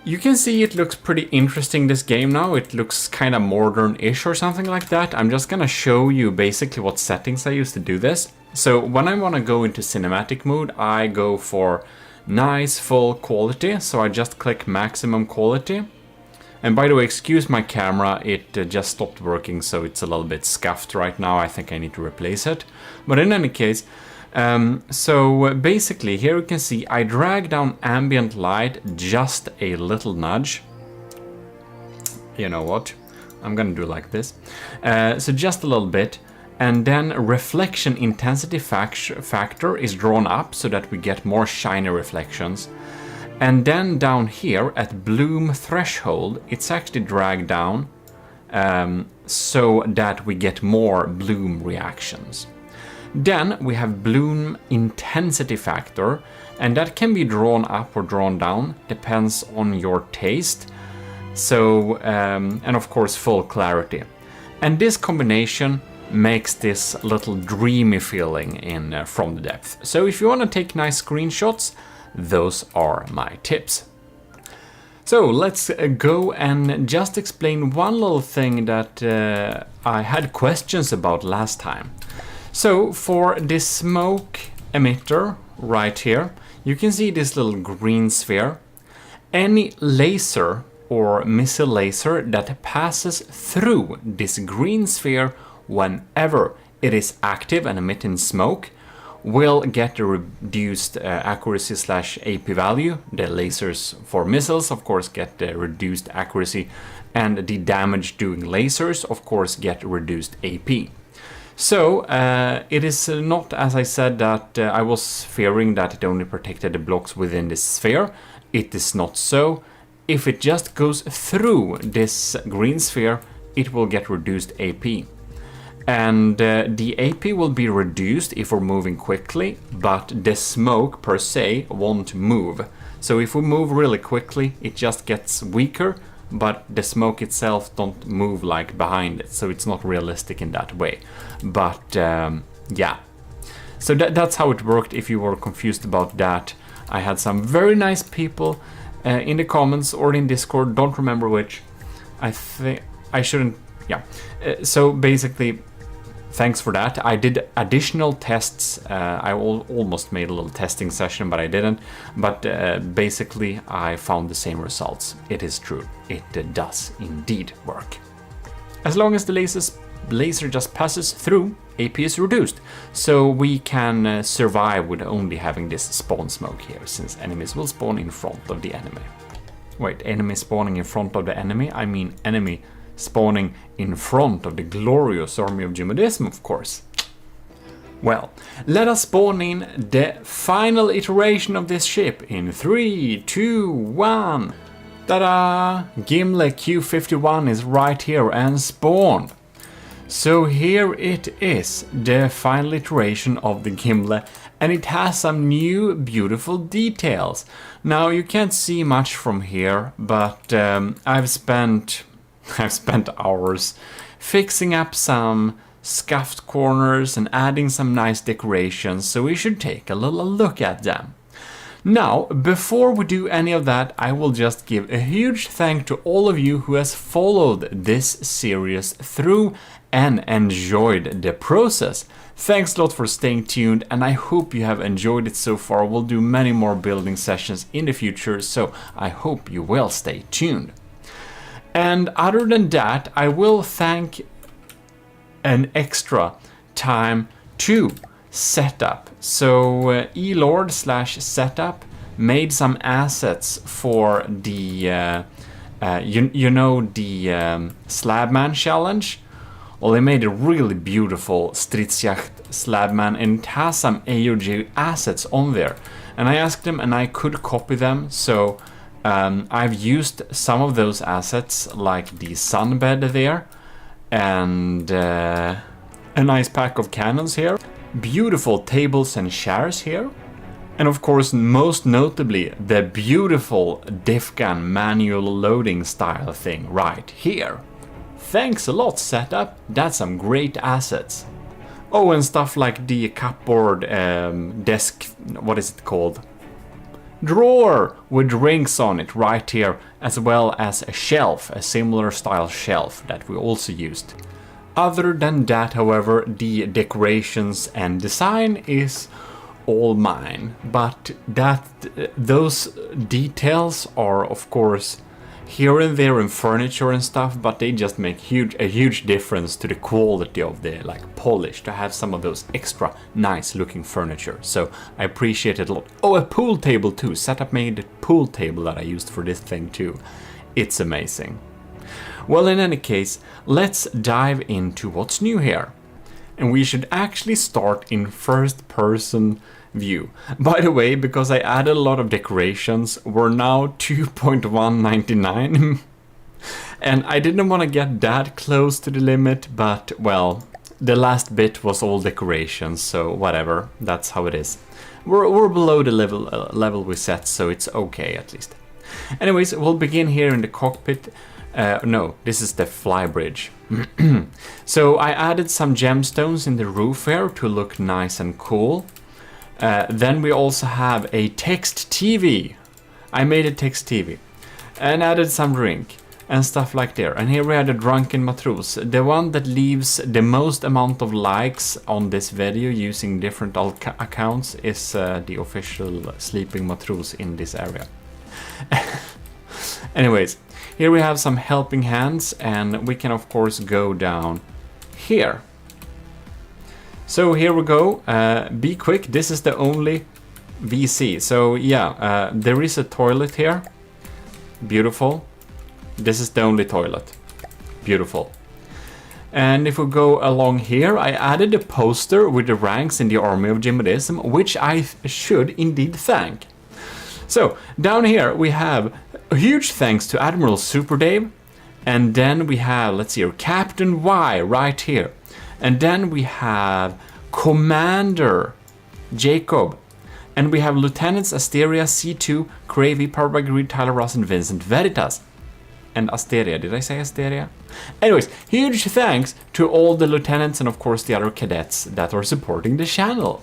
You can see it looks pretty interesting, this game now. It looks kind of modern-ish or something like that. I'm just gonna show you basically what settings I use to do this. So when I want to go into cinematic mode, I go for nice full quality, so I just click maximum quality. And by the way, excuse my camera, it just stopped working, so it's a little bit scuffed right now. I think I need to replace it. But in any case, so basically here you can see I drag down ambient light just a little nudge. You know what? I'm gonna do like this. So just a little bit. And then reflection intensity factor is drawn up so that we get more shiny reflections. And then down here at bloom threshold, it's actually dragged down so that we get more bloom reactions. Then we have bloom intensity factor, and that can be drawn up or drawn down, depends on your taste. So, and of course full clarity. And this combination makes this little dreamy feeling in from the depth. So if you want to take nice screenshots, those are my tips. So let's go and just explain one little thing that I had questions about last time. So for this smoke emitter right here, you can see this little green sphere. Any laser or missile laser that passes through this green sphere whenever it is active and emitting smoke will get a reduced accuracy / AP value. The lasers for missiles, of course, get reduced accuracy, and the damage doing lasers, of course, get reduced AP. So it is not, as I said, that I was fearing that it only protected the blocks within this sphere. It is not so. If it just goes through this green sphere, it will get reduced AP. And the AP will be reduced if we're moving quickly, but the smoke per se won't move. So if we move really quickly, it just gets weaker, but the smoke itself don't move like behind it, so it's not realistic in that way. But yeah, so that's how it worked. If you were confused about that, I had some very nice people in the comments or in Discord, don't remember which. I think I shouldn't, yeah. So basically, thanks for that. I did additional tests. I almost made a little testing session, but I didn't. But basically, I found the same results. It is true. It does indeed work. As long as the laser just passes through, AP is reduced. So we can survive with only having this spawn smoke here, since enemies will spawn in front of the enemy. Wait, enemy spawning in front of the enemy? I mean enemy spawning in front of the glorious army of GMODIST, of course. Well, let us spawn in the final iteration of this ship in 3, 2, 1. Ta-da! Gimli Q51 is right here and spawned. So here it is, the final iteration of the Gimli, and it has some new beautiful details. Now you can't see much from here, but I've spent hours fixing up some scuffed corners and adding some nice decorations, so we should take a little look at them. Now, before we do any of that, I will just give a huge thank to all of you who has followed this series through and enjoyed the process. Thanks a lot for staying tuned, and I hope you have enjoyed it so far. We'll do many more building sessions in the future, so I hope you will stay tuned. And other than that, I will thank an extra time to setup. So elord/setup made some assets for the the Slabman challenge. Well, they made a really beautiful Stridsjacht Slabman, and it has some AOG assets on there. And I asked them, and I could copy them. So I've used some of those assets, like the sunbed there, and a nice pack of cannons here. Beautiful tables and chairs here. And of course, most notably, the beautiful diff gun manual loading style thing right here. Thanks a lot, setup. That's some great assets. Oh, and stuff like the cupboard desk, what is it called? Drawer with rings on it right here, as well as a shelf, a similar style shelf that we also used. Other than that, however, the decorations and design is all mine, but those details are of course here and there in furniture and stuff, but they just make a huge difference to the quality of the polish, to have some of those extra nice looking furniture. So I appreciate it a lot. Oh, a pool table too. Setup made a pool table that I used for this thing too. It's amazing. Well, in any case, let's dive into what's new here. And we should actually start in first person view. By the way, because I added a lot of decorations, we're now 2.199 and I didn't want to get that close to the limit, but well, the last bit was all decorations, so whatever, that's how it is. We're below the level we set, so it's okay at least. Anyways, we'll begin here in the cockpit. No, this is the flybridge. So I added some gemstones in the roof here to look nice and cool. Then we also have a text TV. I made a text TV and added some drink and stuff like there. And here we had a drunken matros. The one that leaves the most amount of likes on this video using different accounts is the official sleeping matros in this area. Anyways, here we have some helping hands, and we can of course go down here. So here we go. Be quick, this is the only VC. So yeah, there is a toilet here. Beautiful. This is the only toilet. Beautiful. And if we go along here, I added a poster with the ranks in the army of GMODISM, which I should indeed thank. So down here we have a huge thanks to Admiral Super Dave, and then we have, let's see here, Captain Y right here, and then we have Commander Jacob, and we have Lieutenants Asteria, C2, Cravey, Parvagrid, Tyler Ross, and Vincent Veritas. And Asteria, did I say Asteria? Anyways, huge thanks to all the lieutenants and of course the other cadets that are supporting the channel.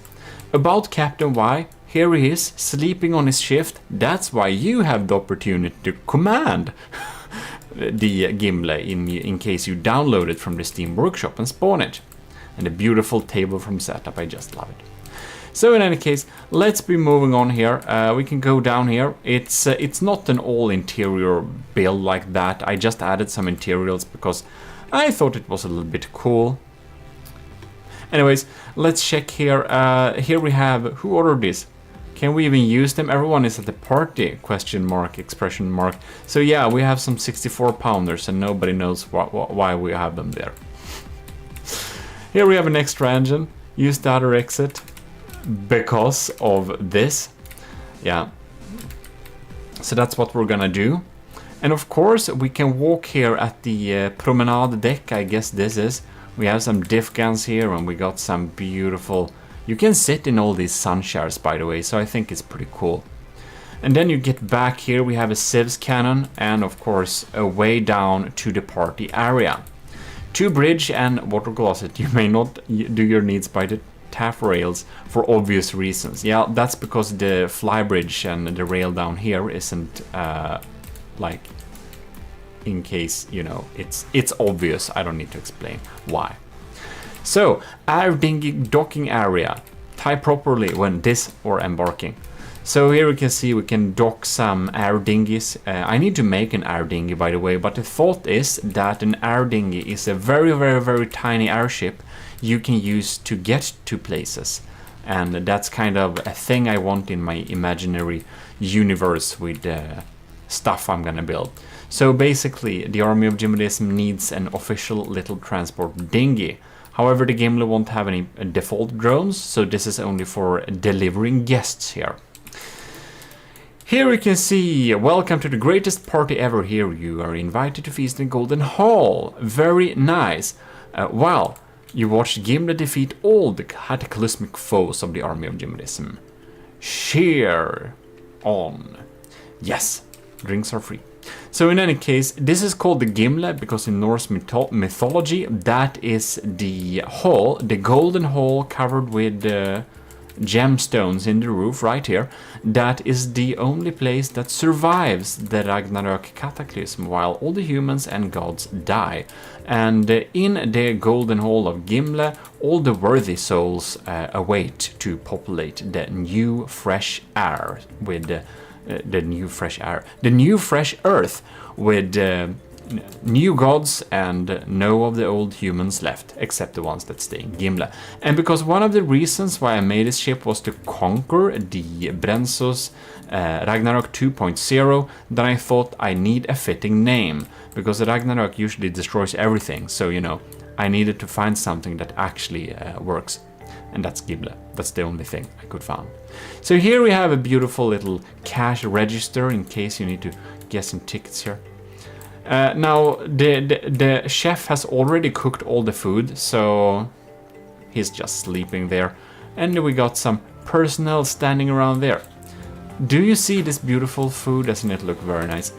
About Captain Y, here he is, sleeping on his shift. That's why you have the opportunity to command the Gimli in case you download it from the Steam Workshop and spawn it. And a beautiful table from setup, I just love it. So in any case, let's be moving on here. We can go down here. It's not an all interior build like that. I just added some interiors because I thought it was a little bit cool. Anyways, let's check here. Here we have, who ordered this? Can we even use them? Everyone is at the party, question mark, expression mark. So yeah, we have some 64 pounders and nobody knows why we have them there. Here we have an extra engine. Use the other exit because of this. Yeah. So that's what we're gonna do. And of course, we can walk here at the promenade deck, I guess this is. We have some diff guns here, and we got some beautiful... You can sit in all these sun shares, by the way, so I think it's pretty cool. And then you get back here, we have a Civs cannon, and of course, a way down to the party area. 2 bridge and water closet. You may not do your needs by the taff rails for obvious reasons. Yeah, that's because the fly bridge and the rail down here isn't like, in case, you know, it's obvious. I don't need to explain why. So, air dinghy docking area. Tie properly when dis or embarking. So here we can see we can dock some air dinghies. I need to make an air dinghy, by the way, but the thought is that an air dinghy is a very, very, very tiny airship you can use to get to places. And that's kind of a thing I want in my imaginary universe with stuff I'm gonna build. So basically, the army of GMODISM needs an official little transport dinghy. However, the Gimli won't have any default drones, so this is only for delivering guests here. Here we can see, welcome to the greatest party ever. Here you are invited to feast in Golden Hall. Very nice. Well, you watched Gimli defeat all the cataclysmic foes of the army of GMODISM. Cheer on. Yes, drinks are free. So in any case, this is called the Gimle because in Norse mythology, that is the hall, the golden hall covered with gemstones in the roof right here. That is the only place that survives the Ragnarök cataclysm while all the humans and gods die. And in the golden hall of Gimle, all the worthy souls await to populate the new fresh air with the new fresh earth with new gods and no of the old humans left, except the ones that stay in Gimle. And because one of the reasons why I made this ship was to conquer the Brensos Ragnarok 2.0, then I thought I need a fitting name, because Ragnarok usually destroys everything, so you know, I needed to find something that actually works. And that's Gimle. That's the only thing I could find. So here we have a beautiful little cash register in case you need to get some tickets here. Now, the chef has already cooked all the food, so he's just sleeping there. And we got some personnel standing around there. Do you see this beautiful food? Doesn't it look very nice?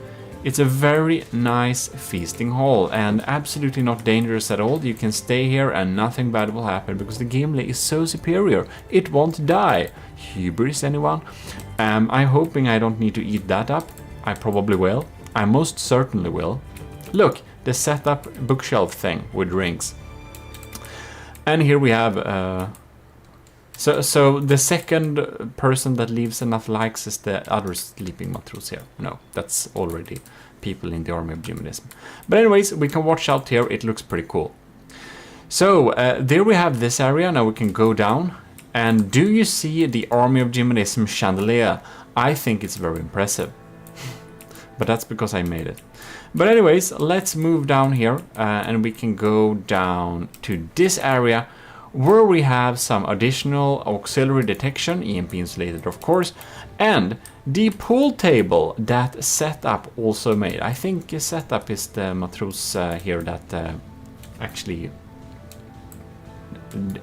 It's a very nice feasting hall and absolutely not dangerous at all. You can stay here and nothing bad will happen because the Gimli is so superior. It won't die. Hubris, anyone? I'm hoping I don't need to eat that up. I probably will. I most certainly will. Look, the setup bookshelf thing with drinks. And here we have... So the second person that leaves enough likes is the other sleeping matrus here. No, that's already people in the army of GMODISM. But anyways, we can watch out here. It looks pretty cool. So there we have this area. Now we can go down. And do you see the army of GMODISM chandelier? I think it's very impressive. But that's because I made it. But anyways, let's move down here. And we can go down to this area, where we have some additional auxiliary detection, EMP insulated of course, and the pool table that Setup also made. I think Setup is the matrus here that actually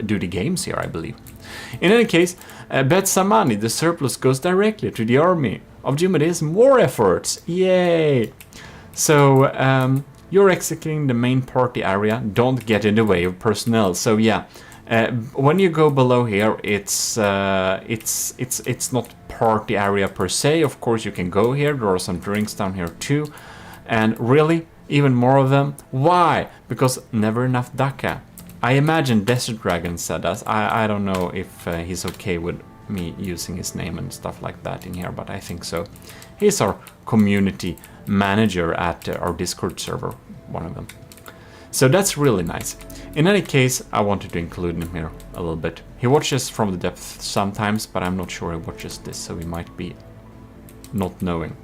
do the games here, I believe. In any case, bet some money, the surplus goes directly to the army of GMODISM war efforts. Yay! So, you're executing the main party area, don't get in the way of personnel. So yeah, when you go below here, it's not party area per se. Of course, you can go here. There are some drinks down here too, and really, even more of them. Why? Because never enough Daka. I imagine Desert Dragon said that. I don't know if he's okay with me using his name and stuff like that in here, but I think so. He's our community manager at our Discord server, one of them. So that's really nice. In any case, I wanted to include him here a little bit. He watches from the depth sometimes, but I'm not sure he watches this, so he might be not knowing.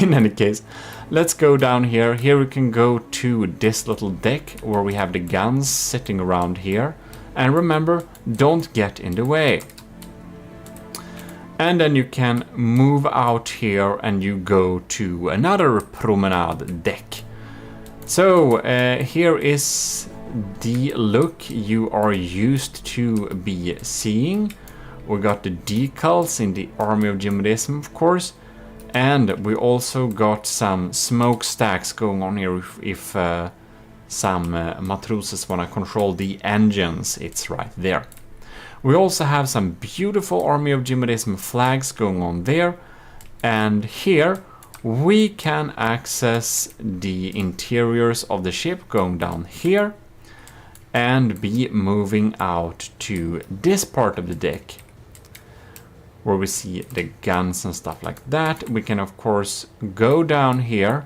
In any case, let's go down here. Here we can go to this little deck where we have the guns sitting around here. And remember, don't get in the way. And then you can move out here and you go to another promenade deck. So here is the look you are used to be seeing. We got the decals in the Army of GMODISM, of course. And we also got some smokestacks going on here if some matroses want to control the engines. It's right there. We also have some beautiful Army of GMODISM flags going on there. And here we can access the interiors of the ship going down here and be moving out to this part of the deck where we see the guns and stuff like that. We can of course go down here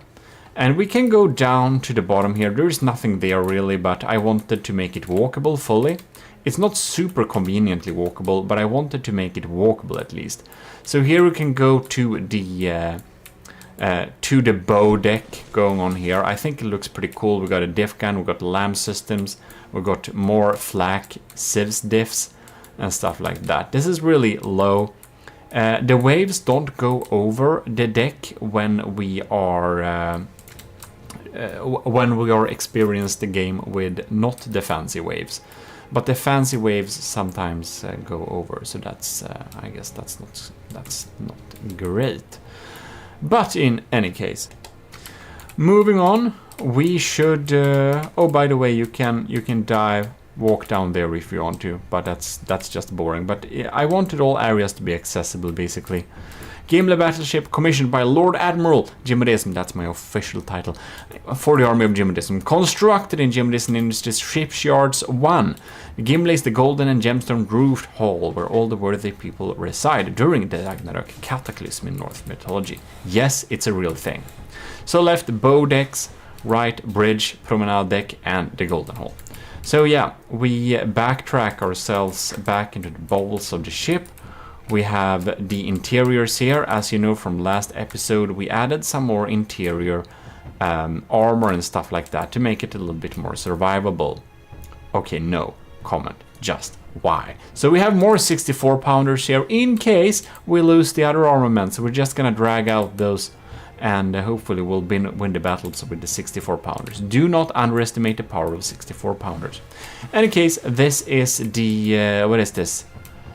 and we can go down to the bottom here. There is nothing there really, but I wanted to make it walkable fully. It's not super conveniently walkable, but I wanted to make it walkable at least. So here we can go to the bow deck going on here. I think it looks pretty cool. We got a diff gun, we got lamp systems, we got more flak civs diffs and stuff like that. This is really low. The waves don't go over the deck when we are experienced the game with not the fancy waves, but the fancy waves sometimes go over. So that's I guess that's not great. But in any case, moving on, we should. Oh, by the way, you can walk down there if you want to, but that's just boring. But I wanted all areas to be accessible, basically. Gimli battleship commissioned by Lord Admiral GMODISM, that's my official title, for the Army of GMODISM, constructed in GMODISM Industries Shipyards 1. Gimli is the golden and gemstone roofed hall where all the worthy people reside during the Ragnarok cataclysm in Norse mythology. Yes, it's a real thing. So left bow decks, right bridge, promenade deck, and the golden hall. So yeah, we backtrack ourselves back into the bowels of the ship. We have the interiors here. As you know from last episode, we added some more interior armor and stuff like that to make it a little bit more survivable. Okay, no comment, just why? So we have more 64 pounders here in case we lose the other armament. So we're just gonna drag out those and hopefully we'll win the battles with the 64 pounders. Do not underestimate the power of 64 pounders. In any case, this is the, what is this?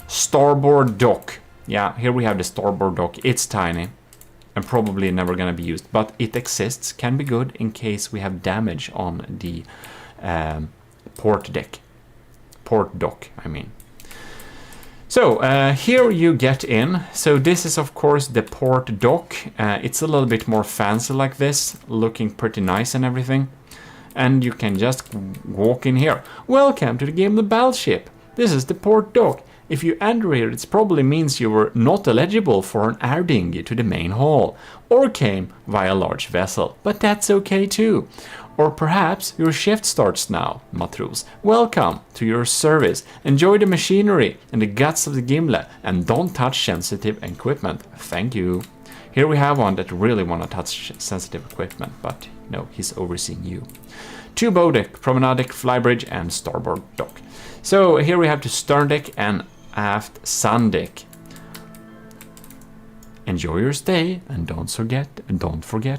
Starboard dock. Yeah, here we have the starboard dock. It's tiny and probably never gonna be used, but it exists, can be good in case we have damage on the port dock, I mean. So here you get in. So this is of course the port dock. It's a little bit more fancy like this, looking pretty nice and everything. And you can just walk in here. Welcome to the game of the battleship. This is the port dock. If you enter here, it probably means you were not eligible for an air dinghy to the main hall, or came via a large vessel, but that's okay too. Or perhaps your shift starts now, Matros. Welcome to your service. Enjoy the machinery and the guts of the Gimli, and don't touch sensitive equipment. Thank you. Here we have one that really want to touch sensitive equipment, but no, he's overseeing you. 2 bow deck, promenade deck, flybridge, and starboard dock. So here we have the stern deck and aft sun deck. Enjoy your stay and don't forget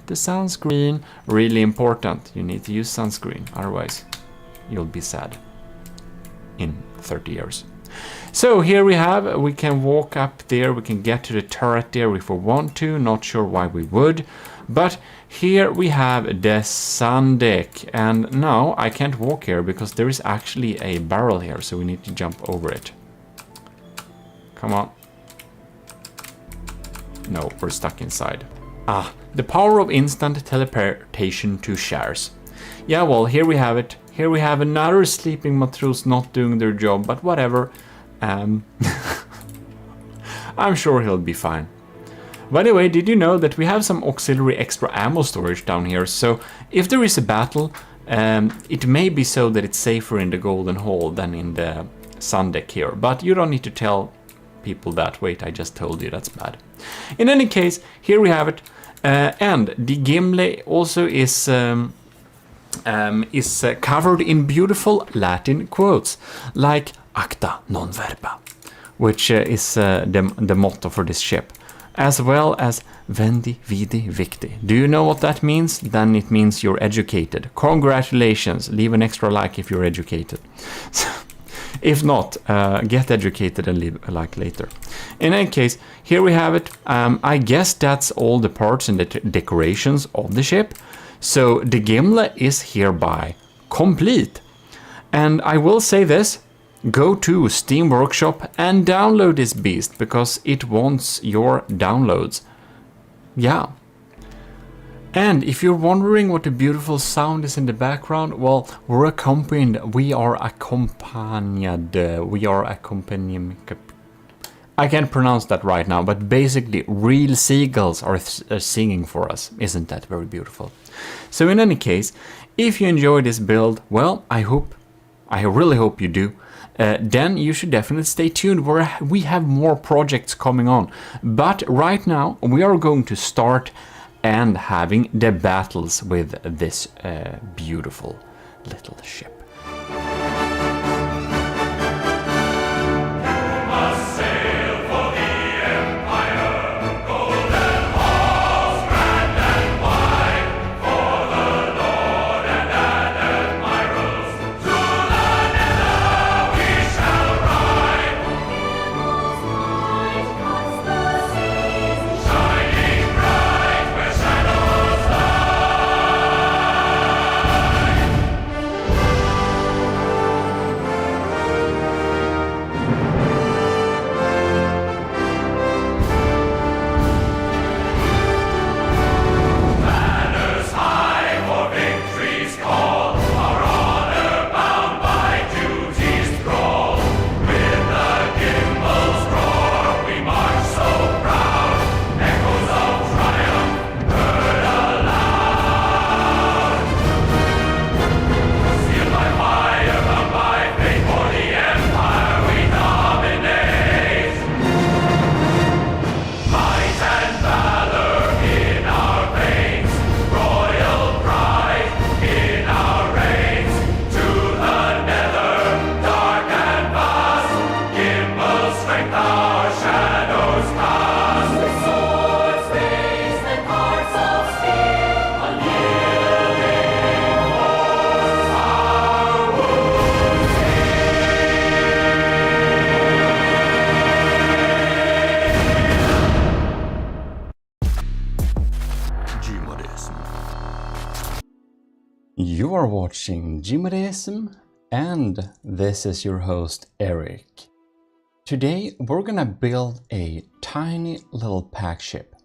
the sunscreen. Really important. You need to use sunscreen, otherwise you'll be sad in 30 years. So here we can walk up there, we can get to the turret there if we want to, not sure why we would. But here we have the sun deck, and now I can't walk here because there is actually a barrel here, so we need to jump over it. Come on. No, we're stuck inside. Ah, the power of instant teleportation to shares. Yeah, well, here we have it. Here we have another sleeping matros not doing their job, but whatever. I'm sure he'll be fine. By the way, did you know that we have some auxiliary extra ammo storage down here? So if there is a battle, it may be so that it's safer in the Golden Hall than in the sun deck here. But you don't need to tell people that. Wait, I just told you, that's bad. In any case, here we have it. And the Gimli also is covered in beautiful Latin quotes, like acta non verba, which is the motto for this ship, as well as Vendi, Vidi, Victi. Do you know what that means? Then it means you're educated. Congratulations! Leave an extra like if you're educated. If not, get educated and leave a like later. In any case, here we have it. I guess that's all the parts and the decorations of the ship. So the gimlet is hereby complete. And I will say this, go to Steam Workshop and download this beast, because it wants your downloads. Yeah. And if you're wondering what the beautiful sound is in the background, well, we are accompanying, I can't pronounce that right now, but basically real seagulls are singing for us. Isn't that very beautiful? So in any case, if you enjoy this build, well, I really hope you do. Then you should definitely stay tuned, where we have more projects coming on. But right now, we are going to start and having the battles with this beautiful little ship. You are watching GMODIST, and this is your host Eric. Today we're gonna build a tiny little pack ship.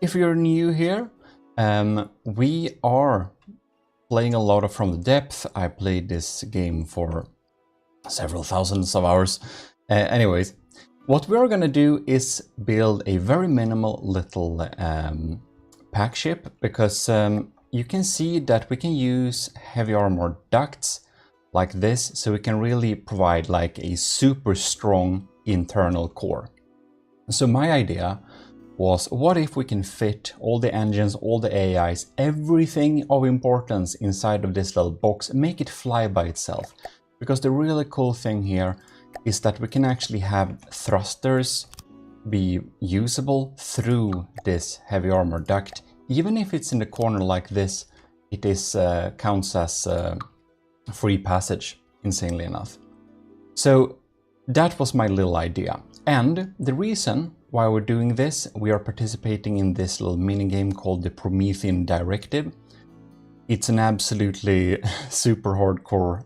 If you're new here, we are playing a lot of From the Depth. I played this game for several thousands of hours. Anyways, what we're gonna do is build a very minimal little pack ship, because you can see that we can use heavy armor ducts like this, so we can really provide like a super strong internal core. So my idea was, what if we can fit all the engines, all the AIs, everything of importance inside of this little box and make it fly by itself? Because the really cool thing here is that we can actually have thrusters be usable through this heavy armor duct. Even if it's in the corner like this, it is counts as free passage, insanely enough. So that was my little idea. And the reason why we're doing this, we are participating in this little mini game called the Promethean Directive. It's an absolutely super hardcore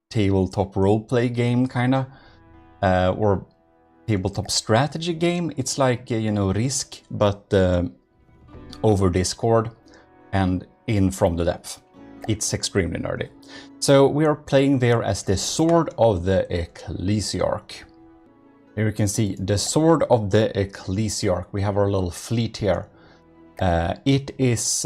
tabletop roleplay game, kinda, or tabletop strategy game. It's like, you know, Risk, but over Discord and in From the Depth. It's extremely nerdy. So we are playing there as the Sword of the Ecclesiarch. Here you can see the Sword of the Ecclesiarch. We have our little fleet here. It is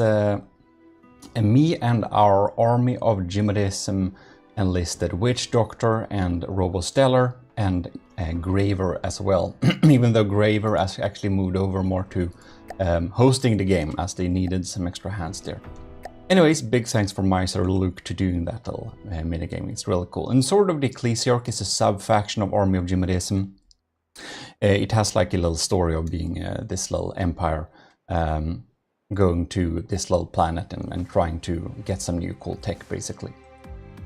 me and our army of GMODIST enlisted Witch Doctor and Robostellar and Graver as well. Even though Graver has actually moved over more to hosting the game, as they needed some extra hands there. Anyways, big thanks for Miser Luke to doing that little minigame. It's really cool. And Sword of the Ecclesiarch is a sub-faction of Army of GMODISM. It has like a little story of being this little empire going to this little planet and trying to get some new cool tech, basically.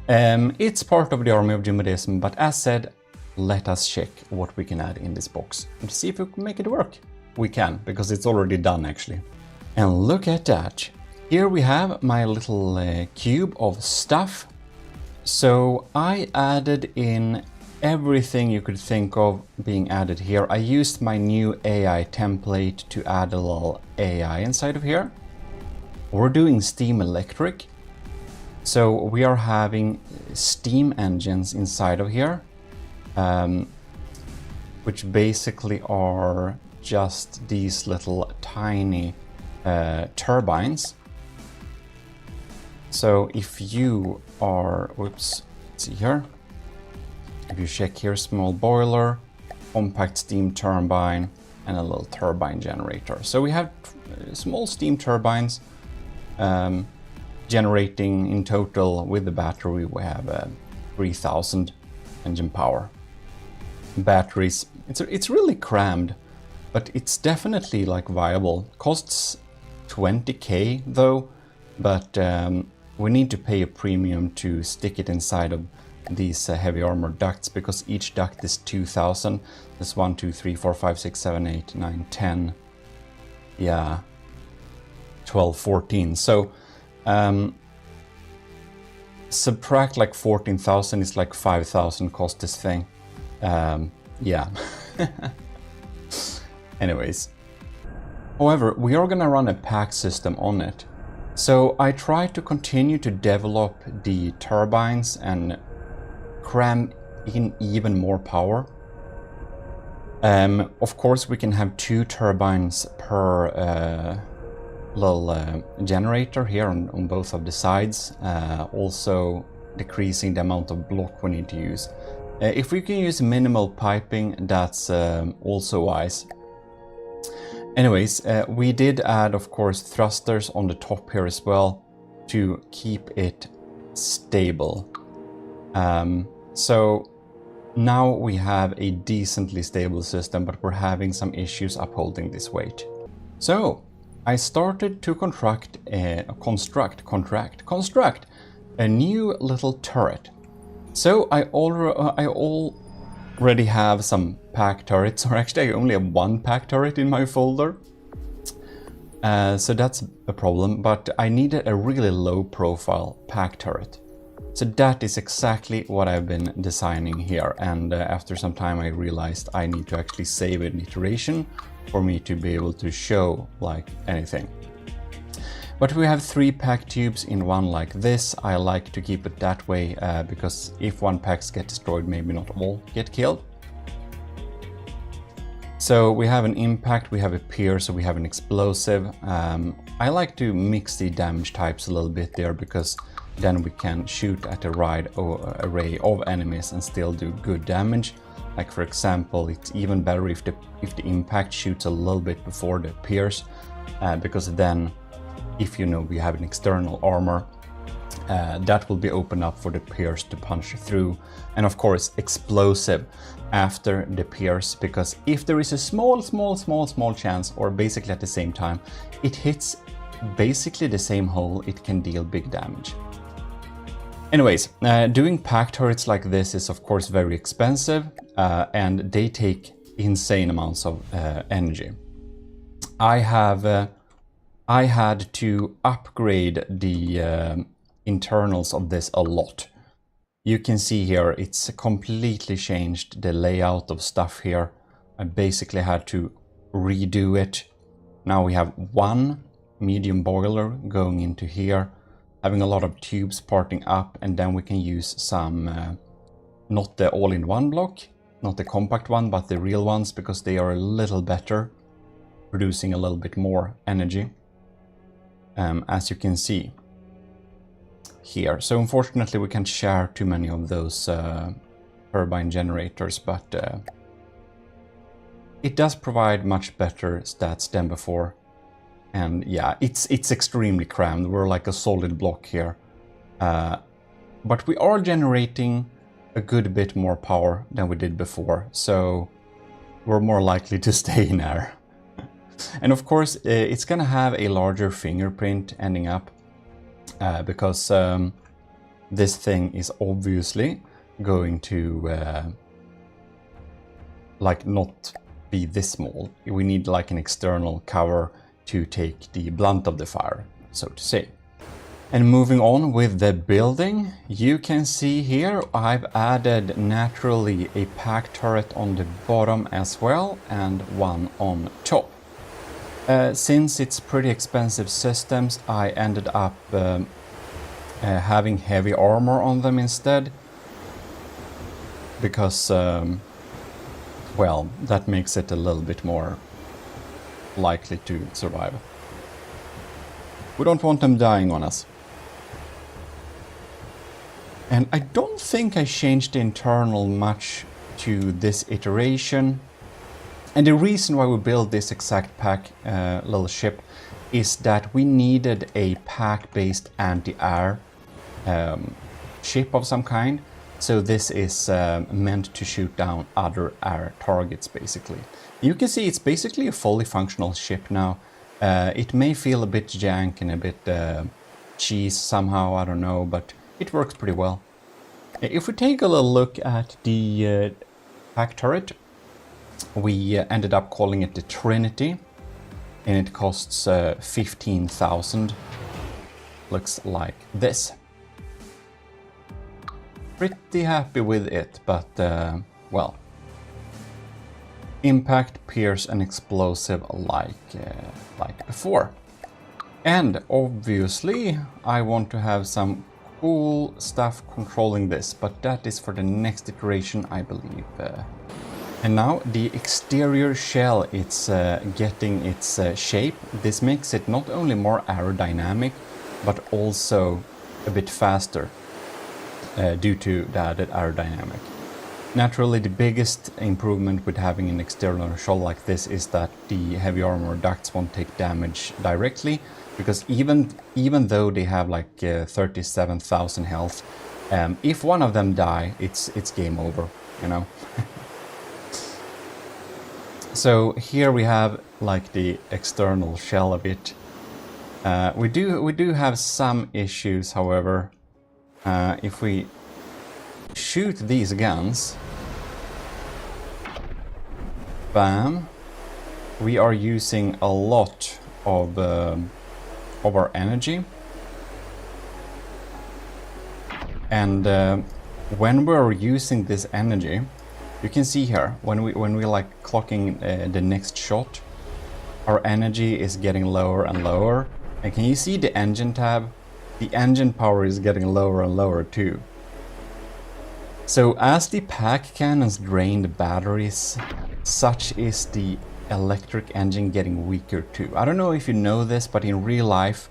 It's part of the Army of GMODISM, but as said, let us check what we can add in this box and see if we can make it work. We can, because it's already done actually. And look at that. Here we have my little cube of stuff. So I added in everything you could think of being added here. I used my new AI template to add a little AI inside of here. We're doing steam electric. So we are having steam engines inside of here, which basically are just these little tiny turbines. So if you are, whoops, let's see here. If you check here, small boiler, compact steam turbine, and a little turbine generator. So we have small steam turbines generating in total with the battery. We have 3000 engine power. Batteries, it's really crammed, but it's definitely like viable. Costs 20k though, but we need to pay a premium to stick it inside of these heavy armor ducts, because each duct is 2000. That's 1, 2, 3, 4, 5, 6, 7, 8, 9, 10. Yeah, 12, 14. So subtract like 14,000 is like 5,000 cost this thing. Yeah. Anyways. However, we are gonna run a pack system on it. So I try to continue to develop the turbines and cram in even more power. Of course, we can have 2 turbines per little generator here on both of the sides, also decreasing the amount of block we need to use. If we can use minimal piping, that's also wise. Anyways, we did add, of course, thrusters on the top here as well to keep it stable. So now we have a decently stable system, but we're having some issues upholding this weight. So I started to construct a new little turret. So I already have some pack turrets, or actually I only have 1 pack turret in my folder. So that's a problem, but I needed a really low profile pack turret. So that is exactly what I've been designing here, and after some time I realized I need to actually save an iteration for me to be able to show like anything. But we have 3 pack tubes in one like this. I like to keep it that way because if one packs get destroyed, maybe not all get killed. So we have an impact, we have a pierce, so we have an explosive. I like to mix the damage types a little bit there, because then we can shoot at a wide array of enemies and still do good damage. Like for example, it's even better if the impact shoots a little bit before the pierce, because then if you know we have an external armor, that will be open up for the pierce to punch through. And of course explosive after the pierce, because if there is a small chance, or basically at the same time, it hits basically the same hole, it can deal big damage. Anyways, doing pack turrets like this is of course very expensive, and they take insane amounts of energy. I had to upgrade the internals of this a lot. You can see here it's completely changed the layout of stuff here. I basically had to redo it. Now we have 1 medium boiler going into here, having a lot of tubes parting up, and then we can use some, not the all-in-one block, not the compact one, but the real ones, because they are a little better, producing a little bit more energy, as you can see here. So unfortunately we can't share too many of those turbine generators, but it does provide much better stats than before. And yeah, it's extremely crammed. We're like a solid block here. But we are generating a good bit more power than we did before, so we're more likely to stay in air. And of course, it's gonna have a larger fingerprint ending up, because this thing is obviously going to like not be this small. We need like an external cover to take the blunt of the fire, so to say. And moving on with the building, you can see here I've added naturally a pack turret on the bottom as well, and one on top. Since it's pretty expensive systems, I ended up having heavy armor on them instead, because well, that makes it a little bit more likely to survive. We don't want them dying on us. And I don't think I changed the internal much to this iteration. And the reason why we built this exact pack little ship is that we needed a pack-based anti-air ship of some kind. So this is meant to shoot down other air targets, basically. You can see it's basically a fully functional ship now. It may feel a bit jank and a bit cheese somehow, I don't know, but it works pretty well. If we take a little look at the pack turret, we ended up calling it the Trinity, and it costs 15,000. Looks like this. Pretty happy with it, but well, impact, pierce, and explosive like before. And obviously, I want to have some cool stuff controlling this, but that is for the next iteration, I believe. And now the exterior shell, it's getting its shape. This makes it not only more aerodynamic, but also a bit faster due to the added aerodynamic. Naturally, the biggest improvement with having an external shell like this is that the heavy armor ducts won't take damage directly, because even though they have like 37,000 health, if one of them die, it's game over, you know. So here we have like the external shell of it. We do have some issues, however. If we shoot these guns, bam, we are using a lot of our energy, and when we're using this energy, you can see here when we like clocking the next shot, our energy is getting lower and lower. And can you see the engine tab? The engine power is getting lower and lower too. So as the pack cannons drain the batteries, such is the electric engine getting weaker too. I don't know if you know this, but in real life,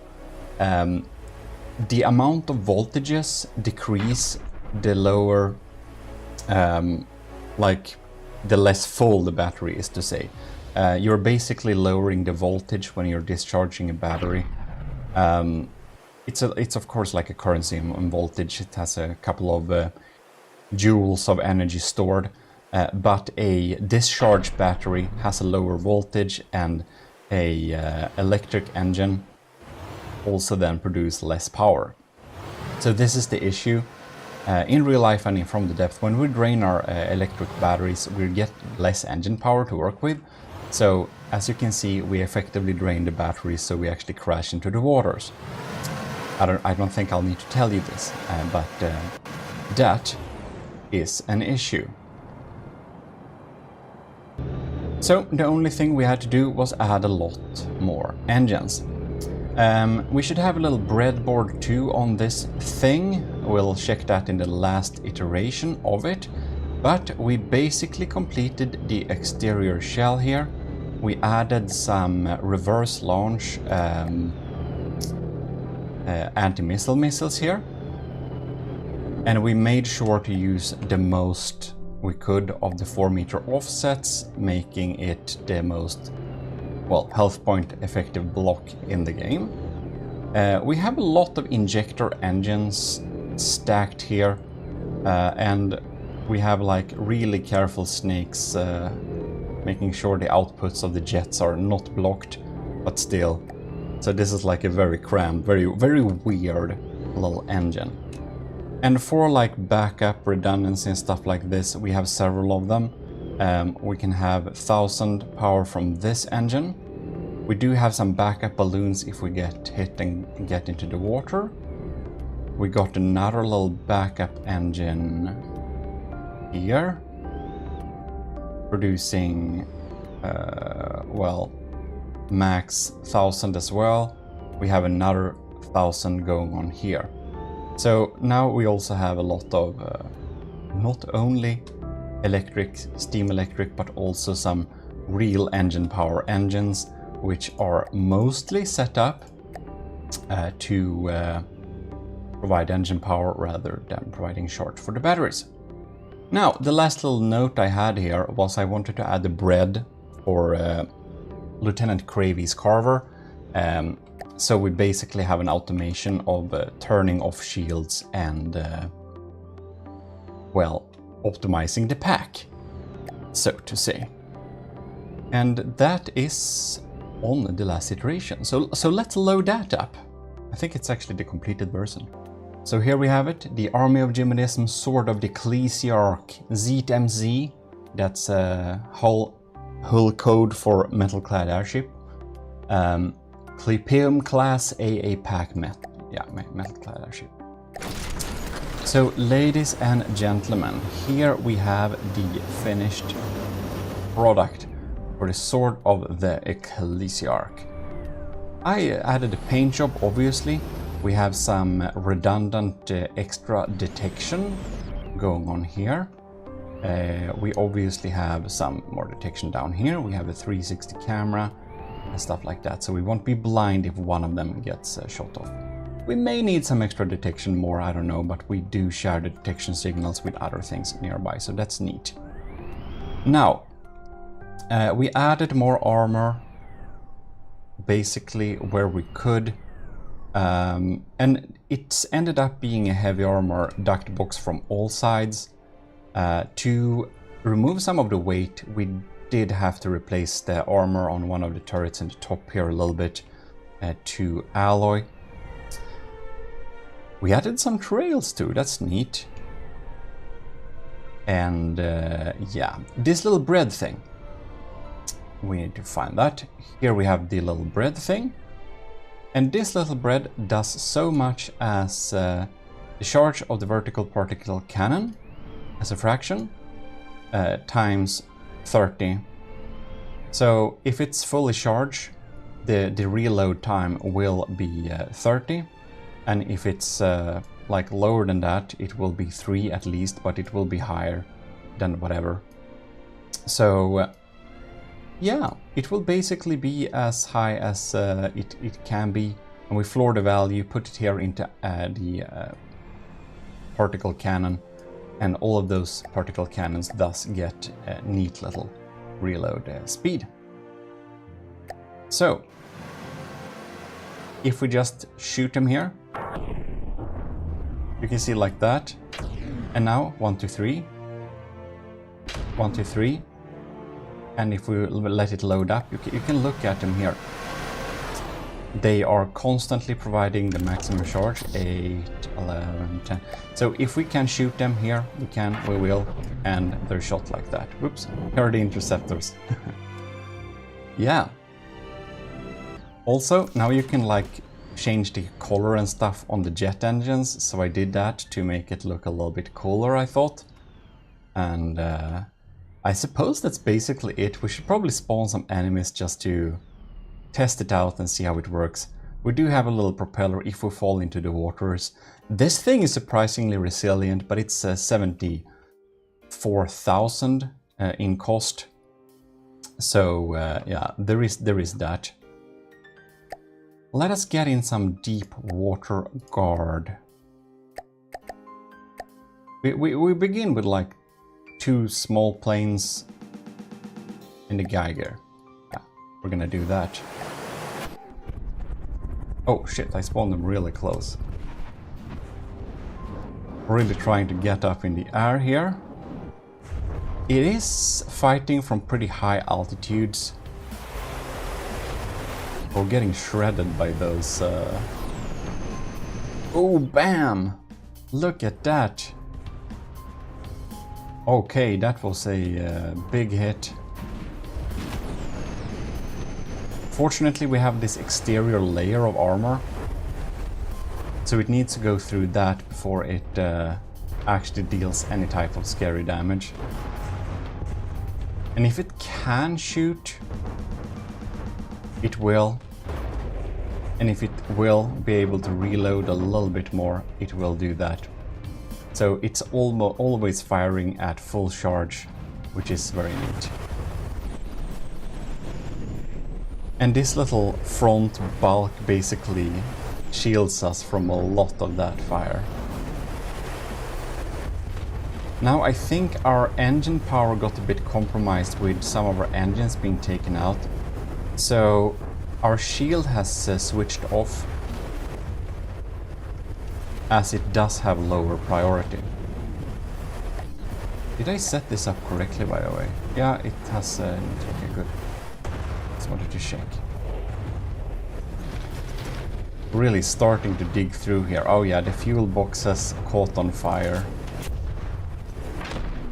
the amount of voltages decrease the lower, like the less full the battery is, to say. You're basically lowering the voltage when you're discharging a battery. It's of course like a currency in voltage. It has a couple of joules of energy stored, but a discharged battery has a lower voltage, and a electric engine also then produce less power. So this is the issue. In real life and from the depth, when we drain our electric batteries, we get less engine power to work with. So as you can see, we effectively drain the batteries, so we actually crash into the waters. I don't think I'll need to tell you this, but that is an issue. So the only thing we had to do was add a lot more engines. We should have a little breadboard too on this thing. We'll check that in the last iteration of it. But we basically completed the exterior shell here. We added some reverse launch anti-missile missiles here. And we made sure to use the most we could of the 4-meter offsets, making it the most well, health point effective block in the game. We have a lot of injector engines stacked here, and we have like really careful snakes making sure the outputs of the jets are not blocked, but still. So this is like a very cramped, very weird little engine. And for like backup, redundancy and stuff like this, we have several of them. We can have 1000 power from this engine. We do have some backup balloons if we get hit and get into the water. We got another little backup engine here, producing, well, max 1000 as well. We have another 1000 going on here. So now we also have a lot of not only electric, steam electric, but also some real engine power engines, which are mostly set up to provide engine power rather than providing charge for the batteries. Now, the last little note I had here was I wanted to add the bread for Lieutenant Cravy's Carver. So we basically have an automation of turning off shields and, well, optimizing the pack, so to say. And that is on the last iteration. So let's load that up. I think it's actually the completed version. So here we have it, the Army of GMODISM Sword of the Ecclesiarch ZMZ. That's hull code for metal-clad airship. Clypeum class AA pack metal-clad airship. So, ladies and gentlemen, here we have the finished product for the Sword of the Ecclesiarch. I added a paint job, obviously. We have some redundant extra detection going on here. We obviously have some more detection down here. We have a 360 camera and stuff like that, so we won't be blind if one of them gets shot off. We may need some extra detection more, I don't know, but we do share the detection signals with other things nearby, so that's neat. Now, we added more armor, basically where we could, and it's ended up being a heavy armor duct box from all sides. To remove some of the weight, we did have to replace the armor on one of the turrets in the top here a little bit to alloy. We added some trails too, that's neat. And yeah, this little bread thing. We need to find that. Here we have the little bread thing. And this little bread does so much as the charge of the vertical particle cannon as a fraction times 30. So if it's fully charged, the reload time will be 30. And if it's like lower than that, it will be 3 at least, but it will be higher than whatever. So yeah, it will basically be as high as it can be. And we floor the value, put it here into the particle cannon. And all of those particle cannons thus get a neat little reload speed. So, if we just shoot them here, you can see like that. And now 1, 2, 3, 1, 2, 3. And if we let it load up, you can look at them here. They are constantly providing the maximum charge, 8, 11, 10. So if we can shoot them here, we will, and they're shot like that. Whoops, here are the interceptors. Yeah. Also, now you can like change the color and stuff on the jet engines, so I did that to make it look a little bit cooler, I thought. And I suppose that's basically it. We should probably spawn some enemies just to test it out and see how it works. We do have a little propeller if we fall into the waters. This thing is surprisingly resilient, but it's 74,000 in cost. So yeah, there is that. Let us get in some deep water guard. We begin with like 2 small planes in the Geiger. we're gonna do that. Oh shit, I spawned them really close. Really trying to get up in the air here. It is fighting from pretty high altitudes. We're getting shredded by those... Oh, bam! Look at that! Okay, that was a big hit. Fortunately, we have this exterior layer of armor. So it needs to go through that before it actually deals any type of scary damage. And if it can shoot, it will. And if it will be able to reload a little bit more, it will do that. So it's always firing at full charge, which is very neat. And this little front bulk basically shields us from a lot of that fire. Now I think our engine power got a bit compromised with some of our engines being taken out. So our shield has switched off, as it does have lower priority. Did I set this up correctly, by the way? Yeah, it has. Okay, good. Just wanted to check. Really starting to dig through here. Oh yeah, the fuel box has caught on fire.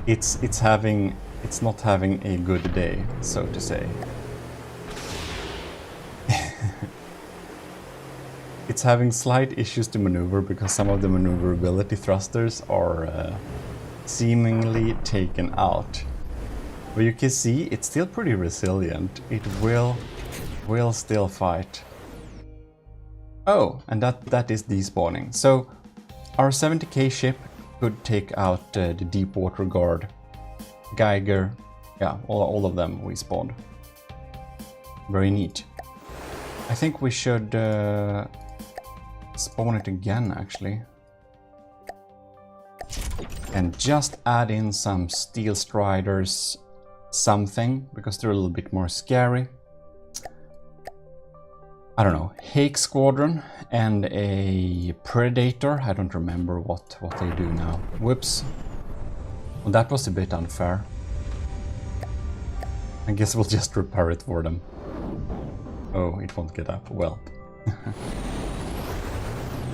It's not having a good day, so to say. It's having slight issues to maneuver because some of the maneuverability thrusters are seemingly taken out. But you can see it's still pretty resilient. It will still fight. Oh, and that is despawning. So our 70k ship could take out the deep water guard, Geiger, yeah, all of them we spawned. Very neat. I think we should spawn it again, actually. And just add in some Steel Striders something, because they're a little bit more scary. I don't know, Hake Squadron and a Predator. I don't remember what they do now. Whoops. Well, that was a bit unfair. I guess we'll just repair it for them. Oh, it won't get up. Well.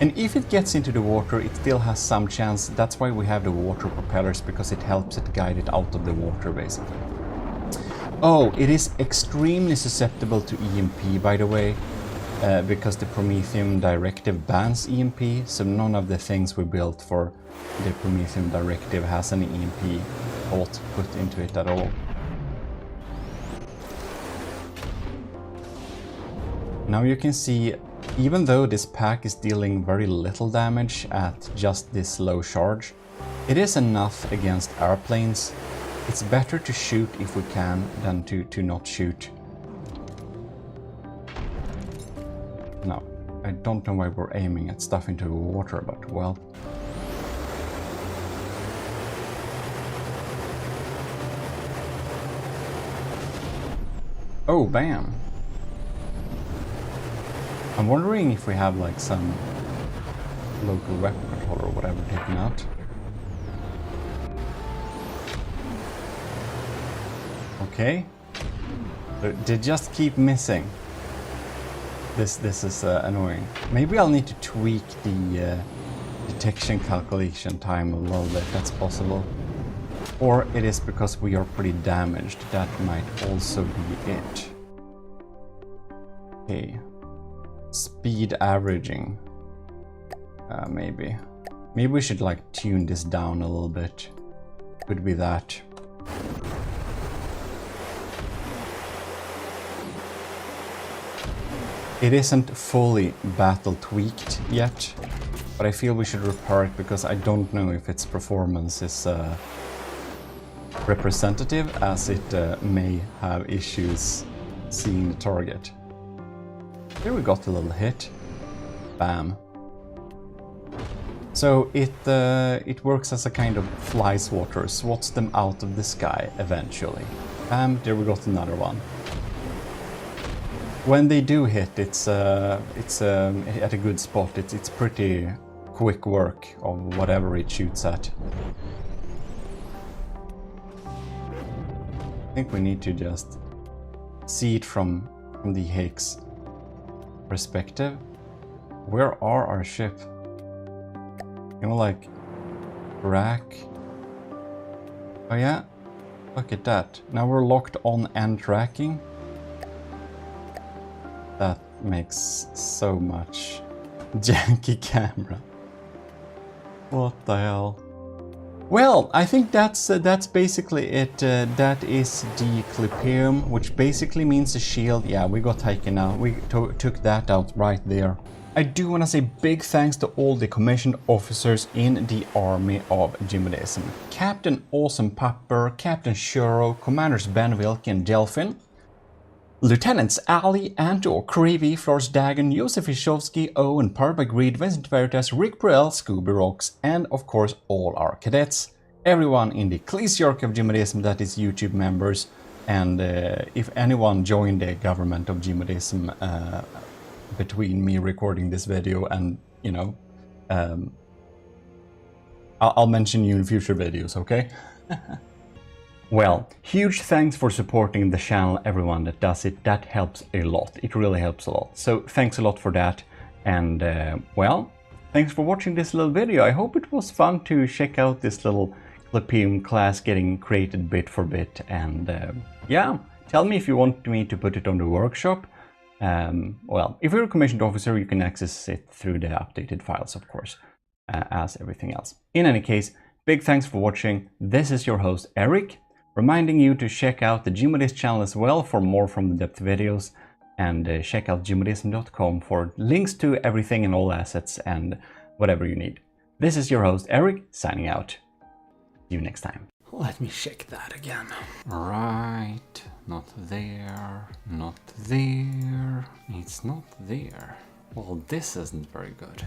And if it gets into the water, it still has some chance. That's why we have the water propellers, because it helps it guide it out of the water, basically. Oh, it is extremely susceptible to EMP, by the way, because the Prometheum Directive bans EMP, so none of the things we built for the Prometheum Directive has any EMP put into it at all. Now you can see, even though this pack is dealing very little damage at just this low charge, it is enough against airplanes. It's better to shoot if we can than to not shoot. No, I don't know why we're aiming at stuff into the water, but well. Oh, bam! I'm wondering if we have like some local weapon control or whatever taken out. Okay. They just keep missing. This is annoying. Maybe I'll need to tweak the detection calculation time a little bit. That's possible. Or it is because we are pretty damaged. That might also be it. Okay. Speed averaging. Maybe. Maybe we should like tune this down a little bit. Could be that. It isn't fully battle tweaked yet, but I feel we should repair it because I don't know if its performance is representative, as it may have issues seeing the target. Here we got a little hit. Bam. So it works as a kind of fly swatter, swats them out of the sky eventually. Bam, there we got another one. when they do hit, it's at a good spot. It's pretty quick work of whatever it shoots at. I think we need to just see it from the Higgs perspective. Where are our ship? You know, like rack. Oh yeah, look at that. Now we're locked on and tracking. That makes so much janky camera. What the hell? Well, I think that's basically it. That is the clipium, which basically means the shield. Yeah, we got taken out. We took that out right there. I do want to say big thanks to all the commissioned officers in the army of GMODIST. Captain Awesome Pupper, Captain Shuro, Commanders Ben Wilke and Delphin, Lieutenants Ali, Anto, Creevy, Flores Dagon, Josef Ishovsky, Owen, Parba Greed, Vincent Veritas, Rick Burrell, Scooby Rocks, and of course all our cadets. Everyone in the ECCLESIARCHY of GMODIST, that is YouTube members, and if anyone joined the government of GMODIST between me recording this video and, you know, I'll mention you in future videos, okay? Well, huge thanks for supporting the channel, everyone that does it. That helps a lot. It really helps a lot. So thanks a lot for that. And well, thanks for watching this little video. I hope it was fun to check out this little clipium class getting created bit for bit. And yeah, tell me if you want me to put it on the workshop. Well, if you're a commissioned officer, you can access it through the updated files, of course, as everything else. In any case, big thanks for watching. This is your host, Eric, reminding you to check out the GMODIST channel as well for more from the depth videos, and check out gmodism.com for links to everything and all assets and whatever you need. This is your host, Eric, signing out. See you next time. Let me check that again. Right, not there, not there, it's not there. Well, this isn't very good.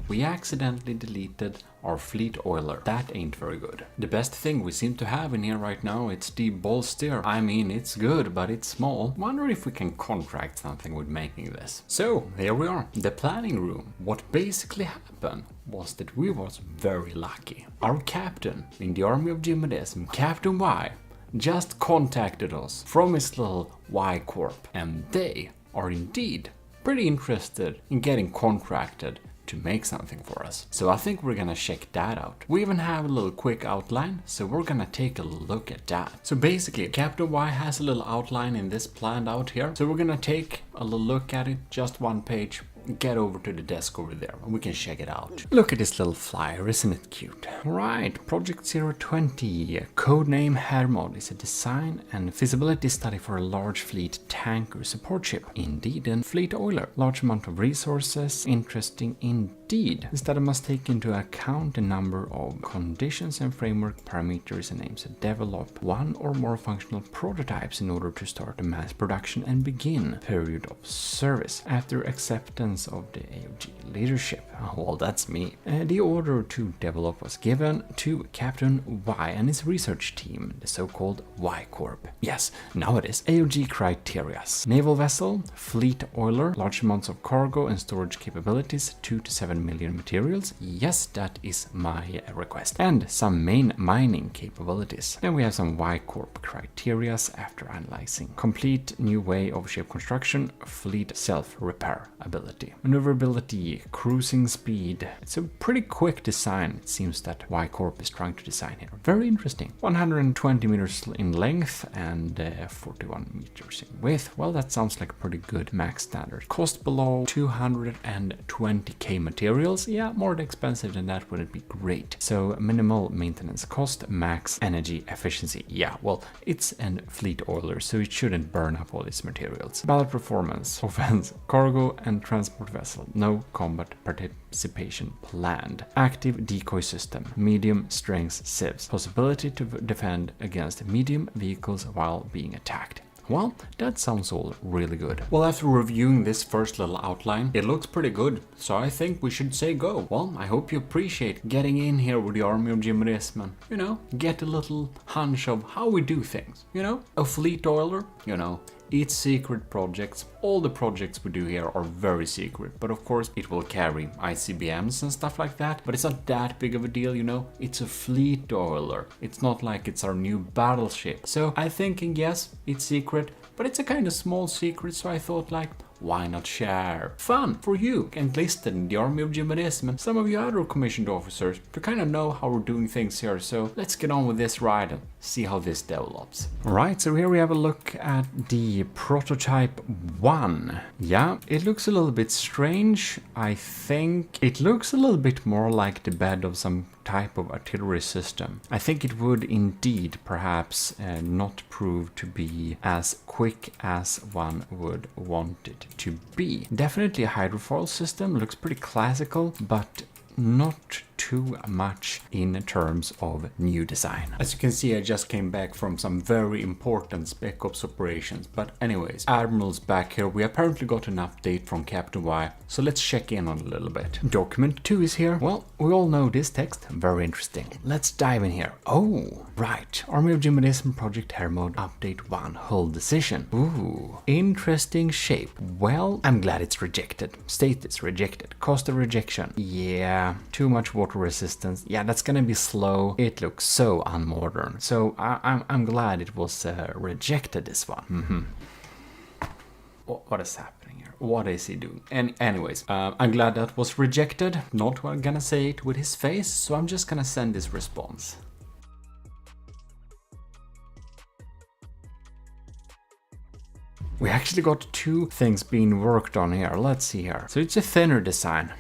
We accidentally deleted our fleet oiler. That ain't very good. The best thing we seem to have in here right now, it's the bolster. I mean, it's good, but it's small. Wonder if we can contract something with making this. So, here we are, the planning room. What basically happened was that we was very lucky. Our captain in the army of GMODIST, Captain Y, just contacted us from his little Y Corp, and they are indeed pretty interested in getting contracted to make something for us. So I think we're gonna check that out. We even have a little quick outline, so we're gonna take a look at that. So basically, Captain Y has a little outline in this planned out here. So we're gonna take a little look at it, just one page, get over to the desk over there and we can check it out. Look at this little flyer, isn't it cute? Right, Project 020, codename Hermod, is a design and feasibility study for a large fleet tanker support ship. Indeed, and fleet oiler. Large amount of resources, interesting indeed. The study must take into account a number of conditions and framework parameters and aims to develop one or more functional prototypes in order to start a mass production and begin period of service. After acceptance of the AOG leadership, well, that's me, the order to develop was given to Captain Y and his research team, the so-called Y Corp. Yes, now it is AOG criteria: naval vessel, fleet oiler, large amounts of cargo and storage capabilities, 2 to 7 million materials. Yes, that is my request. And some main mining capabilities. Then we have some Y Corp criteria after analyzing: complete new way of ship construction, fleet self-repair ability, maneuverability, cruising speed. It's a pretty quick design, it seems, that Y Corp is trying to design here. Very interesting. 120 meters in length and 41 meters in width. Well, that sounds like a pretty good max standard. Cost below 220k materials. Yeah, more expensive than that would be great. So minimal maintenance cost, max energy efficiency. Yeah, well, it's a fleet oiler, so it shouldn't burn up all its materials. Ballot performance, offense, cargo and transport vessel, no combat participation planned. Active decoy system, medium strength sieves, possibility to defend against medium vehicles while being attacked. Well, that sounds all really good. Well, after reviewing this first little outline, it looks pretty good, so I think we should say go. Well, I hope you appreciate getting in here with the army of GMODIST and, you know, get a little hunch of how we do things, you know? A fleet oiler, you know, it's secret projects. All the projects we do here are very secret, but of course it will carry ICBMs and stuff like that, but it's not that big of a deal, you know? It's a fleet oiler. It's not like it's our new battleship. So I think, yes, it's secret, but it's a kind of small secret, so I thought like, why not share? Fun for you and listed in the army of GMODIST and some of you other commissioned officers to kind of know how we're doing things here. So let's get on with this ride and see how this develops. Alright, so here we have a look at the prototype 1. Yeah, it looks a little bit strange. I think it looks a little bit more like the bed of some type of artillery system. I think it would indeed perhaps not prove to be as quick as one would want it to be. Definitely a hydrofoil system, looks pretty classical, but not too much in terms of new design. As you can see, I just came back from some very important Spec Ops operations, but anyways, Admiral's back here. We apparently got an update from Captain Y, so let's check in on a little bit. Document 2 is here. Well, we all know this text, very interesting. Let's dive in here. Oh, right. Army of GMODIST Project Hermod Update 1 Hull Decision. Ooh, interesting shape. Well, I'm glad it's rejected. Status rejected. Cost of rejection. Yeah, too much water resistance. Yeah, that's gonna be slow. It looks so unmodern. So I'm glad it was rejected, this one. What is happening here? What is he doing? And anyways, I'm glad that was rejected. Not gonna say it with his face, so I'm just gonna send this response. We actually got 2 things being worked on here. Let's see here. So it's a thinner design.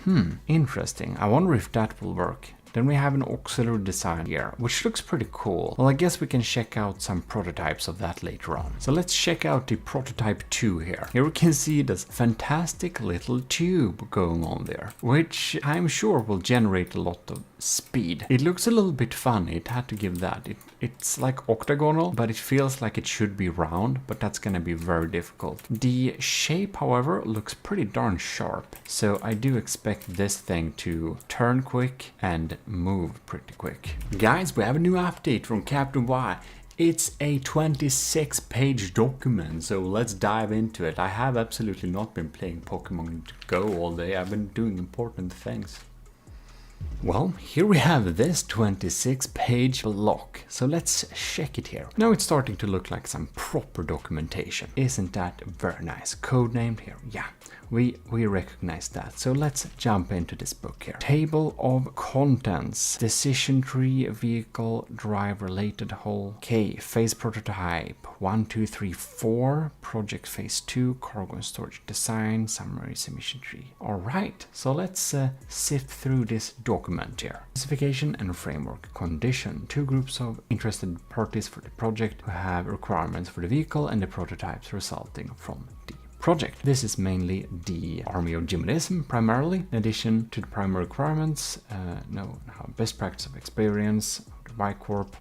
Interesting. I wonder if that will work. Then we have an auxiliary design here, which looks pretty cool. Well, I guess we can check out some prototypes of that later on. So let's check out the prototype 2 here. Here we can see this fantastic little tube going on there, which I'm sure will generate a lot of speed. It looks a little bit funny, it had to give that. It's like octagonal, but it feels like it should be round, but that's gonna be very difficult. The shape, however, looks pretty darn sharp, so I do expect this thing to turn quick and move pretty quick. Guys, we have a new update from Captain Y. It's a 26-page document, so let's dive into it. I have absolutely not been playing Pokemon Go all day. I've been doing important things. Well, here we have this 26-page block, so let's check it here. Now it's starting to look like some proper documentation. Isn't that very nice? Codenamed here, yeah, we recognize that. So let's jump into this book here. Table of contents, decision tree, vehicle, drive related hull. Okay, phase prototype, 1, 2, 3, 4, project phase 2, cargo and storage design, summary submission tree. All right, so let's sift through this document here. Specification and framework condition. 2 groups of interested parties for the project who have requirements for the vehicle and the prototypes resulting from the project. This is mainly the army of GMODIST primarily, in addition to the primary requirements, best practice of experience, the Y Corp,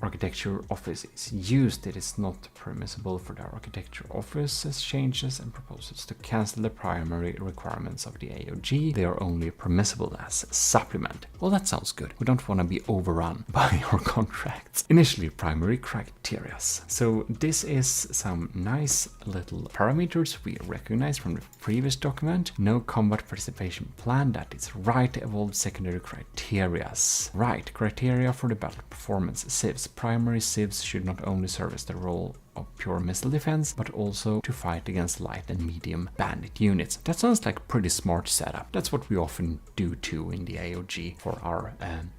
architecture office is used. It is not permissible for the architecture office's changes and proposals to cancel the primary requirements of the AOG. They are only permissible as supplement. Well, that sounds good. We don't want to be overrun by our contracts. Initially, primary criteria. So this is some nice little parameters we recognize from the previous document. No combat participation plan. That is right. Evolved secondary criteria. Right. Criteria for the battle performance. Civs. Primary civs should not only serve as the role of pure missile defense, but also to fight against light and medium bandit units. That sounds like a pretty smart setup. That's what we often do too in the AOG for our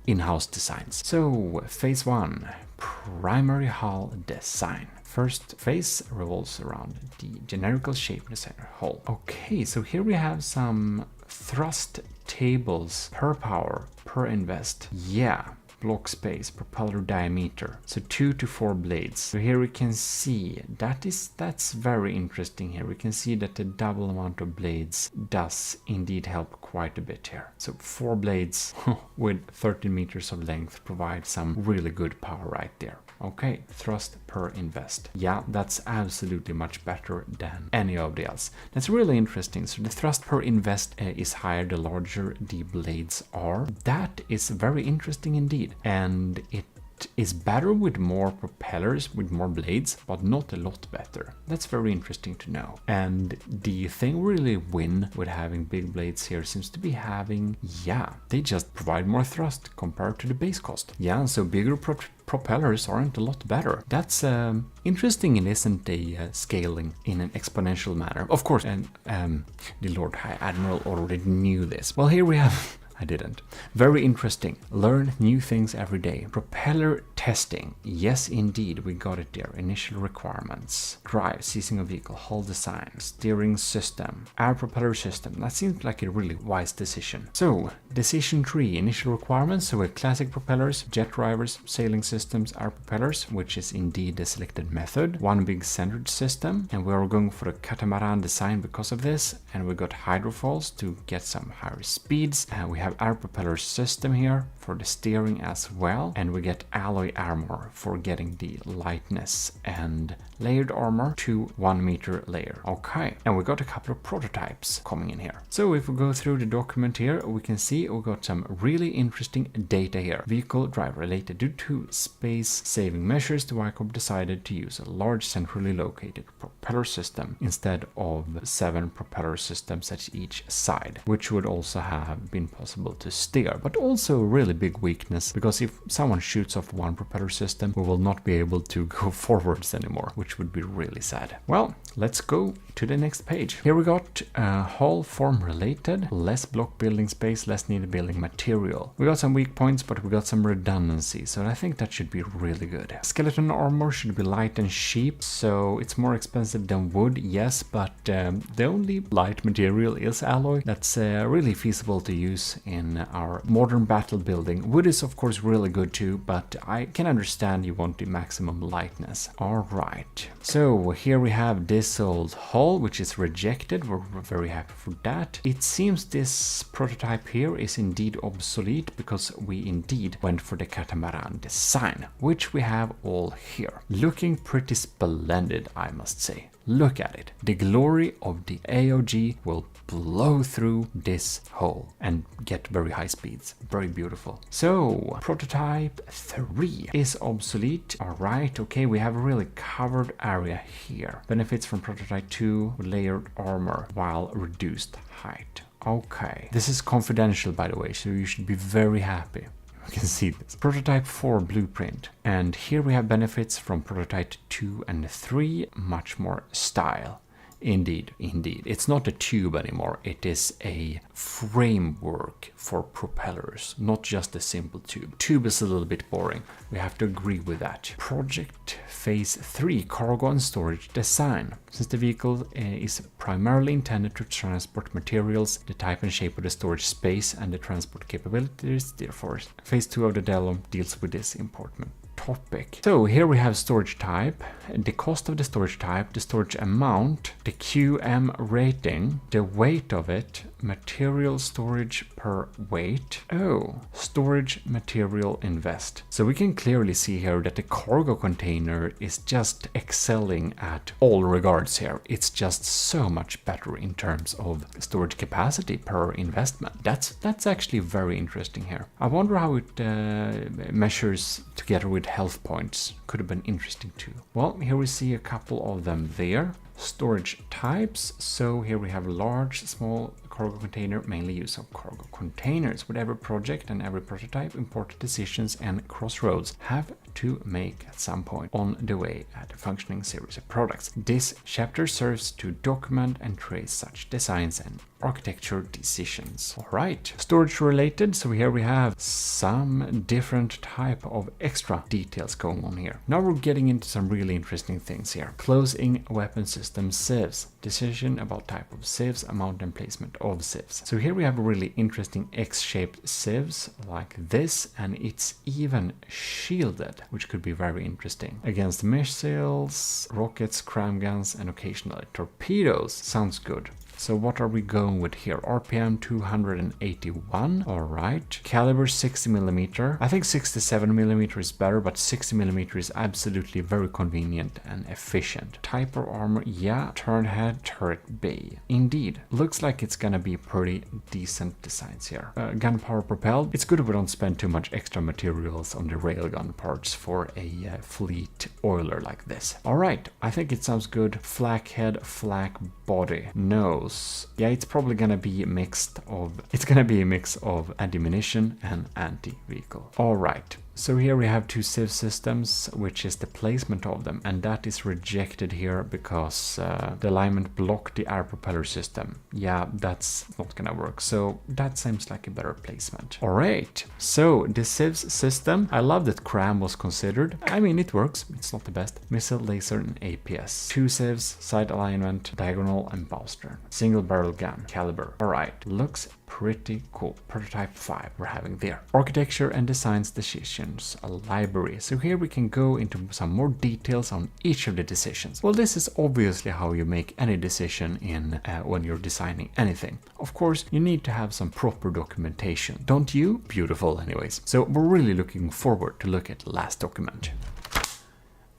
in-house designs. So, phase 1, primary hull design. First phase revolves around the generical shape of the center hull. Okay, so here we have some thrust tables per power, per invest. Yeah. Block space, propeller diameter, so 2 to 4 blades. So here we can see that's very interesting. Here we can see that the double amount of blades does indeed help quite a bit here. So 4 blades with 13 meters of length provide some really good power right there. Okay, thrust per invest. Yeah, that's absolutely much better than any of the else. That's really interesting. So the thrust per invest is higher the larger the blades are. That is very interesting indeed. And it is better with more propellers, with more blades, but not a lot better. That's very interesting to know. And the thing really win with having big blades here seems to be having, yeah, they just provide more thrust compared to the base cost. Yeah, so bigger propellers aren't a lot better. That's interesting, and isn't a scaling in an exponential manner. Of course, and the Lord High Admiral already knew this. Well, here we have I didn't. Very interesting. Learn new things every day. Propeller testing. Yes, indeed, we got it there. Initial requirements. Drive, seizing a vehicle, hull design, steering system, air propeller system. That seems like a really wise decision. So, decision tree. Initial requirements. So, we have classic propellers, jet drivers, sailing systems, air propellers, which is indeed the selected method. One big centered system. And we are going for the catamaran design because of this. And we got hydrofoils to get some higher speeds. We have air propeller system here for the steering as well, and we get alloy armor for getting the lightness, and layered armor to 1 meter layer. Okay, and we got a couple of prototypes coming in here. So if we go through the document here, we can see we got some really interesting data here. Vehicle drive related. Due to space saving measures, the YCOB decided to use a large centrally located propeller system instead of 7 propeller systems at each side, which would also have been possible to steer, but also a really big weakness, because if someone shoots off one propeller system, we will not be able to go forwards anymore, which would be really sad. Well, let's go to the next page. Here we got hull form related, less block building space, less needed building material. We got some weak points, but we got some redundancy, so I think that should be really good. Skeleton armor should be light and cheap, so it's more expensive than wood, yes, but the only light material is alloy. That's really feasible to use in our modern battle building. Wood is of course really good too, but I can understand you want the maximum lightness. Alright, so here we have this old hull, which is rejected. We're very happy for that. It seems this prototype here is indeed obsolete, because we indeed went for the catamaran design, which we have all here. Looking pretty splendid, I must say. Look at it. The glory of the AOG will blow through this hull and get very high speeds. Very beautiful. So, prototype 3 is obsolete. Alright, okay, we have a really covered area here. Benefits from prototype 2 with layered armor while reduced height. Okay. This is confidential, by the way, so you should be very happy. You can see this. Prototype 4 blueprint. And here we have benefits from prototype 2 and 3, much more style. Indeed, indeed. It's not a tube anymore. It is a framework for propellers, not just a simple tube. Tube is a little bit boring. We have to agree with that. Project Phase 3, cargo and storage design. Since the vehicle is primarily intended to transport materials, the type and shape of the storage space and the transport capabilities, therefore, Phase 2 of the DELOM deals with this important topic. So here we have storage type, the cost of the storage type, the storage amount, the QM rating, the weight of it, material storage per weight. Oh, storage material invest. So we can clearly see here that the cargo container is just excelling at all regards here. It's just so much better in terms of storage capacity per investment. That's actually very interesting here. I wonder how it measures together with health points. Could have been interesting too. Well, here we see a couple of them there. Storage types. So here we have large, small cargo container, mainly use of cargo containers. With every project and every prototype, important decisions and crossroads have to make at some point on the way at a functioning series of products. This chapter serves to document and trace such designs and architecture decisions. All right, storage related. So here we have some different type of extra details going on here. Now we're getting into some really interesting things here. Closing weapon system sieves. Decision about type of sieves, amount and placement of sieves. So here we have a really interesting X-shaped sieves like this, and it's even shielded, which could be very interesting. Against missiles, rockets, cram guns, and occasionally torpedoes. Sounds good. So what are we going with here? RPM 281. All right. Caliber 60mm. I think 67mm is better, but 60mm is absolutely very convenient and efficient. Type of armor, yeah. Turn head, turret bay. Indeed. Looks like it's gonna be pretty decent designs here. Gunpowder propelled. It's good we don't spend too much extra materials on the railgun parts for a fleet oiler like this. All right. I think it sounds good. Flak head, flak body. Nose. Yeah, it's probably gonna be a mix of anti-munition and anti-vehicle. All right. So here we have two sieve systems, which is the placement of them, and that is rejected here because the alignment blocked the air propeller system. Yeah, that's not gonna work, so that seems like a better placement. Alright, so the sieves system, I love that cram was considered. I mean, it works, it's not the best. Missile, laser, and APS. Two sieves, side alignment, diagonal, and bow stern. Single barrel gun, caliber. Alright, looks pretty cool. Prototype 5 we're having there. Architecture and designs decisions, a library. So here we can go into some more details on each of the decisions. Well, this is obviously how you make any decision in when you're designing anything. Of course, you need to have some proper documentation. Don't you? Beautiful anyways. So we're really looking forward to look at the last document.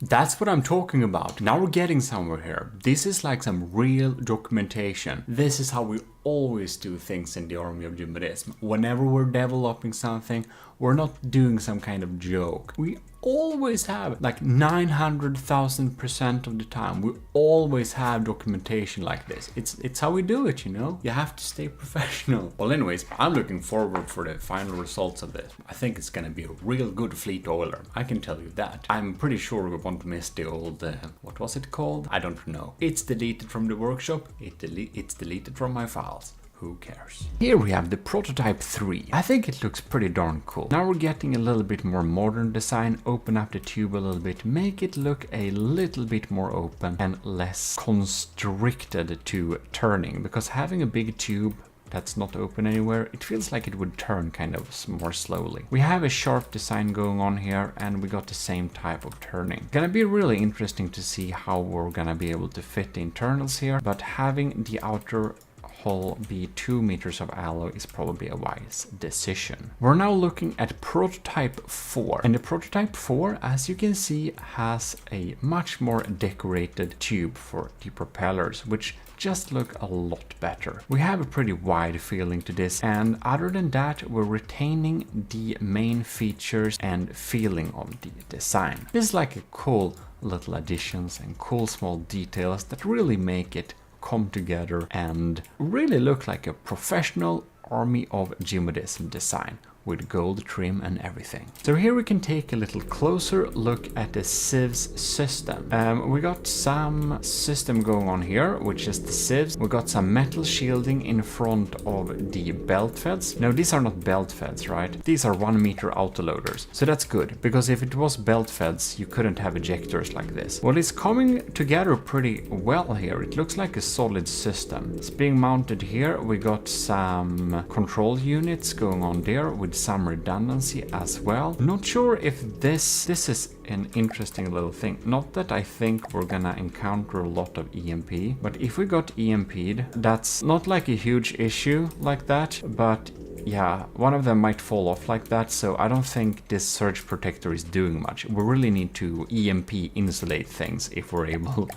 That's what I'm talking about. Now we're getting somewhere here. This is like some real documentation. This is how we always do things in the army of GMODIST. Whenever we're developing something, we're not doing some kind of joke. We always have, like 900,000% of the time, we always have documentation like this. It's how we do it, you know? You have to stay professional. Well, anyways, I'm looking forward for the final results of this. I think it's gonna be a real good fleet oiler. I can tell you that. I'm pretty sure we won't miss the old, what was it called? I don't know. It's deleted from the workshop. It's deleted from my files. Who cares? Here we have the prototype 3. I think it looks pretty darn cool. Now we're getting a little bit more modern design, open up the tube a little bit, make it look a little bit more open and less constricted to turning, because having a big tube that's not open anywhere, it feels like it would turn kind of more slowly. We have a sharp design going on here, and we got the same type of turning. Gonna be really interesting to see how we're gonna be able to fit the internals here, but having the outer hull be 2 meters of alloy is probably a wise decision. We're now looking at prototype 4, and the prototype 4, as you can see, has a much more decorated tube for the propellers, which just look a lot better. We have a pretty wide feeling to this, and other than that, we're retaining the main features and feeling of the design. This is like a cool little additions and cool small details that really make it come together and really look like a professional army of GMODIST design with gold trim and everything. So here we can take a little closer look at the sieves system. We got some system going on here, which is the sieves. We got some metal shielding in front of the belt feds. No, these are not belt feds, right? These are 1 meter autoloaders. So that's good, because if it was belt feds, you couldn't have ejectors like this. Well, it's coming together pretty well here. It looks like a solid system. It's being mounted here. We got some control units going on there with some redundancy as well. Not sure if this is an interesting little thing. Not that I think we're gonna encounter a lot of EMP, but if we got EMP'd, that's not like a huge issue like that, but yeah, one of them might fall off like that, so I don't think this surge protector is doing much. We really need to EMP insulate things if we're able,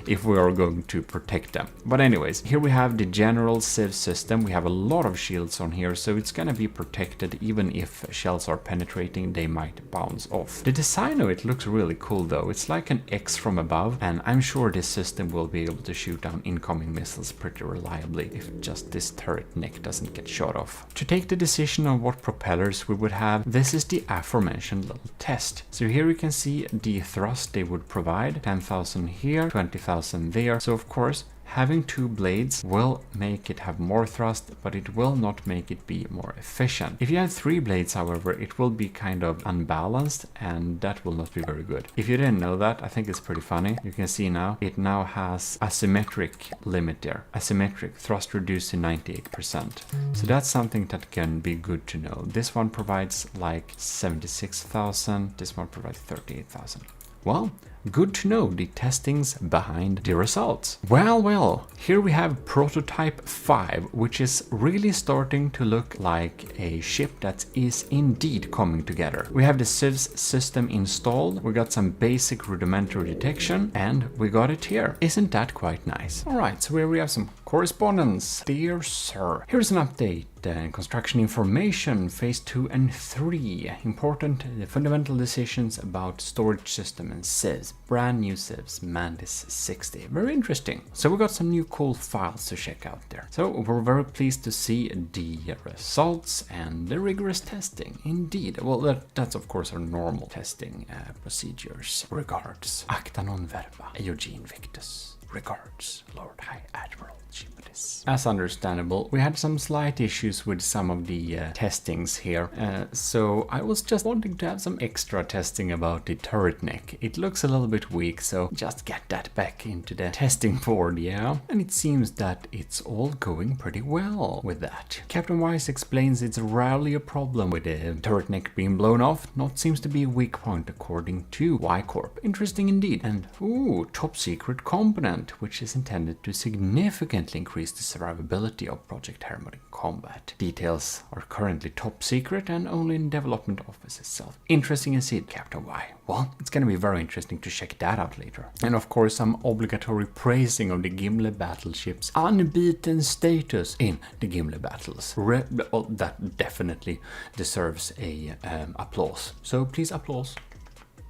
if we are going to protect them. But anyways, here we have the general sieve system. We have a lot of shields on here, so it's gonna be protected. Even if shells are penetrating, they might bounce off. The design of it looks really cool though. It's like an X from above, and I'm sure this system will be able to shoot down incoming missiles pretty reliably if just this turret neck doesn't get shot off. To take the decision on what propellers we would have, this is the aforementioned little test. So here you can see the thrust they would provide, 10,000 here, 20,000 there. So of course, having 2 blades will make it have more thrust, but it will not make it be more efficient. If you have 3 blades, however, it will be kind of unbalanced, and that will not be very good. If you didn't know that, I think it's pretty funny. You can see now, it now has asymmetric limit there. Asymmetric, thrust reduced to 98%. So that's something that can be good to know. This one provides like 76,000, this one provides 38,000. Well, good to know the testings behind the results. Well, here we have prototype 5, which is really starting to look like a ship that is indeed coming together. We have the civs system installed, we got some basic rudimentary detection, and we got it here. Isn't that quite nice? Alright, so here we have some correspondence. Dear sir, here's an update. Construction information, phase 2 and 3. Important fundamental decisions about storage system and civs. Brand new civs, Mantis 60. Very interesting. So we got some new cool files to check out there. So we're very pleased to see the results and the rigorous testing. Indeed. Well, that's of course our normal testing procedures. Regards. Acta non verba. EOG Invictus. Regards, Lord High Admiral GMODIST. As understandable, we had some slight issues with some of the testings here, so I was just wanting to have some extra testing about the turret neck. It looks a little bit weak, so just get that back into the testing board, yeah? And it seems that it's all going pretty well with that. Captain Wise explains it's rarely a problem with the turret neck being blown off, not seems to be a weak point according to Y Corp. Interesting indeed. And ooh, top secret component, which is intended to significantly increase the survivability of Project Hermod in combat. Details are currently top secret and only in development office itself. Interesting indeed, Captain Y. Well, it's gonna be very interesting to check that out later. And of course, some obligatory praising of the Gimli battleship's unbeaten status in the Gimli battles. That definitely deserves a applause. So please applause.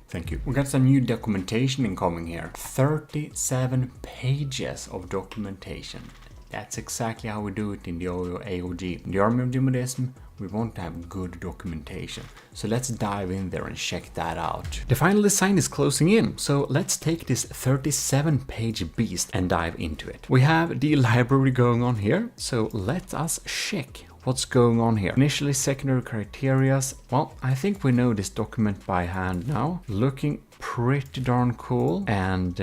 Thank you. We got some new documentation incoming here. 37 pages of documentation. That's exactly how we do it in the AOG. In the Army of GMODISM, we want to have good documentation. So let's dive in there and check that out. The final design is closing in, so let's take this 37-page beast and dive into it. We have the library going on here, so let us check what's going on here. Initially, secondary criterias. Well, I think we know this document by hand now. Looking pretty darn cool. And,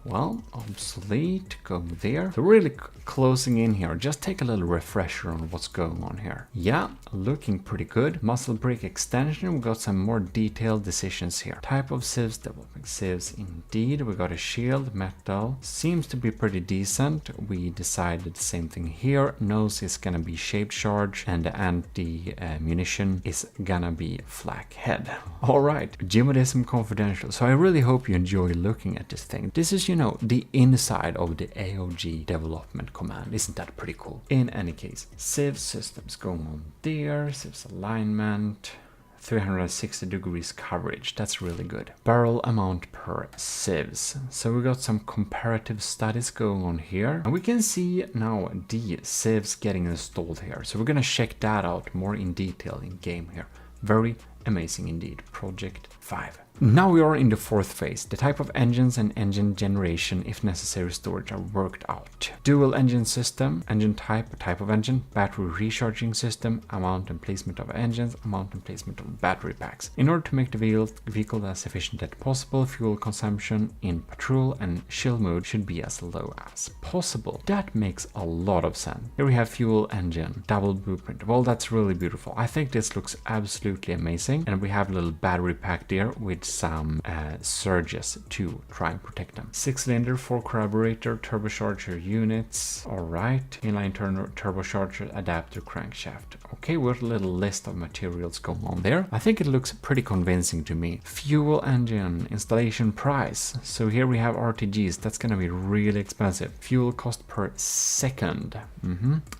well, obsolete, go there. So really closing in here. Just take a little refresher on what's going on here. Yeah, looking pretty good. Muscle brick extension. We got some more detailed decisions here. Type of civs, developing civs. Indeed, we got a shield, metal. Seems to be pretty decent. We decided the same thing here. Nose is gonna be shaped charge, and the anti-munition is gonna be flak head. Alright, GMODISM Confidential. So I really hope you enjoy looking at this thing. This is, you know, the inside of the AOG development command. Isn't that pretty cool? In any case, civ systems going on there, civs alignment, 360 degrees coverage. That's really good. Barrel amount per civs. So we got some comparative studies going on here. And we can see now the civs getting installed here. So we're gonna check that out more in detail in game here. Very amazing indeed. Project 5. Now we are in the fourth phase. The type of engines and engine generation, if necessary storage, are worked out. Dual engine system, engine type of engine, battery recharging system, amount and placement of engines, amount and placement of battery packs. In order to make the vehicle as efficient as possible, fuel consumption in patrol and chill mode should be as low as possible. That makes a lot of sense. Here we have fuel engine, double blueprint. Well, that's really beautiful. I think this looks absolutely amazing. And we have a little battery pack there with some surges to try and protect them. 6-cylinder, 4 carburetor, turbocharger units. Alright, inline turbocharger, adapter, crankshaft. Okay, we have a little list of materials going on there. I think it looks pretty convincing to me. Fuel engine, installation price. So here we have RTGs. That's gonna be really expensive. Fuel cost per second.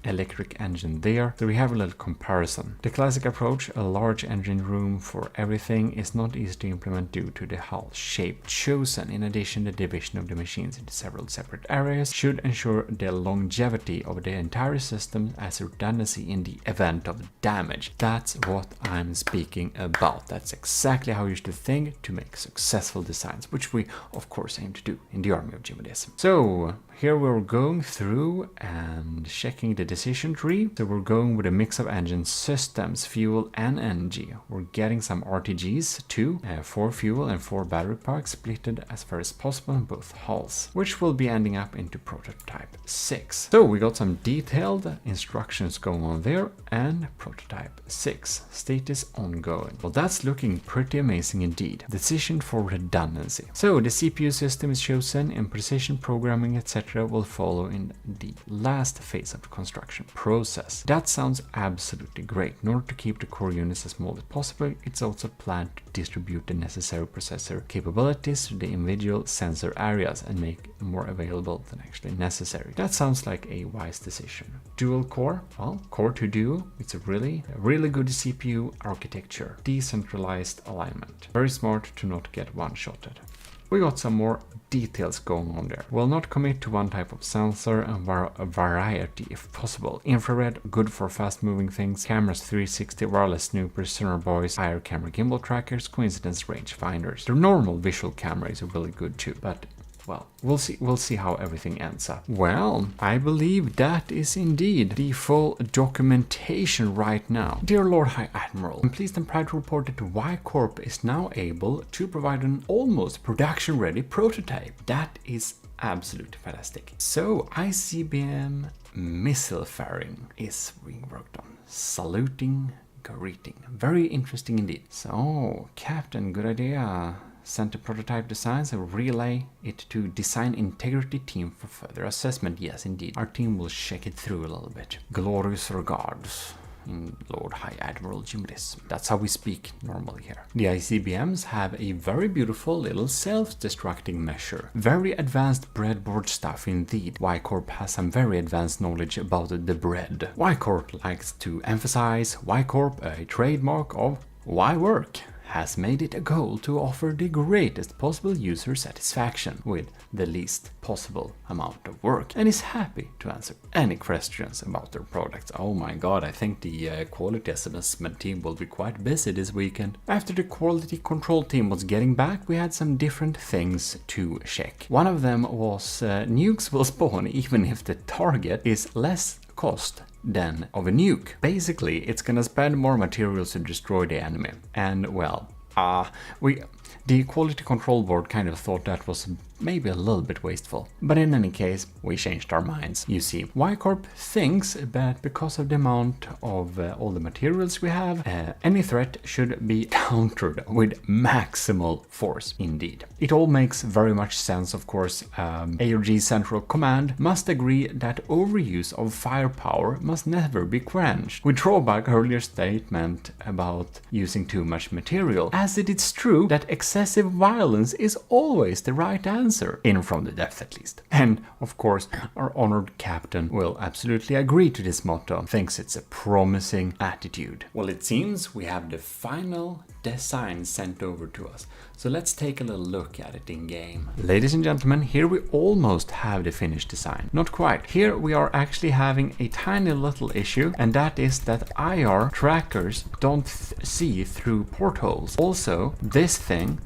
Electric engine there. So we have a little comparison. The classic approach, a large engine room for everything, is not easy to implement due to the hull shape chosen. In addition, the division of the machines into several separate areas should ensure the longevity of the entire system as a redundancy in the event of damage. That's what I'm speaking about. That's exactly how you should think to make successful designs, which we of course aim to do in the Army of GMODISM. So here we're going through and checking the decision tree. So we're going with a mix of engine systems, fuel and energy. We're getting some RTGs too. CPU, 4 fuel and 4 battery packs splitted as far as possible in both hulls, which will be ending up into prototype 6. So we got some detailed instructions going on there, and prototype 6 status ongoing. Well, that's looking pretty amazing indeed. Decision for redundancy. So the CPU system is chosen and precision programming etc. will follow in the last phase of the construction process. That sounds absolutely great. In order to keep the core units as small as possible, it's also planned to distribute the necessary processor capabilities to the individual sensor areas and make them more available than actually necessary. That sounds like a wise decision. Dual core, well, core to duo, it's a really good CPU architecture. Decentralized alignment. Very smart to not get one-shotted. We got some more details going on there. Will not commit to one type of sensor and a variety if possible. Infrared, good for fast moving things. Cameras 360, wireless snoopers, sonar buoys, IR camera gimbal trackers, coincidence range finders. The normal visual camera is really good too, but well, we'll see how everything ends up. Well, I believe that is indeed the full documentation right now. Dear Lord High Admiral, I'm pleased and proud to report that Y Corp is now able to provide an almost production-ready prototype. That is absolutely fantastic. So, ICBM missile fairing is being worked on. Saluting, greeting. Very interesting indeed. So, Captain, good idea. Sent the prototype designs and relay it to design integrity team for further assessment. Yes, indeed. Our team will check it through a little bit. Glorious regards. In Lord High Admiral GMODIST. That's how we speak normally here. The ICBMs have a very beautiful little self-destructing measure. Very advanced breadboard stuff indeed. Y Corp has some very advanced knowledge about the bread. Y Corp likes to emphasize Y Corp, a trademark of Y Work, has made it a goal to offer the greatest possible user satisfaction with the least possible amount of work, and is happy to answer any questions about their products. Oh my god, I think the quality assessment team will be quite busy this weekend. After the quality control team was getting back, we had some different things to check. One of them was nukes will spawn even if the target is less cost than of a nuke. Basically, it's gonna spend more materials to destroy the enemy. And well, the quality control board kind of thought that was maybe a little bit wasteful. But in any case, we changed our minds. You see, Y Corp thinks that because of the amount of all the materials we have, any threat should be countered with maximal force indeed. It all makes very much sense, of course. ARG Central Command must agree that overuse of firepower must never be quenched. We draw back earlier statement about using too much material, as it is true that excessive violence is always the right answer. In from the depth at least. And of course, our honored captain will absolutely agree to this motto, thinks it's a promising attitude. Well, it seems we have the final design sent over to us. So let's take a little look at it in game. Ladies and gentlemen, here we almost have the finished design. Not quite. Here we are actually having a tiny little issue, and that is that IR trackers don't see through portholes. Also, this thing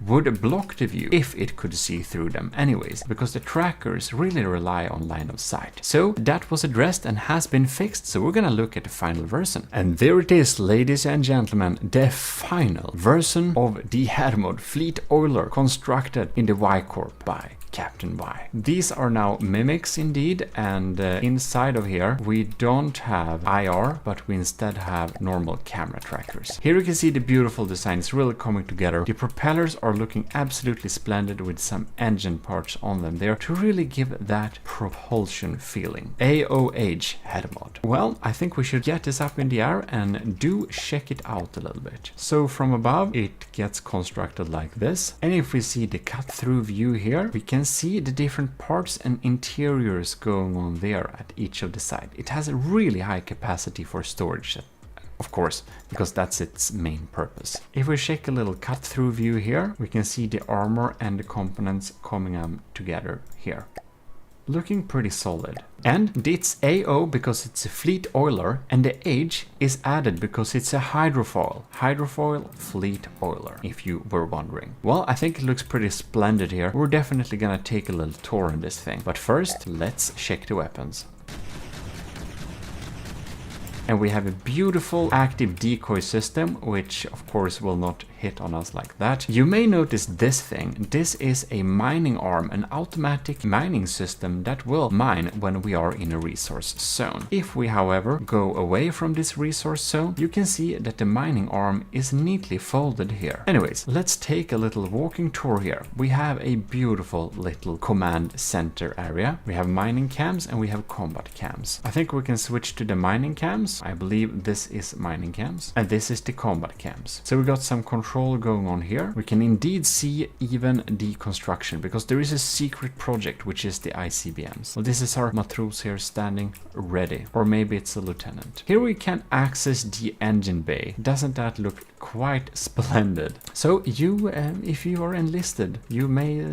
would block the view if it could see through them anyways, because the trackers really rely on line of sight. So that was addressed and has been fixed, so we're gonna look at the final version. And there it is, ladies and gentlemen, the final version of the Hermod Fleet Oiler constructed in the Y Corp by Captain Y. These are now mimics indeed, and inside of here we don't have IR, but we instead have normal camera trackers. Here you can see the beautiful design is really coming together. The propellers are looking absolutely splendid with some engine parts on them there to really give that propulsion feeling. AOH Hermod. Well, I think we should get this up in the air and do check it out a little bit. So from above it gets constructed like this, and if we see the cut-through view here, we can see the different parts and interiors going on there at each of the sides. It has a really high capacity for storage, of course, because that's its main purpose. If we check a little cut-through view here, we can see the armor and the components coming together here. Looking pretty solid. And it's AO because it's a fleet oiler, and the H is added because it's a hydrofoil. Hydrofoil fleet oiler, if you were wondering. Well, I think it looks pretty splendid here. We're definitely gonna take a little tour in this thing. But first, let's check the weapons. And we have a beautiful active decoy system, which of course will not hit on us like that. You may notice this thing. This is a mining arm, an automatic mining system that will mine when we are in a resource zone. If we, however, go away from this resource zone, you can see that the mining arm is neatly folded here. Anyways, let's take a little walking tour here. We have a beautiful little command center area. We have mining cams and we have combat cams. I think we can switch to the mining cams. I believe this is mining cams and this is the combat cams. So we got some control going on here. We can indeed see even the construction because there is a secret project which is the ICBMs. Well, this is our matros here standing ready, or maybe it's a lieutenant. Here we can access the engine bay. Doesn't that look quite splendid? So you, if you are enlisted, you may,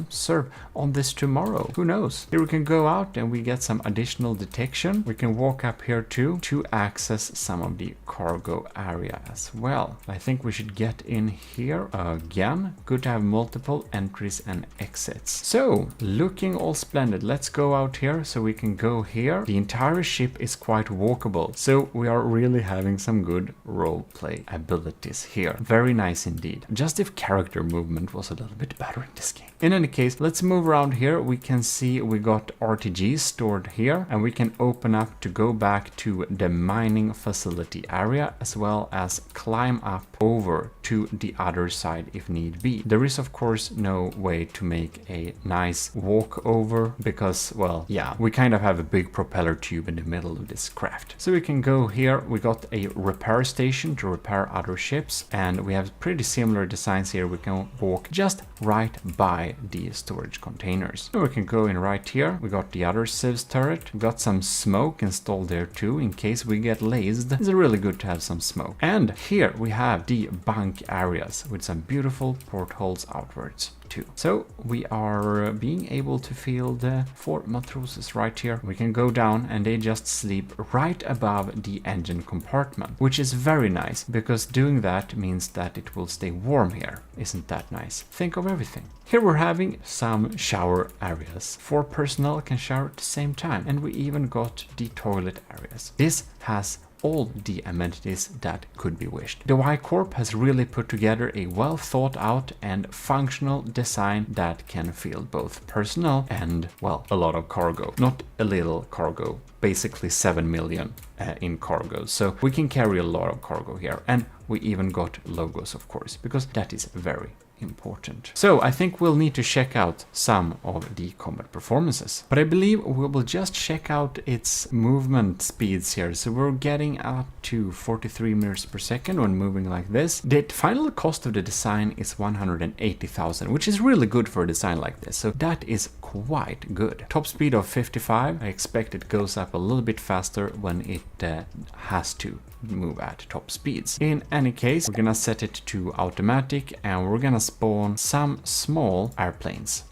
serve on this tomorrow. Who knows? Here we can go out and we get some additional detection. We can walk up here too to access some of the cargo area as well. I think we should get in here again. Good to have multiple entries and exits. So looking all splendid. Let's go out here so we can go here. The entire ship is quite walkable. So we are really having some good role play abilities here. Very nice indeed. Just if character movement was a little bit better in this game. In any case, let's move around here. We can see we got RTGs stored here and we can open up to go back to the mining facility area as well as climb up over to the other side if need be. There is of course no way to make a nice walk over because, well, yeah, we kind of have a big propeller tube in the middle of this craft. So we can go here. We got a repair station to repair other ships and we have pretty similar designs here. We can walk just right by the storage containers. So we can go in right here. We got the other civs turret. We got some smoke installed there too in case we get lased. It's really good to have some smoke. And here we have the bunk areas with some beautiful portholes outwards. So we are being able to field 4 matroses right here. We can go down and they just sleep right above the engine compartment, which is very nice because doing that means that it will stay warm here. Isn't that nice? Think of everything. Here we're having some shower areas. 4 personnel can shower at the same time, and we even got the toilet areas. This has all the amenities that could be wished. The Y Corp has really put together a well thought out and functional design that can field both personnel and, well, a lot of cargo. Not a little cargo, basically 7 million in cargo. So we can carry a lot of cargo here, and we even got logos, of course, because that is very important. So I think we'll need to check out some of the combat performances, but I believe we will just check out its movement speeds here. So we're getting up to 43 meters per second when moving like this. The final cost of the design is 180,000, which is really good for a design like this. So that is quite good. Top speed of 55. I expect it goes up a little bit faster when it has to move at top speeds. In any case, we're gonna set it to automatic and we're gonna spawn some small airplanes.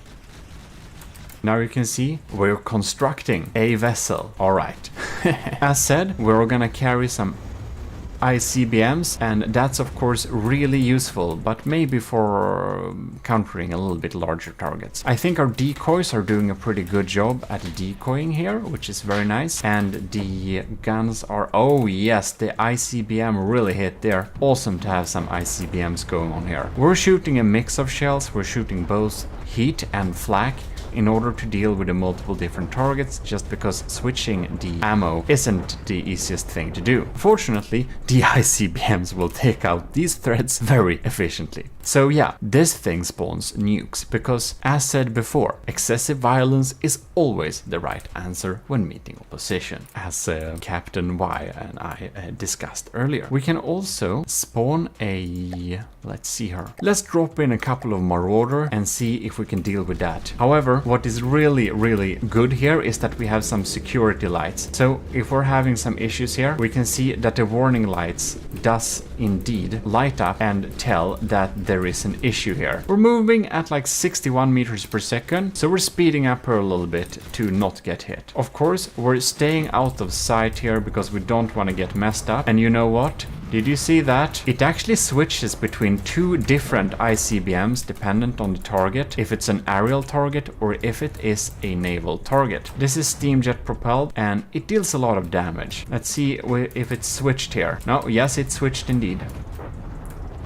Now you can see we're constructing a vessel. All right. As said, we're gonna carry some ICBMs, and that's of course really useful, but maybe for countering a little bit larger targets. I think our decoys are doing a pretty good job at decoying here, which is very nice, and the guns are, oh yes, the ICBM really hit there. Awesome to have some ICBMs going on here. We're shooting a mix of shells. We're shooting both heat and flak in order to deal with the multiple different targets, just because switching the ammo isn't the easiest thing to do. Fortunately, the ICBMs will take out these threats very efficiently. So yeah, this thing spawns nukes, because as said before, excessive violence is always the right answer when meeting opposition, as Captain Y and I discussed earlier. We can also spawn a, let's see her. Let's drop in a couple of Marauder and see if we can deal with that. However, what is really good here is that we have some security lights. So if we're having some issues here, we can see that the warning lights does indeed light up and tell that there is an issue here. We're moving at like 61 meters per second, so we're speeding up her a little bit to not get hit. Of course, we're staying out of sight here because we don't want to get messed up. And you know what? Did you see that? It actually switches between two different ICBMs dependent on the target, if it's an aerial target or if it is a naval target. This is steam jet propelled and it deals a lot of damage. Let's see if it's switched here. No, yes, it switched indeed.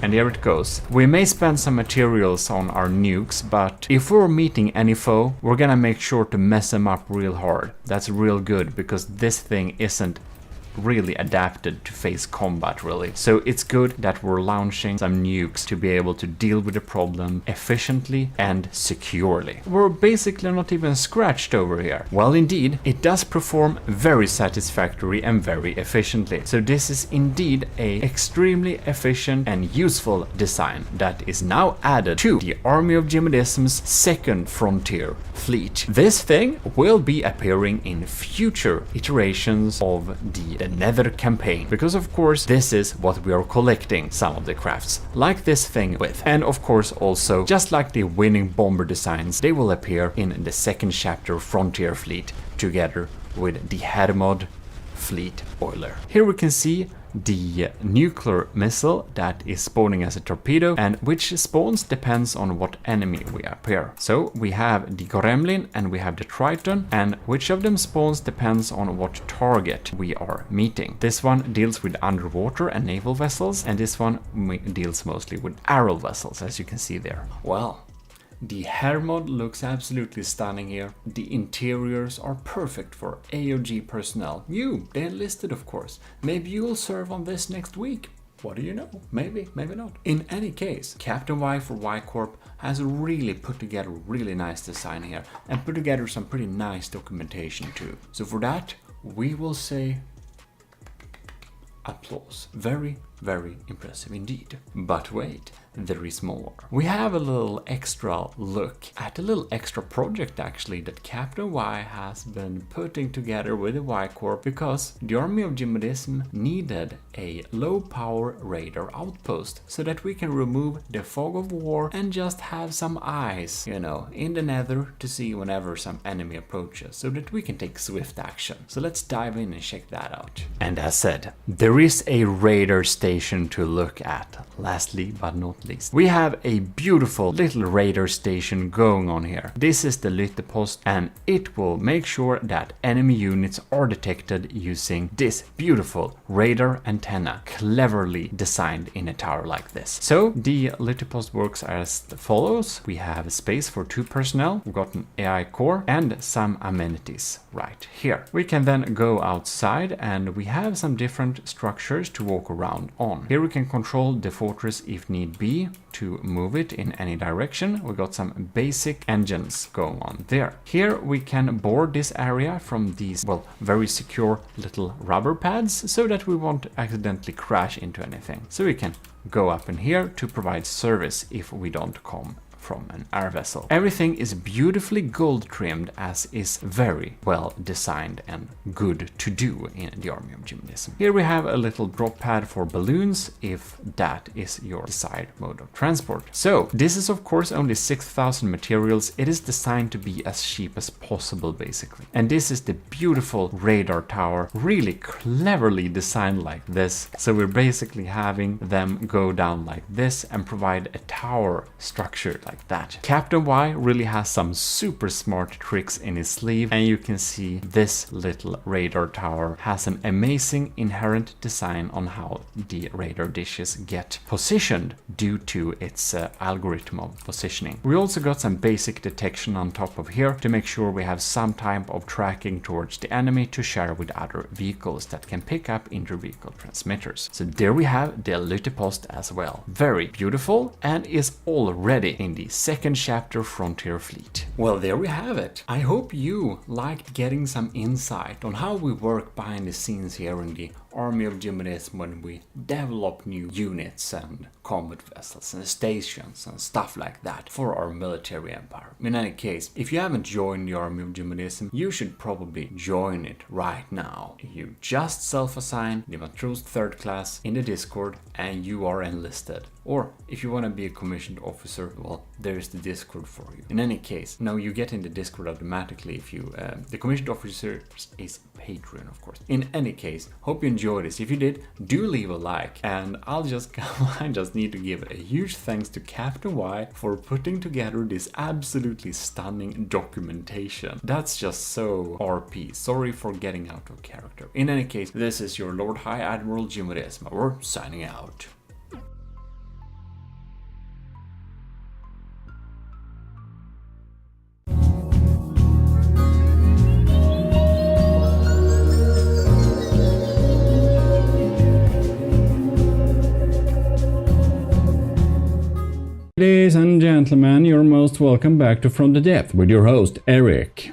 And here it goes. We may spend some materials on our nukes, but if we're meeting any foe, we're gonna make sure to mess them up real hard. That's real good, because this thing isn't really adapted to face combat really. So it's good that we're launching some nukes to be able to deal with the problem efficiently and securely. We're basically not even scratched over here. Well, indeed, it does perform very satisfactory and very efficiently. So this is indeed a extremely efficient and useful design that is now added to the Army of GMODISM's second frontier fleet. This thing will be appearing in future iterations of the Nether campaign, because of course this is what we are collecting some of the crafts like this thing with. And of course also, just like the winning bomber designs, they will appear in the second chapter frontier fleet together with the Hermod fleet oiler. Here we can see the nuclear missile that is spawning as a torpedo, and which spawns depends on what enemy we appear. So we have the Gremlin and we have the Triton, and which of them spawns depends on what target we are meeting. This one deals with underwater and naval vessels, and this one deals mostly with aerial vessels, as you can see there. Well, the Hermod looks absolutely stunning here. The interiors are perfect for AOG personnel. You, the enlisted of course. Maybe you will serve on this next week. What do you know? Maybe, maybe not. In any case, Captain Y for Y Corp has really put together a really nice design here and put together some pretty nice documentation too. So for that, we will say applause. Very, very impressive indeed. But wait, there is more. We have a little extra look at a little extra project actually that Captain Y has been putting together with the Y Corp, because the Army of GMODISM needed a low power radar outpost so that we can remove the fog of war and just have some eyes, you know, in the nether to see whenever some enemy approaches, so that we can take swift action. So let's dive in and check that out. And as said, there is a radar station to look at. Lastly but not least, we have a beautiful little radar station going on here. This is the Lyttepost, and it will make sure that enemy units are detected using this beautiful radar antenna, cleverly designed in a tower like this. So the Lyttepost works as follows. We have a space for 2 personnel, we've got an AI core and some amenities right here. We can then go outside and we have some different structures to walk around on. Here we can control the fortress if need be to move it in any direction. We got some basic engines going on there. Here we can board this area from these, well, very secure little rubber pads so that we won't accidentally crash into anything. So we can go up in here to provide service if we don't come from an air vessel. Everything is beautifully gold trimmed, as is very well designed and good to do in the Army of GMODISM. Here we have a little drop pad for balloons if that is your desired mode of transport. So this is of course only 6,000 materials. It is designed to be as cheap as possible basically. And this is the beautiful radar tower, really cleverly designed like this. So we're basically having them go down like this and provide a tower structure like that. Captain Y really has some super smart tricks in his sleeve, and you can see this little radar tower has an amazing inherent design on how the radar dishes get positioned due to its algorithm of positioning. We also got some basic detection on top of here to make sure we have some type of tracking towards the enemy to share with other vehicles that can pick up inter-vehicle transmitters. So there we have the Lyttepost as well. Very beautiful, and is already in the second chapter frontier fleet. Well, there we have it. I hope you liked getting some insight on how we work behind the scenes here in the Army of GMODISM when we develop new units and combat vessels and stations and stuff like that for our military empire. In any case, if you haven't joined the Army of GMODISM, you should probably join it right now. You just self-assign the Matros 3rd class in the Discord and you are enlisted. Or if you want to be a commissioned officer, well, there's the Discord for you. In any case, now you get in the Discord automatically if you, the commissioned officer is Patreon, of course. In any case, hope you enjoyed enjoy this. If you did, do leave a like, and I just need to give a huge thanks to Captain Y for putting together this absolutely stunning documentation. That's just so RP. Sorry for getting out of character. In any case, this is your Lord High Admiral GMODIST. We're signing out. Ladies and gentlemen, you're most welcome back to From the Depth with your host, Eric.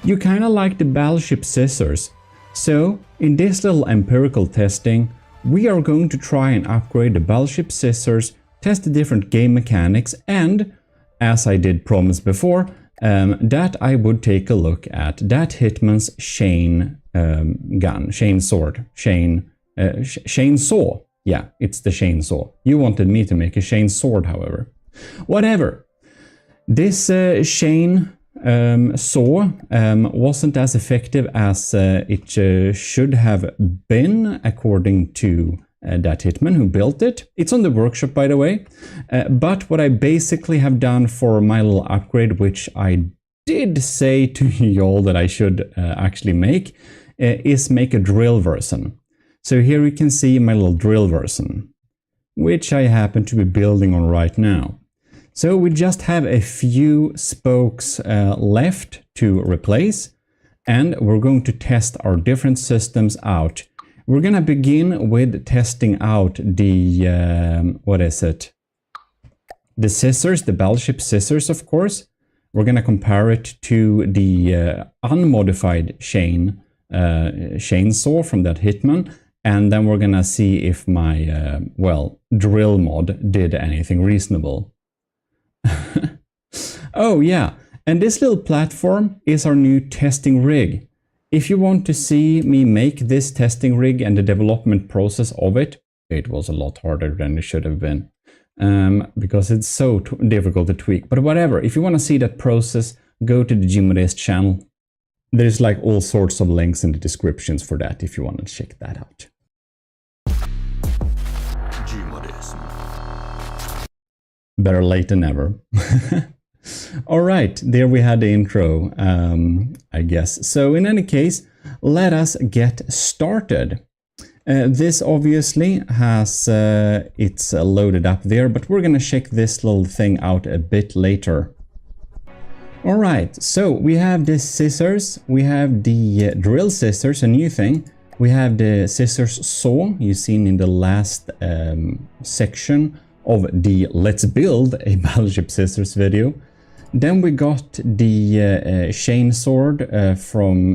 You kinda like the battleship scissors, so in this little empirical testing, we are going to try and upgrade the battleship scissors, test the different game mechanics, and, as I did promise before, that I would take a look at that Hitman's chain gun, chain sword, chainsaw. Yeah, it's the chainsaw. You wanted me to make a chain sword, however. Whatever. This chain saw wasn't as effective as it should have been, according to that Hitman who built it. It's on the workshop, by the way. But what I basically have done for my little upgrade, which I did say to y'all that I should actually make, is make a drill version. So here you can see my little drill version, which I happen to be building on right now. So we just have a few spokes left to replace, and we're going to test our different systems out. We're going to begin with testing out the, the scissors, the battleship scissors, of course. We're going to compare it to the unmodified chainsaw from that Hitman. And then we're gonna see if my, drill mod did anything reasonable. Oh yeah, and this little platform is our new testing rig. If you want to see me make this testing rig and the development process of it, it was a lot harder than it should have been. Because it's so difficult to tweak. But whatever, if you want to see that process, go to the GMODIST channel. There's like all sorts of links in the descriptions for that if you want to check that out. Better late than never. Alright, there we had the intro, I guess. So in any case, let us get started. This obviously has, it's loaded up there, but we're gonna check this little thing out a bit later. Alright, so we have the scissors, we have the drill scissors, a new thing. We have the scissors saw, you've seen in the last section of the Let's Build a Battleship Scissors video. Then we got the chainsaw from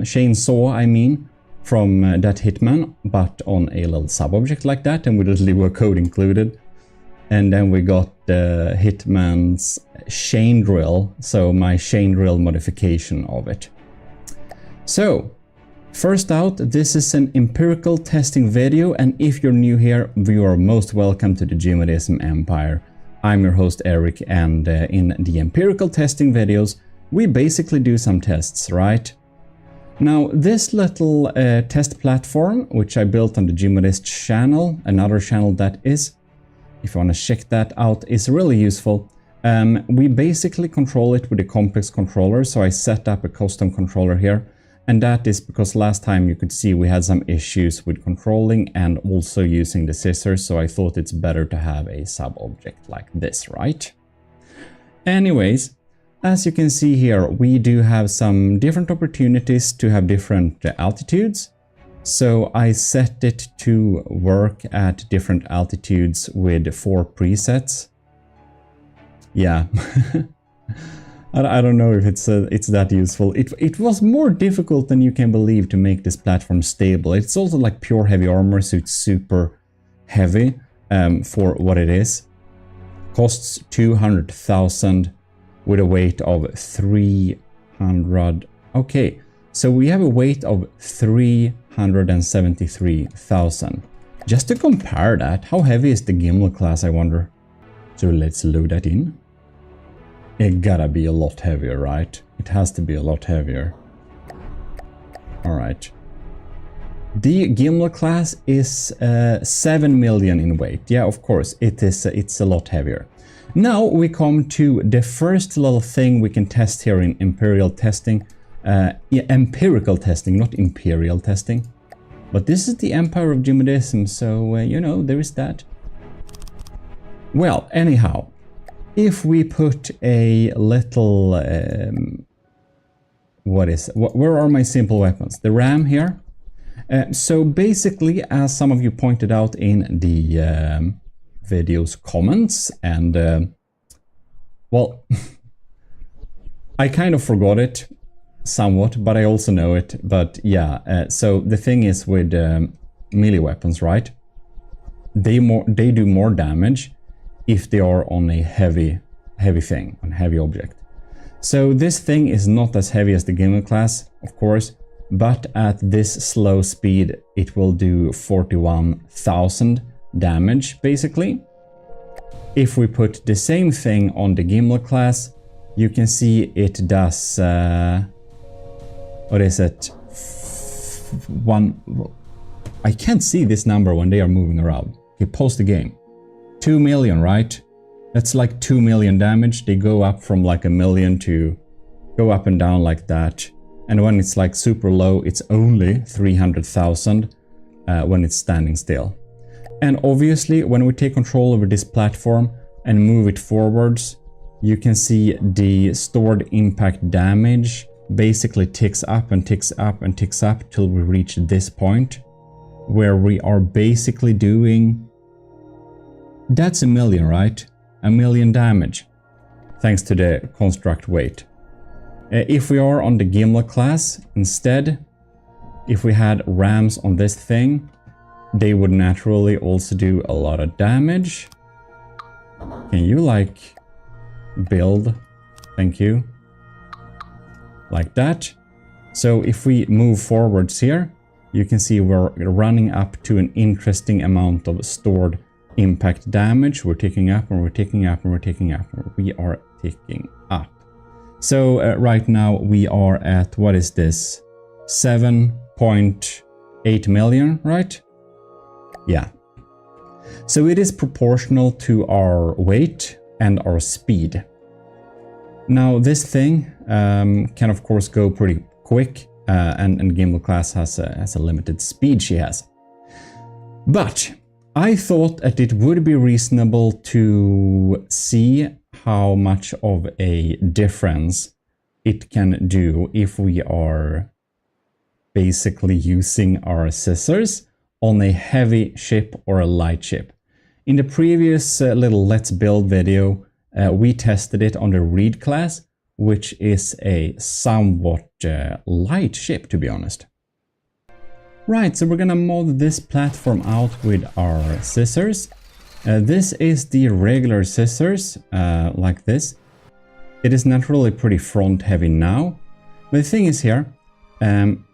that Hitman, but on a little sub-object like that, and with a Lua code included. And then we got the Hitman's chain drill, so my chain drill modification of it. So, first out, this is an empirical testing video, and if you're new here, you are most welcome to the GMODISM Empire. I'm your host Eric, and in the empirical testing videos, we basically do some tests, right? Now, this little test platform, which I built on the GMODIST channel, another channel that is, if you want to check that out, is really useful. We basically control it with a complex controller, so I set up a custom controller here. And that is because last time you could see we had some issues with controlling and also using the scissors, so I thought it's better to have a sub-object like this, right? Anyways, as you can see here, we do have some different opportunities to have different altitudes. So I set it to work at different altitudes with 4 presets. Yeah. I don't know if it's that useful. It was more difficult than you can believe to make this platform stable. It's also like pure heavy armor, so it's super heavy for what it is. Costs 200,000 with a weight of 300. Okay, so we have a weight of 373,000. Just to compare that, how heavy is the Gimel class, I wonder? So let's load that in. It gotta be a lot heavier, right? It has to be a lot heavier. Alright. The Gimli class is 7 million in weight. Yeah, of course, it's a lot heavier. Now we come to the first little thing we can test here in empirical testing. Empirical testing, not imperial testing. But this is the empire of GMODISM, so, you know, there is that. Well, anyhow, if we put a little... where are my simple weapons? The ram here. So basically, as some of you pointed out in the video's comments, and well, I kind of forgot it somewhat, but I also know it. But yeah, so the thing is with melee weapons, right? They do more damage if they are on a heavy thing, on heavy object. So this thing is not as heavy as the Gimli class, of course, but at this slow speed it will do 41,000 damage, basically. If we put the same thing on the Gimli class, you can see it does... what is it? I can't see this number when they are moving around. Okay, pause the game. 2 million, right? That's like 2 million damage. They go up from like 1 million to go up and down like that. And when it's like super low, it's only 300,000 when it's standing still. And obviously, when we take control over this platform and move it forwards, you can see the stored impact damage basically ticks up and ticks up and ticks up till we reach this point where we are basically doing... That's 1 million, right? 1 million damage, thanks to the construct weight. If we are on the Gimli class, instead, if we had rams on this thing, they would naturally also do a lot of damage. Can you, like, build? Thank you. Like that. So if we move forwards here, you can see we're running up to an interesting amount of stored impact damage. We're ticking up and we're ticking up and we're ticking up. We are ticking up. So right now we are at, what is this? 7.8 million, right? Yeah. So it is proportional to our weight and our speed. Now this thing can of course go pretty quick, and Gimli class has a limited speed she has. But I thought that it would be reasonable to see how much of a difference it can do if we are basically using our scissors on a heavy ship or a light ship. In the previous little Let's Build video, we tested it on the Reed class, which is a somewhat light ship, to be honest. Right, so we're gonna mod this platform out with our scissors. This is the regular scissors, like this. It is naturally pretty front heavy now. But the thing is here,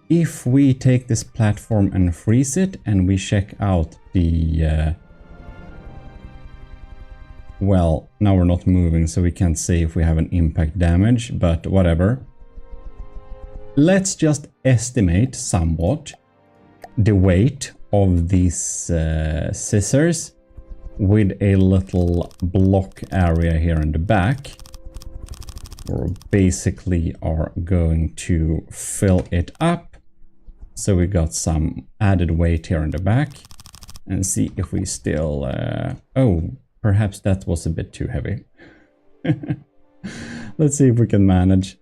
if we take this platform and freeze it and we check out the... well, now we're not moving, so we can't say if we have an impact damage, but whatever. Let's just estimate somewhat the weight of these scissors with a little block area here in the back. We basically are going to fill it up. So we got some added weight here in the back. And see if we still... oh, perhaps that was a bit too heavy. Let's see if we can manage.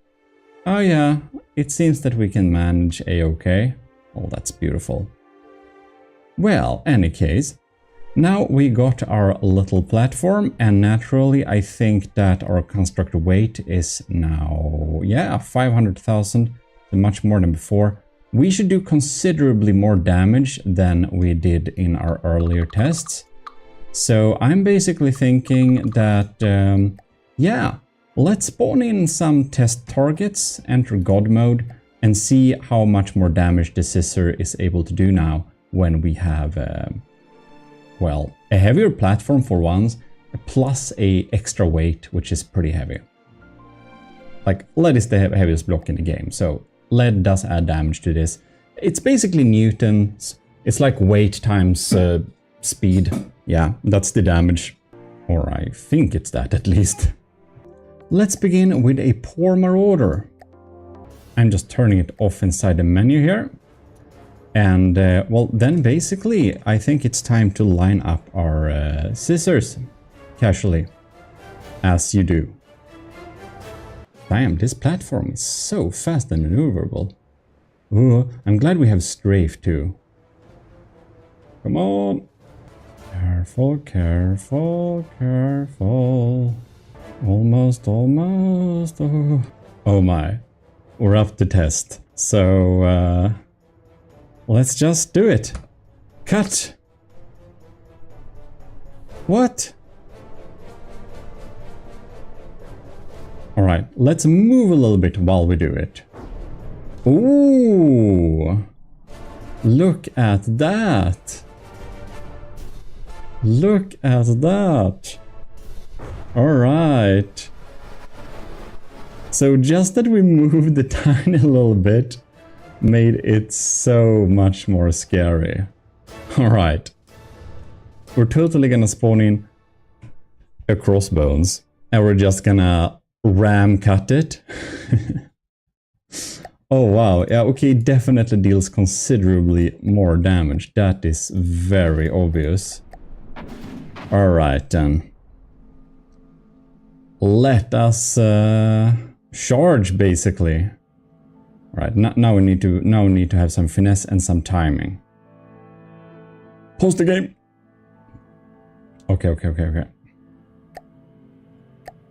Oh yeah, it seems that we can manage a-okay. Oh, that's beautiful. Well, any case, now we got our little platform, and naturally I think that our construct weight is now, yeah, 500,000, much more than before. We should do considerably more damage than we did in our earlier tests. So I'm basically thinking that, yeah, let's spawn in some test targets, enter God mode, and see how much more damage the scissor is able to do now when we have, well, a heavier platform for once, plus a extra weight, which is pretty heavy. Like, lead is the heaviest block in the game, so lead does add damage to this. it's basically newtons. It's like weight times speed. Yeah, that's the damage. Or I think it's that at least. Let's begin with a Poor Marauder. I'm just turning it off inside the menu here. And, well, then basically, I think it's time to line up our scissors casually, as you do. Damn, this platform is so fast and maneuverable. Ooh, I'm glad we have strafe too. Come on. Careful, careful, careful. Almost, almost. Oh my. We're up to test. So, let's just do it. Cut. What? Alright, let's move a little bit while we do it. Ooh! Look at that! Look at that! Alright. So just that we moved the tiny little bit made it so much more scary. Alright. We're totally gonna spawn in a crossbones and we're just gonna ram cut it. Oh wow, yeah, okay, it definitely deals considerably more damage. That is very obvious. Alright then. Let us charge basically. Alright, now we need to have some finesse and some timing. Pause the game. Okay.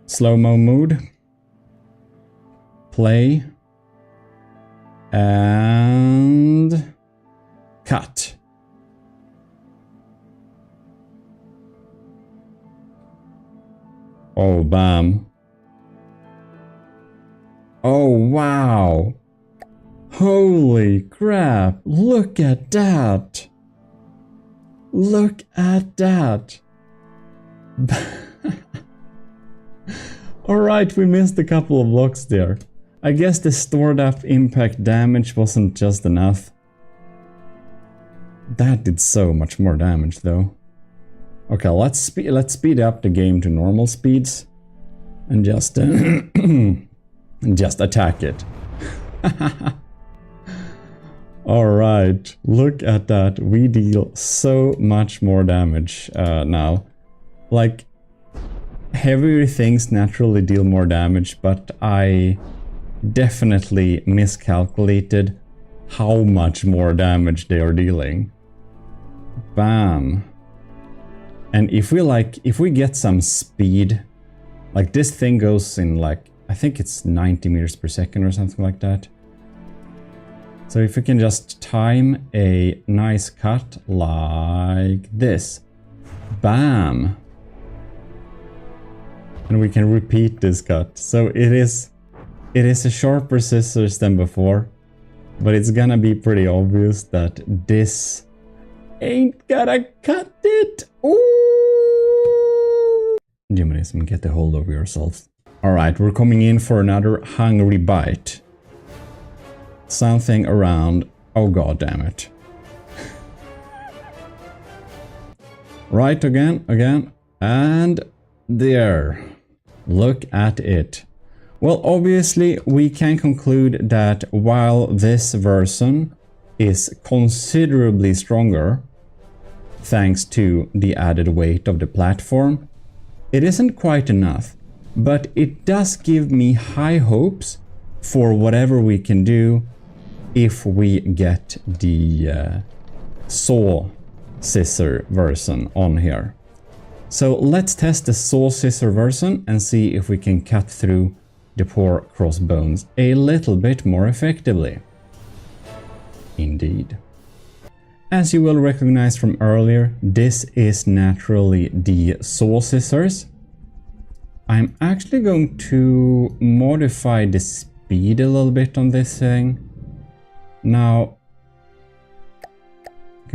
Slow-mo mode. Play. And cut. Oh, bam. Oh, wow. Holy crap. Look at that. Look at that. Alright, we missed a couple of blocks there. I guess the stored up impact damage wasn't just enough. That did so much more damage though. Okay, let's speed up the game to normal speeds and just just attack it. Alright, look at that. We deal so much more damage now. Like, heavier things naturally deal more damage, but I definitely miscalculated how much more damage they are dealing. Bam. And if we get some speed, like this thing goes in like, I think it's 90 meters per second or something like that. So if we can just time a nice cut like this. Bam. And we can repeat this cut. So it is a sharper scissors than before, but it's gonna be pretty obvious that this ain't gonna cut it. Ooh! GMODIST, get a hold of yourselves. Alright, we're coming in for another hungry bite. Something around, oh god damn it. Right, again, and there. Look at it. Well, obviously, we can conclude that while this version is considerably stronger, thanks to the added weight of the platform, it isn't quite enough, but it does give me high hopes for whatever we can do if we get the saw scissor version on here. So let's test the saw scissor version and see if we can cut through the poor crossbones a little bit more effectively. Indeed. As you will recognize from earlier, this is naturally the saw scissors. I'm actually going to modify the speed a little bit on this thing. Now,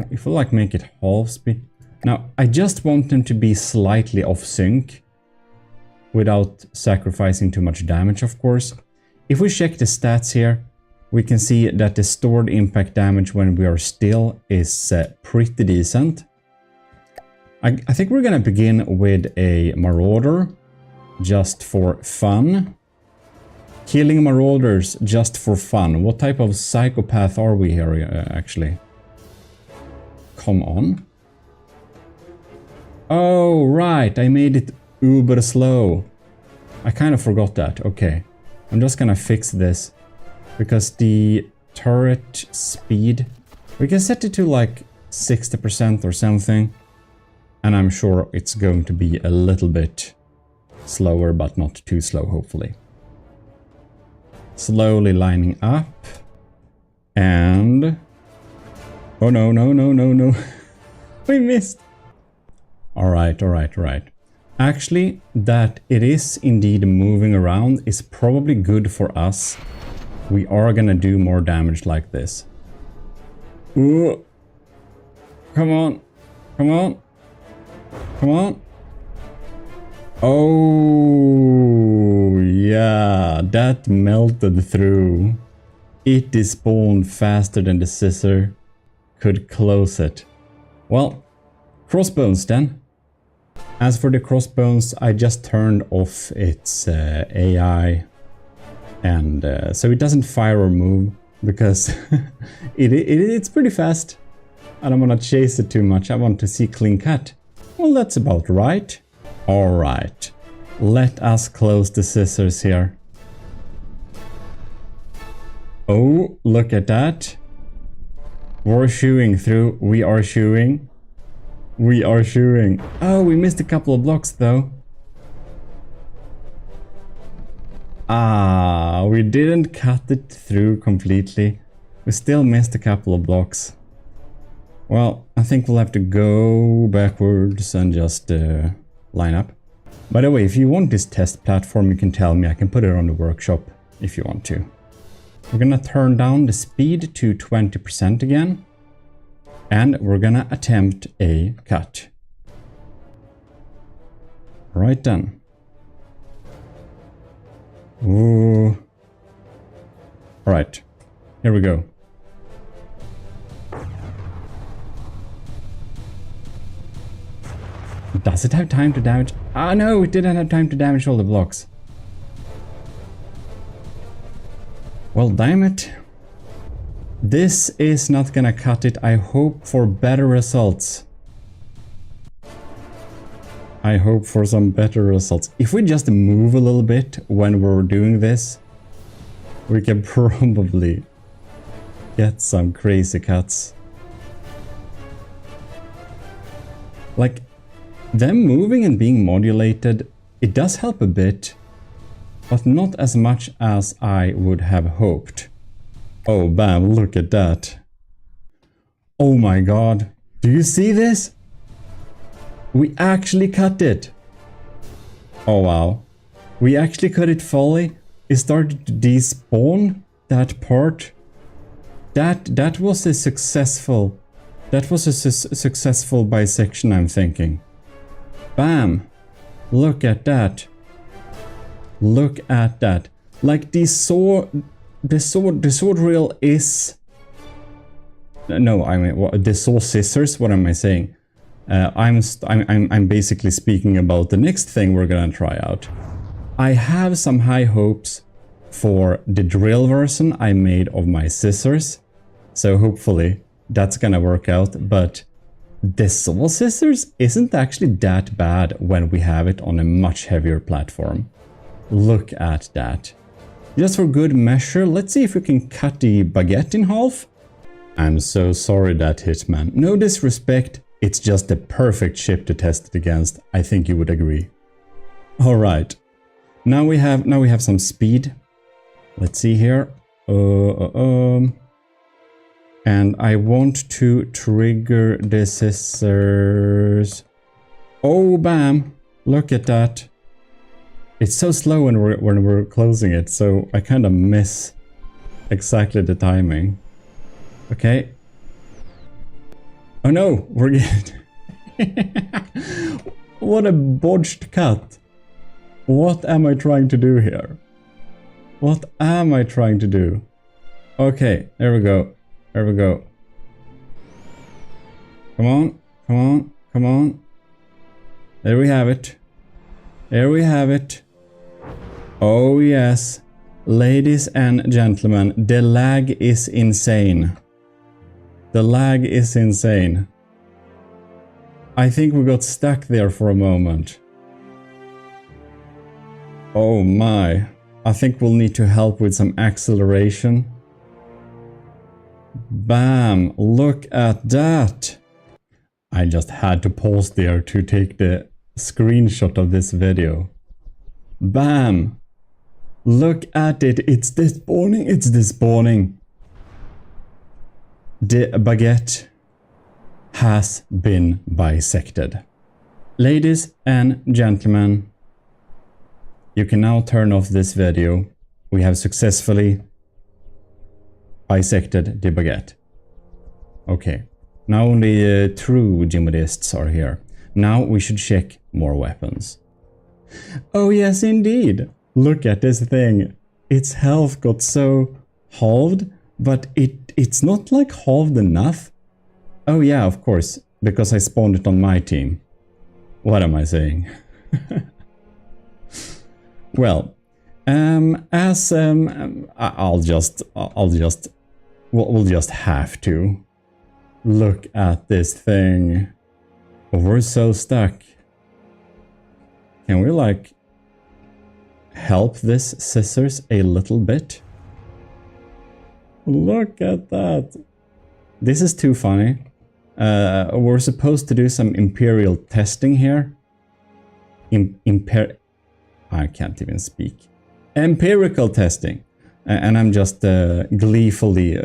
if I like make it half speed. Now, I just want them to be slightly off sync without sacrificing too much damage, of course. If we check the stats here, we can see that the stored impact damage when we are still is pretty decent. I think we're gonna begin with a Marauder, just for fun. Killing Marauders just for fun. What type of psychopath are we here, actually? Come on. Oh, right, I made it uber slow. I kind of forgot that. Okay, I'm just gonna fix this. Because the turret speed, we can set it to like 60% or something. And I'm sure it's going to be a little bit slower, but not too slow, hopefully. Slowly lining up. And... oh no, no, no, no, no. We missed. Alright, alright, alright. Actually, that it is indeed moving around is probably good for us. We are gonna do more damage like this. Ooh. Come on. Come on. Come on. Oh, yeah. That melted through. It despawned faster than the scissor could close it. Well, crossbones then. As for the crossbones, I just turned off its AI. And so it doesn't fire or move. Because it's pretty fast. I don't want to chase it too much. I want to see clean cut. Well, that's about right. Alright. Let us close the scissors here. Oh, look at that. We're shooing through. We are shooing. We are shooing. Oh, we missed a couple of blocks though. Ah, we didn't cut it through completely. We still missed a couple of blocks. Well, I think we'll have to go backwards and just line up. By the way, if you want this test platform, you can tell me. I can put it on the workshop if you want to. We're gonna turn down the speed to 20% again. And we're gonna attempt a cut. Right then. Ooh. Alright, here we go. Does it have time to damage? Ah, no, it didn't have time to damage all the blocks. Well, damn it. This is not gonna cut it. I hope for better results. I hope for some better results. If we just move a little bit when we're doing this, we can probably get some crazy cuts. Like, them moving and being modulated, it does help a bit, but not as much as I would have hoped. Oh, bam, look at that. Oh my god. Do you see this? We actually cut it. Oh wow. We actually cut it fully. It started to despawn that part. That was a successful. That was a successful bisection, I'm thinking. Bam. Look at that. Look at that. Like the sword reel is... No, I mean, the saw scissors, what am I saying? I'm basically speaking about the next thing we're gonna try out. I have some high hopes for the drill version I made of my scissors. So hopefully that's gonna work out, but the saw scissors isn't actually that bad when we have it on a much heavier platform. Look at that. Just for good measure, let's see if we can cut the baguette in half. I'm so sorry that Hitman. No disrespect, it's just the perfect ship to test it against. I think you would agree. Alright. Now we have some speed. Let's see here. And I want to trigger the scissors. Oh, bam! Look at that. It's so slow when we're closing it, so I kind of miss exactly the timing. Okay. Oh no, we're getting... What a botched cut. What am I trying to do here? What am I trying to do? Okay, there we go. There we go. Come on, come on, come on. There we have it. There we have it. Oh yes. Ladies and gentlemen, the lag is insane. The lag is insane. I think we got stuck there for a moment. Oh my. I think we'll need to help with some acceleration. Bam! Look at that! I just had to pause there to take the screenshot of this video. Bam! Look at it! It's despawning! It's despawning! The baguette has been bisected. Ladies and gentlemen, you can now turn off this video. We have successfully bisected the baguette. Okay, now only true GMODISTs are here. Now we should check more weapons. Oh yes, indeed. Look at this thing. Its health got so halved, but it's not like halved enough. Oh yeah, of course, because I spawned it on my team. What am I saying? Well, we'll just have to look at this thing. We're so stuck. Can we like help this scissors a little bit? Look at that. This is too funny. We're supposed to do some imperial testing here. I can't even speak. Empirical testing. And I'm just gleefully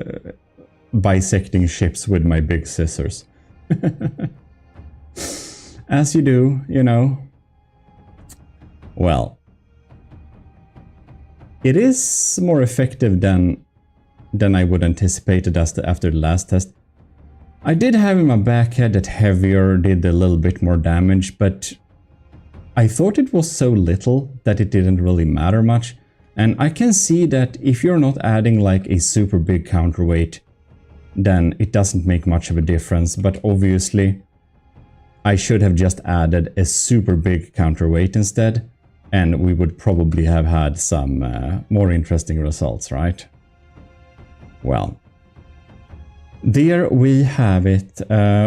bisecting ships with my big scissors. As you do, you know. Well, it is more effective than I would anticipated after the last test. I did have in my backhead that heavier did a little bit more damage, but I thought it was so little that it didn't really matter much. And I can see that if you're not adding like a super big counterweight, then it doesn't make much of a difference. But obviously, I should have just added a super big counterweight instead, and we would probably have had some more interesting results, right? Well, there we have it.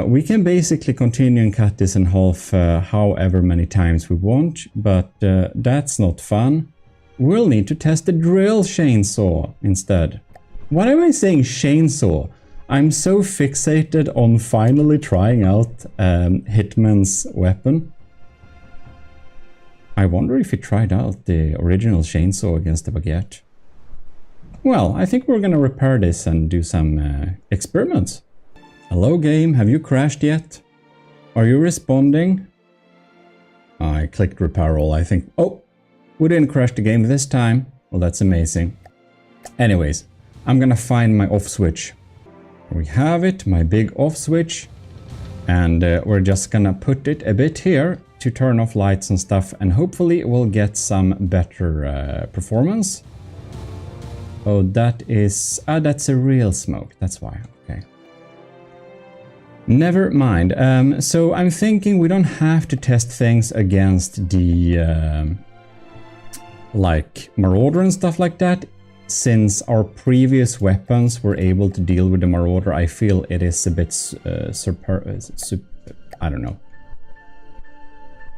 We can basically continue and cut this in half however many times we want, but that's not fun. We'll need to test the drill chainsaw instead. Why am I saying chainsaw? I'm so fixated on finally trying out Hitman's weapon. I wonder if he tried out the original chainsaw against the baguette. Well, I think we're gonna repair this and do some experiments. Hello game, have you crashed yet? Are you responding? I clicked repair all, I think. Oh, we didn't crash the game this time. Well, that's amazing. Anyways, I'm gonna find my off switch. We have it, my big off switch. And we're just gonna put it a bit here to turn off lights and stuff, and hopefully we'll get some better performance. Oh, that is... that's a real smoke, that's why, okay. Never mind. So I'm thinking we don't have to test things against the... like Marauder and stuff like that. Since our previous weapons were able to deal with the Marauder, I feel it is a bit I don't know.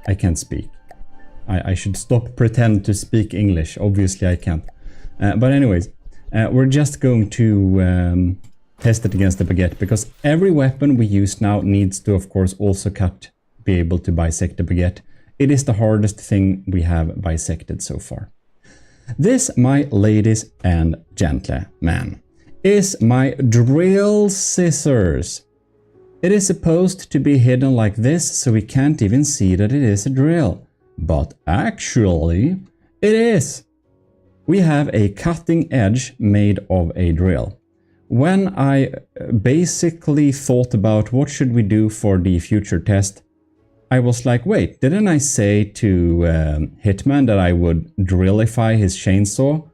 I can't speak. I should stop pretend to speak English. Obviously I can't. But anyways, we're just going to test it against the baguette, because every weapon we use now needs to, of course, also be able to bisect the baguette. It is the hardest thing we have bisected so far. This, my ladies and gentlemen, is my drill scissors. It is supposed to be hidden like this, so we can't even see that it is a drill. But actually, it is. We have a cutting edge made of a drill. When I basically thought about what should we do for the future test, I was like, wait, didn't I say to Hitman that I would drillify his chainsaw?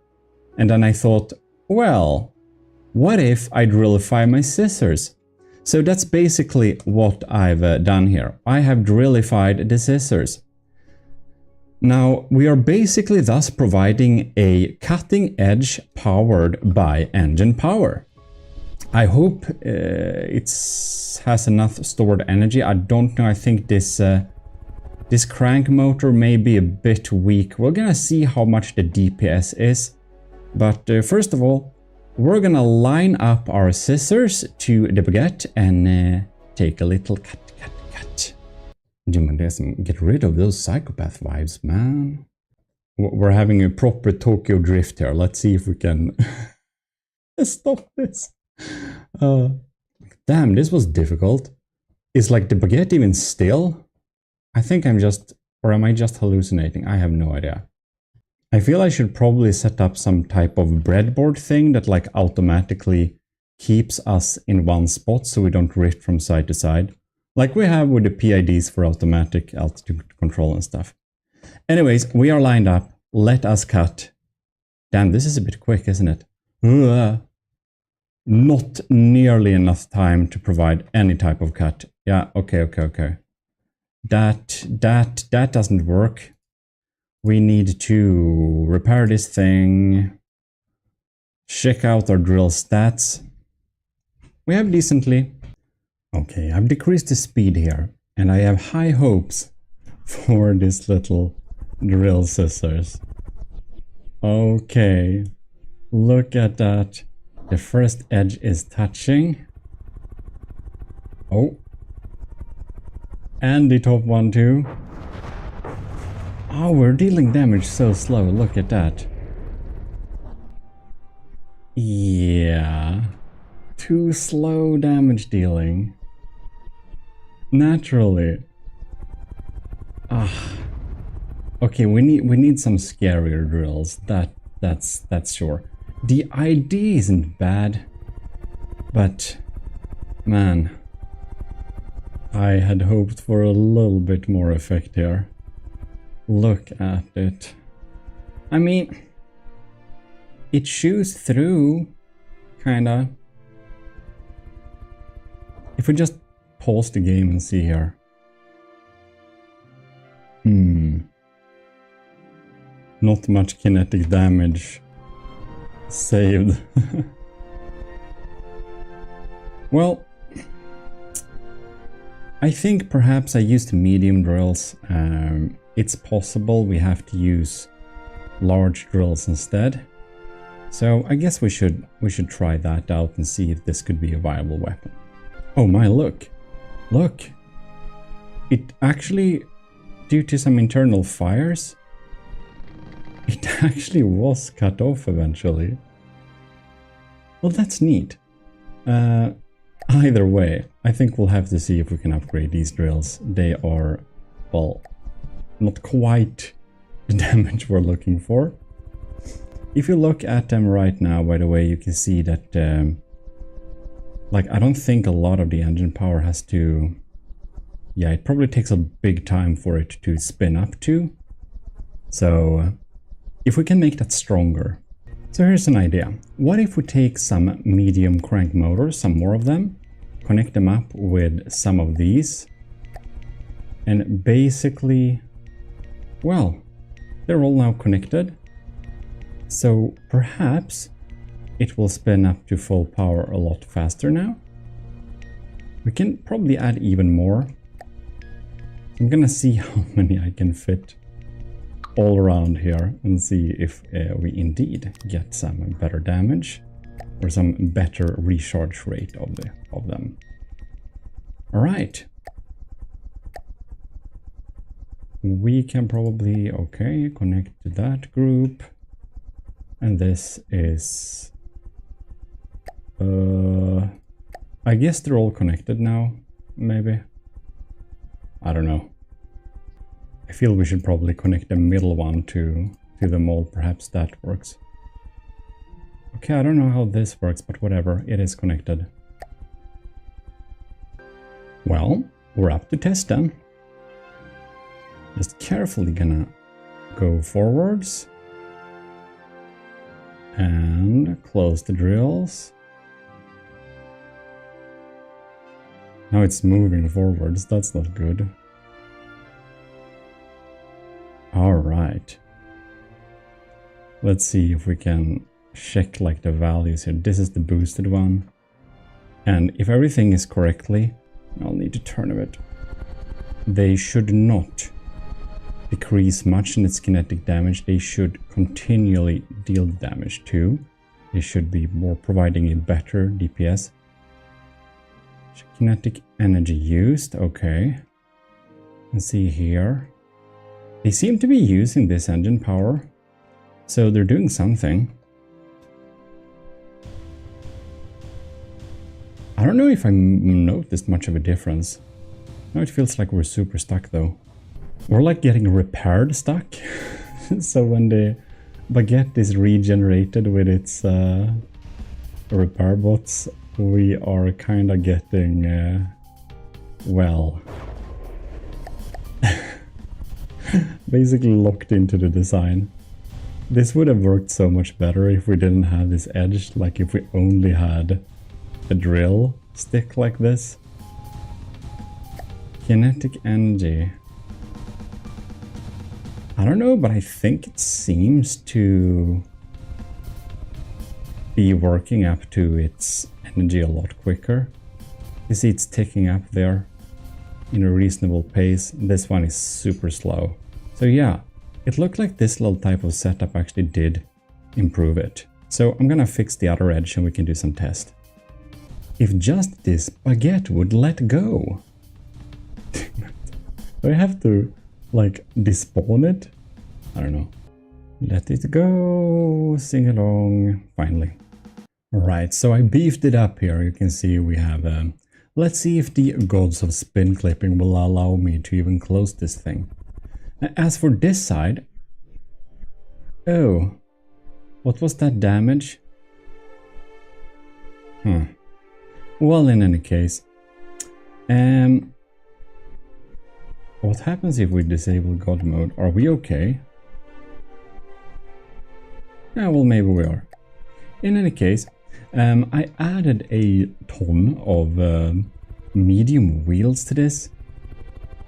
And then I thought, well, what if I drillify my scissors? So that's basically what I've done here. I have drillified the scissors. Now, we are basically thus providing a cutting edge powered by engine power. I hope it has enough stored energy. I don't know, I think this crank motor may be a bit weak. We're gonna see how much the DPS is. But first of all, we're gonna line up our scissors to the baguette and take a little cut. GMODIST, get rid of those psychopath vibes, man. We're having a proper Tokyo drift here. Let's see if we can stop this. Damn, this was difficult. Is like the baguette even still? I think I'm just, or am I just hallucinating? I have no idea. I feel I should probably set up some type of breadboard thing that like automatically keeps us in one spot so we don't drift from side to side. Like we have with the PIDs for automatic altitude control and stuff. Anyways, we are lined up. Let us cut. Damn, this is a bit quick, isn't it? Not nearly enough time to provide any type of cut. Yeah, okay. That doesn't work. We need to repair this thing. Check out our drill stats. We have decently. Okay, I've decreased the speed here, and I have high hopes for this little drill scissors. Okay, look at that. The first edge is touching. Oh. And the top one too. Oh, we're dealing damage so slow, look at that. Yeah. Too slow damage dealing. Naturally. Okay, we need some scarier drills. That's sure. The ID isn't bad, but man, I had hoped for a little bit more effect here. Look at it. I mean, it chews through, kinda. If we just pause the game and see here. Not much kinetic damage saved. Well, I think perhaps I used medium drills. It's possible we have to use large drills instead. So I guess we should try that out and see if this could be a viable weapon. Oh my, look. Look. It actually, due to some internal fires, it actually was cut off eventually. Well, that's neat. Either way, I think we'll have to see if we can upgrade these drills. They are, well, not quite the damage we're looking for. If you look at them right now, by the way, you can see that, like, I don't think a lot of the engine power has to... Yeah, it probably takes a big time for it to spin up to. So, if we can make that stronger. So here's an idea. What if we take some medium crank motors, some more of them, connect them up with some of these, and basically, well, they're all now connected. So perhaps it will spin up to full power a lot faster now. We can probably add even more. I'm gonna see how many I can fit all around here and see if we indeed get some better damage or some better recharge rate of them. All right. We can probably, okay, connect to that group. And this is, I guess they're all connected now, maybe. I don't know. I feel we should probably connect the middle one to the mold. Perhaps that works. Okay, I don't know how this works, but whatever, it is connected. Well, we're up to test then. Just carefully gonna go forwards. And close the drills. Now it's moving forwards, that's not good. Alright. Let's see if we can check like the values here. This is the boosted one. And if everything is correctly, I'll need to turn a bit. They should not decrease much in its kinetic damage. They should continually deal damage too. They should be more providing a better DPS. Kinetic energy used, okay. Let's see here. They seem to be using this engine power, so they're doing something. I don't know if I noticed much of a difference. Now it feels like we're super stuck though. We're like getting repaired stuck. So when the baguette is regenerated with its repair bots, we are kind of getting, well, basically locked into the design. This would have worked so much better if we didn't have this edge, like if we only had a drill stick like this. Kinetic energy. I don't know, but I think it seems to be working up to its energy a lot quicker. You see it's ticking up there in a reasonable pace. This one is super slow. So yeah, it looked like this little type of setup actually did improve it. So I'm gonna fix the other edge and we can do some test. If just this baguette would let go. Do I have to like despawn it? I don't know. Let it go, sing along, finally. Alright, so I beefed it up here. You can see we have, let's see if the gods of spin clipping will allow me to even close this thing. As for this side, oh, what was that damage? Well, in any case, what happens if we disable God mode? Are we okay? Yeah, well, maybe we are. In any case, I added a ton of medium wheels to this.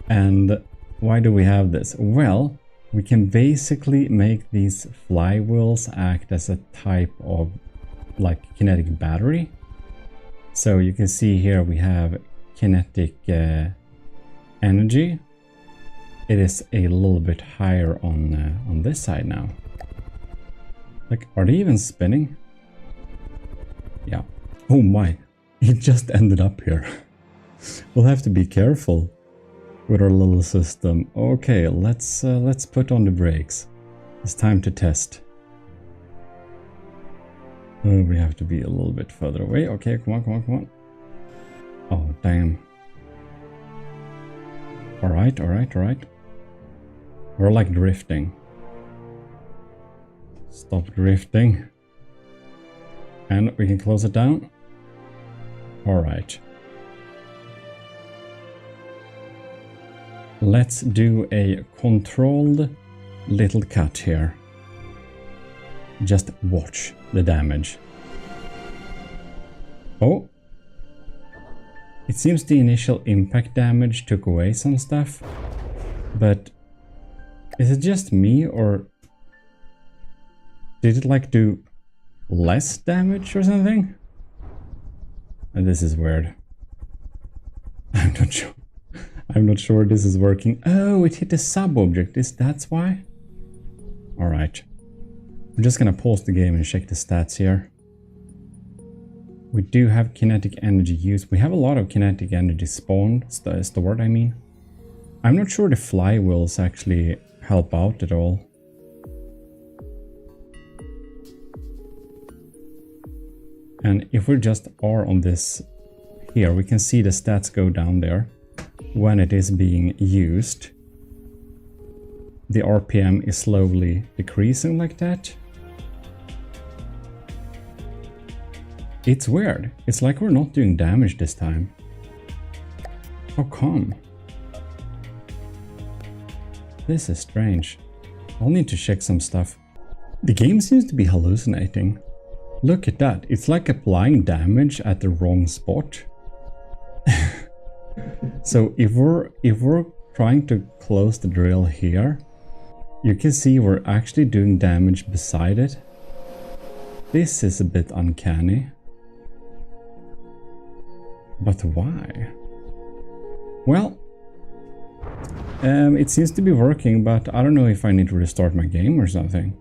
And why do we have this? Well, we can basically make these flywheels act as a type of like kinetic battery. So you can see here we have kinetic energy. It is a little bit higher on this side now. Like, are they even spinning? Yeah. Oh my, it just ended up here. We'll have to be careful with our little system. Okay, let's put on the brakes. It's time to test. Oh, we have to be a little bit further away. Okay, come on, come on, come on. Oh, damn. Alright, alright, alright. We're like drifting. Stop drifting. And we can close it down. Alright. Let's do a controlled little cut here. Just watch the damage. Oh. It seems the initial impact damage took away some stuff. But is it just me, or did it like do less damage or something? And this is weird. I'm not sure. I'm not sure this is working. Oh, it hit a sub-object. That's why? Alright. I'm just gonna pause the game and check the stats here. We do have kinetic energy used. We have a lot of kinetic energy spawned. Stored, I mean. I'm not sure the flywheels actually help out at all. And if we just are on this here, we can see the stats go down there. When it is being used, the RPM is slowly decreasing like that. It's weird. It's like we're not doing damage this time. How come? This is strange. I'll need to check some stuff. The game seems to be hallucinating. Look at that. It's like applying damage at the wrong spot. So if we're trying to close the drill here, you can see we're actually doing damage beside it. This is a bit uncanny. But why? Well, it seems to be working, but I don't know if I need to restart my game or something.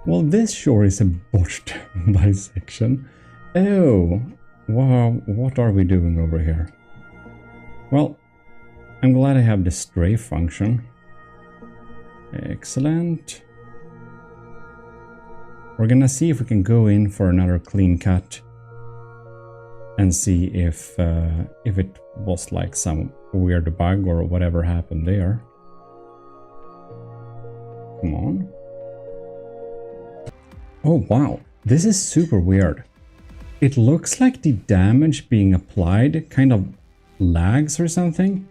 Well, this sure is a botched bisection. Oh, wow, what are we doing over here? Well, I'm glad I have the stray function. Excellent. We're gonna see if we can go in for another clean cut and see if it was like some weird bug or whatever happened there. Come on. Oh wow, this is super weird. It looks like the damage being applied kind of lags or something,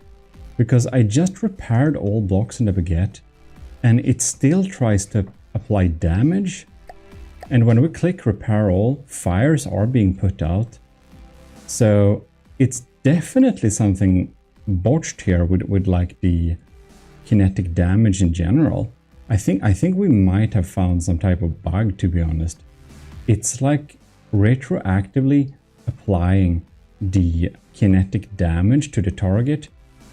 because I just repaired all blocks in the baguette and it still tries to apply damage. And when we click repair all, fires are being put out. So it's definitely something botched here with like the kinetic damage in general. I think we might have found some type of bug, to be honest. It's like retroactively applying the kinetic damage to the target.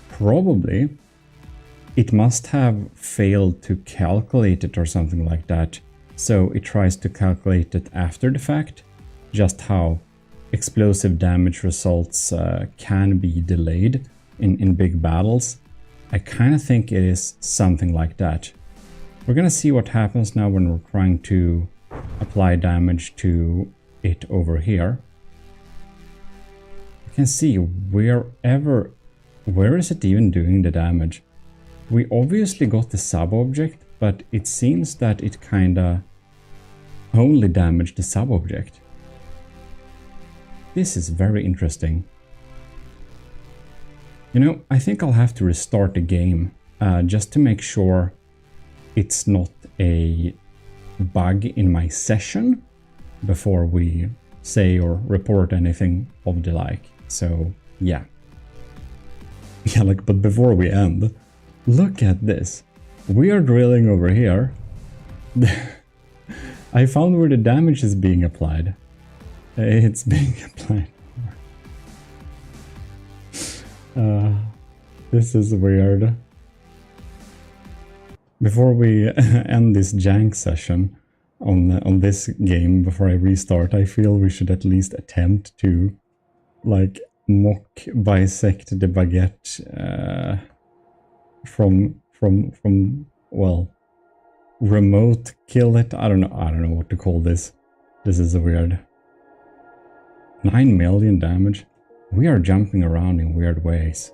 Probably it must have failed to calculate it or something like that. So it tries to calculate it after the fact, just how explosive damage results can be delayed in big battles. I kind of think it is something like that. We're gonna see what happens now when we're trying to apply damage to it over here. You can see where is it even doing the damage? We obviously got the sub-object, but it seems that it kinda only damaged the sub-object. This is very interesting. You know, I think I'll have to restart the game just to make sure it's not a bug in my session before we say or report anything of the like. So yeah. Yeah, like, but before we end, look at this. We are drilling over here. I found where the damage is being applied. It's being applied. This is weird. Before we end this jank session on this game, before I restart, I feel we should at least attempt to like mock bisect the baguette from well, remote kill it. I don't know what to call this. This is weird. 9 million damage. We are jumping around in weird ways.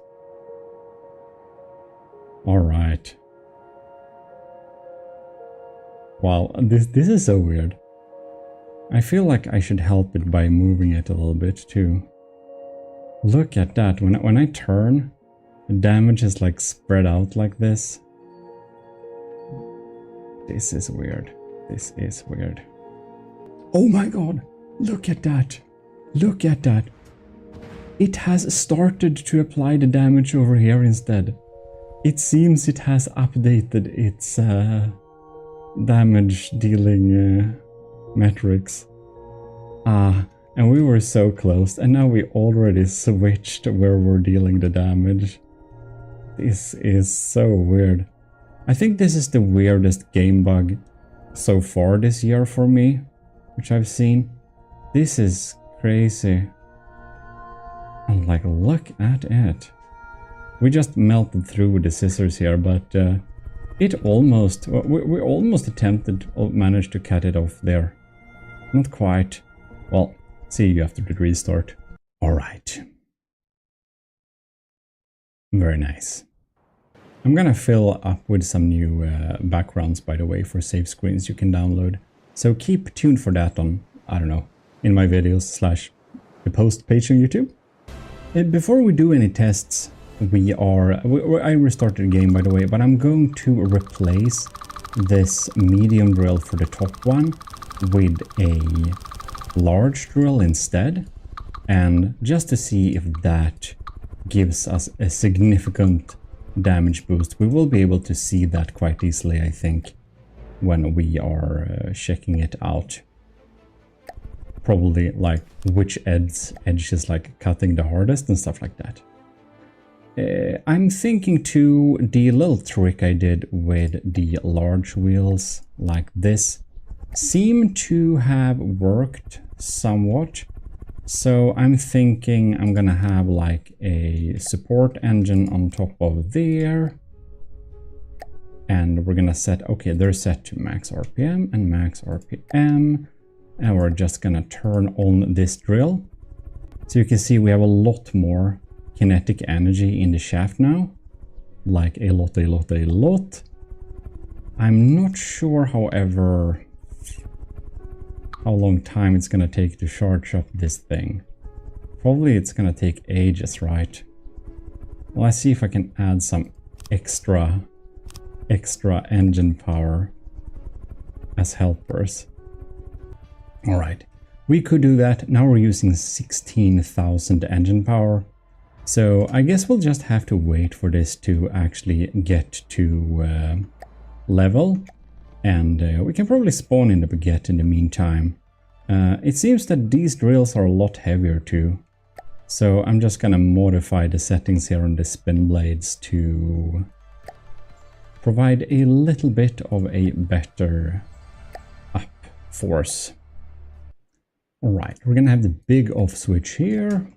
All right. Wow, this is so weird. I feel like I should help it by moving it a little bit too. Look at that. When I turn, the damage is like spread out like this. This is weird. This is weird. Oh my god! Look at that! Look at that! It has started to apply the damage over here instead. It seems it has updated its damage dealing metrics. And we were so close, and now we already switched where we're dealing the damage. This is so weird. I think this is the weirdest game bug so far this year for me, which I've seen. This is crazy. And like, look at it. We just melted through with the scissors here, but it almost, we almost managed to cut it off there. Not quite. Well, see you after the restart. All right. Very nice. I'm gonna fill up with some new backgrounds, by the way, for save screens you can download. So keep tuned for that on, I don't know, in my videos / the post page on YouTube. Before we do any tests, I restarted the game, by the way, but I'm going to replace this medium drill for the top one with a large drill instead. And just to see if that gives us a significant damage boost, we will be able to see that quite easily, I think, when we are checking it out. Probably like which edge is like cutting the hardest and stuff like that. I'm thinking too, the little trick I did with the large wheels like this seem to have worked somewhat. So I'm thinking I'm gonna have like a support engine on top of there. And we're gonna set, okay, they're set to max RPM and max RPM. And we're just gonna turn on this drill. So you can see we have a lot more kinetic energy in the shaft now. Like a lot. I'm not sure, however, how long time it's gonna take to charge up this thing. Probably it's gonna take ages, right? Well, let's see if I can add some extra engine power as helpers. All right, we could do that. Now we're using 16,000 engine power. So I guess we'll just have to wait for this to actually get to level. And we can probably spawn in the baguette in the meantime. It seems that these drills are a lot heavier too. So I'm just gonna modify the settings here on the spin blades to provide a little bit of a better up force. Alright, we're gonna have the big off switch here.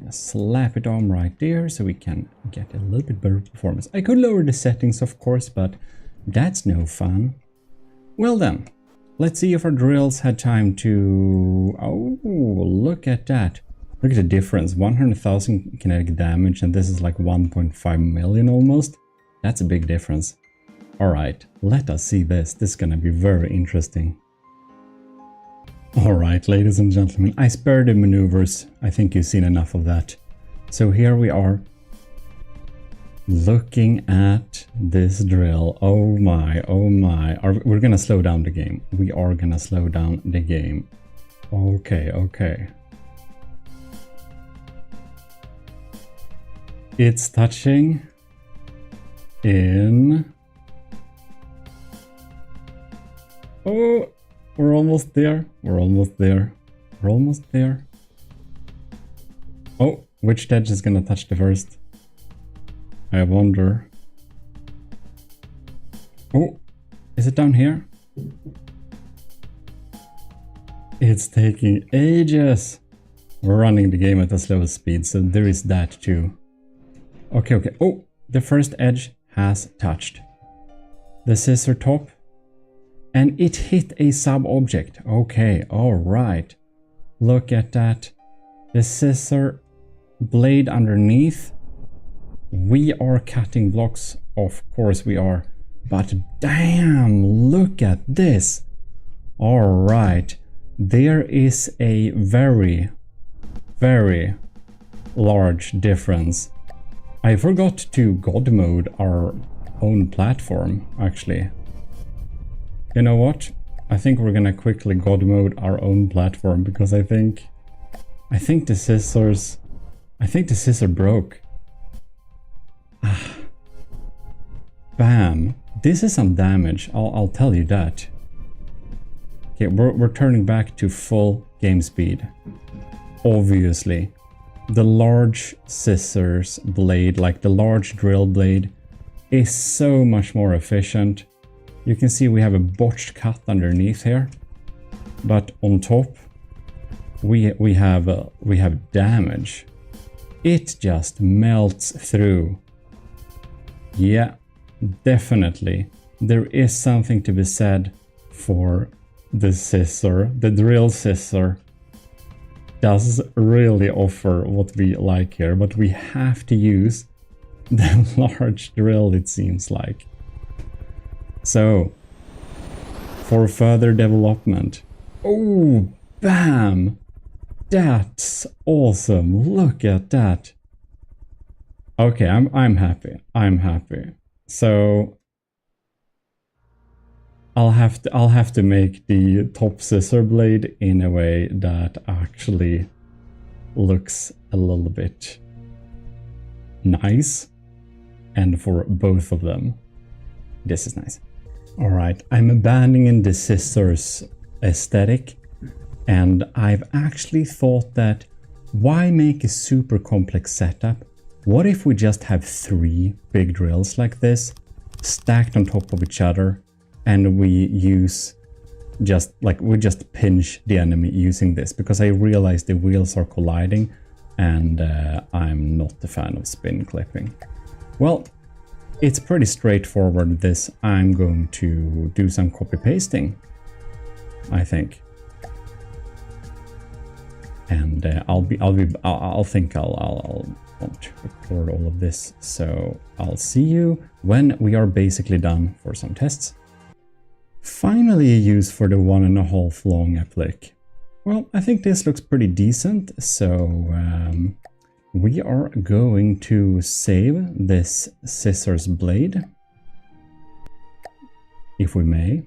Slap it on right there so we can get a little bit better performance. I could lower the settings, of course, but that's no fun. Well then, let's see if our drills had time to... Oh, look at that. Look at the difference. 100,000 kinetic damage, and this is like 1.5 million almost. That's a big difference. Alright, let us see this. This is gonna be very interesting. Alright, ladies and gentlemen, I spared the maneuvers. I think you've seen enough of that. So here we are, looking at this drill. Oh my, oh my. We're gonna slow down the game. We are gonna slow down the game. Okay, okay. It's touching in... Oh, we're almost there. We're almost there. We're almost there. Oh, which edge is gonna touch the first? I wonder. Oh, is it down here? It's taking ages. We're running the game at the slowest speed, so there is that too. Okay, okay. Oh, the first edge has touched the scissor top. And it hit a sub-object. Okay, alright. Look at that. The scissor blade underneath. We are cutting blocks. Of course we are. But damn, look at this. Alright. There is a very, very large difference. I forgot to God mode our own platform, actually. You know what? I think we're gonna quickly God mode our own platform because I think the scissors... I think the scissor broke. Bam. This is some damage, I'll tell you that. Okay, we're turning back to full game speed. Obviously. The large scissors blade, like the large drill blade, is so much more efficient. You can see we have a botched cut underneath here, but on top we have damage. It just melts through. Yeah, definitely. There is something to be said for the scissor. The drill scissor does really offer what we like here, but we have to use the large drill, it seems like. So, for further development. Oh, bam! That's awesome. Look at that. Okay, I'm happy. I'm happy. So I'll have to make the top scissor blade in a way that actually looks a little bit nice. And for both of them, this is nice. All right, I'm abandoning the scissors aesthetic, and I've actually thought that why make a super complex setup? What if we just have 3 big drills like this, stacked on top of each other, and we use we just pinch the enemy using this, because I realize the wheels are colliding, and I'm not a fan of spin clipping. Well, it's pretty straightforward, this. I'm going to do some copy pasting, I think. And I'll want to record all of this, so I'll see you when we are basically done for some tests. Finally a use for the 1.5 long applique. Well, I think this looks pretty decent, so we are going to save this scissors blade, if we may.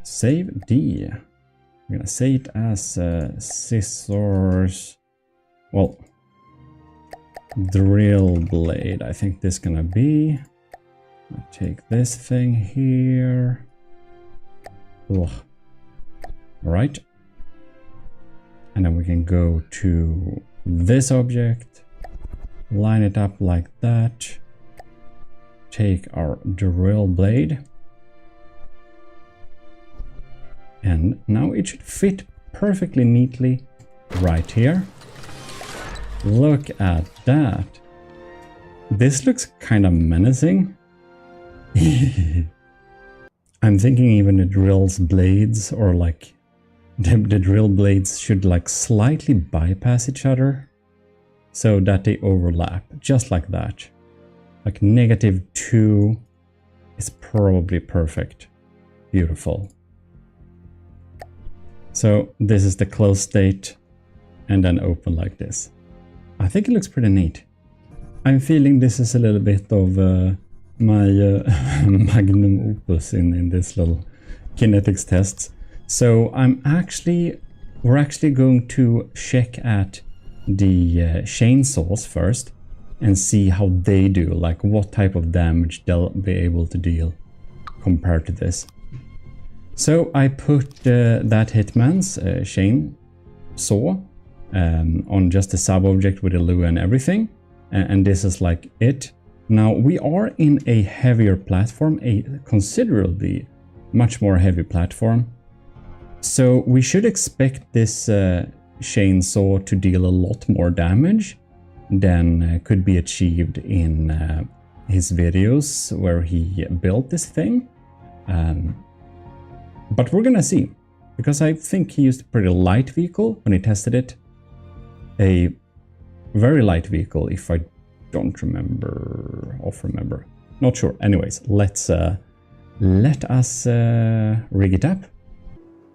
Save D. I'm gonna say it as scissors, well, drill blade. I think this is gonna be. I'll take this thing here. Ugh. All right. And then we can go to this object, line it up like that, take our drill blade, and now it should fit perfectly neatly right here. Look at that. This looks kind of menacing. I'm thinking even the drill's blades, or like the drill blades should like slightly bypass each other so that they overlap, just like that. Like -2 is probably perfect. Beautiful. So this is the close state, and then open like this. I think it looks pretty neat. I'm feeling this is a little bit of my magnum opus in this little kinetics tests. So we're actually going to check at the chainsaws first and see how they do, like what type of damage they'll be able to deal compared to this. So I put that Hitman's chainsaw on just a sub-object with a lure and everything, and this is like it. Now we are in a heavier platform, a considerably much more heavy platform. So we should expect this chainsaw to deal a lot more damage than could be achieved in his videos where he built this thing. But we're gonna see, because I think he used a pretty light vehicle when he tested it. A very light vehicle, if I don't remember, not sure. Anyways, let us rig it up.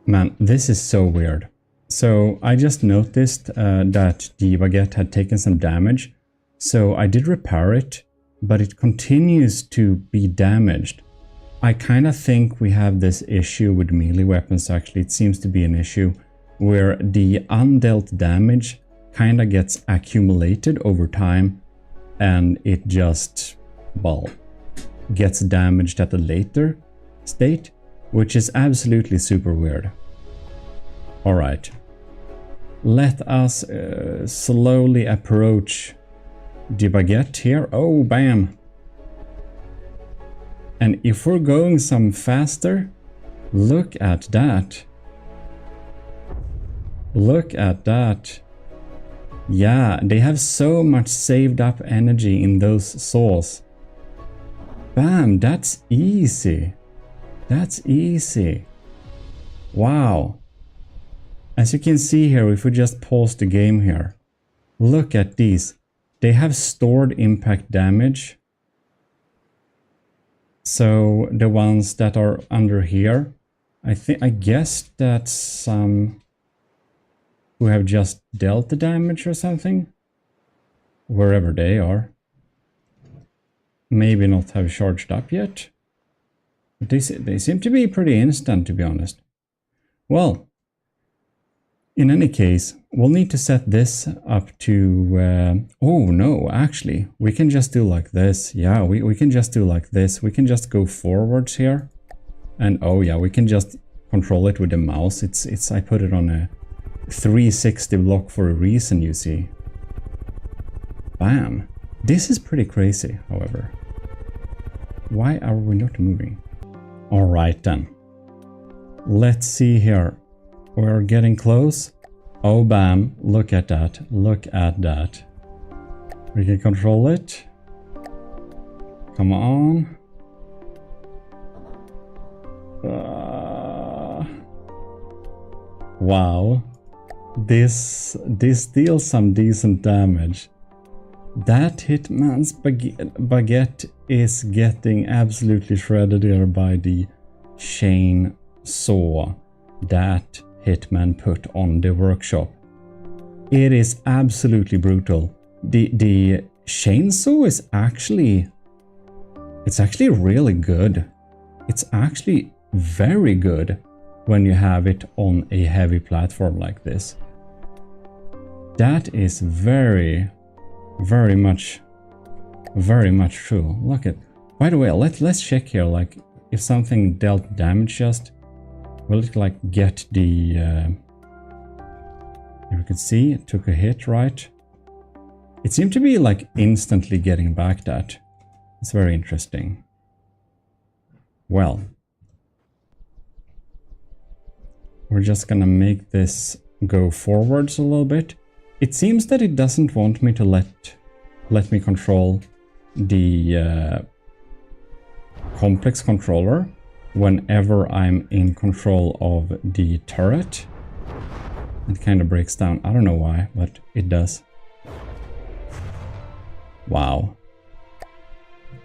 Man, this is so weird. So I just noticed that the baguette had taken some damage. So I did repair it, but it continues to be damaged. I kind of think we have this issue with melee weapons. Actually, it seems to be an issue where the undealt damage kind of gets accumulated over time, and it just, well, gets damaged at a later state, which is absolutely super weird. All right, let us slowly approach the baguette here. Oh, bam. And if we're going some faster, look at that. Look at that. Yeah, they have so much saved up energy in those saws. Bam, that's easy. That's easy. Wow. As you can see here, if we just pause the game here, look at these. They have stored impact damage. So the ones that are under here, I guess that's some who have just dealt the damage or something, wherever they are. Maybe not have charged up yet. But they seem to be pretty instant, to be honest. Well, In any case, we'll need to set this up to... oh no, actually, we can just do like this. Yeah, we can just do like this. We can just go forwards here. And oh yeah, we can just control it with the mouse. I put it on a 360 block for a reason, you see. Bam. This is pretty crazy, however. Why are we not moving? Alright then. Let's see here. We're getting close. Oh bam, look at that. Look at that. We can control it. Come on. Wow. This deals some decent damage. That Hitman's baguette is getting absolutely shredded here by the chainsaw that Hitman put on the workshop. It is absolutely brutal. The chainsaw is actually... it's actually really good. It's actually very good when you have it on a heavy platform like this. That is very much true. Look at... by the way, let's check here, like, if something dealt damage just... will it, like, get the... if we could see, it took a hit, right? It seemed to be, like, instantly getting back that. It's very interesting. Well... we're just gonna make this go forwards a little bit. It seems that it doesn't want me to let me control the complex controller whenever I'm in control of the turret. It kind of breaks down. I don't know why, but it does. Wow.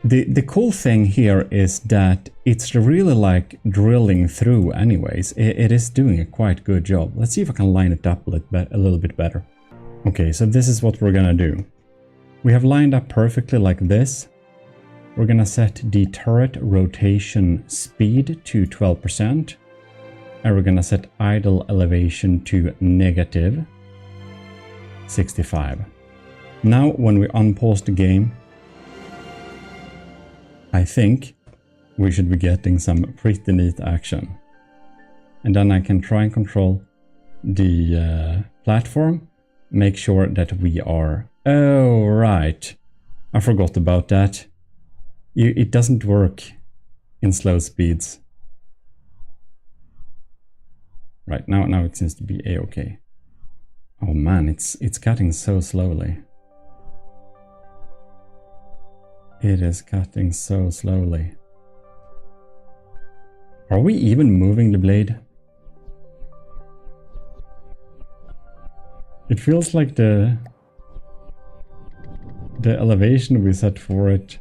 The cool thing here is that it's really like drilling through anyways. It is doing a quite good job. Let's see if I can line it up a little bit better. Okay, so this is what we're gonna do. We have lined up perfectly like this. We're gonna set the turret rotation speed to 12%. And we're gonna set idle elevation to negative 65. Now when we unpause the game, I think we should be getting some pretty neat action. And then I can try and control the platform. Make sure that we are... oh, right. I forgot about that. It doesn't work in slow speeds. Right, now it seems to be a-okay. Oh man, it's cutting so slowly. It is cutting so slowly. Are we even moving the blade? It feels like the elevation we set for it.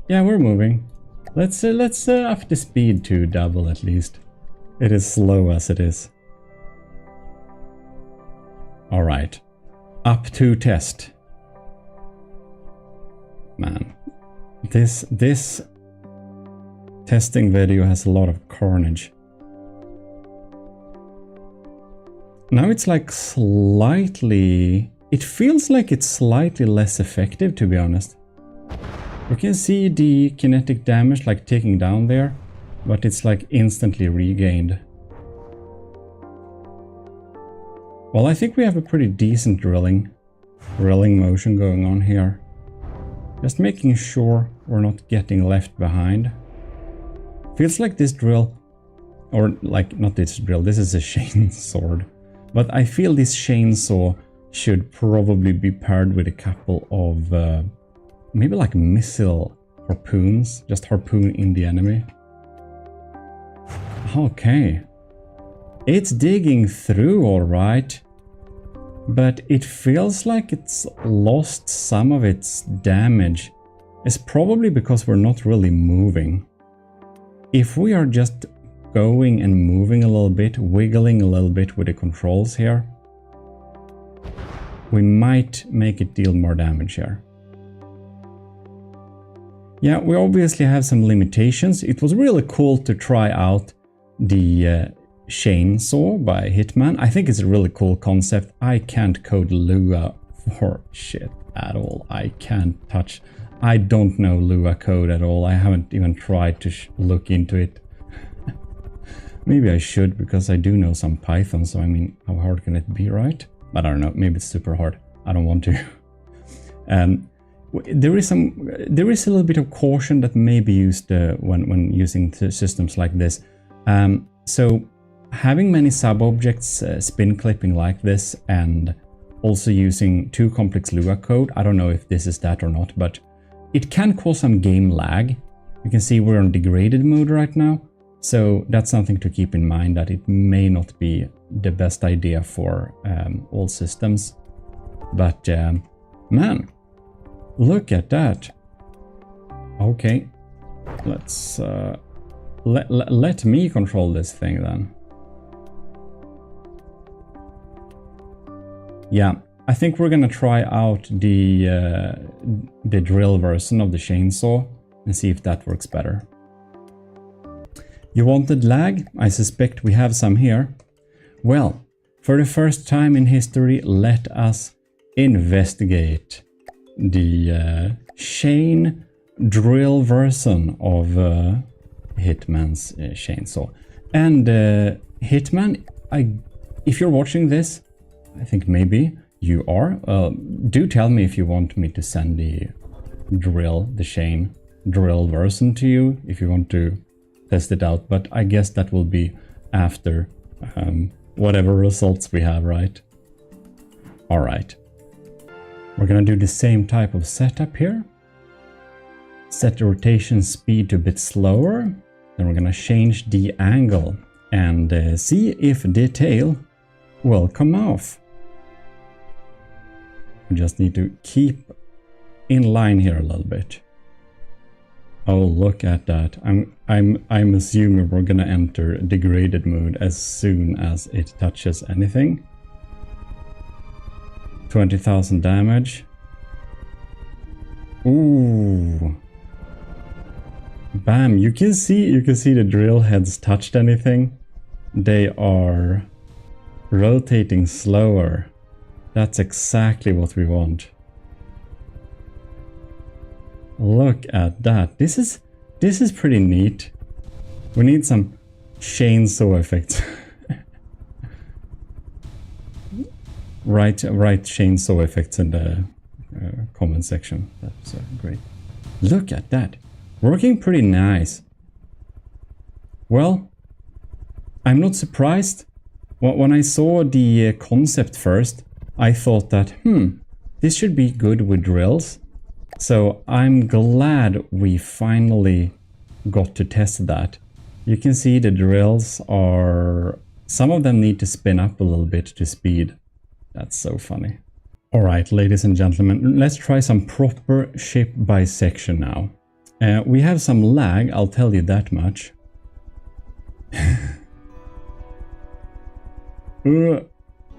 Yeah, we're moving. Let's up the speed to double at least. It is slow as it is. All right, up to test. Man, this testing video has a lot of carnage. Now it's like slightly... it feels like it's slightly less effective, to be honest. We can see the kinetic damage like taking down there, but it's like instantly regained. Well, I think we have a pretty decent drilling motion going on here. Just making sure we're not getting left behind. Feels like this drill, or like not this drill, this is a chainsaw. But I feel this chainsaw should probably be paired with a couple of maybe like missile harpoons. Just harpoon in the enemy. Okay. It's digging through all right. But it feels like it's lost some of its damage. It's probably because we're not really moving. If we are just going and moving a little bit, wiggling a little bit with the controls here, we might make it deal more damage here. Yeah, we obviously have some limitations. It was really cool to try out the chainsaw by Hitman. I think it's a really cool concept. I can't code Lua for shit at all. I can't touch. I don't know Lua code at all. I haven't even tried to look into it. Maybe I should, because I do know some Python, so I mean, how hard can it be, right? But I don't know, maybe it's super hard. I don't want to. There is a little bit of caution that may be used when using systems like this. So having many sub-objects spin clipping like this, and also using too complex Lua code, I don't know if this is that or not, but it can cause some game lag. You can see we're on degraded mode right now, so that's something to keep in mind, that it may not be the best idea for all systems. But man, look at that. Okay, let's let me control this thing then. Yeah, I think we're gonna try out the drill version of the chainsaw and see if that works better. You wanted lag? I suspect we have some here. Well, for the first time in history, let us investigate the chain drill version of Hitman's chainsaw. And Hitman, if you're watching this, I think maybe you are, do tell me if you want me to send the chain drill version to you, if you want to test it out, but I guess that will be after whatever results we have, right? All right. We're gonna do the same type of setup here. Set the rotation speed to a bit slower. Then we're gonna change the angle and see if the tail will come off. We just need to keep in line here a little bit. Oh, look at that. I'm assuming we're gonna enter degraded mode as soon as it touches anything. 20,000 damage. Ooh. Bam, you can see the drill heads touched anything. They are rotating slower. That's exactly what we want. Look at that. This is pretty neat. We need some chainsaw effects. Write chainsaw effects in the comment section. That's great. Look at that. Working pretty nice. Well, I'm not surprised. When I saw the concept first, I thought that, this should be good with drills. So I'm glad we finally got to test that. You can see the drills are... Some of them need to spin up a little bit to speed. That's so funny. Alright, ladies and gentlemen, let's try some proper ship bisection now. We have some lag, I'll tell you that much.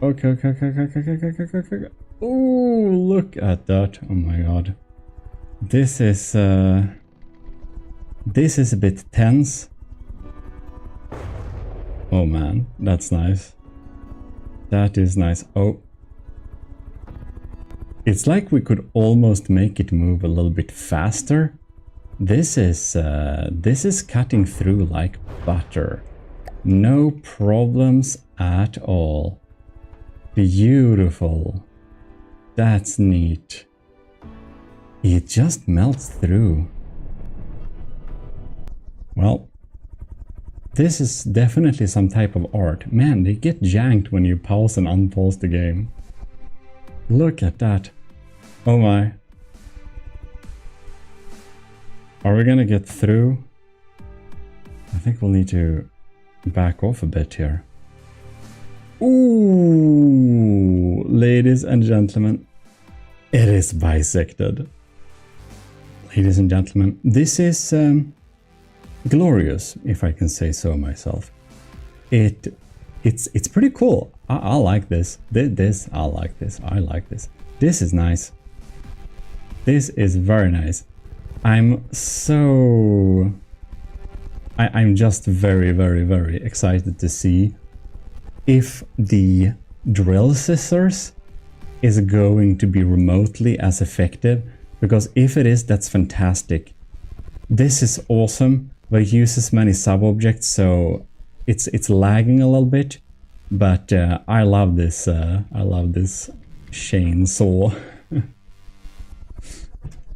Okay. Oh, look at that. Oh my god. This is a bit tense. Oh man, that's nice. That is nice. Oh. It's like we could almost make it move a little bit faster. This is cutting through like butter. No problems at all. Beautiful. That's neat. It just melts through. Well, this is definitely some type of art. Man, they get janked when you pause and unpause the game. Look at that. Oh my. Are we gonna get through? I think we'll need to back off a bit here. Ooh, ladies and gentlemen, it is bisected. Ladies and gentlemen, this is glorious, if I can say so myself. It's pretty cool. I like this. I like this. I like this. This is nice. This is very nice. I'm just very, very, very excited to see if the drill scissors is going to be remotely as effective, because if it is, that's fantastic. This is awesome, but it uses many sub-objects, so it's lagging a little bit. But I love this chainsaw.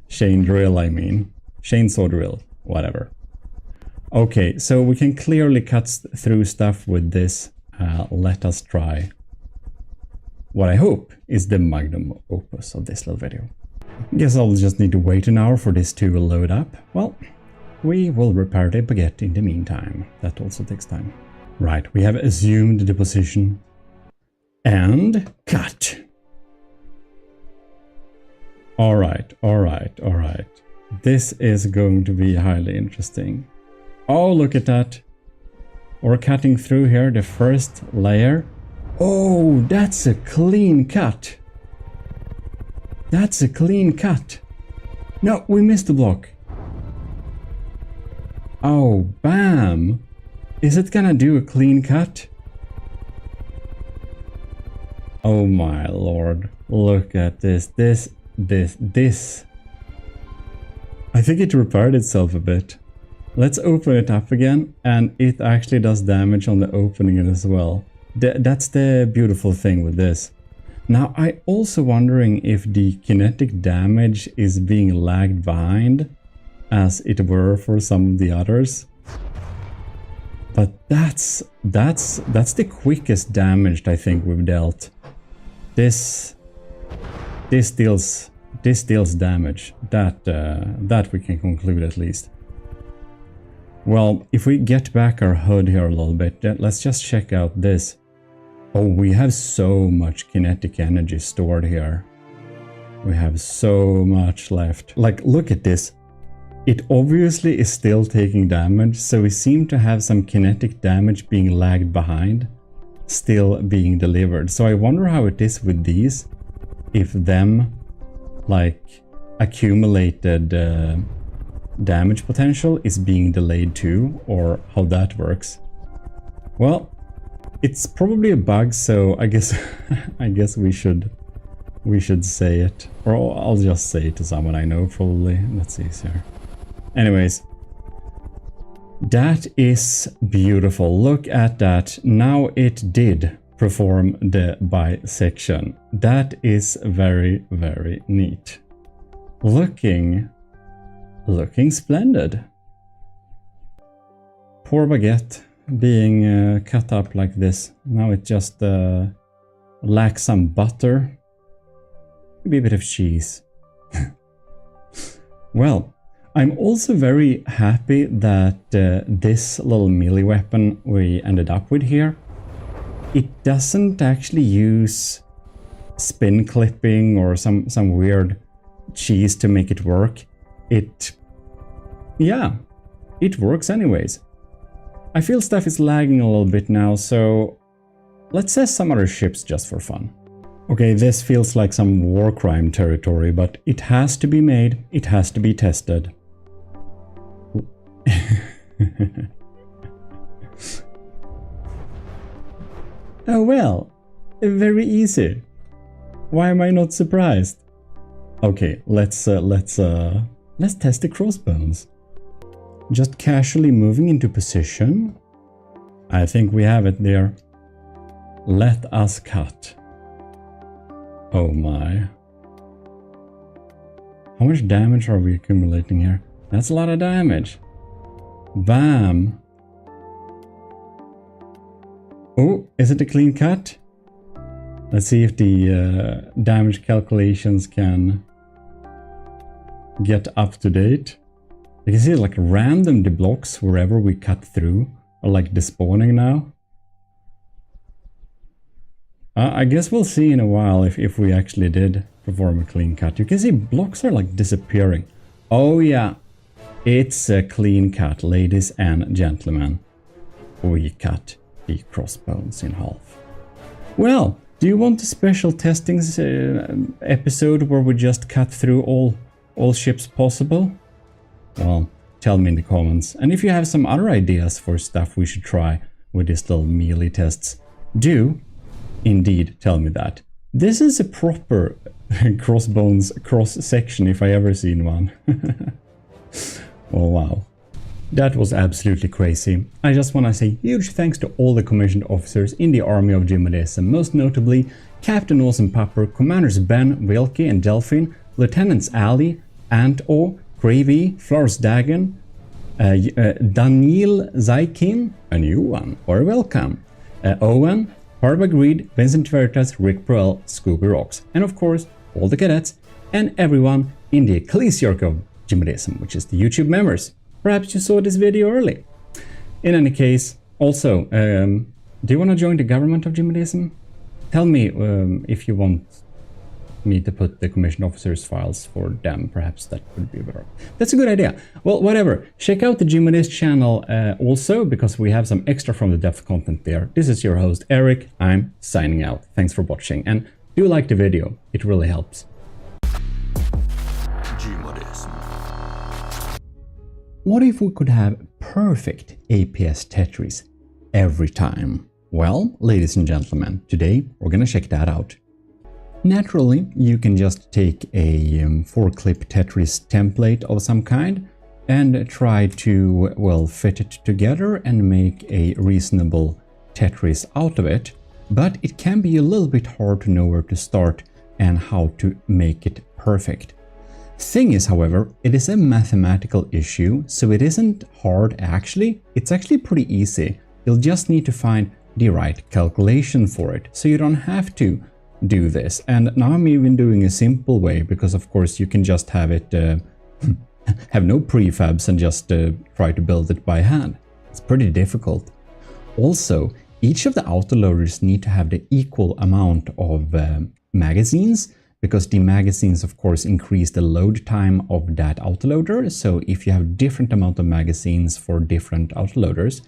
Chain drill, I mean. Chainsaw drill, whatever. Okay, so we can clearly cut through stuff with this. Let us try what I hope is the magnum opus of this little video. Guess I'll just need to wait an hour for this to load up. Well, we will repair the baguette in the meantime. That also takes time. Right, we have assumed the position. And cut. Alright. This is going to be highly interesting. Oh, look at that. We're cutting through here the first layer. Oh, that's a clean cut. That's a clean cut. No, we missed the block. Oh, bam. Is it gonna do a clean cut? Oh my lord. Look at this. This. I think it repaired itself a bit. Let's open it up again, and it actually does damage on the opening as well. That's the beautiful thing with this. Now, I also wondering if the kinetic damage is being lagged behind, as it were for some of the others. But that's the quickest damage I think we've dealt. This deals damage. That we can conclude at least. Well, if we get back our HUD here a little bit, let's just check out this. Oh, we have so much kinetic energy stored here. We have so much left. Like, look at this. It obviously is still taking damage, so we seem to have some kinetic damage being lagged behind, still being delivered. So I wonder how it is with these, if them, like, accumulated damage potential is being delayed too, or how that works. Well, it's probably a bug, so I guess we should say it, or I'll just say it to someone I know probably. That's easier. Anyways, that is beautiful. Look at that. Now it did perform the bisection. That is very, very neat. Looking splendid. Poor baguette being cut up like this. Now it just lacks some butter. Maybe a bit of cheese. Well, I'm also very happy that this little melee weapon we ended up with here, it doesn't actually use spin clipping or some weird cheese to make it work. It works anyways. I feel stuff is lagging a little bit now, so let's test some other ships just for fun. Okay, this feels like some war crime territory, but it has to be made, it has to be tested. Oh well, very easy. Why am I not surprised? Okay, let's test the crossbones. Just casually moving into position. I think we have it there. Let us cut. Oh my. How much damage are we accumulating here? That's a lot of damage. Bam. Oh, is it a clean cut? Let's see if the damage calculations can get up to date. You can see like random the blocks wherever we cut through are like despawning now. I guess we'll see in a while if we actually did perform a clean cut. You can see blocks are like disappearing. Oh yeah, it's a clean cut, ladies and gentlemen. We cut the crossbones in half. Well, do you want a special testings episode where we just cut through all ships possible? Well, tell me in the comments. And if you have some other ideas for stuff we should try with these little melee tests, do indeed tell me that. This is a proper crossbones cross-section if I ever seen one. Oh wow. That was absolutely crazy. I just want to say huge thanks to all the commissioned officers in the army of GMODIST, most notably Captain Awesome Pupper, Commanders Ben, Wilkie and Delphine, Lieutenants Ali, Ant-O, Gravy, Flores Dagon, Daniel Zaikin, a new one, or welcome, Owen, Harba Greed, Vincent Veritas, Rick Proel, Scooby Rocks, and of course all the cadets and everyone in the ECCLESIARCHY of GMODISM, which is the YouTube members. Perhaps you saw this video early. In any case, also, do you want to join the government of GMODISM? Tell me if you want me to put the commissioned officers' files for them. Perhaps that would be better. That's a good idea. Well, whatever. Check out the GMODIST channel also, because we have some extra from the depth content there. This is your host, Eric. I'm signing out. Thanks for watching. And do like the video. It really helps. GMODIST. What if we could have perfect APS Tetris every time? Well, ladies and gentlemen, today we're gonna check that out. Naturally, you can just take a 4-clip Tetris template of some kind and try to, well, fit it together and make a reasonable Tetris out of it, but it can be a little bit hard to know where to start and how to make it perfect. Thing is, however, it is a mathematical issue, so it isn't hard actually. It's actually pretty easy. You'll just need to find the right calculation for it, so you don't have to do this. And now I'm even doing a simple way, because of course you can just have it have no prefabs and just try to build it by hand. It's pretty difficult. Also, each of the autoloaders need to have the equal amount of magazines, because the magazines of course increase the load time of that autoloader. So if you have different amount of magazines for different autoloaders,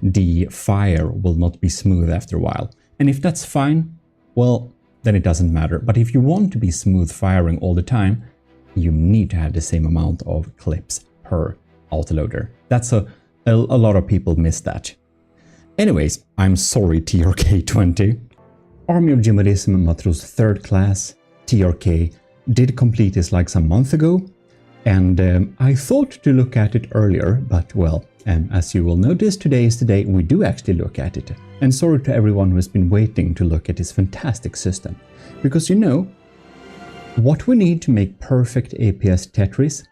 the fire will not be smooth after a while. And if that's fine, well, then it doesn't matter. But if you want to be smooth firing all the time, you need to have the same amount of clips per autoloader. That's a lot of people miss that. Anyways, I'm sorry, TRK20. Army of GMODISM Matros 3rd class, TRK, did complete this like some month ago, and I thought to look at it earlier, but well, as you will notice, today is the day we do actually look at it. And sorry to everyone who has been waiting to look at this fantastic system, because you know, what we need to make perfect APS Tetris,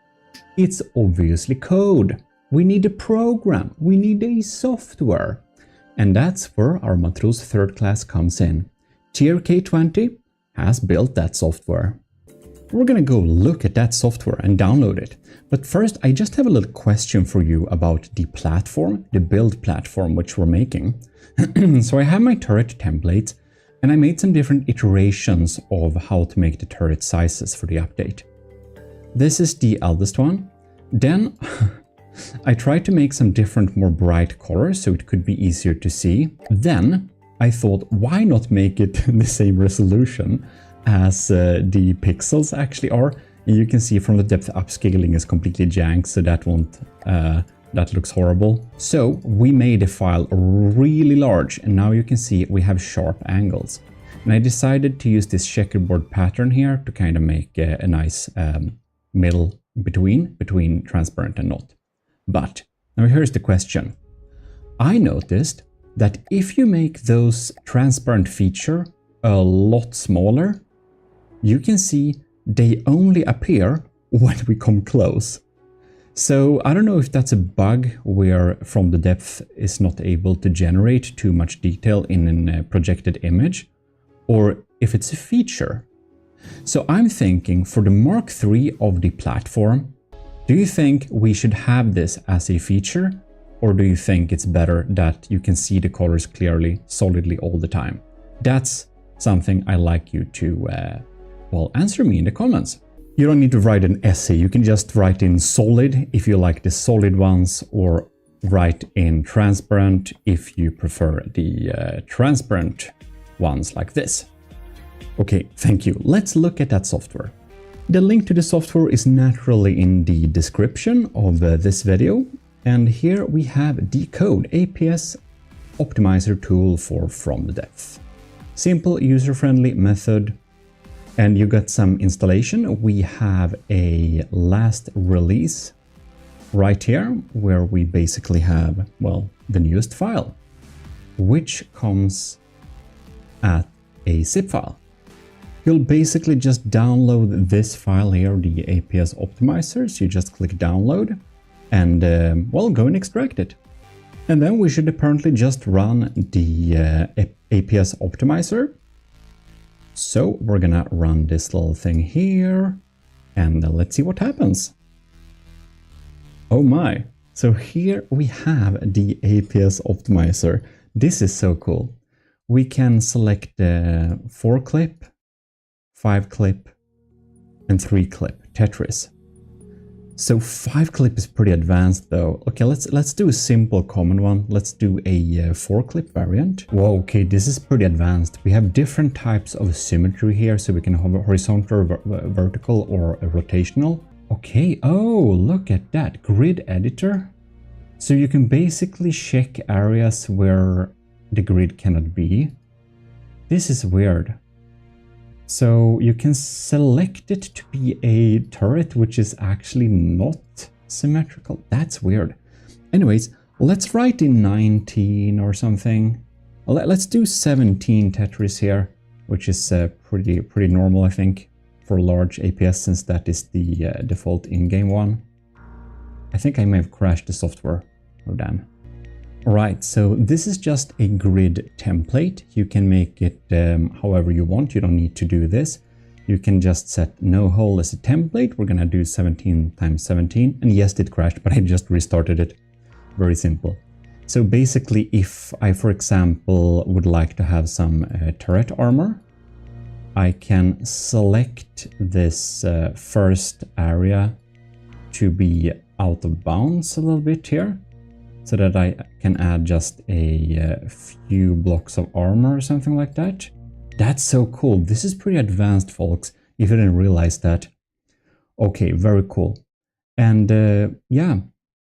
it's obviously code. We need a program, we need a software. And that's where our Matros 3rd class comes in. TRK20 has built that software. We're gonna go look at that software and download it. But first, I just have a little question for you about the platform, the build platform which we're making. So I have my turret templates, and I made some different iterations of how to make the turret sizes for the update. This is the eldest one. Then I tried to make some different, more bright colors so it could be easier to see. Then I thought, why not make it the same resolution as the pixels actually are? And you can see from the depth upscaling is completely jank, so that won't, that looks horrible. So we made the file really large, and now you can see we have sharp angles. And I decided to use this checkerboard pattern here to kind of make a nice middle between transparent and not. But now here's the question. I noticed that if you make those transparent feature a lot smaller, you can see they only appear when we come close. So I don't know if that's a bug where from the depth is not able to generate too much detail in a projected image, or if it's a feature. So I'm thinking for the Mark III of the platform, do you think we should have this as a feature? Or do you think it's better that you can see the colors clearly, solidly all the time? That's something I like you to, well, answer me in the comments. You don't need to write an essay, you can just write in solid if you like the solid ones, or write in transparent if you prefer the transparent ones like this. Okay, thank you. Let's look at that software. The link to the software is naturally in the description of this video. And here we have the code APS optimizer tool for From the Depth. Simple, user-friendly method. And you got some installation. We have a last release right here, where we basically have, well, the newest file, which comes at a zip file. You'll basically just download this file here, the APS optimizer. So you just click download and, well, go and extract it. And then we should apparently just run the APS optimizer. So we're gonna run this little thing here and let's see what happens. Oh my. So here we have the APS optimizer. This is so cool. We can select 4-clip, 5-clip, and 3-clip Tetris. So 5-clip is pretty advanced though. Okay, let's do a simple common one. Let's do a 4-clip variant. Whoa, okay, this is pretty advanced. We have different types of symmetry here, so we can have a horizontal, vertical, or a rotational. Okay, oh, look at that grid editor. So you can basically check areas where the grid cannot be. This is weird. So you can select it to be a turret, which is actually not symmetrical. That's weird. Anyways, let's write in 19 or something. Let's do 17 Tetris here, which is pretty normal, I think, for large APS, since that is the default in-game one. I think I may have crashed the software. Oh, damn. Alright, so this is just a grid template. You can make it however you want. You don't need to do this. You can just set no hole as a template. We're gonna do 17 times 17. And yes, it crashed, but I just restarted it. Very simple. So basically, if I, for example, would like to have some turret armor, I can select this first area to be out of bounds a little bit here, so that I can add just a few blocks of armor or something like that. That's so cool. This is pretty advanced, folks, if you didn't realize that. Okay, very cool. And yeah,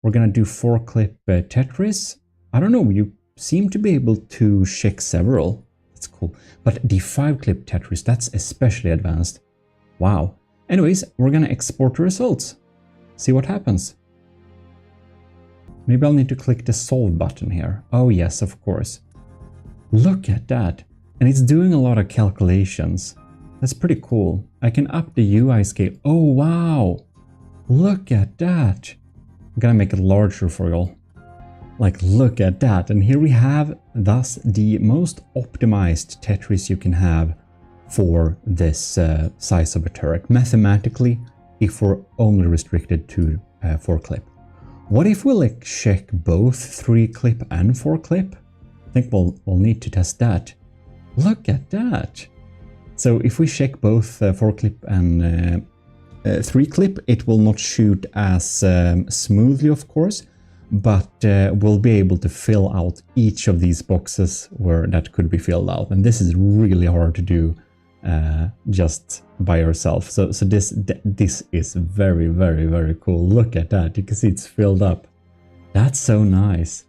we're gonna do 4-clip Tetris. I don't know, you seem to be able to check several. That's cool. But the 5-clip Tetris, that's especially advanced. Wow. Anyways, we're gonna export the results. See what happens. Maybe I'll need to click the solve button here. Oh yes, of course. Look at that. And it's doing a lot of calculations. That's pretty cool. I can up the UI scale. Oh wow. Look at that. I'm gonna make it larger for y'all. Like, look at that. And here we have thus the most optimized Tetris you can have for this size of a turret. Mathematically, if we're only restricted to 4-clip. What if we like check both 3-clip and 4-clip? I think we'll need to test that. Look at that. So if we check both 4-clip and 3-clip, it will not shoot as smoothly, of course, but we'll be able to fill out each of these boxes where that could be filled out. And this is really hard to do just by yourself. So this is very, very, very cool. Look at that. You can see it's filled up. That's so nice.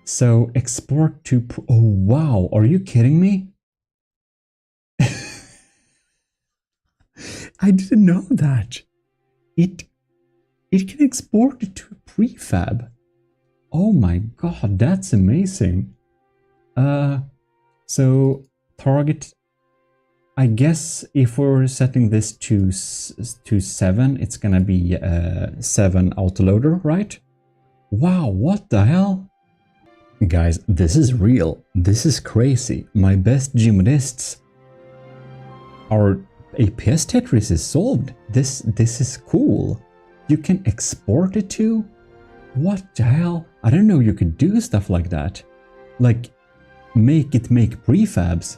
So export to... Oh, wow. Are you kidding me? I didn't know that. It can export it to a prefab. Oh my god, that's amazing. So target, I guess if we're setting this to 7, it's gonna be 7 autoloader, right? Wow, what the hell? Guys, this is real. This is crazy. My best GMODISTs are... APS Tetris is solved. This is cool. You can export it to... What the hell? I didn't know you could do stuff like that. Like, make prefabs.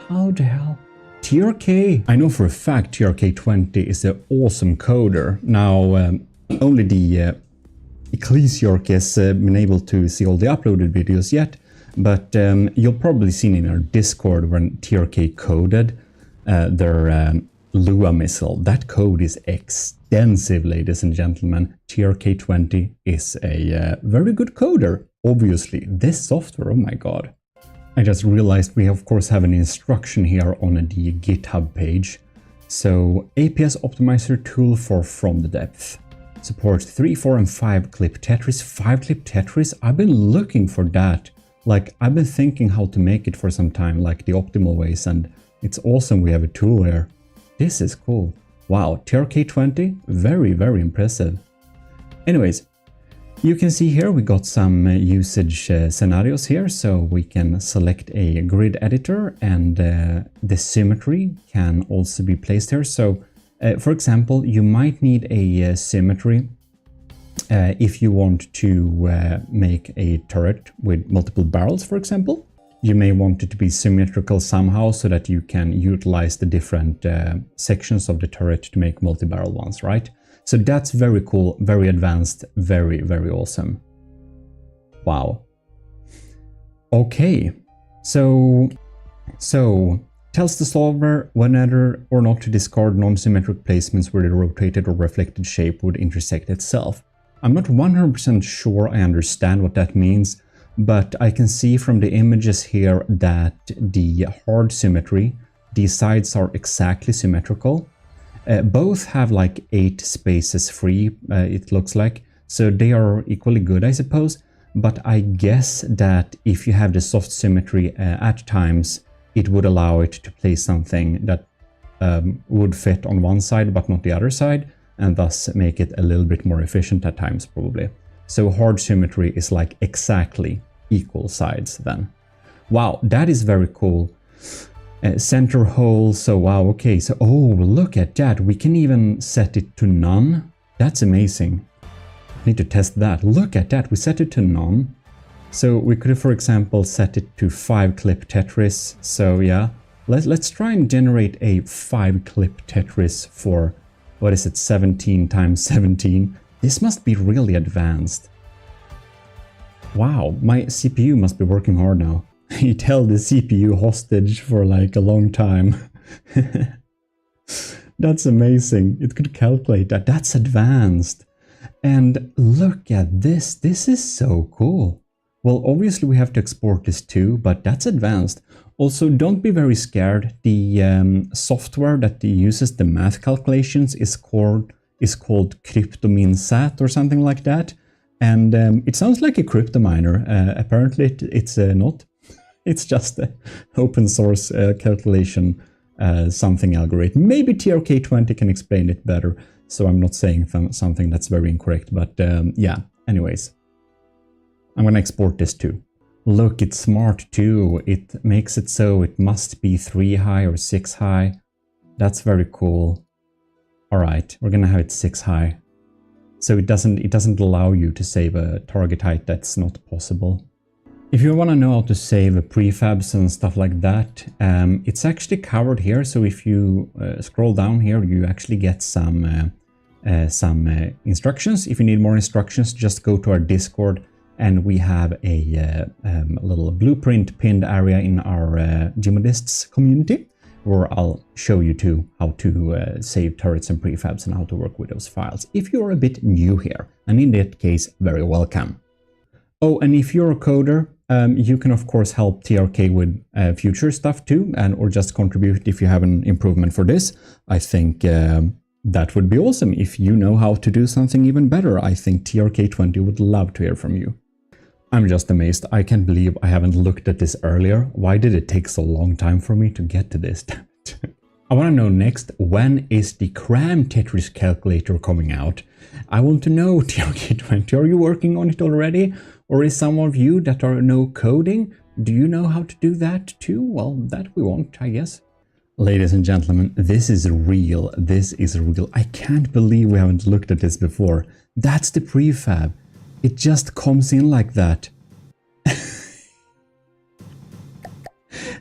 How the hell? TRK. I know for a fact TRK20 is an awesome coder. Now, only the ECCLESIARCHY has been able to see all the uploaded videos yet, but you'll probably seen in our Discord when TRK coded their Lua missile. That code is extinct. extensive, ladies and gentlemen. TRK20 is a very good coder. Obviously, this software, oh my god. I just realized we of course have an instruction here on the GitHub page. So, APS optimizer tool for From the Depth. Supports 3, 4 and 5 clip Tetris. 5 clip Tetris? I've been looking for that. Like, I've been thinking how to make it for some time, like the optimal ways, and it's awesome we have a tool here. This is cool. Wow, TRK20, very, very impressive. Anyways, you can see here we got some usage scenarios here, so we can select a grid editor and the symmetry can also be placed here. So, for example, you might need a symmetry if you want to make a turret with multiple barrels, for example. You may want it to be symmetrical somehow so that you can utilize the different sections of the turret to make multi-barrel ones, right? So that's very cool, very advanced, very, very awesome. Wow. Okay, so tells the solver whether or not to discard non-symmetric placements where the rotated or reflected shape would intersect itself. I'm not 100% sure I understand what that means, but I can see from the images here that the hard symmetry, the sides are exactly symmetrical. Both have like 8 spaces free, it looks like, so they are equally good, I suppose. But I guess that if you have the soft symmetry at times, it would allow it to place something that would fit on one side but not the other side, and thus make it a little bit more efficient at times, probably. So hard symmetry is like exactly equal sides then. Wow, that is very cool. Center hole, so wow, okay, so oh, look at that, we can even set it to none. That's amazing. Need to test that. Look at that, we set it to none. So we could, for example, set it to 5 clip Tetris. So yeah, let's try and generate a 5 clip Tetris for, what is it, 17 times 17. This must be really advanced. Wow, my CPU must be working hard now. You held the CPU hostage for like a long time. That's amazing. It could calculate that. That's advanced. And look at this. This is so cool. Well, obviously we have to export this too, but that's advanced. Also, don't be very scared. The software that uses the math calculations is called CryptoMinSat or something like that. And it sounds like a crypto miner. Apparently it's not. It's just an open source calculation something algorithm. Maybe TRK20 can explain it better, so I'm not saying something that's very incorrect, but yeah, anyways. I'm gonna export this too. Look, it's smart too. It makes it so it must be 3 high or 6 high. That's very cool. Alright, we're gonna have it 6 high. So it doesn't allow you to save a target height that's not possible. If you want to know how to save prefabs and stuff like that, it's actually covered here. So if you scroll down here, you actually get some instructions. If you need more instructions, just go to our Discord, and we have a little blueprint pinned area in our GMODISTs community, where I'll show you too how to save turrets and prefabs and how to work with those files if you're a bit new here, and in that case, very welcome. Oh, and if you're a coder, you can of course help TRK with future stuff too, and or just contribute if you have an improvement for this. I think that would be awesome. If you know how to do something even better, I think TRK20 would love to hear from you. I'm just amazed. I can't believe I haven't looked at this earlier. Why did it take so long time for me to get to this? Damn it. I want to know next, when is the Cram Tetris calculator coming out? I want to know, TRK20, are you working on it already? Or is some of you that are no coding, do you know how to do that too? Well, that we want, I guess. Ladies and gentlemen, this is real. This is real. I can't believe we haven't looked at this before. That's the prefab. It just comes in like that.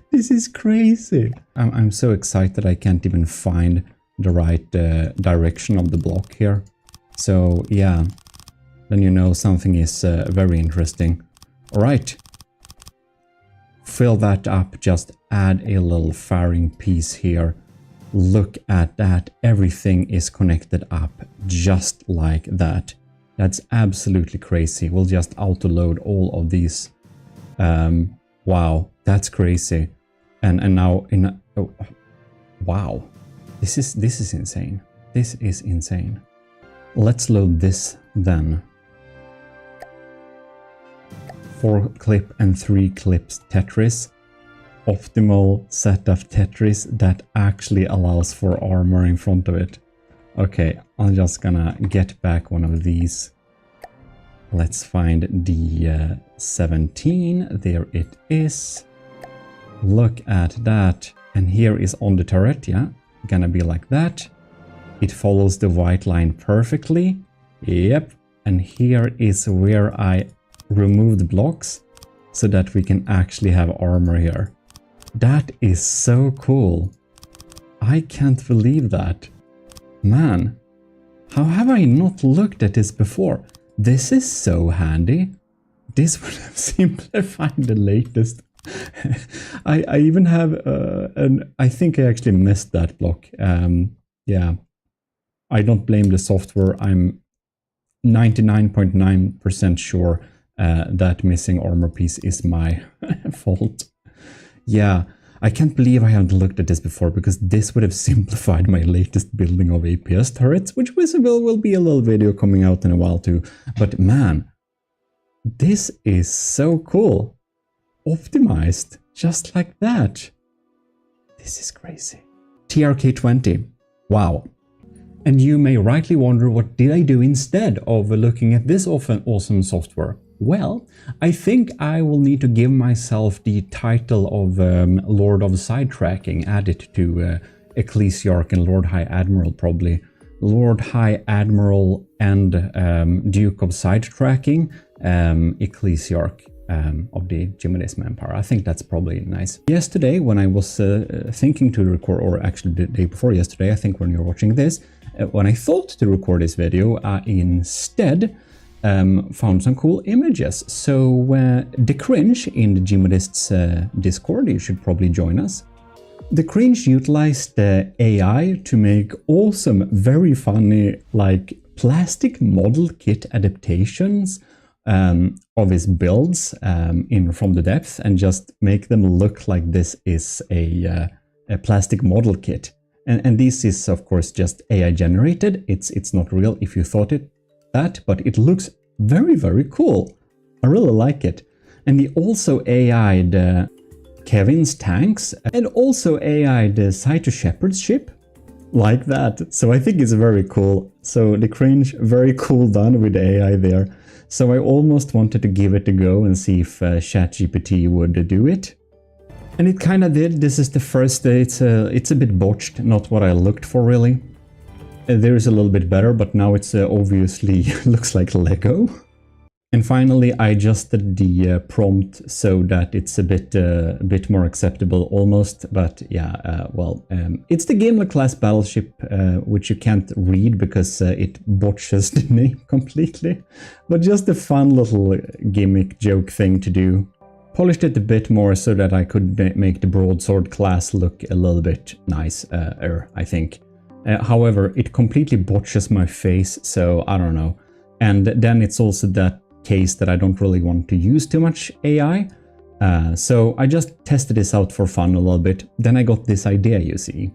This is crazy. I'm so excited I can't even find the right direction of the block here. So yeah, then you know something is very interesting. All right. Fill that up, just add a little firing piece here. Look at that. Everything is connected up just like that. That's absolutely crazy. We'll just auto-load all of these. Wow, that's crazy. And now wow. This is insane. This is insane. Let's load this then. 4-clip and 3-clips Tetris. Optimal set of Tetris that actually allows for armor in front of it. Okay, I'm just gonna get back one of these. Let's find the 17. There it is. Look at that. And here is on the turret, yeah? Gonna be like that. It follows the white line perfectly. Yep. And here is where I removed blocks so that we can actually have armor here. That is so cool. I can't believe that. Man, how have I not looked at this before? This is so handy. This would have simplified the latest. I even have I think I actually missed that block. Yeah, I don't blame the software. I'm 99.9% sure that missing armor piece is my fault. Yeah, I can't believe I haven't looked at this before, because this would have simplified my latest building of APS turrets, which will be a little video coming out in a while too. But man, this is so cool. Optimized just like that. This is crazy. TRK20. Wow. And you may rightly wonder, what did I do instead of looking at this awesome software? Well, I think I will need to give myself the title of Lord of Sidetracking, add it to Ecclesiarch and Lord High Admiral probably. Lord High Admiral and Duke of Sidetracking, Ecclesiarch of the GMODIST Empire. I think that's probably nice. Yesterday, when I was thinking to record, or actually the day before yesterday, I think when you're watching this, when I thought to record this video, I instead found some cool images. So the Cringe in the GMODIST's Discord, you should probably join us. The Cringe utilized AI to make awesome, very funny, like plastic model kit adaptations of his builds in From the Depths, and just make them look like this is a plastic model kit. And this is of course just AI generated. It's not real if you thought that, but it looks very, very cool. I really like it. And he also AI'd Kevin's tanks, and also AI'd Saito Shepard's ship, like that. So I think it's very cool. So the Cringe, very cool done with the AI there. So I almost wanted to give it a go and see if ChatGPT would do it. And it kind of did. This is the first, it's a bit botched, not what I looked for really. There is a little bit better, but now it's obviously looks like Lego. And finally, I adjusted the prompt so that it's a bit more acceptable almost. But yeah, well, it's the Gimli class battleship, which you can't read because it botches the name completely. But just a fun little gimmick joke thing to do. Polished it a bit more so that I could make the broadsword class look a little bit nicer, I think. However, it completely botches my face, so I don't know. And then it's also that case that I don't really want to use too much AI. So I just tested this out for fun a little bit. Then I got this idea, you see.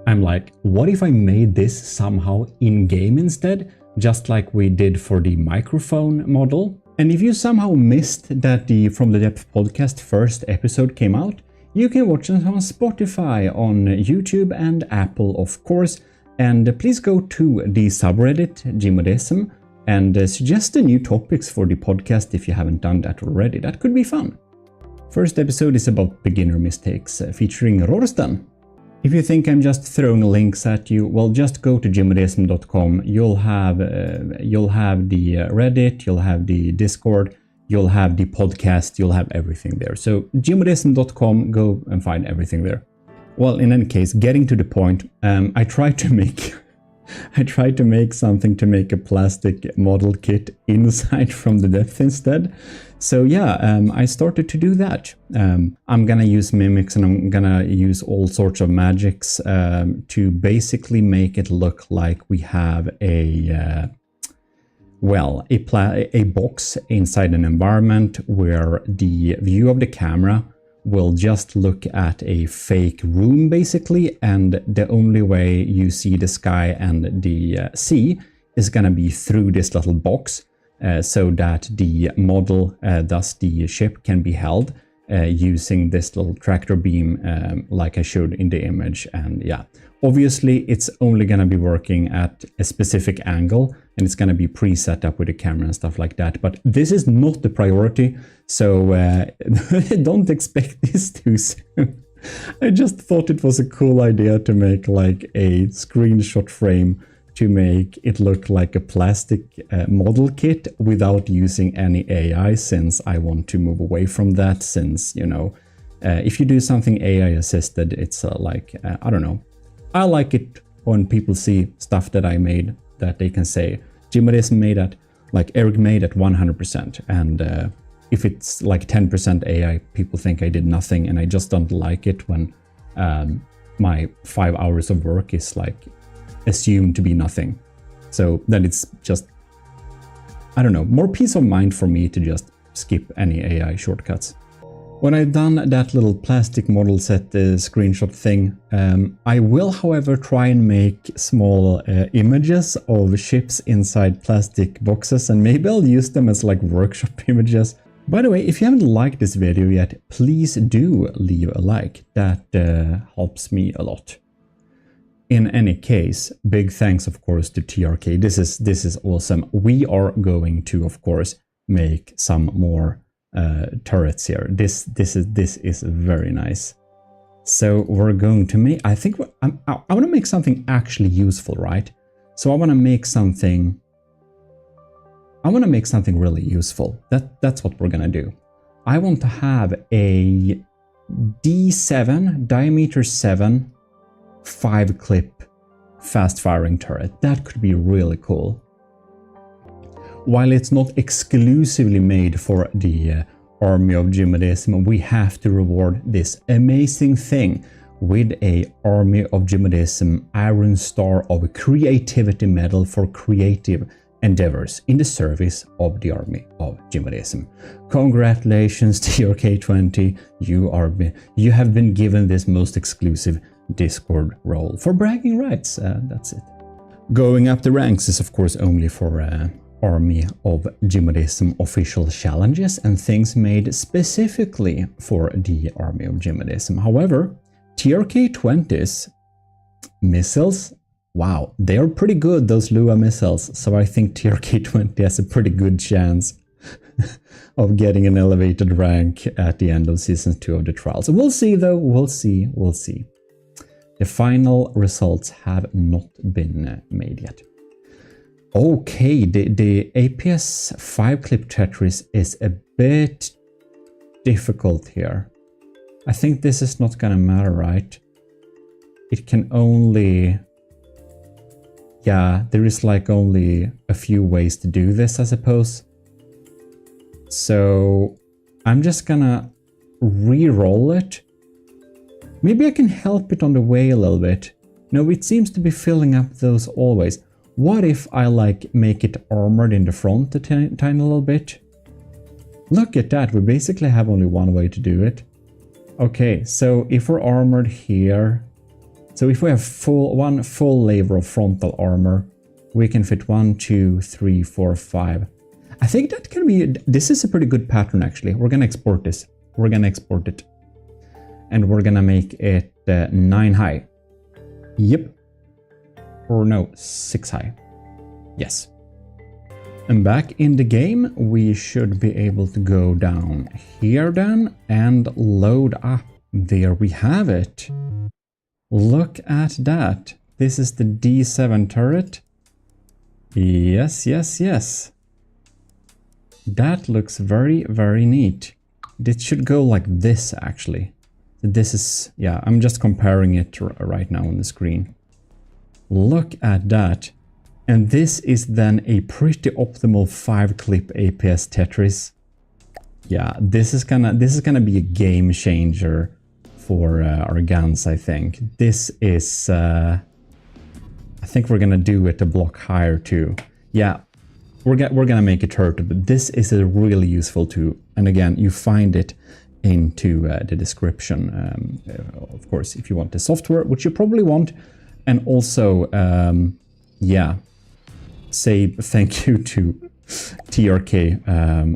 I'm like, what if I made this somehow in-game instead? Just like we did for the microphone model. And if you somehow missed that the From the Depth podcast first episode came out, you can watch it on Spotify, on YouTube and Apple, of course. And please go to the subreddit, GMODISM, and suggest the new topics for the podcast if you haven't done that already. That could be fun. First episode is about beginner mistakes, featuring Rorstan. If you think I'm just throwing links at you, well, just go to gmodism.com. You'll have the Reddit, you'll have the Discord, you'll have the podcast, you'll have everything there. So gmodism.com, go and find everything there. Well, in any case, getting to the point, I tried to make I tried to make something to make a plastic model kit inside from the depth instead. So yeah, I started to do that. I'm gonna use mimics and I'm gonna use all sorts of magics to basically make it look like we have a a box inside an environment where the view of the camera will just look at a fake room basically, and the only way you see the sky and the sea is gonna be through this little box, so that the model, thus the ship, can be held using this little tractor beam like I showed in the image. And yeah, obviously it's only gonna be working at a specific angle and it's gonna be preset up with the camera and stuff like that, but this is not the priority, so don't expect this too soon. I just thought it was a cool idea to make like a screenshot frame to make it look like a plastic model kit without using any AI, since I want to move away from that, since, you know, if you do something AI assisted, it's I don't know. I like it when people see stuff that I made that they can say, GMODIST made at, like Eric made at 100%. And if it's like 10% AI, people think I did nothing, and I just don't like it when my 5 hours of work is like assumed to be nothing. So then it's just, I don't know, more peace of mind for me to just skip any AI shortcuts. When I've done that little plastic model set screenshot thing, I will, however, try and make small images of ships inside plastic boxes, and maybe I'll use them as like workshop images. By the way, if you haven't liked this video yet, please do leave a like. That helps me a lot. In any case, big thanks, of course, to TRK. This is awesome. We are going to, of course, make some more turrets here. This is very nice. So we're going to make, I think I want to make something actually useful, right? So I want to make something really useful. That's what we're gonna do. I want to have a D7 diameter 7 5-clip fast-firing turret. That could be really cool. While it's not exclusively made for the army of GMODISM, we have to reward this amazing thing with a Army of GMODISM Iron Star of Creativity Medal for creative endeavors in the service of the Army of GMODISM. Congratulations, TRK20, you have been given this most exclusive Discord role for bragging rights. That's it. Going up the ranks is of course only for Army of GMODISM official challenges and things made specifically for the Army of GMODISM. However, TRK20's missiles, wow, they are pretty good, those Lua missiles, so I think TRK20 has a pretty good chance of getting an elevated rank at the end of Season 2 of the trials. We'll see though, we'll see. The final results have not been made yet. Okay, the APS 5-clip Tetris is a bit difficult here. I think this is not gonna matter, right? It can only... yeah, there is like only a few ways to do this, I suppose. So I'm just gonna re-roll it. Maybe I can help it on the way a little bit. No, it seems to be filling up those always. What if I like make it armored in the front a tiny little bit? Look at that, we basically have only one way to do it. Okay, so if we're armored here, so if we have one full layer of frontal armor, we can fit 1, 2, 3, 4, 5. I think that can be, this is a pretty good pattern actually. We're gonna export this. We're gonna export it. And we're gonna make it 9 high. Yep. Or no, 6 high. Yes. And back in the game, we should be able to go down here then and load up. There we have it. Look at that. This is the D7 turret. Yes, yes, yes. That looks very, very neat. It should go like this actually. This is, yeah, I'm just comparing it right now on the screen. Look at that. And this is then a pretty optimal 5-clip APS Tetris. Yeah, this is gonna be a game changer for our guns, I think. This is... I think we're gonna do it a block higher too. Yeah, we're gonna make it hurt, but this is a really useful tool. And again, you find it into the description, of course, if you want the software, which you probably want. And also, yeah, say thank you to TRK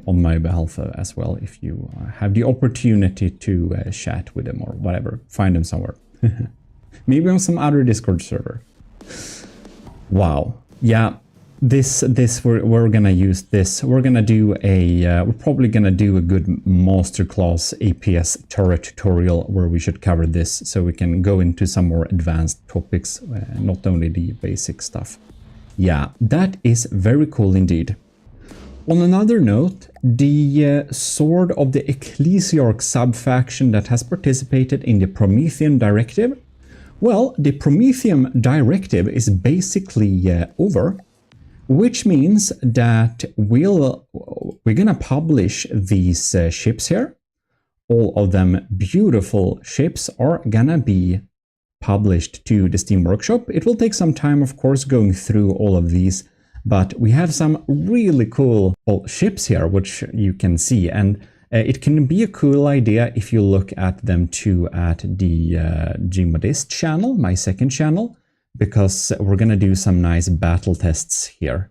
on my behalf as well, if you have the opportunity to chat with them or whatever, find them somewhere. Maybe on some other Discord server. Wow. Yeah, this we're gonna use this. We're gonna do a we're probably gonna do a good masterclass APS turret tutorial where we should cover this, so we can go into some more advanced topics, not only the basic stuff. Yeah, that is very cool indeed. On another note, the Sword of the Ecclesiarch sub-faction that has participated in the Promethean Directive. Well, the Promethean Directive is basically over, which means that we're gonna publish these ships here. All of them beautiful ships are gonna be published to the Steam Workshop. It will take some time, of course, going through all of these, but we have some really cool ships here, which you can see, and it can be a cool idea if you look at them too at the GMODIST channel, my second channel, because we're gonna do some nice battle tests here.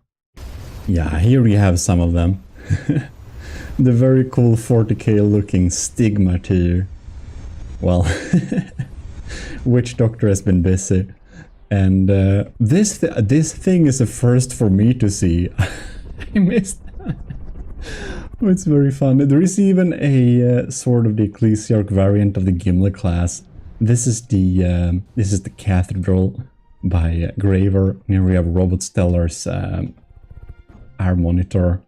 Yeah, here we have some of them. The very cool 40k looking Stigma tier. Well, Witch Doctor has been busy. And this thing is a first for me to see. I missed that. Oh, it's very fun. There is even a Sword of the Ecclesiarch variant of the Gimli class. This is the Cathedral by Graver. Here we have Robot Stellar's Air Monitor.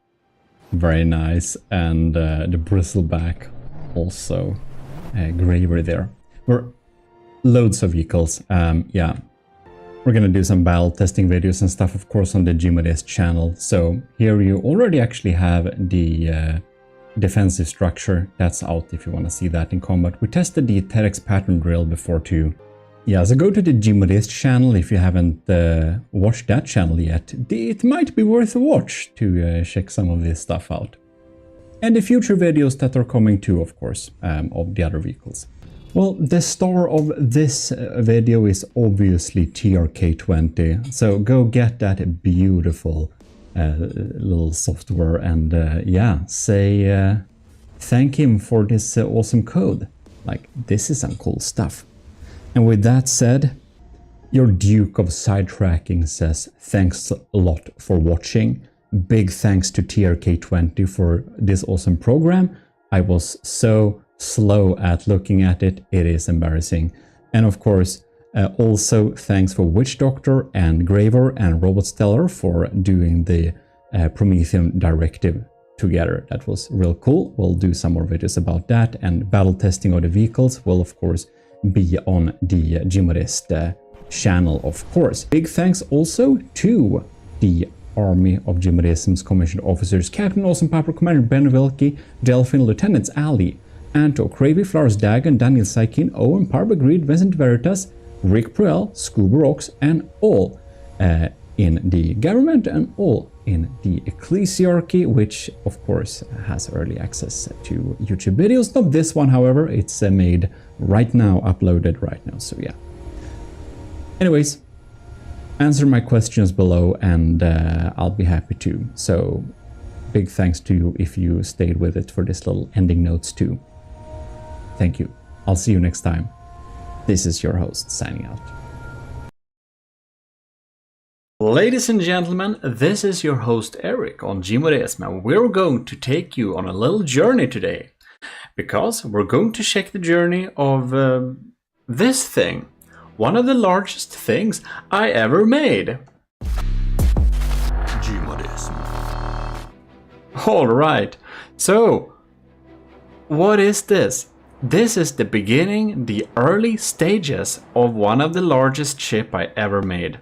Very nice. And the Bristleback also. Graver there. We're loads of vehicles. Yeah. We're gonna do some battle testing videos and stuff, of course, on the GMODIST channel. So here you already actually have the defensive structure. That's out if you want to see that in combat. We tested the TEDx pattern drill before too. Yeah, so go to the GMODIST channel if you haven't watched that channel yet. It might be worth a watch to check some of this stuff out. And the future videos that are coming too, of course, of the other vehicles. Well, the star of this video is obviously TRK20, so go get that beautiful little software and yeah, say thank him for this awesome code. Like, this is some cool stuff. And with that said, your Duke of Sidetracking says thanks a lot for watching. Big thanks to TRK20 for this awesome program. I was so slow at looking at it, it is embarrassing. And of course, also thanks for Witch Doctor and Graver and Robot Stellar for doing the Promethean Directive together. That was real cool. We'll do some more videos about that, and battle testing of the vehicles will of course be on the GMODIST channel, of course. Big thanks also to the Army of GMODISM's commissioned officers, Captain Awesome Papa, Commander Ben Vilke, Delphin, Lieutenants Ali, Anto, Cravey, Flowers Dagon, Daniel Saikin, Owen, Parbagreed, Vincent Veritas, Rick Pruell, Scuba Rocks, and all in the government and all in the Ecclesiarchy, which of course has early access to YouTube videos. Not this one, however, it's made right now, uploaded right now, so yeah. Anyways, answer my questions below and I'll be happy to. So big thanks to you if you stayed with it for this little ending notes too. Thank you. I'll see you next time. This is your host signing out. Ladies and gentlemen, this is your host Eric on GMODIST, and we're going to take you on a little journey today. Because we're going to check the journey of this thing. One of the largest things I ever made. GMODIST. Alright, so what is this? This is the beginning, the early stages of one of the largest ship I ever made.